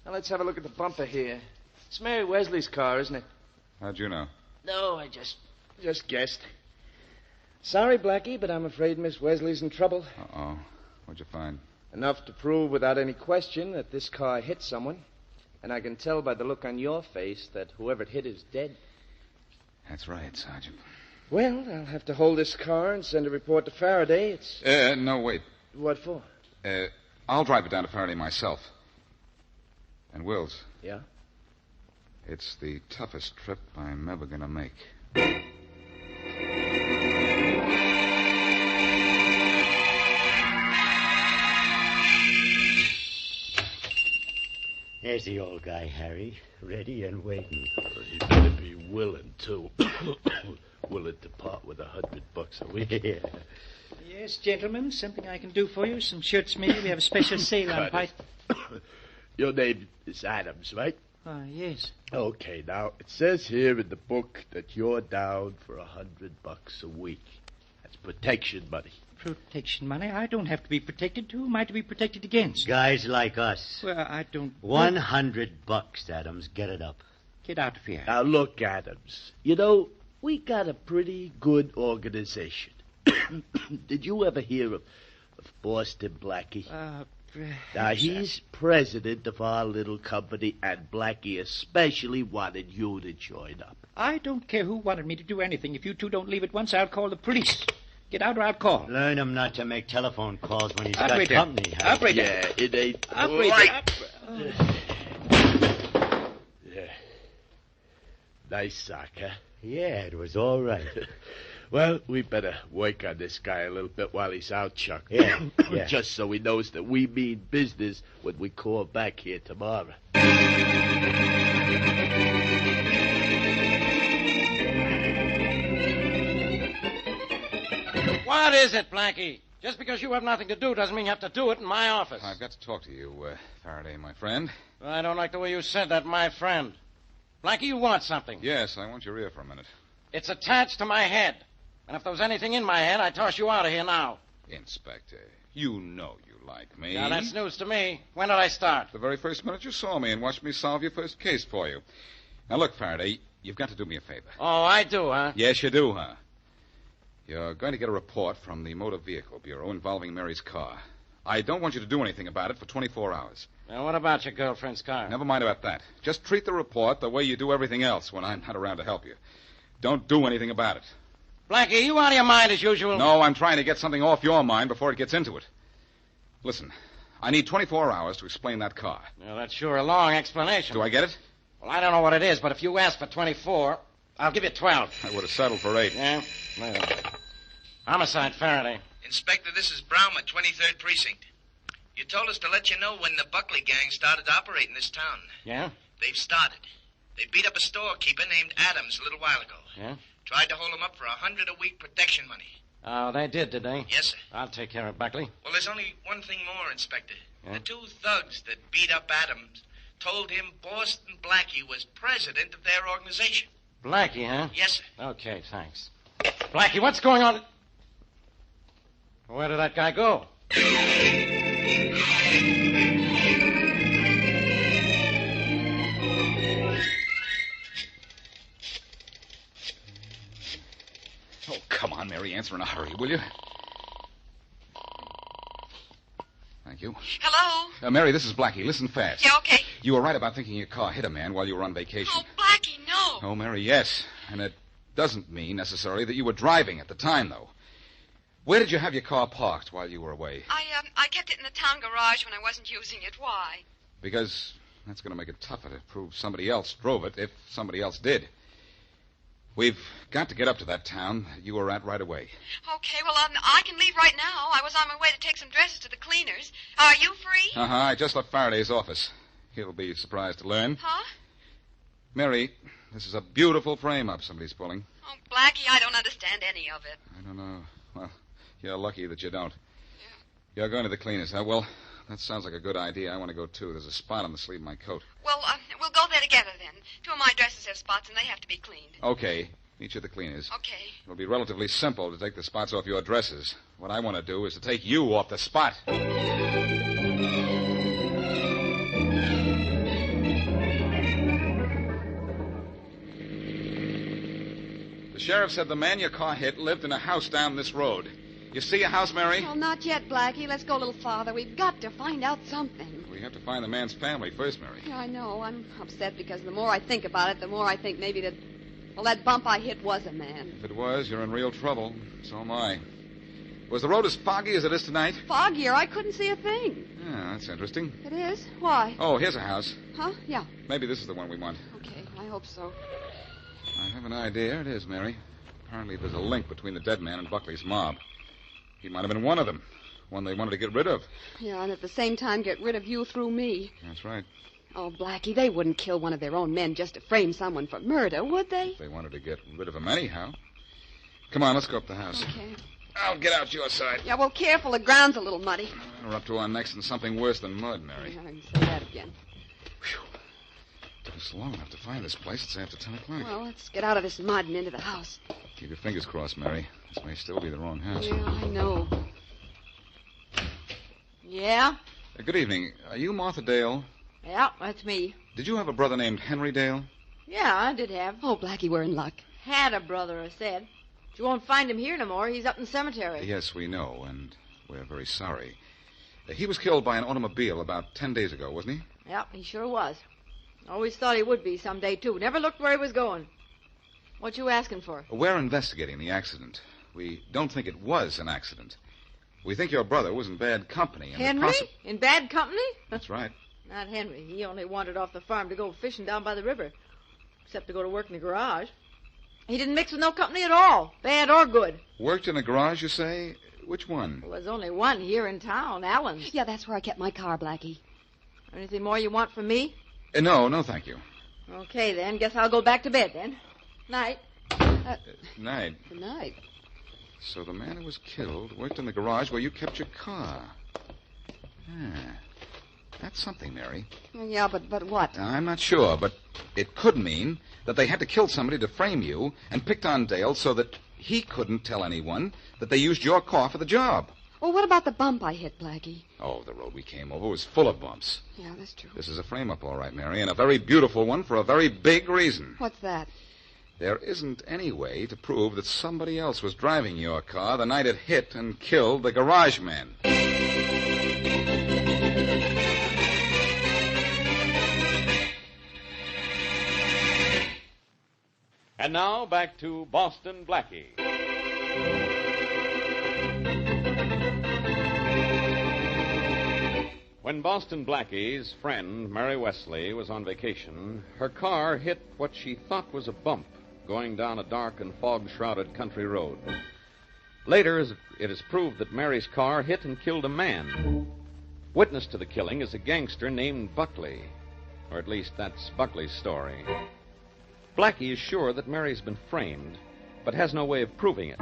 [SPEAKER 6] Now, let's have a look at the bumper here. It's Mary Wesley's car, isn't it?
[SPEAKER 5] How'd you know?
[SPEAKER 6] No, I just guessed. Sorry, Blackie, but I'm afraid Miss Wesley's in trouble.
[SPEAKER 5] Uh-oh. What'd you find?
[SPEAKER 6] Enough to prove without any question that this car hit someone. And I can tell by the look on your face that whoever it hit is dead.
[SPEAKER 5] That's right, Sergeant.
[SPEAKER 6] Well, I'll have to hold this car and send a report to Faraday. It's...
[SPEAKER 5] No, wait.
[SPEAKER 6] What for?
[SPEAKER 5] I'll drive it down to Faraday myself. And Wills.
[SPEAKER 6] Yeah?
[SPEAKER 5] It's the toughest trip I'm ever going to make.
[SPEAKER 2] There's the old guy, Harry, ready and waiting.
[SPEAKER 6] He better be willing, too. Willing to part with $100 a week.
[SPEAKER 2] Yeah.
[SPEAKER 12] Yes, gentlemen, something I can do for you. Some shirts maybe. We have a special sale on pipe.
[SPEAKER 6] Your name is Adams, right?
[SPEAKER 12] Yes.
[SPEAKER 6] Okay, now, it says here in the book that you're down for $100 a week. That's protection money.
[SPEAKER 12] Protection money? I don't have to be protected. Who am I to be protected against?
[SPEAKER 2] Guys like us.
[SPEAKER 12] Well, I don't...
[SPEAKER 2] $100, Adams. Get it up.
[SPEAKER 12] Get out of here.
[SPEAKER 6] Now, look, Adams. You know, we got a pretty good organization. Did you ever hear of Boston Blackie? Now, he's president of our little company, and Blackie especially wanted you to join up.
[SPEAKER 12] I don't care who wanted me to do anything. If you two don't leave at once, I'll call the police. Get out or I'll call.
[SPEAKER 2] Learn him not to make telephone calls when he's
[SPEAKER 12] Operator.
[SPEAKER 2] got company. Harry.
[SPEAKER 12] Operator.
[SPEAKER 6] Yeah, it ain't
[SPEAKER 12] Operator.
[SPEAKER 6] right. Yeah. Nice sock, huh?
[SPEAKER 2] Yeah, it was all right.
[SPEAKER 6] Well, we better work on this guy a little bit while he's out, Chuck.
[SPEAKER 2] Yeah.
[SPEAKER 6] Just so he knows that we mean business when we call back here tomorrow.
[SPEAKER 8] What is it, Blackie? Just because you have nothing to do doesn't mean you have to do it in my office.
[SPEAKER 5] I've got to talk to you, Faraday, my friend.
[SPEAKER 8] I don't like the way you said that, my friend. Blackie, you want something.
[SPEAKER 5] Yes, I want your ear for a minute.
[SPEAKER 8] It's attached to my head. And if there was anything in my head, I'd toss you out of here now.
[SPEAKER 5] Inspector, you know you like me.
[SPEAKER 8] Now, that's news to me. When did I start?
[SPEAKER 5] The very first minute you saw me and watched me solve your first case for you. Now, look, Faraday, you've got to do me a favor.
[SPEAKER 8] Oh, I do, huh?
[SPEAKER 5] Yes, you do, huh? You're going to get a report from the Motor Vehicle Bureau involving Mary's car. I don't want you to do anything about it for 24 hours.
[SPEAKER 8] Now, what about your girlfriend's car?
[SPEAKER 5] Never mind about that. Just treat the report the way you do everything else when I'm not around to help you. Don't do anything about it.
[SPEAKER 8] Blackie, you out of your mind as usual?
[SPEAKER 5] No, I'm trying to get something off your mind before it gets into it. Listen, I need 24 hours to explain that car.
[SPEAKER 8] Well, that's sure a long explanation.
[SPEAKER 5] Do I get it?
[SPEAKER 8] Well, I don't know what it is, but if you ask for 24, I'll give you 12.
[SPEAKER 5] I would have settled for 8.
[SPEAKER 8] Yeah? Well, homicide, Faraday.
[SPEAKER 21] Inspector, this is Brown at 23rd Precinct. You told us to let you know when the Buckley gang started operating this town.
[SPEAKER 8] Yeah?
[SPEAKER 21] They've started. They beat up a storekeeper named Adams a little while ago.
[SPEAKER 8] Yeah?
[SPEAKER 21] Tried to hold him up for $100 a week protection money.
[SPEAKER 8] Oh, they did they?
[SPEAKER 21] Yes, sir.
[SPEAKER 8] I'll take care of Buckley.
[SPEAKER 21] Well, there's only one thing more, Inspector.
[SPEAKER 8] Yeah?
[SPEAKER 21] The two thugs that beat up Adams told him Boston Blackie was president of their organization.
[SPEAKER 8] Blackie, huh?
[SPEAKER 21] Yes, sir.
[SPEAKER 8] Okay, thanks. Blackie, what's going on? Where did that guy go?
[SPEAKER 5] Oh, come on, Mary. Answer in a hurry, will you? Thank you.
[SPEAKER 3] Hello?
[SPEAKER 5] Mary, this is Blackie. Listen fast.
[SPEAKER 3] Yeah, okay.
[SPEAKER 5] You were right about thinking your car hit a man while you were on vacation.
[SPEAKER 3] Oh, Blackie, no.
[SPEAKER 5] Oh, Mary, yes. And it doesn't mean necessarily that you were driving at the time, though. Where did you have your car parked while you were away?
[SPEAKER 3] I kept it in the town garage when I wasn't using it. Why?
[SPEAKER 5] Because that's going to make it tougher to prove somebody else drove it, if somebody else did. We've got to get up to that town you were at right away.
[SPEAKER 3] Okay, well, I can leave right now. I was on my way to take some dresses to the cleaners. Are you free?
[SPEAKER 5] Uh-huh. I just left Faraday's office. He'll be surprised to learn.
[SPEAKER 3] Huh?
[SPEAKER 5] Mary, this is a beautiful frame-up somebody's pulling.
[SPEAKER 3] Oh, Blackie, I don't understand any of it.
[SPEAKER 5] I don't know. Well, you're lucky that you don't. Yeah. You're going to the cleaners, huh? Well, that sounds like a good idea. I want to go, too. There's a spot on the sleeve of my coat.
[SPEAKER 3] Well, we'll go there together, then. Two of my dresses have spots, and they have to be cleaned.
[SPEAKER 5] Okay. Meet you at the cleaners.
[SPEAKER 3] Okay.
[SPEAKER 5] It'll be relatively simple to take the spots off your dresses. What I want to do is to take you off the spot. The sheriff said the man your car hit lived in a house down this road. You see a house, Mary?
[SPEAKER 9] Well, not yet, Blackie. Let's go a little farther. We've got to find out something.
[SPEAKER 5] We have to find the man's family first, Mary.
[SPEAKER 9] Yeah, I know. I'm upset because the more I think about it, the more I think maybe that, well, that bump I hit was a man.
[SPEAKER 5] If it was, you're in real trouble. So am I. Was the road as foggy as it is tonight?
[SPEAKER 9] Foggier? I couldn't see a thing.
[SPEAKER 5] Yeah, that's interesting.
[SPEAKER 9] It is? Why?
[SPEAKER 5] Oh, here's a house.
[SPEAKER 9] Huh? Yeah.
[SPEAKER 5] Maybe this is the one we want.
[SPEAKER 9] Okay, I hope so.
[SPEAKER 5] I have an idea. It is, Mary. Apparently there's a link between the dead man and Buckley's mob. He might have been one of them. One they wanted to get rid of.
[SPEAKER 9] Yeah, and at the same time get rid of you through me.
[SPEAKER 5] That's right.
[SPEAKER 9] Oh, Blackie, they wouldn't kill one of their own men just to frame someone for murder, would they?
[SPEAKER 5] If they wanted to get rid of him anyhow. Come on, let's go up the house.
[SPEAKER 9] Okay.
[SPEAKER 5] I'll get out your side.
[SPEAKER 9] Yeah, well, careful. The ground's a little muddy.
[SPEAKER 5] We're up to our necks in something worse than mud, Mary.
[SPEAKER 9] Yeah, I can say that again.
[SPEAKER 5] Took us long enough to find this place. It's after 10 o'clock.
[SPEAKER 9] Well, let's get out of this mud and into the house.
[SPEAKER 5] Keep your fingers crossed, Mary. This may still be the wrong house.
[SPEAKER 9] Yeah, I know. Yeah?
[SPEAKER 5] Good evening. Are you Martha Dale?
[SPEAKER 13] Yeah, that's me.
[SPEAKER 5] Did you have a brother named Henry Dale?
[SPEAKER 13] Yeah, I did have.
[SPEAKER 9] Oh, Blackie, we're in luck.
[SPEAKER 13] Had a brother, I said. But you won't find him here no more. He's up in the cemetery.
[SPEAKER 5] Yes, we know, and we're very sorry. He was killed by an automobile about 10 days ago, wasn't he?
[SPEAKER 13] Yeah, he sure was. Always thought he would be someday, too. Never looked where he was going. What you asking for?
[SPEAKER 5] We're investigating the accident. We don't think it was an accident. We think your brother was in bad company. And
[SPEAKER 13] Henry? In bad company?
[SPEAKER 5] That's right.
[SPEAKER 13] Not Henry. He only wandered off the farm to go fishing down by the river. Except to go to work in the garage. He didn't mix with no company at all, bad or good.
[SPEAKER 5] Worked in a garage, you say? Which one?
[SPEAKER 13] Well, there's only one here in town, Allen's.
[SPEAKER 9] Yeah, that's where I kept my car, Blackie.
[SPEAKER 13] Anything more you want from me?
[SPEAKER 5] No, thank you.
[SPEAKER 13] Okay, then. Guess I'll go back to bed, then. Night.
[SPEAKER 5] Night.
[SPEAKER 9] Good night.
[SPEAKER 5] So the man who was killed worked in the garage where you kept your car. That's something, Mary.
[SPEAKER 9] Yeah, but what?
[SPEAKER 5] I'm not sure, but it could mean that they had to kill somebody to frame you and picked on Dale so that he couldn't tell anyone that they used your car for the job.
[SPEAKER 9] Well, what about the bump I hit, Blackie?
[SPEAKER 5] Oh, the road we came over was full of bumps.
[SPEAKER 9] Yeah, that's true.
[SPEAKER 5] This is a frame-up, all right, Mary, and a very beautiful one for a very big reason.
[SPEAKER 9] What's that?
[SPEAKER 5] There isn't any way to prove that somebody else was driving your car the night it hit and killed the garage man.
[SPEAKER 11] And now back to Boston Blackie. When Boston Blackie's friend, Mary Wesley, was on vacation, her car hit what she thought was a bump going down a dark and fog-shrouded country road. Later, it is proved that Mary's car hit and killed a man. Witness to the killing is a gangster named Buckley. Or at least that's Buckley's story. Blackie is sure that Mary's been framed, but has no way of proving it.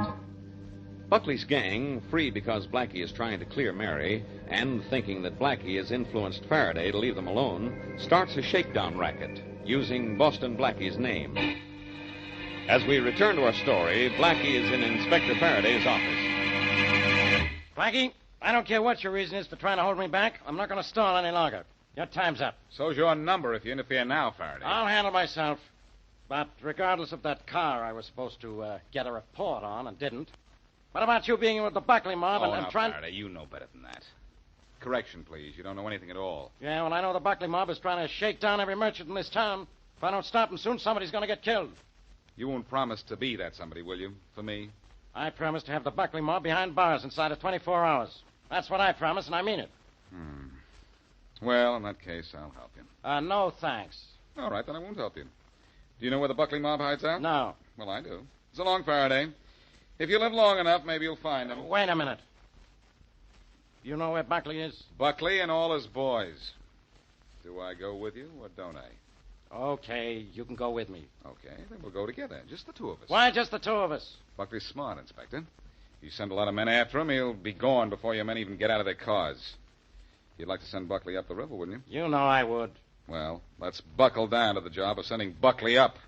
[SPEAKER 11] Buckley's gang, free because Blackie is trying to clear Mary, and thinking that Blackie has influenced Faraday to leave them alone, starts a shakedown racket using Boston Blackie's name. As we return to our story, Blackie is in Inspector Faraday's office.
[SPEAKER 8] Blackie, I don't care what your reason is for trying to hold me back. I'm not going to stall any longer. Your time's up.
[SPEAKER 5] So's your number if you interfere now, Faraday.
[SPEAKER 8] I'll handle myself. But regardless of that car I was supposed to get a report on and didn't, what about you being in with the Buckley mob and trying...
[SPEAKER 5] Faraday, you know better than that. Correction, please. You don't know anything at all.
[SPEAKER 8] Yeah, well, I know the Buckley mob is trying to shake down every merchant in this town. If I don't stop them soon, somebody's going to get killed.
[SPEAKER 5] You won't promise to be that somebody, will you? For me?
[SPEAKER 8] I promise to have the Buckley mob behind bars inside of 24 hours. That's what I promise, and I mean it.
[SPEAKER 5] Well, in that case, I'll help you.
[SPEAKER 8] No, thanks.
[SPEAKER 5] All right, then I won't help you. Do you know where the Buckley mob hides out?
[SPEAKER 8] No.
[SPEAKER 5] Well, I do. So long, Faraday. If you live long enough, maybe you'll find him.
[SPEAKER 8] Wait a minute. You know where Buckley is?
[SPEAKER 5] Buckley and all his boys. Do I go with you, or don't I?
[SPEAKER 8] Okay, you can go with me.
[SPEAKER 5] Okay, then we'll go together. Just the two of us.
[SPEAKER 8] Why just the two of us?
[SPEAKER 5] Buckley's smart, Inspector. You send a lot of men after him, he'll be gone before your men even get out of their cars. You'd like to send Buckley up the river, wouldn't you?
[SPEAKER 8] You know I would.
[SPEAKER 5] Well, let's buckle down to the job of sending Buckley up.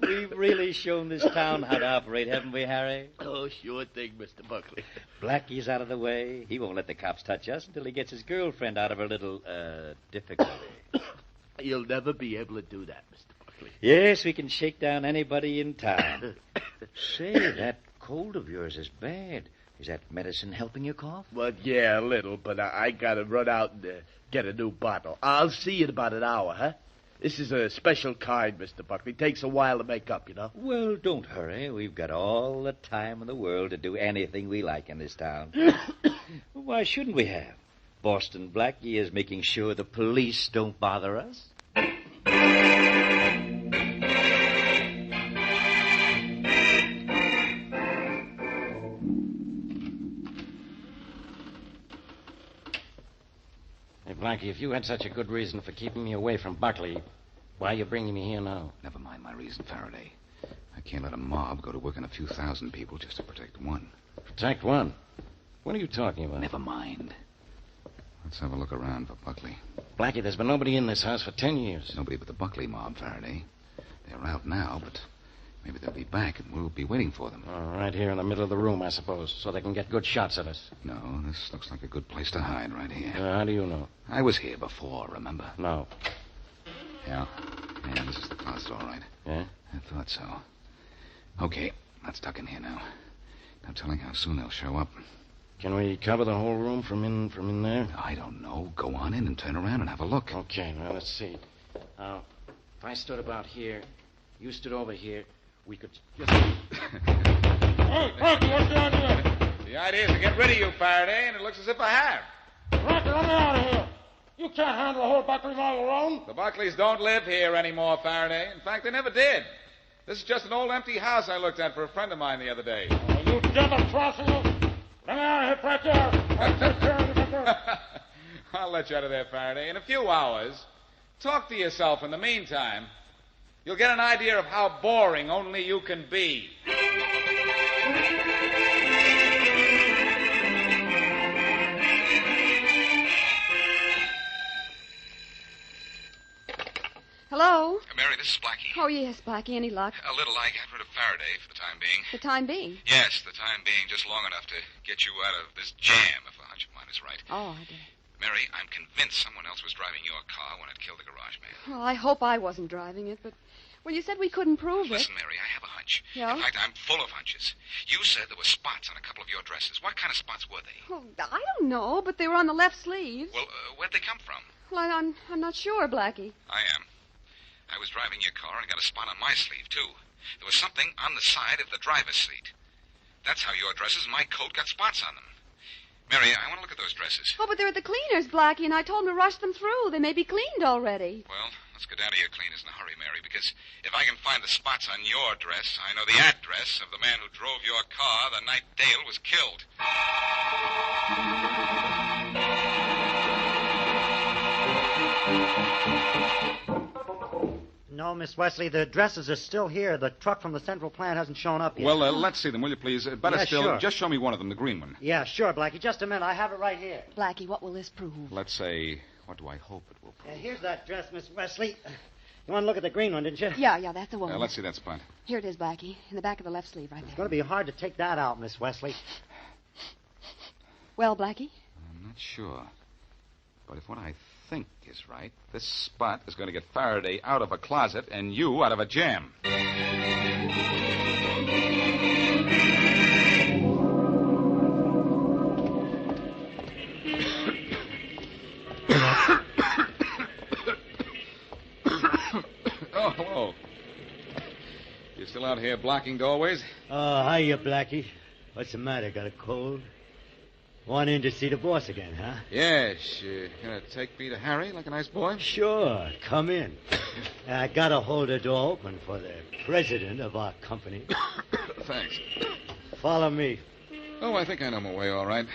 [SPEAKER 10] We've really shown this town how to operate, haven't we, Harry?
[SPEAKER 6] Oh, sure thing, Mr. Buckley.
[SPEAKER 10] Blackie's out of the way. He won't let the cops touch us until he gets his girlfriend out of her little, difficulty.
[SPEAKER 6] You'll never be able to do that, Mr. Buckley.
[SPEAKER 10] Yes, we can shake down anybody in town. Say, that cold of yours is bad. Is that medicine helping your cough?
[SPEAKER 6] Well, yeah, a little, but I gotta run out and get a new bottle. I'll see you in about an hour, huh? This is a special kind, Mr. Buckley. Takes a while to make up, you know.
[SPEAKER 10] Well, don't hurry. We've got all the time in the world to do anything we like in this town. Why shouldn't we have? Boston Blackie is making sure the police don't bother us.
[SPEAKER 8] Hey, Blackie, if you had such a good reason for keeping me away from Buckley, why are you bringing me here now?
[SPEAKER 5] Never mind my reason, Faraday. I can't let a mob go to work on a few thousand people just to protect one.
[SPEAKER 8] Protect one? What are you talking about?
[SPEAKER 5] Never mind. Let's have a look around for Buckley.
[SPEAKER 8] Blackie, there's been nobody in this house for 10 years.
[SPEAKER 5] Nobody but the Buckley mob, Faraday. They're out now, but maybe they'll be back, and we'll be waiting for them.
[SPEAKER 8] Right here in the middle of the room, I suppose, so they can get good shots at us.
[SPEAKER 5] No, this looks like a good place to hide right here.
[SPEAKER 8] How do you know?
[SPEAKER 5] I was here before, remember?
[SPEAKER 8] No.
[SPEAKER 5] Yeah, this is the closet, all right.
[SPEAKER 8] Yeah?
[SPEAKER 5] I thought so. Okay, let's duck in here now. No telling how soon they'll show up.
[SPEAKER 8] Can we cover the whole room from in there?
[SPEAKER 5] I don't know. Go on in and turn around and have a look.
[SPEAKER 8] Okay, now let's see. Now, if I stood about here, you stood over here, we could just...
[SPEAKER 5] Hey, what's down here? The idea is to get rid of you, Faraday, and it looks as if I have.
[SPEAKER 8] Rocky, let me out of here. You can't handle the whole Buckley all alone.
[SPEAKER 5] The Buckleys don't live here anymore, Faraday. In fact, they never did. This is just an old empty house I looked at for a friend of mine the other day.
[SPEAKER 8] Oh, you double-crossing you. Let me out of here, right there. I'll take care of you.
[SPEAKER 5] I'll let you out of there, Faraday, in a few hours. Talk to yourself in the meantime. You'll get an idea of how boring only you can be.
[SPEAKER 3] Hello?
[SPEAKER 5] Mary, this is Blackie.
[SPEAKER 3] Oh, yes, Blackie. Any luck?
[SPEAKER 5] A little. I got rid of Faraday for the time being.
[SPEAKER 3] The time being?
[SPEAKER 5] Yes, the time being, just long enough to get you out of this jam, if a hunch of mine is right.
[SPEAKER 3] Oh, I did.
[SPEAKER 5] Mary, I'm convinced someone else was driving your car when it killed the garage man.
[SPEAKER 3] Well, I hope I wasn't driving it, but... Well, you said we couldn't prove
[SPEAKER 5] Listen, Mary, I have a hunch.
[SPEAKER 3] Yeah?
[SPEAKER 5] In fact, I'm full of hunches. You said there were spots on a couple of your dresses. What kind of spots were they?
[SPEAKER 3] Oh, I don't know, but they were on the left sleeve.
[SPEAKER 5] Well, where'd they come from?
[SPEAKER 3] Well, I'm not sure, Blackie.
[SPEAKER 5] I am. I was driving your car and got a spot on my sleeve, too. There was something on the side of the driver's seat. That's how your dresses and my coat got spots on them. Mary, I want to look at those dresses.
[SPEAKER 3] Oh, but they're at the cleaners, Blackie, and I told them to rush them through. They may be cleaned already.
[SPEAKER 5] Well, Let's go down to your cleaners in a hurry, Mary, because if I can find the spots on your dress, I know the address of the man who drove your car the night Dale was killed.
[SPEAKER 2] No, Miss Wesley, the dresses are still here. The truck from the central plant hasn't shown up yet.
[SPEAKER 5] Well, let's see them, will you, please? Better
[SPEAKER 2] Yeah,
[SPEAKER 5] still,
[SPEAKER 2] sure.
[SPEAKER 5] just show me one of them, the green one.
[SPEAKER 2] Yeah, sure, Blackie. Just a minute. I have it right here.
[SPEAKER 9] Blackie, what will this prove?
[SPEAKER 5] Let's say, what do I hope it will prove?
[SPEAKER 2] Here's that dress, Miss Wesley. You want to look at the green one, didn't you?
[SPEAKER 9] Yeah, that's the one.
[SPEAKER 5] Let's see that spot.
[SPEAKER 9] Here it is, Blackie, in the back of the left sleeve right there.
[SPEAKER 2] It's going to be hard to take that out, Miss Wesley.
[SPEAKER 9] Well, Blackie?
[SPEAKER 5] I'm not sure. But if what I think is right, this spot is going to get Faraday out of a closet and you out of a jam. Oh, hello. You still out here blocking doorways?
[SPEAKER 2] Oh, hiya, Blackie. What's the matter? Got a cold? Want in to see the boss again, huh?
[SPEAKER 5] Yes. Gonna take me to Harry like a nice boy?
[SPEAKER 2] Sure. Come in. I got to hold the door open for the president of our company.
[SPEAKER 5] Thanks.
[SPEAKER 2] Follow me.
[SPEAKER 5] Oh, I think I know my way all right.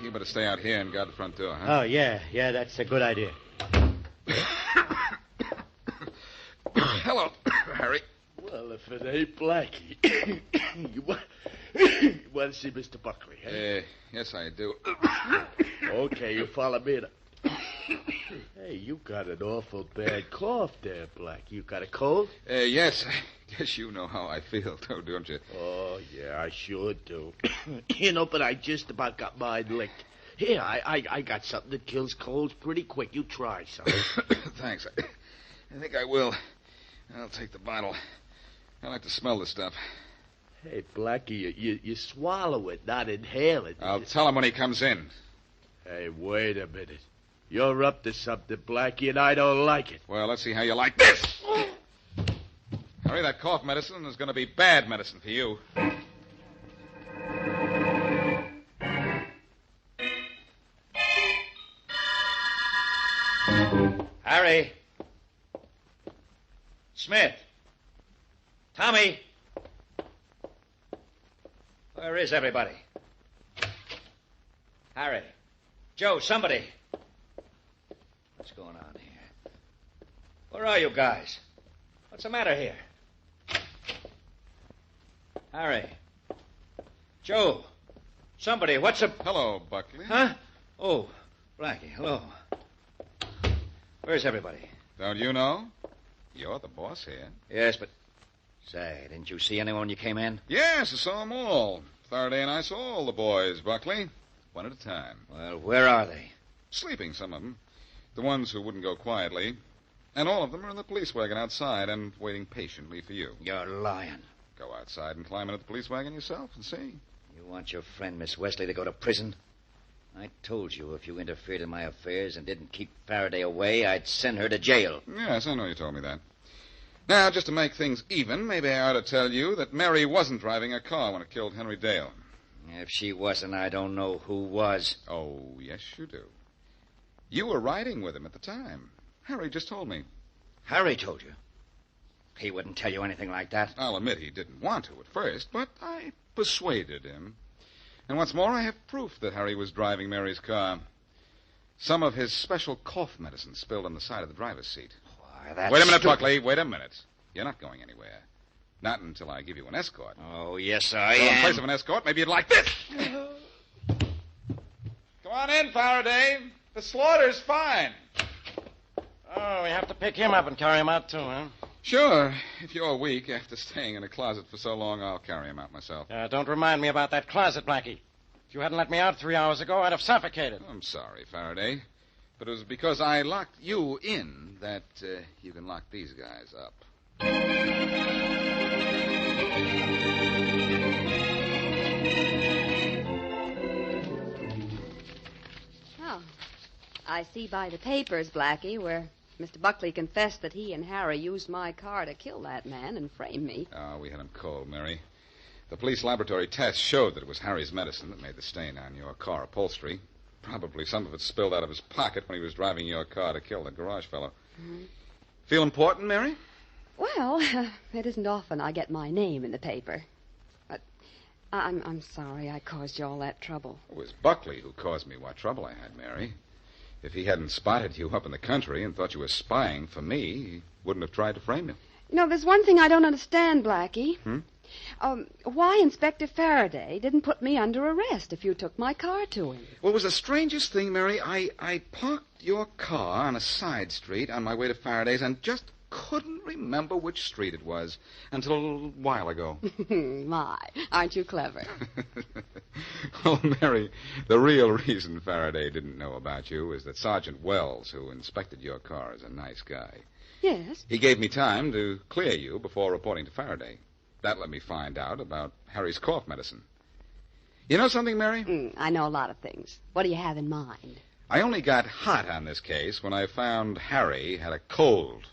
[SPEAKER 5] You better stay out here and guard the front door, huh?
[SPEAKER 2] Oh, yeah, that's a good idea.
[SPEAKER 5] Hello, Harry.
[SPEAKER 6] Well, if it ain't Blackie. You want to see Mr. Buckley, huh?
[SPEAKER 5] Yes, I do.
[SPEAKER 6] Okay, you follow me. Hey, you got an awful bad cough there, Blackie. You got a cold?
[SPEAKER 5] Yes. I guess you know how I feel, too, don't you?
[SPEAKER 6] Oh, yeah, I sure do. But I just about got mine licked. Here, I got something that kills colds pretty quick. You try something.
[SPEAKER 5] Thanks. I think I will. I'll take the bottle. I like to smell this stuff.
[SPEAKER 6] Hey, Blackie, you swallow it, not inhale it.
[SPEAKER 5] I'll tell him when he comes in.
[SPEAKER 6] Hey, wait a minute. You're up to something, Blackie, and I don't like it.
[SPEAKER 5] Well, let's see how you like this. Harry, that cough medicine is going to be bad medicine for you.
[SPEAKER 10] Harry. Smith. Tommy. Where is everybody? Harry. Joe, somebody. What's going on here? Where are you guys? What's the matter here? Harry. Joe. Somebody, what's up?
[SPEAKER 5] Hello, Buckley.
[SPEAKER 10] Huh? Oh, Blackie, hello. Where's everybody?
[SPEAKER 5] Don't you know? You're the boss here.
[SPEAKER 10] Yes, but... Say, didn't you see anyone when you came in?
[SPEAKER 5] Yes, I saw them all. Faraday and I saw all the boys, Buckley. One at a time.
[SPEAKER 10] Well, where are they?
[SPEAKER 5] Sleeping, some of them. The ones who wouldn't go quietly. And all of them are in the police wagon outside and waiting patiently for you.
[SPEAKER 10] You're lying.
[SPEAKER 5] Go outside and climb into the police wagon yourself and see.
[SPEAKER 10] You want your friend, Miss Wesley, to go to prison? I told you if you interfered in my affairs and didn't keep Faraday away, I'd send her to jail.
[SPEAKER 5] Yes, I know you told me that. Now, just to make things even, maybe I ought to tell you that Mary wasn't driving a car when it killed Henry Dale.
[SPEAKER 10] If she wasn't, I don't know who was.
[SPEAKER 5] Oh, yes, you do. You were riding with him at the time. Harry just told me.
[SPEAKER 10] Harry told you? He wouldn't tell you anything like that.
[SPEAKER 5] I'll admit he didn't want to at first, but I persuaded him. And what's more, I have proof that Harry was driving Mary's car. Some of his special cough medicine spilled on the side of the driver's seat.
[SPEAKER 10] Why, that's
[SPEAKER 5] Wait a minute,
[SPEAKER 10] stupid.
[SPEAKER 5] Buckley. Wait a minute. You're not going anywhere. Not until I give you an escort.
[SPEAKER 10] Oh, yes, I
[SPEAKER 5] So
[SPEAKER 10] am.
[SPEAKER 5] in place of an escort, maybe you'd like this. Come on in, Faraday. The slaughter's fine.
[SPEAKER 8] Oh, we have to pick him up and carry him out, too, huh?
[SPEAKER 5] Sure. If you're weak after staying in a closet for so long, I'll carry him out myself.
[SPEAKER 8] Don't remind me about that closet, Blackie. If you hadn't let me out 3 hours ago, I'd have suffocated.
[SPEAKER 5] I'm sorry, Faraday. But it was because I locked you in that you can lock these guys up.
[SPEAKER 9] Oh, I see by the papers, Blackie, where Mr. Buckley confessed that he and Harry used my car to kill that man and frame me.
[SPEAKER 5] Oh, we had him cold, Mary. The police laboratory test showed that it was Harry's medicine that made the stain on your car upholstery. Probably some of it spilled out of his pocket when he was driving your car to kill the garage fellow.
[SPEAKER 9] Mm-hmm.
[SPEAKER 5] Feel important, Mary?
[SPEAKER 9] Well, it isn't often I get my name in the paper. But I'm sorry I caused you all that trouble.
[SPEAKER 5] It was Buckley who caused me what trouble I had, Mary. If he hadn't spotted you up in the country and thought you were spying for me, he wouldn't have tried to frame you.
[SPEAKER 9] You know, there's one thing I don't understand, Blackie. Why Inspector Faraday didn't put me under arrest if you took my car to him.
[SPEAKER 5] Well, it was the strangest thing, Mary. I parked your car on a side street on my way to Faraday's and just couldn't remember which street it was until a little while ago.
[SPEAKER 9] My, aren't you clever?
[SPEAKER 5] Well, Mary, the real reason Faraday didn't know about you is that Sergeant Wells, who inspected your car, is a nice guy.
[SPEAKER 9] Yes?
[SPEAKER 5] He gave me time to clear you before reporting to Faraday. That let me find out about Harry's cough medicine. You know something, Mary?
[SPEAKER 9] I know a lot of things. What do you have in mind?
[SPEAKER 5] I only got hot on this case when I found Harry had a cold.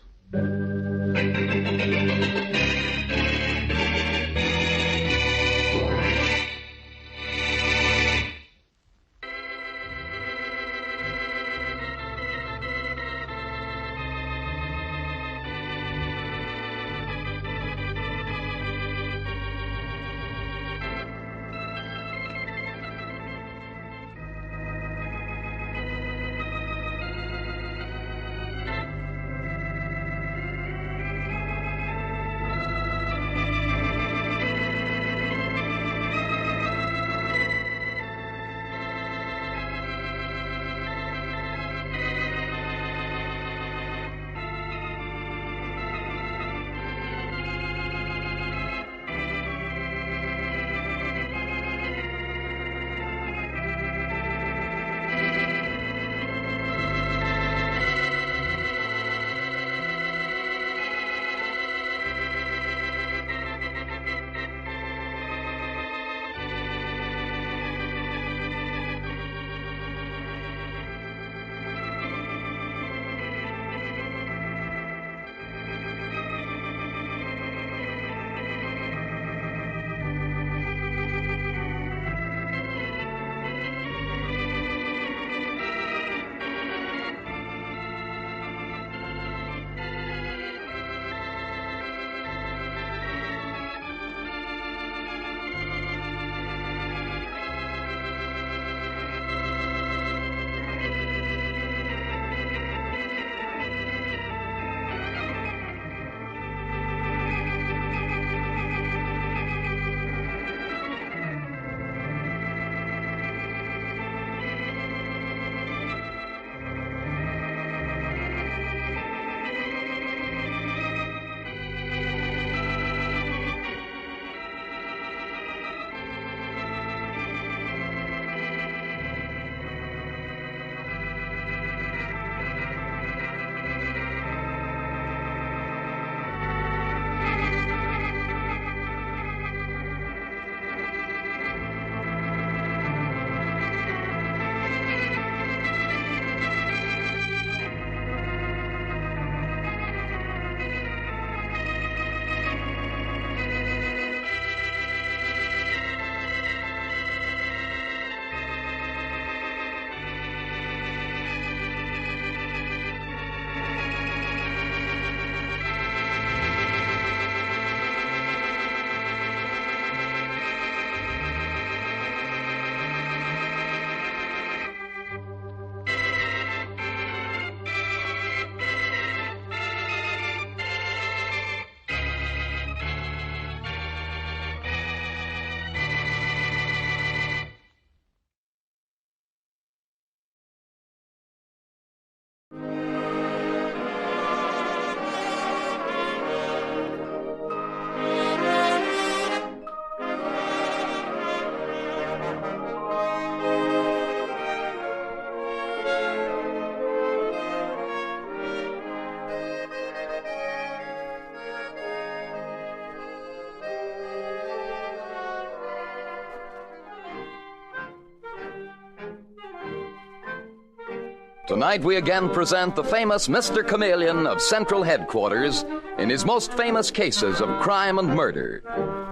[SPEAKER 7] Tonight we again present the famous Mr. Chameleon of Central Headquarters in his most famous cases of crime and murder.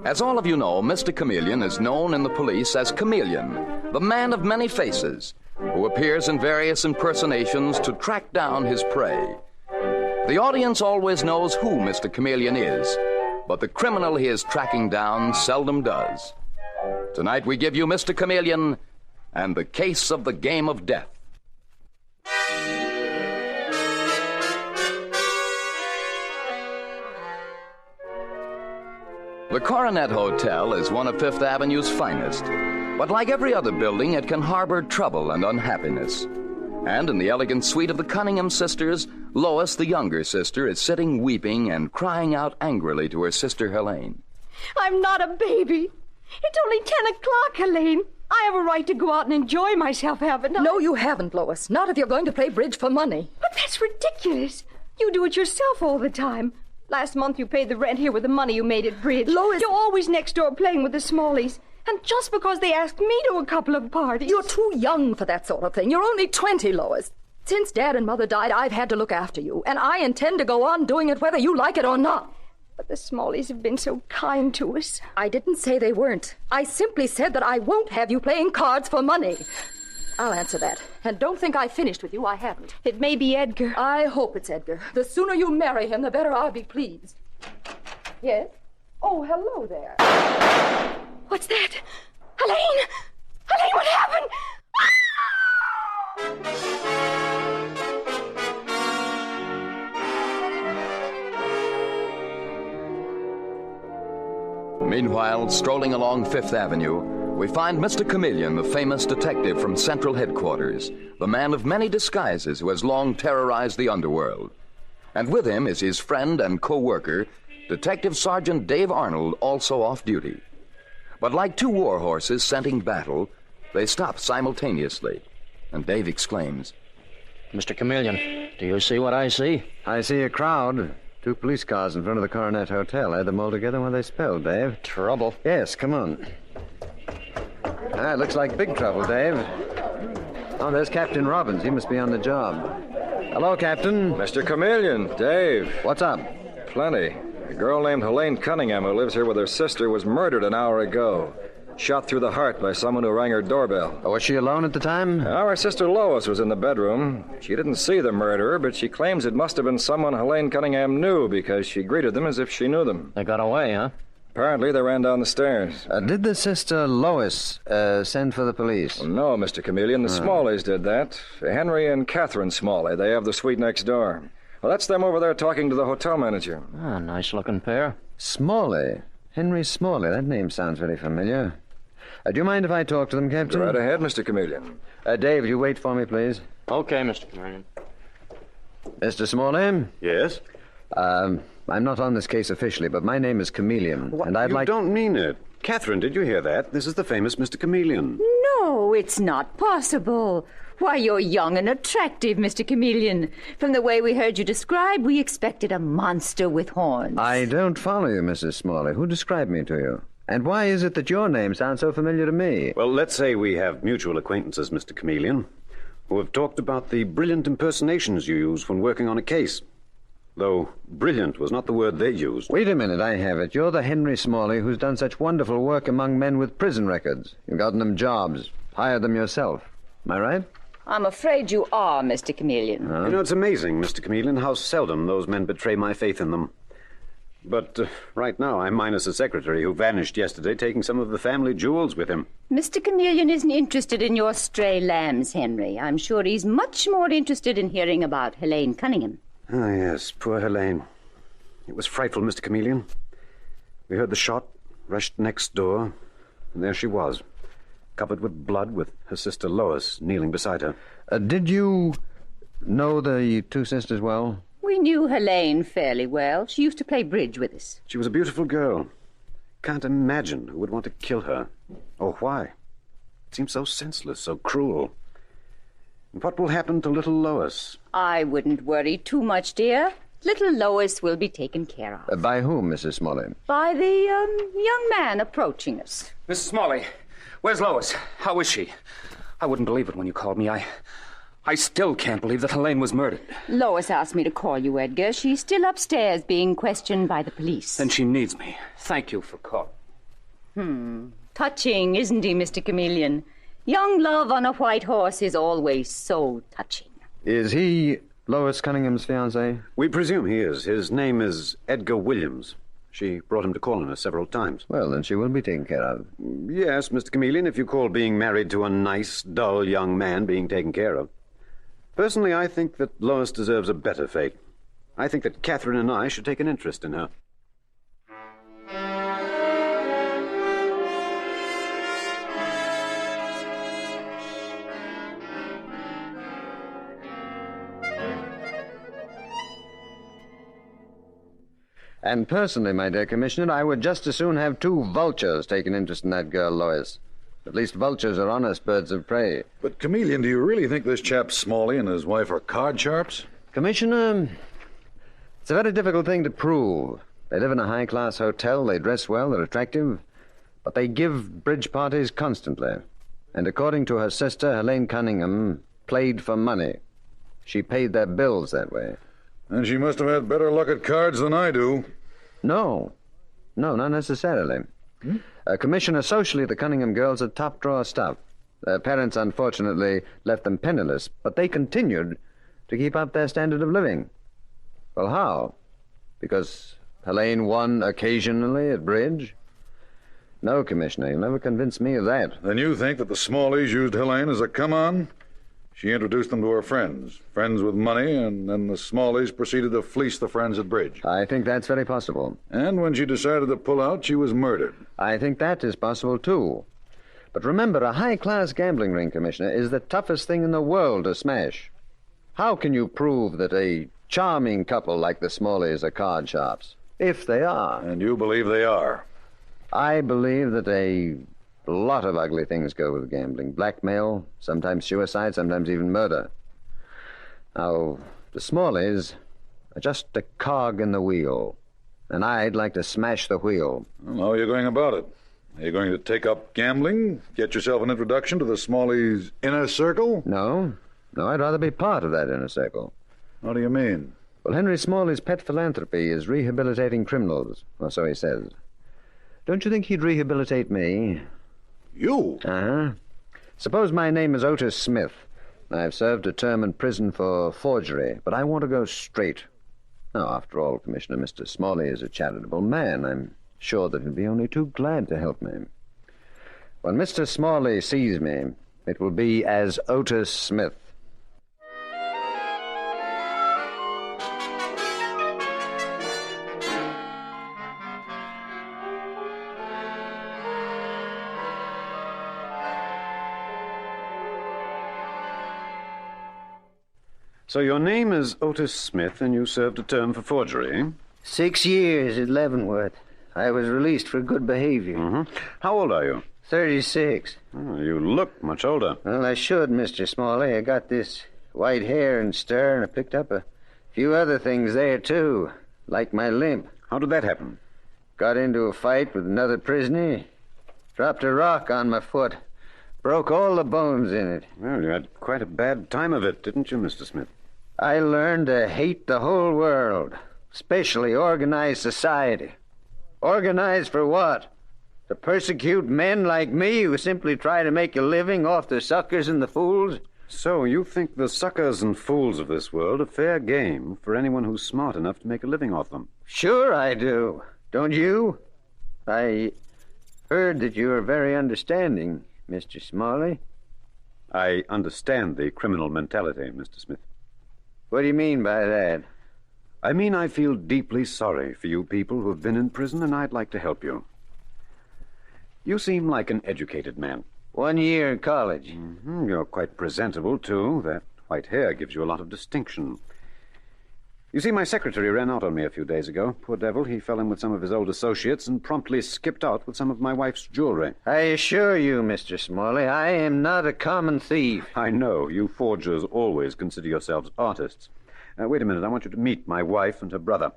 [SPEAKER 7] As all of you know, Mr. Chameleon is known in the police as Chameleon, the man of many faces, who appears in various impersonations to track down his prey. The audience always knows who Mr. Chameleon is, but the criminal he is tracking down seldom does. Tonight we give you Mr. Chameleon and the case of the game of death. The Coronet Hotel is one of Fifth Avenue's finest, but like every other building, it can harbor trouble and unhappiness. And in the elegant suite of the Cunningham sisters, Lois, the younger sister, is sitting weeping and crying out angrily to her sister Helene.
[SPEAKER 15] I'm not a baby. It's only 10 o'clock, Helene. I have a right to go out and enjoy myself, haven't I?
[SPEAKER 22] No, you haven't, Lois. Not if you're going to play bridge for money.
[SPEAKER 15] But that's ridiculous. You do it yourself all the time. Last month you paid the rent here with the money you made at bridge.
[SPEAKER 22] Lois...
[SPEAKER 15] You're always next door playing with the Smalleys. And just because they asked me to a couple of parties...
[SPEAKER 22] You're too young for that sort of thing. You're only 20, Lois. Since Dad and Mother died, I've had to look after you. And I intend to go on doing it whether you like it or not.
[SPEAKER 15] But the Smalleys have been so kind to us.
[SPEAKER 22] I didn't say they weren't. I simply said that I won't have you playing cards for money. I'll answer that. And don't think I finished with you. I haven't.
[SPEAKER 15] It may be Edgar.
[SPEAKER 22] I hope it's Edgar. The sooner you marry him, the better I'll be pleased. Yes? Oh, hello there.
[SPEAKER 15] What's that? Helene! Helene, what happened?
[SPEAKER 7] Meanwhile, strolling along Fifth Avenue, we find Mr. Chameleon, the famous detective from Central Headquarters, the man of many disguises who has long terrorized the underworld. And with him is his friend and co-worker, Detective Sergeant Dave Arnold, also off duty. But like two war horses scenting battle, they stop simultaneously, and Dave exclaims,
[SPEAKER 23] Mr. Chameleon, do you see what I see?
[SPEAKER 24] I see a crowd. 2 police cars in front of the Coronet Hotel. I had them all together when they spelled, Dave.
[SPEAKER 23] Trouble?
[SPEAKER 24] Yes, come on. It looks like big trouble, Dave. Oh, there's Captain Robbins. He must be on the job. Hello, Captain.
[SPEAKER 25] Mr. Chameleon, Dave.
[SPEAKER 24] What's up?
[SPEAKER 25] Plenty. A girl named Helene Cunningham who lives here with her sister was murdered an hour ago. Shot through the heart by someone who rang her doorbell.
[SPEAKER 24] Oh, was she alone at the time?
[SPEAKER 25] Our sister Lois was in the bedroom. She didn't see the murderer, but she claims it must have been someone Helene Cunningham knew because she greeted them as if she knew them.
[SPEAKER 23] They got away, huh?
[SPEAKER 25] Apparently, they ran down the stairs.
[SPEAKER 24] Did the sister Lois send for the police?
[SPEAKER 25] Well, no, Mr. Chameleon. The Smalleys did that. Henry and Catherine Smalley. They have the suite next door. Well, that's them over there talking to the hotel manager.
[SPEAKER 23] Ah, nice-looking pair.
[SPEAKER 24] Smalley? Henry Smalley. That name sounds very familiar. Do you mind if I talk to them, Captain?
[SPEAKER 25] Go right ahead, Mr. Chameleon.
[SPEAKER 24] Dave, will you wait for me, please?
[SPEAKER 23] Okay, Mr. Chameleon.
[SPEAKER 24] Mr. Smalley?
[SPEAKER 26] Yes?
[SPEAKER 24] I'm not on this case officially, but my name is Chameleon.
[SPEAKER 26] What?
[SPEAKER 24] And I'd
[SPEAKER 26] You don't mean it. Catherine, did you hear that? This is the famous Mr. Chameleon.
[SPEAKER 27] No, it's not possible. Why, you're young and attractive, Mr. Chameleon. From the way we heard you described, we expected a monster with horns.
[SPEAKER 24] I don't follow you, Mrs. Smalley. Who described me to you? And why is it that your name sounds so familiar to me?
[SPEAKER 26] Well, let's say we have mutual acquaintances, Mr. Chameleon, who have talked about the brilliant impersonations you use when working on a case. Though brilliant was not the word they used.
[SPEAKER 24] Wait a minute, I have it. You're the Henry Smalley who's done such wonderful work among men with prison records. You've gotten them jobs, hired them yourself. Am I right?
[SPEAKER 27] I'm afraid you are, Mr. Chameleon.
[SPEAKER 26] You know, it's amazing, Mr. Chameleon, how seldom those men betray my faith in them. But right now, I'm minus a secretary who vanished yesterday, taking some of the family jewels with him.
[SPEAKER 27] Mr. Chameleon isn't interested in your stray lambs, Henry. I'm sure he's much more interested in hearing about Helene Cunningham.
[SPEAKER 26] Ah, yes, poor Helene. It was frightful, Mr. Chameleon. We heard the shot, rushed next door, and there she was, covered with blood, with her sister Lois kneeling beside her.
[SPEAKER 24] Did you know the 2 sisters well?
[SPEAKER 27] We knew Helene fairly well. She used to play bridge with us.
[SPEAKER 26] She was a beautiful girl. Can't imagine who would want to kill her. Or why. It seems so senseless, so cruel. And what will happen to little Lois?
[SPEAKER 27] I wouldn't worry too much, dear. Little Lois will be taken care of.
[SPEAKER 24] By whom, Mrs. Smalley?
[SPEAKER 27] By the young man approaching us.
[SPEAKER 28] Mrs. Smalley, where's Lois? How is she? I wouldn't believe it when you called me. I still can't believe that Helene was murdered.
[SPEAKER 27] Lois asked me to call you, Edgar. She's still upstairs being questioned by the police.
[SPEAKER 28] Then she needs me. Thank you for calling.
[SPEAKER 27] Touching, isn't he, Mr. Chameleon? Young love on a white horse is always so touching.
[SPEAKER 24] Is he
[SPEAKER 26] Lois Cunningham's fiancé? We presume he is. His name is Edgar Williams. She brought him to call on us several times.
[SPEAKER 24] Well, then she will be taken care of.
[SPEAKER 26] Yes, Mr. Chameleon, if you call being married to a nice, dull young man being taken care of. Personally, I think that Lois deserves a better fate. I think that Catherine and I should take an interest in her.
[SPEAKER 24] And personally, my dear Commissioner, I would just as soon have 2 vultures take an interest in that girl, Lois. At least vultures are honest birds of prey.
[SPEAKER 1] But, Chameleon, do you really think this chap Smalley and his wife are card sharps?
[SPEAKER 24] Commissioner, it's a very difficult thing to prove. They live in a high-class hotel, they dress well, they're attractive, but they give bridge parties constantly. And according to her sister, Helene Cunningham, played for money. She paid their bills that way.
[SPEAKER 1] And she must have had better luck at cards than I do.
[SPEAKER 24] No, not necessarily. Commissioner, socially, the Cunningham girls are top-drawer stuff. Their parents, unfortunately, left them penniless, but they continued to keep up their standard of living. Well, how? Because Helene won occasionally at bridge? No, Commissioner, you'll never convince me of that.
[SPEAKER 1] Then you think that the Smalleys used Helene as a come-on? She introduced them to her friends with money, and then the Smalleys proceeded to fleece the friends at bridge.
[SPEAKER 24] I think that's very possible.
[SPEAKER 1] And when she decided to pull out, she was murdered.
[SPEAKER 24] I think that is possible, too. But remember, a high-class gambling ring, Commissioner, is the toughest thing in the world to smash. How can you prove that a charming couple like the Smalleys are card sharps? If they are.
[SPEAKER 1] And you believe they are?
[SPEAKER 24] I believe that a lot of ugly things go with gambling. Blackmail, sometimes suicide, sometimes even murder. Now, the Smalleys are just a cog in the wheel, and I'd like to smash the wheel.
[SPEAKER 1] Well, how are you going about it? Are you going to take up gambling? Get yourself an introduction to the Smalleys' inner circle?
[SPEAKER 24] No, I'd rather be part of that inner circle.
[SPEAKER 1] What do you mean?
[SPEAKER 24] Well, Henry Smalley's pet philanthropy is rehabilitating criminals, or so he says. Don't you think he'd rehabilitate me?
[SPEAKER 1] You?
[SPEAKER 24] Uh-huh. Suppose my name is Otis Smith. I've served a term in prison for forgery, but I want to go straight. Now, after all, Commissioner, Mr. Smalley is a charitable man. I'm sure that he'll be only too glad to help me. When Mr. Smalley sees me, it will be as Otis Smith.
[SPEAKER 26] So your name is Otis Smith, and you served a term for forgery, eh?
[SPEAKER 4] 6 years at Leavenworth. I was released for good behavior.
[SPEAKER 26] Mm-hmm. How old are you?
[SPEAKER 4] 36.
[SPEAKER 26] Oh, you look much older.
[SPEAKER 4] Well, I should, Mr. Smalley. I got this white hair and stir, and I picked up a few other things there, too, like my limp.
[SPEAKER 26] How did that happen?
[SPEAKER 4] Got into a fight with another prisoner. Dropped a rock on my foot. Broke all the bones in it.
[SPEAKER 26] Well, you had quite a bad time of it, didn't you, Mr. Smith?
[SPEAKER 4] I learned to hate the whole world, especially organized society. Organized for what? To persecute men like me who simply try to make a living off the suckers and the fools?
[SPEAKER 26] So you think the suckers and fools of this world are fair game for anyone who's smart enough to make a living off them?
[SPEAKER 4] Sure I do. Don't you? I heard that you are very understanding, Mr. Smalley.
[SPEAKER 26] I understand the criminal mentality, Mr. Smith.
[SPEAKER 4] What do you mean by that?
[SPEAKER 26] I mean I feel deeply sorry for you people who have been in prison, and I'd like to help you. You seem like an educated man.
[SPEAKER 4] 1 year in college.
[SPEAKER 26] Mm-hmm. You're quite presentable, too. That white hair gives you a lot of distinction. You see, my secretary ran out on me a few days ago. Poor devil, he fell in with some of his old associates and promptly skipped out with some of my wife's jewelry.
[SPEAKER 4] I assure you, Mr. Smalley, I am not a common thief.
[SPEAKER 26] I know. You forgers always consider yourselves artists. Wait a minute. I want you to meet my wife and her brother.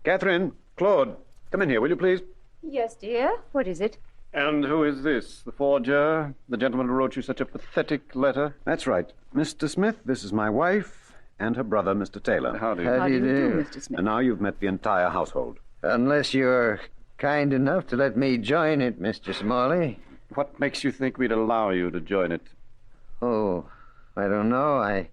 [SPEAKER 26] Catherine, Claude, come in here, will you, please?
[SPEAKER 27] Yes, dear. What is it?
[SPEAKER 14] And who is this? The forger? The gentleman who wrote you such a pathetic letter?
[SPEAKER 26] That's right. Mr. Smith, this is my wife and her brother, Mr. Taylor.
[SPEAKER 14] How do you
[SPEAKER 4] do,
[SPEAKER 27] Mr. Smith?
[SPEAKER 26] And now you've met the entire household.
[SPEAKER 4] Unless you're kind enough to let me join it, Mr. Smalley.
[SPEAKER 14] What makes you think we'd allow you to join it?
[SPEAKER 4] Oh, I don't know. I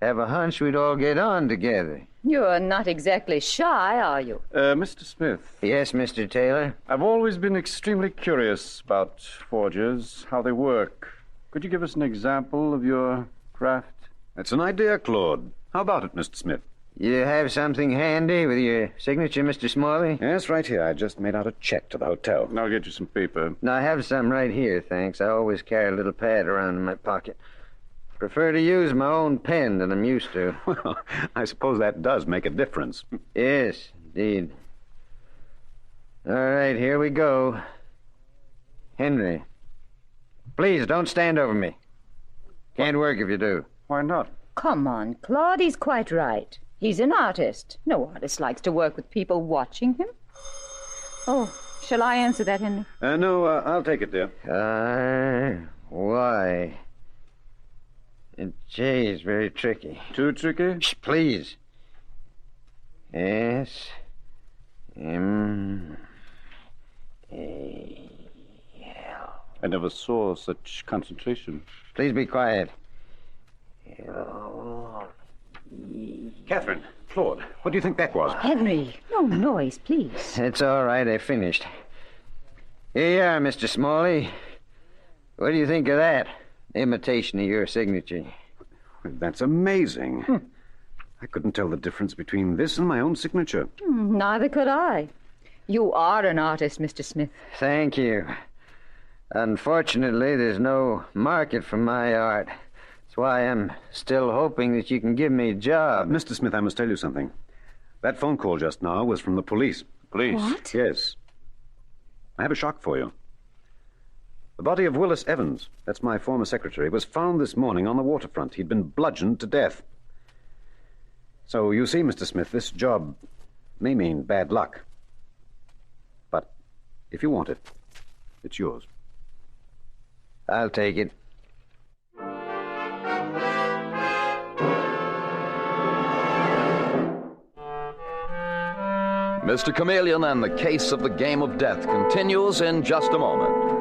[SPEAKER 4] Have a hunch we'd all get on together.
[SPEAKER 27] You're not exactly shy, are you?
[SPEAKER 14] Mr. Smith.
[SPEAKER 4] Yes, Mr. Taylor?
[SPEAKER 14] I've always been extremely curious about forgers, how they work. Could you give us an example of your craft?
[SPEAKER 26] That's an idea, Claude. How about it, Mr. Smith?
[SPEAKER 4] You have something handy with your signature, Mr. Smalley?
[SPEAKER 26] Yes, right here. I just made out a check to the hotel.
[SPEAKER 14] I'll get you some paper.
[SPEAKER 4] No, I have some right here, thanks. I always carry a little pad around in my pocket. Prefer to use my own pen than I'm used to.
[SPEAKER 26] Well, I suppose that does make a difference.
[SPEAKER 4] Yes, indeed. All right, here we go. Henry, please don't stand over me. Can't work if you do.
[SPEAKER 14] Why not?
[SPEAKER 27] Come on, Claude, he's quite right. He's an artist. No artist likes to work with people watching him. Oh, shall I answer that, Henry?
[SPEAKER 26] No, I'll take it, dear.
[SPEAKER 4] Why? And J is very tricky.
[SPEAKER 14] Too tricky?
[SPEAKER 4] Shh, please. S M A L.
[SPEAKER 14] I never saw such concentration.
[SPEAKER 4] Please be quiet.
[SPEAKER 26] Catherine, Claude, what do you think that was?
[SPEAKER 27] Henry, no noise, please.
[SPEAKER 4] It's all right, I finished. Here you are, Mr. Smalley. What do you think of that? Imitation of your signature.
[SPEAKER 26] That's amazing. I couldn't tell the difference between this and my own signature.
[SPEAKER 27] Neither could I. You are an artist, Mr. Smith.
[SPEAKER 4] Thank you. Unfortunately, there's no market for my art. That's why I'm still hoping that you can give me a job.
[SPEAKER 26] Mr. Smith, I must tell you something. That phone call just now was from the police.
[SPEAKER 14] Police?
[SPEAKER 27] What?
[SPEAKER 26] Yes. I have a shock for you. The body of Willis Evans, that's my former secretary, was found this morning on the waterfront. He'd been bludgeoned to death. So, you see, Mr. Smith, this job may mean bad luck. But if you want it, it's yours.
[SPEAKER 4] I'll take it.
[SPEAKER 7] Mr. Chameleon and the case of the game of death continues in just a moment.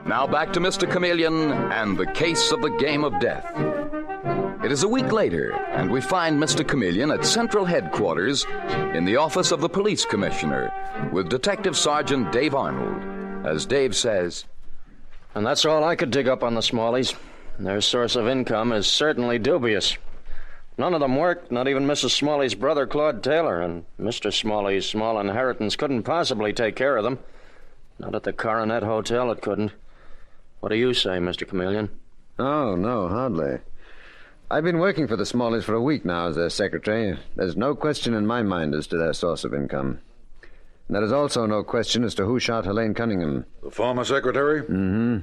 [SPEAKER 7] Now back to Mr. Chameleon and the case of the game of death. It is a week later, and we find Mr. Chameleon at Central Headquarters in the office of the police commissioner with Detective Sergeant Dave Arnold. As Dave says,
[SPEAKER 23] And that's all I could dig up on the Smalleys. Their source of income is certainly dubious. None of them worked, not even Mrs. Smalley's brother, Claude Taylor, and Mr. Smalley's small inheritance couldn't possibly take care of them. Not at the Coronet Hotel, it couldn't. What do you say, Mr. Chameleon?
[SPEAKER 24] Oh, no, hardly. I've been working for the Smalleys for a week now as their secretary. There's no question in my mind as to their source of income. And there is also no question as to who shot Helene Cunningham.
[SPEAKER 1] The former secretary?
[SPEAKER 24] Mm-hmm.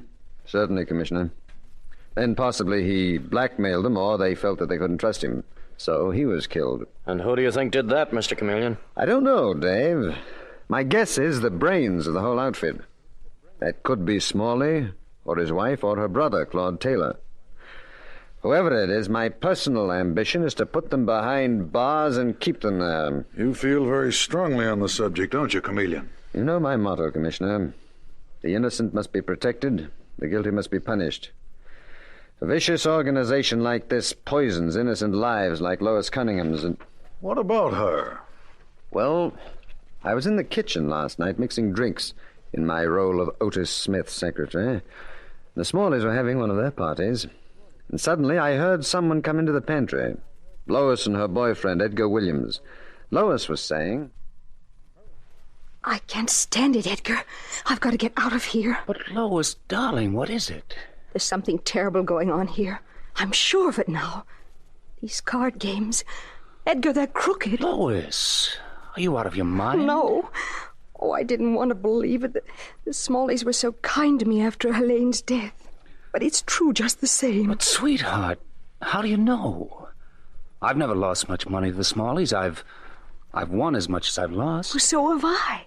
[SPEAKER 24] Certainly, Commissioner. Then possibly he blackmailed them, or they felt that they couldn't trust him. So he was killed.
[SPEAKER 23] And who do you think did that, Mr. Chameleon?
[SPEAKER 24] I don't know, Dave. My guess is the brains of the whole outfit. That could be Smalley, or his wife, or her brother, Claude Taylor. Whoever it is, my personal ambition is to put them behind bars and keep them there.
[SPEAKER 1] You feel very strongly on the subject, don't you, Chameleon?
[SPEAKER 24] You know my motto, Commissioner. The innocent must be protected, the guilty must be punished. A vicious organization like this poisons innocent lives like Lois Cunningham's. And
[SPEAKER 1] what about her?
[SPEAKER 24] Well, I was in the kitchen last night mixing drinks in my role of Otis Smith's secretary. The Smalleys were having one of their parties. And suddenly I heard someone come into the pantry. Lois and her boyfriend, Edgar Williams. Lois was saying...
[SPEAKER 15] I can't stand it, Edgar. I've got to get out of here.
[SPEAKER 28] But, Lois, darling, what is it?
[SPEAKER 15] There's something terrible going on here. I'm sure of it now. These card games. Edgar, they're crooked.
[SPEAKER 28] Lois, are you out of your mind?
[SPEAKER 15] No. Oh, I didn't want to believe it. The Smalleys were so kind to me after Helene's death. But it's true just the same.
[SPEAKER 28] But, sweetheart, how do you know? I've never lost much money to the Smalleys. I've won as much as I've lost.
[SPEAKER 15] Well, so have I.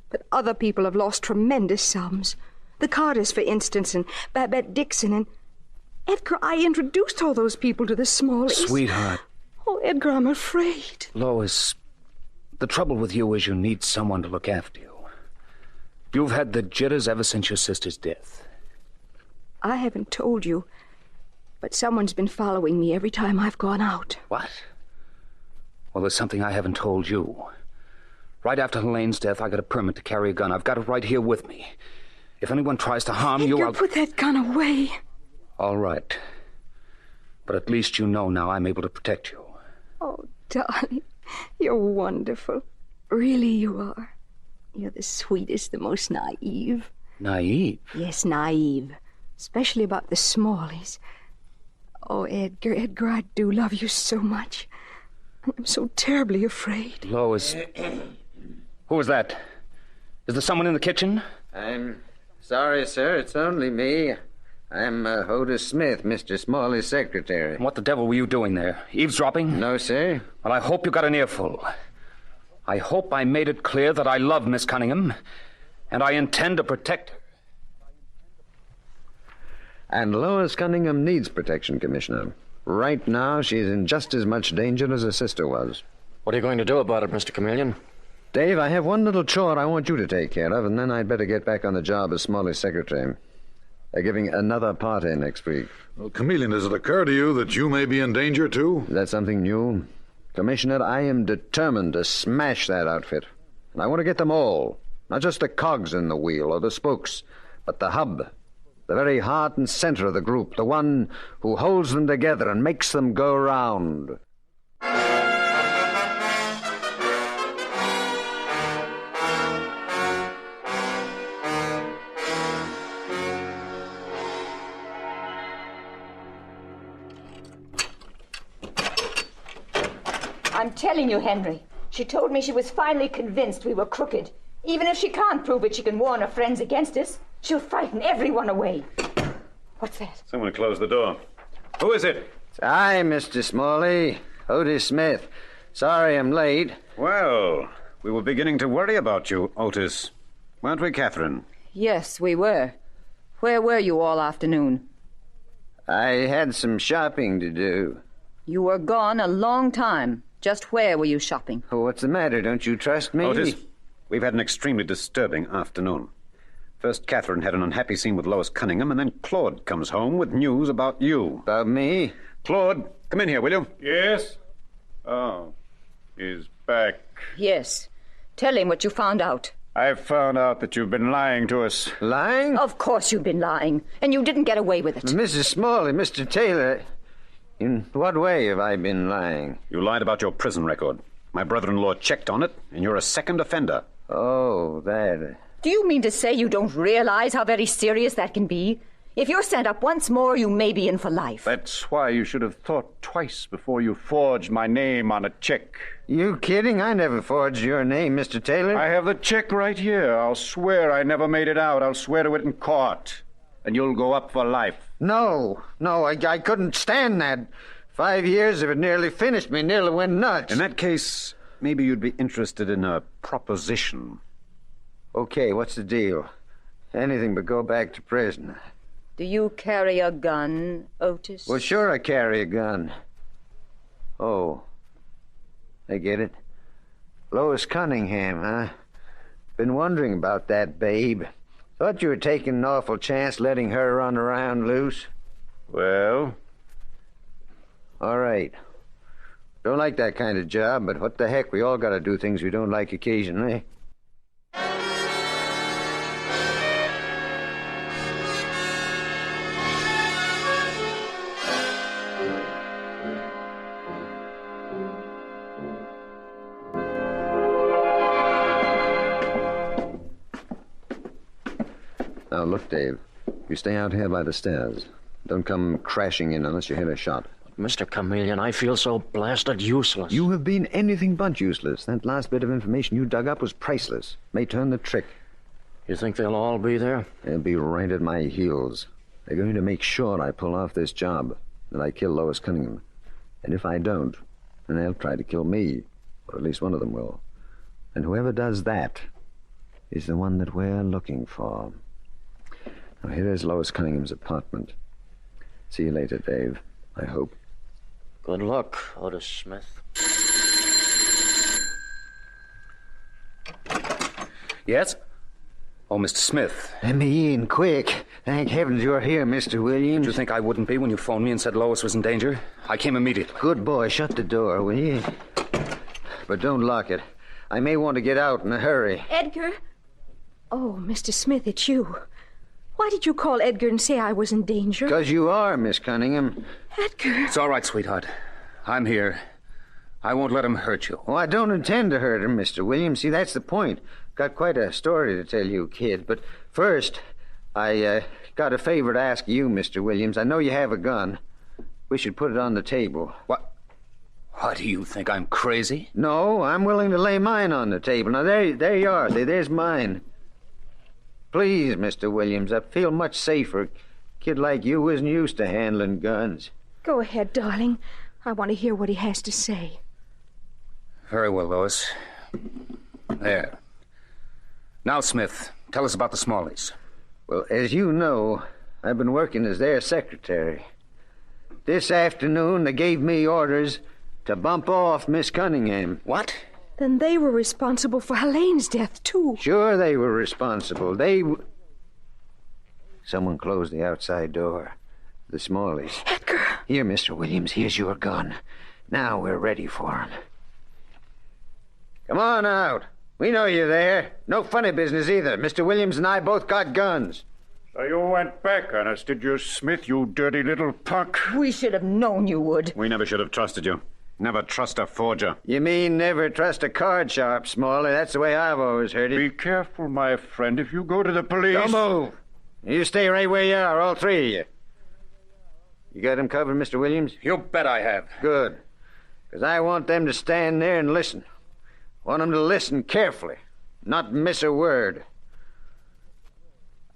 [SPEAKER 15] But other people have lost tremendous sums. The Carters, for instance, and Babette Dixon, and... Edgar, I introduced all those people to the Smalleys.
[SPEAKER 28] Sweetheart.
[SPEAKER 15] Oh, Edgar, I'm afraid.
[SPEAKER 28] Lois, the trouble with you is you need someone to look after you. You've had the jitters ever since your sister's death.
[SPEAKER 15] I haven't told you, but someone's been following me every time I've gone out.
[SPEAKER 28] What? Well, there's something I haven't told you. Right after Helene's death, I got a permit to carry a gun. I've got it right here with me. If anyone tries to harm you, I'll...
[SPEAKER 15] Put that gun away.
[SPEAKER 28] All right. But at least you know now I'm able to protect you.
[SPEAKER 15] Oh, darling, you're wonderful. Really, you are. You're the sweetest, the most naive.
[SPEAKER 28] Naive?
[SPEAKER 15] Yes, naive. Especially about the Smalleys. Oh, Edgar, I do love you so much. I'm so terribly afraid.
[SPEAKER 28] Lois. Who was that? Is there someone in the kitchen?
[SPEAKER 4] I'm sorry, sir. It's only me. I'm Otis Smith, Mr. Smalley's secretary.
[SPEAKER 28] What the devil were you doing there? Eavesdropping?
[SPEAKER 4] No, sir.
[SPEAKER 28] Well, I hope you got an earful. I hope I made it clear that I love Miss Cunningham, and I intend to protect her.
[SPEAKER 24] And Lois Cunningham needs protection, Commissioner. Right now, she's in just as much danger as her sister was.
[SPEAKER 23] What are you going to do about it, Mr. Chameleon?
[SPEAKER 24] Dave, I have one little chore I want you to take care of, and then I'd better get back on the job as Smalley's secretary. They're giving another party next week.
[SPEAKER 1] Well, Chameleon, does it occur to you that you may be in danger, too?
[SPEAKER 24] That's something new. Commissioner, I am determined to smash that outfit. And I want to get them all. Not just the cogs in the wheel or the spokes, but the hub. The very heart and center of the group. The one who holds them together and makes them go round.
[SPEAKER 27] I'm telling you, Henry. She told me she was finally convinced we were crooked. Even if she can't prove it, she can warn her friends against us. She'll frighten everyone away. What's that?
[SPEAKER 26] Someone closed the door. Who is it?
[SPEAKER 24] It's I, Mr. Smalley. Otis Smith. Sorry I'm late.
[SPEAKER 26] Well, we were beginning to worry about you, Otis. Weren't we, Catherine?
[SPEAKER 27] Yes, we were. Where were you all afternoon?
[SPEAKER 4] I had some shopping to do.
[SPEAKER 27] You were gone a long time. Just where were you shopping?
[SPEAKER 4] Oh, what's the matter? Don't you trust me?
[SPEAKER 26] Otis, we've had an extremely disturbing afternoon. First, Catherine had an unhappy scene with Lois Cunningham, and then Claude comes home with news about you.
[SPEAKER 4] About me?
[SPEAKER 26] Claude, come in here, will you?
[SPEAKER 14] Yes? Oh, he's back.
[SPEAKER 27] Yes. Tell him what you found out.
[SPEAKER 14] I've found out that you've been lying to us.
[SPEAKER 4] Lying?
[SPEAKER 27] Of course you've been lying, and you didn't get away with it.
[SPEAKER 4] Mrs. Smalley, Mr. Taylor, in what way have I been lying?
[SPEAKER 26] You lied about your prison record. My brother-in-law checked on it, and you're a second offender.
[SPEAKER 4] Oh, that...
[SPEAKER 27] Do you mean to say you don't realize how very serious that can be? If you're sent up once more, you may be in for life.
[SPEAKER 14] That's why you should have thought twice before you forged my name on a check.
[SPEAKER 4] You kidding? I never forged your name, Mr. Taylor.
[SPEAKER 14] I have the check right here. I'll swear I never made it out. I'll swear to it in court. And you'll go up for life.
[SPEAKER 4] No, I couldn't stand that. 5 years of it nearly finished me, nearly went nuts.
[SPEAKER 26] In that case, maybe you'd be interested in a proposition.
[SPEAKER 4] Okay, what's the deal? Anything but go back to prison.
[SPEAKER 27] Do you carry a gun, Otis?
[SPEAKER 4] Well, sure I carry a gun. Oh, I get it. Lois Cunningham, huh? Been wondering about that, babe. Thought you were taking an awful chance letting her run around loose.
[SPEAKER 14] Well?
[SPEAKER 4] All right. Don't like that kind of job, but what the heck, we all gotta do things we don't like occasionally.
[SPEAKER 24] Now, look, Dave. You stay out here by the stairs. Don't come crashing in unless you hear a shot.
[SPEAKER 23] Mr. Chameleon, I feel so blasted useless.
[SPEAKER 24] You have been anything but useless. That last bit of information you dug up was priceless. May turn the trick.
[SPEAKER 23] You think they'll all be there?
[SPEAKER 24] They'll be right at my heels. They're going to make sure I pull off this job, that I kill Lois Cunningham. And if I don't, then they'll try to kill me. Or at least one of them will. And whoever does that is the one that we're looking for. Now, here is Lois Cunningham's apartment. See you later, Dave. I hope.
[SPEAKER 23] Good luck, Otis Smith.
[SPEAKER 28] Yes? Oh, Mr. Smith.
[SPEAKER 4] Let me in, quick. Thank heavens you're here, Mr. Williams.
[SPEAKER 28] Did you think I wouldn't be when you phoned me and said Lois was in danger? I came immediately.
[SPEAKER 4] Good boy, shut the door, will you? But don't lock it. I may want to get out in a hurry.
[SPEAKER 15] Edgar? Oh, Mr. Smith, it's you. Why did you call Edgar and say I was in danger?
[SPEAKER 4] Because you are, Miss Cunningham.
[SPEAKER 15] Edgar.
[SPEAKER 28] It's all right, sweetheart. I'm here. I won't let him hurt you.
[SPEAKER 4] Oh, I don't intend to hurt him, Mr. Williams. See, that's the point. Got quite a story to tell you, kid. But first, I got a favor to ask you, Mr. Williams. I know you have a gun. We should put it on the table.
[SPEAKER 28] What? What, do you think I'm crazy?
[SPEAKER 4] No, I'm willing to lay mine on the table. Now, there you are. There's mine. Please, Mr. Williams, I feel much safer. A kid like you isn't used to handling guns.
[SPEAKER 15] Go ahead, darling. I want to hear what he has to say.
[SPEAKER 28] Very well, Lois. There. Now, Smith, tell us about the Smalleys.
[SPEAKER 4] Well, as you know, I've been working as their secretary. This afternoon, they gave me orders to bump off Miss Cunningham.
[SPEAKER 28] What?
[SPEAKER 15] Then they were responsible for Helene's death, too.
[SPEAKER 4] Sure they were responsible. Someone closed the outside door. The Smalleys.
[SPEAKER 15] Edgar!
[SPEAKER 4] Here, Mr. Williams, here's your gun. Now we're ready for him. Come on out. We know you're there. No funny business either. Mr. Williams and I both got guns.
[SPEAKER 14] So you went back on us, did you, Smith, you dirty little punk?
[SPEAKER 27] We should have known you would.
[SPEAKER 14] We never should have trusted you. Never trust a forger.
[SPEAKER 4] You mean never trust a card sharp, Smalley? That's the way I've always heard it.
[SPEAKER 14] Be careful, my friend. If you go to the police...
[SPEAKER 4] Don't move. You stay right where you are, all three of you. You got him covered, Mr. Williams?
[SPEAKER 28] You bet I have.
[SPEAKER 4] Good. Because I want them to stand there and listen. Want them to listen carefully, not miss a word.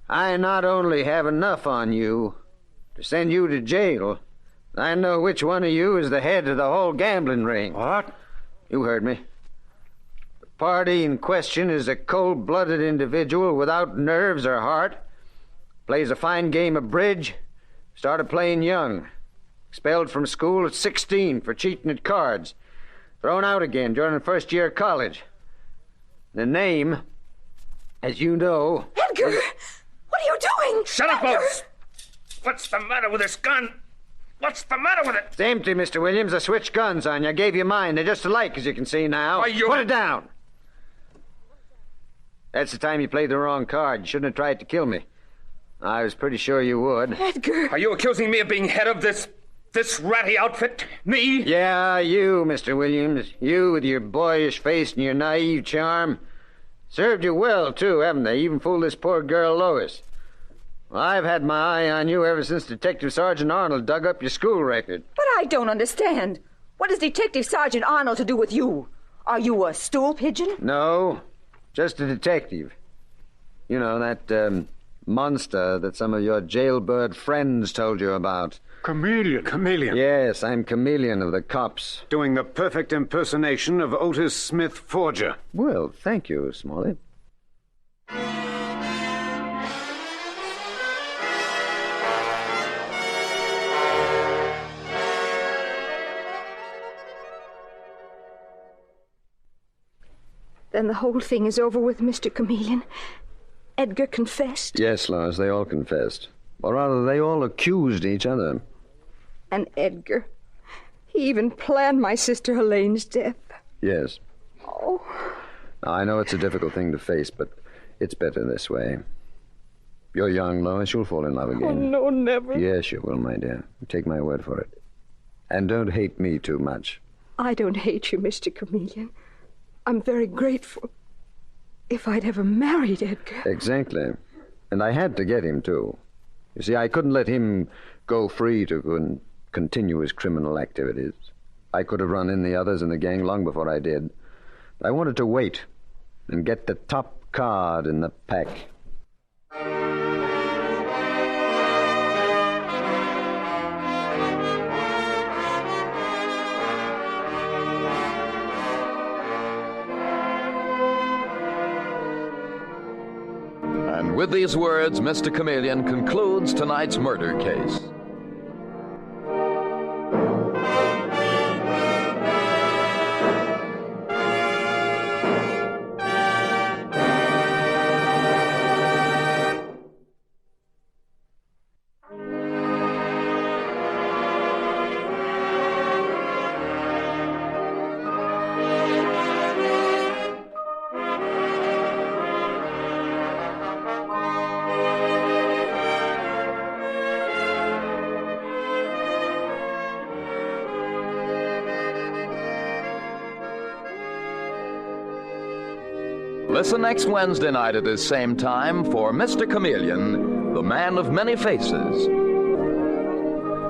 [SPEAKER 4] I not only have enough on you to send you to jail, I know which one of you is the head of the whole gambling ring.
[SPEAKER 14] What?
[SPEAKER 4] You heard me. The party in question is a cold-blooded individual without nerves or heart. Plays a fine game of bridge. Started playing young. Expelled from school at 16 for cheating at cards. Thrown out again during the first year of college. The name, as you know...
[SPEAKER 15] Edgar! What are you doing?
[SPEAKER 28] Shut up, Oates! What's the matter with this gun? What's the matter with it?
[SPEAKER 4] It's empty, Mr. Williams. I switched guns on you. I gave you mine. They're just alike, as you can see now. Put it down. That's the time you played the wrong card. You shouldn't have tried to kill me. I was pretty sure you would.
[SPEAKER 15] Edgar!
[SPEAKER 28] Are you accusing me of being head of this ratty outfit? Me?
[SPEAKER 4] Yeah, you, Mr. Williams. You with your boyish face and your naive charm. Served you well, too, haven't they? Even fooled this poor girl, Lois. Well, I've had my eye on you ever since Detective Sergeant Arnold dug up your school record.
[SPEAKER 27] But I don't understand. What does Detective Sergeant Arnold to do with you? Are you a stool pigeon?
[SPEAKER 4] No, just a detective. You know, that, monster that some of your jailbird friends told you about.
[SPEAKER 14] Chameleon. Chameleon.
[SPEAKER 4] Yes, I'm Chameleon of the cops.
[SPEAKER 14] Doing the perfect impersonation of Otis Smith, forger.
[SPEAKER 4] Well, thank you, Smalley.
[SPEAKER 15] Then the whole thing is over with, Mr. Chameleon. Edgar confessed.
[SPEAKER 24] Yes, Lois, they all confessed. Or rather, they all accused each other.
[SPEAKER 15] And Edgar, he even planned my sister Helene's death.
[SPEAKER 24] Yes.
[SPEAKER 15] Oh.
[SPEAKER 24] Now, I know it's a difficult thing to face, but it's better this way. You're young, Lois. You'll fall in love again.
[SPEAKER 15] Oh, no, never.
[SPEAKER 24] Yes, you will, my dear. Take my word for it. And don't hate me too much.
[SPEAKER 15] I don't hate you, Mr. Chameleon. I'm very grateful. If I'd ever married Edgar...
[SPEAKER 24] Exactly. And I had to get him, too. You see, I couldn't let him go free to continue his criminal activities. I could have run in the others in the gang long before I did. I wanted to wait and get the top card in the pack.
[SPEAKER 7] And with these words, Mr. Chameleon concludes tonight's murder case. Listen next Wednesday night at this same time for Mr. Chameleon, the man of many faces.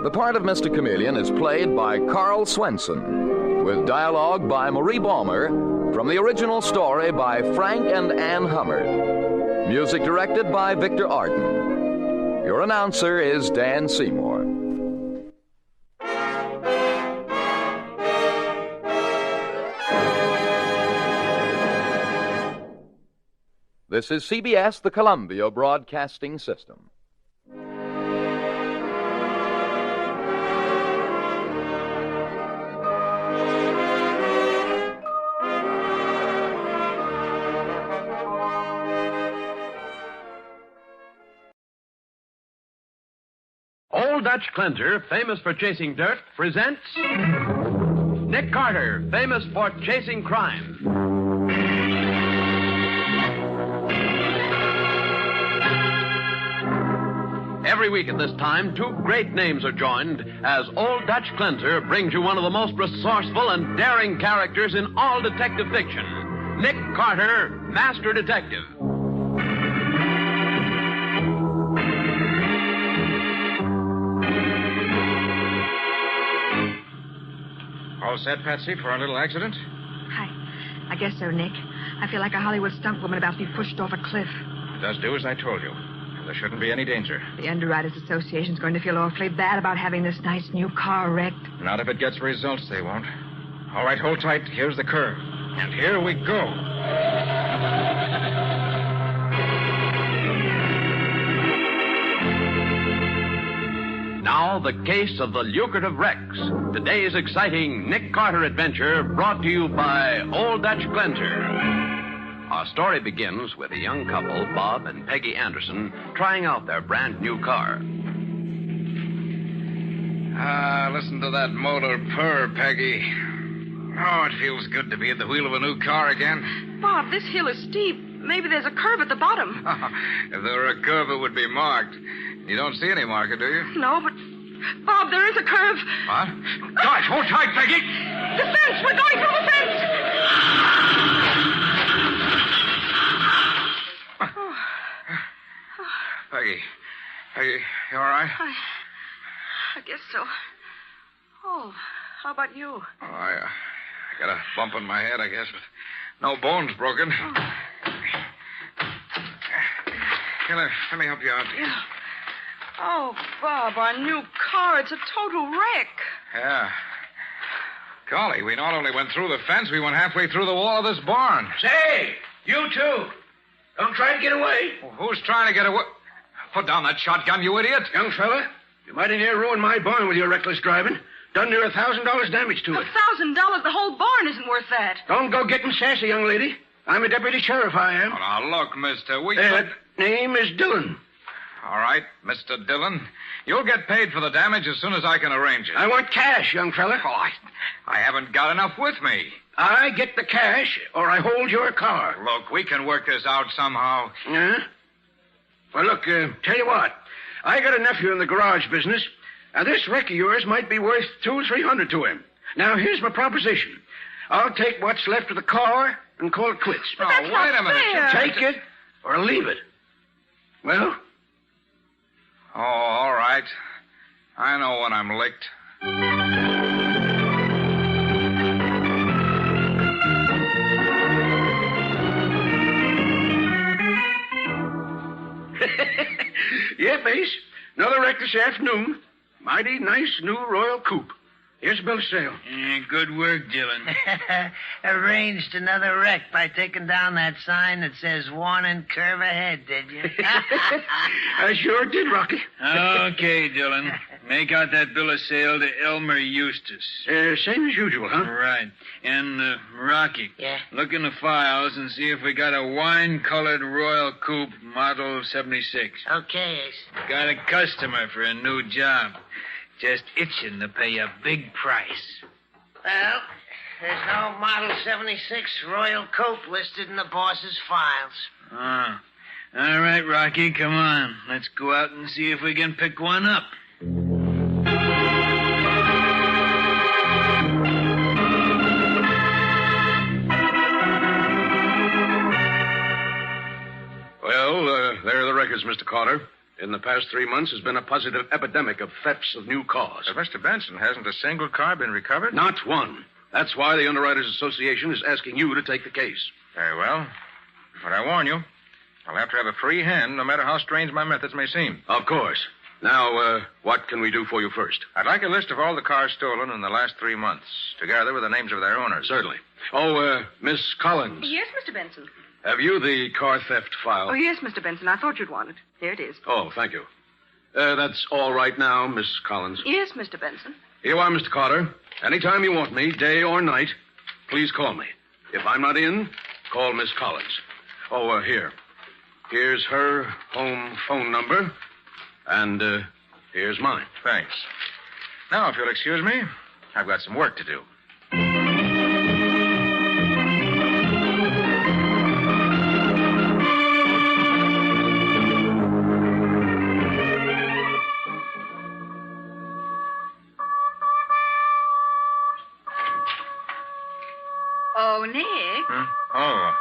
[SPEAKER 7] The part of Mr. Chameleon is played by Carl Swenson, with dialogue by Marie Baumer, from the original story by Frank and Ann Hummert. Music directed by Victor Arden. Your announcer is Dan Seymour. This is CBS, the Columbia Broadcasting System.
[SPEAKER 12] Old Dutch Cleanser, famous for chasing dirt, presents Nick Carter, famous for chasing crime. Every week at this time, two great names are joined as Old Dutch Cleanser brings you one of the most resourceful and daring characters in all detective fiction, Nick Carter, Master Detective.
[SPEAKER 13] All set, Patsy, for our little accident?
[SPEAKER 16] I guess so, Nick. I feel like a Hollywood stunt woman about to be pushed off a cliff.
[SPEAKER 13] Just do as I told you. There shouldn't be any danger.
[SPEAKER 16] The Underwriters Association's going to feel awfully bad about having this nice new car wrecked.
[SPEAKER 13] Not if it gets results, they won't. All right, hold tight. Here's the curve. And here we go.
[SPEAKER 12] Now, the case of the lucrative wrecks. Today's exciting Nick Carter adventure brought to you by Old Dutch Cleanser. Our story begins with a young couple, Bob and Peggy Anderson, trying out their brand new car.
[SPEAKER 17] Listen to that motor purr, Peggy. Oh, it feels good to be at the wheel of a new car again.
[SPEAKER 16] Bob, this hill is steep. Maybe there's a curve at the bottom.
[SPEAKER 17] If there were a curve, it would be marked. You don't see any marker, do you?
[SPEAKER 16] No, but... Bob, there is a curve.
[SPEAKER 17] What? Gosh, hold tight, Peggy.
[SPEAKER 16] The fence! We're going through the fence!
[SPEAKER 17] Peggy, you all right?
[SPEAKER 16] I guess so. Oh, how about you?
[SPEAKER 17] Oh, I got a bump on my head, I guess, but no bones broken.
[SPEAKER 16] Oh.
[SPEAKER 17] Here, let me help you out.
[SPEAKER 16] Yeah. Oh, Bob, our new car, it's a total wreck.
[SPEAKER 17] Yeah. Golly, we not only went through the fence, we went halfway through the wall of this barn.
[SPEAKER 18] Say, you too. Don't try to get away.
[SPEAKER 17] Well, who's trying to get away? Put down that shotgun, you idiot.
[SPEAKER 18] Young fella, you might have near ruined my barn with your reckless driving. Done near $1,000 damage to it.
[SPEAKER 16] $1,000? The whole barn isn't worth that.
[SPEAKER 18] Don't go getting sassy, young lady. I'm a deputy sheriff, I am.
[SPEAKER 17] Oh, now, look, mister, we...
[SPEAKER 18] Name is Dillon.
[SPEAKER 17] All right, Mr. Dillon. You'll get paid for the damage as soon as I can arrange it.
[SPEAKER 18] I want cash, young fella.
[SPEAKER 17] Oh, I haven't got enough with me.
[SPEAKER 18] I get the cash, or I hold your car.
[SPEAKER 17] Look, we can work this out somehow.
[SPEAKER 18] Yeah? Well, look, tell you what. I got a nephew in the garage business, and this wreck of yours might be worth $200 or $300 to him. Now, here's my proposition. I'll take what's left of the car and call it quits.
[SPEAKER 16] But that's
[SPEAKER 17] wait a minute.
[SPEAKER 16] fair.
[SPEAKER 18] Take it or leave it. Well?
[SPEAKER 17] Oh, all right. I know when I'm licked.
[SPEAKER 18] Yeah, Base. Another wreck this afternoon. Mighty nice new Royal Coupe. Here's the bill of sale.
[SPEAKER 19] Good work, Dillon.
[SPEAKER 20] Arranged another wreck by taking down that sign that says warning curve ahead, did you?
[SPEAKER 18] I sure did, Rocky.
[SPEAKER 19] Okay, Dillon. Make out that bill of sale to Elmer Eustace.
[SPEAKER 18] Same as usual, huh?
[SPEAKER 19] Right. And, Rocky.
[SPEAKER 20] Yeah?
[SPEAKER 19] Look in the files and see if we got a wine-colored Royal Coupe, model 76.
[SPEAKER 20] Okay, Ace.
[SPEAKER 19] Got a customer for a new job. Just itching to pay a big price.
[SPEAKER 20] Well, there's no Model 76 Royal Coupe listed in the boss's files.
[SPEAKER 19] Ah. All right, Rocky, come on. Let's go out and see if we can pick one up.
[SPEAKER 18] Well, there are the records, Mr. Carter. In the past 3 months, there's been a positive epidemic of thefts of new cars.
[SPEAKER 13] But Mr. Benson, hasn't a single car been recovered?
[SPEAKER 18] Not one. That's why the Underwriters Association is asking you to take the case.
[SPEAKER 13] Very well. But I warn you, I'll have to have a free hand, no matter how strange my methods may seem.
[SPEAKER 18] Of course. Now, what can we do for you first?
[SPEAKER 13] I'd like a list of all the cars stolen in the last 3 months, together with the names of their owners.
[SPEAKER 18] Certainly. Oh, Miss Collins.
[SPEAKER 16] Yes, Mr. Benson.
[SPEAKER 18] Have you the car theft file?
[SPEAKER 16] Oh, yes, Mr. Benson. I thought you'd want it. Here it is.
[SPEAKER 18] Oh, thank you. That's all right now, Miss Collins.
[SPEAKER 16] Yes, Mr. Benson.
[SPEAKER 18] Here you are, Mr. Carter. Anytime you want me, day or night, please call me. If I'm not in, call Miss Collins. Oh, here. Here's her home phone number, and here's mine.
[SPEAKER 13] Thanks. Now, if you'll excuse me, I've got some work to do.
[SPEAKER 16] Oh, Nick.
[SPEAKER 13] Oh,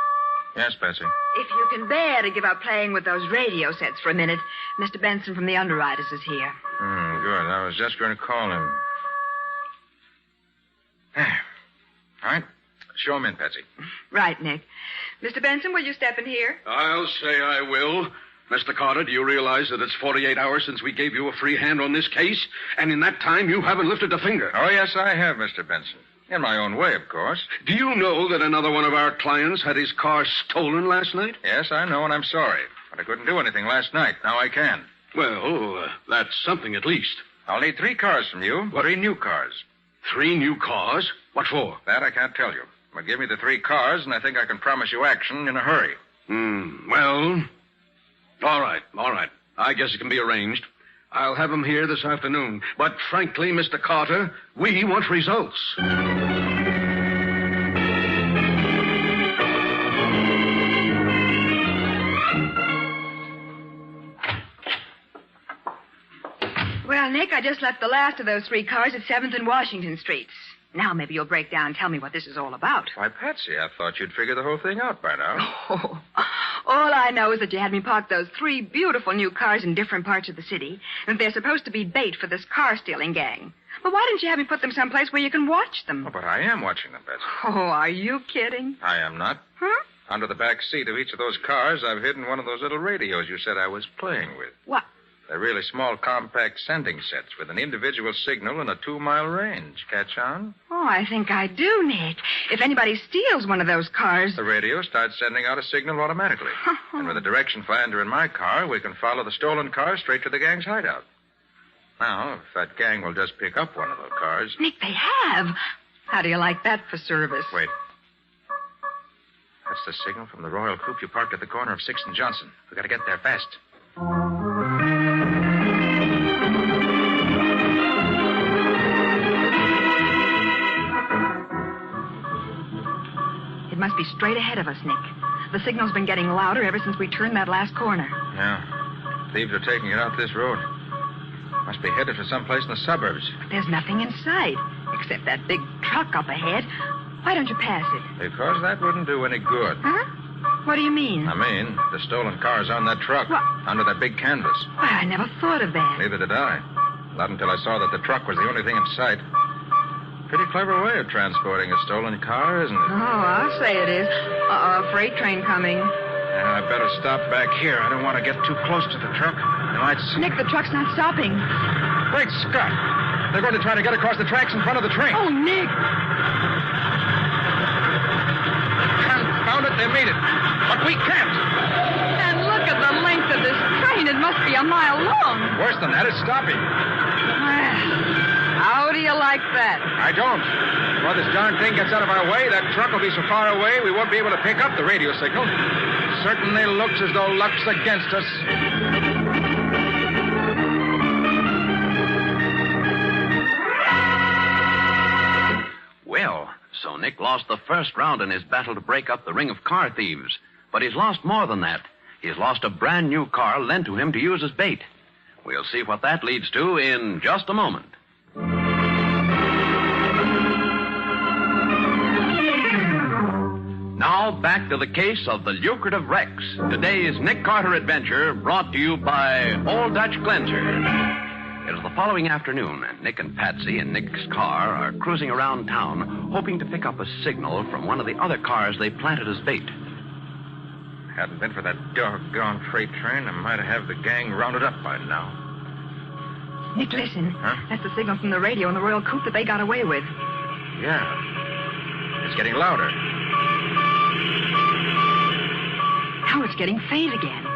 [SPEAKER 13] yes, Betsy.
[SPEAKER 16] If you can bear to give up playing with those radio sets for a minute, Mr. Benson from the Underwriters is here.
[SPEAKER 13] Good. I was just going to call him. All right. Show him in, Betsy.
[SPEAKER 16] Right, Nick. Mr. Benson, will you step in here?
[SPEAKER 18] I'll say I will. Mr. Carter, do you realize that it's 48 hours since we gave you a free hand on this case? And in that time, you haven't lifted a finger.
[SPEAKER 13] Oh, yes, I have, Mr. Benson. In my own way, of course.
[SPEAKER 18] Do you know that another one of our clients had his car stolen last night?
[SPEAKER 13] Yes, I know, and I'm sorry. But I couldn't do anything last night. Now I can.
[SPEAKER 18] Well, that's something at least.
[SPEAKER 13] I'll need 3 cars from you. 3 new cars.
[SPEAKER 18] 3 new cars? What for?
[SPEAKER 13] That I can't tell you. But give me the 3 cars, and I think I can promise you action in a hurry.
[SPEAKER 18] Well, all right. I guess it can be arranged. I'll have him here this afternoon. But frankly, Mr. Carter, we want results.
[SPEAKER 16] Well, Nick, I just left the last of those 3 cars at 7th and Washington Streets. Now maybe you'll break down and tell me what this is all about.
[SPEAKER 13] Why, Patsy, I thought you'd figure the whole thing out by now.
[SPEAKER 16] Oh, all I know is that you had me park those 3 beautiful new cars in different parts of the city, and that they're supposed to be bait for this car-stealing gang. But why didn't you have me put them someplace where you can watch them?
[SPEAKER 13] Oh, but I am watching them, Patsy.
[SPEAKER 16] Oh, are you kidding?
[SPEAKER 13] I am not.
[SPEAKER 16] Huh?
[SPEAKER 13] Under the back seat of each of those cars, I've hidden one of those little radios you said I was playing with.
[SPEAKER 16] What?
[SPEAKER 13] They're really small, compact sending sets with an individual signal and a 2-mile range. Catch on?
[SPEAKER 16] Oh, I think I do, Nick. If anybody steals one of those cars...
[SPEAKER 13] The radio starts sending out a signal automatically. And with a direction finder in my car, we can follow the stolen car straight to the gang's hideout. Now, if that gang will just pick up one of those cars...
[SPEAKER 16] Nick, they have. How do you like that for service?
[SPEAKER 13] Wait. That's the signal from the Royal Coupe you parked at the corner of 6th and Johnson. We gotta get there fast.
[SPEAKER 16] It must be straight ahead of us, Nick. The signal's been getting louder ever since we turned that last corner.
[SPEAKER 13] Yeah. Thieves are taking it out this road. Must be headed for someplace in the suburbs.
[SPEAKER 16] But there's nothing in sight, except that big truck up ahead. Why don't you pass it?
[SPEAKER 13] Because that wouldn't do any good.
[SPEAKER 16] Huh? What do you mean?
[SPEAKER 13] I mean, the stolen car's on that truck, under that big canvas.
[SPEAKER 16] Why, I never thought of that.
[SPEAKER 13] Neither did I. Not until I saw that the truck was the only thing in sight. Pretty clever way of transporting a stolen car, isn't it?
[SPEAKER 16] Oh, I'll say it is. A freight train coming.
[SPEAKER 13] Yeah, I better stop back here. I don't want to get too close to the truck. They might...
[SPEAKER 16] Nick, the truck's not stopping.
[SPEAKER 13] Great Scott! They're going to try to get across the tracks in front of the train.
[SPEAKER 16] Oh, Nick!
[SPEAKER 13] Confound it, they made it. But we can't.
[SPEAKER 16] And look at the length of this train. It must be a mile long.
[SPEAKER 13] Worse than that, it's stopping.
[SPEAKER 16] How do you like that?
[SPEAKER 13] I don't. Before this darn thing gets out of our way, that truck will be so far away we won't be able to pick up the radio signal. Certainly looks as though luck's against us.
[SPEAKER 12] Well, so Nick lost the first round in his battle to break up the ring of car thieves. But he's lost more than that. He's lost a brand new car lent to him to use as bait. We'll see what that leads to in just a moment. Now back to the case of the lucrative Rex. Today's Nick Carter adventure brought to you by Old Dutch Cleanser. It is the following afternoon, and Nick and Patsy in Nick's car are cruising around town, hoping to pick up a signal from one of the other cars they planted as bait.
[SPEAKER 13] Hadn't been for that doggone freight train, I might have the gang rounded up by now.
[SPEAKER 16] Nick, listen.
[SPEAKER 13] Huh?
[SPEAKER 16] That's the signal from the radio in the Royal Coupe that they got away with.
[SPEAKER 13] Yeah. It's getting louder.
[SPEAKER 16] Now it's getting faint again.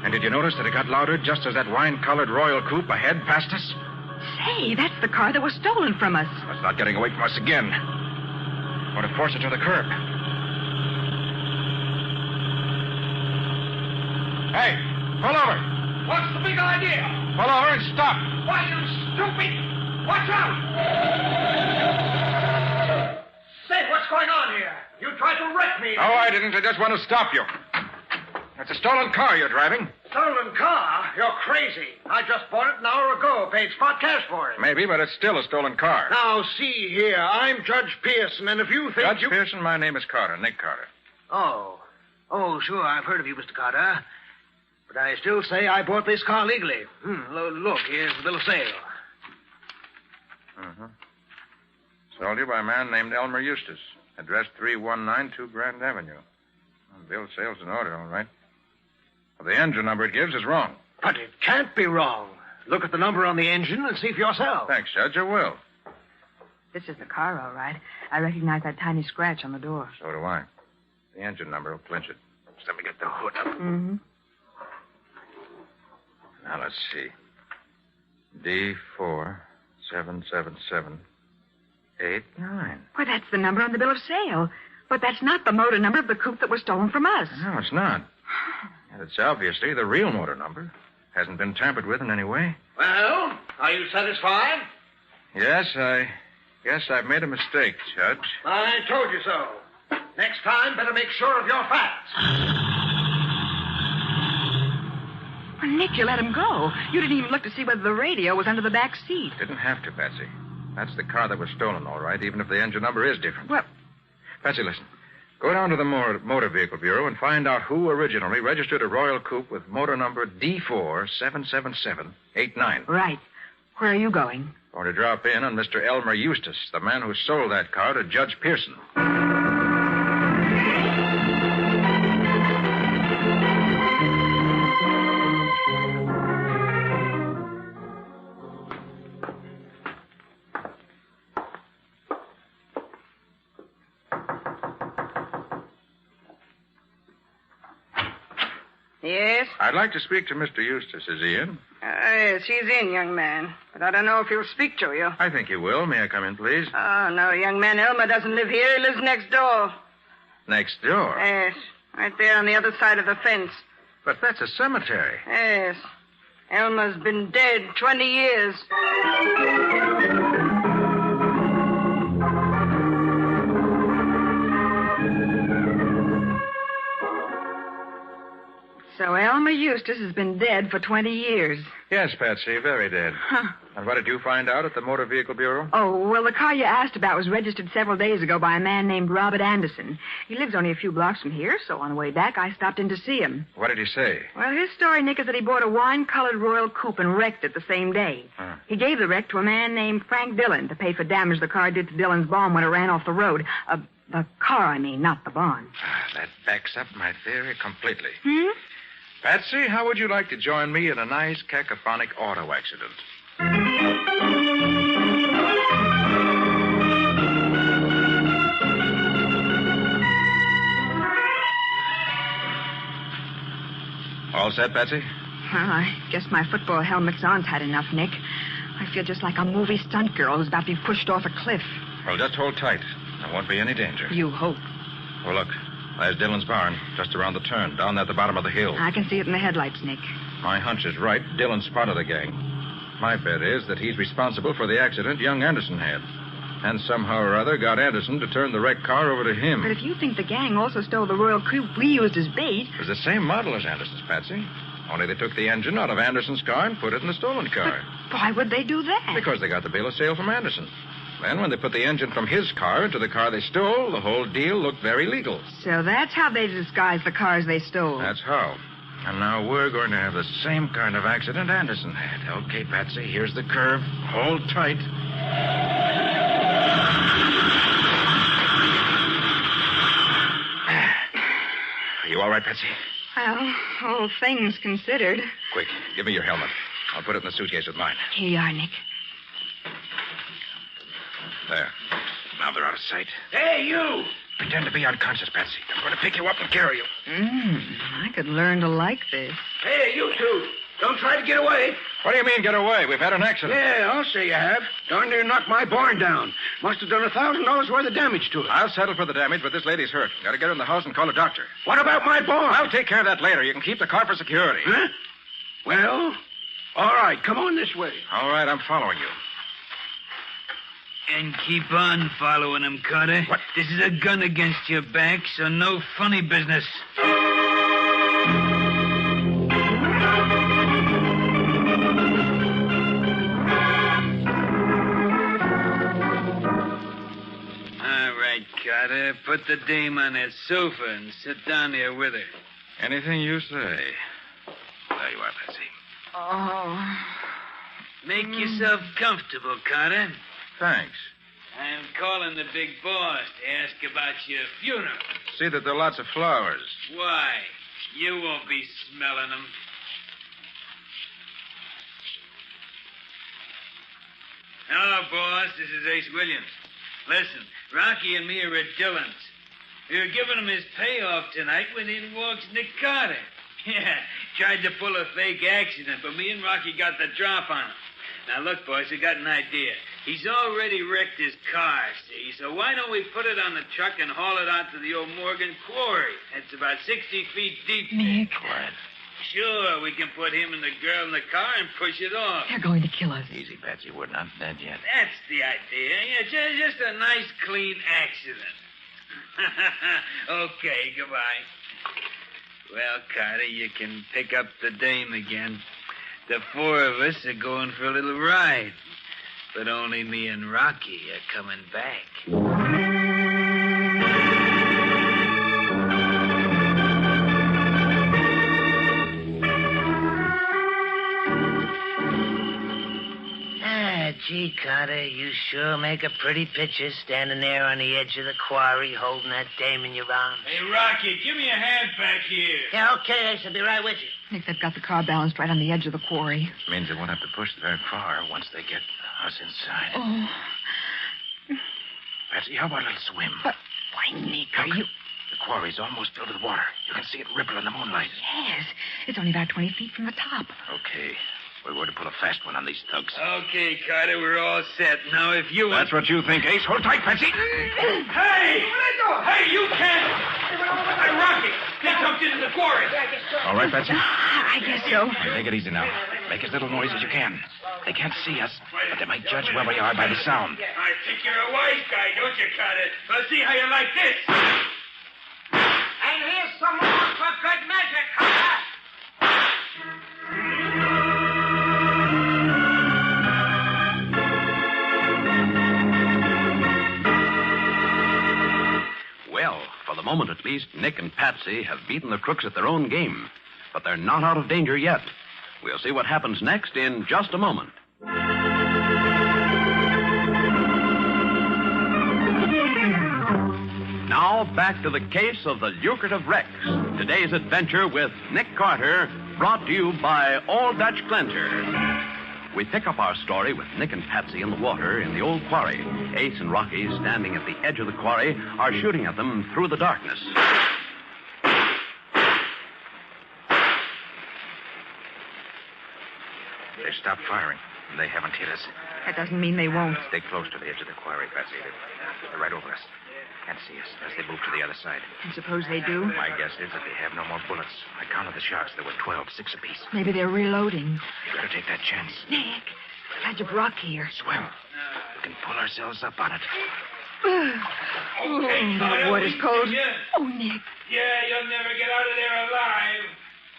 [SPEAKER 13] And did you notice that it got louder just as that wine-colored Royal Coupe ahead passed us?
[SPEAKER 16] Say, that's the car that was stolen from us.
[SPEAKER 13] It's not getting away from us again. Or to force it to the curb. Hey, pull over.
[SPEAKER 18] What's the big idea?
[SPEAKER 13] Pull over and stop.
[SPEAKER 18] Why, you stupid! Watch out! Say, what's going on here? You tried to wreck me.
[SPEAKER 13] No, I didn't. I just want to stop you. It's a stolen car you're driving.
[SPEAKER 18] Stolen car? You're crazy. I just bought it an hour ago. Paid spot cash for it.
[SPEAKER 13] Maybe, but it's still a stolen car.
[SPEAKER 18] Now, see here. I'm Judge Pearson, and if you think
[SPEAKER 13] Judge Pearson, my name is Carter, Nick Carter.
[SPEAKER 18] Oh, sure. I've heard of you, Mr. Carter. But I still say I bought this car legally. Look, here's the bill of sale.
[SPEAKER 13] Mm-hmm. Sold you by a man named Elmer Eustace. Address 3192 Grand Avenue. Well, bill of sale's in order, all right. Well, the engine number it gives is wrong.
[SPEAKER 18] But it can't be wrong. Look at the number on the engine and see for yourself.
[SPEAKER 13] Thanks, Judge. I will.
[SPEAKER 16] This is the car, all right. I recognize that tiny scratch on the door.
[SPEAKER 13] So do I. The engine number will clinch it. Just let me get the hood up.
[SPEAKER 16] Mm-hmm.
[SPEAKER 13] Now, let's see. D477789.
[SPEAKER 16] Why, that's the number on the bill of sale. But that's not the motor number of the coupe that was stolen from us.
[SPEAKER 13] No, it's not. And it's obviously the real motor number. Hasn't been tampered with in any way.
[SPEAKER 18] Well, are you satisfied?
[SPEAKER 13] Yes, I guess I've made a mistake, Judge.
[SPEAKER 18] I told you so. Next time, better make sure of your facts.
[SPEAKER 16] Well, Nick, you let him go. You didn't even look to see whether the radio was under the back seat.
[SPEAKER 13] Didn't have to, Patsy. That's the car that was stolen, all right, even if the engine number is different.
[SPEAKER 16] Well...
[SPEAKER 13] Patsy, listen. Go down to the Motor Vehicle Bureau and find out who originally registered a Royal Coupe with motor number D477789.
[SPEAKER 16] Right. Where are you going?
[SPEAKER 13] Going to drop in on Mr. Elmer Eustace, the man who sold that car to Judge Pearson.
[SPEAKER 2] Yes?
[SPEAKER 13] I'd like to speak to Mr. Eustace. Is he in?
[SPEAKER 2] Yes, he's in, young man. But I don't know if he'll speak to you.
[SPEAKER 13] I think he will. May I come in, please?
[SPEAKER 2] Oh, no, young man. Elmer doesn't live here. He lives next door.
[SPEAKER 13] Next door?
[SPEAKER 2] Yes, right there on the other side of the fence.
[SPEAKER 13] But that's a cemetery.
[SPEAKER 2] Yes. Elmer's been dead 20 years.
[SPEAKER 16] So Elmer Eustace has been dead for 20 years.
[SPEAKER 13] Yes, Patsy, very dead.
[SPEAKER 16] Huh.
[SPEAKER 13] And what did you find out at the Motor Vehicle Bureau?
[SPEAKER 16] Oh, well, the car you asked about was registered several days ago by a man named Robert Anderson. He lives only a few blocks from here, so on the way back, I stopped in to see him.
[SPEAKER 13] What did he say?
[SPEAKER 16] Well, his story, Nick, is that he bought a wine-colored Royal Coupe and wrecked it the same day.
[SPEAKER 13] Huh.
[SPEAKER 16] He gave the wreck to a man named Frank Dillon to pay for damage the car did to Dillon's barn when it ran off the road. The car, I mean, not the barn.
[SPEAKER 13] That backs up my theory completely.
[SPEAKER 16] Hmm?
[SPEAKER 13] Patsy, how would you like to join me in a nice cacophonic auto accident? All set, Patsy?
[SPEAKER 16] Well, I guess my football helmet's on's had enough, Nick. I feel just like a movie stunt girl who's about to be pushed off a cliff.
[SPEAKER 13] Well, just hold tight. There won't be any danger.
[SPEAKER 16] You hope.
[SPEAKER 13] Oh, look. There's Dillon's barn, just around the turn, down at the bottom of the hill.
[SPEAKER 16] I can see it in the headlights, Nick.
[SPEAKER 13] My hunch is right. Dillon's part of the gang. My bet is that he's responsible for the accident young Anderson had. And somehow or other got Anderson to turn the wrecked car over to him.
[SPEAKER 16] But if you think the gang also stole the Royal Coupe we used as bait...
[SPEAKER 13] It was the same model as Anderson's, Patsy. Only they took the engine out of Anderson's car and put it in the stolen car.
[SPEAKER 16] But why would they do that?
[SPEAKER 13] Because they got the bill of sale from Anderson. Then, when they put the engine from his car into the car they stole, the whole deal looked very legal.
[SPEAKER 16] So that's how they disguised the cars they stole.
[SPEAKER 13] That's how. And now we're going to have the same kind of accident Anderson had. Okay, Patsy, here's the curve. Hold tight. Are you all right, Patsy?
[SPEAKER 16] Well, all things considered.
[SPEAKER 13] Quick, give me your helmet. I'll put it in the suitcase with mine.
[SPEAKER 16] Here you are, Nick.
[SPEAKER 13] There. Now they're out of sight.
[SPEAKER 18] Hey, you!
[SPEAKER 13] Pretend to be unconscious, Patsy. I'm going to pick you up and carry you.
[SPEAKER 16] I could learn to like this.
[SPEAKER 18] Hey, you two. Don't try to get away.
[SPEAKER 13] What do you mean, get away? We've had an accident.
[SPEAKER 18] Yeah, I'll say you have. Darn near knocked my barn down. Must have done $1,000 worth of damage to it.
[SPEAKER 13] I'll settle for the damage, but this lady's hurt. Got to get her in the house and call a doctor.
[SPEAKER 18] What about my barn?
[SPEAKER 13] I'll take care of that later. You can keep the car for security.
[SPEAKER 18] Huh? Well, all right. Come on this way.
[SPEAKER 13] All right, I'm following you.
[SPEAKER 19] And keep on following him, Carter.
[SPEAKER 13] What?
[SPEAKER 19] This is a gun against your back, so no funny business. All right, Carter. Put the dame on that sofa and sit down there with her.
[SPEAKER 13] Anything you say. There you are, Patsy.
[SPEAKER 16] Oh.
[SPEAKER 19] Make yourself comfortable, Carter.
[SPEAKER 13] Thanks.
[SPEAKER 19] I'm calling the big boss to ask about your funeral.
[SPEAKER 13] See that there are lots of flowers.
[SPEAKER 19] Why? You won't be smelling them. Hello, boss. This is Ace Williams. Listen, Rocky and me are at Dillon's. We were giving him his payoff tonight when in walks Nick Carter. Yeah, tried to pull a fake accident, but me and Rocky got the drop on him. Now, look, boys, I got an idea. He's already wrecked his car, see? So why don't we put it on the truck and haul it out to the old Morgan quarry? It's about 60 feet deep.
[SPEAKER 16] Nick.
[SPEAKER 13] Quiet.
[SPEAKER 19] Sure, we can put him and the girl in the car and push it off.
[SPEAKER 16] They're going to kill us.
[SPEAKER 13] Easy, Patsy. We're not dead yet.
[SPEAKER 19] That's the idea. Yeah, just a nice, clean accident. Okay, goodbye. Well, Carter, you can pick up the dame again. The four of us are going for a little ride. But only me and Rocky are coming back.
[SPEAKER 20] Gee, Carter, you sure make a pretty picture standing there on the edge of the quarry holding that dame in your arms.
[SPEAKER 19] Hey, Rocky, give me a hand back here.
[SPEAKER 20] Yeah, okay, Ace. I'll be right with you.
[SPEAKER 16] Nick, they've got the car balanced right on the edge of the quarry.
[SPEAKER 13] Means they won't have to push very far once they get us inside.
[SPEAKER 16] Oh.
[SPEAKER 13] Patsy, how about a little swim?
[SPEAKER 16] But why, Nick, are you...
[SPEAKER 13] The quarry's almost filled with water. You can see it ripple in the moonlight.
[SPEAKER 16] Yes. It's only about 20 feet from the top.
[SPEAKER 13] Okay. We're going to pull a fast one on these thugs.
[SPEAKER 19] Okay, Carter, we're all set. Now, if you...
[SPEAKER 13] That's what you think, Ace. Hold tight, Patsy.
[SPEAKER 19] Hey! Hey, you can't! Hey, Rocky! They jumped into the quarry.
[SPEAKER 13] All right, Patsy?
[SPEAKER 16] I guess so.
[SPEAKER 13] Take it easy now. Make as little noise as you can. They can't see us, but they might judge where we are by the sound.
[SPEAKER 19] I think you're a wise guy, don't you, Carter? Let's see how you like this.
[SPEAKER 20] And here's some more for good measure, Carter.
[SPEAKER 12] Well, for the moment at least, Nick and Patsy have beaten the crooks at their own game. But they're not out of danger yet. We'll see what happens next in just a moment. Now, back to the case of the lucrative wrecks. Today's adventure with Nick Carter, brought to you by Old Dutch Glenser. We pick up our story with Nick and Patsy in the water in the old quarry. Ace and Rocky, standing at the edge of the quarry, are shooting at them through the darkness.
[SPEAKER 13] They stopped firing. They haven't hit us.
[SPEAKER 16] That doesn't mean they won't.
[SPEAKER 13] Stay close to the edge of the quarry, Patsy. They're right over us. Can't see us as they move to the other side.
[SPEAKER 16] And suppose they do?
[SPEAKER 13] My guess is that they have no more bullets. I counted the shots. There were 12, 6 apiece.
[SPEAKER 16] Maybe they're reloading.
[SPEAKER 13] You better take that chance.
[SPEAKER 16] Nick, glad you brought here.
[SPEAKER 13] Swell. We can pull ourselves up on it.
[SPEAKER 19] Okay,
[SPEAKER 16] the wood is cold.
[SPEAKER 19] Yeah.
[SPEAKER 16] Oh, Nick.
[SPEAKER 19] Yeah, you'll never get out of there alive.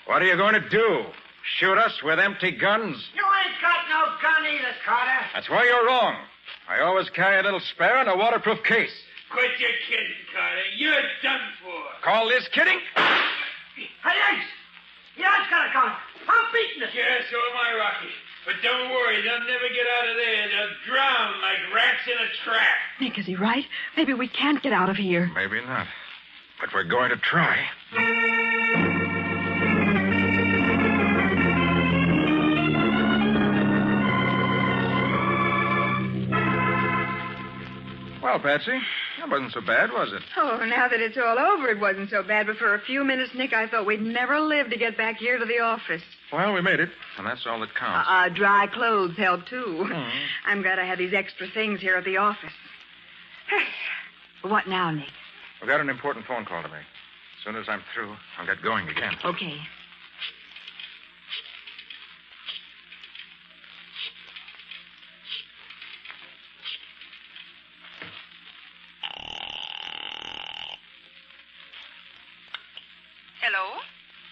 [SPEAKER 13] What are you going to do? Shoot us with empty guns?
[SPEAKER 20] You ain't got no gun either, Carter.
[SPEAKER 13] That's why you're wrong. I always carry a little spare in a waterproof case.
[SPEAKER 19] Quit your kidding, Carter. You're done for.
[SPEAKER 13] Call this kidding?
[SPEAKER 3] Hey, Ace! Yeah, it's got a gun. I'm beating it.
[SPEAKER 19] Yeah, so am I, Rocky. But don't worry, they'll never get out of there. They'll drown like rats in a trap.
[SPEAKER 16] Nick, is he right? Maybe we can't get out of here.
[SPEAKER 13] Maybe not. But we're going to try. Well, Patsy, that wasn't so bad, was it?
[SPEAKER 16] Oh, now that it's all over, it wasn't so bad. But for a few minutes, Nick, I thought we'd never live to get back here to the office.
[SPEAKER 13] Well, we made it, and that's all that counts.
[SPEAKER 16] Dry clothes help, too. I'm glad I have these extra things here at the office. What now, Nick?
[SPEAKER 13] We've got an important phone call to make. As soon as I'm through, I'll get going again.
[SPEAKER 16] Okay.
[SPEAKER 2] Hello?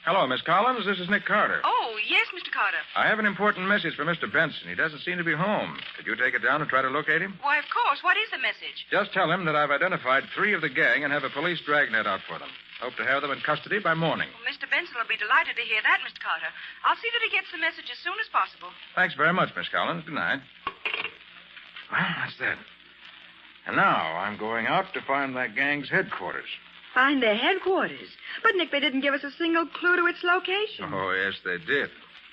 [SPEAKER 13] Hello, Miss Collins. This is Nick Carter.
[SPEAKER 2] Oh, yes, Mr. Carter.
[SPEAKER 13] I have an important message for Mr. Benson. He doesn't seem to be home. Could you take it down and try to locate him?
[SPEAKER 2] Why, of course. What is the message?
[SPEAKER 13] Just tell him that I've identified 3 of the gang and have a police dragnet out for them. Hope to have them in custody by morning.
[SPEAKER 2] Well, Mr. Benson will be delighted to hear that, Mr. Carter. I'll see that he gets the message as soon as possible.
[SPEAKER 13] Thanks very much, Miss Collins. Good night. Well, that's that. And now I'm going out to find that gang's headquarters.
[SPEAKER 16] Find their headquarters. But, Nick, they didn't give us a single clue to its location.
[SPEAKER 13] Oh, yes, they did.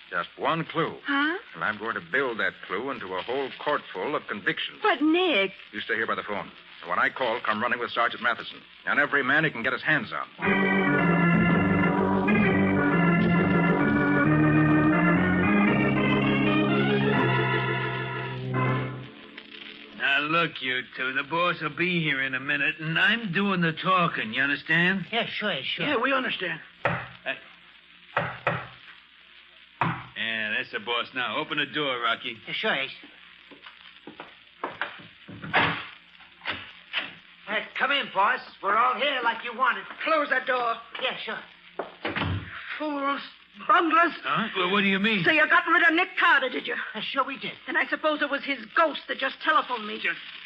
[SPEAKER 13] Just one clue.
[SPEAKER 16] Huh?
[SPEAKER 13] And I'm going to build that clue into a whole court full of convictions.
[SPEAKER 16] But, Nick...
[SPEAKER 13] You stay here by the phone. And when I call, come running with Sergeant Matheson. And every man he can get his hands on.
[SPEAKER 19] Now, look, you two. The boss will be here in a minute, and I'm doing the talking. You understand?
[SPEAKER 3] Yeah, sure. Yeah, we understand.
[SPEAKER 19] Yeah, that's the boss now. Open the door, Rocky.
[SPEAKER 3] Yeah, sure, Ace. Come in, boss. We're all here like you wanted.
[SPEAKER 2] Close that door.
[SPEAKER 3] Yeah, sure.
[SPEAKER 2] Fools. Bunglers.
[SPEAKER 19] Huh? Well, what do you mean?
[SPEAKER 2] So you got rid of Nick Carter, did you?
[SPEAKER 3] Sure we did.
[SPEAKER 2] And I suppose it was his ghost that just telephoned me.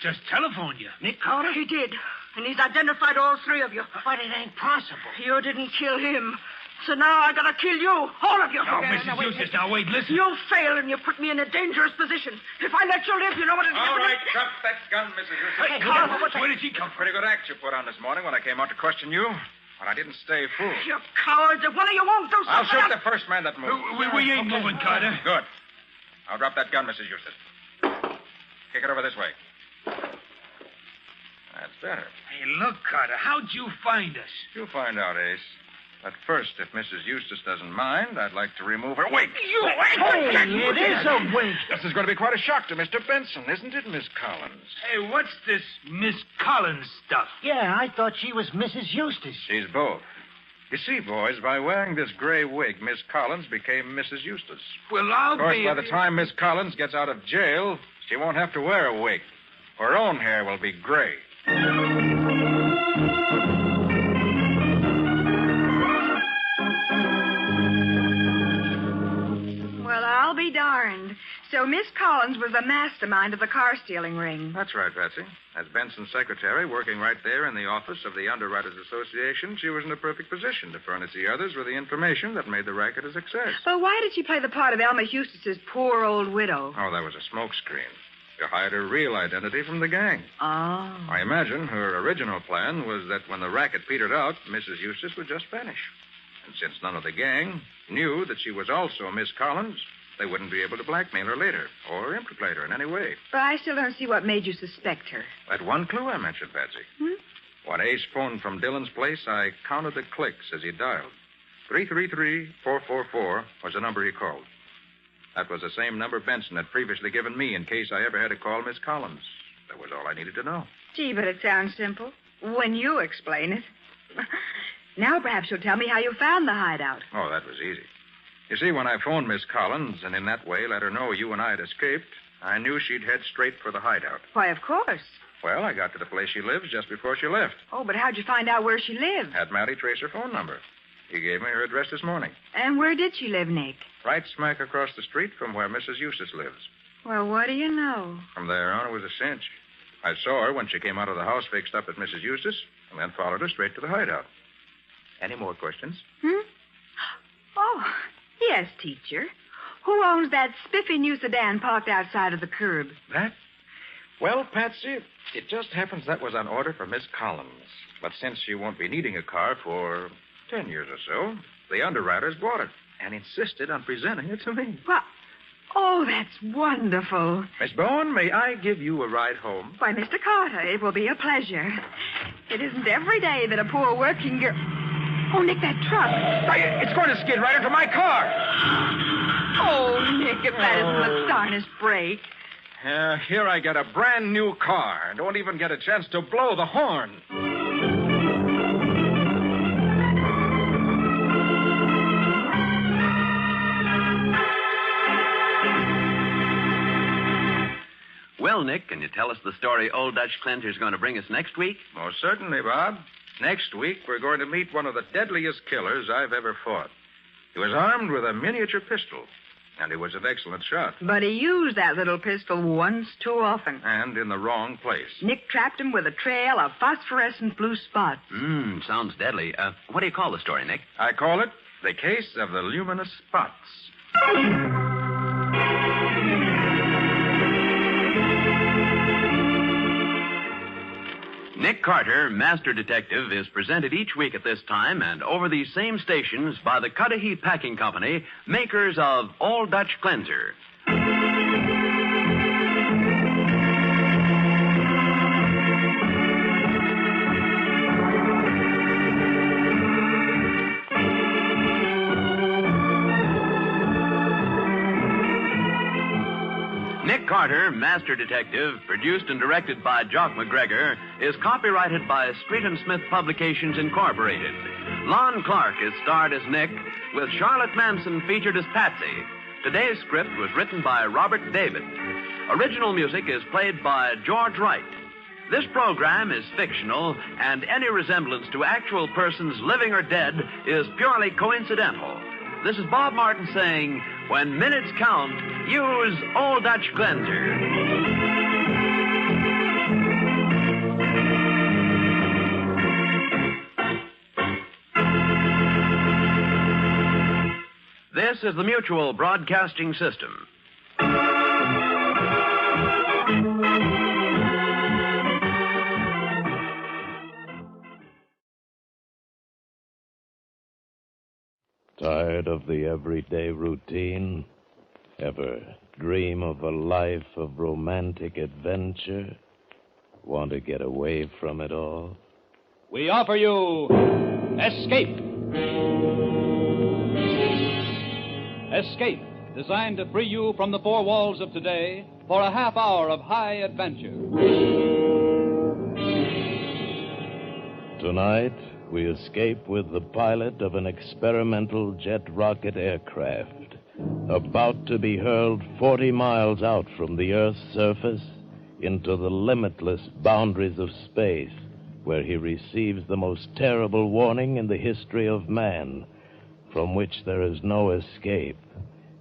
[SPEAKER 19] Just telephoned you?
[SPEAKER 2] Nick Carter? He did. And he's identified all 3 of you.
[SPEAKER 3] But it ain't possible.
[SPEAKER 2] You didn't kill him. So now I gotta kill you. All of you.
[SPEAKER 19] Oh, Mrs. Eustace, now wait, listen.
[SPEAKER 2] You failed and you put me in a dangerous position. If I let you live, you know what it'll
[SPEAKER 13] All
[SPEAKER 2] happen.
[SPEAKER 13] right, drop that gun, Mrs. Eustace.
[SPEAKER 2] Hey, Carl,
[SPEAKER 19] where did she come from?
[SPEAKER 13] Pretty good act you put on this morning when I came out to question you. But I didn't stay fooled.
[SPEAKER 2] You cowards. If one of you won't do something...
[SPEAKER 13] I'll shoot the first man that moves.
[SPEAKER 19] We ain't moving, Carter.
[SPEAKER 13] Good. I'll drop that gun, Mrs. Eustace. Kick it over this way. That's better.
[SPEAKER 19] Hey, look, Carter, how'd you find us?
[SPEAKER 13] You'll find out, Ace. But first, if Mrs. Eustace doesn't mind, I'd like to remove her wig.
[SPEAKER 3] It is a wig.
[SPEAKER 13] This is going to be quite a shock to Mr. Benson, isn't it, Miss Collins?
[SPEAKER 19] Hey, what's this Miss Collins stuff?
[SPEAKER 3] Yeah, I thought she was Mrs. Eustace.
[SPEAKER 13] She's both. You see, boys, by wearing this gray wig, Miss Collins became Mrs. Eustace.
[SPEAKER 19] Well, I'll
[SPEAKER 13] Of course,
[SPEAKER 19] be...
[SPEAKER 13] by the time Miss Collins gets out of jail, she won't have to wear a wig. Her own hair will be gray.
[SPEAKER 16] Well, I'll be darned. So Miss Collins was the mastermind of the car-stealing ring.
[SPEAKER 13] That's right, Patsy. As Benson's secretary, working right there in the office of the Underwriters Association, she was in a perfect position to furnish the others with the information that made the racket a success.
[SPEAKER 16] But why did she play the part of Elma Eustace's poor old widow?
[SPEAKER 13] Oh, that was a smokescreen. To hide her real identity from the gang.
[SPEAKER 16] Oh.
[SPEAKER 13] I imagine her original plan was that when the racket petered out, Mrs. Eustace would just vanish. And since none of the gang knew that she was also Miss Collins, they wouldn't be able to blackmail her later or implicate her in any way.
[SPEAKER 16] But I still don't see what made you suspect her.
[SPEAKER 13] That one clue I mentioned, Patsy. When Ace phoned from Dillon's place, I counted the clicks as he dialed. 333-444 was the number he called. That was the same number Benson had previously given me in case I ever had to call Miss Collins. That was all I needed to know.
[SPEAKER 16] Gee, but it sounds simple. When you explain it. Now perhaps you'll tell me how you found the hideout.
[SPEAKER 13] Oh, that was easy. You see, when I phoned Miss Collins and in that way let her know you and I had escaped, I knew she'd head straight for the hideout.
[SPEAKER 16] Why, of course.
[SPEAKER 13] Well, I got to the place she lives just before she left.
[SPEAKER 16] Oh, but how'd you find out where she lived?
[SPEAKER 13] Had Matty trace her phone number. He gave me her address this morning.
[SPEAKER 16] And where did she live, Nick?
[SPEAKER 13] Right smack across the street from where Mrs. Eustace lives.
[SPEAKER 16] Well, what do you know?
[SPEAKER 13] From there on, it was a cinch. I saw her when she came out of the house fixed up at Mrs. Eustace, and then followed her straight to the hideout. Any more questions?
[SPEAKER 16] Oh, yes, teacher. Who owns that spiffy new sedan parked outside of the curb?
[SPEAKER 13] That? Well, Patsy, it just happens that was on order for Miss Collins. But since she won't be needing a car for 10 years or so, the underwriters bought it and insisted on presenting it to me.
[SPEAKER 16] Well, oh, that's wonderful.
[SPEAKER 13] Miss Bowen, may I give you a ride home?
[SPEAKER 16] Why, Mr. Carter, it will be a pleasure. It isn't every day that a poor working girl... Oh, Nick, that truck.
[SPEAKER 13] It's going to skid right into my car.
[SPEAKER 16] Oh, Nick, if that isn't the darnest break.
[SPEAKER 13] Here I get a brand new car and don't even get a chance to blow the horn.
[SPEAKER 12] Well, Nick, can you tell us the story Old Dutch Cleanser's going to bring us next week?
[SPEAKER 13] Most certainly, Bob. Next week, we're going to meet one of the deadliest killers I've ever fought. He was armed with a miniature pistol, and he was an excellent shot.
[SPEAKER 16] But he used that little pistol once too often.
[SPEAKER 13] And in the wrong place.
[SPEAKER 16] Nick trapped him with a trail of phosphorescent blue spots.
[SPEAKER 12] Sounds deadly. What do you call the story, Nick?
[SPEAKER 13] I call it The Case of the Luminous Spots.
[SPEAKER 12] Nick Carter, Master Detective, is presented each week at this time and over these same stations by the Cudahy Packing Company, makers of Old Dutch Cleanser. Nick Carter, Master Detective, produced and directed by Jock McGregor, is copyrighted by Street & Smith Publications, Incorporated. Lon Clark is starred as Nick, with Charlotte Manson featured as Patsy. Today's script was written by Robert David. Original music is played by George Wright. This program is fictional, and any resemblance to actual persons living or dead is purely coincidental. This is Bob Martin saying, when minutes count, use Old Dutch Cleanser. This is the Mutual Broadcasting System.
[SPEAKER 5] Tired of the everyday routine? Ever dream of a life of romantic adventure? Want to get away from it all?
[SPEAKER 6] We offer you Escape. Escape, designed to free you from the four walls of today for a half hour of high adventure.
[SPEAKER 5] Tonight, we escape with the pilot of an experimental jet rocket aircraft about to be hurled 40 miles out from the Earth's surface into the limitless boundaries of space, where he receives the most terrible warning in the history of man, from which there is no escape,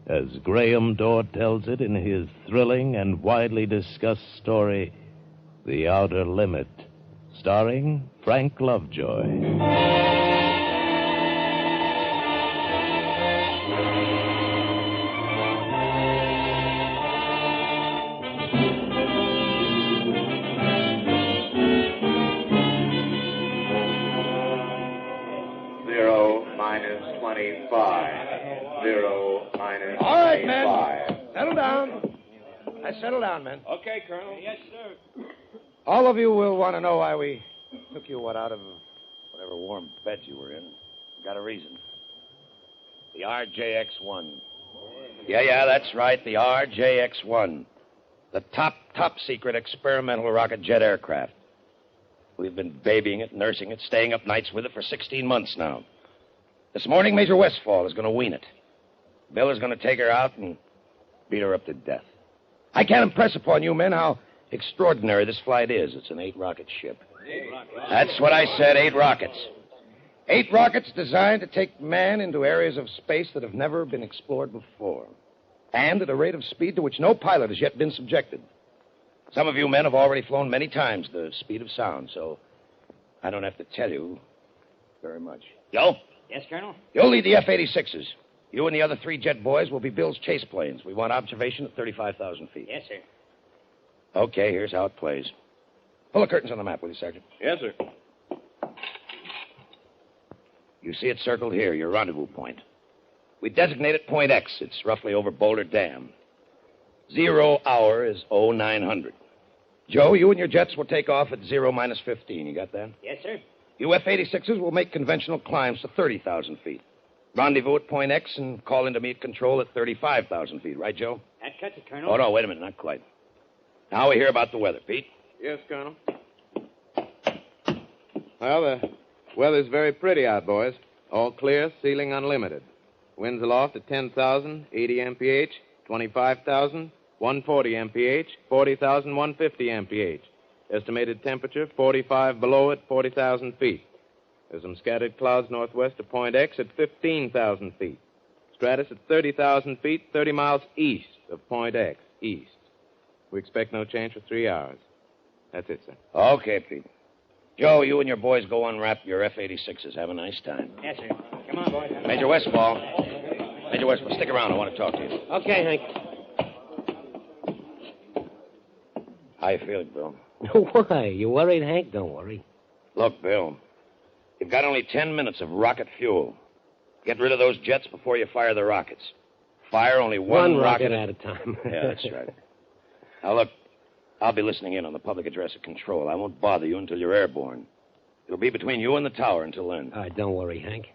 [SPEAKER 5] as Graham Dorr tells it in his thrilling and widely discussed story, The Outer Limit, starring Frank Lovejoy.
[SPEAKER 18] All right, men. Settle down. Settle down, men.
[SPEAKER 6] Okay, Colonel. Yes, sir.
[SPEAKER 18] All of you will want to know why we took you out of whatever warm bed you were in. Got a reason. The RJX-1. Yeah, that's right. The RJX-1. The top secret experimental rocket jet aircraft. We've been babying it, nursing it, staying up nights with it for 16 months now. This morning, Major Westfall is going to wean it. Bill is going to take her out and beat her up to death. I can't impress upon you men how extraordinary this flight is. It's an 8-rocket ship. That's what I said, 8 rockets. 8 rockets designed to take man into areas of space that have never been explored before.
[SPEAKER 28] and at a rate of speed to which no pilot has yet been subjected. Some of you men have already flown many times the speed of sound, so I don't have to tell you very much. Joe?
[SPEAKER 1] Yes, Colonel?
[SPEAKER 28] You'll lead the F-86s. You and the other 3 jet boys will be Bill's chase planes. We want observation at 35,000 feet.
[SPEAKER 1] Yes, sir.
[SPEAKER 28] Okay, here's how it plays. Pull the curtains on the map, will you, Sergeant?
[SPEAKER 19] Yes, sir.
[SPEAKER 28] You see it circled here, your rendezvous point. We designate it Point X. It's roughly over Boulder Dam. 0 hour is 0900. Joe, you and your jets will take off at 0-15. You got that?
[SPEAKER 1] Yes, sir.
[SPEAKER 28] You F-86s will make conventional climbs to 30,000 feet. Rendezvous at Point X and call in to meet control at 35,000 feet. Right, Joe?
[SPEAKER 1] That cuts it, Colonel.
[SPEAKER 28] Oh, no, wait a minute. Not quite. Now we hear about the weather. Pete?
[SPEAKER 8] Yes, Colonel. Well, the weather's very pretty out, boys. All clear, ceiling unlimited. Winds aloft at 10,000, 80 mph, 25,000, 140 mph, 40,000, 150 mph. Estimated temperature, 45 below at 40,000 feet. There's some scattered clouds northwest of Point X at 15,000 feet. Stratus at 30,000 feet, 30 miles east of Point X, east. We expect no change for 3 hours. That's it, sir.
[SPEAKER 28] Okay, Pete. Joe, you and your boys go unwrap your F-86s. Have a nice time.
[SPEAKER 1] Yes, sir. Come on, boys.
[SPEAKER 28] Major Westfall. Major Westfall, stick around. I want to talk to you.
[SPEAKER 1] Okay, Hank.
[SPEAKER 28] How you feeling, Bill?
[SPEAKER 1] Why? You worried, Hank? Don't worry.
[SPEAKER 28] Look, Bill, you've got only 10 minutes of rocket fuel. Get rid of those jets before you fire the rockets. Fire only one
[SPEAKER 1] rocket at a time.
[SPEAKER 28] Yeah, that's right. Now, look, I'll be listening in on the public address of control. I won't bother you until you're airborne. It'll be between you and the tower until then.
[SPEAKER 1] All right, don't worry, Hank.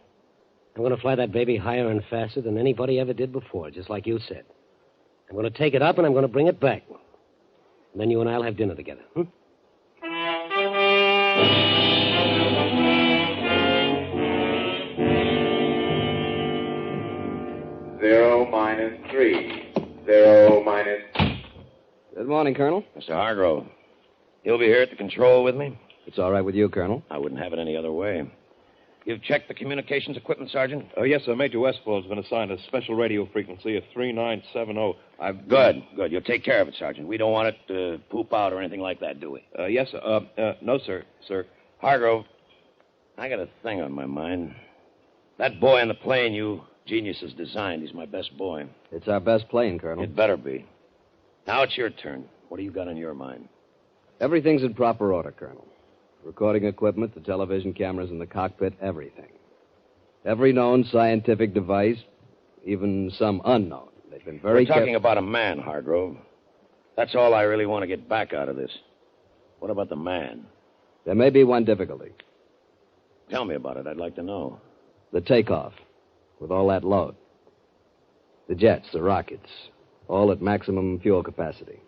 [SPEAKER 1] I'm going to fly that baby higher and faster than anybody ever did before, just like you said. I'm going to take it up and I'm going to bring it back. And then you and I'll have dinner together.
[SPEAKER 9] 0-3. 0-.
[SPEAKER 28] Good morning, Colonel. Mr. Hargrove. You'll be here at the control with me?
[SPEAKER 10] It's all right with you, Colonel?
[SPEAKER 28] I wouldn't have it any other way. You've checked the communications equipment, Sergeant?
[SPEAKER 11] Yes, sir. Major Westfall's been assigned a special radio frequency of 3970.
[SPEAKER 28] Good. You'll take care of it, Sergeant. We don't want it to poop out or anything like that, do we?
[SPEAKER 11] Yes, sir. No, sir.
[SPEAKER 28] Hargrove, I got a thing on my mind. That boy in the plane you geniuses designed, he's my best boy.
[SPEAKER 10] It's our best plane, Colonel.
[SPEAKER 28] It better be. Now it's your turn. What do you got on your mind?
[SPEAKER 10] Everything's in proper order, Colonel. Recording equipment, the television cameras in the cockpit, everything. Every known scientific device, even some unknown. They've been very
[SPEAKER 28] We're talking about a man, Hargrove. That's all I really want to get back out of this. What about the man?
[SPEAKER 10] There may be one difficulty.
[SPEAKER 28] Tell me about it. I'd like to know.
[SPEAKER 10] The takeoff, with all that load. The jets, the rockets, all at maximum fuel capacity.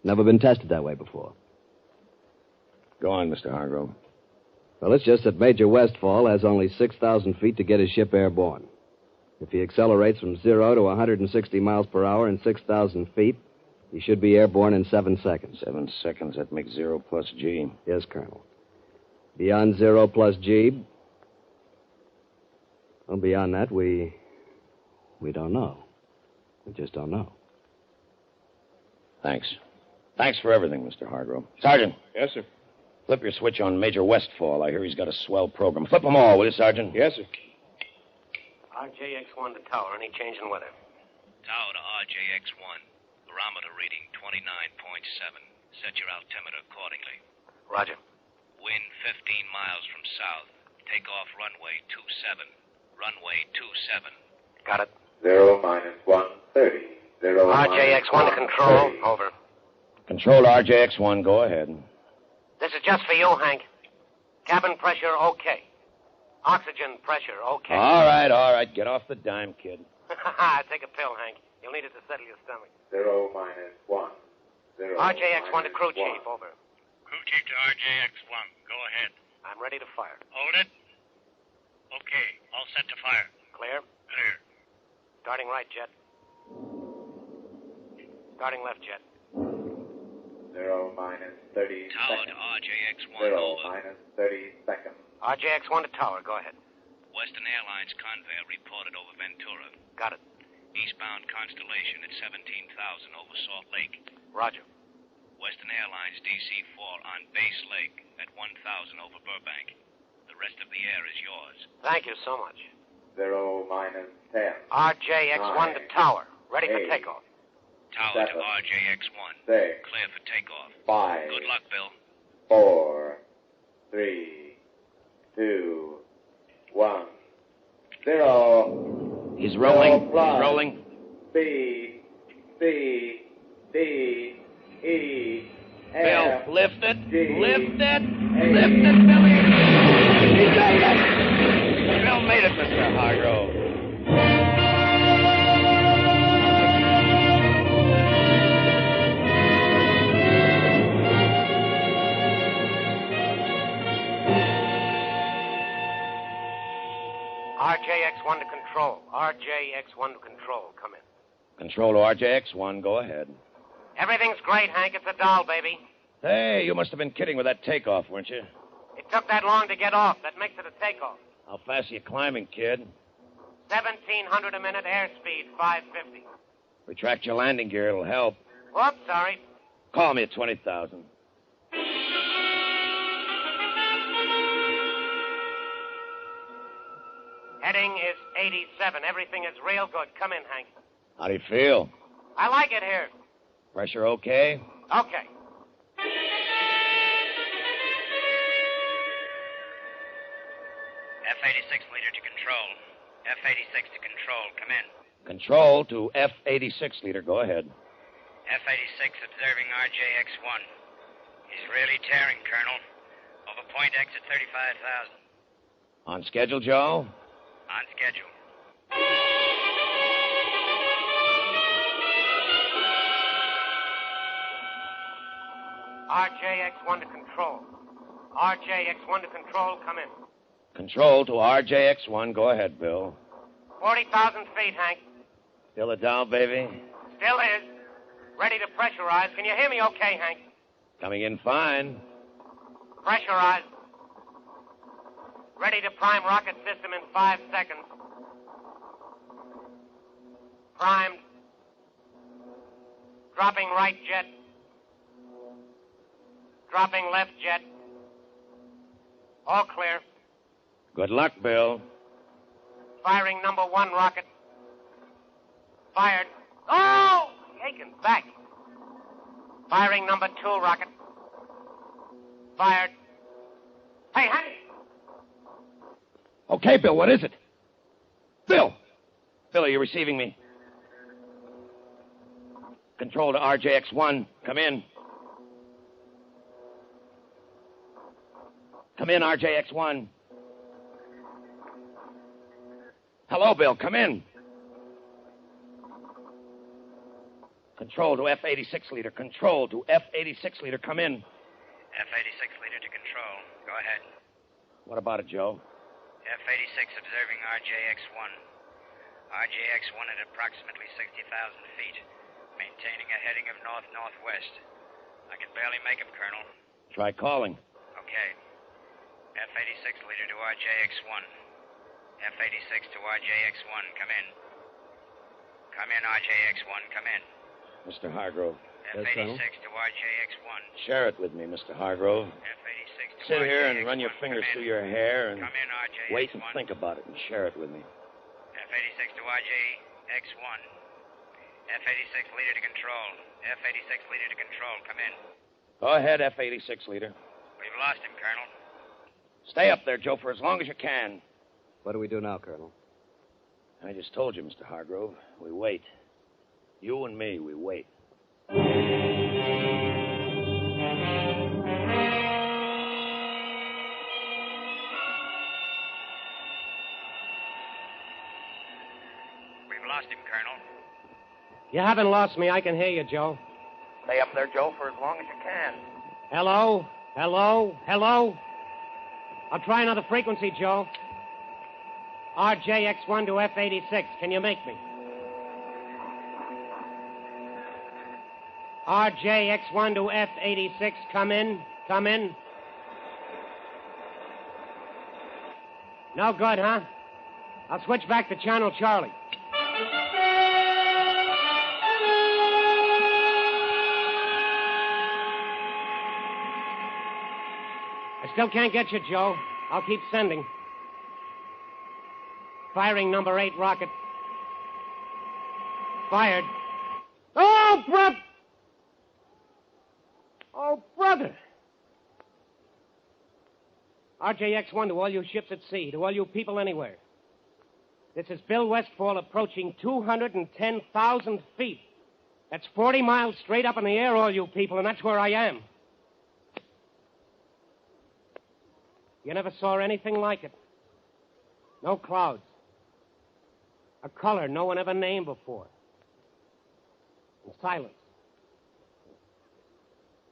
[SPEAKER 10] Never been tested that way before.
[SPEAKER 28] Go on, Mr. Hargrove.
[SPEAKER 10] Well, it's just that Major Westfall has only 6,000 feet to get his ship airborne. If he accelerates from 0 to 160 miles per hour in 6,000 feet, he should be airborne in 7 seconds.
[SPEAKER 28] 7 seconds, that makes 0 plus G.
[SPEAKER 10] Yes, Colonel. Beyond 0 plus G, well, beyond that, we don't know. We just don't know.
[SPEAKER 28] Thanks. Thanks for everything, Mr. Hargrove. Sergeant.
[SPEAKER 11] Yes, sir.
[SPEAKER 28] Flip your switch on Major Westfall. I hear he's got a swell program. Flip them all, will you, Sergeant?
[SPEAKER 11] Yes, sir.
[SPEAKER 1] RJX-1 to tower. Any change in weather?
[SPEAKER 21] Tower to RJX-1. Barometer reading 29.7. Set your altimeter accordingly.
[SPEAKER 1] Roger.
[SPEAKER 21] Wind 15 miles from south. Take off runway 27. Runway 27.
[SPEAKER 1] Got it.
[SPEAKER 9] 0-130. 0
[SPEAKER 1] RJX-1 to control.
[SPEAKER 9] 30.
[SPEAKER 1] Over.
[SPEAKER 28] Control RJX-1. Go ahead.
[SPEAKER 1] This is just for you, Hank. Cabin pressure, okay. Oxygen pressure, okay.
[SPEAKER 28] All right. Get off the dime, kid.
[SPEAKER 1] Take a pill, Hank. You'll need it to settle your stomach.
[SPEAKER 9] 0-1. 0
[SPEAKER 1] RJX-1 to crew chief, over.
[SPEAKER 21] Crew chief to RJX-1. Go ahead.
[SPEAKER 1] I'm ready to fire.
[SPEAKER 21] Hold it. Okay. All set to fire.
[SPEAKER 1] Clear?
[SPEAKER 21] Clear.
[SPEAKER 1] Starting right, jet. Starting left, jet.
[SPEAKER 9] 0-30
[SPEAKER 21] Tower
[SPEAKER 9] seconds.
[SPEAKER 21] to RJX-1.
[SPEAKER 9] 0-30 seconds.
[SPEAKER 1] RJX-1 to tower. Go ahead.
[SPEAKER 21] Western Airlines convoy reported over Ventura.
[SPEAKER 1] Got it.
[SPEAKER 21] Eastbound Constellation at 17,000 over Salt Lake.
[SPEAKER 1] Roger.
[SPEAKER 21] Western Airlines DC-4 on Base Lake at 1,000 over Burbank. The rest of the air is yours.
[SPEAKER 1] Thank you so much.
[SPEAKER 9] 0 minus 10.
[SPEAKER 1] RJX-1 to tower. Ready for takeoff.
[SPEAKER 21] Tower to RJX-1.
[SPEAKER 9] 6.
[SPEAKER 21] Clear for takeoff.
[SPEAKER 9] 5.
[SPEAKER 21] Good luck, Bill.
[SPEAKER 9] 4, 3, 2, 1, 0.
[SPEAKER 28] He's rolling.
[SPEAKER 9] Plus.
[SPEAKER 28] He's rolling.
[SPEAKER 9] B, C, D, E,
[SPEAKER 28] Bill,
[SPEAKER 9] F,
[SPEAKER 28] lift it.
[SPEAKER 9] G,
[SPEAKER 28] Lift it.
[SPEAKER 9] H.
[SPEAKER 28] Lift it, Billy. He made it. Bill made it, Mr. Hargrove.
[SPEAKER 1] RJX-1 to control. RJX-1 to control. Come in.
[SPEAKER 28] Control to RJX-1. Go ahead.
[SPEAKER 1] Everything's great, Hank. It's a doll, baby.
[SPEAKER 28] Hey, you must have been kidding with that takeoff, weren't you?
[SPEAKER 1] It took that long to get off. That makes it a takeoff.
[SPEAKER 28] How fast are you climbing, kid?
[SPEAKER 1] 1,700 a minute, airspeed 550.
[SPEAKER 28] Retract your landing gear. It'll help.
[SPEAKER 1] Whoops, sorry.
[SPEAKER 28] Call me at 20,000.
[SPEAKER 1] Heading is 87. Everything is real good. Come in, Hank.
[SPEAKER 28] How do you feel?
[SPEAKER 1] I like it here.
[SPEAKER 28] Pressure okay?
[SPEAKER 1] Okay.
[SPEAKER 21] F-86 leader to control. F-86 to control. Come in.
[SPEAKER 28] Control to F-86 leader. Go ahead.
[SPEAKER 21] F-86 observing RJX-1. He's really tearing, Colonel. Over point X at 35,000.
[SPEAKER 28] On schedule, Joe?
[SPEAKER 21] On schedule.
[SPEAKER 1] RJX-1 to control. RJX-1 to control. Come in.
[SPEAKER 28] Control to RJX-1. Go ahead, Bill.
[SPEAKER 1] 40,000 feet, Hank.
[SPEAKER 28] Still it down, baby?
[SPEAKER 1] Still is. Ready to pressurize. Can you hear me okay, Hank?
[SPEAKER 28] Coming in fine.
[SPEAKER 1] Pressurize. Ready to prime rocket system in 5 seconds. Primed. Dropping right jet. Dropping left jet. All clear.
[SPEAKER 28] Good luck, Bill.
[SPEAKER 1] Firing number 1 rocket. Fired. Oh! Taken back. Firing number 2 rocket. Fired. Hey, Hank!
[SPEAKER 28] Okay, Bill, what is it? Bill! Bill, are you receiving me? Control to RJX-1. Come in. Come in, RJX-1. Hello, Bill. Come in. Control to F-86 leader. Control to F-86 leader. Come in.
[SPEAKER 21] F-86 leader to control. Go ahead.
[SPEAKER 28] What about it, Joe?
[SPEAKER 21] F-86 observing RJX-1. RJX-1 at approximately 60,000 feet. Maintaining a heading of north-northwest. I can barely make him, Colonel.
[SPEAKER 28] Try calling.
[SPEAKER 21] Okay. F-86 leader to RJX-1. F-86 to RJX-1. Come in. Come in, RJX-1. Come in.
[SPEAKER 28] Mr. Hargrove.
[SPEAKER 21] F-86 to RJX-1.
[SPEAKER 28] Share it with me, Mr. Hargrove.
[SPEAKER 21] F-86 to
[SPEAKER 28] Sit here and
[SPEAKER 21] RJX-1.
[SPEAKER 28] run your fingers
[SPEAKER 21] Come
[SPEAKER 28] through
[SPEAKER 21] in.
[SPEAKER 28] your hair and
[SPEAKER 21] Come in, RJX-1.
[SPEAKER 28] wait and think about it and share it with me.
[SPEAKER 21] F-86 to RJX-1. F-86 leader to control. F-86 leader to control. Come in.
[SPEAKER 28] Go ahead, F-86 leader.
[SPEAKER 21] We've lost him, Colonel.
[SPEAKER 28] Stay up there, Joe, for as long as you can.
[SPEAKER 10] What do we do now, Colonel?
[SPEAKER 28] I just told you, Mr. Hargrove. We wait. You and me, we wait.
[SPEAKER 21] We've lost him, Colonel.
[SPEAKER 1] You haven't lost me. I can hear you, Joe.
[SPEAKER 28] Stay up there, Joe, for as long as you can.
[SPEAKER 1] Hello? Hello? Hello? I'll try another frequency, Joe. RJX-1 to F-86. Can you make me? RJX-1 to F-86. Come in. Come in. No good, huh? I'll switch back to Channel Charlie. still can't get you, Joe. I'll keep sending. Firing number 8 rocket. Fired. Oh, brother! Oh, brother! RJX-1 to all you ships at sea, to all you people anywhere. This is Bill Westfall approaching 210,000 feet. That's 40 miles straight up in the air, all you people, and that's where I am. You never saw anything like it. No clouds. A color no one ever named before. And silence.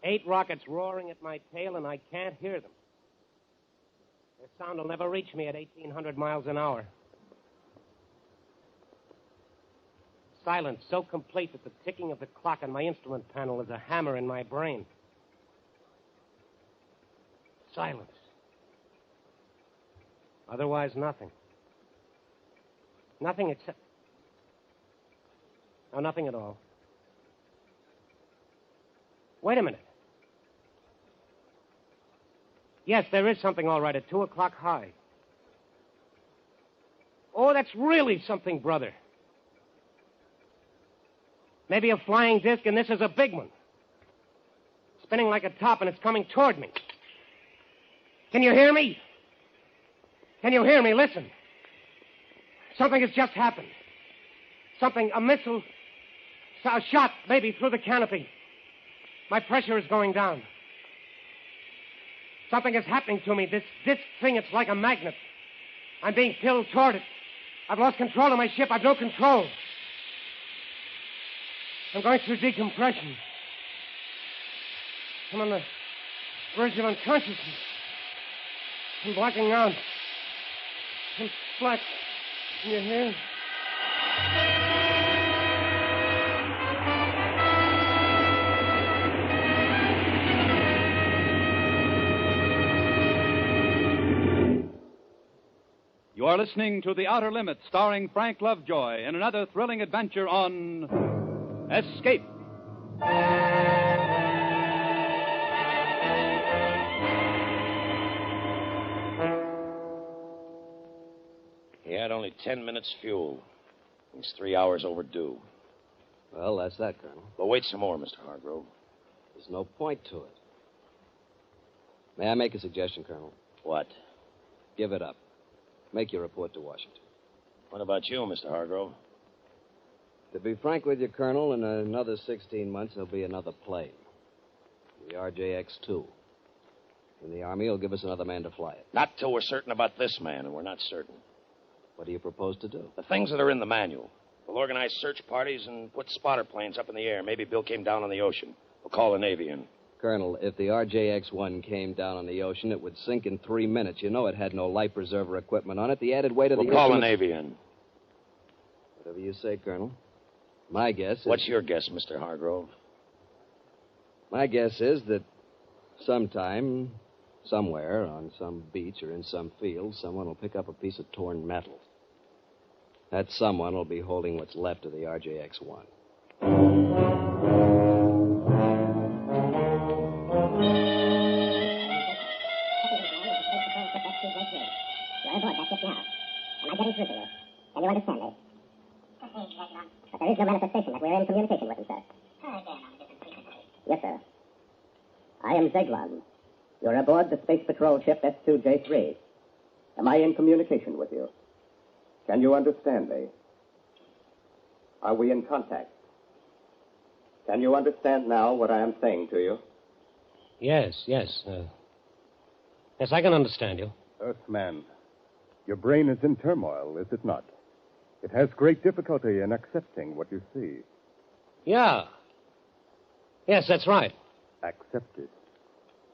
[SPEAKER 1] 8 rockets roaring at my tail, and I can't hear them. Their sound will never reach me at 1,800 miles an hour. Silence so complete that the ticking of the clock on my instrument panel is a hammer in my brain. Silence. Otherwise, nothing. Nothing except... No, nothing at all. Wait a minute. Yes, there is something all right at 2 o'clock high. Oh, that's really something, brother. Maybe a flying disc, and this is a big one. Spinning like a top, and it's coming toward me. Can you hear me? Can you hear me? Listen. Something has just happened. Something, a missile, a shot, maybe, through the canopy. My pressure is going down. Something is happening to me. This thing, it's like a magnet. I'm being pulled toward it. I've lost control of my ship. I've no control. I'm going through decompression. I'm on the verge of unconsciousness. I'm blacking out. I'm black. Can you hear?
[SPEAKER 6] You are listening to The Outer Limits, starring Frank Lovejoy, in another thrilling adventure on Escape.
[SPEAKER 28] He had only 10 minutes fuel. He's 3 hours overdue.
[SPEAKER 10] Well, that's that, Colonel.
[SPEAKER 28] But wait some more, Mr. Hargrove.
[SPEAKER 10] There's no point to it. May I make a suggestion, Colonel?
[SPEAKER 28] What?
[SPEAKER 10] Give it up. Make your report to Washington.
[SPEAKER 28] What about you, Mr. Hargrove?
[SPEAKER 10] To be frank with you, Colonel, in another 16 months, there'll be another plane. The RJX-2. And the Army will give us another man to fly it.
[SPEAKER 28] Not till we're certain about this man, and we're not certain.
[SPEAKER 10] What do you propose to do?
[SPEAKER 28] The things that are in the manual. We'll organize search parties and put spotter planes up in the air. Maybe Bill came down on the ocean. We'll call the Navy in.
[SPEAKER 10] Colonel, if the RJX-1 came down on the ocean, it would sink in 3 minutes. You know it had no life preserver equipment on it. The added weight of the
[SPEAKER 28] We'll call the Navy in.
[SPEAKER 10] Whatever you say, Colonel. My guess is...
[SPEAKER 28] What's your guess, Mr. Hargrove?
[SPEAKER 10] My guess is that sometime, somewhere, on some beach or in some field, someone will pick up a piece of torn metal. That someone will be holding what's left of the RJX-1.
[SPEAKER 4] Am I getting through to you? Can you understand me? But there is no manifestation that we're in communication with him, sir. Yes, sir. I am Zeglon. You're aboard the Space Patrol ship S2J3. Am I in communication with you? Can you understand me? Are we in contact? Can you understand now what I am saying to you?
[SPEAKER 1] Yes. Yes, I can understand you.
[SPEAKER 14] Earthman, your brain is in turmoil, is it not? It has great difficulty in accepting what you see.
[SPEAKER 1] Yeah. Yes, that's right.
[SPEAKER 14] Accept it.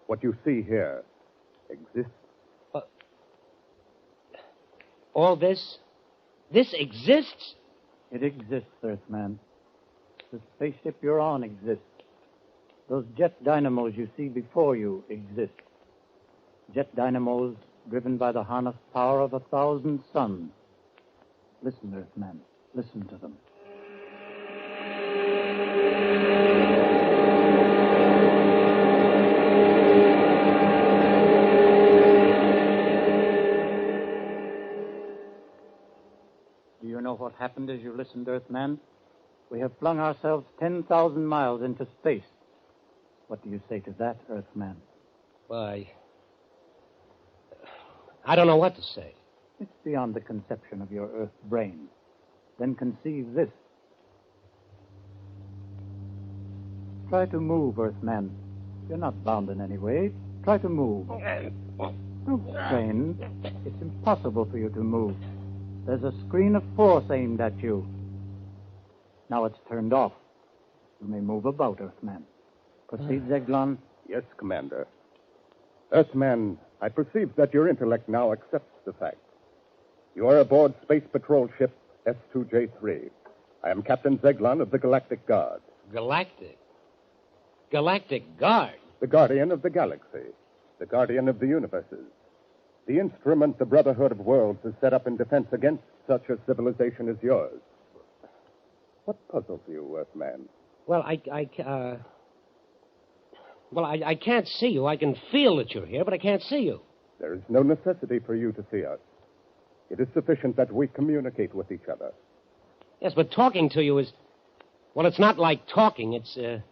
[SPEAKER 14] What you see here exists.
[SPEAKER 1] All this? This exists?
[SPEAKER 15] It exists, Earthman. The spaceship you're on exists. Those jet dynamos you see before you exist. Jet dynamos driven by the harnessed power of 1,000 suns. Listen, Earthman. Listen to them. happened as you listened, Earthman. We have flung ourselves 10,000 miles into space. What do you say to that, Earthman?
[SPEAKER 1] Why, I don't know what to say.
[SPEAKER 15] It's beyond the conception of your Earth brain. Then conceive this. Try to move, Earthman. You're not bound in any way. Try to move. Don't strain. It's impossible for you to move. There's a screen of force aimed at you. Now it's turned off. You may move about, Earthman. Proceed, Zeglon.
[SPEAKER 14] Yes, Commander. Earthman, I perceive that your intellect now accepts the fact. You are aboard Space Patrol Ship S2J3. I am Captain Zeglon of the Galactic Guard.
[SPEAKER 1] Galactic? Galactic Guard?
[SPEAKER 14] The guardian of the galaxy. The guardian of the universes. The instrument the Brotherhood of Worlds has set up in defense against such a civilization as yours. What puzzles you, Earthman?
[SPEAKER 1] Well, I can't see you. I can feel that you're here, but I can't see you.
[SPEAKER 14] There is no necessity for you to see us. It is sufficient that we communicate with each other.
[SPEAKER 1] Yes, but talking to you is... Well, it's not like talking. It's, it's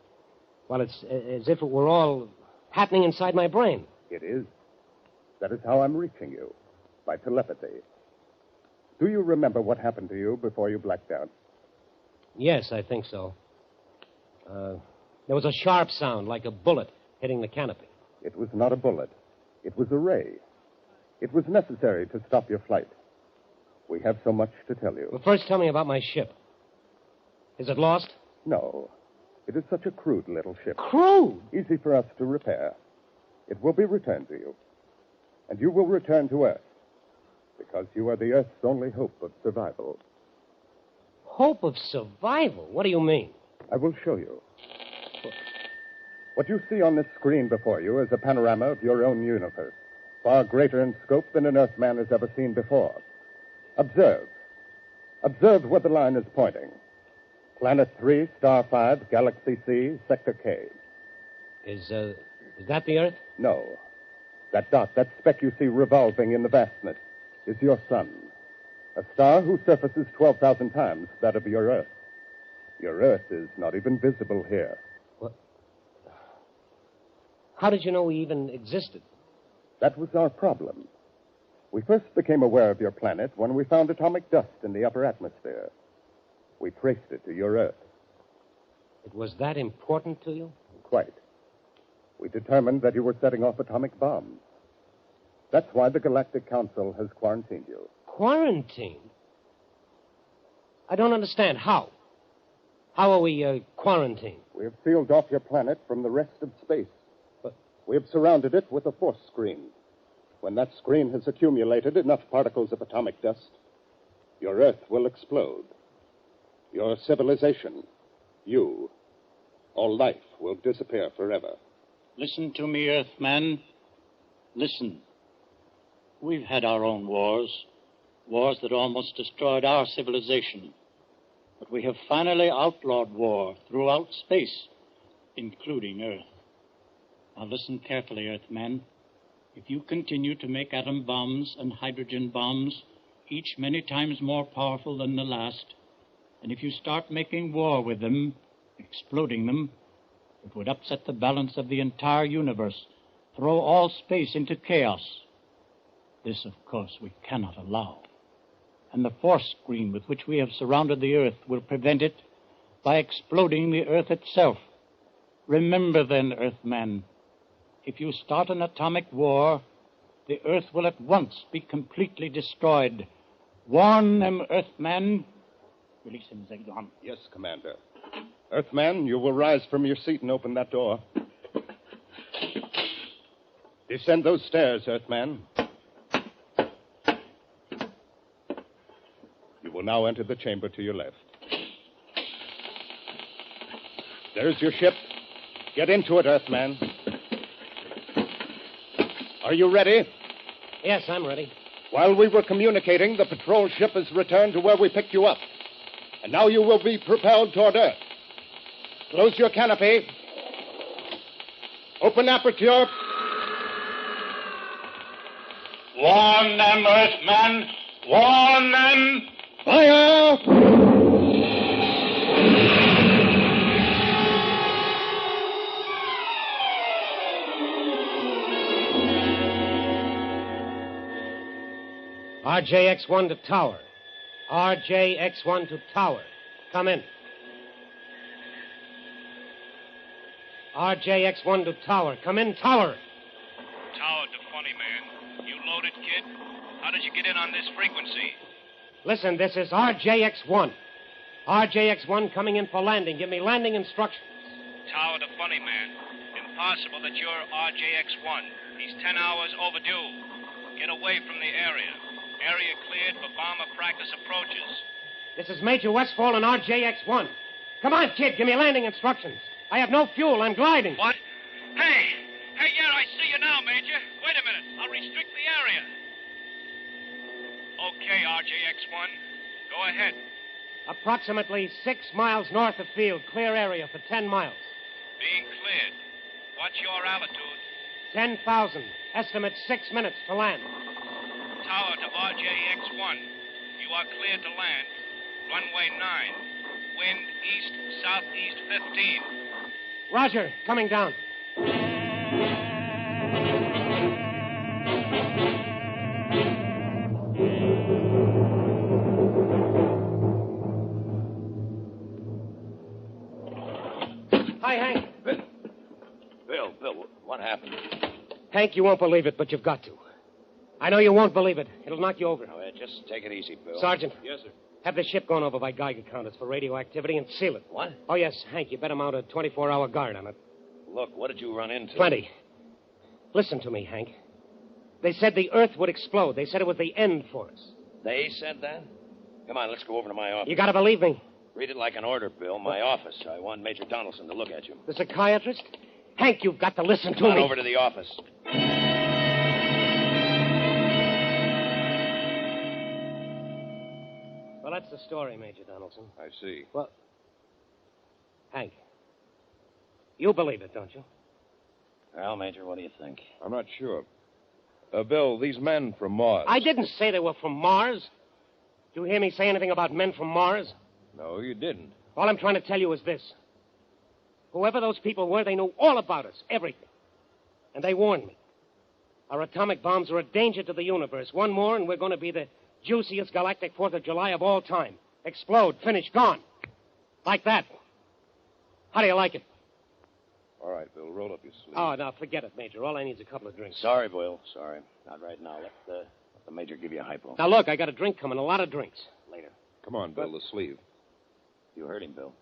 [SPEAKER 1] as if it were all happening inside my brain.
[SPEAKER 14] It is. That is how I'm reaching you, by telepathy. Do you remember what happened to you before you blacked out?
[SPEAKER 1] Yes, I think so. There was a sharp sound, like a bullet hitting the canopy.
[SPEAKER 14] It was not a bullet. It was a ray. It was necessary to stop your flight. We have so much to tell you.
[SPEAKER 1] Well, first tell me about my ship. Is it lost?
[SPEAKER 14] No. It is such a crude little ship.
[SPEAKER 1] Crude?
[SPEAKER 14] Easy for us to repair. It will be returned to you. And you will return to Earth. Because you are the Earth's only hope of survival.
[SPEAKER 1] Hope of survival? What do you mean?
[SPEAKER 14] I will show you. What you see on this screen before you is a panorama of your own universe, far greater in scope than an Earthman has ever seen before. Observe. Observe where the line is pointing. Planet 3, Star 5, Galaxy C, Sector K.
[SPEAKER 1] Is that the Earth?
[SPEAKER 14] No. That dot, that speck you see revolving in the vastness, is your sun. A star whose surface is 12,000 times that of your Earth. Your Earth is not even visible here.
[SPEAKER 1] What? How did you know we even existed?
[SPEAKER 14] That was our problem. We first became aware of your planet when we found atomic dust in the upper atmosphere. We traced it to your Earth.
[SPEAKER 1] It was that important to you?
[SPEAKER 14] Quite. We determined that you were setting off atomic bombs. That's why the Galactic Council has quarantined you.
[SPEAKER 1] Quarantined? I don't understand. How? How are we quarantined?
[SPEAKER 14] We have sealed off your planet from the rest of space.
[SPEAKER 1] But
[SPEAKER 14] we have surrounded it with a force screen. When that screen has accumulated enough particles of atomic dust, your Earth will explode. Your civilization, you, all life will disappear forever.
[SPEAKER 15] Listen to me, Earthman. Listen. We've had our own wars. Wars that almost destroyed our civilization. But we have finally outlawed war throughout space, including Earth. Now listen carefully, Earthman. If you continue to make atom bombs and hydrogen bombs, each many times more powerful than the last, and if you start making war with them, exploding them, it would upset the balance of the entire universe, throw all space into chaos. This, of course, we cannot allow. And the force screen with which we have surrounded the Earth will prevent it by exploding the Earth itself. Remember then, Earthman, if you start an atomic war, the Earth will at once be completely destroyed. Warn them, Earthman. Release him, Zeglon.
[SPEAKER 14] Yes, Commander. Earthman, you will rise from your seat and open that door. Descend those stairs, Earthman. You will now enter the chamber to your left. There's your ship. Get into it, Earthman. Are you ready?
[SPEAKER 1] Yes, I'm ready.
[SPEAKER 14] While we were communicating, the patrol ship has returned to where we picked you up. And now you will be propelled toward Earth. Close your canopy. Open aperture.
[SPEAKER 15] Warn them, Earthman. Warn them.
[SPEAKER 14] Fire!
[SPEAKER 1] RJX1 to tower. RJX1 to tower. Come in. RJX1 to tower. Come in, tower.
[SPEAKER 7] Tower to Funny Man. You loaded, kid? How did you get in on this frequency?
[SPEAKER 1] Listen, this is RJX1. RJX1 coming in for landing. Give me landing instructions.
[SPEAKER 7] Tower to Funny Man. Impossible that you're RJX1. He's 10 hours overdue. Get away from the area. Area cleared for bomber practice approaches.
[SPEAKER 1] This is Major Westfall and RJX1. Come on, kid, give me landing instructions. I have no fuel. I'm gliding.
[SPEAKER 7] What? Hey, yeah, I see you now, Major. Wait a minute. I'll restrict the area. Okay, RJX1. Go ahead.
[SPEAKER 1] Approximately 6 miles north of field. Clear area for 10 miles.
[SPEAKER 7] Being cleared. What's your altitude?
[SPEAKER 1] 10,000. Estimate 6 minutes to land.
[SPEAKER 7] Tower to RJX1. You are cleared to land. Runway 9. Wind east-southeast 15.
[SPEAKER 1] Roger. Coming down. Hi, Hank.
[SPEAKER 28] Bill, what happened?
[SPEAKER 1] Hank, you won't believe it, but you've got to. I know you won't believe it. It'll knock you over.
[SPEAKER 28] Just take it easy, Bill.
[SPEAKER 1] Sergeant.
[SPEAKER 28] Yes, sir.
[SPEAKER 1] Have the ship gone over by Geiger counters for radioactivity and seal it.
[SPEAKER 28] What?
[SPEAKER 1] Oh, yes, Hank, you better mount a 24-hour guard on it.
[SPEAKER 28] Look, what did you run into?
[SPEAKER 1] Plenty. Listen to me, Hank. They said the Earth would explode. They said it was the end for us.
[SPEAKER 28] They said that? Come on, let's go over to my office.
[SPEAKER 1] You gotta believe me.
[SPEAKER 28] Read it like an order, Bill. My office. I want Major Donaldson to look at you.
[SPEAKER 1] The psychiatrist? Hank, you've got to listen to
[SPEAKER 28] Come on
[SPEAKER 1] me.
[SPEAKER 28] over to the office.
[SPEAKER 1] Well, that's the story, Major Donaldson.
[SPEAKER 11] I see.
[SPEAKER 1] Well, Hank, you believe it, don't you?
[SPEAKER 28] Well, Major, what do you think?
[SPEAKER 11] I'm not sure. Bill, these men from Mars.
[SPEAKER 1] I didn't say they were from Mars. Did you hear me say anything about men from Mars?
[SPEAKER 11] No, you didn't.
[SPEAKER 1] All I'm trying to tell you is this. Whoever those people were, they knew all about us, everything. And they warned me. Our atomic bombs are a danger to the universe. One more, and we're going to be the juiciest galactic 4th of July of all time. Explode, finish, gone. Like that. How do you like it?
[SPEAKER 11] All right, Bill, roll up your sleeve.
[SPEAKER 1] Oh, now, forget it, Major. All I need is a couple of drinks.
[SPEAKER 28] Sorry, Bill. Sorry. Not right now. Let the Major give you a hypo.
[SPEAKER 1] Now, look, I got a drink coming, a lot of drinks.
[SPEAKER 28] Later.
[SPEAKER 11] Come on, Bill, the sleeve.
[SPEAKER 28] You heard him, Bill.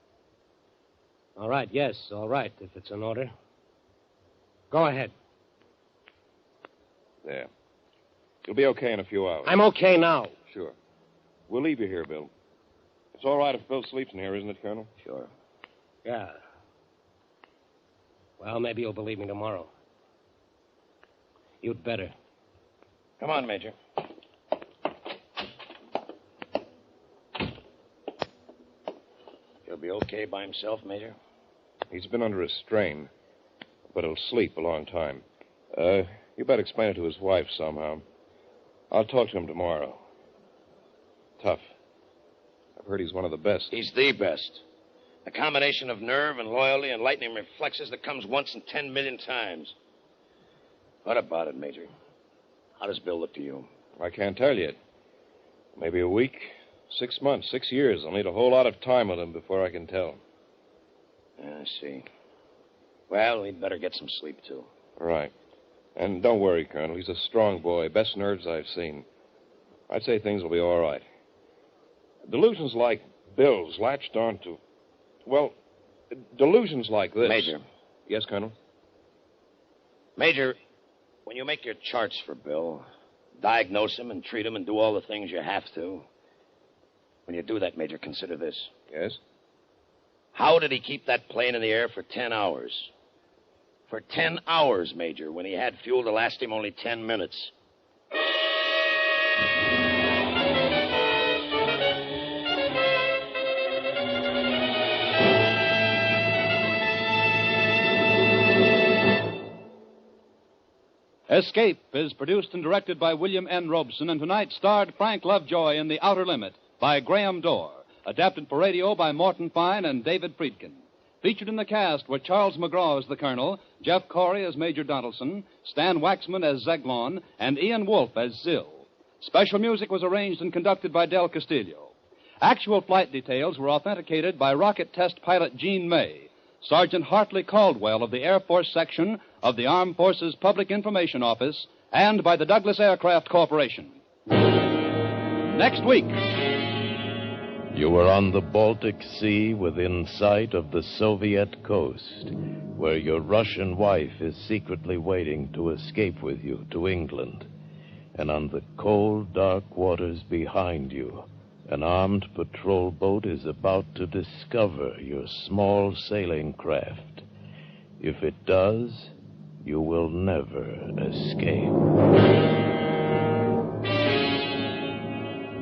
[SPEAKER 1] All right, yes, all right, if it's an order. Go ahead.
[SPEAKER 11] There. You'll be okay in a few hours.
[SPEAKER 1] I'm okay now.
[SPEAKER 11] Sure. We'll leave you here, Bill. It's all right if Bill sleeps in here, isn't it, Colonel?
[SPEAKER 28] Sure.
[SPEAKER 1] Yeah. Well, maybe you'll believe me tomorrow. You'd better.
[SPEAKER 28] Come on, Major. He'll be okay by himself, Major?
[SPEAKER 11] He's been under a strain, but he'll sleep a long time. You better explain it to his wife somehow. I'll talk to him tomorrow. Tough. I've heard he's one of the best.
[SPEAKER 28] He's the best. A combination of nerve and loyalty and lightning reflexes that comes once in 10 million times. What about it, Major? How does Bill look to you?
[SPEAKER 11] I can't tell yet. Maybe a week, 6 months, 6 years. I'll need a whole lot of time with him before I can tell.
[SPEAKER 28] I see. Well, we'd better get some sleep, too.
[SPEAKER 11] Right. And don't worry, Colonel. He's a strong boy. Best nerves I've seen. I'd say things will be all right. Delusions like Bill's latched onto... Well, delusions like this...
[SPEAKER 28] Major.
[SPEAKER 11] Yes, Colonel?
[SPEAKER 28] Major, when you make your charts for Bill, diagnose him and treat him and do all the things you have to, when you do that, Major, consider this.
[SPEAKER 11] Yes?
[SPEAKER 28] How did he keep that plane in the air for 10 hours? For 10 hours, Major, when he had fuel to last him only 10 minutes.
[SPEAKER 6] Escape is produced and directed by William N. Robeson, and tonight starred Frank Lovejoy in The Outer Limit by Graham Dorr, adapted for radio by Morton Fine and David Friedkin. Featured in the cast were Charles McGraw as the Colonel, Jeff Corey as Major Donaldson, Stan Waxman as Zeglon, and Ian Wolfe as Zill. Special music was arranged and conducted by Del Castillo. Actual flight details were authenticated by rocket test pilot Gene May, Sergeant Hartley Caldwell of the Air Force Section of the Armed Forces Public Information Office, and by the Douglas Aircraft Corporation. Next week.
[SPEAKER 5] You were on the Baltic Sea within sight of the Soviet coast, where your Russian wife is secretly waiting to escape with you to England. And on the cold, dark waters behind you, an armed patrol boat is about to discover your small sailing craft. If it does, you will never escape.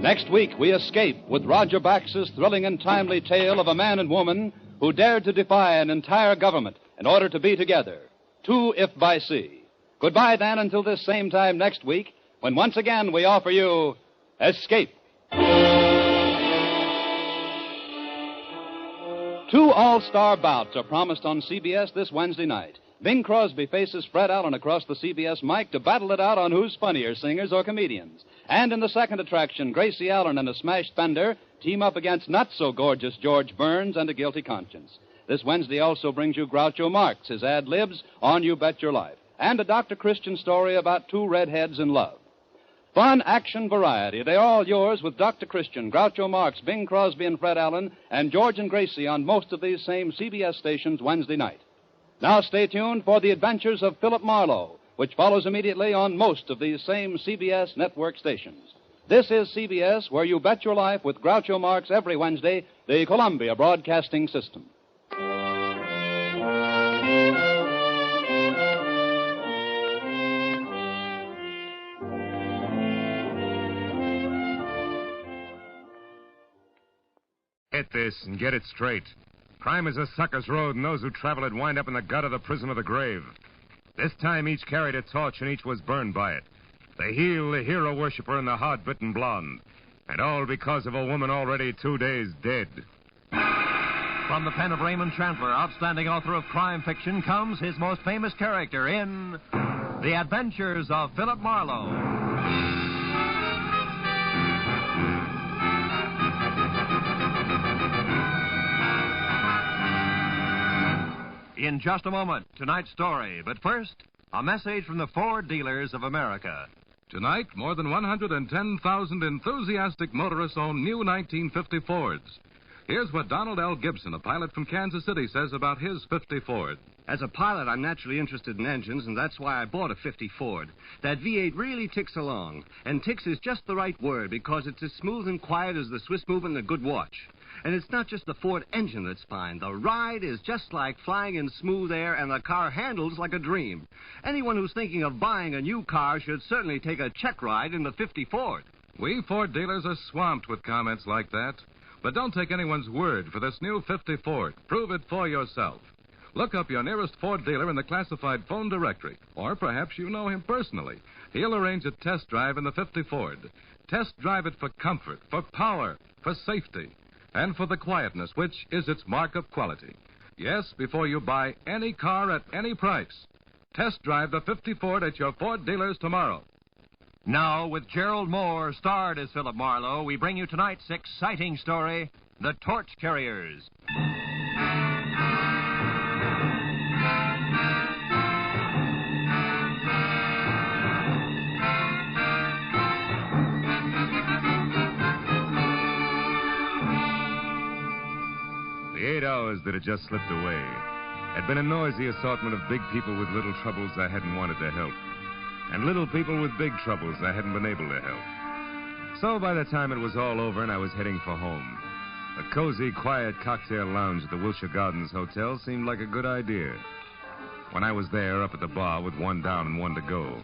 [SPEAKER 6] Next week, we escape with Roger Bax's thrilling and timely tale of a man and woman who dared to defy an entire government in order to be together. 2 if by sea. Goodbye, then, until this same time next week, when once again we offer you Escape. 2 all-star bouts are promised on CBS this Wednesday night. Bing Crosby faces Fred Allen across the CBS mic to battle it out on who's funnier, singers or comedians. And in the second attraction, Gracie Allen and a smashed fender team up against not-so-gorgeous George Burns and a guilty conscience. This Wednesday also brings you Groucho Marx, his ad-libs on You Bet Your Life, and a Dr. Christian story about 2 redheads in love. Fun, action, variety. They're all yours with Dr. Christian, Groucho Marx, Bing Crosby and Fred Allen, and George and Gracie on most of these same CBS stations Wednesday night. Now stay tuned for the adventures of Philip Marlowe, which follows immediately on most of these same CBS network stations. This is CBS, where you bet your life with Groucho Marx every Wednesday, the Columbia Broadcasting System.
[SPEAKER 17] Get this and get it straight. Crime is a sucker's road, and those who travel it wind up in the gut of the prison of the grave. This time each carried a torch, and each was burned by it. The heel, the hero worshiper, and the hard-bitten blonde. And all because of a woman already 2 days dead.
[SPEAKER 20] From the pen of Raymond Chandler, outstanding author of crime fiction, comes his most famous character in The Adventures of Philip Marlowe. In just a moment, tonight's story. But first, a message from the Ford dealers of America.
[SPEAKER 17] Tonight, more than 110,000 enthusiastic motorists own new 1950 Fords. Here's what Donald L. Gibson, a pilot from Kansas City, says about his 50 Ford.
[SPEAKER 22] As a pilot, I'm naturally interested in engines, and that's why I bought a 50 Ford. That V8 really ticks along. And ticks is just the right word, because it's as smooth and quiet as the Swiss movement in a good watch. And it's not just the Ford engine that's fine. The ride is just like flying in smooth air, and the car handles like a dream. Anyone who's thinking of buying a new car should certainly take a check ride in the 50 Ford.
[SPEAKER 17] We Ford dealers are swamped with comments like that. But don't take anyone's word for this new 50 Ford. Prove it for yourself. Look up your nearest Ford dealer in the classified phone directory. Or perhaps you know him personally. He'll arrange a test drive in the 50 Ford. Test drive it for comfort, for power, for safety, and for the quietness, which is its mark of quality. Yes, before you buy any car at any price, test drive the 50 Ford at your Ford dealers tomorrow.
[SPEAKER 20] Now, with Gerald Moore, starred as Philip Marlowe, we bring you tonight's exciting story, The Torch Carriers.
[SPEAKER 17] The 8 hours that had just slipped away had been a noisy assortment of big people with little troubles I hadn't wanted to help, and little people with big troubles I hadn't been able to help. So by the time it was all over and I was heading for home, a cozy, quiet cocktail lounge at the Wilshire Gardens Hotel seemed like a good idea. When I was there, up at the bar with one down and one to go,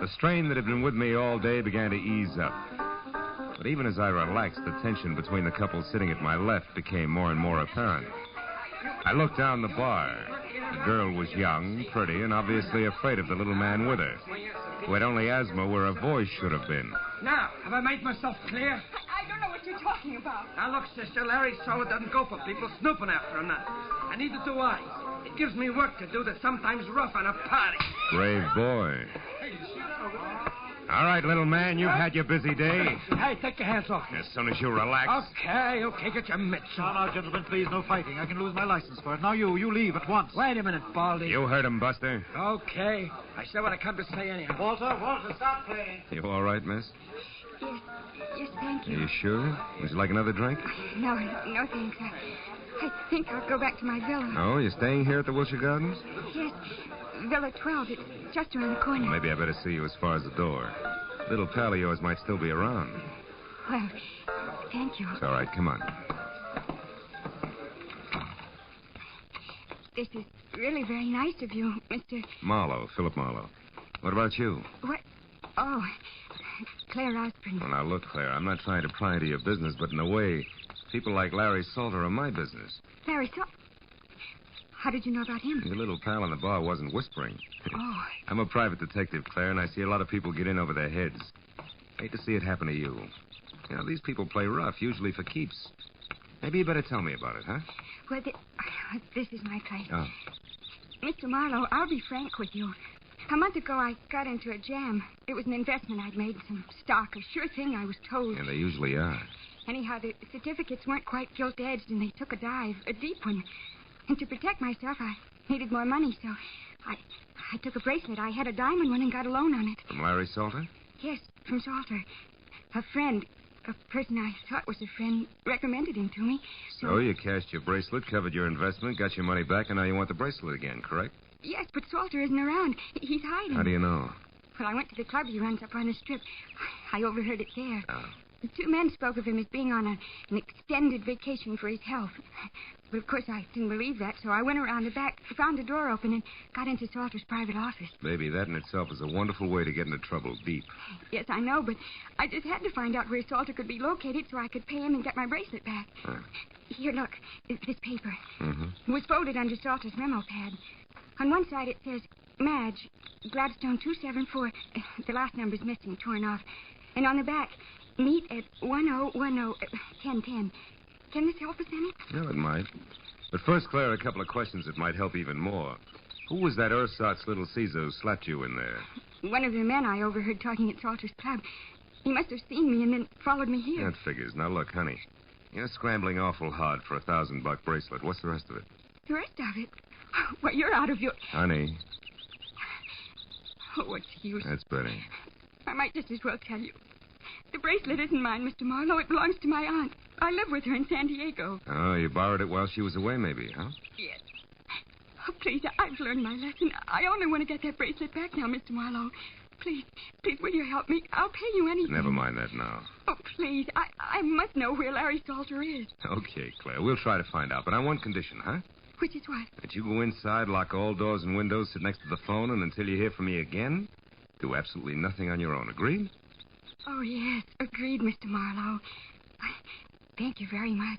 [SPEAKER 17] the strain that had been with me all day began to ease up. But even as I relaxed, the tension between the couple sitting at my left became more and more apparent. I looked down the bar. The girl was young, pretty, and obviously afraid of the little man with her, who had only asthma where a voice should have been.
[SPEAKER 18] Now, have I made myself clear?
[SPEAKER 2] I don't know what you're talking about.
[SPEAKER 18] Now, look, sister, Larry Solid doesn't go for people snooping after him now. And neither do I. It gives me work to do that's sometimes rough on a party.
[SPEAKER 17] Brave boy. All right, little man, you've had your busy day.
[SPEAKER 3] Hey, take your hands off me.
[SPEAKER 17] As soon as you relax.
[SPEAKER 3] Okay, get your mitts on.
[SPEAKER 13] Now, gentlemen, please, no fighting. I can lose my license for it. Now, you leave at once.
[SPEAKER 3] Wait a minute, Baldy.
[SPEAKER 17] You heard him, Buster.
[SPEAKER 3] Okay. I said what I come to say anyhow.
[SPEAKER 13] Walter, stop playing.
[SPEAKER 17] You all right, miss?
[SPEAKER 16] Yes, thank you.
[SPEAKER 17] Are you sure? Would you like another drink?
[SPEAKER 16] No, thanks. I think I'll go back to my villa.
[SPEAKER 17] Oh, you're staying here at the Wilshire Gardens?
[SPEAKER 16] Yes, Villa 12. It's just around the corner.
[SPEAKER 17] Maybe I better see you as far as the door. Little pal of yours might still be around.
[SPEAKER 16] Well, thank you.
[SPEAKER 17] It's all right. Come on.
[SPEAKER 16] This is really very nice of you, Mr.
[SPEAKER 17] Marlowe, Philip Marlowe. What about you?
[SPEAKER 16] What? Oh, Claire Osborne.
[SPEAKER 17] Well, now, look, Claire, I'm not trying to pry into your business, but in a way, people like Larry Salter are my business.
[SPEAKER 16] Larry Salter? How did you know about him?
[SPEAKER 17] Your little pal in the bar wasn't whispering.
[SPEAKER 16] Oh.
[SPEAKER 17] I'm a private detective, Claire, and I see a lot of people get in over their heads. Hate to see it happen to you. You know, these people play rough, usually for keeps. Maybe you better tell me about it, huh?
[SPEAKER 16] Well, this is my place.
[SPEAKER 17] Oh.
[SPEAKER 16] Mr. Marlowe, I'll be frank with you. A month ago, I got into a jam. It was an investment I'd made, some stock, a sure thing, I was told.
[SPEAKER 17] Yeah, they usually are.
[SPEAKER 16] Anyhow, the certificates weren't quite gilt-edged, and they took a dive, a deep one. And to protect myself, I needed more money, so I took a bracelet. I had a diamond one and got a loan on it.
[SPEAKER 17] From Larry Salter?
[SPEAKER 16] Yes, from Salter. A friend, a person I thought was a friend, recommended him to me.
[SPEAKER 17] So you cashed your bracelet, covered your investment, got your money back, and now you want the bracelet again, correct?
[SPEAKER 16] Yes, but Salter isn't around. He's hiding.
[SPEAKER 17] How do you know?
[SPEAKER 16] Well, I went to the club he runs up on the strip. I overheard it there.
[SPEAKER 17] Oh.
[SPEAKER 16] The two men spoke of him as being on an extended vacation for his health. But, of course, I didn't believe that, so I went around the back, found the door open, and got into Salter's private office.
[SPEAKER 17] Baby, that in itself is a wonderful way to get into trouble deep.
[SPEAKER 16] Yes, I know, but I just had to find out where Salter could be located so I could pay him and get my bracelet back. Here, look, this paper.
[SPEAKER 17] Mm-hmm.
[SPEAKER 16] It was folded under Salter's memo pad. On one side it says, Madge, Gladstone 274. The last number's missing, torn off. And on the back, meet at 1010. Can this help us any?
[SPEAKER 17] No, it might. But first, Claire, a couple of questions that might help even more. Who was that ersatz little Caesar who slapped you in there?
[SPEAKER 16] One of the men I overheard talking at Salter's club. He must have seen me and then followed me here.
[SPEAKER 17] That figures. Now, look, honey. You're scrambling awful hard for a $1,000 bracelet. What's the rest of it?
[SPEAKER 16] The rest of it? Well, you're out of your...
[SPEAKER 17] Honey.
[SPEAKER 16] Oh, what's the use?
[SPEAKER 17] That's better.
[SPEAKER 16] I might just as well tell you. The bracelet isn't mine, Mr. Marlowe. It belongs to my aunt. I live with her in San Diego.
[SPEAKER 17] Oh, you borrowed it while she was away, maybe, huh?
[SPEAKER 16] Yes. Oh, please, I've learned my lesson. I only want to get that bracelet back now, Mr. Marlowe. Please, will you help me? I'll pay you anything.
[SPEAKER 17] Never mind that now.
[SPEAKER 16] Oh, please, I must know where Larry Salter is.
[SPEAKER 17] Okay, Claire, we'll try to find out, but on one condition, huh?
[SPEAKER 16] Which is what?
[SPEAKER 17] That you go inside, lock all doors and windows, sit next to the phone, and until you hear from me again, do absolutely nothing on your own. Agreed?
[SPEAKER 16] Oh, yes. Agreed, Mr. Marlowe. Thank you very much.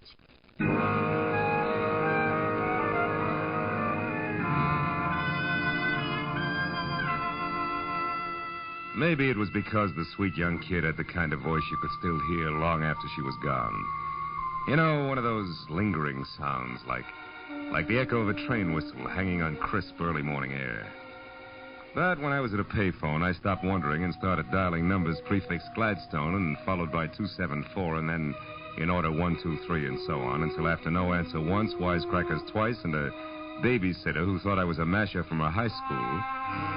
[SPEAKER 17] Maybe it was because the sweet young kid had the kind of voice you could still hear long after she was gone. You know, one of those lingering sounds, like the echo of a train whistle hanging on crisp early morning air. But when I was at a payphone, I stopped wondering and started dialing numbers prefixed Gladstone and followed by 274 and then in order 1, 2, 3 and so on until after no answer once, wisecrackers twice, and a babysitter who thought I was a masher from a high school,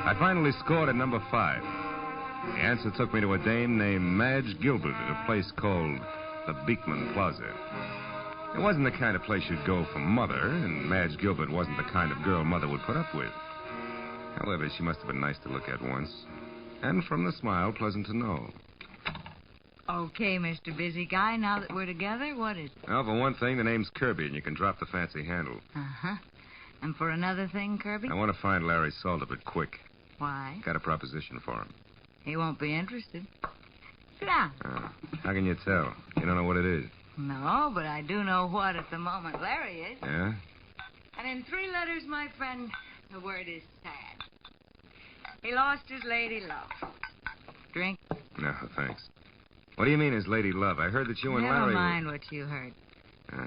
[SPEAKER 17] I finally scored at number 5. The answer took me to a dame named Madge Gilbert at a place called the Beekman Plaza. It wasn't the kind of place you'd go for Mother, and Madge Gilbert wasn't the kind of girl Mother would put up with. However, she must have been nice to look at once. And from the smile, pleasant to know.
[SPEAKER 23] Okay, Mr. Busy Guy, now that we're together, what is it?
[SPEAKER 17] Well, for one thing, the name's Kirby, and you can drop the fancy handle.
[SPEAKER 23] Uh-huh. And for another thing, Kirby?
[SPEAKER 17] I want to find Larry Salter, but quick.
[SPEAKER 23] Why?
[SPEAKER 17] Got a proposition for him.
[SPEAKER 23] He won't be interested. Sit down.
[SPEAKER 17] How can you tell? You don't know what it is.
[SPEAKER 23] No, but I do know what at the moment Larry is.
[SPEAKER 17] Yeah?
[SPEAKER 23] And in 3 letters, my friend, the word is sad. He lost his lady love. Drink?
[SPEAKER 17] No, thanks. What do you mean his lady love? I heard that you and
[SPEAKER 23] Never
[SPEAKER 17] Larry...
[SPEAKER 23] mind what you heard.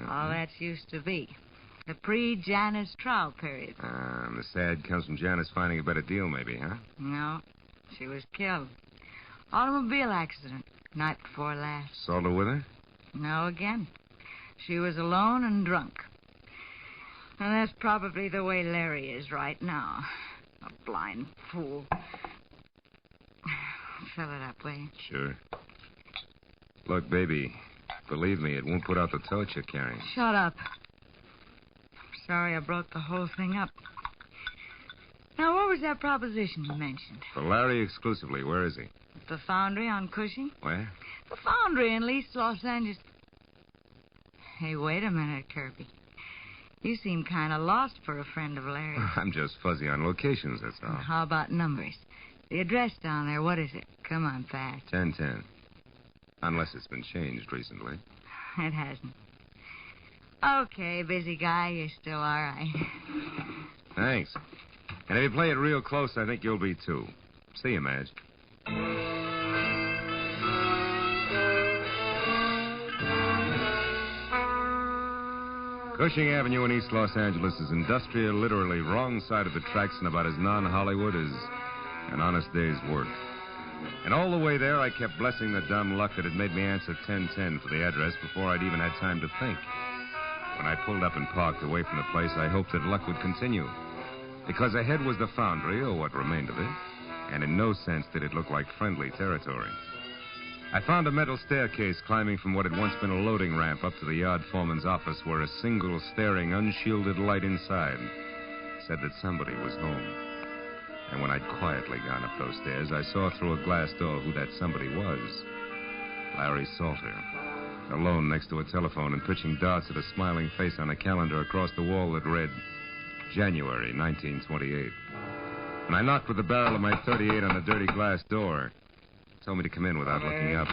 [SPEAKER 23] All that's used to be. The pre-Janice trial period.
[SPEAKER 17] The sad comes from Janice finding a better deal, maybe, huh?
[SPEAKER 23] No, she was killed. Automobile accident. Night before last.
[SPEAKER 17] Salter with her?
[SPEAKER 23] No, again. She was alone and drunk. And that's probably the way Larry is right now. A blind fool. Fill it up, will you?
[SPEAKER 17] Sure. Look, baby, believe me, it won't put out the torch you're carrying.
[SPEAKER 23] Shut up. I'm sorry I broke the whole thing up. Now, what was that proposition you mentioned?
[SPEAKER 17] For Larry exclusively, where is he?
[SPEAKER 23] At the foundry on Cushing?
[SPEAKER 17] Where?
[SPEAKER 23] The foundry in East Los Angeles. Hey, wait a minute, Kirby. You seem kind of lost for a friend of Larry's.
[SPEAKER 17] I'm just fuzzy on locations, that's all.
[SPEAKER 23] How about numbers? The address down there, what is it? Come on, fast.
[SPEAKER 17] 1010. Unless it's been changed recently.
[SPEAKER 23] It hasn't. Okay, busy guy, you're still all right.
[SPEAKER 17] Thanks. And if you play it real close, I think you'll be, too. See you, Madge. Cushing Avenue in East Los Angeles is industrial, literally wrong side of the tracks and about as non-Hollywood as an honest day's work. And all the way there, I kept blessing the dumb luck that had made me answer 1010 for the address before I'd even had time to think. When I pulled up and parked away from the place, I hoped that luck would continue. Because ahead was the foundry, or what remained of it, and in no sense did it look like friendly territory. I found a metal staircase climbing from what had once been a loading ramp up to the yard foreman's office, where a single staring, unshielded light inside said that somebody was home. And when I'd quietly gone up those stairs, I saw through a glass door who that somebody was. Larry Salter, alone next to a telephone and pitching darts at a smiling face on a calendar across the wall that read, January 1928. And I knocked with the barrel of my .38 on the dirty glass door. Told me to come in without looking up.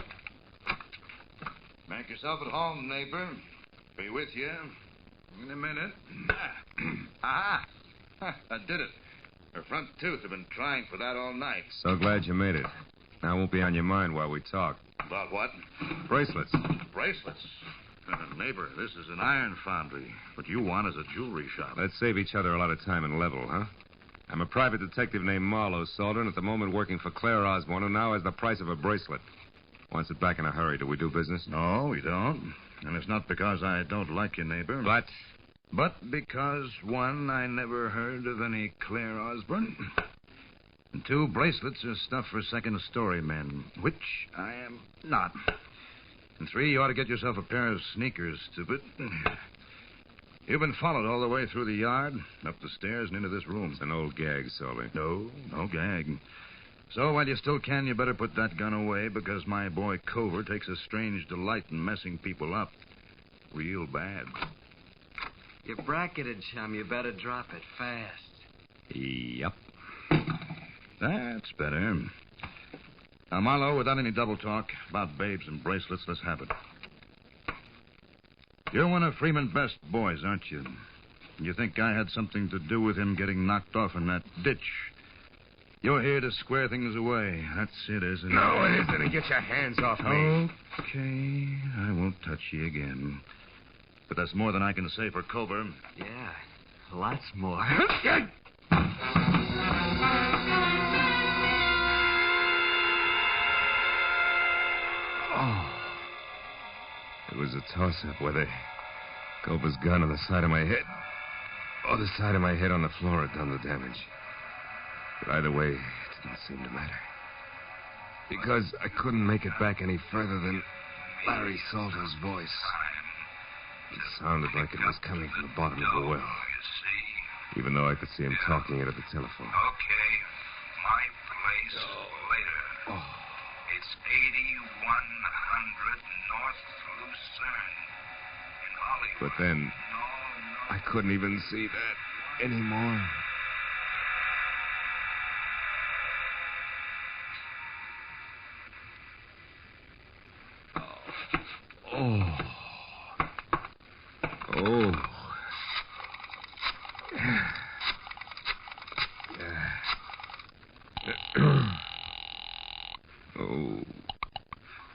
[SPEAKER 8] Make yourself at home, neighbor. Be with you in a minute. Aha! I did it. Her front tooth have been trying for that all night.
[SPEAKER 17] So glad you made it. Now it won't be on your mind while we talk.
[SPEAKER 8] About what?
[SPEAKER 17] Bracelets.
[SPEAKER 8] Bracelets? Neighbor, this is an iron foundry. What you want is a jewelry shop.
[SPEAKER 17] Let's save each other a lot of time and level, huh? I'm a private detective named Marlowe, Salter, and at the moment working for Claire Osborne, who now has the price of a bracelet. Wants it back in a hurry. Do we do business?
[SPEAKER 8] No, we don't. And it's not because I don't like you, neighbor. But because, one, I never heard of any Claire Osborne. And two, bracelets are stuff for second-story men, which I am not. And three, you ought to get yourself a pair of sneakers, stupid. You've been followed all the way through the yard, up the stairs, and into this room.
[SPEAKER 17] It's an old gag, Salter.
[SPEAKER 8] No gag. So while you still can, you better put that gun away, because my boy Cover takes a strange delight in messing people up. Real bad.
[SPEAKER 9] You're bracketed, chum. You better drop it fast.
[SPEAKER 8] Yep. That's better. Now, Marlowe, without any double talk about babes and bracelets, let's have it. You're one of Freeman's best boys, aren't you? You think I had something to do with him getting knocked off in that ditch? You're here to square things away. That's it, isn't it?
[SPEAKER 17] No, it isn't. Get your hands off me.
[SPEAKER 8] Okay, I won't touch you again. But that's more than I can say for Cover.
[SPEAKER 9] Yeah, lots more.
[SPEAKER 17] Oh. It was a toss-up whether Cover's gun on the side of my head or the side of my head on the floor had done the damage. But either way, it didn't seem to matter. Because I couldn't make it back any further than Larry Salter's voice. It sounded like it was coming from the bottom of the well. Even though I could see him talking it at the telephone.
[SPEAKER 12] Okay, my place later.
[SPEAKER 17] Oh.
[SPEAKER 12] It's 8100 North Lucerne in Hollywood.
[SPEAKER 17] But then, I couldn't even see that anymore. Oh. Oh.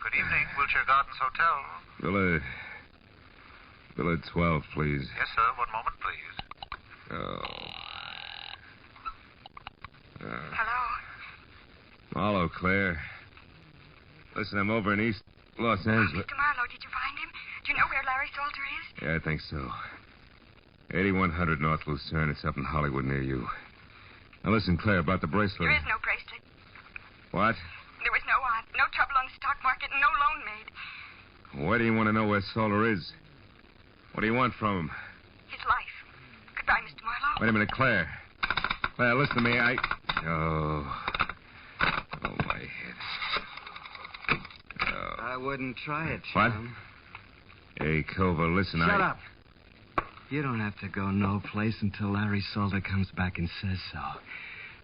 [SPEAKER 12] Good evening, Wilshire Gardens Hotel.
[SPEAKER 17] Villa 12, please.
[SPEAKER 12] Yes, sir. One moment, please.
[SPEAKER 17] Oh.
[SPEAKER 2] Hello?
[SPEAKER 17] Marlowe, Claire. Listen, I'm over in East Los Angeles.
[SPEAKER 16] Mr. Marlowe, did you find him? Do you know where Larry Salter is?
[SPEAKER 17] Yeah, I think so. 8100 North Lucerne. It's up in Hollywood near you. Now listen, Claire, about the bracelet.
[SPEAKER 16] There is no bracelet.
[SPEAKER 17] What?
[SPEAKER 16] There was no trouble on the stock market and no loan made.
[SPEAKER 17] Why do you want to know where Salter is? What do you want from him?
[SPEAKER 16] His life. Goodbye, Mr. Marlowe.
[SPEAKER 17] Wait a minute, Claire. Claire, listen to me. Oh, my head. Oh.
[SPEAKER 9] I wouldn't try it,
[SPEAKER 17] What?
[SPEAKER 9] chum.
[SPEAKER 17] Hey, Culver, listen,
[SPEAKER 9] Shut up. You don't have to go no place until Larry Salter comes back and says so.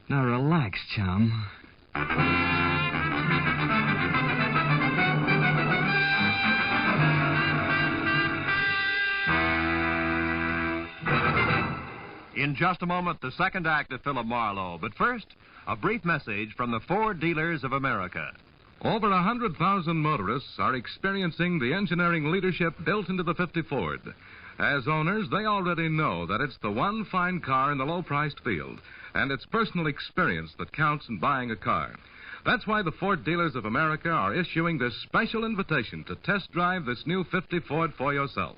[SPEAKER 9] Now relax, chum.
[SPEAKER 20] In just a moment, the second act of Philip Marlowe. But first, a brief message from the Ford Dealers of America.
[SPEAKER 4] Over 100,000 motorists are experiencing the engineering leadership built into the 50 Ford. As owners, they already know that it's the one fine car in the low-priced field, and it's personal experience that counts in buying a car. That's why the Ford Dealers of America are issuing this special invitation to test drive this new 50 Ford for yourself.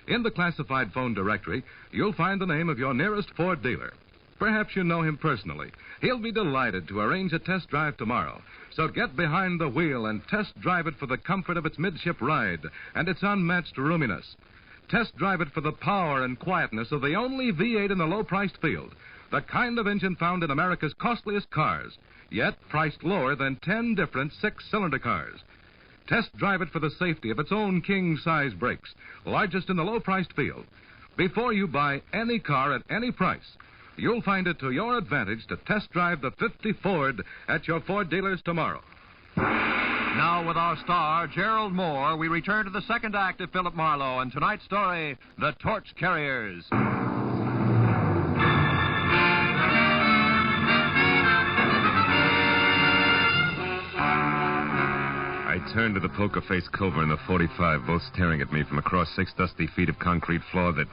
[SPEAKER 4] In the classified phone directory, you'll find the name of your nearest Ford dealer. Perhaps you know him personally. He'll be delighted to arrange a test drive tomorrow. So get behind the wheel and test drive it for the comfort of its midship ride and its unmatched roominess. Test drive it for the power and quietness of the only V8 in the low-priced field, the kind of engine found in America's costliest cars, yet priced lower than 10 different six-cylinder cars. Test drive it for the safety of its own king-size brakes, largest in the low-priced field. Before you buy any car at any price, you'll find it to your advantage to test drive the 50 Ford at your Ford dealers tomorrow.
[SPEAKER 20] Now, with our star, Gerald Moore, we return to the second act of Philip Marlowe and tonight's story, The Torch Carriers.
[SPEAKER 17] I turned to the poker-faced Culver and the 45, both staring at me from across 6 dusty feet of concrete floor that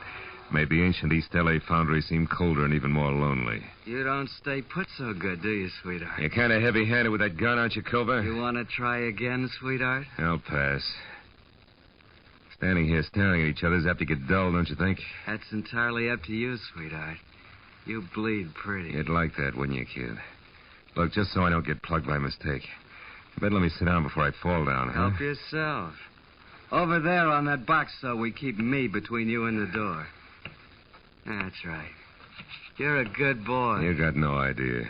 [SPEAKER 17] made the ancient East L.A. foundry seem colder and even more lonely.
[SPEAKER 9] You don't stay put so good, do you, sweetheart?
[SPEAKER 17] You're kind of heavy-handed with that gun, aren't you, Culver?
[SPEAKER 9] You want to try again, sweetheart?
[SPEAKER 17] I'll pass. Standing here staring at each other is apt to get dull, don't you think?
[SPEAKER 9] That's entirely up to you, sweetheart. You bleed pretty.
[SPEAKER 17] You'd like that, wouldn't you, kid? Look, just so I don't get plugged by mistake, you better let me sit down before I fall down, huh?
[SPEAKER 9] Help yourself. Over there on that box, so we keep me between you and the door. That's right. You're a good boy.
[SPEAKER 17] You got no idea.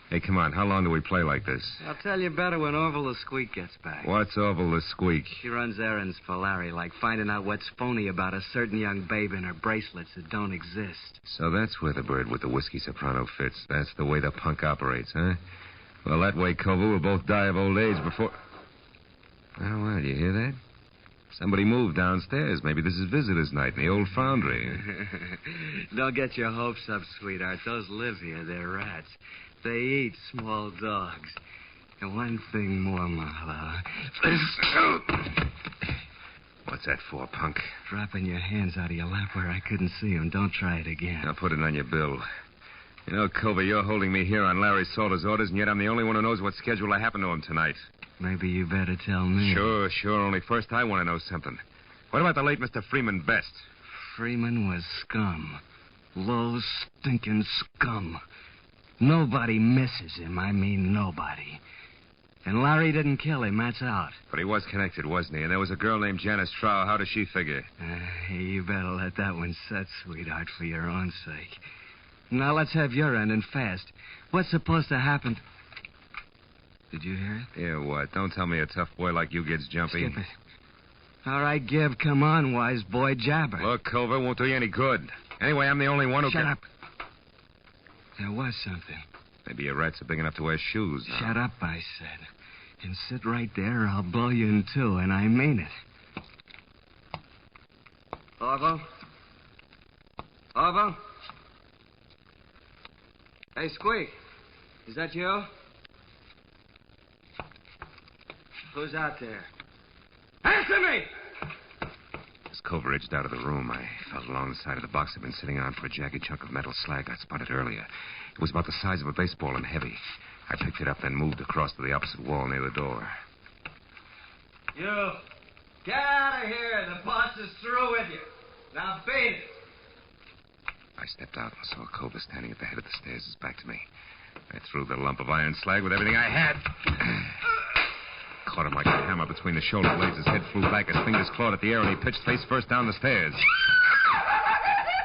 [SPEAKER 17] Hey, come on. How long do we play like this?
[SPEAKER 9] I'll tell you better when Orville the Squeak gets back.
[SPEAKER 17] What's Orville the Squeak?
[SPEAKER 9] She runs errands for Larry, like finding out what's phony about a certain young babe in her bracelets that don't exist.
[SPEAKER 17] So that's where the bird with the whiskey soprano fits. That's the way the punk operates, huh? Well, that way, Culver, we'll both die of old age before... Well, you hear that? Somebody moved downstairs. Maybe this is visitor's night in the old foundry.
[SPEAKER 9] Don't get your hopes up, sweetheart. Those live here. They're rats. They eat small dogs. And one thing more, Marlowe.
[SPEAKER 17] What's that for, punk?
[SPEAKER 9] Dropping your hands out of your lap where I couldn't see them. Don't try it again.
[SPEAKER 17] I'll put it on your bill. You know, Culver, you're holding me here on Larry Salter's orders, and yet I'm the only one who knows what schedule happened to him tonight.
[SPEAKER 9] Maybe you better tell me.
[SPEAKER 17] Sure. Only first I want to know something. What about the late Mr. Freeman Best?
[SPEAKER 9] Freeman was scum. Low, stinking scum. Nobody misses him. I mean nobody. And Larry didn't kill him. That's out.
[SPEAKER 17] But he was connected, wasn't he? And there was a girl named Janice Trow. How does she figure?
[SPEAKER 9] You better let that one set, sweetheart, for your own sake. Now, let's have your end and fast. What's supposed to happen... Did you hear it?
[SPEAKER 17] Yeah, what? Don't tell me a tough boy like you gets jumpy.
[SPEAKER 9] Skip it. All right, Gib, come on, wise boy, jabber.
[SPEAKER 17] Look, Culver, won't do you any good. Anyway, I'm the only one who
[SPEAKER 9] Shut up. There was something.
[SPEAKER 17] Maybe your rats are big enough to wear shoes now.
[SPEAKER 9] Shut up, I said. And sit right there or I'll blow you in two, and I mean it. Orville? Orville? Hey, Squeak. Is that you? Who's out there? Answer me!
[SPEAKER 17] As Culver edged out of the room, I felt along the side of the box I'd been sitting on for a jagged chunk of metal slag I'd spotted earlier. It was about the size of a baseball and heavy. I picked it up, then moved across to the opposite wall near the door.
[SPEAKER 10] You, get out of here. The boss is through with you. Now beat it.
[SPEAKER 17] I stepped out and saw Cobra standing at the head of the stairs, his back to me. I threw the lump of iron slag with everything I had. Caught him like a hammer between the shoulder blades. His head flew back, his fingers clawed at the air, and he pitched face first down the stairs.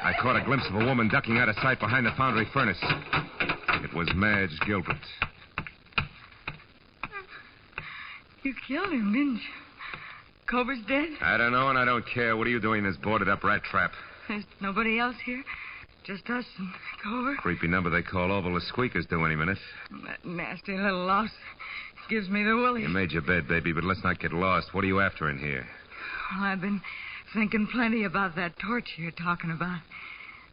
[SPEAKER 17] I caught a glimpse of a woman ducking out of sight behind the foundry furnace. It was Madge Gilbert.
[SPEAKER 23] You killed him, didn't you? Cobra's dead?
[SPEAKER 17] I don't know, and I don't care. What are you doing in this boarded-up rat trap?
[SPEAKER 23] There's nobody else here? Just us and Cobra?
[SPEAKER 17] Creepy number they call Oval the Squeakers do any minute.
[SPEAKER 23] That nasty little louse gives me the willies.
[SPEAKER 17] You made your bed, baby, but let's not get lost. What are you after in here?
[SPEAKER 23] Well, I've been thinking plenty about that torch you're talking about.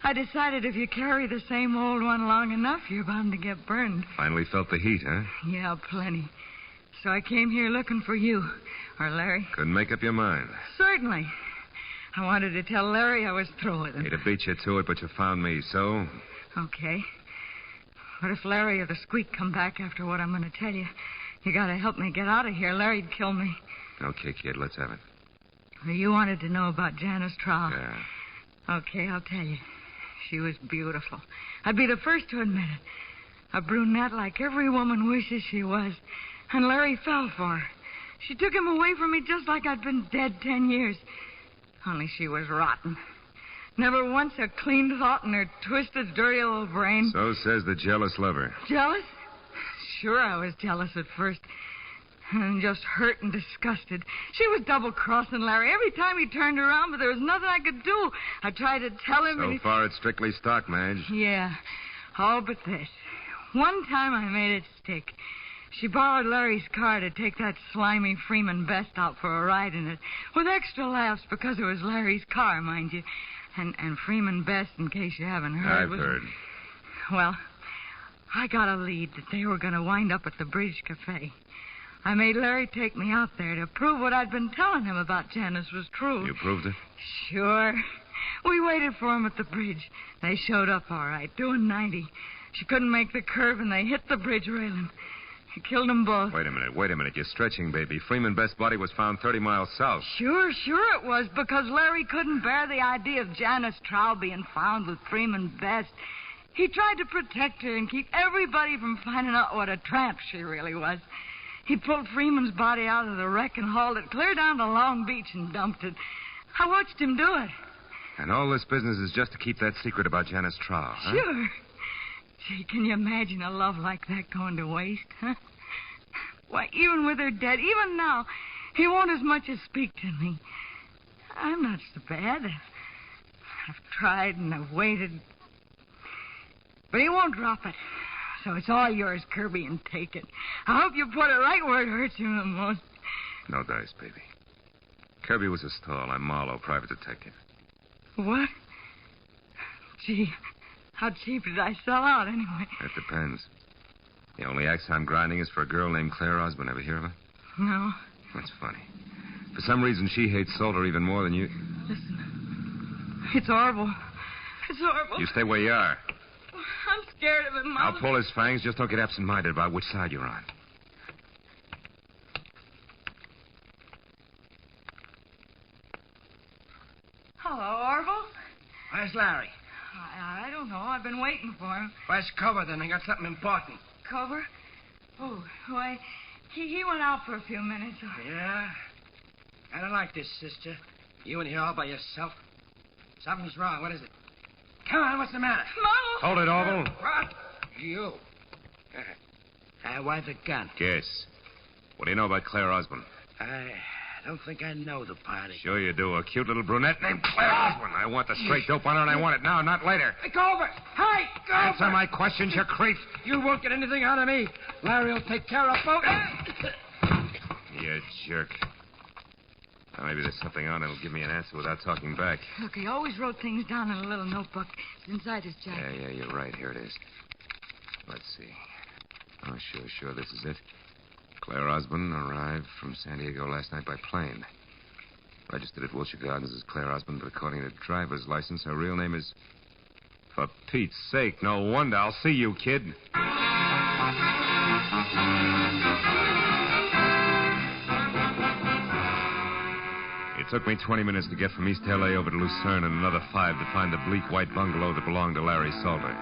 [SPEAKER 23] I decided if you carry the same old one long enough, you're bound to get burned.
[SPEAKER 17] Finally felt the heat, huh?
[SPEAKER 23] Yeah, plenty. So I came here looking for you. Or Larry.
[SPEAKER 17] Couldn't make up your mind.
[SPEAKER 23] Certainly. I wanted to tell Larry I was through with him.
[SPEAKER 17] He'd have beat you to it, but you found me, so?
[SPEAKER 23] Okay. But if Larry or the Squeak come back after what I'm going to tell you, you got to help me get out of here. Larry'd kill me.
[SPEAKER 17] Okay, kid, let's have it.
[SPEAKER 23] Well, you wanted to know about Janice Trout.
[SPEAKER 17] Yeah.
[SPEAKER 23] Okay, I'll tell you. She was beautiful. I'd be the first to admit it. A brunette like every woman wishes she was. And Larry fell for her. She took him away from me just like I'd been dead 10 years. Only she was rotten. Never once a clean thought in her twisted, dirty little brain.
[SPEAKER 17] So says the jealous lover.
[SPEAKER 23] Jealous? Sure, I was jealous at first. And just hurt and disgusted. She was double-crossing Larry every time he turned around, but there was nothing I could do. I tried to tell him...
[SPEAKER 17] So far, it's strictly stock, Madge.
[SPEAKER 23] Yeah, all but this. One time I made it stick. She borrowed Larry's car to take that slimy Freeman Best out for a ride in it, with extra laughs because it was Larry's car, mind you. And Freeman Best, in case you haven't heard...
[SPEAKER 17] I've heard.
[SPEAKER 23] Well, I got a lead that they were going to wind up at the Bridge Cafe. I made Larry take me out there to prove what I'd been telling him about Janice was true.
[SPEAKER 17] You proved it?
[SPEAKER 23] Sure. We waited for him at the bridge. They showed up all right, doing 90. She couldn't make the curve, and they hit the bridge railing. He killed them both.
[SPEAKER 17] Wait a minute. You're stretching, baby. Freeman Best's body was found 30 miles south.
[SPEAKER 23] Sure it was, because Larry couldn't bear the idea of Janice Trout being found with Freeman Best. He tried to protect her and keep everybody from finding out what a tramp she really was. He pulled Freeman's body out of the wreck and hauled it clear down to Long Beach and dumped it. I watched him do it.
[SPEAKER 17] And all this business is just to keep that secret about Janice Trout, huh?
[SPEAKER 23] Sure. Gee, can you imagine a love like that going to waste, huh? Why, even with her dead, even now, he won't as much as speak to me. I'm not so bad. I've tried and I've waited. But he won't drop it. So it's all yours, Kirby, and take it. I hope you put it right where it hurts you the most.
[SPEAKER 17] No dice, baby. Kirby was a stall. I'm Marlowe, private detective.
[SPEAKER 23] What? Gee, how cheap did I sell out, anyway?
[SPEAKER 17] It depends. The only axe I'm grinding is for a girl named Claire Osborne. Ever hear of her?
[SPEAKER 23] No.
[SPEAKER 17] That's funny. For some reason, she hates Salter even more than you.
[SPEAKER 23] Listen, it's horrible. It's horrible.
[SPEAKER 17] You stay where you are.
[SPEAKER 23] I'm scared of it, Mom.
[SPEAKER 17] I'll pull his fangs. Just don't get absent-minded about which side you're on.
[SPEAKER 23] Hello, Orville.
[SPEAKER 3] Where's Larry?
[SPEAKER 23] I don't know. I've been waiting for him.
[SPEAKER 3] Where's Cover, then? I got something important.
[SPEAKER 23] Cover? Oh, why, he went out for a few minutes.
[SPEAKER 3] Yeah? I don't like this, sister. You in here all by yourself. Something's wrong. What is it? Come on, what's the matter?
[SPEAKER 23] Mom!
[SPEAKER 17] Hold it, Orville.
[SPEAKER 3] What? You. Why the gun?
[SPEAKER 17] Guess. What do you know about Claire Osborne?
[SPEAKER 3] I don't think I know the party.
[SPEAKER 17] Sure you do. A cute little brunette named Claire Osborne. I want the straight dope on her, and I want it now, not later.
[SPEAKER 3] Hey, Cover! Hey, Cover!
[SPEAKER 17] Answer my questions, you creep.
[SPEAKER 3] You won't get anything out of me. Larry will take care of both.
[SPEAKER 17] You jerk. Now, maybe there's something on it'll give me an answer without talking back.
[SPEAKER 23] Look, he always wrote things down in a little notebook. It's inside his jacket.
[SPEAKER 17] Yeah, you're right. Here it is. Let's see. Oh, sure, this is it. Claire Osborne arrived from San Diego last night by plane. Registered at Wilshire Gardens as Claire Osborne, but according to driver's license, her real name is... For Pete's sake, no wonder. I'll see you, kid. It took me 20 minutes to get from East L.A. over to Lucerne and another 5 to find the bleak white bungalow that belonged to Larry Salter.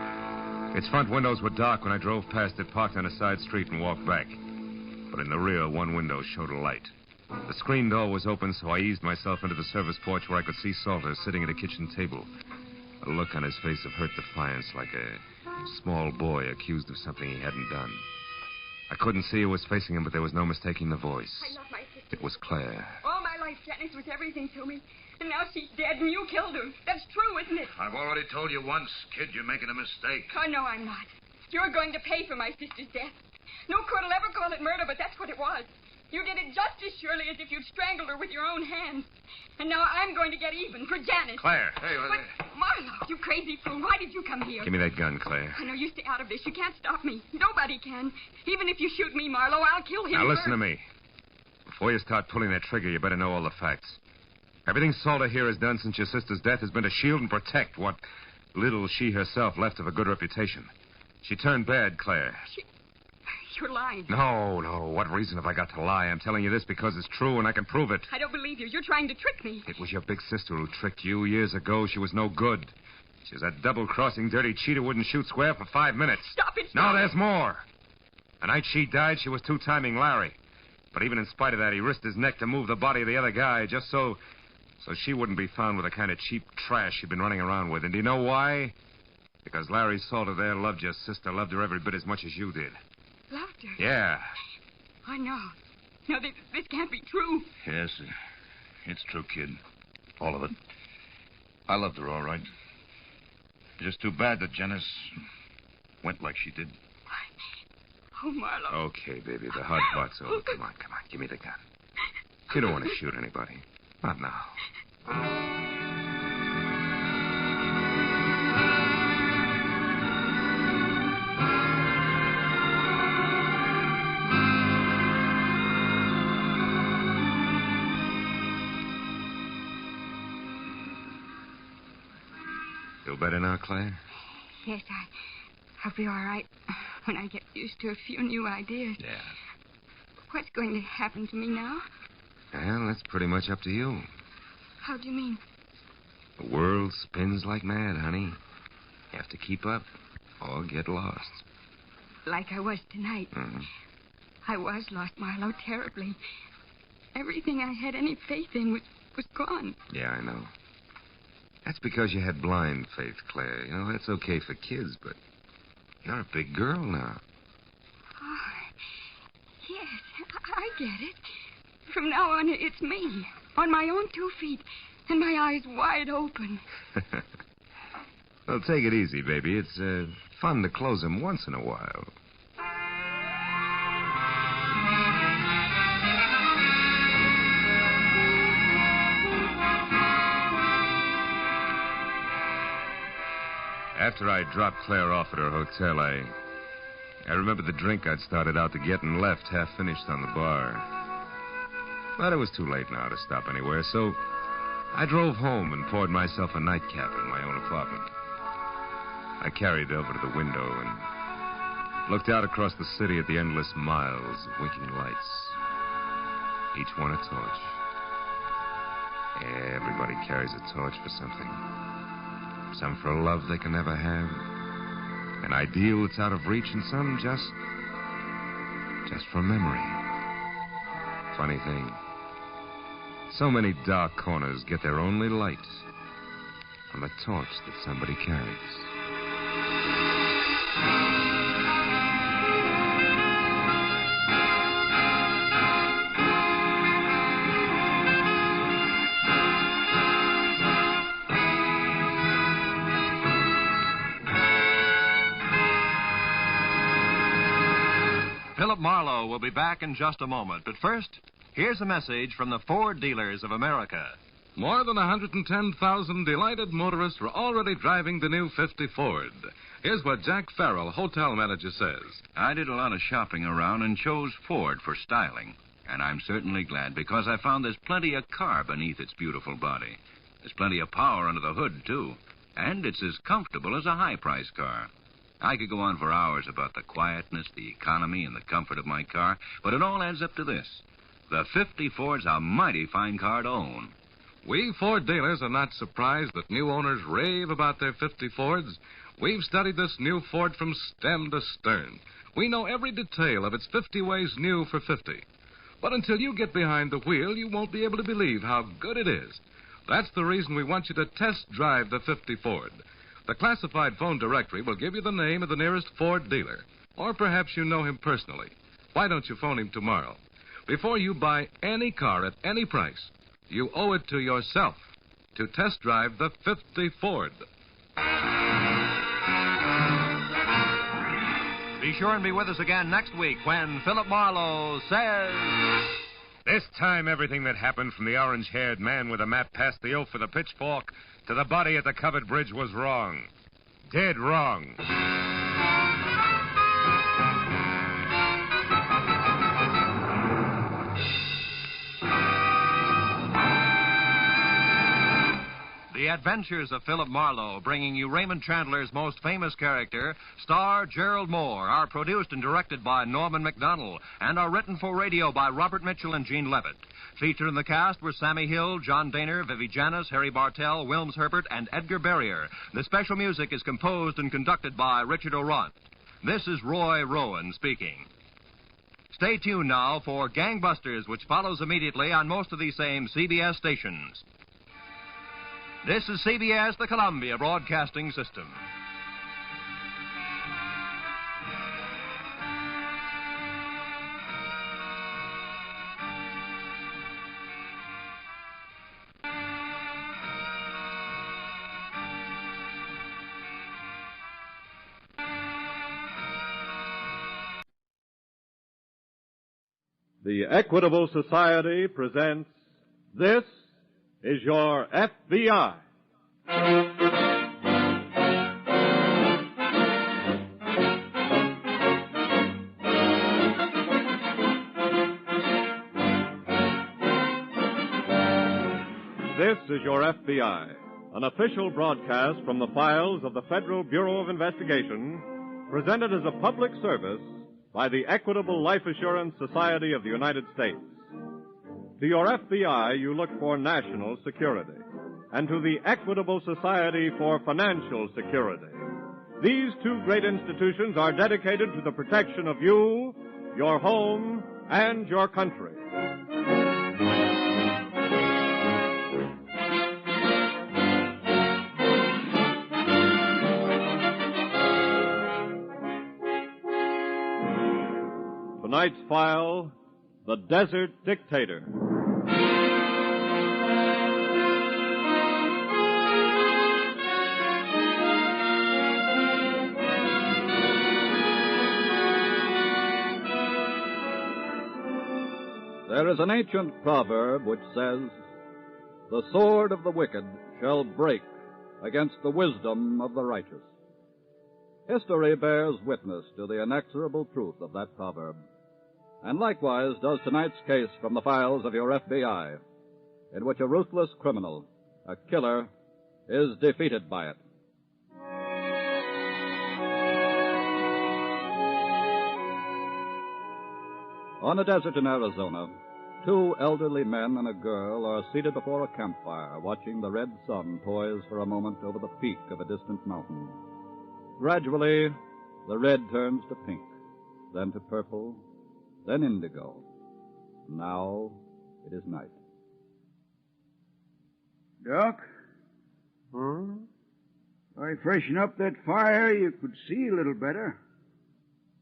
[SPEAKER 17] Its front windows were dark when I drove past it, parked on a side street, and walked back. But in the rear, one window showed a light. The screen door was open, so I eased myself into the service porch where I could see Salter sitting at a kitchen table. A look on his face of hurt defiance, like a small boy accused of something he hadn't done. I couldn't see who was facing him, but there was no mistaking the voice.
[SPEAKER 16] I love my sister.
[SPEAKER 22] It was Claire.
[SPEAKER 16] All my life, Janice was everything to me. And now she's dead, and you killed her. That's true, isn't it?
[SPEAKER 8] I've already told you once, kid, you're making a mistake.
[SPEAKER 16] Oh, no, I'm not. You're going to pay for my sister's death. No court will ever call it murder, but that's what it was. You did it just as surely as if you'd strangled her with your own hands. And now I'm going to get even for Janice.
[SPEAKER 17] Claire.
[SPEAKER 8] Hey,
[SPEAKER 16] Marlowe, you crazy fool. Why did you come here?
[SPEAKER 17] Give me that gun, Claire.
[SPEAKER 16] I know you stay out of this. You can't stop me. Nobody can. Even if you shoot me, Marlowe, I'll kill him
[SPEAKER 17] Now, listen to
[SPEAKER 16] first.
[SPEAKER 17] me. Before you start pulling that trigger, you better know all the facts. Everything Salter here has done since your sister's death has been to shield and protect what little she herself left of a good reputation. She turned bad, Claire.
[SPEAKER 16] You're lying.
[SPEAKER 17] No. What reason have I got to lie? I'm telling you this because it's true and I can prove it.
[SPEAKER 16] I don't believe you. You're trying to trick me.
[SPEAKER 17] It was your big sister who tricked you years ago. She was no good. She was that double-crossing, dirty cheat who wouldn't shoot square for 5 minutes.
[SPEAKER 16] Stop it.
[SPEAKER 17] No, there's more. The night she died, she was two-timing Larry. But even in spite of that, he risked his neck to move the body of the other guy just so she wouldn't be found with the kind of cheap trash she'd been running around with. And do you know why? Because Larry Salter there loved your sister, loved her every bit as much as you did.
[SPEAKER 16] Loved her?
[SPEAKER 17] Yeah.
[SPEAKER 16] I know. No, this can't be true.
[SPEAKER 8] Yes, it's true, kid. All of it. I loved her, all right. Just too bad that Janice went like she did.
[SPEAKER 16] Oh, Marlowe.
[SPEAKER 17] Okay, baby, the hard part's over. Come on. Give me the gun. You don't want to shoot anybody. Not now. Feel better now, Claire?
[SPEAKER 16] Yes, I'll be all right when I get used to a few new ideas.
[SPEAKER 17] Yeah.
[SPEAKER 16] What's going to happen to me now?
[SPEAKER 17] Well, that's pretty much up to you.
[SPEAKER 16] How do you mean?
[SPEAKER 17] The world spins like mad, honey. You have to keep up or get lost.
[SPEAKER 16] Like I was tonight.
[SPEAKER 17] Mm-hmm.
[SPEAKER 16] I was lost, Marlowe, terribly. Everything I had any faith in was gone.
[SPEAKER 17] Yeah, I know. That's because you had blind faith, Claire. You know, that's okay for kids, but you're a big girl now.
[SPEAKER 16] Oh, yes, I get it. From now on, it's me, on my own 2 feet, and my eyes wide open.
[SPEAKER 17] Well, take it easy, baby. It's fun to close them once in a while. After I dropped Claire off at her hotel, I remember the drink I'd started out to get and left half finished on the bar. But it was too late now to stop anywhere, so I drove home and poured myself a nightcap in my own apartment. I carried it over to the window and looked out across the city at the endless miles of winking lights, each one a torch. Yeah, everybody carries a torch for something. Some for a love they can never have, an ideal that's out of reach, and some just for memory. Funny thing, so many dark corners get their only light from the torch that somebody carries.
[SPEAKER 20] Philip Marlowe will be back in just a moment. But first, here's a message from the Ford dealers of America.
[SPEAKER 4] More than 110,000 delighted motorists are already driving the new 50 Ford. Here's what Jack Farrell, hotel manager, says.
[SPEAKER 14] I did a lot of shopping around and chose Ford for styling. And I'm certainly glad because I found there's plenty of car beneath its beautiful body. There's plenty of power under the hood, too. And it's as comfortable as a high-price car. I could go on for hours about the quietness, the economy, and the comfort of my car, but it all adds up to this. The 50 Ford's a mighty fine car to own.
[SPEAKER 4] We Ford dealers are not surprised that new owners rave about their 50 Fords. We've studied this new Ford from stem to stern. We know every detail of its 50 ways new for 50. But until you get behind the wheel, you won't be able to believe how good it is. That's the reason we want you to test drive the 50 Ford. The classified phone directory will give you the name of the nearest Ford dealer. Or perhaps you know him personally. Why don't you phone him tomorrow? Before you buy any car at any price, you owe it to yourself to test drive the 50 Ford.
[SPEAKER 20] Be sure and be with us again next week when Philip Marlowe says...
[SPEAKER 17] This time, everything that happened from the orange-haired man with a map past the oaf with a pitchfork to the body at the covered bridge was wrong. Dead wrong.
[SPEAKER 20] The Adventures of Philip Marlowe, bringing you Raymond Chandler's most famous character, star Gerald Moore, are produced and directed by Norman MacDonald, and are written for radio by Robert Mitchell and Gene Levitt. Featured in the cast were Sammy Hill, John Daner, Vivi Janis, Harry Bartell, Wilms Herbert, and Edgar Barrier. The special music is composed and conducted by Richard Orant. This is Roy Rowan speaking. Stay tuned now for Gangbusters, which follows immediately on most of these same CBS stations. This is CBS, the Columbia Broadcasting System.
[SPEAKER 7] The Equitable Society presents This is Your FBI. This is Your FBI, an official broadcast from the files of the Federal Bureau of Investigation, presented as a public service by the Equitable Life Assurance Society of the United States. To your FBI, you look for national security, and to the Equitable Society for financial security. These two great institutions are dedicated to the protection of you, your home, and your country. Tonight's file, The Desert Dictator.
[SPEAKER 15] There is an ancient proverb which says, "The sword of the wicked shall break against the wisdom of the righteous." History bears witness to the inexorable truth of that proverb. And likewise does tonight's case from the files of your FBI, in which a ruthless criminal, a killer, is defeated by it. On a desert in Arizona, two elderly men and a girl are seated before a campfire, watching the red sun poise for a moment over the peak of a distant mountain. Gradually, the red turns to pink, then to purple, then indigo. Now it is night.
[SPEAKER 18] Doc? If I freshen up that fire, you could see a little better.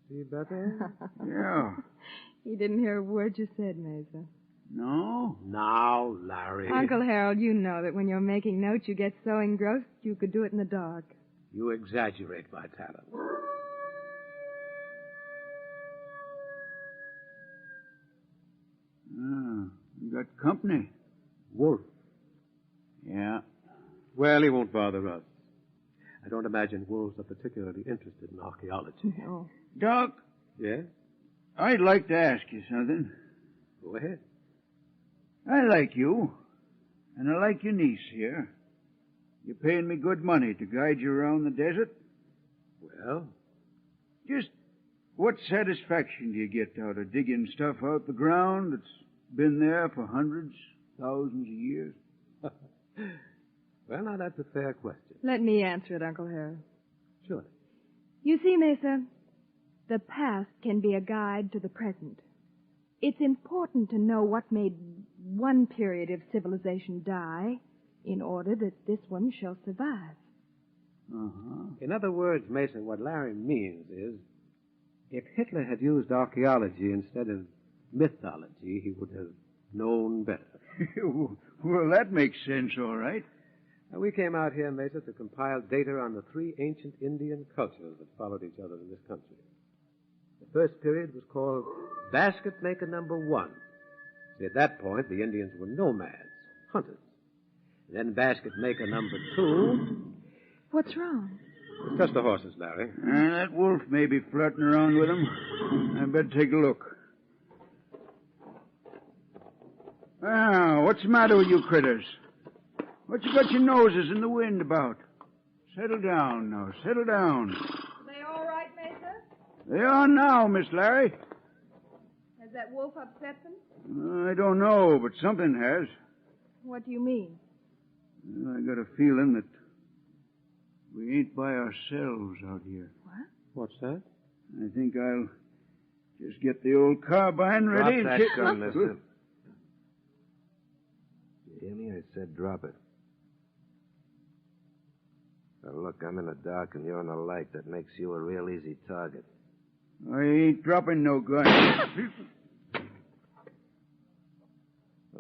[SPEAKER 19] See better?
[SPEAKER 18] Yeah.
[SPEAKER 19] He didn't hear a word you said, Mesa.
[SPEAKER 18] No?
[SPEAKER 19] Now,
[SPEAKER 18] Larry.
[SPEAKER 19] Uncle Harold, you know that when you're making notes, you get so engrossed you could do it in the dark.
[SPEAKER 1] You exaggerate my talent.
[SPEAKER 18] You got company.
[SPEAKER 1] Wolf.
[SPEAKER 18] Yeah.
[SPEAKER 1] Well, he won't bother us. I don't imagine wolves are particularly interested in archaeology.
[SPEAKER 19] No.
[SPEAKER 18] Doc?
[SPEAKER 1] Yes?
[SPEAKER 18] I'd like to ask you something.
[SPEAKER 1] Go ahead.
[SPEAKER 18] I like you, and I like your niece here. You're paying me good money to guide you around the desert.
[SPEAKER 1] Well,
[SPEAKER 5] Just what satisfaction do you get out of digging stuff out the ground that's been there for hundreds, thousands of years?
[SPEAKER 11] Well, now, that's a fair question.
[SPEAKER 19] Let me answer it, Uncle Harry.
[SPEAKER 11] Sure.
[SPEAKER 19] You see, Mesa, the past can be a guide to the present. It's important to know what made one period of civilization die in order that this one shall survive.
[SPEAKER 11] Uh-huh. In other words, Mason, what Larry means is, if Hitler had used archaeology instead of mythology, he would have known better.
[SPEAKER 5] Well, that makes sense, all right.
[SPEAKER 11] Now, we came out here, Mesa, to compile data on the 3 ancient Indian cultures that followed each other in this country. The first period was called Basket Maker Number 1. See, at that point, the Indians were nomads, hunters. And then Basket Maker Number 2...
[SPEAKER 19] What's wrong?
[SPEAKER 11] It's just the horses, Larry.
[SPEAKER 5] That wolf may be flirting around with them. I better take a look. What's the matter with you critters? What you got your noses in the wind about? Settle down now, settle down.
[SPEAKER 19] They all right, Mesa?
[SPEAKER 5] They are now, Miss Larry.
[SPEAKER 19] Has that wolf upset them?
[SPEAKER 5] I don't know, but something has.
[SPEAKER 19] What do you mean?
[SPEAKER 5] I got a feeling that we ain't by ourselves out here.
[SPEAKER 19] What?
[SPEAKER 11] What's that?
[SPEAKER 5] I think I'll just get the old carbine ready.
[SPEAKER 8] Drop that gun, mister. You hear me? I said drop it. Now, look, I'm in the dark and you're in the light. That makes you a real easy target.
[SPEAKER 5] I ain't dropping no gun.
[SPEAKER 8] I'll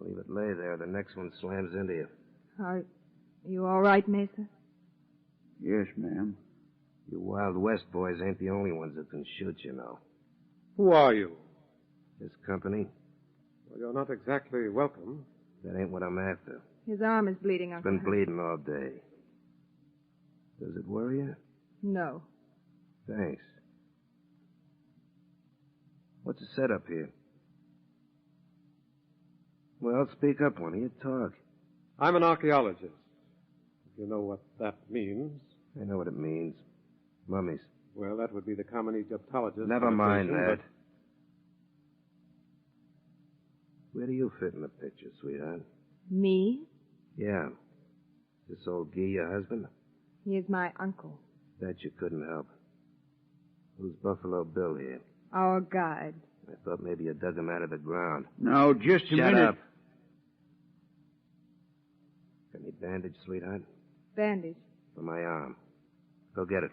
[SPEAKER 8] leave it lay there. The next one slams into you.
[SPEAKER 19] Are you all right, Mesa?
[SPEAKER 5] Yes, ma'am.
[SPEAKER 8] You Wild West boys ain't the only ones that can shoot, you know.
[SPEAKER 11] Who are you?
[SPEAKER 8] This company?
[SPEAKER 11] Well, you're not exactly welcome.
[SPEAKER 8] That ain't what I'm after.
[SPEAKER 19] His arm is bleeding,
[SPEAKER 8] It's
[SPEAKER 19] Uncle
[SPEAKER 8] been
[SPEAKER 19] Harry.
[SPEAKER 8] bleeding all day. Does it worry you?
[SPEAKER 19] No.
[SPEAKER 8] Thanks. What's the setup here? Well, speak up, one of you. Talk.
[SPEAKER 11] I'm an archaeologist. If you know what that means.
[SPEAKER 8] I know what it means. Mummies.
[SPEAKER 11] Well, that would be the common Egyptologist.
[SPEAKER 8] Never mind
[SPEAKER 11] connotation,
[SPEAKER 8] that. Where do you fit in the picture, sweetheart?
[SPEAKER 19] Me?
[SPEAKER 8] Yeah. This old Guy your husband?
[SPEAKER 19] He is my uncle.
[SPEAKER 8] That you couldn't help. Who's Buffalo Bill here?
[SPEAKER 19] Our guide.
[SPEAKER 8] I thought maybe you dug him out of the ground.
[SPEAKER 5] Now, just a minute.
[SPEAKER 8] Shut up. Got any bandage, sweetheart?
[SPEAKER 19] Bandage.
[SPEAKER 8] For my arm. Go get it.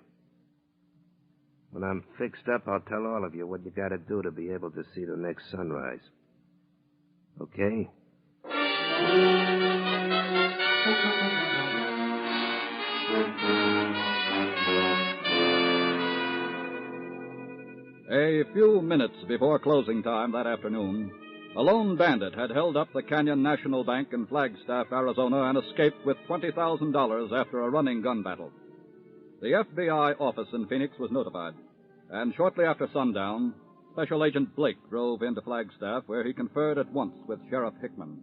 [SPEAKER 8] When I'm fixed up, I'll tell all of you what you gotta do to be able to see the next sunrise. Okay?
[SPEAKER 15] A few minutes before closing time that afternoon, a lone bandit had held up the Canyon National Bank in Flagstaff, Arizona, and escaped with $20,000 after a running gun battle. The FBI office in Phoenix was notified, and shortly after sundown, Special Agent Blake drove into Flagstaff, where he conferred at once with Sheriff Hickman.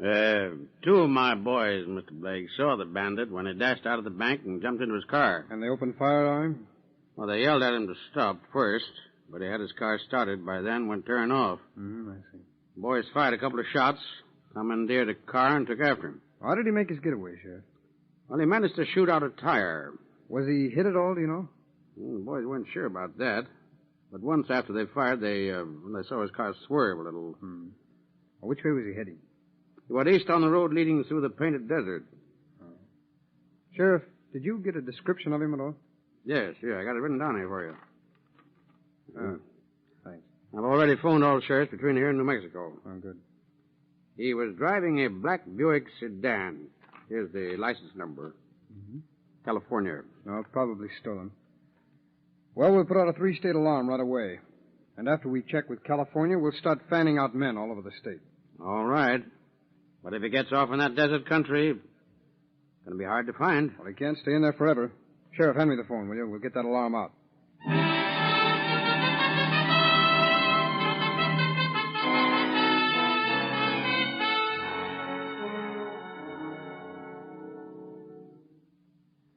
[SPEAKER 21] Two of my boys, Mr. Blake, saw the bandit when he dashed out of the bank and jumped into his car.
[SPEAKER 11] And they opened fire on him?
[SPEAKER 21] Well, they yelled at him to stop first, but he had his car started by then when turned off.
[SPEAKER 11] I see.
[SPEAKER 21] The boys fired a couple of shots, commandeered a car, and took after him.
[SPEAKER 11] How did he make his getaway, Sheriff?
[SPEAKER 21] Well, he managed to shoot out a tire.
[SPEAKER 11] Was he hit at all, do you know?
[SPEAKER 21] The boys weren't sure about that. But once after they fired, they saw his car swerve a little.
[SPEAKER 11] Well, which way was he heading?
[SPEAKER 21] He went east on the road leading through the Painted Desert.
[SPEAKER 11] Sheriff, did you get a description of him at all?
[SPEAKER 21] Yes, I got it written down here for you.
[SPEAKER 11] Thanks.
[SPEAKER 21] I've already phoned all sheriffs between here and New Mexico.
[SPEAKER 11] Oh, good.
[SPEAKER 21] He was driving a black Buick sedan. Here's the license number. California.
[SPEAKER 11] No, probably stolen. Well, we'll put out a 3-state alarm right away. And after we check with California, we'll start fanning out men all over the state.
[SPEAKER 21] All right. But if he gets off in that desert country, it's going to be hard to find.
[SPEAKER 11] Well, he can't stay in there forever. Sheriff, hand me the phone, will you? We'll get that alarm out.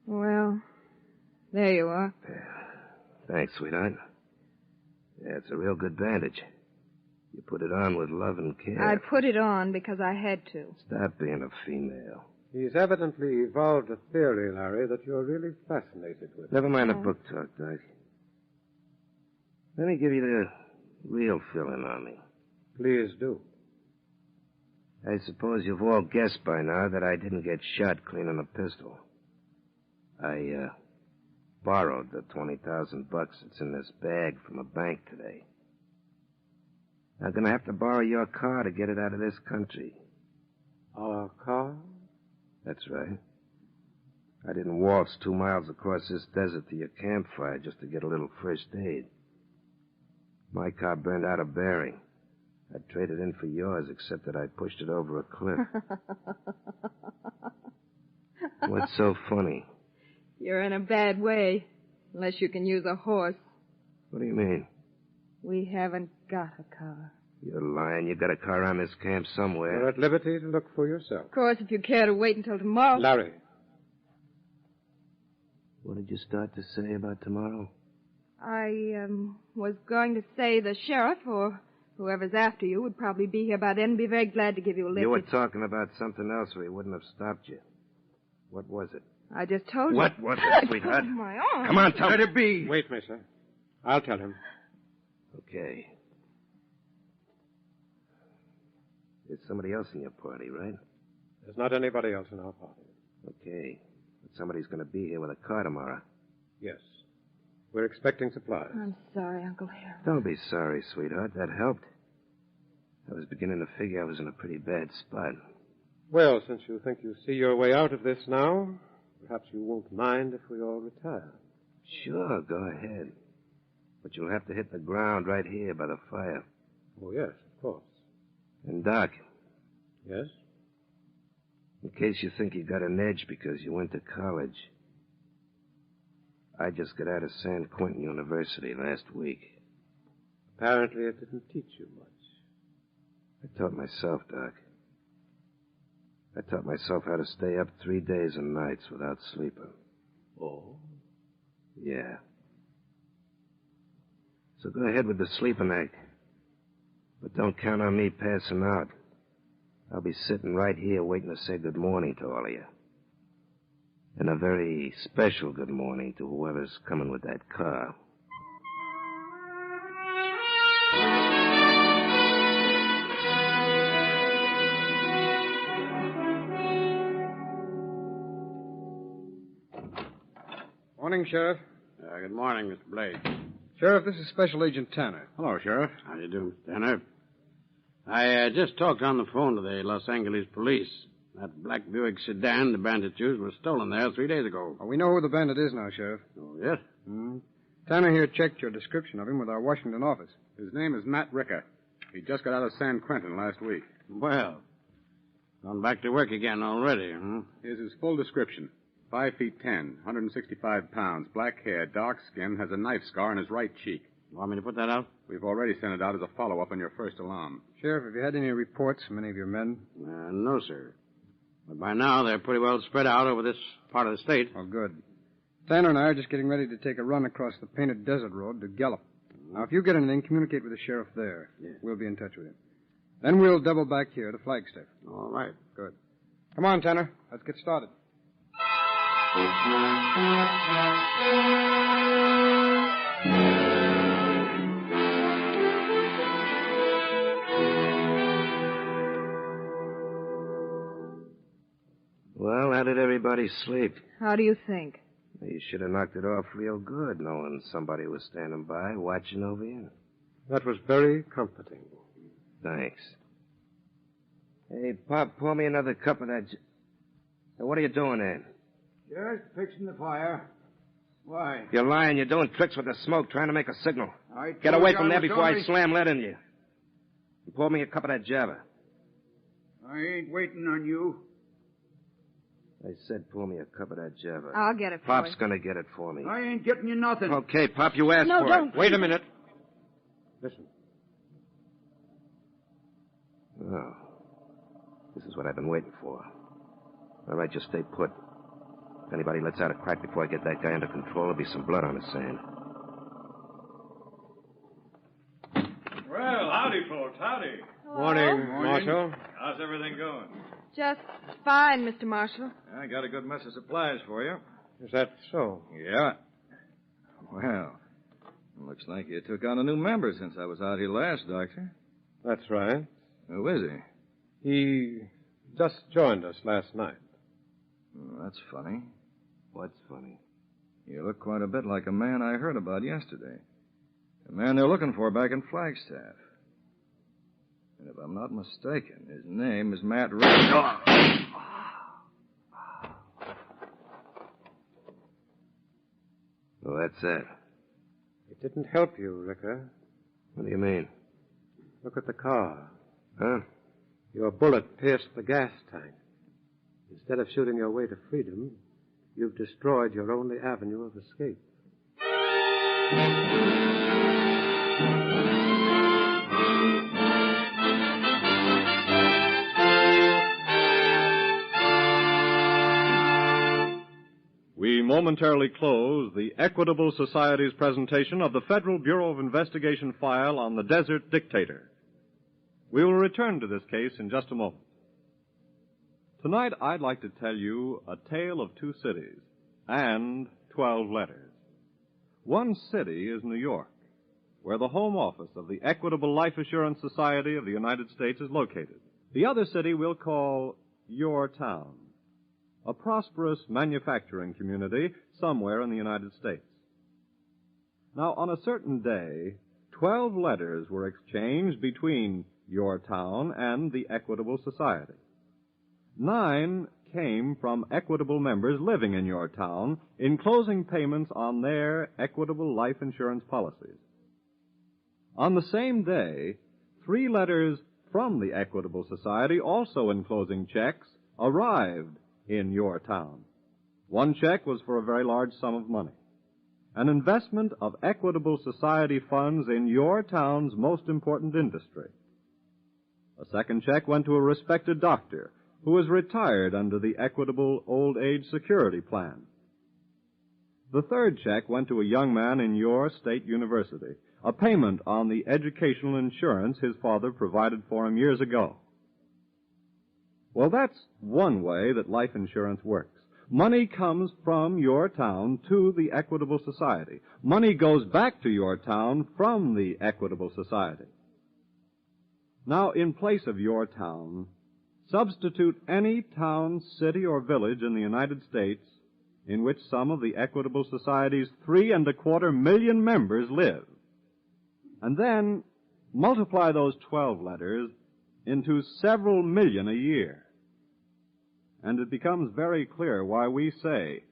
[SPEAKER 19] Well, there you are.
[SPEAKER 6] Thanks, sweetheart. Yeah, it's a real good bandage. You put it on with love and care.
[SPEAKER 19] I put it on because I had to.
[SPEAKER 6] Stop being a female.
[SPEAKER 11] He's evidently evolved a theory, Larry, that you're really fascinated with.
[SPEAKER 6] Never mind the book talk, Doc. Let me give you the real fill-in on me.
[SPEAKER 11] Please do.
[SPEAKER 6] I suppose you've all guessed by now that I didn't get shot cleaning a pistol. I, borrowed the $20,000 that's in this bag from a bank today. I'm gonna have to borrow your car to get it out of this country.
[SPEAKER 11] Our car?
[SPEAKER 6] That's right. I didn't waltz 2 miles across this desert to your campfire just to get a little first aid. My car burned out of bearing. I'd trade it in for yours, except that I pushed it over a cliff. What's so funny?
[SPEAKER 19] You're in a bad way, unless you can use a horse.
[SPEAKER 6] What do you mean?
[SPEAKER 19] We haven't got a car.
[SPEAKER 6] You're lying. You got a car around this camp somewhere.
[SPEAKER 11] You're at liberty to look for yourself.
[SPEAKER 19] Of course, if you care to wait until tomorrow...
[SPEAKER 11] Larry.
[SPEAKER 6] What did you start to say about tomorrow?
[SPEAKER 19] I, was going to say the sheriff or whoever's after you would probably be here by then and be very glad to give you a lift.
[SPEAKER 6] You were talking about something else or he wouldn't have stopped you. What was it?
[SPEAKER 19] I just told you.
[SPEAKER 6] What was it, sweetheart?
[SPEAKER 19] My arm.
[SPEAKER 6] Come on, tell
[SPEAKER 11] Let
[SPEAKER 6] me.
[SPEAKER 11] it be. Wait, mister. I'll tell him.
[SPEAKER 6] Okay. There's somebody else in your party, right?
[SPEAKER 11] There's not anybody else in our party.
[SPEAKER 6] Okay. But somebody's going to be here with a car tomorrow.
[SPEAKER 11] Yes. We're expecting supplies.
[SPEAKER 19] I'm sorry, Uncle Harold.
[SPEAKER 6] Don't be sorry, sweetheart. That helped. I was beginning to figure I was in a pretty bad spot.
[SPEAKER 11] Well, since you think you see your way out of this now, perhaps you won't mind if we all retire.
[SPEAKER 6] Sure, go ahead. But you'll have to hit the ground right here by the fire.
[SPEAKER 11] Oh, yes, of course.
[SPEAKER 6] And, Doc.
[SPEAKER 11] Yes?
[SPEAKER 6] In case you think you got an edge because you went to college, I just got out of San Quentin University last week.
[SPEAKER 11] Apparently it didn't teach you much.
[SPEAKER 6] I taught myself, Doc. I taught myself how to stay up 3 days and nights without sleeping.
[SPEAKER 11] Oh?
[SPEAKER 6] Yeah. So go ahead with the sleeping act. But don't count on me passing out. I'll be sitting right here waiting to say good morning to all of you. And a very special good morning to whoever's coming with that car.
[SPEAKER 12] Morning, Sheriff.
[SPEAKER 21] Good morning, Mr. Blake.
[SPEAKER 12] Sheriff, this is Special Agent Tanner.
[SPEAKER 21] Hello, Sheriff. How you doing, Mr. Tanner? I just talked on the phone to the Los Angeles police. That black Buick sedan the bandits used was stolen there 3 days ago.
[SPEAKER 12] We know who the bandit is now, Sheriff.
[SPEAKER 21] Oh, yes?
[SPEAKER 12] Tanner here checked your description of him with our Washington office.
[SPEAKER 17] His name is Matt Ricker. He just got out of San Quentin last week.
[SPEAKER 21] Well, gone back to work again already, huh?
[SPEAKER 17] Here's his full description. 5 feet 10, 165 pounds, black hair, dark skin, has a knife scar on his right cheek.
[SPEAKER 21] Want me to put that out?
[SPEAKER 17] We've already sent it out as a follow-up on your first alarm.
[SPEAKER 12] Sheriff, have you had any reports from any of your men?
[SPEAKER 21] No, sir. But by now, they're pretty well spread out over this part of the state.
[SPEAKER 12] Oh, good. Tanner and I are just getting ready to take a run across the Painted Desert Road to Gallup. Now, if you get anything, communicate with the sheriff there.
[SPEAKER 21] Yeah.
[SPEAKER 12] We'll be in touch with him. Then we'll double back here to Flagstaff.
[SPEAKER 21] All right.
[SPEAKER 12] Good. Come on, Tanner. Let's get started.
[SPEAKER 6] Well, how did everybody sleep?
[SPEAKER 19] How do you think?
[SPEAKER 6] You should have knocked it off real good, knowing somebody was standing by, watching over you.
[SPEAKER 11] That was very comforting.
[SPEAKER 6] Thanks. Hey, Pop, pour me another cup of that... Hey, what are you doing there?
[SPEAKER 5] Just fixing the fire. Why?
[SPEAKER 6] You're lying. You're doing tricks with the smoke, trying to make a signal. Get
[SPEAKER 5] told
[SPEAKER 6] away
[SPEAKER 5] you
[SPEAKER 6] from
[SPEAKER 5] I
[SPEAKER 6] there
[SPEAKER 5] was
[SPEAKER 6] before I
[SPEAKER 5] only-
[SPEAKER 6] slam lead in you. And pour me a cup of that Java.
[SPEAKER 5] I ain't waiting on you.
[SPEAKER 6] I said pour me a cup of that Java.
[SPEAKER 19] I'll get it for
[SPEAKER 6] Pop's
[SPEAKER 19] you.
[SPEAKER 6] gonna get it for me.
[SPEAKER 5] I ain't getting you nothing.
[SPEAKER 6] Okay, Pop, you asked
[SPEAKER 19] No,
[SPEAKER 6] for
[SPEAKER 19] don't.
[SPEAKER 6] it.
[SPEAKER 11] Wait a minute. Listen.
[SPEAKER 6] Oh. This is what I've been waiting for. All right, just stay put. If anybody lets out a crack before I get that guy under control, there'll be some blood on his sand.
[SPEAKER 7] howdy.
[SPEAKER 19] Morning,
[SPEAKER 12] Marshal.
[SPEAKER 7] How's everything going?
[SPEAKER 19] Just fine, Mr. Marshal.
[SPEAKER 3] I got a good mess of supplies for you.
[SPEAKER 12] Is that so?
[SPEAKER 3] Yeah. Well, looks like you took on a new member since I was out here last, Doctor.
[SPEAKER 12] That's right.
[SPEAKER 3] Who is he?
[SPEAKER 12] He just joined us last night.
[SPEAKER 3] That's funny.
[SPEAKER 6] What's funny?
[SPEAKER 3] You look quite a bit like a man I heard about yesterday. A man they're looking for back in Flagstaff. And if I'm not mistaken, his name is Matt Ricker.
[SPEAKER 6] Well, that's it.
[SPEAKER 12] It didn't help you, Ricker.
[SPEAKER 6] What do you mean?
[SPEAKER 12] Look at the car.
[SPEAKER 6] Huh?
[SPEAKER 12] Your bullet pierced the gas tank. Instead of shooting your way to freedom, you've destroyed your only avenue of escape.
[SPEAKER 7] We momentarily close the Equitable Society's presentation of the Federal Bureau of Investigation file on the Desert Dictator. We will return to this case in just a moment. Tonight, I'd like to tell you a tale of two cities and 12 letters. One city is New York, where the home office of the Equitable Life Assurance Society of the United States is located. The other city we'll call Your Town, a prosperous manufacturing community somewhere in the United States. Now, on a certain day, 12 letters were exchanged between Your Town and the Equitable Society. 9 came from Equitable members living in Your Town, enclosing payments on their Equitable life insurance policies. On the same day, 3 letters from the Equitable Society, also enclosing checks, arrived in Your Town. One check was for a very large sum of money, an investment of Equitable Society funds in Your Town's most important industry. A second check went to a respected doctor who was retired under the Equitable Old Age Security Plan. The third check went to a young man in your state university, a payment on the educational insurance his father provided for him years ago. Well, that's one way that life insurance works. Money comes from Your Town to the Equitable Society. Money goes back to Your Town from the Equitable Society. Now, in place of Your Town, substitute any town, city, or village in the United States in which some of the Equitable Society's 3.25 million members live. And then multiply those 12 letters into several million a year. And it becomes very clear why we say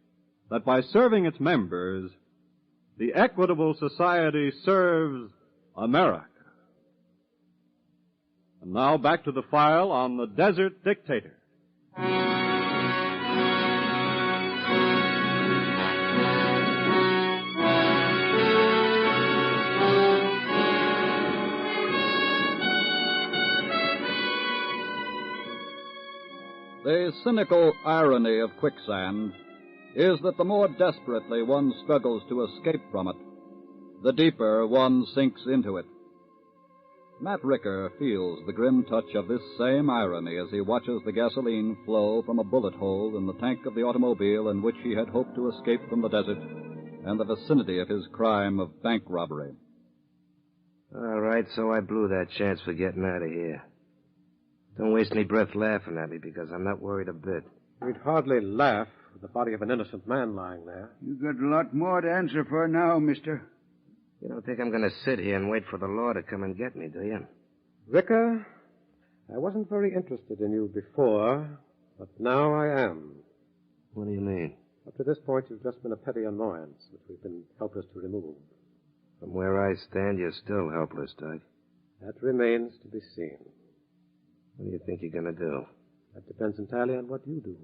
[SPEAKER 7] that by serving its members, the Equitable Society serves America. And now back to the file on the Desert Dictator.
[SPEAKER 15] The cynical irony of quicksand is that the more desperately one struggles to escape from it, the deeper one sinks into it. Matt Ricker feels the grim touch of this same irony as he watches the gasoline flow from a bullet hole in the tank of the automobile in which he had hoped to escape from the desert and the vicinity of his crime of bank robbery.
[SPEAKER 6] All right, so I blew that chance for getting out of here. Don't waste any breath laughing at me, because I'm not worried a bit.
[SPEAKER 12] We'd hardly laugh with the body of an innocent man lying there.
[SPEAKER 5] You got a lot more to answer for now, mister.
[SPEAKER 6] You don't think I'm going to sit here and wait for the law to come and get me, do you?
[SPEAKER 12] Ricker, I wasn't very interested in you before, but now I am.
[SPEAKER 6] What do you mean?
[SPEAKER 12] Up to this point, you've just been a petty annoyance, which we've been helpless to remove.
[SPEAKER 6] From where I stand, you're still helpless, Doug.
[SPEAKER 12] That remains to be seen.
[SPEAKER 6] What do you think you're going to do?
[SPEAKER 12] That depends entirely on what you do.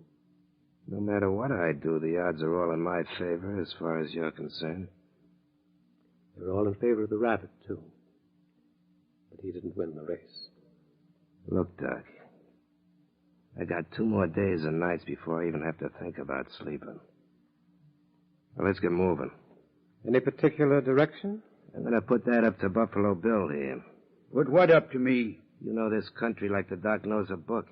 [SPEAKER 6] No matter what I do, the odds are all in my favor as far as you're concerned.
[SPEAKER 12] They're all in favor of the rabbit, too. But he didn't win the race.
[SPEAKER 6] Look, Doc, I got 2 more days and nights before I even have to think about sleeping. Well, let's get moving.
[SPEAKER 12] Any particular direction?
[SPEAKER 6] I'm going to put that up to Buffalo Bill here.
[SPEAKER 5] Put what up to me?
[SPEAKER 6] You know this country like the doc knows a book.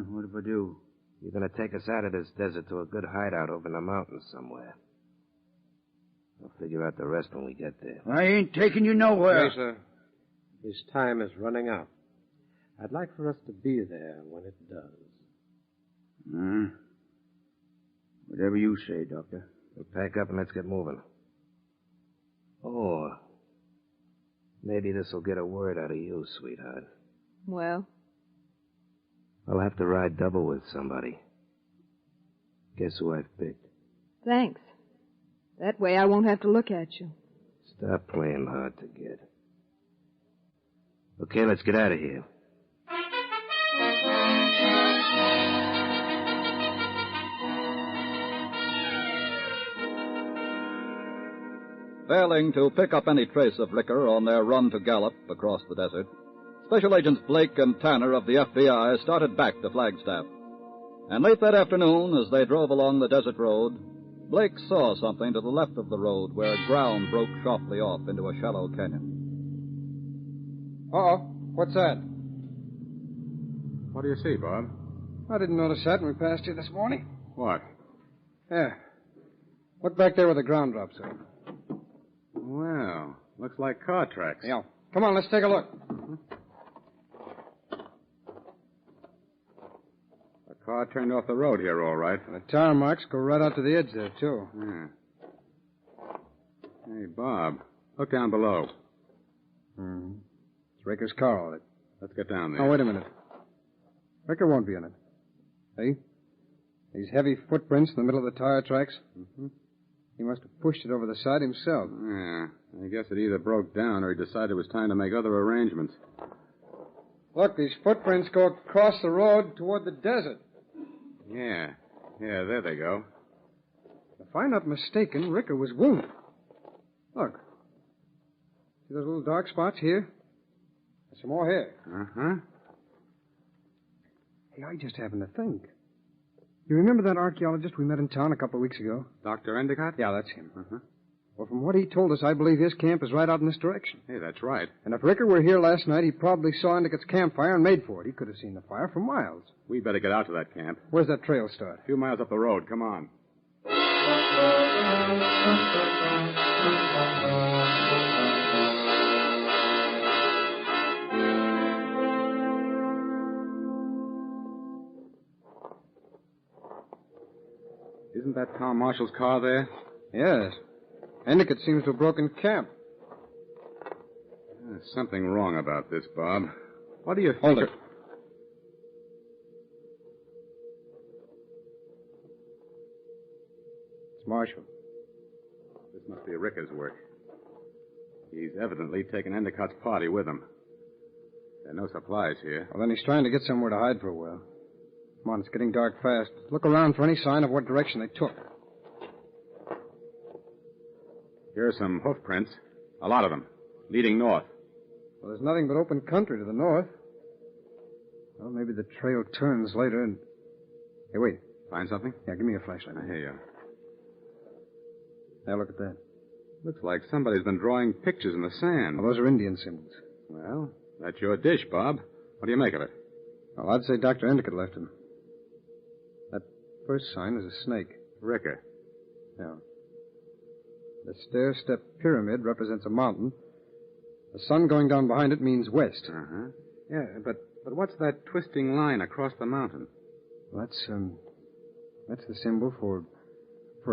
[SPEAKER 5] What if I do?
[SPEAKER 6] You're going to take us out of this desert to a good hideout over in the mountains somewhere. I'll figure out the rest when we get there.
[SPEAKER 5] I ain't taking you nowhere.
[SPEAKER 12] Mesa, his time is running out. I'd like for us to be there when it does.
[SPEAKER 5] Whatever you say, Doctor.
[SPEAKER 6] We'll pack up and let's get moving. Oh, maybe this will get a word out of you, sweetheart.
[SPEAKER 19] Well?
[SPEAKER 6] I'll have to ride double with somebody. Guess who I've picked?
[SPEAKER 19] Thanks. That way I won't have to look at you.
[SPEAKER 6] Stop playing hard to get. Okay, let's get out of here.
[SPEAKER 15] Failing to pick up any trace of Ricker on their run to Gallup across the desert, Special Agents Blake and Tanner of the FBI started back to Flagstaff. And late that afternoon, as they drove along the desert road, Blake saw something to the left of the road where ground broke sharply off into a shallow canyon.
[SPEAKER 2] Uh-oh. What's that?
[SPEAKER 17] What do you see, Bob?
[SPEAKER 2] I didn't notice that when we passed you this morning.
[SPEAKER 17] What?
[SPEAKER 2] Yeah. Look back there where the ground drops in.
[SPEAKER 17] Well, looks like car tracks.
[SPEAKER 2] Yeah. Come on, let's take a look.
[SPEAKER 17] A car turned off the road here, all right.
[SPEAKER 2] And the tire marks go right out to the edge there, too.
[SPEAKER 17] Yeah. Hey, Bob, look down below.
[SPEAKER 2] It's Ricker's car, all right.
[SPEAKER 17] Let's get down there.
[SPEAKER 2] Oh, wait a minute. Ricker won't be in it. See? These heavy footprints in the middle of the tire tracks. He must have pushed it over the side himself.
[SPEAKER 17] Yeah. I guess it either broke down or he decided it was time to make other arrangements.
[SPEAKER 2] Look, these footprints go across the road toward the desert.
[SPEAKER 17] Yeah. Yeah, there they go.
[SPEAKER 2] If I'm not mistaken, Ricker was wounded. Look. See those little dark spots here? There's some more here. Hey, I just happened to think. You remember that archaeologist we met in town a couple of weeks ago?
[SPEAKER 17] Dr. Endicott?
[SPEAKER 2] Yeah, that's him. Well, from what he told us, I believe his camp is right out in this direction.
[SPEAKER 17] Hey, that's right.
[SPEAKER 2] And if Ricker were here last night, he probably saw Endicott's campfire and made for it. He could have seen the fire for miles.
[SPEAKER 17] We better get out to that camp.
[SPEAKER 2] Where's that trail start?
[SPEAKER 17] A few miles up the road. Come on. Isn't that Tom Marshall's car there?
[SPEAKER 2] Yes. Endicott seems to have broken camp.
[SPEAKER 17] There's something wrong about this, Bob. What do you think?
[SPEAKER 2] Hold it. It's Marshall.
[SPEAKER 17] This must be Ricker's work. He's evidently taken Endicott's party with him. There are no supplies here.
[SPEAKER 2] Well, then he's trying to get somewhere to hide for a while. Come on, it's getting dark fast. Look around for any sign of what direction they took.
[SPEAKER 17] Here are some hoof prints. A lot of them. Leading north.
[SPEAKER 2] Well, there's nothing but open country to the north. Well, maybe the trail turns later and... Hey, wait.
[SPEAKER 17] Find something?
[SPEAKER 2] Yeah, give me your flashlight.
[SPEAKER 17] I hear you.
[SPEAKER 2] Now, look at that.
[SPEAKER 17] Looks like somebody's been drawing pictures in the sand.
[SPEAKER 2] Well, those are Indian symbols.
[SPEAKER 17] Well, that's your dish, Bob. What do you make of it?
[SPEAKER 2] Well, I'd say Dr. Endicott left him. That first sign is a snake.
[SPEAKER 17] Ricker.
[SPEAKER 2] Yeah. The stair-step pyramid represents a mountain. The sun going down behind it means west.
[SPEAKER 17] Yeah, but what's that twisting line across the mountain?
[SPEAKER 2] Well, that's the symbol for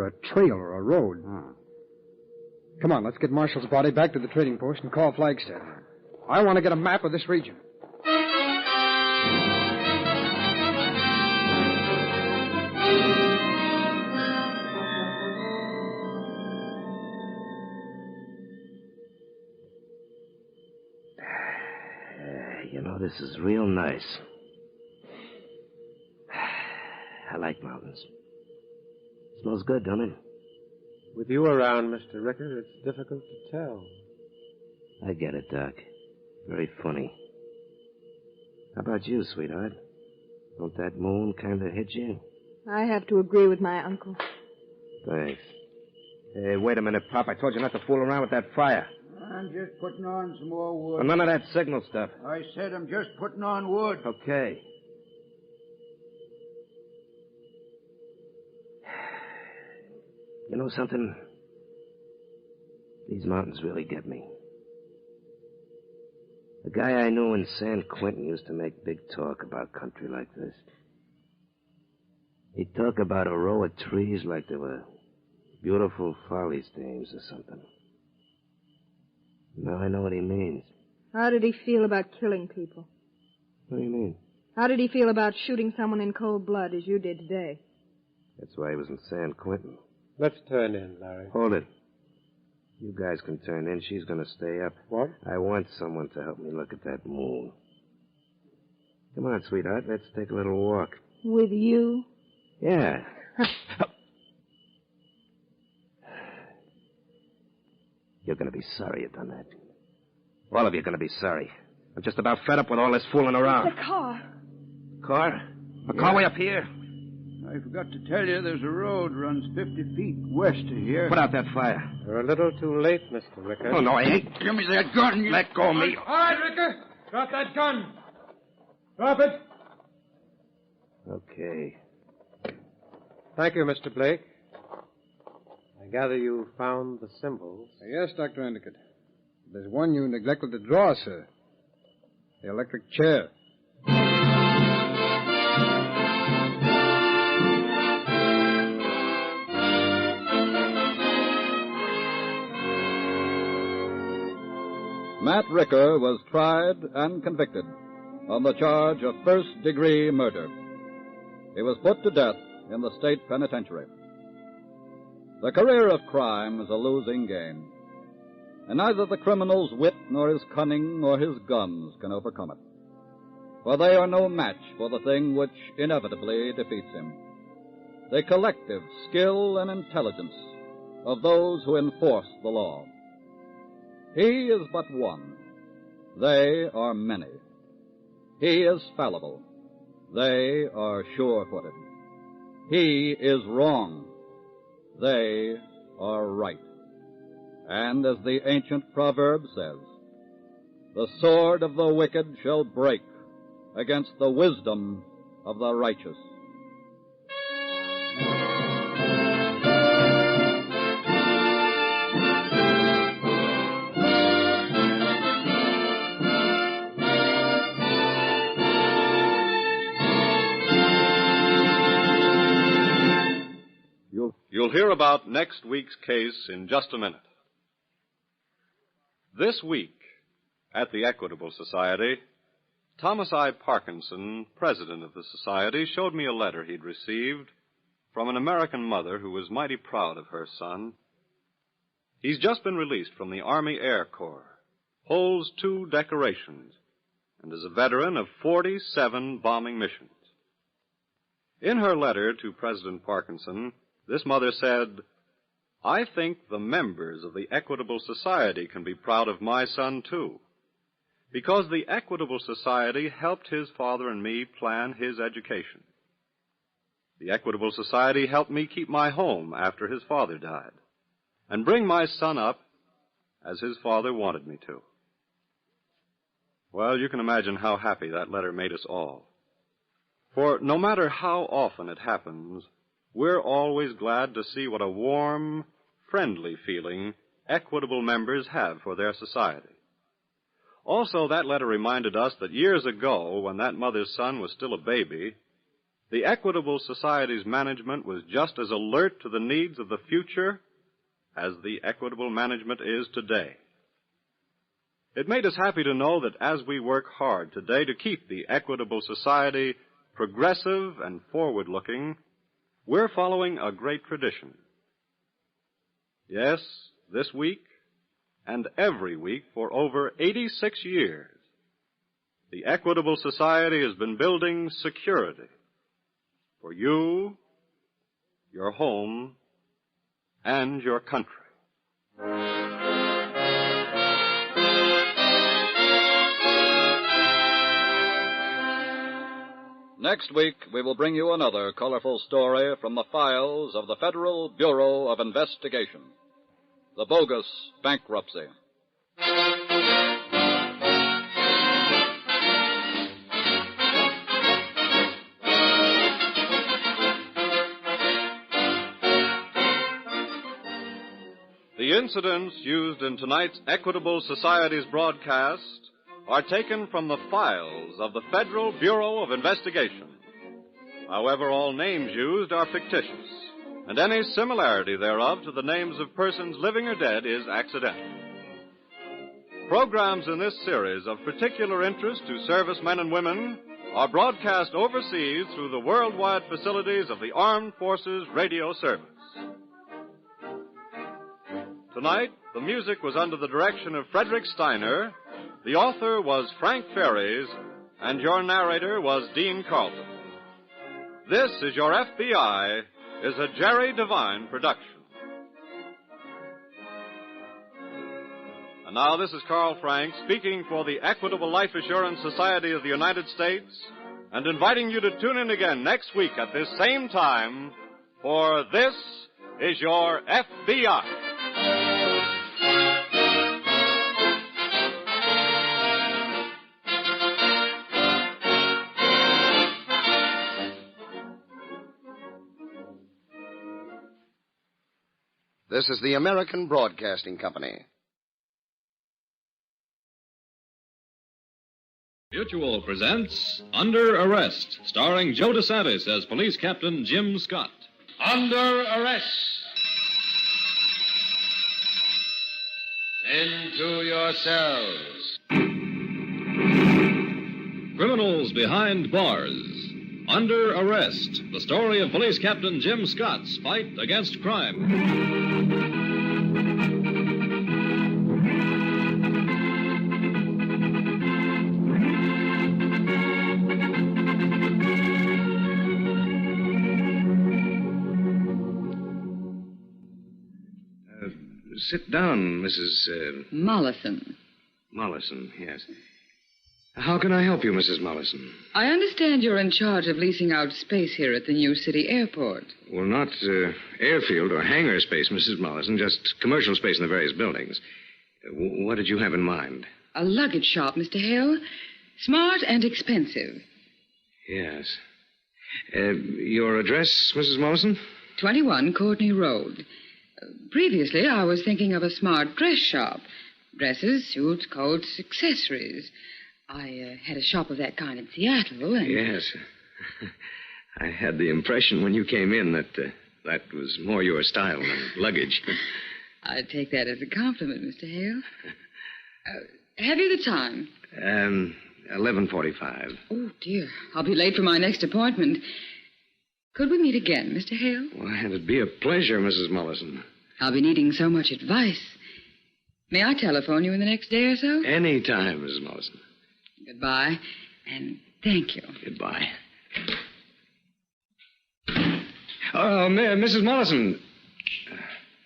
[SPEAKER 2] a trail or a road. Come on, let's get Marshall's body back to the trading post and call Flagstaff. I want to get a map of this region.
[SPEAKER 6] This is real nice. I like mountains. Smells good, don't it?
[SPEAKER 12] With you around, Mr. Ricker, it's difficult to tell.
[SPEAKER 6] I get it, Doc. Very funny. How about you, sweetheart? Don't that moon kind of hit you?
[SPEAKER 19] I have to agree with my uncle.
[SPEAKER 6] Thanks. Hey, wait a minute, Pop. I told you not to fool around with that fire.
[SPEAKER 5] I'm just putting on some more wood.
[SPEAKER 6] Well, none of that signal stuff.
[SPEAKER 5] I said I'm just putting on wood.
[SPEAKER 6] Okay. You know something? These mountains really get me. The guy I knew in San Quentin used to make big talk about country like this. He'd talk about a row of trees like they were beautiful follies dames or something. Now I know what he means.
[SPEAKER 19] How did he feel about killing people?
[SPEAKER 6] What do you mean?
[SPEAKER 19] How did he feel about shooting someone in cold blood as you did today?
[SPEAKER 6] That's why he was in San Quentin.
[SPEAKER 12] Let's turn in, Larry.
[SPEAKER 6] Hold it. You guys can turn in. She's going to stay up.
[SPEAKER 12] What?
[SPEAKER 6] I want someone to help me look at that moon. Come on, sweetheart. Let's take a little walk.
[SPEAKER 19] With you?
[SPEAKER 6] Yeah. You're going to be sorry you done that. All of you are going to be sorry. I'm just about fed up with all this fooling around.
[SPEAKER 19] The car.
[SPEAKER 6] Car? A car way up here?
[SPEAKER 5] I forgot to tell you there's a road runs 50 feet west of here.
[SPEAKER 6] Put out that fire.
[SPEAKER 12] You're a little too late, Mr. Ricker.
[SPEAKER 6] Oh, no, I ain't.
[SPEAKER 5] Give me that gun. You...
[SPEAKER 6] Let go of me.
[SPEAKER 2] All right, Ricker. Drop that gun. Drop it.
[SPEAKER 6] Okay.
[SPEAKER 12] Thank you, Mr. Blake. I gather you found the symbols.
[SPEAKER 2] Yes, Dr. Endicott. There's one you neglected to draw, sir. The electric chair.
[SPEAKER 15] Matt Ricker was tried and convicted on the charge of first-degree murder. He was put to death in the state penitentiary. The career of crime is a losing game, and neither the criminal's wit nor his cunning nor his guns can overcome it, for they are no match for the thing which inevitably defeats him, the collective skill and intelligence of those who enforce the law. He is but one. They are many. He is fallible. They are sure-footed. He is wrong. They are right. And as the ancient proverb says, the sword of the wicked shall break against the wisdom of the righteous.
[SPEAKER 7] You'll hear about next week's case in just a minute. This week, at the Equitable Society, Thomas I. Parkinson, president of the Society, showed me a letter he'd received from an American mother who was mighty proud of her son. He's just been released from the Army Air Corps, holds 2 decorations, and is a veteran of 47 bombing missions. In her letter to President Parkinson, this mother said, I think the members of the Equitable Society can be proud of my son, too, because the Equitable Society helped his father and me plan his education. The Equitable Society helped me keep my home after his father died and bring my son up as his father wanted me to. Well, you can imagine how happy that letter made us all. For no matter how often it happens, we're always glad to see what a warm, friendly feeling Equitable members have for their society. Also, that letter reminded us that years ago, when that mother's son was still a baby, the Equitable Society's management was just as alert to the needs of the future as the Equitable management is today. It made us happy to know that as we work hard today to keep the Equitable Society progressive and forward-looking, we're following a great tradition. Yes, this week and every week for over 86 years, the Equitable Society has been building security for you, your home, and your country.
[SPEAKER 15] Next week, we will bring you another colorful story from the files of the Federal Bureau of Investigation, the bogus bankruptcy.
[SPEAKER 7] The incidents used in tonight's Equitable Society's broadcast are taken from the files of the Federal Bureau of Investigation. However, all names used are fictitious, and any similarity thereof to the names of persons living or dead is accidental. Programs in this series of particular interest to servicemen and women are broadcast overseas through the worldwide facilities of the Armed Forces Radio Service. Tonight, the music was under the direction of Frederick Steiner, the author was Frank Ferries, and your narrator was Dean Carlton. This is Your FBI is a Jerry Devine production. And now this is Carl Frank speaking for the Equitable Life Assurance Society of the United States and inviting you to tune in again next week at this same time for This is Your FBI.
[SPEAKER 9] This is the American Broadcasting Company.
[SPEAKER 10] Mutual presents Under Arrest, starring Joe DeSantis as Police Captain Jim Scott.
[SPEAKER 13] Under arrest. Into yourselves.
[SPEAKER 10] Criminals behind bars. Under Arrest, the story of Police Captain Jim Scott's fight against crime.
[SPEAKER 3] Sit down, Mrs.
[SPEAKER 24] Mollison.
[SPEAKER 3] Mollison, yes. How can I help you, Mrs. Mollison?
[SPEAKER 24] I understand you're in charge of leasing out space here at the New City Airport.
[SPEAKER 3] Well, not airfield or hangar space, Mrs. Mollison, just commercial space in the various buildings. What did you have in mind?
[SPEAKER 24] A luggage shop, Mr. Hale. Smart and expensive.
[SPEAKER 3] Yes. Your address, Mrs. Mollison?
[SPEAKER 24] 21 Courtney Road. Previously, I was thinking of a smart dress shop. Dresses, suits, coats, accessories. I had a shop of that kind in Seattle, and...
[SPEAKER 3] Yes. I had the impression when you came in that that was more your style than luggage.
[SPEAKER 24] I take that as a compliment, Mr. Hale. Have you the time?
[SPEAKER 3] 11:45.
[SPEAKER 24] Oh, dear. I'll be late for my next appointment. Could we meet again, Mr. Hale?
[SPEAKER 3] Well, it'd be a pleasure, Mrs. Mollison.
[SPEAKER 24] I'll be needing so much advice. May I telephone you in the next day or so?
[SPEAKER 3] Any time, Mrs. Mollison.
[SPEAKER 24] Goodbye, and thank you.
[SPEAKER 3] Goodbye. Mrs. Mollison.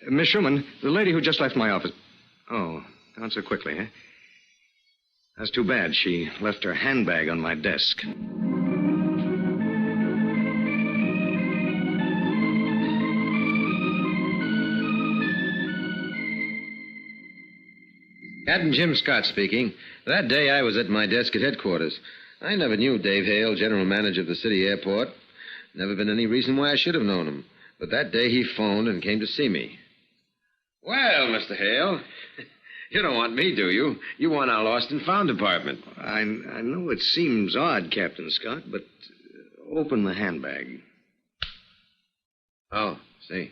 [SPEAKER 3] Miss Schumann, the lady who just left my office. Oh, gone so quickly, eh? That's too bad. She left her handbag on my desk.
[SPEAKER 25] Captain Jim Scott speaking. That day I was at my desk at headquarters. I never knew Dave Hale, general manager of the city airport. Never been any reason why I should have known him. But that day he phoned and came to see me. Well, Mr. Hale, you don't want me, do you? You want our lost and found department.
[SPEAKER 3] I know it seems odd, Captain Scott, but open the handbag.
[SPEAKER 25] Oh, see.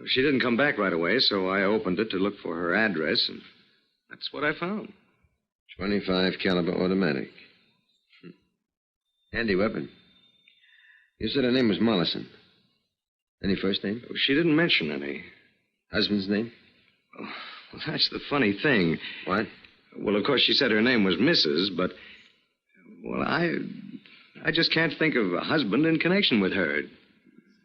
[SPEAKER 3] She didn't come back right away, so I opened it to look for her address, and that's what I found.
[SPEAKER 25] 25 caliber automatic. Handy weapon. You said her name was Mollison. Any first name?
[SPEAKER 3] She didn't mention any.
[SPEAKER 25] Husband's name?
[SPEAKER 3] Oh, well, that's the funny thing.
[SPEAKER 25] What?
[SPEAKER 3] Well, of course, she said her name was Mrs., but... Well, I just can't think of a husband in connection with her.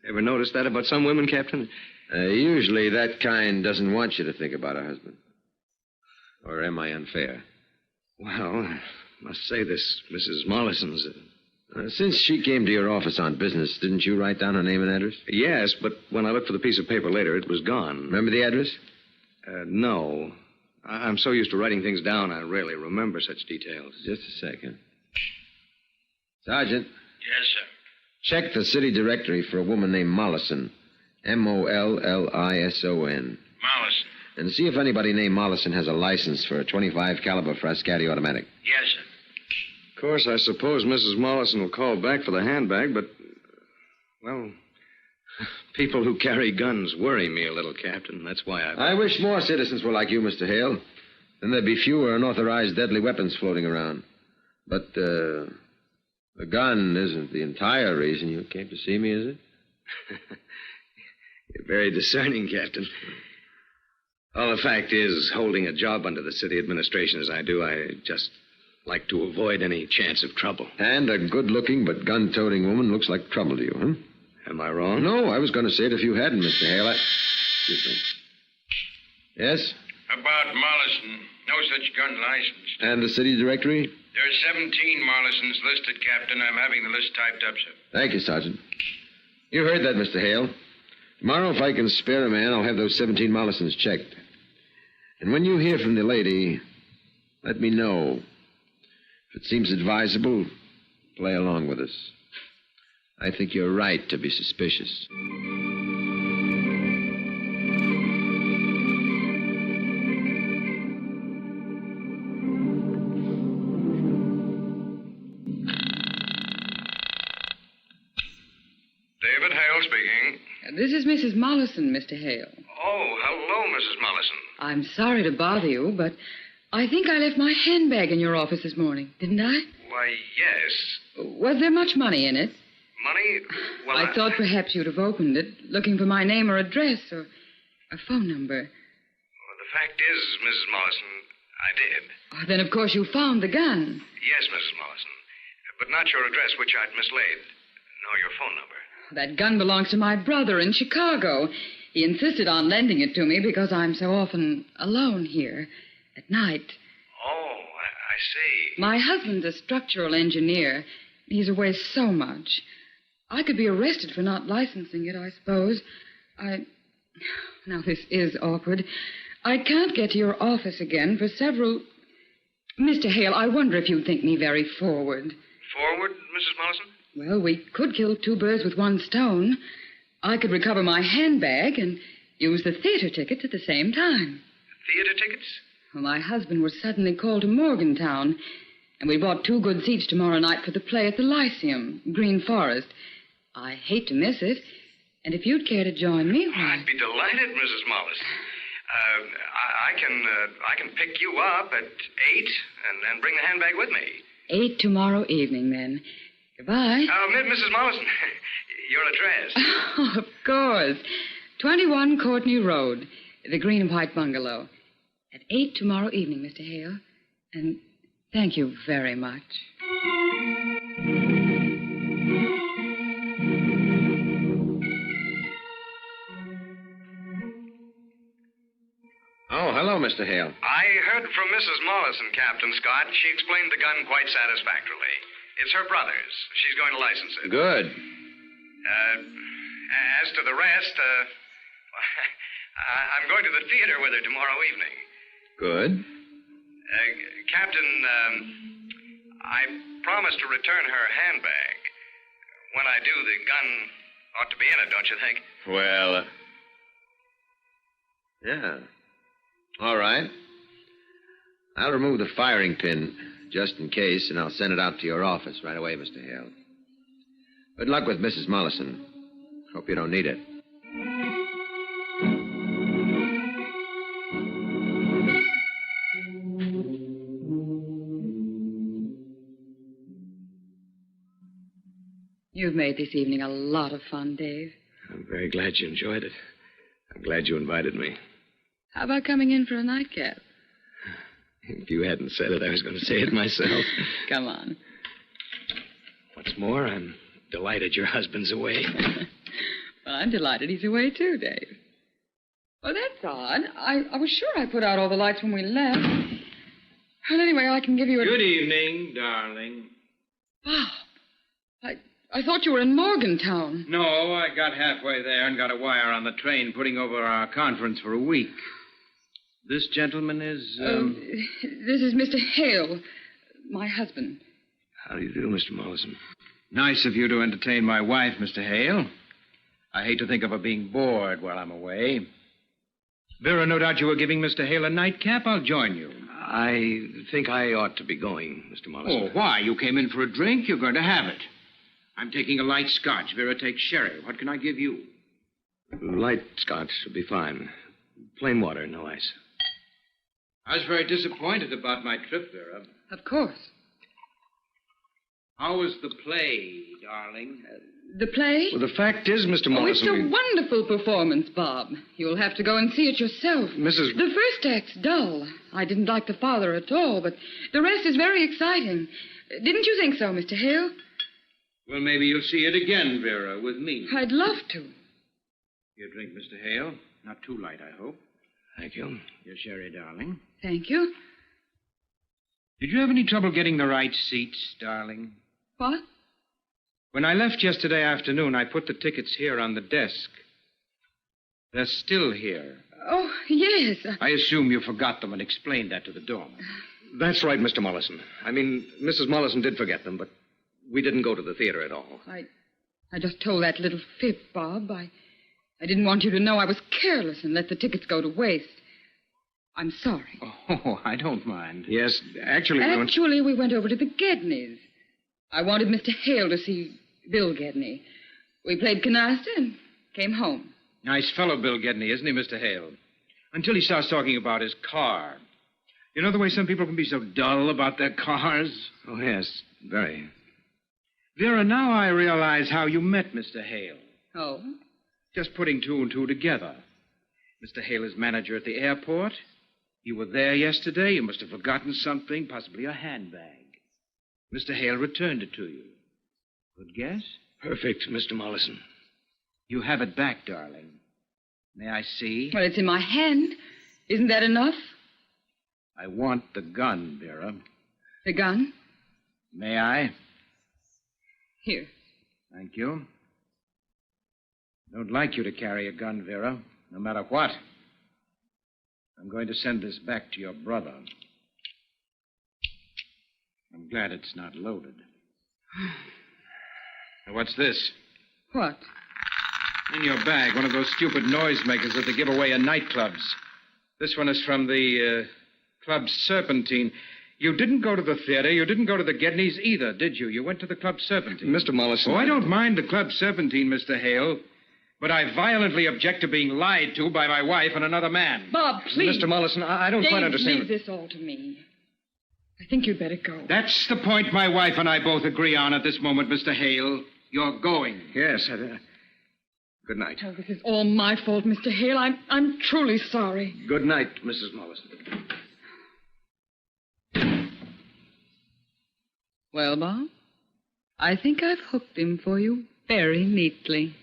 [SPEAKER 3] Ever notice that about some women, Captain?
[SPEAKER 25] Usually that kind doesn't want you to think about her husband. Or am I unfair?
[SPEAKER 3] Well, I must say this, Mrs. Mollison's...
[SPEAKER 25] Since she came to your office on business, didn't you write down her name and address?
[SPEAKER 3] Yes, but when I looked for the piece of paper later, it was gone.
[SPEAKER 25] Remember the address?
[SPEAKER 3] No.
[SPEAKER 4] I'm so used to writing things down, I rarely remember such details.
[SPEAKER 25] Just a second. Sergeant,
[SPEAKER 13] Yes, sir.
[SPEAKER 25] check the city directory for a woman named Mollison. Mollison.
[SPEAKER 13] Mollison.
[SPEAKER 25] And see if anybody named Mollison has a license for a .25 caliber Frascati automatic.
[SPEAKER 13] Yes, sir.
[SPEAKER 3] Of course, I suppose Mrs. Mollison will call back for the handbag, but, well, people who carry guns worry me a little, Captain. That's why
[SPEAKER 25] I wish more citizens were like you, Mr. Hale. Then there'd be fewer unauthorized deadly weapons floating around. But, the gun isn't the entire reason you came to see me, is it?
[SPEAKER 3] You're very discerning, Captain. Well, the fact is, holding a job under the city administration as I do, I just like to avoid any chance of trouble.
[SPEAKER 25] And a good-looking but gun-toting woman looks like trouble to you, huh?
[SPEAKER 3] Am I wrong?
[SPEAKER 25] No, I was going to say it if you hadn't, Mr. Hale. Excuse me. Yes?
[SPEAKER 13] About Mollison. No such gun license.
[SPEAKER 25] And the city directory?
[SPEAKER 13] There are 17 Mollisons listed, Captain. I'm having the list typed up, sir.
[SPEAKER 25] Thank you, Sergeant. You heard that, Mr. Hale. Tomorrow, if I can spare a man, I'll have those 17 Mollisons checked. And when you hear from the lady, let me know. If it seems advisable, play along with us. I think you're right to be suspicious.
[SPEAKER 13] David Hale speaking.
[SPEAKER 24] This is Mrs. Mollison, Mr. Hale.
[SPEAKER 13] Oh, hello, Mrs. Mollison.
[SPEAKER 24] I'm sorry to bother you, but I think I left my handbag in your office this morning, didn't I?
[SPEAKER 13] Why, yes.
[SPEAKER 24] Was there much money in it?
[SPEAKER 13] Money? Well,
[SPEAKER 24] I thought perhaps you'd have opened it, looking for my name or address or a phone number.
[SPEAKER 13] Well, the fact is, Mrs. Mollison, I did.
[SPEAKER 24] Oh, then, of course, you found the gun.
[SPEAKER 13] Yes, Mrs. Mollison. But not your address, which I'd mislaid. Nor your phone number.
[SPEAKER 24] That gun belongs to my brother in Chicago. He insisted on lending it to me because I'm so often alone here at night.
[SPEAKER 13] Oh, I see.
[SPEAKER 24] My husband's a structural engineer. He's away so much. I could be arrested for not licensing it, I suppose. Now, this is awkward. I can't get to your office again for several... Mr. Hale, I wonder if you'd think me very forward.
[SPEAKER 13] Forward, Mrs. Mollison?
[SPEAKER 24] Well, we could kill two birds with one stone. I could recover my handbag and use the theater tickets at the same time.
[SPEAKER 13] Theater tickets?
[SPEAKER 24] Well, my husband was suddenly called to Morgantown, and we bought 2 good seats tomorrow night for the play at the Lyceum, Green Forest. I hate to miss it, and if you'd care to join me...
[SPEAKER 13] I'd be delighted, Mrs. Mollison. I can pick you up at 8 and bring the handbag with me.
[SPEAKER 24] 8 tomorrow evening, then. Goodbye.
[SPEAKER 13] Mrs. Mollison, your address.
[SPEAKER 24] Oh, of course. 21 Courtney Road, the Green and White Bungalow. At 8 tomorrow evening, Mr. Hale. And thank you very much.
[SPEAKER 25] Oh, hello, Mr. Hale.
[SPEAKER 13] I heard from Mrs. Mollison, Captain Scott. She explained the gun quite satisfactorily. It's her brother's. She's going to license it.
[SPEAKER 25] Good.
[SPEAKER 13] As to the rest, I'm going to the theater with her tomorrow evening.
[SPEAKER 25] Good.
[SPEAKER 13] Captain, I promised to return her handbag. When I do, the gun ought to be in it, don't you think?
[SPEAKER 25] Well, yeah. All right. I'll remove the firing pin, just in case, and I'll send it out to your office right away, Mr. Hale. Good luck with Mrs. Mollison. Hope you don't need it.
[SPEAKER 24] You've made this evening a lot of fun, Dave.
[SPEAKER 3] I'm very glad you enjoyed it. I'm glad you invited me.
[SPEAKER 24] How about coming in for a nightcap?
[SPEAKER 3] If you hadn't said it, I was going to say it myself.
[SPEAKER 24] Come on.
[SPEAKER 3] What's more, I'm delighted your husband's away.
[SPEAKER 24] Well, I'm delighted he's away, too, Dave. Oh, that's odd. I was sure I put out all the lights when we left. Well, anyway, I can give you a...
[SPEAKER 14] Good evening, darling.
[SPEAKER 24] Bob, I thought you were in Morgantown.
[SPEAKER 14] No, I got halfway there and got a wire on the train putting over our conference for a week. This gentleman is.
[SPEAKER 24] This is Mr. Hale, my husband.
[SPEAKER 4] How do you do, Mr. Mollison?
[SPEAKER 14] Nice of you to entertain my wife, Mr. Hale. I hate to think of her being bored while I'm away. Vera, no doubt you were giving Mr. Hale a nightcap. I'll join you.
[SPEAKER 4] I think I ought to be going, Mr. Mollison.
[SPEAKER 14] Oh, why? You came in for a drink. You're going to have it. I'm taking a light scotch. Vera takes sherry. What can I give you?
[SPEAKER 4] Light scotch would be fine. Plain water, no ice.
[SPEAKER 14] I was very disappointed about my trip, Vera.
[SPEAKER 24] Of course.
[SPEAKER 14] How was the play, darling?
[SPEAKER 24] The play?
[SPEAKER 4] Well, the fact is, Mr.
[SPEAKER 24] Oh, it's
[SPEAKER 4] Mollison...
[SPEAKER 24] a wonderful performance, Bob. You'll have to go and see it yourself.
[SPEAKER 4] Mrs.
[SPEAKER 24] The first act's dull. I didn't like the father at all, but the rest is very exciting. Didn't you think so, Mr. Hale?
[SPEAKER 14] Well, maybe you'll see it again, Vera, with me.
[SPEAKER 24] I'd love to.
[SPEAKER 14] Your drink, Mr. Hale. Not too light, I hope.
[SPEAKER 4] Thank you.
[SPEAKER 14] Your sherry, darling.
[SPEAKER 24] Thank you.
[SPEAKER 14] Did you have any trouble getting the right seats, darling?
[SPEAKER 24] What?
[SPEAKER 14] When I left yesterday afternoon, I put the tickets here on the desk. They're still here.
[SPEAKER 24] Oh, yes.
[SPEAKER 14] I assume you forgot them and explained that to the doorman.
[SPEAKER 4] That's right, Mr. Mollison. I mean, Mrs. Mollison did forget them, but we didn't go to the theater at all.
[SPEAKER 24] I just told that little fib, Bob. I didn't want you to know I was careless and let the tickets go to waste. I'm sorry.
[SPEAKER 14] Oh, I don't mind.
[SPEAKER 4] Yes, actually...
[SPEAKER 24] we went over to the Gedneys. I wanted Mr. Hale to see Bill Gedney. We played canasta and came home.
[SPEAKER 14] Nice fellow, Bill Gedney, isn't he, Mr. Hale? Until he starts talking about his car. You know the way some people can be so dull about their cars?
[SPEAKER 4] Oh, yes, very.
[SPEAKER 14] Vera, now I realize how you met Mr. Hale.
[SPEAKER 24] Oh?
[SPEAKER 14] Just putting two and two together. Mr. Hale is manager at the airport. You were there yesterday. You must have forgotten something, possibly a handbag. Mr. Hale returned it to you. Good guess?
[SPEAKER 4] Perfect, Mr. Mollison.
[SPEAKER 14] You have it back, darling. May I see?
[SPEAKER 24] Well, it's in my hand. Isn't that enough?
[SPEAKER 14] I want the gun, Vera.
[SPEAKER 24] The gun?
[SPEAKER 14] May I?
[SPEAKER 24] Here.
[SPEAKER 14] Thank you. I don't like you to carry a gun, Vera, no matter what. I'm going to send this back to your brother. I'm glad it's not loaded. Now, what's this?
[SPEAKER 24] What?
[SPEAKER 14] In your bag, one of those stupid noisemakers that they give away in nightclubs. This one is from the Club Serpentine. You didn't go to the theater. You didn't go to the Gedneys either, did you? You went to the Club Serpentine.
[SPEAKER 4] Mr. Mollison...
[SPEAKER 14] Oh, I don't mind the Club Serpentine, Mr. Hale. But I violently object to being lied to by my wife and another man.
[SPEAKER 24] Bob, please.
[SPEAKER 4] Mr. Mollison, I don't quite understand...
[SPEAKER 24] Leave this all to me. I think you'd better go.
[SPEAKER 14] That's the point my wife and I both agree on at this moment, Mr. Hale. You're going.
[SPEAKER 4] Yes. Good night.
[SPEAKER 24] Oh, this is all my fault, Mr. Hale. I'm truly sorry.
[SPEAKER 4] Good night, Mrs. Mollison.
[SPEAKER 24] Well, Bob, I think I've hooked him for you very neatly.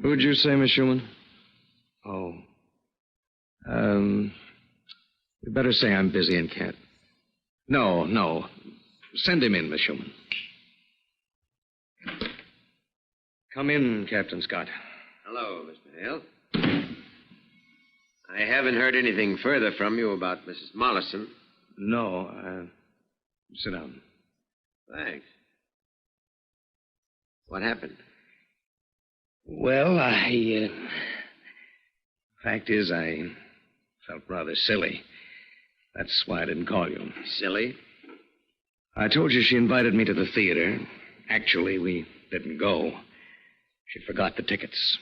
[SPEAKER 4] Who'd you say, Miss Schumann? Oh. You better say I'm busy and can't. No. Send him in, Miss Schumann. Come in, Captain Scott.
[SPEAKER 6] Hello, Mr. Hale. I haven't heard anything further from you about Mrs. Mollison.
[SPEAKER 4] No, sit down.
[SPEAKER 6] Thanks. What happened?
[SPEAKER 4] Well, fact is, I felt rather silly. That's why I didn't call you.
[SPEAKER 6] Silly?
[SPEAKER 4] I told you she invited me to the theater. Actually, we didn't go. She forgot the tickets.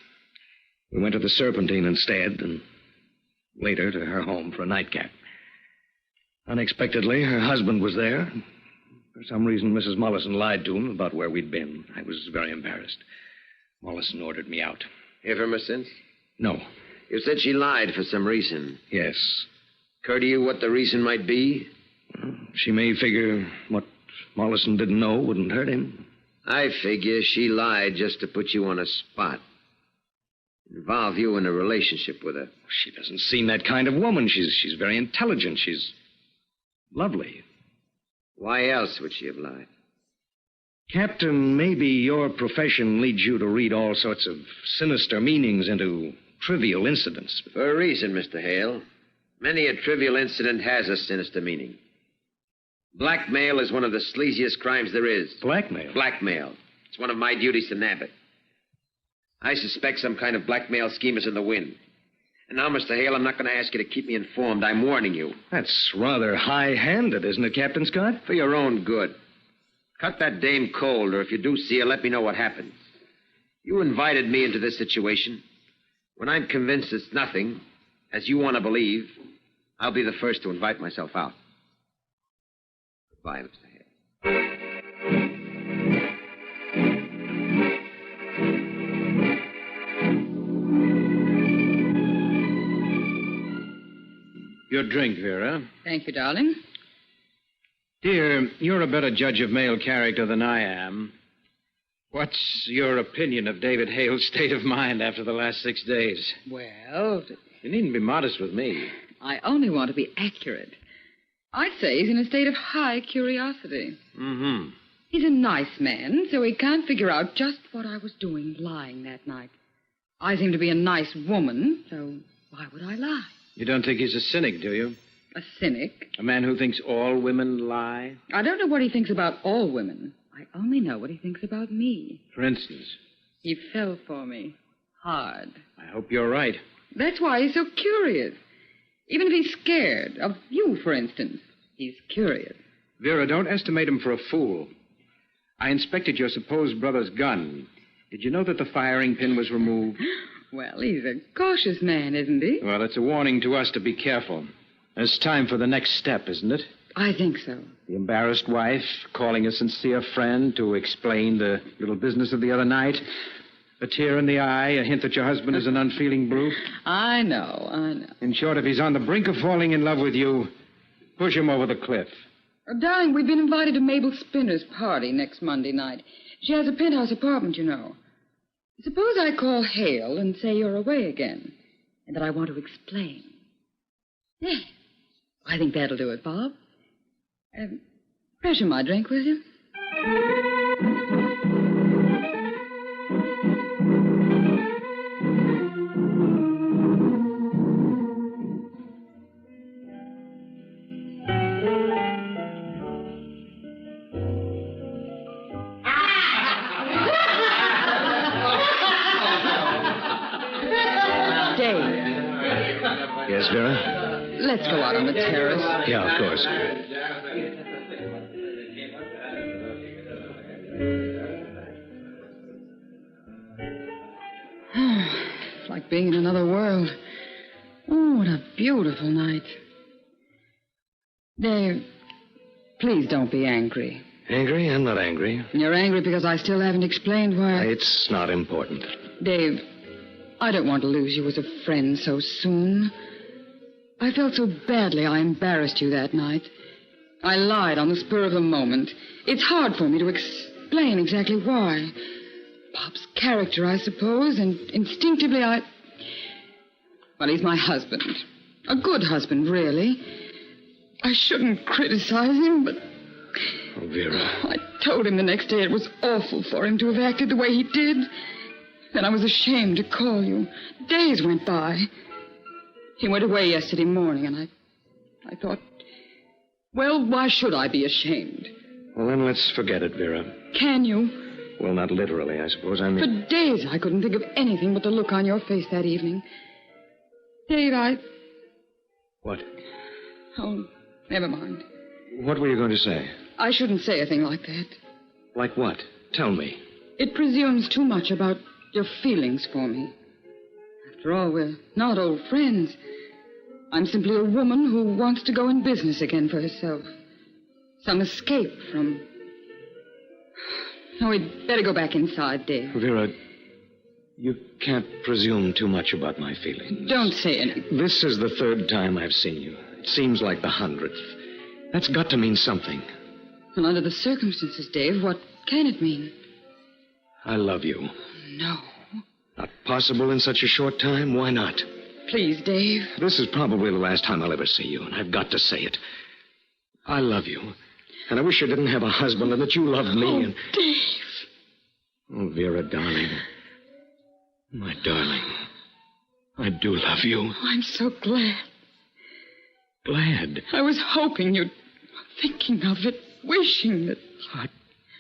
[SPEAKER 4] We went to the Serpentine instead, and later to her home for a nightcap. Unexpectedly, her husband was there. For some reason, Mrs. Mollison lied to him about where we'd been. I was very embarrassed. Mollison ordered me out.
[SPEAKER 6] Hear from her since?
[SPEAKER 4] No.
[SPEAKER 6] You said she lied for some reason.
[SPEAKER 4] Yes.
[SPEAKER 6] Occur to you what the reason might be?
[SPEAKER 4] She may figure what Mollison didn't know wouldn't hurt him.
[SPEAKER 6] I figure she lied just to put you on a spot. Involve you in a relationship with her.
[SPEAKER 4] She doesn't seem that kind of woman. She's very intelligent. She's lovely.
[SPEAKER 6] Why else would she have lied?
[SPEAKER 4] Captain, maybe your profession leads you to read all sorts of sinister meanings into trivial incidents.
[SPEAKER 6] For a reason, Mr. Hale. Many a trivial incident has a sinister meaning. Blackmail is one of the sleaziest crimes there is.
[SPEAKER 4] Blackmail?
[SPEAKER 6] Blackmail. It's one of my duties to nab it. I suspect some kind of blackmail scheme is in the wind. And now, Mr. Hale, I'm not going to ask you to keep me informed. I'm warning you.
[SPEAKER 4] That's rather high-handed, isn't it, Captain Scott?
[SPEAKER 6] For your own good. Cut that dame cold, or if you do see her, let me know what happens. You invited me into this situation. When I'm convinced it's nothing, as you want to believe, I'll be the first to invite myself out. Goodbye, Mr. Hale.
[SPEAKER 14] Your drink, Vera.
[SPEAKER 24] Thank you, darling.
[SPEAKER 14] Dear, you're a better judge of male character than I am. What's your opinion of David Hale's state of mind after the last 6 days?
[SPEAKER 24] Well,
[SPEAKER 14] You needn't be modest with me.
[SPEAKER 24] I only want to be accurate. I'd say he's in a state of high curiosity.
[SPEAKER 14] Mm-hmm.
[SPEAKER 24] He's a nice man, so he can't figure out just what I was doing lying that night. I seem to be a nice woman, so why would I lie?
[SPEAKER 14] You don't think he's a cynic, do you?
[SPEAKER 24] A cynic?
[SPEAKER 14] A man who thinks all women lie?
[SPEAKER 24] I don't know what he thinks about all women. I only know what he thinks about me.
[SPEAKER 14] For instance?
[SPEAKER 24] He fell for me. Hard.
[SPEAKER 14] I hope you're right.
[SPEAKER 24] That's why he's so curious. Even if he's scared of you, for instance, he's curious.
[SPEAKER 14] Vera, don't estimate him for a fool. I inspected your supposed brother's gun. Did you know that the firing pin was removed?
[SPEAKER 24] Well, he's a cautious man, isn't he?
[SPEAKER 14] Well, it's a warning to us to be careful. It's time for the next step, isn't it?
[SPEAKER 24] I think so.
[SPEAKER 14] The embarrassed wife calling a sincere friend to explain the little business of the other night. A tear in the eye, a hint that your husband is an unfeeling brute.
[SPEAKER 24] I know.
[SPEAKER 14] In short, if he's on the brink of falling in love with you, push him over the cliff.
[SPEAKER 24] Darling, we've been invited to Mabel Spinner's party next Monday night. She has a penthouse apartment, you know. Suppose I call Hale and say you're away again, and that I want to explain. Yeah, I think that'll do it, Bob. Pressure my drink, will you?
[SPEAKER 4] Yes, Vera?
[SPEAKER 24] Let's go out on the terrace.
[SPEAKER 4] Yeah, of course.
[SPEAKER 24] It's like being in another world. Oh, what a beautiful night. Dave, please don't be angry.
[SPEAKER 4] Angry? I'm not angry.
[SPEAKER 24] You're angry because I still haven't explained why...
[SPEAKER 4] It's not important.
[SPEAKER 24] Dave, I don't want to lose you as a friend so soon. I felt so badly I embarrassed you that night. I lied on the spur of the moment. It's hard for me to explain exactly why. Bob's character, I suppose, and instinctively Well, he's my husband. A good husband, really. I shouldn't criticize him, but...
[SPEAKER 4] Oh, Vera.
[SPEAKER 24] I told him the next day it was awful for him to have acted the way he did. Then I was ashamed to call you. Days went by. He went away yesterday morning, and I thought, well, why should I be ashamed?
[SPEAKER 4] Well, then let's forget it, Vera.
[SPEAKER 24] Can you?
[SPEAKER 4] Well, not literally, I suppose. I mean...
[SPEAKER 24] For days I couldn't think of anything but the look on your face that evening. Dave,
[SPEAKER 4] What?
[SPEAKER 24] Oh, never mind.
[SPEAKER 4] What were you going to say?
[SPEAKER 24] I shouldn't say a thing like that.
[SPEAKER 4] Like what? Tell me.
[SPEAKER 24] It presumes too much about your feelings for me. After all, we're not old friends. I'm simply a woman who wants to go in business again for herself. Some escape from... Oh, we'd better go back inside, Dave.
[SPEAKER 4] Vera, you can't presume too much about my feelings.
[SPEAKER 24] Don't say anything.
[SPEAKER 4] This is the 3rd time I've seen you. It seems like the 100th. That's got to mean something.
[SPEAKER 24] Well, under the circumstances, Dave, what can it mean?
[SPEAKER 4] I love you.
[SPEAKER 24] No.
[SPEAKER 4] Not possible in such a short time? Why not?
[SPEAKER 24] Please, Dave.
[SPEAKER 4] This is probably the last time I'll ever see you, and I've got to say it. I love you. And I wish I didn't have a husband and that you loved me.
[SPEAKER 24] Oh,
[SPEAKER 4] and...
[SPEAKER 24] Dave.
[SPEAKER 4] Oh, Vera, darling. My darling. I do love you.
[SPEAKER 24] Oh, I'm so glad.
[SPEAKER 4] Glad?
[SPEAKER 24] I was hoping you'd... thinking of it, wishing that...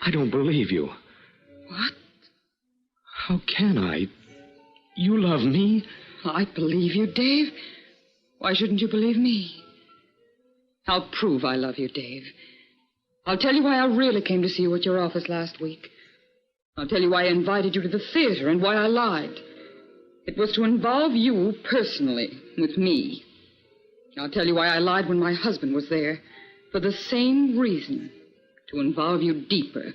[SPEAKER 4] I don't believe you.
[SPEAKER 24] What?
[SPEAKER 4] How can I? You love me?
[SPEAKER 24] I believe you, Dave. Why shouldn't you believe me? I'll prove I love you, Dave. I'll tell you why I really came to see you at your office last week. I'll tell you why I invited you to the theater and why I lied. It was to involve you personally with me. I'll tell you why I lied when my husband was there. For the same reason. To involve you deeper.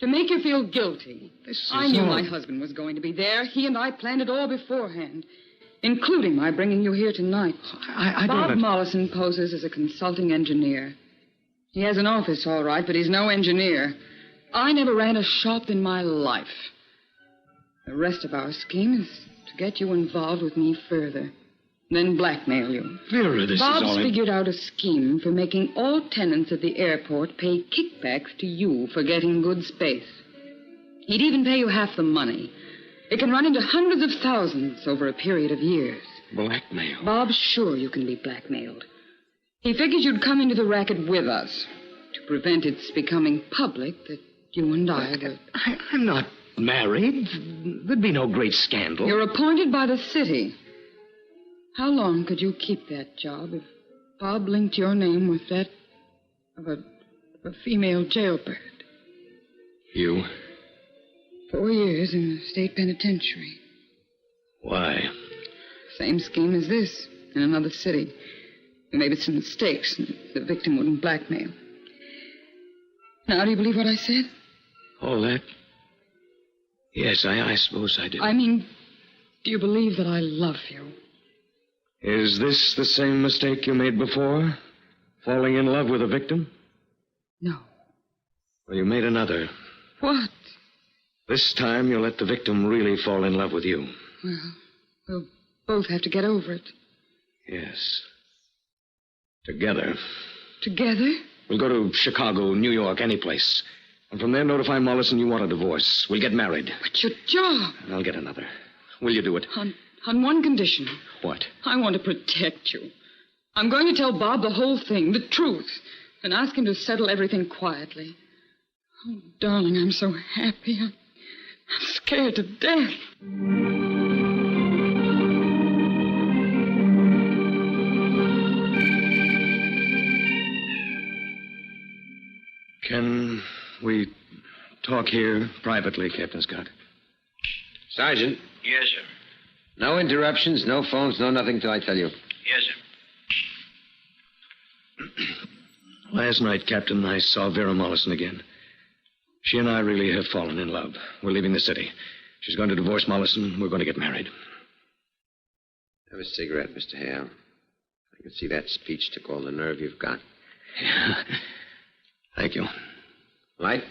[SPEAKER 24] To make you feel guilty. I knew my husband was going to be there. He and I planned it all beforehand. Including my bringing you here tonight. Bob Mollison poses as a consulting engineer. He has an office, all right, but he's no engineer. I never ran a shop in my life. The rest of our scheme is to get you involved with me further. Then blackmail you.
[SPEAKER 4] Vera, this
[SPEAKER 24] Bob's
[SPEAKER 4] is all...
[SPEAKER 24] figured out a scheme for making all tenants at the airport pay kickbacks to you for getting good space. He'd even pay you half the money. It can run into hundreds of thousands over a period of years.
[SPEAKER 4] Blackmail?
[SPEAKER 24] Bob's sure you can be blackmailed. He figures you'd come into the racket with us to prevent its becoming public that you and I would...
[SPEAKER 4] I'm not married. There'd be no great scandal.
[SPEAKER 24] You're appointed by the city. How long could you keep that job if Bob linked your name with that of a female jailbird?
[SPEAKER 4] You?
[SPEAKER 24] 4 years in the state penitentiary.
[SPEAKER 4] Why?
[SPEAKER 24] Same scheme as this, in another city. There may be some mistakes, and the victim wouldn't blackmail. Now, do you believe what I said?
[SPEAKER 4] All that? Yes, I suppose I do.
[SPEAKER 24] I mean, do you believe that I love you?
[SPEAKER 4] Is this the same mistake you made before? Falling in love with a victim?
[SPEAKER 24] No.
[SPEAKER 4] Well, you made another.
[SPEAKER 24] What?
[SPEAKER 4] This time you'll let the victim really fall in love with you.
[SPEAKER 24] Well, we'll both have to get over it.
[SPEAKER 4] Yes. Together.
[SPEAKER 24] Together?
[SPEAKER 4] We'll go to Chicago, New York, any place. And from there notify Mollison you want a divorce. We'll get married.
[SPEAKER 24] But your job...
[SPEAKER 4] And I'll get another. Will you do it?
[SPEAKER 24] On one condition.
[SPEAKER 4] What?
[SPEAKER 24] I want to protect you. I'm going to tell Bob the whole thing, the truth, and ask him to settle everything quietly. Oh, darling, I'm so happy. I'm scared to death.
[SPEAKER 4] Can we talk here privately, Captain Scott?
[SPEAKER 25] Sergeant.
[SPEAKER 13] Yes, sir.
[SPEAKER 25] No interruptions, no phones, no nothing till I tell you.
[SPEAKER 13] Yes, sir.
[SPEAKER 4] Last night, Captain, I saw Vera Mollison again. She and I really have fallen in love. We're leaving the city. She's going to divorce Mollison. We're going to get married.
[SPEAKER 25] Have a cigarette, Mr. Hale. I can see that speech took all the nerve you've got.
[SPEAKER 4] Yeah. Thank you.
[SPEAKER 25] Light?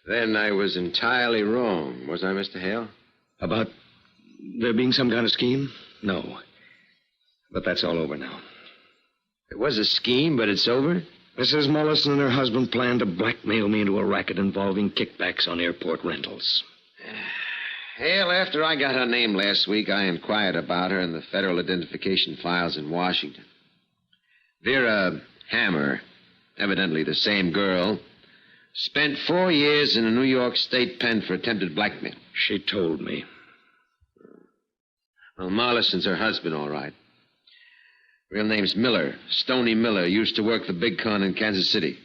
[SPEAKER 25] Then I was entirely wrong, was I, Mr. Hale?
[SPEAKER 4] About there being some kind of scheme? No. But that's all over now.
[SPEAKER 25] It was a scheme, but it's over?
[SPEAKER 4] Mrs. Mollison and her husband planned to blackmail me into a racket involving kickbacks on airport rentals.
[SPEAKER 25] Hale, after I got her name last week, I inquired about her in the federal identification files in Washington. Vera Hammer, evidently the same girl, spent 4 years in a New York state pen for attempted blackmail.
[SPEAKER 4] She told me.
[SPEAKER 25] Well, Mollison's her husband, all right. Real name's Miller. Stoney Miller. Used to work the big con in Kansas City.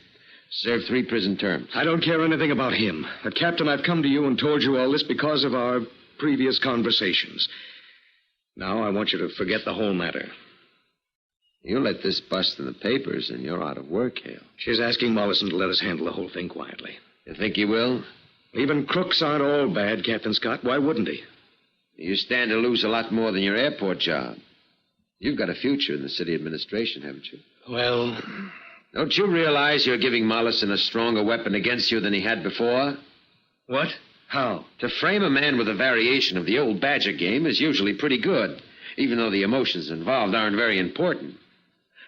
[SPEAKER 25] Served 3 prison terms.
[SPEAKER 4] I don't care anything about him. But, Captain, I've come to you and told you all this because of our previous conversations. Now I want you to forget the whole matter.
[SPEAKER 25] You let this bust in the papers and you're out of work, Hale.
[SPEAKER 4] She's asking Mollison to let us handle the whole thing quietly.
[SPEAKER 25] You think he will?
[SPEAKER 4] Even crooks aren't all bad, Captain Scott. Why wouldn't he?
[SPEAKER 25] You stand to lose a lot more than your airport job. You've got a future in the city administration, haven't you?
[SPEAKER 4] Well...
[SPEAKER 25] Don't you realize you're giving Mollison a stronger weapon against you than he had before?
[SPEAKER 4] What? How?
[SPEAKER 25] To frame a man with a variation of the old Badger game is usually pretty good. even though the emotions involved aren't very important.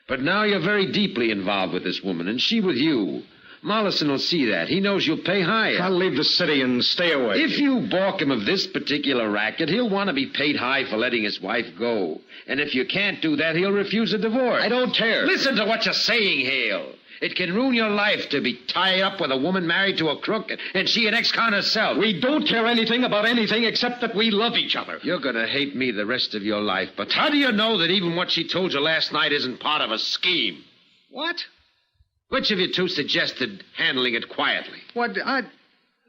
[SPEAKER 25] But now you're very deeply involved with this woman, and she with you. Mollison will see that. He knows you'll pay higher.
[SPEAKER 16] I'll leave the city and stay away.
[SPEAKER 25] If you balk him of this particular racket, he'll want to be paid high for letting his wife go. And if you can't do that, he'll refuse a divorce.
[SPEAKER 16] I don't care.
[SPEAKER 25] Listen to what you're saying, Hale. It can ruin your life to be tied up with a woman married to a crook, and she an ex-con herself.
[SPEAKER 16] We don't care anything about anything except that we love each other.
[SPEAKER 25] You're going to hate me the rest of your life, but how do you know that even what she told you last night isn't part of a scheme?
[SPEAKER 16] What?
[SPEAKER 25] Which of you two suggested handling it quietly?
[SPEAKER 16] What?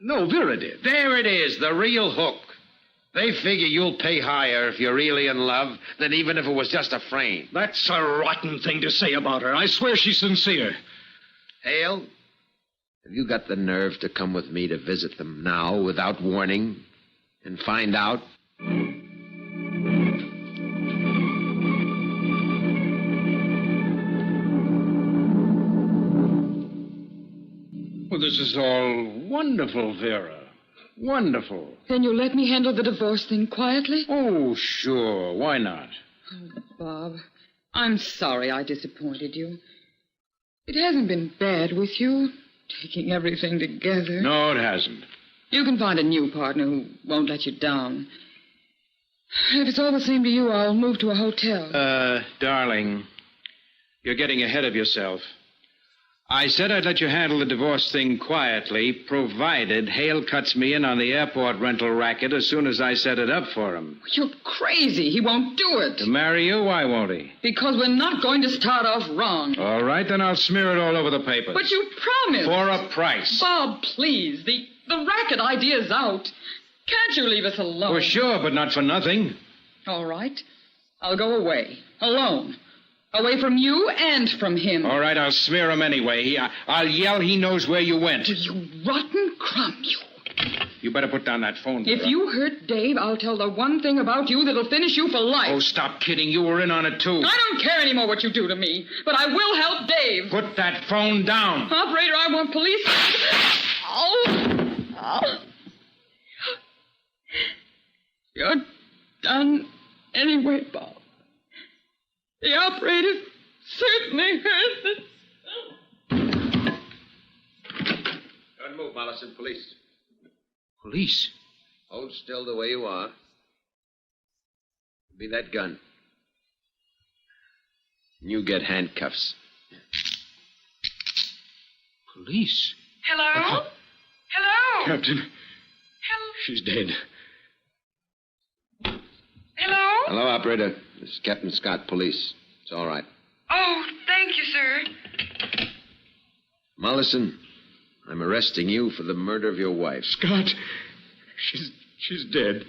[SPEAKER 16] No, Vera did.
[SPEAKER 25] There it is, the real hook. They figure you'll pay higher if you're really in love than even if it was just a frame.
[SPEAKER 16] That's a rotten thing to say about her. I swear she's sincere.
[SPEAKER 25] Hale, have you got the nerve to come with me to visit them now without warning and find out?
[SPEAKER 14] Well, this is all wonderful, Vera. Wonderful.
[SPEAKER 24] Then you'll let me handle the divorce thing quietly?
[SPEAKER 14] Oh, sure. Why not?
[SPEAKER 24] Oh, Bob, I'm sorry I disappointed you. It hasn't been bad with you, taking everything together.
[SPEAKER 14] No, it hasn't.
[SPEAKER 24] You can find a new partner who won't let you down. If it's all the same to you, I'll move to a hotel.
[SPEAKER 14] Darling, you're getting ahead of yourself. I said I'd let you handle the divorce thing quietly, provided Hale cuts me in on the airport rental racket as soon as I set it up for him.
[SPEAKER 24] You're crazy. He won't do it.
[SPEAKER 14] To marry you? Why won't he?
[SPEAKER 24] Because we're not going to start off wrong.
[SPEAKER 14] All right, then I'll smear it all over the papers.
[SPEAKER 24] But you promised.
[SPEAKER 14] For a price.
[SPEAKER 24] Bob, please. The racket idea's out. Can't you leave us alone?
[SPEAKER 14] Well, sure, but not for nothing.
[SPEAKER 24] All right. I'll go away. Alone. Away from you and from him.
[SPEAKER 14] All right, I'll smear him anyway. I'll yell he knows where you went.
[SPEAKER 24] You rotten crumb, you.
[SPEAKER 14] You better put down that phone.
[SPEAKER 24] If you hurt Dave, I'll tell the one thing about you that'll finish you for life.
[SPEAKER 14] Oh, stop kidding. You were in on it, too.
[SPEAKER 24] I don't care anymore what you do to me, but I will help Dave.
[SPEAKER 14] Put that phone down.
[SPEAKER 24] Operator, I want police. Oh. You're done anyway, Bob. The operator certainly heard this.
[SPEAKER 25] Don't move, Mollison. Police.
[SPEAKER 14] Police?
[SPEAKER 25] Hold still the way you are. Be that gun. You get handcuffs.
[SPEAKER 14] Police?
[SPEAKER 24] Hello? Hello?
[SPEAKER 14] Captain. She's dead.
[SPEAKER 24] Hello?
[SPEAKER 25] Hello, operator. This is Captain Scott, police. It's all right.
[SPEAKER 24] Oh, thank you, sir.
[SPEAKER 25] Mollison, I'm arresting you for the murder of your wife.
[SPEAKER 14] Scott, she's dead.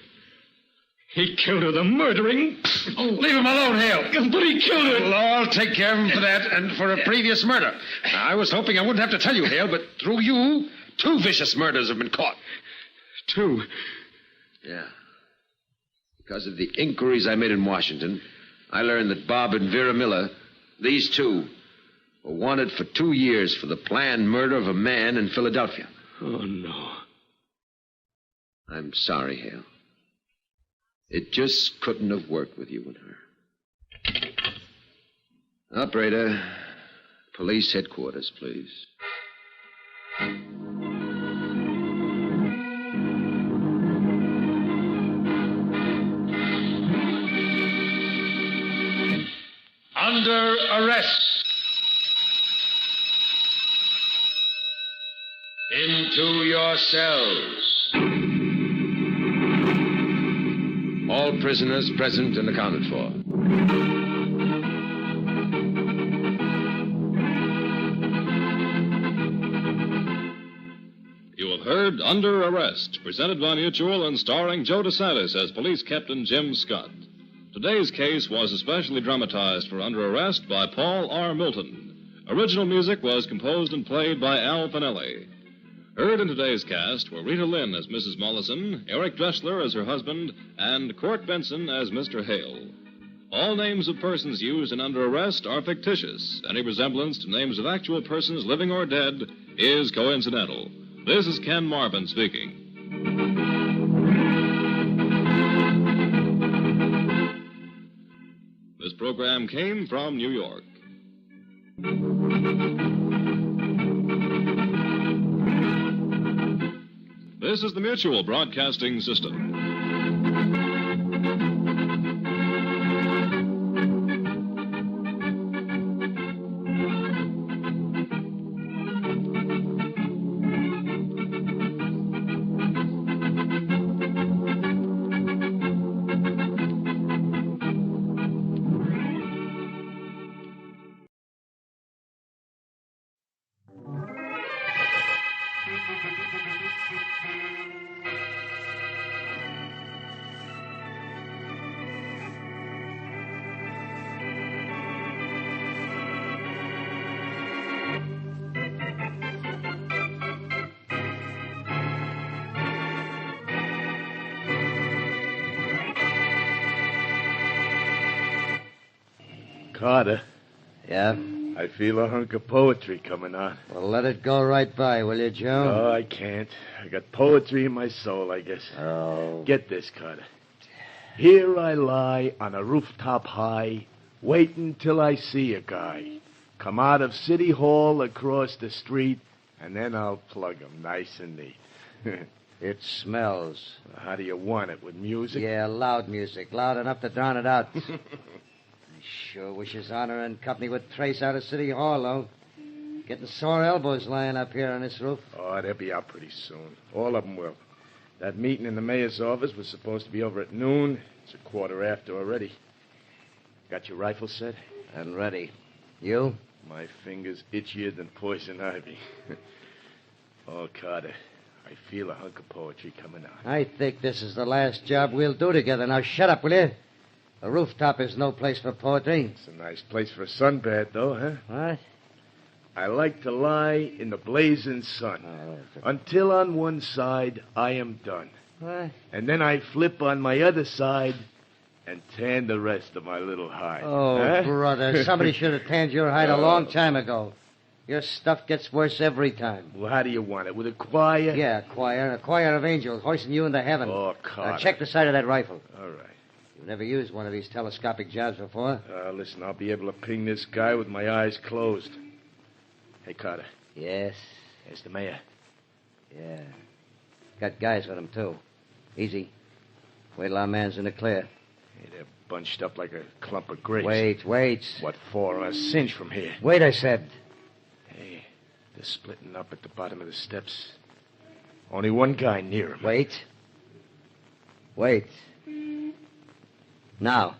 [SPEAKER 14] He killed her, the murdering.
[SPEAKER 25] Oh. Leave him alone, Hale.
[SPEAKER 14] But he killed her.
[SPEAKER 25] We'll all take care of him for that and for a previous murder. Now, I was hoping I wouldn't have to tell you, Hale, but through you, 2 vicious murders have been caught.
[SPEAKER 14] 2?
[SPEAKER 25] Yeah. Because of the inquiries I made in Washington, I learned that Bob and Vera Miller, these 2, were wanted for 2 years for the planned murder of a man in Philadelphia.
[SPEAKER 14] Oh, no.
[SPEAKER 25] I'm sorry, Hale. It just couldn't have worked with you and her. Operator, police headquarters, please.
[SPEAKER 14] Under arrest.
[SPEAKER 25] Into your cells. All prisoners present and accounted for.
[SPEAKER 10] You have heard Under Arrest, presented by Mutual and starring Joe DeSantis as Police Captain Jim Scott. Today's case was especially dramatized for Under Arrest by Paul R. Milton. Original music was composed and played by Al Finelli. Heard in today's cast were Rita Lynn as Mrs. Mollison, Eric Dressler as her husband, and Court Benson as Mr. Hale. All names of persons used in Under Arrest are fictitious. Any resemblance to names of actual persons living or dead is coincidental. This is Ken Marvin speaking. program came from New York. This is the Mutual Broadcasting System.
[SPEAKER 1] Carter.
[SPEAKER 18] Yeah?
[SPEAKER 1] I feel a hunk of poetry coming on.
[SPEAKER 18] Well, let it go right by, will you, Joe?
[SPEAKER 1] Oh, I can't. I got poetry in my soul, I guess.
[SPEAKER 18] Oh.
[SPEAKER 1] Get this, Carter. Here I lie on a rooftop high, waiting till I see a guy. Come out of City Hall across the street, and then I'll plug him nice and neat.
[SPEAKER 18] It smells.
[SPEAKER 1] How do you want it, with music?
[SPEAKER 18] Yeah, loud music. Loud enough to drown it out. I sure wish His Honor and company would trace out of City Hall, though. Getting sore elbows lying up here on this roof.
[SPEAKER 1] Oh, they'll be out pretty soon. All of them will. That meeting in the mayor's office was supposed to be over at noon. It's 1:15 already. Got your rifle set?
[SPEAKER 18] And ready. You?
[SPEAKER 1] My fingers itchier than poison ivy. Oh, Carter, I feel a hunk of poetry coming on.
[SPEAKER 18] I think this is the last job we'll do together. Now, shut up, will you? A rooftop is no place for poetry.
[SPEAKER 1] It's a nice place for a sunbath, though, huh?
[SPEAKER 18] What?
[SPEAKER 1] I like to lie in the blazing sun until on one side I am done.
[SPEAKER 18] What?
[SPEAKER 1] And then I flip on my other side and tan the rest of my little hide.
[SPEAKER 18] Oh,
[SPEAKER 1] huh?
[SPEAKER 18] brother, somebody should have tanned your hide a long time ago. Your stuff gets worse every time.
[SPEAKER 1] Well, how do you want it? With a choir?
[SPEAKER 18] Yeah, a choir of angels hoisting you into heaven.
[SPEAKER 1] Oh, Carter.
[SPEAKER 18] Now, check the sight of that rifle.
[SPEAKER 1] All right.
[SPEAKER 18] You've never used one of these telescopic jobs before.
[SPEAKER 1] Listen, I'll be able to ping this guy with my eyes closed. Hey, Carter.
[SPEAKER 18] Yes?
[SPEAKER 1] There's the mayor.
[SPEAKER 18] Yeah. Got guys with him, too. Easy. Wait till our man's in the clear.
[SPEAKER 1] Hey, they're bunched up like a clump of grapes.
[SPEAKER 18] Wait.
[SPEAKER 1] What for? A cinch from here.
[SPEAKER 18] Wait, I said.
[SPEAKER 1] Hey, they're splitting up at the bottom of the steps. Only one guy near him.
[SPEAKER 18] Wait. Now.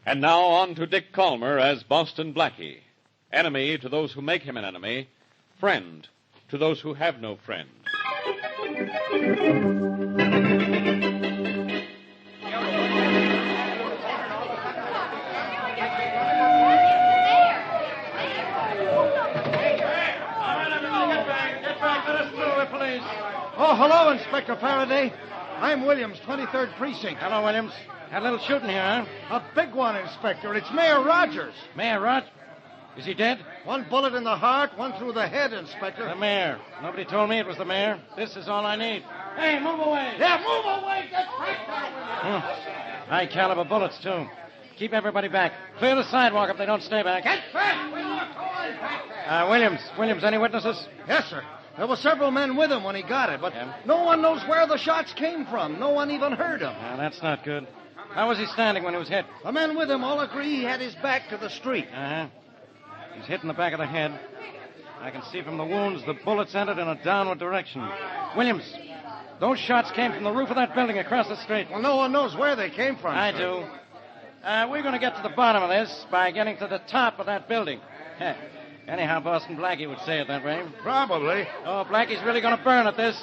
[SPEAKER 20] And now on to Dick Calmer as Boston Blackie. Enemy to those who make him an enemy. Friend to those who have no friend.
[SPEAKER 22] Oh, hello, Inspector Faraday. I'm Williams, 23rd Precinct.
[SPEAKER 21] Hello, Williams. Had a little shooting here, huh?
[SPEAKER 22] A big one, Inspector. It's Mayor Rogers.
[SPEAKER 21] Mayor Rogers? Is he dead?
[SPEAKER 22] One bullet in the heart, one through the head, Inspector.
[SPEAKER 21] The mayor. Nobody told me it was the mayor. This is all I need. Hey, move away.
[SPEAKER 22] Yeah, move away. Get back there.
[SPEAKER 21] High caliber bullets, too. Keep everybody back. Clear the sidewalk if they don't stay back.
[SPEAKER 22] Get back. We're not going back there.
[SPEAKER 21] Williams, any witnesses?
[SPEAKER 22] Yes, sir. There were several men with him when he got it, but no one knows where the shots came from. No one even heard them.
[SPEAKER 21] That's not good. How was he standing when he was hit?
[SPEAKER 22] The men with him all agree he had his back to the street.
[SPEAKER 21] Uh-huh. He's hit in the back of the head. I can see from the wounds the bullets entered in a downward direction. Williams, those shots came from the roof of that building across the street.
[SPEAKER 22] Well, no one knows where they came from.
[SPEAKER 21] I do. We're going to get to the bottom of this by getting to the top of that building. Anyhow, Boston Blackie would say it that way.
[SPEAKER 22] Probably.
[SPEAKER 21] Oh, Blackie's really going to burn at this.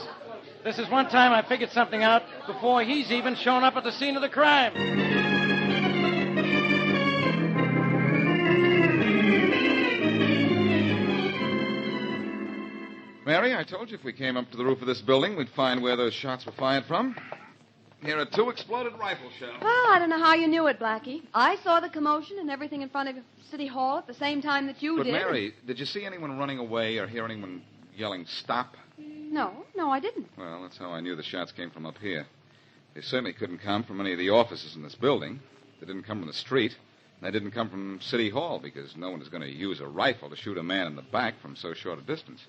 [SPEAKER 21] This is one time I figured something out before he's even shown up at the scene of the crime.
[SPEAKER 23] Mary, I told you if we came up to the roof of this building, we'd find where those shots were fired from. Here are 2 exploded rifle shells.
[SPEAKER 26] Well, I don't know how you knew it, Blackie. I saw the commotion and everything in front of City Hall at the same time that you
[SPEAKER 23] But,
[SPEAKER 26] did.
[SPEAKER 23] Mary, did you see anyone running away or hear anyone yelling, stop?
[SPEAKER 26] No, I didn't.
[SPEAKER 23] Well, that's how I knew the shots came from up here. They certainly couldn't come from any of the offices in this building. They didn't come from the street. And they didn't come from City Hall because no one is going to use a rifle to shoot a man in the back from so short a distance.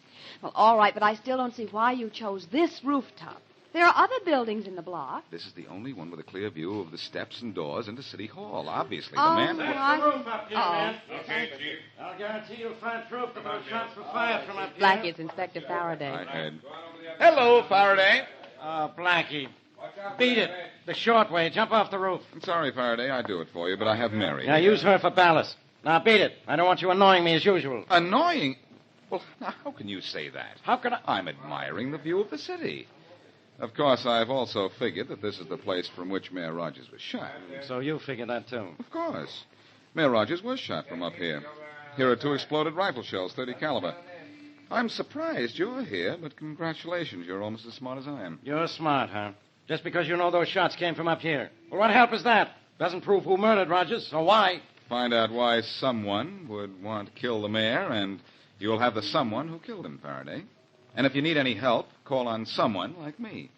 [SPEAKER 26] Well, all right, but I still don't see why you chose this rooftop. There are other buildings in the block.
[SPEAKER 23] This is the only one with a clear view of the steps and doors into City Hall. Obviously,
[SPEAKER 26] Oh,
[SPEAKER 21] Oh,
[SPEAKER 23] the man...
[SPEAKER 21] That's the roof up here, man. Okay, Chief. I'll guarantee you'll find proof that those shots were fired from up here.
[SPEAKER 26] Blackie, it's Inspector Faraday.
[SPEAKER 23] I heard. Hello, Faraday.
[SPEAKER 21] Blackie. Beat it. The short way. Jump off the roof.
[SPEAKER 23] I'm sorry, Faraday. I'd do it for you, but I have Mary.
[SPEAKER 21] Now, use her for ballast. Now, beat it. I don't want you annoying me as usual.
[SPEAKER 23] Annoying? Well, now, how can you say that?
[SPEAKER 21] How can I?
[SPEAKER 23] I'm admiring the view of the city. Of course, I've also figured that this is the place from which Mayor Rogers was shot.
[SPEAKER 21] So you figured that, too?
[SPEAKER 23] Of course. Mayor Rogers was shot from up here. Here are 2 exploded rifle shells, 30 caliber. I'm surprised you're here, but congratulations. You're almost as smart as I am.
[SPEAKER 21] You're smart, huh? Just because you know those shots came from up here. Well, what help is that? Doesn't prove who murdered Rogers, or why.
[SPEAKER 23] Find out why someone would want to kill the mayor, and you'll have the someone who killed him, Faraday. And if you need any help, call on someone like me.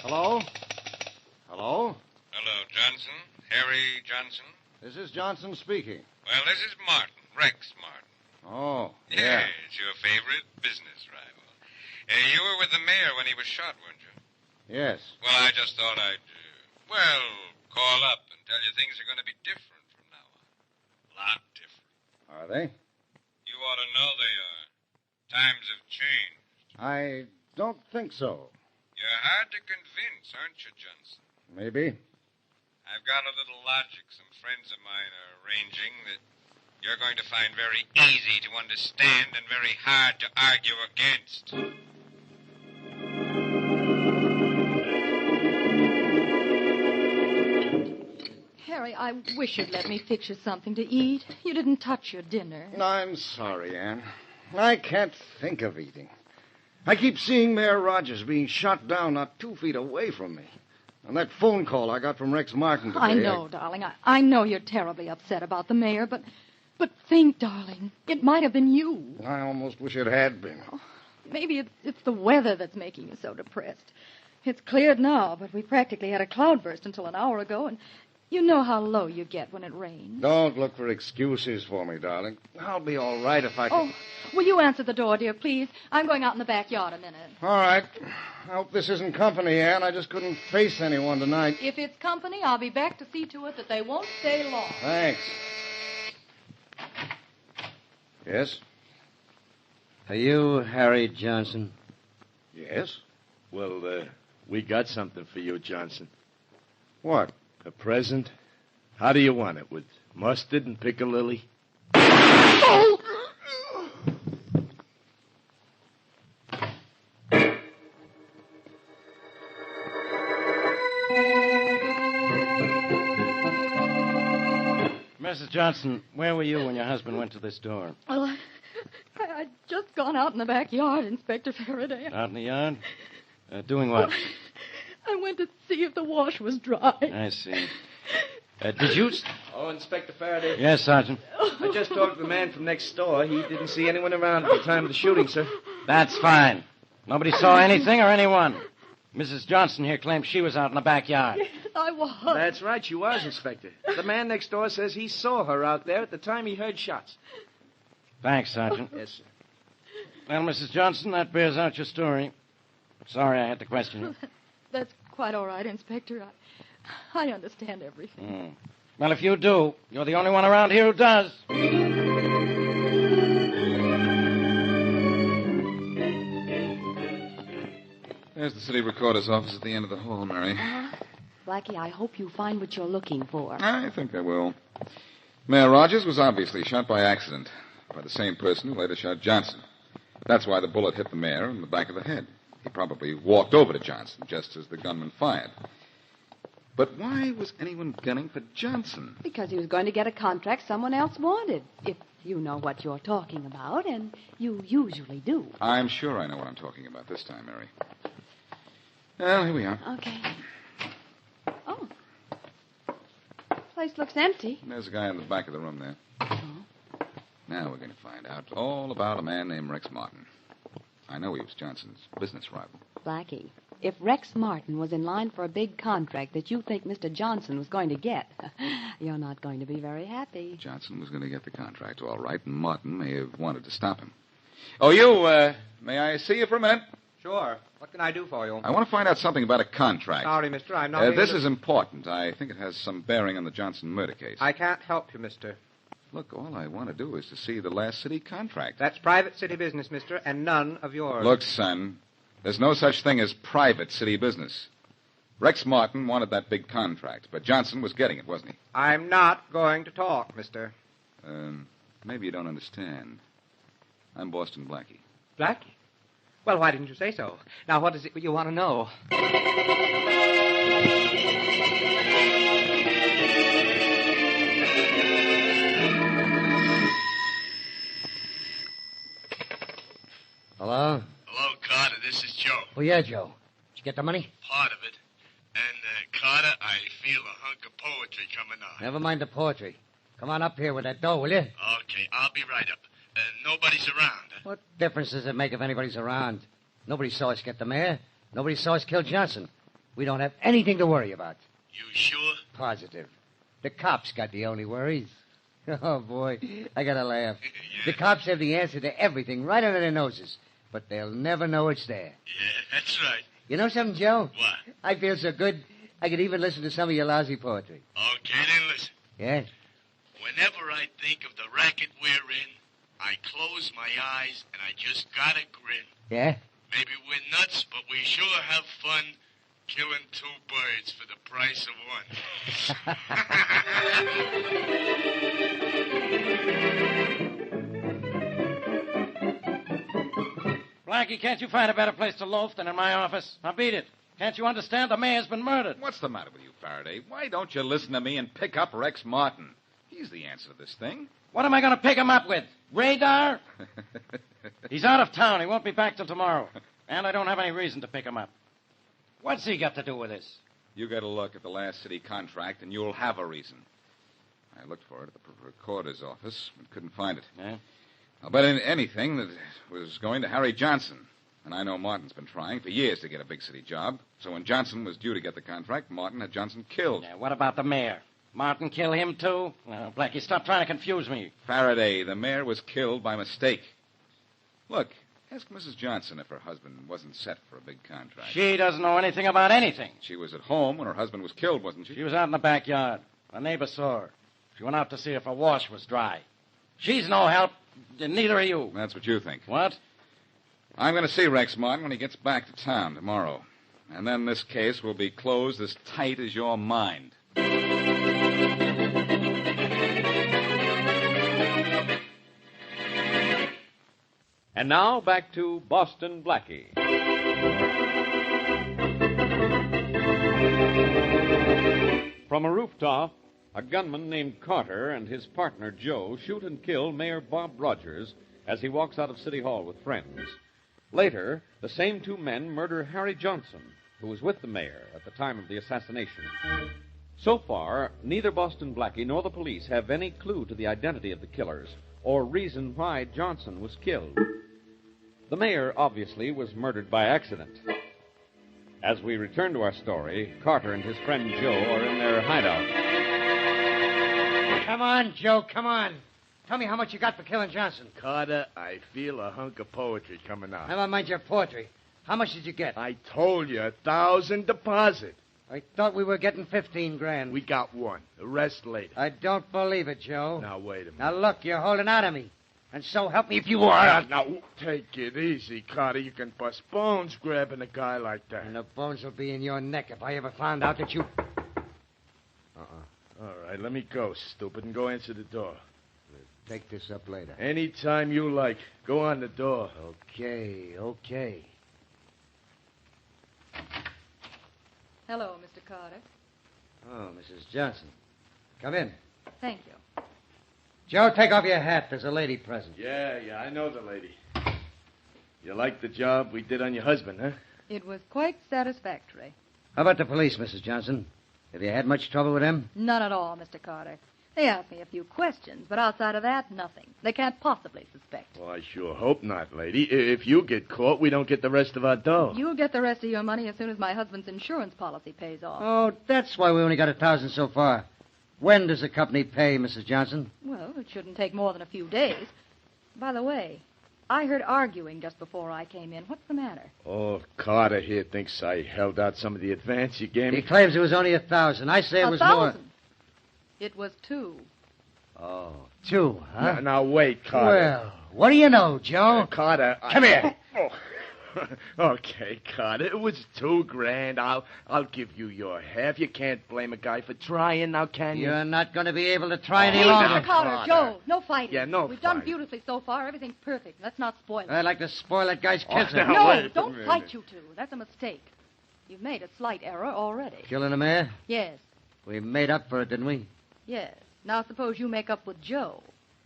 [SPEAKER 22] Hello? Hello?
[SPEAKER 13] Hello, Johnson. Harry Johnson.
[SPEAKER 22] This is Johnson speaking.
[SPEAKER 13] Well, this is Martin, Rex Martin.
[SPEAKER 22] Oh, yeah.
[SPEAKER 13] Yes, your favorite business rival. You were with the mayor when he was shot, weren't you?
[SPEAKER 22] Yes.
[SPEAKER 13] Well, I just thought I'd, call up and tell you things are going to be different from now on. A lot different.
[SPEAKER 22] Are they?
[SPEAKER 13] You ought to know they are. Times have changed.
[SPEAKER 22] I don't think so.
[SPEAKER 13] You're hard to convince, aren't you, Johnson?
[SPEAKER 22] Maybe.
[SPEAKER 13] I've got a little logic some friends of mine are arranging that you're going to find very easy to understand and very hard to argue against.
[SPEAKER 5] Harry, I wish you'd let me fix you something to eat. You didn't touch your dinner.
[SPEAKER 22] I'm sorry, Anne. I can't think of eating. I keep seeing Mayor Rogers being shot down not 2 feet away from me. And that phone call I got from Rex Martin today...
[SPEAKER 5] I know, darling. I know you're terribly upset about the mayor, but think, darling. It might have been you.
[SPEAKER 22] I almost wish it had been.
[SPEAKER 5] Oh, maybe it's the weather that's making you so depressed. It's cleared now, but we practically had a cloudburst until an hour ago, and you know how low you get when it rains.
[SPEAKER 22] Don't look for excuses for me, darling. I'll be all right if I can...
[SPEAKER 5] Oh, will you answer the door, dear, please? I'm going out in the backyard a minute.
[SPEAKER 22] All right. I hope this isn't company, Anne. I just couldn't face anyone tonight.
[SPEAKER 5] If it's company, I'll be back to see to it that they won't stay long.
[SPEAKER 22] Thanks. Yes?
[SPEAKER 18] Are you Harry Johnson?
[SPEAKER 1] Yes? Well, we got something for you, Johnson.
[SPEAKER 22] What?
[SPEAKER 1] A present? How do you want it? With mustard and piccalilli?
[SPEAKER 5] Oh!
[SPEAKER 21] Mrs. Johnson, where were you when your husband went to this door?
[SPEAKER 5] Well, I'd just gone out in the backyard, Inspector Faraday.
[SPEAKER 21] Out in the yard? Doing what?
[SPEAKER 5] I went to see if the wash was dry.
[SPEAKER 21] I see. Did you...
[SPEAKER 8] Oh, Inspector Faraday.
[SPEAKER 21] Yes, Sergeant.
[SPEAKER 8] I just talked to the man from next door. He didn't see anyone around at the time of the shooting, sir.
[SPEAKER 21] That's fine. Nobody saw anything or anyone. Mrs. Johnson here claims she was out in the backyard.
[SPEAKER 5] Yes, I was.
[SPEAKER 8] That's right, she was, Inspector. The man next door says he saw her out there at the time he heard shots.
[SPEAKER 21] Thanks, Sergeant.
[SPEAKER 8] Yes, sir.
[SPEAKER 21] Well, Mrs. Johnson, that bears out your story. Sorry I had to question you.
[SPEAKER 5] That's quite all right, Inspector. I understand everything.
[SPEAKER 21] Well, if you do, you're the only one around here who does.
[SPEAKER 23] There's the city recorder's office at the end of the hall, Mary.
[SPEAKER 26] Blackie, I hope you find what you're looking for.
[SPEAKER 23] I think I will. Mayor Rogers was obviously shot by accident by the same person who later shot Johnson. That's why the bullet hit the mayor in the back of the head. He probably walked over to Johnson just as the gunman fired. But why was anyone gunning for Johnson?
[SPEAKER 26] Because he was going to get a contract someone else wanted. If you know what you're talking about, and you usually do.
[SPEAKER 23] I'm sure I know what I'm talking about this time, Mary. Well, here we are.
[SPEAKER 26] Okay. Oh. Place looks empty.
[SPEAKER 23] There's a guy in the back of the room there. Now we're going to find out all about a man named Rex Martin. I know he was Johnson's business rival.
[SPEAKER 26] Blackie, if Rex Martin was in line for a big contract that you think Mr. Johnson was going to get, you're not going to be very happy.
[SPEAKER 23] Johnson was going to get the contract, all right, and Martin may have wanted to stop him. Oh, you, may I see you for a minute?
[SPEAKER 2] Sure. What can I do for you?
[SPEAKER 23] I want to find out something about a contract.
[SPEAKER 2] Sorry, mister, I'm not...
[SPEAKER 23] This is important. I think it has some bearing on the Johnson murder case.
[SPEAKER 2] I can't help you, mister.
[SPEAKER 23] Look, all I want to do is to see the last city contract.
[SPEAKER 2] That's private city business, mister, and none of yours.
[SPEAKER 23] Look, son, there's no such thing as private city business. Rex Martin wanted that big contract, but Johnson was getting it, wasn't he?
[SPEAKER 2] I'm not going to talk, mister.
[SPEAKER 23] Maybe you don't understand. I'm Boston Blackie.
[SPEAKER 2] Blackie? Well, why didn't you say so? Now, what is it you want to know?
[SPEAKER 18] Hello?
[SPEAKER 1] Hello, Carter. This is Joe.
[SPEAKER 18] Oh, yeah, Joe. Did you get the money?
[SPEAKER 1] Part of it. And, Carter, I feel a hunk of poetry coming on.
[SPEAKER 18] Never mind the poetry. Come on up here with that dough, will you?
[SPEAKER 1] Okay, I'll be right up. Nobody's around.
[SPEAKER 18] What difference does it make if anybody's around? Nobody saw us get the mayor. Nobody saw us kill Johnson. We don't have anything to worry about.
[SPEAKER 1] You sure?
[SPEAKER 18] Positive. The cops got the only worries. Oh, boy, I gotta laugh. The cops have the answer to everything right under their noses, but they'll never know it's there.
[SPEAKER 1] Yeah, that's right.
[SPEAKER 18] You know something, Joe?
[SPEAKER 1] What?
[SPEAKER 18] I feel so good, I could even listen to some of your lousy poetry.
[SPEAKER 1] Okay, then listen.
[SPEAKER 18] Yeah?
[SPEAKER 1] Whenever I think of the racket we're in, I close my eyes and I just gotta grin.
[SPEAKER 18] Yeah?
[SPEAKER 1] Maybe we're nuts, but we sure have fun killing two birds for the price of one.
[SPEAKER 21] Blackie, can't you find a better place to loaf than in my office? Now beat it. Can't you understand? The mayor's been murdered.
[SPEAKER 23] What's the matter with you, Faraday? Why don't you listen to me and pick up Rex Martin? He's the answer to this thing.
[SPEAKER 21] What am I going to pick him up with? Radar? He's out of town. He won't be back till tomorrow. And I don't have any reason to pick him up. What's he got to do with this?
[SPEAKER 23] You get a look at the last city contract, and you'll have a reason. I looked for it at the recorder's office, but couldn't find it.
[SPEAKER 21] Yeah?
[SPEAKER 23] I'll bet anything that it was going to Harry Johnson. And I know Martin's been trying for years to get a big city job. So when Johnson was due to get the contract, Martin had Johnson killed.
[SPEAKER 21] Yeah, what about the mayor? Martin kill him, too? No, Blackie, stop trying to confuse me.
[SPEAKER 23] Faraday, the mayor was killed by mistake. Look, ask Mrs. Johnson if her husband wasn't set for a big contract.
[SPEAKER 21] She doesn't know anything about anything.
[SPEAKER 23] She was at home when her husband was killed, wasn't she?
[SPEAKER 21] She was out in the backyard. A neighbor saw her. She went out to see if her wash was dry. She's no help, and neither are you.
[SPEAKER 23] That's what you think.
[SPEAKER 21] What?
[SPEAKER 23] I'm going to see Rex Martin when he gets back to town tomorrow. And then this case will be closed as tight as your mind.
[SPEAKER 20] And now back to Boston Blackie. From a rooftop, a gunman named Carter and his partner Joe shoot and kill Mayor Bob Rogers as he walks out of City Hall with friends. Later, the same two men murder Harry Johnson, who was with the mayor at the time of the assassination. So far, neither Boston Blackie nor the police have any clue to the identity of the killers or reason why Johnson was killed. The mayor, obviously, was murdered by accident. As we return to our story, Carter and his friend Joe are in their hideout.
[SPEAKER 18] Come on, Joe, come on. Tell me how much you got for killing Johnson.
[SPEAKER 1] Carter, I feel a hunk of poetry coming out.
[SPEAKER 18] Never mind your poetry. How much did you get?
[SPEAKER 1] I told you, 1,000 deposit.
[SPEAKER 18] I thought we were getting 15 grand.
[SPEAKER 1] We got one. The rest later.
[SPEAKER 18] I don't believe it, Joe.
[SPEAKER 1] Now, wait a minute.
[SPEAKER 18] Now, look, you're holding out on me. And so help me if you are.
[SPEAKER 1] Now, take it easy, Carter. You can bust bones grabbing a guy like that.
[SPEAKER 18] And the bones will be in your neck if I ever found out that you...
[SPEAKER 1] All right, let me go, stupid, and go answer the door.
[SPEAKER 18] We'll take this up later.
[SPEAKER 1] Anytime you like. Go on the door.
[SPEAKER 18] Okay.
[SPEAKER 5] Hello, Mr. Carter.
[SPEAKER 18] Oh, Mrs. Johnson. Come in.
[SPEAKER 5] Thank you.
[SPEAKER 18] Joe, take off your hat. There's a lady present.
[SPEAKER 1] Yeah, I know the lady. You like the job we did on your husband, huh?
[SPEAKER 5] It was quite satisfactory.
[SPEAKER 18] How about the police, Mrs. Johnson? Have you had much trouble with him?
[SPEAKER 5] None at all, Mr. Carter. They asked me a few questions, but outside of that, nothing. They can't possibly suspect.
[SPEAKER 1] Well, I sure hope not, lady. If you get caught, we don't get the rest of our dough.
[SPEAKER 5] You'll get the rest of your money as soon as my husband's insurance policy pays off.
[SPEAKER 18] Oh, that's why we only got 1,000 so far. When does the company pay, Mrs. Johnson?
[SPEAKER 5] Well, it shouldn't take more than a few days. By the way, I heard arguing just before I came in. What's the matter?
[SPEAKER 1] Oh, Carter here thinks I held out some of the advance you gave me.
[SPEAKER 18] He claims it was only 1,000. I say it was more.
[SPEAKER 5] 1,000? It was 2.
[SPEAKER 18] Oh, 2, huh?
[SPEAKER 1] Now, wait, Carter.
[SPEAKER 18] Well, what do you know, Joe?
[SPEAKER 1] Carter,
[SPEAKER 18] Come here.
[SPEAKER 1] Okay, Carter, it was $2,000. I'll give you your half. You can't blame a guy for trying, now can you?
[SPEAKER 18] You're not going to be able to try any
[SPEAKER 5] Hey,
[SPEAKER 18] longer.
[SPEAKER 5] Mr. Carter, Joe, no fighting.
[SPEAKER 1] Yeah, no
[SPEAKER 5] We've done
[SPEAKER 1] fighting.
[SPEAKER 5] beautifully so far. Everything's perfect. Let's not spoil it.
[SPEAKER 18] I'd like to spoil that guy's kisser.
[SPEAKER 5] No, don't fight, you two. That's a mistake. You've made a slight error already.
[SPEAKER 18] Killing the mayor?
[SPEAKER 5] Yes,
[SPEAKER 18] We made up for it, didn't we?
[SPEAKER 5] yes. Now suppose you make up with Joe.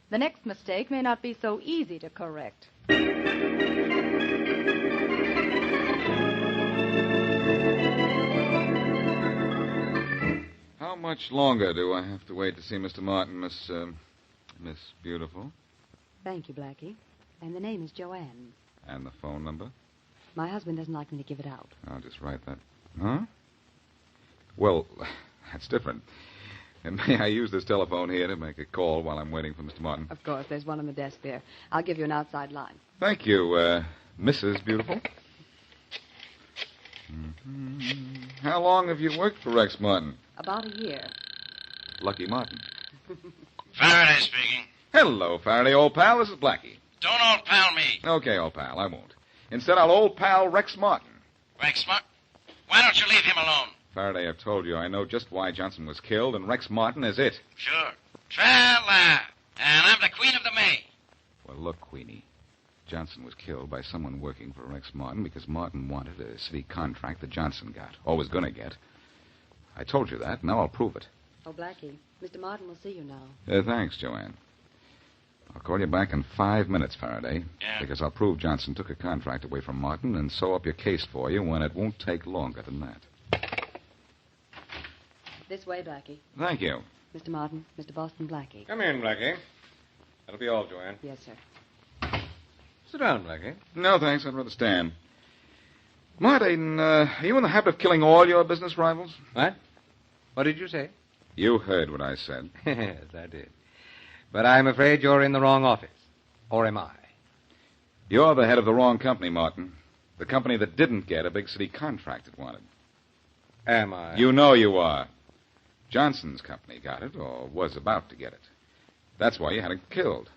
[SPEAKER 5] The next mistake may not be so easy to correct.
[SPEAKER 23] How much longer do I have to wait to see Mr. Martin, Miss Beautiful?
[SPEAKER 26] Thank you, Blackie. And the name is Joanne.
[SPEAKER 23] And the phone number?
[SPEAKER 26] My husband doesn't like me to give it out.
[SPEAKER 23] I'll just write that. Huh? Well, that's different. And may I use this telephone here to make a call while I'm waiting for Mr. Martin?
[SPEAKER 26] Of course, there's one on the desk there. I'll give you an outside line.
[SPEAKER 23] Thank you, Mrs. Beautiful. How long have you worked for Rex Martin?
[SPEAKER 26] About a year.
[SPEAKER 23] Lucky Martin.
[SPEAKER 7] Faraday speaking.
[SPEAKER 23] Hello, Faraday, old pal. This is Blackie.
[SPEAKER 7] Don't old pal me.
[SPEAKER 23] Okay, old pal, I won't. Instead, I'll old pal Rex Martin.
[SPEAKER 7] Rex Martin? Why don't you leave him alone?
[SPEAKER 23] Faraday, I've told you I know just why Johnson was killed, and Rex Martin is it.
[SPEAKER 7] Sure. Tra-la. And I'm the Queen of the May.
[SPEAKER 23] Well, look, Queenie. Johnson was killed by someone working for Rex Martin because Martin wanted a city contract that Johnson got, or was going to get. I told you that. Now I'll prove it.
[SPEAKER 26] Oh, Blackie, Mr. Martin will see you now.
[SPEAKER 23] Thanks, Joanne. I'll call you back in 5 minutes, Faraday.
[SPEAKER 7] Yeah.
[SPEAKER 23] Because I'll prove Johnson took a contract away from Martin and sew up your case for you when it won't take longer than that.
[SPEAKER 26] This way, Blackie.
[SPEAKER 23] Thank you.
[SPEAKER 26] Mr. Martin, Mr. Boston Blackie.
[SPEAKER 20] Come in, Blackie. That'll be all, Joanne.
[SPEAKER 26] Yes, sir.
[SPEAKER 20] Sit down, Blackie.
[SPEAKER 23] No, thanks. I'd rather stand. Martin, are you in the habit of killing all your business rivals?
[SPEAKER 14] What? What did you say?
[SPEAKER 23] You heard what I said.
[SPEAKER 14] Yes, I did. But I'm afraid you're in the wrong office. Or am I?
[SPEAKER 23] You're the head of the wrong company, Martin. The company that didn't get a big city contract it wanted.
[SPEAKER 14] Am I?
[SPEAKER 23] You know you are. Johnson's company got it, or was about to get it. That's why you had it killed.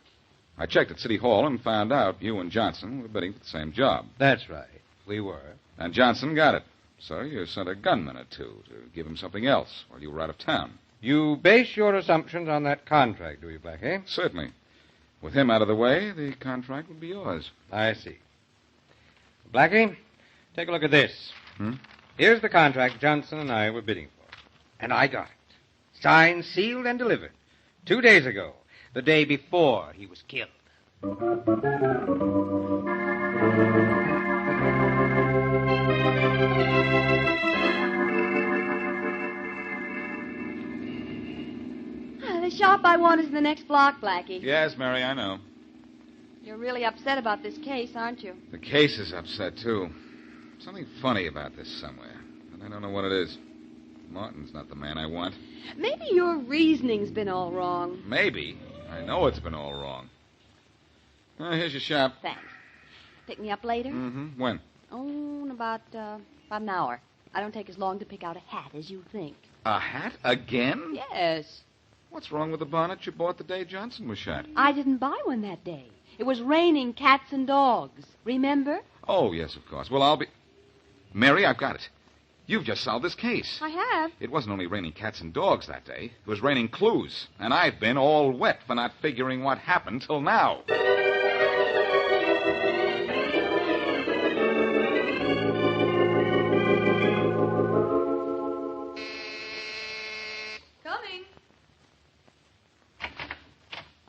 [SPEAKER 23] I checked at City Hall and found out you and Johnson were bidding for the same job.
[SPEAKER 14] That's right. We were.
[SPEAKER 23] And Johnson got it. So you sent a gunman or two to give him something else while you were out of town.
[SPEAKER 14] You base your assumptions on that contract, do you, Blackie?
[SPEAKER 23] Certainly. With him out of the way, the contract would be yours.
[SPEAKER 14] I see. Blackie, take a look at this. Here's the contract Johnson and I were bidding for. And I got it. Signed, sealed, and delivered. 2 days ago. The day before he was killed.
[SPEAKER 26] The shop I want is in the next block, Blackie.
[SPEAKER 23] Yes, Mary, I know.
[SPEAKER 26] You're really upset about this case, aren't you?
[SPEAKER 23] The case is upset, too. Something funny about this somewhere, and I don't know what it is. Martin's not the man I want.
[SPEAKER 26] Maybe your reasoning's been all wrong.
[SPEAKER 23] Maybe. I know it's been all wrong. Here's your shop.
[SPEAKER 26] Thanks. Pick me up later?
[SPEAKER 23] Mm-hmm. When?
[SPEAKER 26] Oh, in about an hour. I don't take as long to pick out a hat as you think.
[SPEAKER 23] A hat? Again?
[SPEAKER 26] Yes.
[SPEAKER 23] What's wrong with the bonnet you bought the day Johnson was shot?
[SPEAKER 26] I didn't buy one that day. It was raining cats and dogs. Remember?
[SPEAKER 23] Oh, yes, of course. Well, I'll be... Mary, I've got it. You've just solved this case.
[SPEAKER 26] I have.
[SPEAKER 23] It wasn't only raining cats and dogs that day. It was raining clues. And I've been all wet for not figuring what happened till now.
[SPEAKER 5] Coming.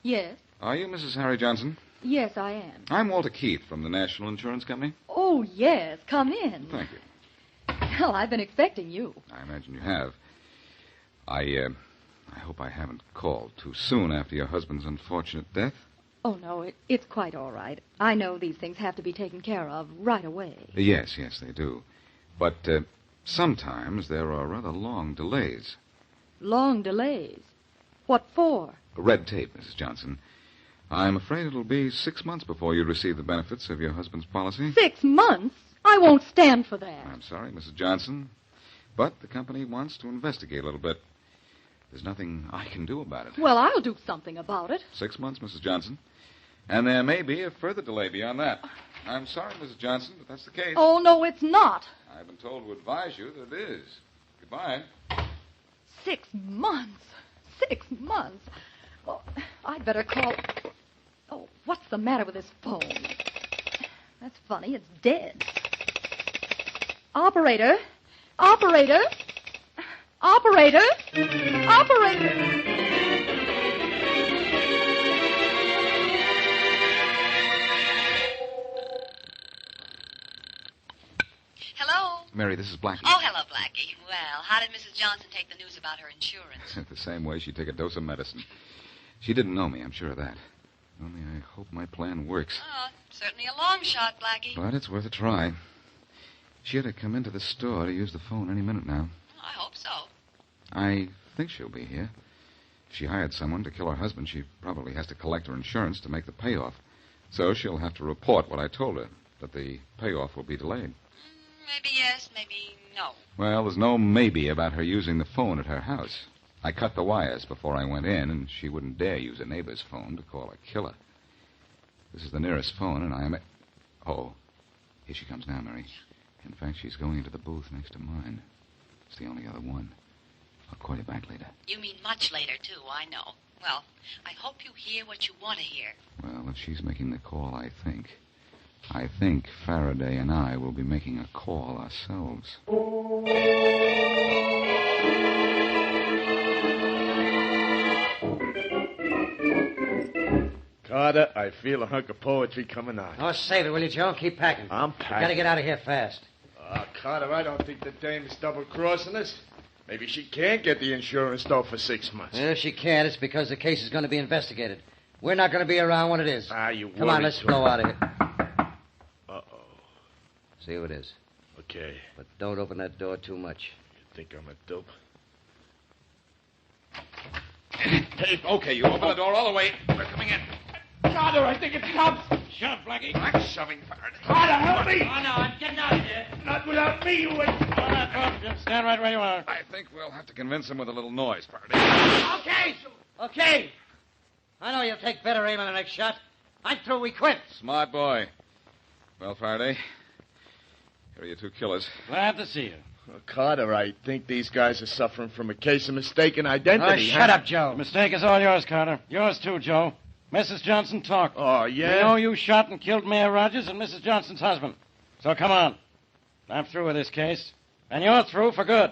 [SPEAKER 5] Yes?
[SPEAKER 23] Are you Mrs. Harry Johnson?
[SPEAKER 5] Yes, I am.
[SPEAKER 23] I'm Walter Keith from the National Insurance Company.
[SPEAKER 5] Oh, yes. Come in.
[SPEAKER 23] Thank you.
[SPEAKER 5] Well, I've been expecting you.
[SPEAKER 23] I imagine you have. I hope I haven't called too soon after your husband's unfortunate death.
[SPEAKER 5] Oh, no, it's quite all right. I know these things have to be taken care of right away.
[SPEAKER 23] Yes, they do. But sometimes there are rather long delays.
[SPEAKER 5] Long delays? What for?
[SPEAKER 23] Red tape, Mrs. Johnson. I'm afraid it'll be 6 months before you receive the benefits of your husband's policy.
[SPEAKER 5] 6 months? I won't stand for that.
[SPEAKER 23] I'm sorry, Mrs. Johnson, but the company wants to investigate a little bit. There's nothing I can do about it.
[SPEAKER 5] Well, I'll do something about it.
[SPEAKER 23] 6 months, Mrs. Johnson. And there may be a further delay beyond that. I'm sorry, Mrs. Johnson, but that's the case.
[SPEAKER 5] Oh, no, it's not.
[SPEAKER 23] I've been told to advise you that it is. Goodbye.
[SPEAKER 5] 6 months. 6 months. Oh, I'd better call... Oh, what's the matter with this phone? That's funny. It's dead. Operator? Operator? Operator? Operator?
[SPEAKER 9] Hello?
[SPEAKER 23] Mary, this is Blackie.
[SPEAKER 9] Oh, hello, Blackie. Well, how did Mrs. Johnson take the news about her insurance?
[SPEAKER 23] The same way she'd take a dose of medicine. She didn't know me, I'm sure of that. Only I hope my plan works.
[SPEAKER 9] Oh, certainly a long shot, Blackie.
[SPEAKER 23] But it's worth a try. She had to come into the store to use the phone any minute now.
[SPEAKER 9] I hope so.
[SPEAKER 23] I think she'll be here. If she hired someone to kill her husband, she probably has to collect her insurance to make the payoff. So she'll have to report what I told her, that the payoff will be delayed.
[SPEAKER 9] Maybe yes, maybe no.
[SPEAKER 23] Well, there's no maybe about her using the phone at her house. I cut the wires before I went in, and she wouldn't dare use a neighbor's phone to call a killer. This is the nearest phone, and I am... Oh, here she comes now, Mary. In fact, she's going into the booth next to mine. It's the only other one. I'll call you back later.
[SPEAKER 9] You mean much later, too, I know. Well, I hope you hear what you want to hear.
[SPEAKER 23] Well, if she's making the call, I think Faraday and I will be making a call ourselves.
[SPEAKER 1] Carter, I feel a hunk of poetry coming on.
[SPEAKER 18] Oh, save it, will you, Joe? Keep packing.
[SPEAKER 1] I'm
[SPEAKER 18] We
[SPEAKER 1] packing.
[SPEAKER 18] gotta get out of here fast.
[SPEAKER 1] Carter, I don't think the dame is double-crossing us. Maybe she can't get the insurance, though, for 6 months.
[SPEAKER 18] Well, if she can't, it's because the case is going to be investigated. We're not going to be around when it is.
[SPEAKER 1] You
[SPEAKER 18] Come on,
[SPEAKER 1] worry,
[SPEAKER 18] let's
[SPEAKER 1] Joe.
[SPEAKER 18] blow out of here.
[SPEAKER 1] Uh-oh.
[SPEAKER 18] See who it is.
[SPEAKER 1] Okay.
[SPEAKER 18] But don't open that door too much.
[SPEAKER 1] You think I'm a dope?
[SPEAKER 16] Hey, okay, you open the door all the way. We're coming in.
[SPEAKER 1] Carter, I think it's cops.
[SPEAKER 16] Shut up, Blackie.
[SPEAKER 1] I'm shoving Faraday. Carter, help me!
[SPEAKER 16] Oh, no, I'm getting out of here.
[SPEAKER 1] Not without me, you ain't.
[SPEAKER 16] Just stand right where you are.
[SPEAKER 23] I think we'll have to convince him with a little noise, Faraday.
[SPEAKER 18] Okay. I know you'll take better aim on the next shot. I'm through. We quit.
[SPEAKER 23] Smart boy. Well, Faraday, here are your two killers.
[SPEAKER 16] Glad to see you.
[SPEAKER 1] Well, Carter, I think these guys are suffering from a case of mistaken identity.
[SPEAKER 18] Shut up, Joe.
[SPEAKER 16] The mistake is all yours, Carter. Yours, too, Joe. Mrs. Johnson talked.
[SPEAKER 1] Oh, yeah?
[SPEAKER 16] We know you shot and killed Mayor Rogers and Mrs. Johnson's husband. So come on. I'm through with this case. And you're through for good.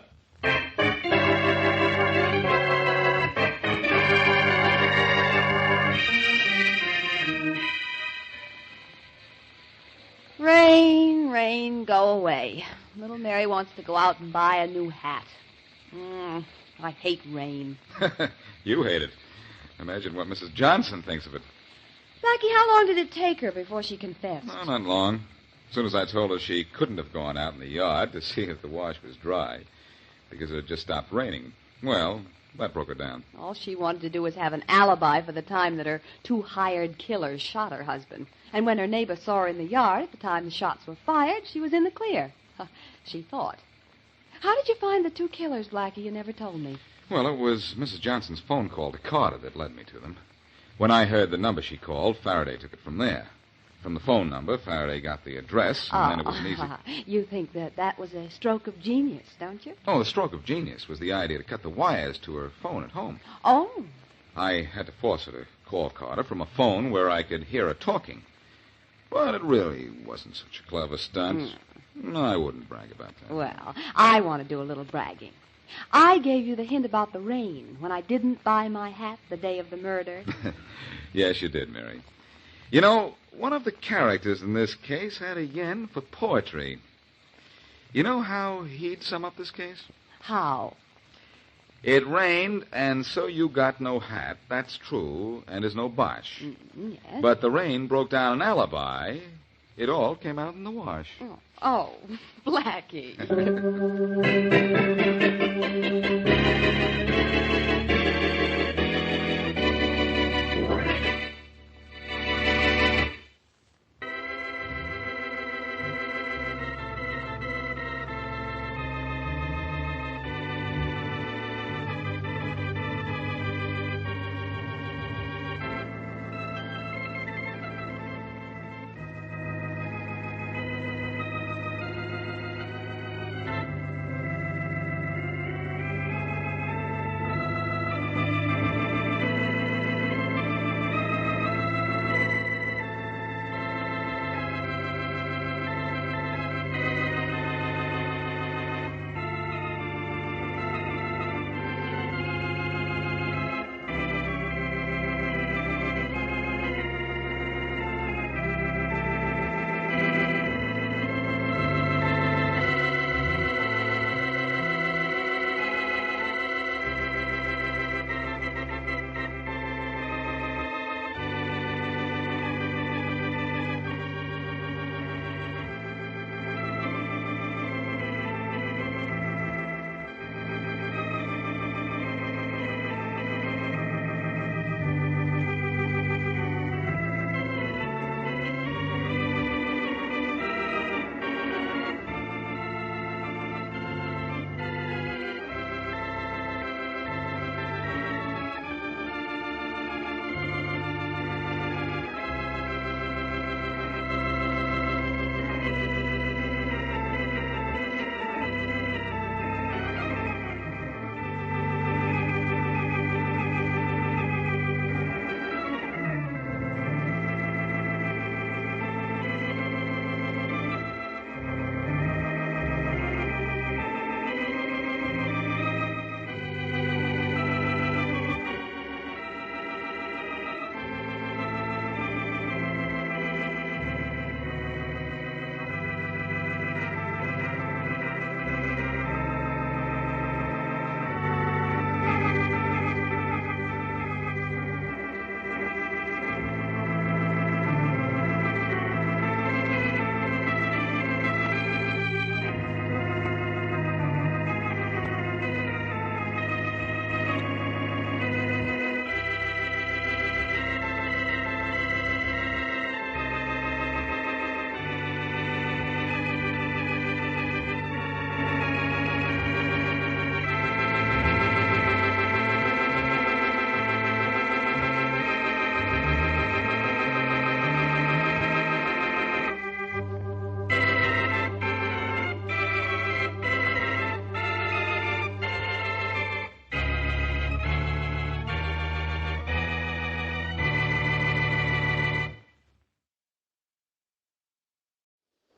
[SPEAKER 26] Rain, rain, go away. Little Mary wants to go out and buy a new hat. I hate rain.
[SPEAKER 23] You hate it. Imagine what Mrs. Johnson thinks of it.
[SPEAKER 26] Blackie, how long did it take her before she confessed?
[SPEAKER 23] No, not long. As soon as I told her she couldn't have gone out in the yard to see if the wash was dry, because it had just stopped raining, well, that broke her down.
[SPEAKER 26] All she wanted to do was have an alibi for the time that her two hired killers shot her husband. And when her neighbor saw her in the yard at the time the shots were fired, she was in the clear. She thought. How did you find the two killers, Blackie? You never told me.
[SPEAKER 23] Well, it was Mrs. Johnson's phone call to Carter that led me to them. When I heard the number she called, Faraday took it from there. From the phone number, Faraday got the address, and then it was an easy...
[SPEAKER 26] You think that was a stroke of genius, don't you?
[SPEAKER 23] Oh, the stroke of genius was the idea to cut the wires to her phone at home.
[SPEAKER 26] Oh.
[SPEAKER 23] I had to force her to call Carter from a phone where I could hear her talking. But it really wasn't such a clever stunt. No, I wouldn't brag about that.
[SPEAKER 26] Well, I want to do a little bragging. I gave you the hint about the rain when I didn't buy my hat the day of the murder.
[SPEAKER 23] Yes, you did, Mary. You know, one of the characters in this case had a yen for poetry. You know how he'd sum up this case?
[SPEAKER 26] How?
[SPEAKER 23] It rained, and so you got no hat. That's true, and is no bosh.
[SPEAKER 26] Yes.
[SPEAKER 23] But the rain broke down an alibi. It all came out in the wash.
[SPEAKER 26] Oh, Blackie.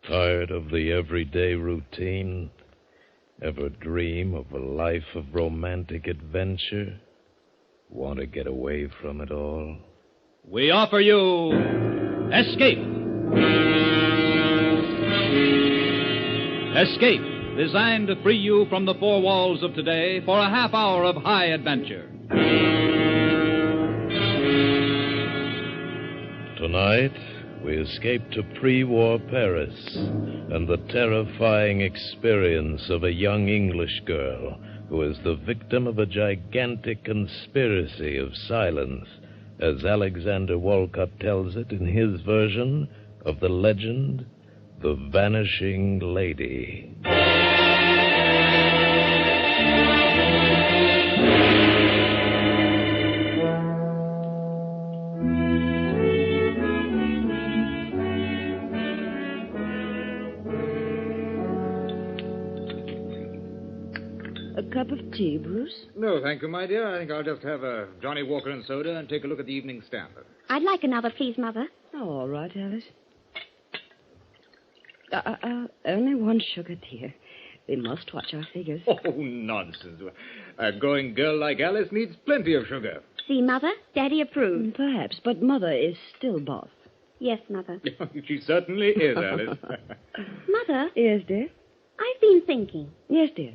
[SPEAKER 3] Tired of the everyday routine? Ever dream of a life of romantic adventure? Want to get away from it all?
[SPEAKER 11] We offer you Escape. Escape, designed to free you from the four walls of today for a half hour of high adventure.
[SPEAKER 3] Tonight, we escape to pre-war Paris and the terrifying experience of a young English girl who is the victim of a gigantic conspiracy of silence, as Alexander Walcott tells it in his version of the legend, The Vanishing Lady.
[SPEAKER 12] A cup of tea, Bruce?
[SPEAKER 2] No, thank you, my dear. I think I'll just have a Johnny Walker and soda and take a look at the Evening Standard.
[SPEAKER 15] I'd like another, please, Mother.
[SPEAKER 12] Oh, all right, Alice. Only one sugar, dear. We must watch our figures.
[SPEAKER 2] Oh, nonsense. A growing girl like Alice needs plenty of sugar.
[SPEAKER 15] See, Mother? Daddy approves.
[SPEAKER 12] Perhaps, but Mother is still boss.
[SPEAKER 15] Yes, Mother.
[SPEAKER 2] She certainly is, Alice.
[SPEAKER 15] Mother?
[SPEAKER 12] Yes, dear?
[SPEAKER 15] I've been thinking.
[SPEAKER 12] Yes, dear.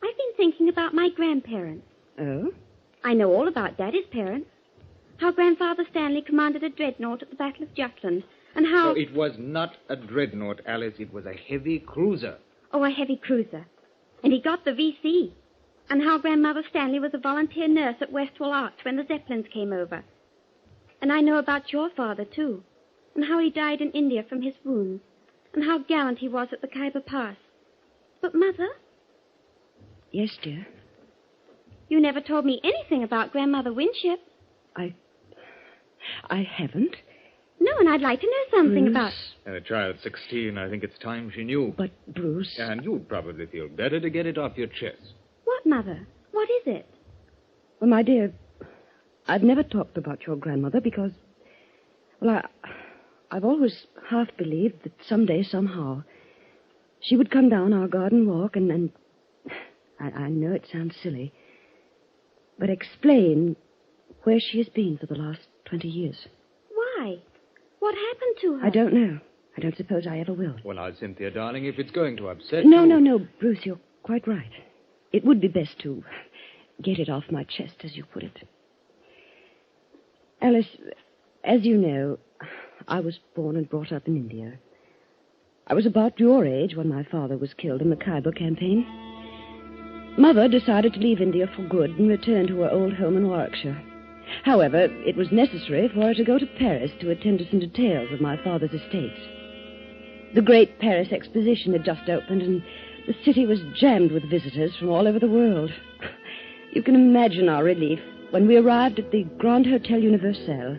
[SPEAKER 15] I've been thinking about my grandparents.
[SPEAKER 12] Oh?
[SPEAKER 15] I know all about Daddy's parents. How Grandfather Stanley commanded a dreadnought at the Battle of Jutland, and how...
[SPEAKER 2] No, it was not a dreadnought, Alice. It was a heavy cruiser.
[SPEAKER 15] Oh, a heavy cruiser. And he got the VC. And how Grandmother Stanley was a volunteer nurse at Westwall Arch when the Zeppelins came over. And I know about your father, too. And how he died in India from his wounds. And how gallant he was at the Khyber Pass. But, Mother,
[SPEAKER 12] Yes, dear.
[SPEAKER 15] you never told me anything about Grandmother Winship.
[SPEAKER 12] I haven't.
[SPEAKER 15] No, and I'd like to know something about...
[SPEAKER 2] And a child 16, I think it's time she knew.
[SPEAKER 12] But, Bruce...
[SPEAKER 2] And you'd probably feel better to get it off your chest.
[SPEAKER 15] What, Mother? What is it?
[SPEAKER 12] Well, my dear, I've never talked about your grandmother because... Well, I've always half believed that someday, somehow, she would come down our garden walk and I know it sounds silly, but explain where she has been for the last 20 years.
[SPEAKER 15] Why? What happened to her?
[SPEAKER 12] I don't know. I don't suppose I ever will.
[SPEAKER 2] Well, now, Cynthia, darling, if it's going to upset
[SPEAKER 12] No,
[SPEAKER 2] you...
[SPEAKER 12] no, Bruce, you're quite right. It would be best to get it off my chest, as you put it. Alice, as you know, I was born and brought up in India. I was about your age when my father was killed in the Khyber campaign. Mother decided to leave India for good and return to her old home in Warwickshire. However, it was necessary for her to go to Paris to attend to some details of my father's estates. The great Paris Exposition had just opened, and the city was jammed with visitors from all over the world. You can imagine our relief when we arrived at the Grand Hotel Universel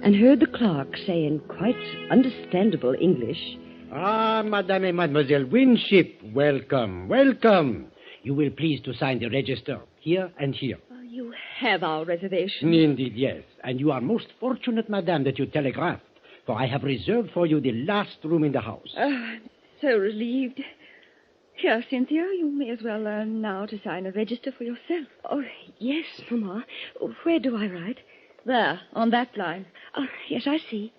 [SPEAKER 12] and heard the clerk say in quite understandable English,
[SPEAKER 4] Ah, Madame and Mademoiselle Winship, welcome, welcome. You will please to sign the register here and here.
[SPEAKER 12] You have our reservation.
[SPEAKER 4] Indeed, yes. And you are most fortunate, Madame, that you telegraphed, for I have reserved for you the last room in the house.
[SPEAKER 12] I'm so relieved. Here, Cynthia, you may as well learn now to sign a register for yourself. Oh, yes, Mama. Where do I write? There, on that line. Oh, yes, I see.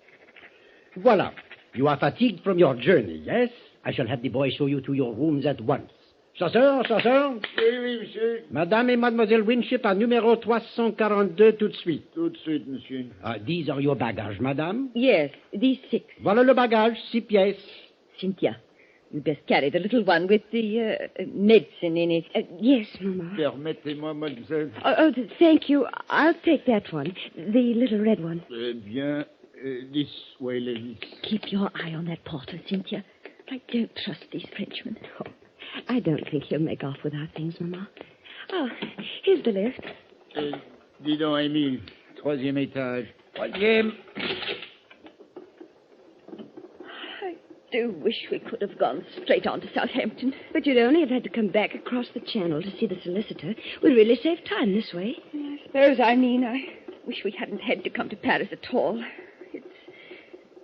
[SPEAKER 4] Voila. You are fatigued from your journey, yes? I shall have the boy show you to your rooms at once. Chasseur, chasseur.
[SPEAKER 21] Oui, monsieur.
[SPEAKER 4] Madame et Mademoiselle Winship à numéro 342 tout de suite.
[SPEAKER 21] Tout de suite, monsieur.
[SPEAKER 4] These are your bagages, madame.
[SPEAKER 12] Yes, these 6.
[SPEAKER 4] Voilà le bagage, 6 pièces.
[SPEAKER 12] Cynthia, you best carry the little one with the medicine in it. Yes, Mama.
[SPEAKER 21] Permettez-moi, mademoiselle.
[SPEAKER 12] Oh, thank you. I'll take that one, the little red one.
[SPEAKER 21] Eh bien, this way, ladies.
[SPEAKER 12] Keep your eye on that porter, Cynthia. I don't trust these Frenchmen. Oh, I don't think he'll make off with our things, Mama. Oh, here's the lift.
[SPEAKER 21] Dis donc, Émile. 3e étage. 3e.
[SPEAKER 12] I do wish we could have gone straight on to Southampton. But you'd only have had to come back across the channel to see the solicitor. We'd really save time this way. I suppose I wish we hadn't had to come to Paris at all.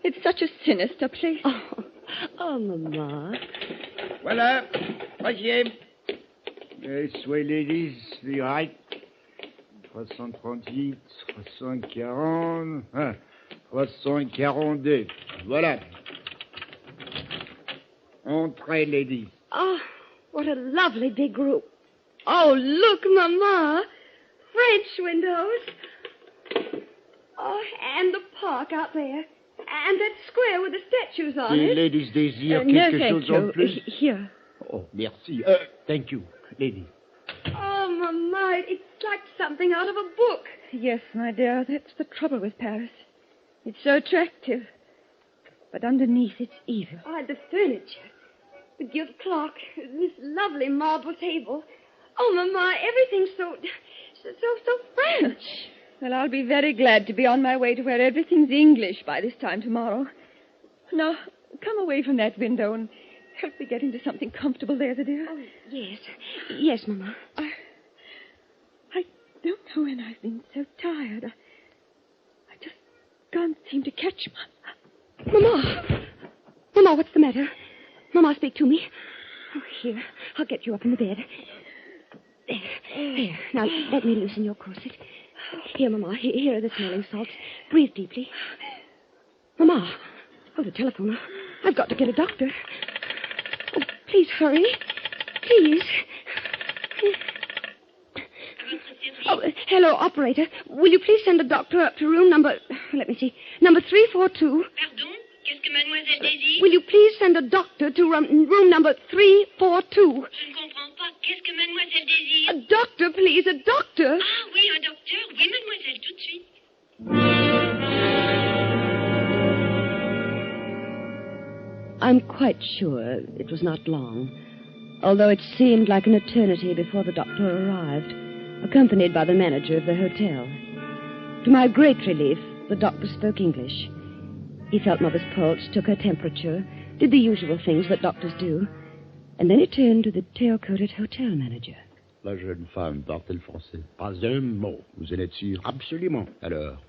[SPEAKER 12] It's such a sinister place. Oh, Mama.
[SPEAKER 21] Voilà. 3e. This way, ladies. The right. 338, 340, 342. Voilà. Entrez, ladies.
[SPEAKER 12] Oh, what a lovely big room. Oh, look, Mama. French windows. Oh, and the park out there. And that square with the statues on it.
[SPEAKER 21] Ladies désirent
[SPEAKER 12] no,
[SPEAKER 21] quelque
[SPEAKER 12] thank
[SPEAKER 21] chose
[SPEAKER 12] you.
[SPEAKER 21] en plus?
[SPEAKER 12] Here.
[SPEAKER 21] Oh, merci. Thank you, ladies.
[SPEAKER 12] Oh, Mama, it's like something out of a book. Yes, my dear, that's the trouble with Paris. It's so attractive. But underneath, it's evil. Oh, the furniture. The gilt clock. This lovely marble table. Oh, Mama, everything's so French. Well, I'll be very glad to be on my way to where everything's English by this time tomorrow. Now, come away from that window and help me get into something comfortable there, dear. Oh, yes. Yes, Mama. I don't know when I've been so tired. I just can't seem to catch Mama! Mama, what's the matter? Mama, speak to me. Oh, here. I'll get you up in the bed. There. Now, let me loosen your corset. Here, Mama. Here are the smelling salts. Breathe deeply. Mama. Oh, the telephone. I've got to get a doctor. Oh, please hurry. Please. Oh, hello, operator. Will you please send a doctor up to room number 342?
[SPEAKER 15] Pardon? Qu'est-ce que mademoiselle désire?
[SPEAKER 12] Will you please send a doctor to room number 342?
[SPEAKER 15] Je ne comprends pas. Qu'est-ce que mademoiselle désire?
[SPEAKER 12] A doctor, please, a doctor.
[SPEAKER 15] Ah oui, un docteur. Oui, mademoiselle, tout de suite.
[SPEAKER 6] I'm quite sure it was not long, although it seemed like an eternity before the doctor arrived, accompanied by the manager of the hotel. To my great relief, the doctor spoke English. He felt Mother's pulse, took her temperature, did the usual things that doctors do, and then he turned to the tail-coated hotel manager.
[SPEAKER 10] La jeune femme parle-t-elle français? Pas un mot. Vous en êtes sûr? Absolument. Alors,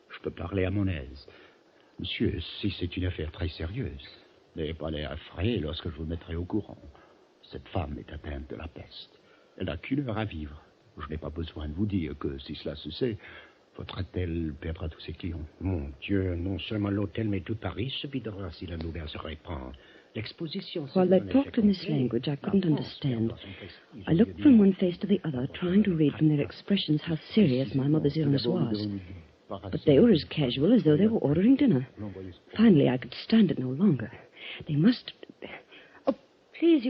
[SPEAKER 10] je peux parler à mon aise. Monsieur, si c'est une affaire très sérieuse, n'ayez pas l'air effrayé lorsque je vous mettrai au courant. Cette femme est atteinte de la peste. Elle n'a qu'une heure à vivre. Je n'ai pas besoin de vous dire que si cela se sait, votre hôtel perdra tous ses clients. Mon Dieu, non seulement l'hôtel, mais tout Paris se videra si la nouvelle se répand. L'exposition...
[SPEAKER 6] While they talked in this language I couldn't understand, I looked from one face to the other, trying to read from their expressions how serious my mother's illness was. But they were as casual as though they were ordering dinner. Finally, I could stand it no longer. They must...
[SPEAKER 12] Oh, please,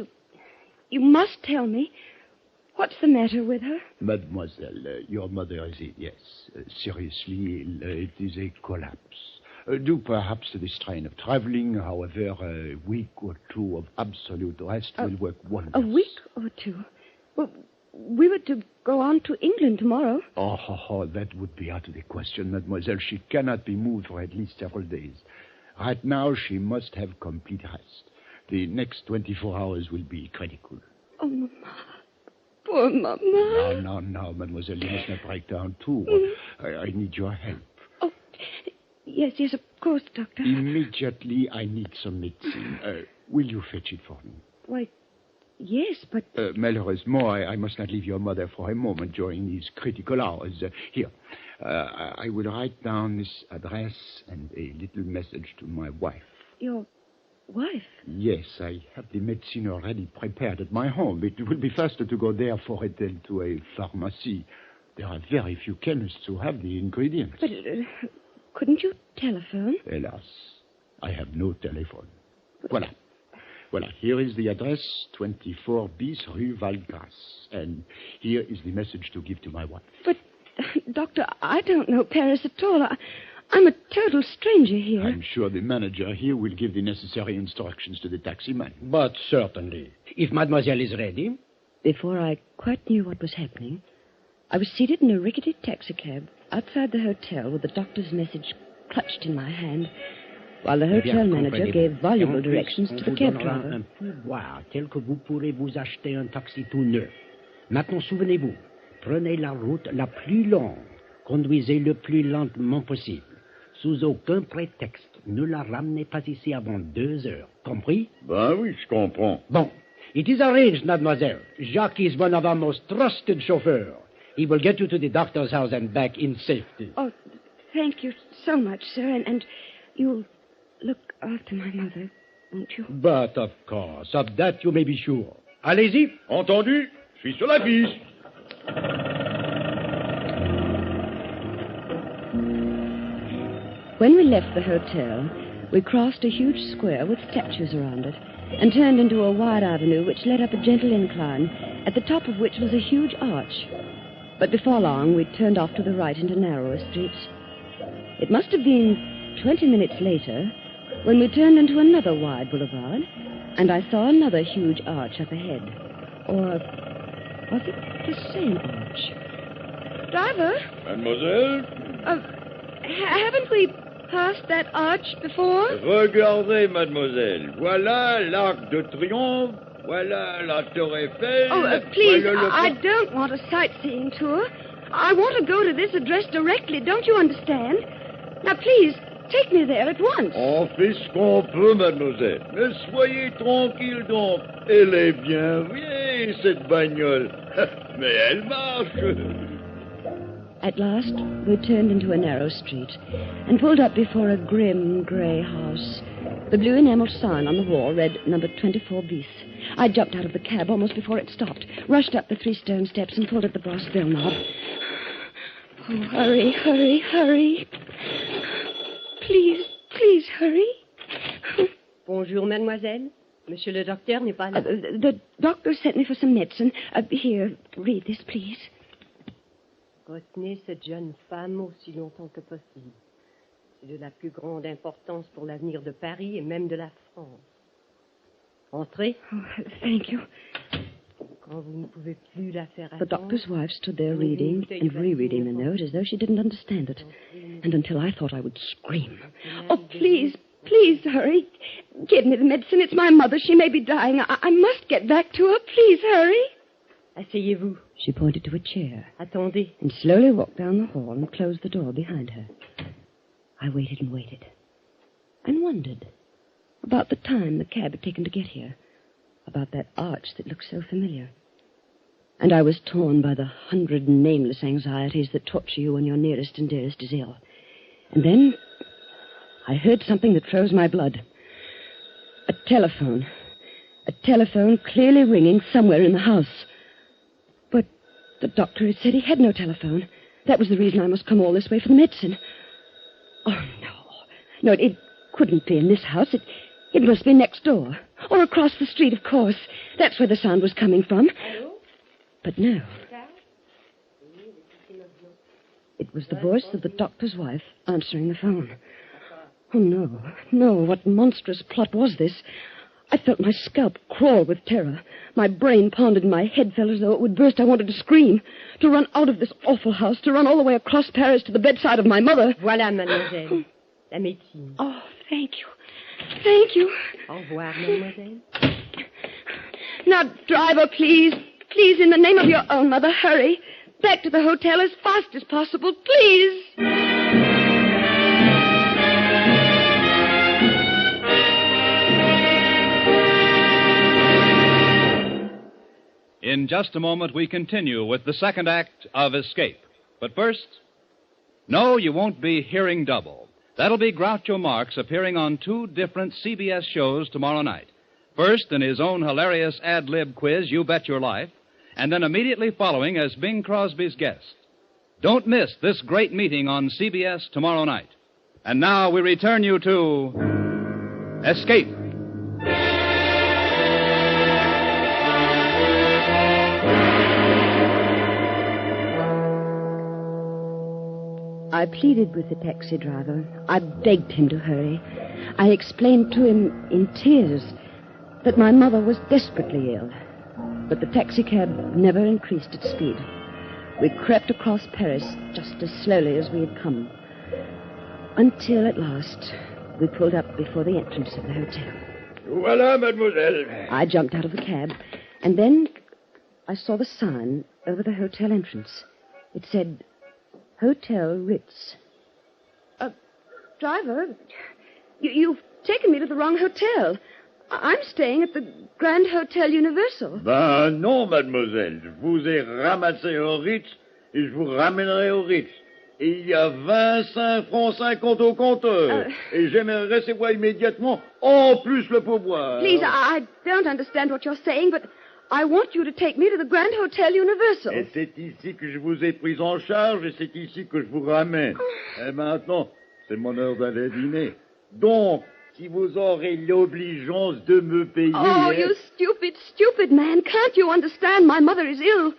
[SPEAKER 12] you must tell me. What's the matter with her?
[SPEAKER 10] Mademoiselle, your mother is ill, yes. Seriously ill. It is a collapse. Due perhaps to the strain of traveling, however, a week or two of absolute rest will work wonders.
[SPEAKER 12] A week or two? Well, we were to go on to England tomorrow.
[SPEAKER 10] Oh, that would be out of the question, mademoiselle. She cannot be moved for at least several days. Right now, she must have complete rest. The next 24 hours will be critical.
[SPEAKER 12] Oh, Mama. Poor Mama.
[SPEAKER 10] No, mademoiselle, you must not break down, too. I need your help.
[SPEAKER 12] Oh, yes, of course, doctor.
[SPEAKER 10] Immediately, I need some medicine. Will you fetch it for me?
[SPEAKER 12] Why, yes, but...
[SPEAKER 10] Malheureusement, I must not leave your mother for a moment during these critical hours. Here, I will write down this address and a little message to my wife.
[SPEAKER 12] Your wife?
[SPEAKER 10] Yes, I have the medicine already prepared at my home. It will be faster to go there for it than to a pharmacy. There are very few chemists who have the ingredients.
[SPEAKER 12] But couldn't you telephone?
[SPEAKER 10] Hélas, I have no telephone. Voilà, here is the address, 24 bis Rue Valgrasse. And here is the message to give to my wife.
[SPEAKER 12] But, Doctor, I don't know Paris at all. I'm a total stranger here.
[SPEAKER 10] I'm sure the manager here will give the necessary instructions to the taximan.
[SPEAKER 4] But certainly. If mademoiselle is ready.
[SPEAKER 6] Before I quite knew what was happening, I was seated in a rickety taxicab outside the hotel with the doctor's message clutched in my hand, while the hotel manager gave voluble directions to the cab driver.
[SPEAKER 4] Un pouvoir tel que vous pourrez vous acheter un taxi tout neuf. Maintenant, souvenez-vous, prenez la route la plus longue. Conduisez le plus lentement possible. Sous aucun prétexte, ne la ramenez pas ici avant 2 heures. Compris?
[SPEAKER 10] Ben oui, je comprends.
[SPEAKER 4] Bon. It is arranged, mademoiselle. Jacques is one of our most trusted chauffeurs. He will get you to the doctor's house and back in safety.
[SPEAKER 12] Oh, thank you so much, sir. And you'll look after my mother, won't you?
[SPEAKER 4] But, of course, of that you may be sure. Allez-y.
[SPEAKER 10] Entendu? Je suis sur la piste.
[SPEAKER 6] When we left the hotel, we crossed a huge square with statues around it and turned into a wide avenue which led up a gentle incline, at the top of which was a huge arch. But before long, we turned off to the right into narrower streets. It must have been 20 minutes later when we turned into another wide boulevard, and I saw another huge arch up ahead. Or was it the same arch?
[SPEAKER 12] Driver?
[SPEAKER 3] Mademoiselle?
[SPEAKER 12] Haven't we passed that arch before?
[SPEAKER 3] Regardez, mademoiselle. Voilà l'Arc de Triomphe. Voilà la Tour Eiffel.
[SPEAKER 12] Oh, please, I don't want a sightseeing tour. I want to go to this address directly. Don't you understand? Now, please, take me there at once.
[SPEAKER 3] On fait ce qu'on peut, mademoiselle. Mais soyez tranquille donc. Elle est bien vieille, cette bagnole. Mais elle marche.
[SPEAKER 6] At last, we turned into a narrow street and pulled up before a grim, grey house. The blue enamel sign on the wall read number 24 bis. I jumped out of the cab almost before it stopped, rushed up the 3 stone steps, and pulled at the brass bell knob. Oh, hurry, hurry, hurry. Please, please, hurry.
[SPEAKER 13] Bonjour, mademoiselle. Monsieur le docteur n'est pas là.
[SPEAKER 6] The doctor sent me for some medicine. Here, read this, please.
[SPEAKER 13] Retenez cette jeune femme aussi longtemps que possible. C'est de la plus grande importance pour l'avenir de Paris et même de la France. Entrez.
[SPEAKER 6] Oh, thank you.
[SPEAKER 13] Quand vous ne pouvez plus la faire attendre.
[SPEAKER 6] The doctor's wife stood there reading and rereading the note as though she didn't understand it. And until I thought I would scream.
[SPEAKER 12] Oh, please, please, hurry. Give me the medicine. It's my mother. She may be dying. I must get back to her. Please, hurry.
[SPEAKER 13] Asseyez-vous.
[SPEAKER 6] She pointed to a chair.
[SPEAKER 13] Attendez.
[SPEAKER 6] And slowly walked down the hall and closed the door behind her. I waited and waited. And wondered about the time the cab had taken to get here. About that arch that looked so familiar. And I was torn by the 100 nameless anxieties that torture you when your nearest and dearest is ill. And then I heard something that froze my blood. A telephone. A telephone clearly ringing somewhere in the house. But the doctor had said he had no telephone. That was the reason I must come all this way for the medicine. Oh, no. No, it couldn't be in this house. It must be next door. Or across the street, of course. That's where the sound was coming from. But no. It was the voice of the doctor's wife answering the phone. Oh, no. No, what monstrous plot was this? I felt my scalp crawl with terror. My brain pounded and my head felt as though it would burst. I wanted to scream. To run out of this awful house. To run all the way across Paris to the bedside of my mother.
[SPEAKER 13] Voilà, mademoiselle. La médecine.
[SPEAKER 12] Oh, thank you. Thank you.
[SPEAKER 13] Au revoir, mademoiselle.
[SPEAKER 12] Now, driver, please. Please, in the name of your own mother, hurry. Back to the hotel as fast as possible, please.
[SPEAKER 11] In just a moment, we continue with the second act of Escape. But first, no, you won't be hearing double. That'll be Groucho Marx appearing on 2 different CBS shows tomorrow night. First, in his own hilarious ad-lib quiz, You Bet Your Life, and then immediately following as Bing Crosby's guest. Don't miss this great meeting on CBS tomorrow night. And now we return you to Escape.
[SPEAKER 6] I pleaded with the taxi driver. I begged him to hurry. I explained to him in tears that my mother was desperately ill. But the taxicab never increased its speed. We crept across Paris just as slowly as we had come. Until at last, we pulled up before the entrance of the hotel.
[SPEAKER 21] Voilà, mademoiselle.
[SPEAKER 6] I jumped out of the cab, and then I saw the sign over the hotel entrance. It said, Hotel Ritz.
[SPEAKER 12] Driver, you've taken me to the wrong hotel. I'm staying at the Grand Hotel Universal.
[SPEAKER 21] Ben non, mademoiselle. Je vous ai ramassé au Ritz et je vous ramènerai au Ritz. Et il y a 25 francs 50 au compteur. Et j'aimerais recevoir immédiatement, en plus le pourboire.
[SPEAKER 12] Please, I don't understand what you're saying, but I want you to take me to the Grand Hotel Universal.
[SPEAKER 21] Et c'est ici que je vous ai pris en charge et c'est ici que je vous ramène. Et maintenant, c'est mon heure d'aller dîner. Donc, si vous aurez l'obligeance de me payer...
[SPEAKER 12] Oh, you stupid, stupid man. Can't you understand my mother is ill?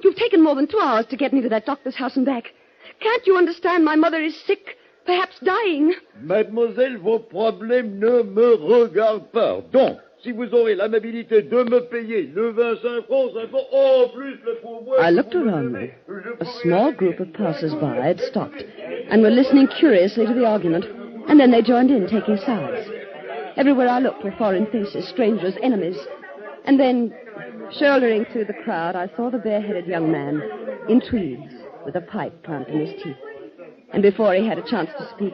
[SPEAKER 12] You've taken more than 2 hours to get me to that doctor's house and back. Can't you understand my mother is sick, perhaps dying?
[SPEAKER 21] Mademoiselle, vos problèmes ne me regardent pas. Donc, si vous aurez l'amabilité de me payer le 25 francs, en plus le pourboire...
[SPEAKER 6] I looked around me. A small group of passers-by had stopped and were listening curiously to the argument. And then they joined in, taking sides. Everywhere I looked were foreign faces, strangers, enemies. And then, shouldering through the crowd, I saw the bare-headed young man in tweeds with a pipe planted in his teeth. And before he had a chance to speak,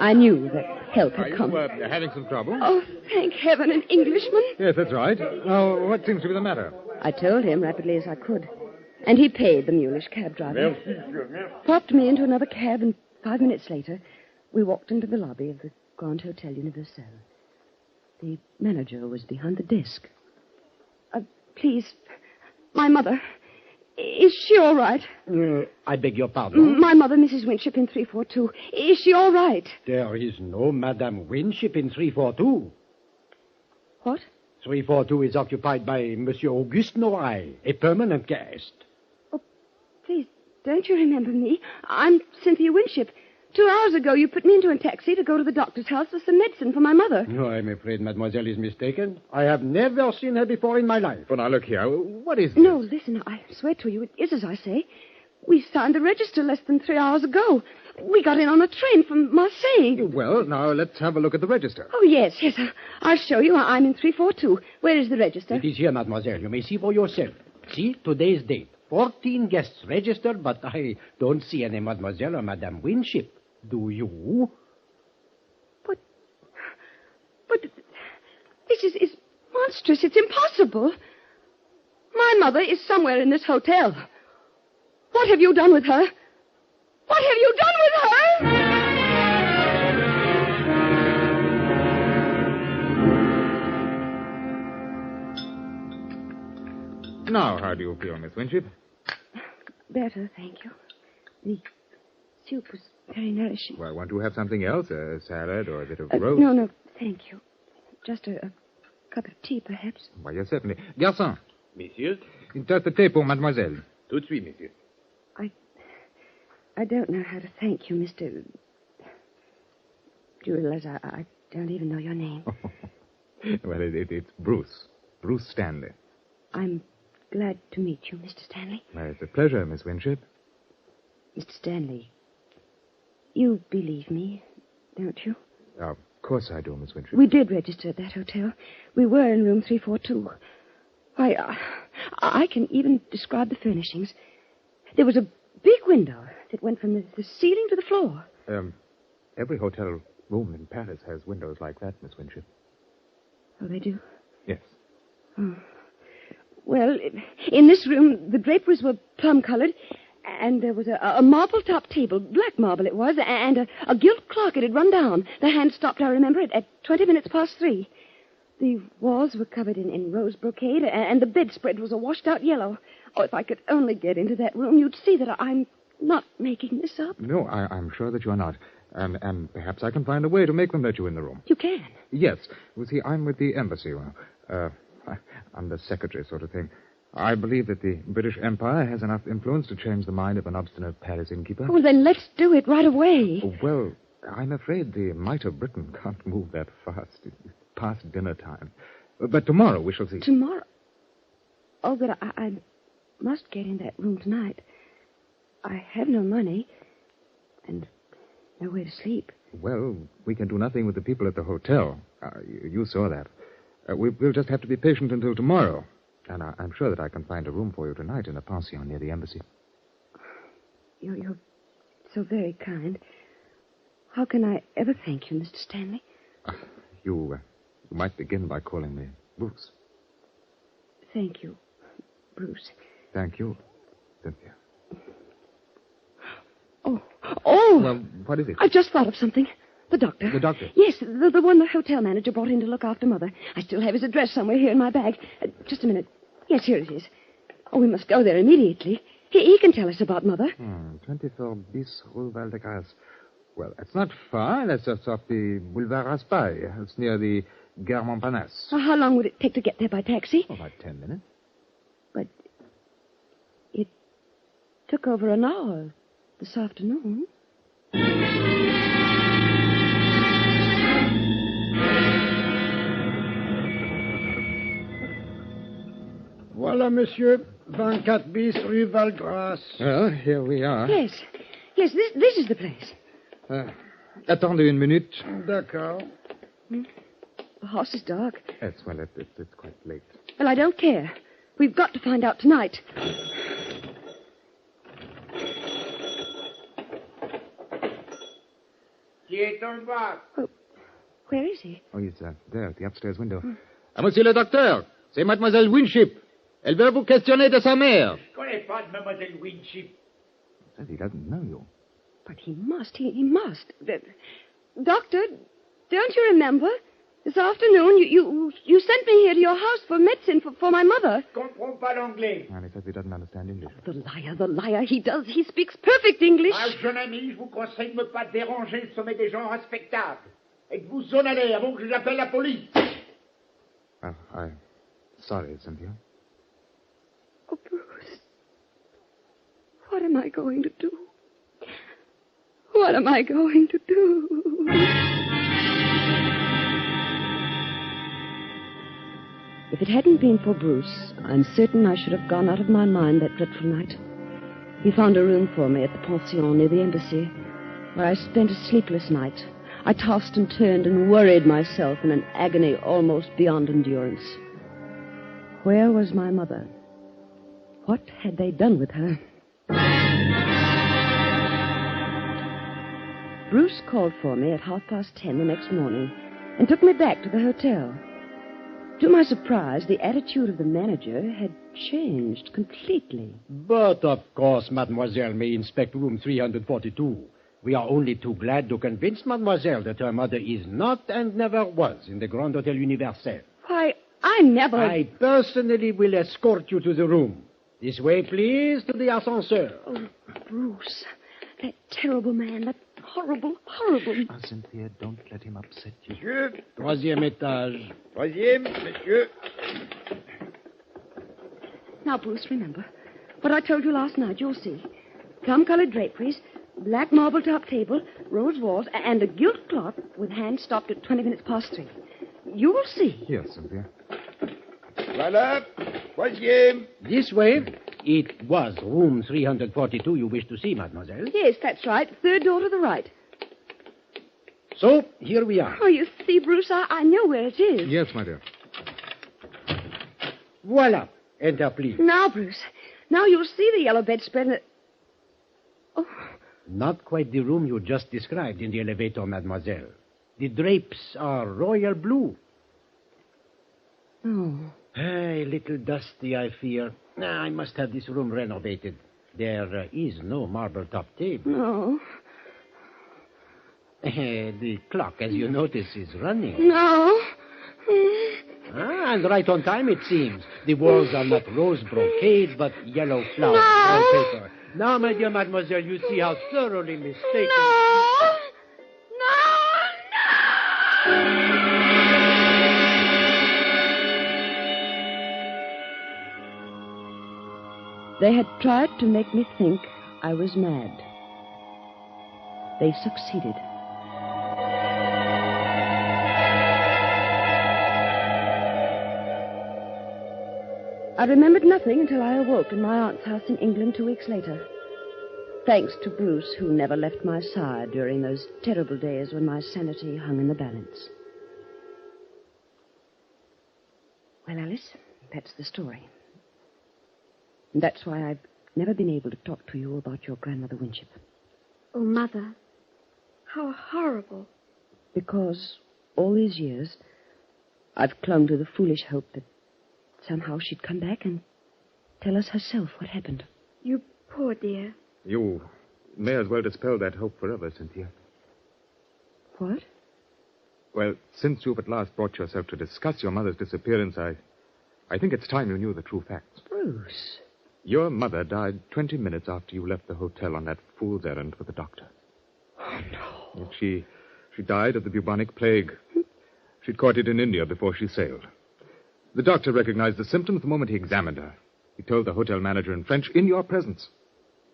[SPEAKER 6] I knew that help had come.
[SPEAKER 2] Are you having some trouble?
[SPEAKER 12] Oh, thank heaven, an Englishman.
[SPEAKER 2] Yes, that's right. Now, what seems to be the matter?
[SPEAKER 6] I told him rapidly as I could. And he paid the mulish cab driver.
[SPEAKER 21] Merci.
[SPEAKER 6] Popped me into another cab, and 5 minutes later, we walked into the lobby of the Grand Hotel Universal. The manager was behind the desk.
[SPEAKER 12] Please, my mother. Is she all right?
[SPEAKER 4] I beg your pardon?
[SPEAKER 12] My mother, Mrs. Winship, in 342. Is she all right?
[SPEAKER 4] There is no Madame Winship in 342.
[SPEAKER 12] What?
[SPEAKER 4] 342 is occupied by Monsieur Auguste Noray, a permanent guest.
[SPEAKER 12] Oh, please, don't you remember me? I'm Cynthia Winship. 2 hours ago, you put me into a taxi to go to the doctor's house for some medicine for my mother.
[SPEAKER 4] No, I'm afraid mademoiselle is mistaken. I have never seen her before in my life.
[SPEAKER 2] Well, now, look here. What is this?
[SPEAKER 12] No, listen, I swear to you, it is as I say. We signed the register less than 3 hours ago. We got in on a train from Marseille.
[SPEAKER 2] Well, now, let's have a look at the register.
[SPEAKER 12] Oh, yes. I'll show you. I'm in 342. Where is the register?
[SPEAKER 4] It is here, mademoiselle. You may see for yourself. See, today's date. 14 guests registered, but I don't see any mademoiselle or Madame Winship. Do you?
[SPEAKER 12] But this is monstrous. It's impossible. My mother is somewhere in this hotel. What have you done with her? What have you done with her?
[SPEAKER 2] Now, how do you feel, Miss Winship?
[SPEAKER 12] Better, thank you. The soup was very nourishing.
[SPEAKER 2] Well, want to have something else? A salad or a bit of roast?
[SPEAKER 12] No, thank you. Just a cup of tea, perhaps.
[SPEAKER 2] Why, yes, certainly. Garçon.
[SPEAKER 8] Monsieur?
[SPEAKER 2] Just the thé pour mademoiselle.
[SPEAKER 8] Tout de suite, monsieur.
[SPEAKER 12] I don't know how to thank you, Mr. Do you realize I don't even know your name?
[SPEAKER 2] Well, it's Bruce. Bruce Stanley.
[SPEAKER 12] I'm glad to meet you, Mr. Stanley.
[SPEAKER 2] Well, it's a pleasure, Miss Winship.
[SPEAKER 12] Mr. Stanley, you believe me, don't you?
[SPEAKER 2] Of course I do, Miss Winship.
[SPEAKER 12] We did register at that hotel. We were in room 342. Why, I can even describe the furnishings. There was a big window that went from the ceiling to the floor.
[SPEAKER 2] Every hotel room in Paris has windows like that, Miss Winship.
[SPEAKER 12] Oh, they do?
[SPEAKER 2] Yes.
[SPEAKER 12] Oh. Well, in this room, the draperies were plum-colored, and there was a marble-top table, black marble it was, and a gilt clock. It had run down. The hand stopped, I remember, at 20 minutes past 3. The walls were covered in rose brocade, and the bedspread was a washed-out yellow. Oh, if I could only get into that room, you'd see that I'm not making this up.
[SPEAKER 2] No, I'm sure that you're not. And perhaps I can find a way to make them let you in the room.
[SPEAKER 12] You can?
[SPEAKER 2] Yes. You see, I'm with the embassy. I'm the secretary sort of thing. I believe that the British Empire has enough influence to change the mind of an obstinate Paris innkeeper.
[SPEAKER 12] Well, then let's do it right away.
[SPEAKER 2] Oh, well, I'm afraid the might of Britain can't move that fast. It's past dinner time. But tomorrow we shall see.
[SPEAKER 12] Tomorrow? Oh, but I must get in that room tonight. I have no money and nowhere to sleep.
[SPEAKER 2] Well, we can do nothing with the people at the hotel. You saw that. We'll just have to be patient until tomorrow. And I'm sure that I can find a room for you tonight in a pension near the embassy.
[SPEAKER 12] You're so very kind. How can I ever thank you, Mr. Stanley?
[SPEAKER 2] You might begin by calling me Bruce.
[SPEAKER 12] Thank you, Bruce.
[SPEAKER 2] Thank you, Cynthia.
[SPEAKER 12] Oh!
[SPEAKER 2] Well, what is it?
[SPEAKER 12] I've just thought of something. The doctor.
[SPEAKER 2] The doctor?
[SPEAKER 12] Yes, the one the hotel manager brought in to look after Mother. I still have his address somewhere here in my bag. Just a minute. Yes, here it is. Oh, we must go there immediately. He can tell us about Mother.
[SPEAKER 2] 24 bis Rue Val de Grace. Well, that's not far. That's just off the Boulevard Raspail. It's near the Gare Montparnasse.
[SPEAKER 12] How long would it take to get there by taxi?
[SPEAKER 2] About 10 minutes.
[SPEAKER 12] But it took over an hour this afternoon.
[SPEAKER 17] Voilà, monsieur. 24 bis Rue Valgrace.
[SPEAKER 2] Well, here we are.
[SPEAKER 12] Yes, this is the place.
[SPEAKER 2] Attendez une minute.
[SPEAKER 17] D'accord.
[SPEAKER 12] The house is dark.
[SPEAKER 2] Yes, well, it's quite late.
[SPEAKER 12] Well, I don't care. We've got to find out tonight. Oh, where is he?
[SPEAKER 2] Oh, he's there at the upstairs window.
[SPEAKER 8] Monsieur le docteur, c'est Mademoiselle Winship. Elle veut vous questionner de sa mère.
[SPEAKER 4] Je connais pas de Mademoiselle Winship.
[SPEAKER 2] Says he doesn't know you.
[SPEAKER 12] But he must. He must. Doctor, don't you remember? This afternoon, you sent me here to your house for medicine for my mother.
[SPEAKER 17] Comprends pas l'anglais.
[SPEAKER 2] And he says he doesn't understand English.
[SPEAKER 12] The liar, he does. He speaks perfect English.
[SPEAKER 17] Ma jeune amie, je vous conseille de ne pas déranger le sommet des gens respectables. Et que vous en allez avant que j'appelle la police.
[SPEAKER 2] I'm sorry, Cynthia.
[SPEAKER 12] Oh, Bruce. What am I going to do? What am I going to do?
[SPEAKER 6] If it hadn't been for Bruce, I'm certain I should have gone out of my mind that dreadful night. He found a room for me at the pension near the embassy, where I spent a sleepless night. I tossed and turned and worried myself in an agony almost beyond endurance. Where was my mother? What had they done with her? Bruce called for me at 10:30 the next morning and took me back to the hotel. To my surprise, the attitude of the manager had changed completely.
[SPEAKER 4] But, of course, mademoiselle may inspect room 342. We are only too glad to convince mademoiselle that her mother is not and never was in the Grand Hotel Universel.
[SPEAKER 12] Why, I never...
[SPEAKER 4] I personally will escort you to the room. This way, please, to the ascenseur.
[SPEAKER 12] Oh, Bruce, that terrible man, that horrible...
[SPEAKER 2] Cynthia, don't let him upset you.
[SPEAKER 17] Monsieur.
[SPEAKER 4] Troisième étage.
[SPEAKER 17] Troisième, monsieur.
[SPEAKER 12] Now, Bruce, remember what I told you last night. You'll see. Plum-colored draperies, black marble top table, rose walls, and a gilt clock with hands stopped at 20 minutes past 3. You'll see.
[SPEAKER 2] Yes, Cynthia.
[SPEAKER 17] Voilà. Troisième.
[SPEAKER 4] This way. It was room 342 you wish to see, mademoiselle.
[SPEAKER 12] Yes, that's right. Third door to the right.
[SPEAKER 4] So, here we are.
[SPEAKER 12] Oh, you see, Bruce, I know where it is.
[SPEAKER 2] Yes, my dear.
[SPEAKER 4] Voila. Enter, please.
[SPEAKER 12] Now, Bruce, now you'll see the yellow bedspread and... Oh.
[SPEAKER 4] Not quite the room you just described in the elevator, mademoiselle. The drapes are royal blue.
[SPEAKER 12] Oh.
[SPEAKER 4] A little dusty, I fear. I must have this room renovated. There is no marble-top table.
[SPEAKER 12] No.
[SPEAKER 4] The clock, as you notice, is running.
[SPEAKER 12] No.
[SPEAKER 4] And right on time, it seems. The walls are not rose brocade, but yellow flower
[SPEAKER 12] No.
[SPEAKER 4] wallpaper. Now, my dear mademoiselle, you see how thoroughly mistaken...
[SPEAKER 12] No.
[SPEAKER 6] They had tried to make me think I was mad. They succeeded. I remembered nothing until I awoke in my aunt's house in England 2 weeks later. Thanks to Bruce, who never left my side during those terrible days when my sanity hung in the balance. Well, Alice, that's the story. And that's why I've never been able to talk to you about your grandmother Winship.
[SPEAKER 15] Oh, Mother, how horrible.
[SPEAKER 6] Because all these years, I've clung to the foolish hope that somehow she'd come back and tell us herself what happened.
[SPEAKER 15] You poor dear.
[SPEAKER 2] You may as well dispel that hope forever, Cynthia.
[SPEAKER 6] What?
[SPEAKER 2] Well, since you've at last brought yourself to discuss your mother's disappearance, I think it's time you knew the true facts.
[SPEAKER 6] Bruce.
[SPEAKER 2] Your mother died 20 minutes after you left the hotel on that fool's errand for the doctor.
[SPEAKER 6] Oh, no.
[SPEAKER 2] She died of the bubonic plague. She'd caught it in India before she sailed. The doctor recognized the symptoms the moment he examined her. He told the hotel manager in French in your presence.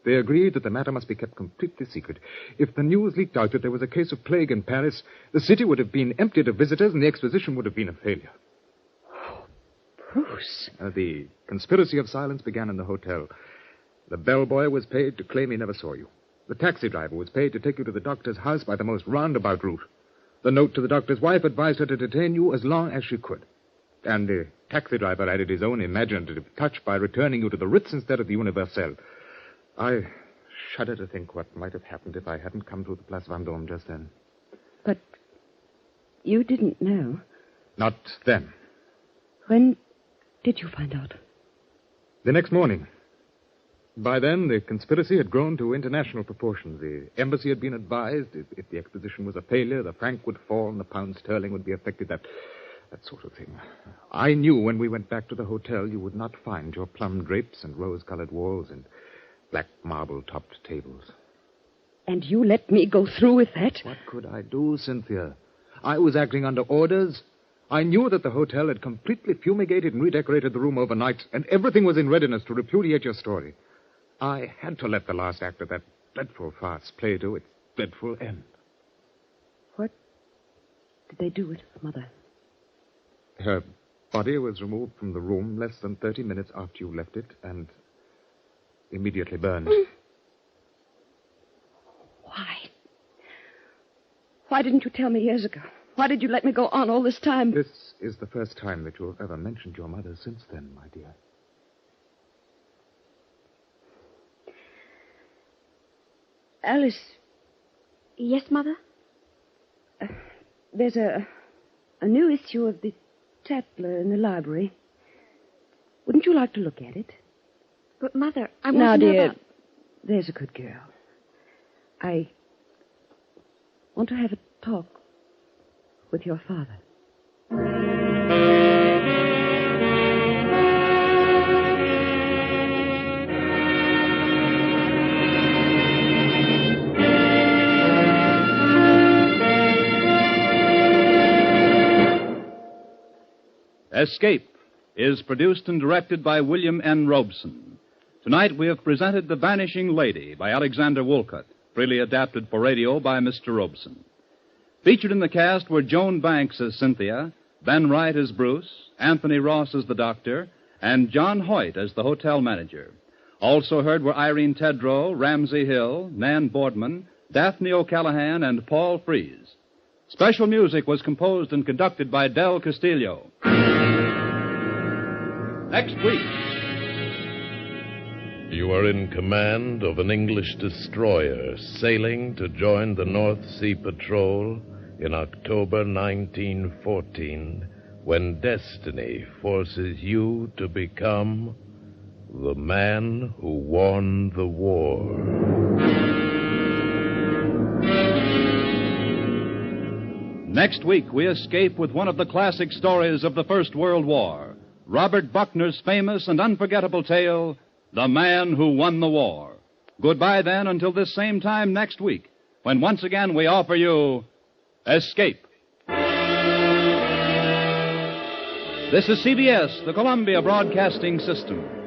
[SPEAKER 2] They agreed that the matter must be kept completely secret. If the news leaked out that there was a case of plague in Paris, the city would have been emptied of visitors and the exposition would have been a failure.
[SPEAKER 6] Bruce.
[SPEAKER 2] The conspiracy of silence began in the hotel. The bellboy was paid to claim he never saw you. The taxi driver was paid to take you to the doctor's house by the most roundabout route. The note to the doctor's wife advised her to detain you as long as she could. And the taxi driver added his own imaginative touch by returning you to the Ritz instead of the Universel. I shudder to think what might have happened if I hadn't come to the Place Vendôme just then.
[SPEAKER 6] But you didn't know.
[SPEAKER 2] Not then.
[SPEAKER 6] When did you find out?
[SPEAKER 2] The next morning. By then, the conspiracy had grown to international proportions. The embassy had been advised if the expedition was a failure, the franc would fall and the pound sterling would be affected, that sort of thing. I knew when we went back to the hotel you would not find your plum drapes and rose-colored walls and black marble-topped tables.
[SPEAKER 6] And you let me go through with that?
[SPEAKER 2] What could I do, Cynthia? I was acting under orders. I knew that the hotel had completely fumigated and redecorated the room overnight, and everything was in readiness to repudiate your story. I had to let the last act of that dreadful farce play to its dreadful end.
[SPEAKER 6] What did they do with Mother?
[SPEAKER 2] Her body was removed from the room less than 30 minutes after you left it and immediately burned.
[SPEAKER 6] Why? Why didn't you tell me years ago? Why did you let me go on all this time?
[SPEAKER 2] This is the first time that you have ever mentioned your mother since then, my dear.
[SPEAKER 6] Alice.
[SPEAKER 15] Yes, Mother?
[SPEAKER 6] There's a new issue of the Tatler in the library. Wouldn't you like to look at it?
[SPEAKER 15] But, Mother, I want
[SPEAKER 6] now,
[SPEAKER 15] to know
[SPEAKER 6] dear,
[SPEAKER 15] about...
[SPEAKER 6] there's a good girl. I want to have a talk with your father.
[SPEAKER 11] Escape is produced and directed by William N. Robeson. Tonight we have presented The Vanishing Lady by Alexander Woolcott, freely adapted for radio by Mr. Robeson. Featured in the cast were Joan Banks as Cynthia, Ben Wright as Bruce, Anthony Ross as the doctor, and John Hoyt as the hotel manager. Also heard were Irene Tedrow, Ramsey Hill, Nan Boardman, Daphne O'Callaghan, and Paul Frees. Special music was composed and conducted by Del Castillo. Next week.
[SPEAKER 3] You are in command of an English destroyer sailing to join the North Sea Patrol in October 1914, when destiny forces you to become the man who won the war.
[SPEAKER 11] Next week, we escape with one of the classic stories of the First World War, Robert Buckner's famous and unforgettable tale, The Man Who Won the War. Goodbye, then, until this same time next week, when once again we offer you Escape. This is CBS, the Columbia Broadcasting System.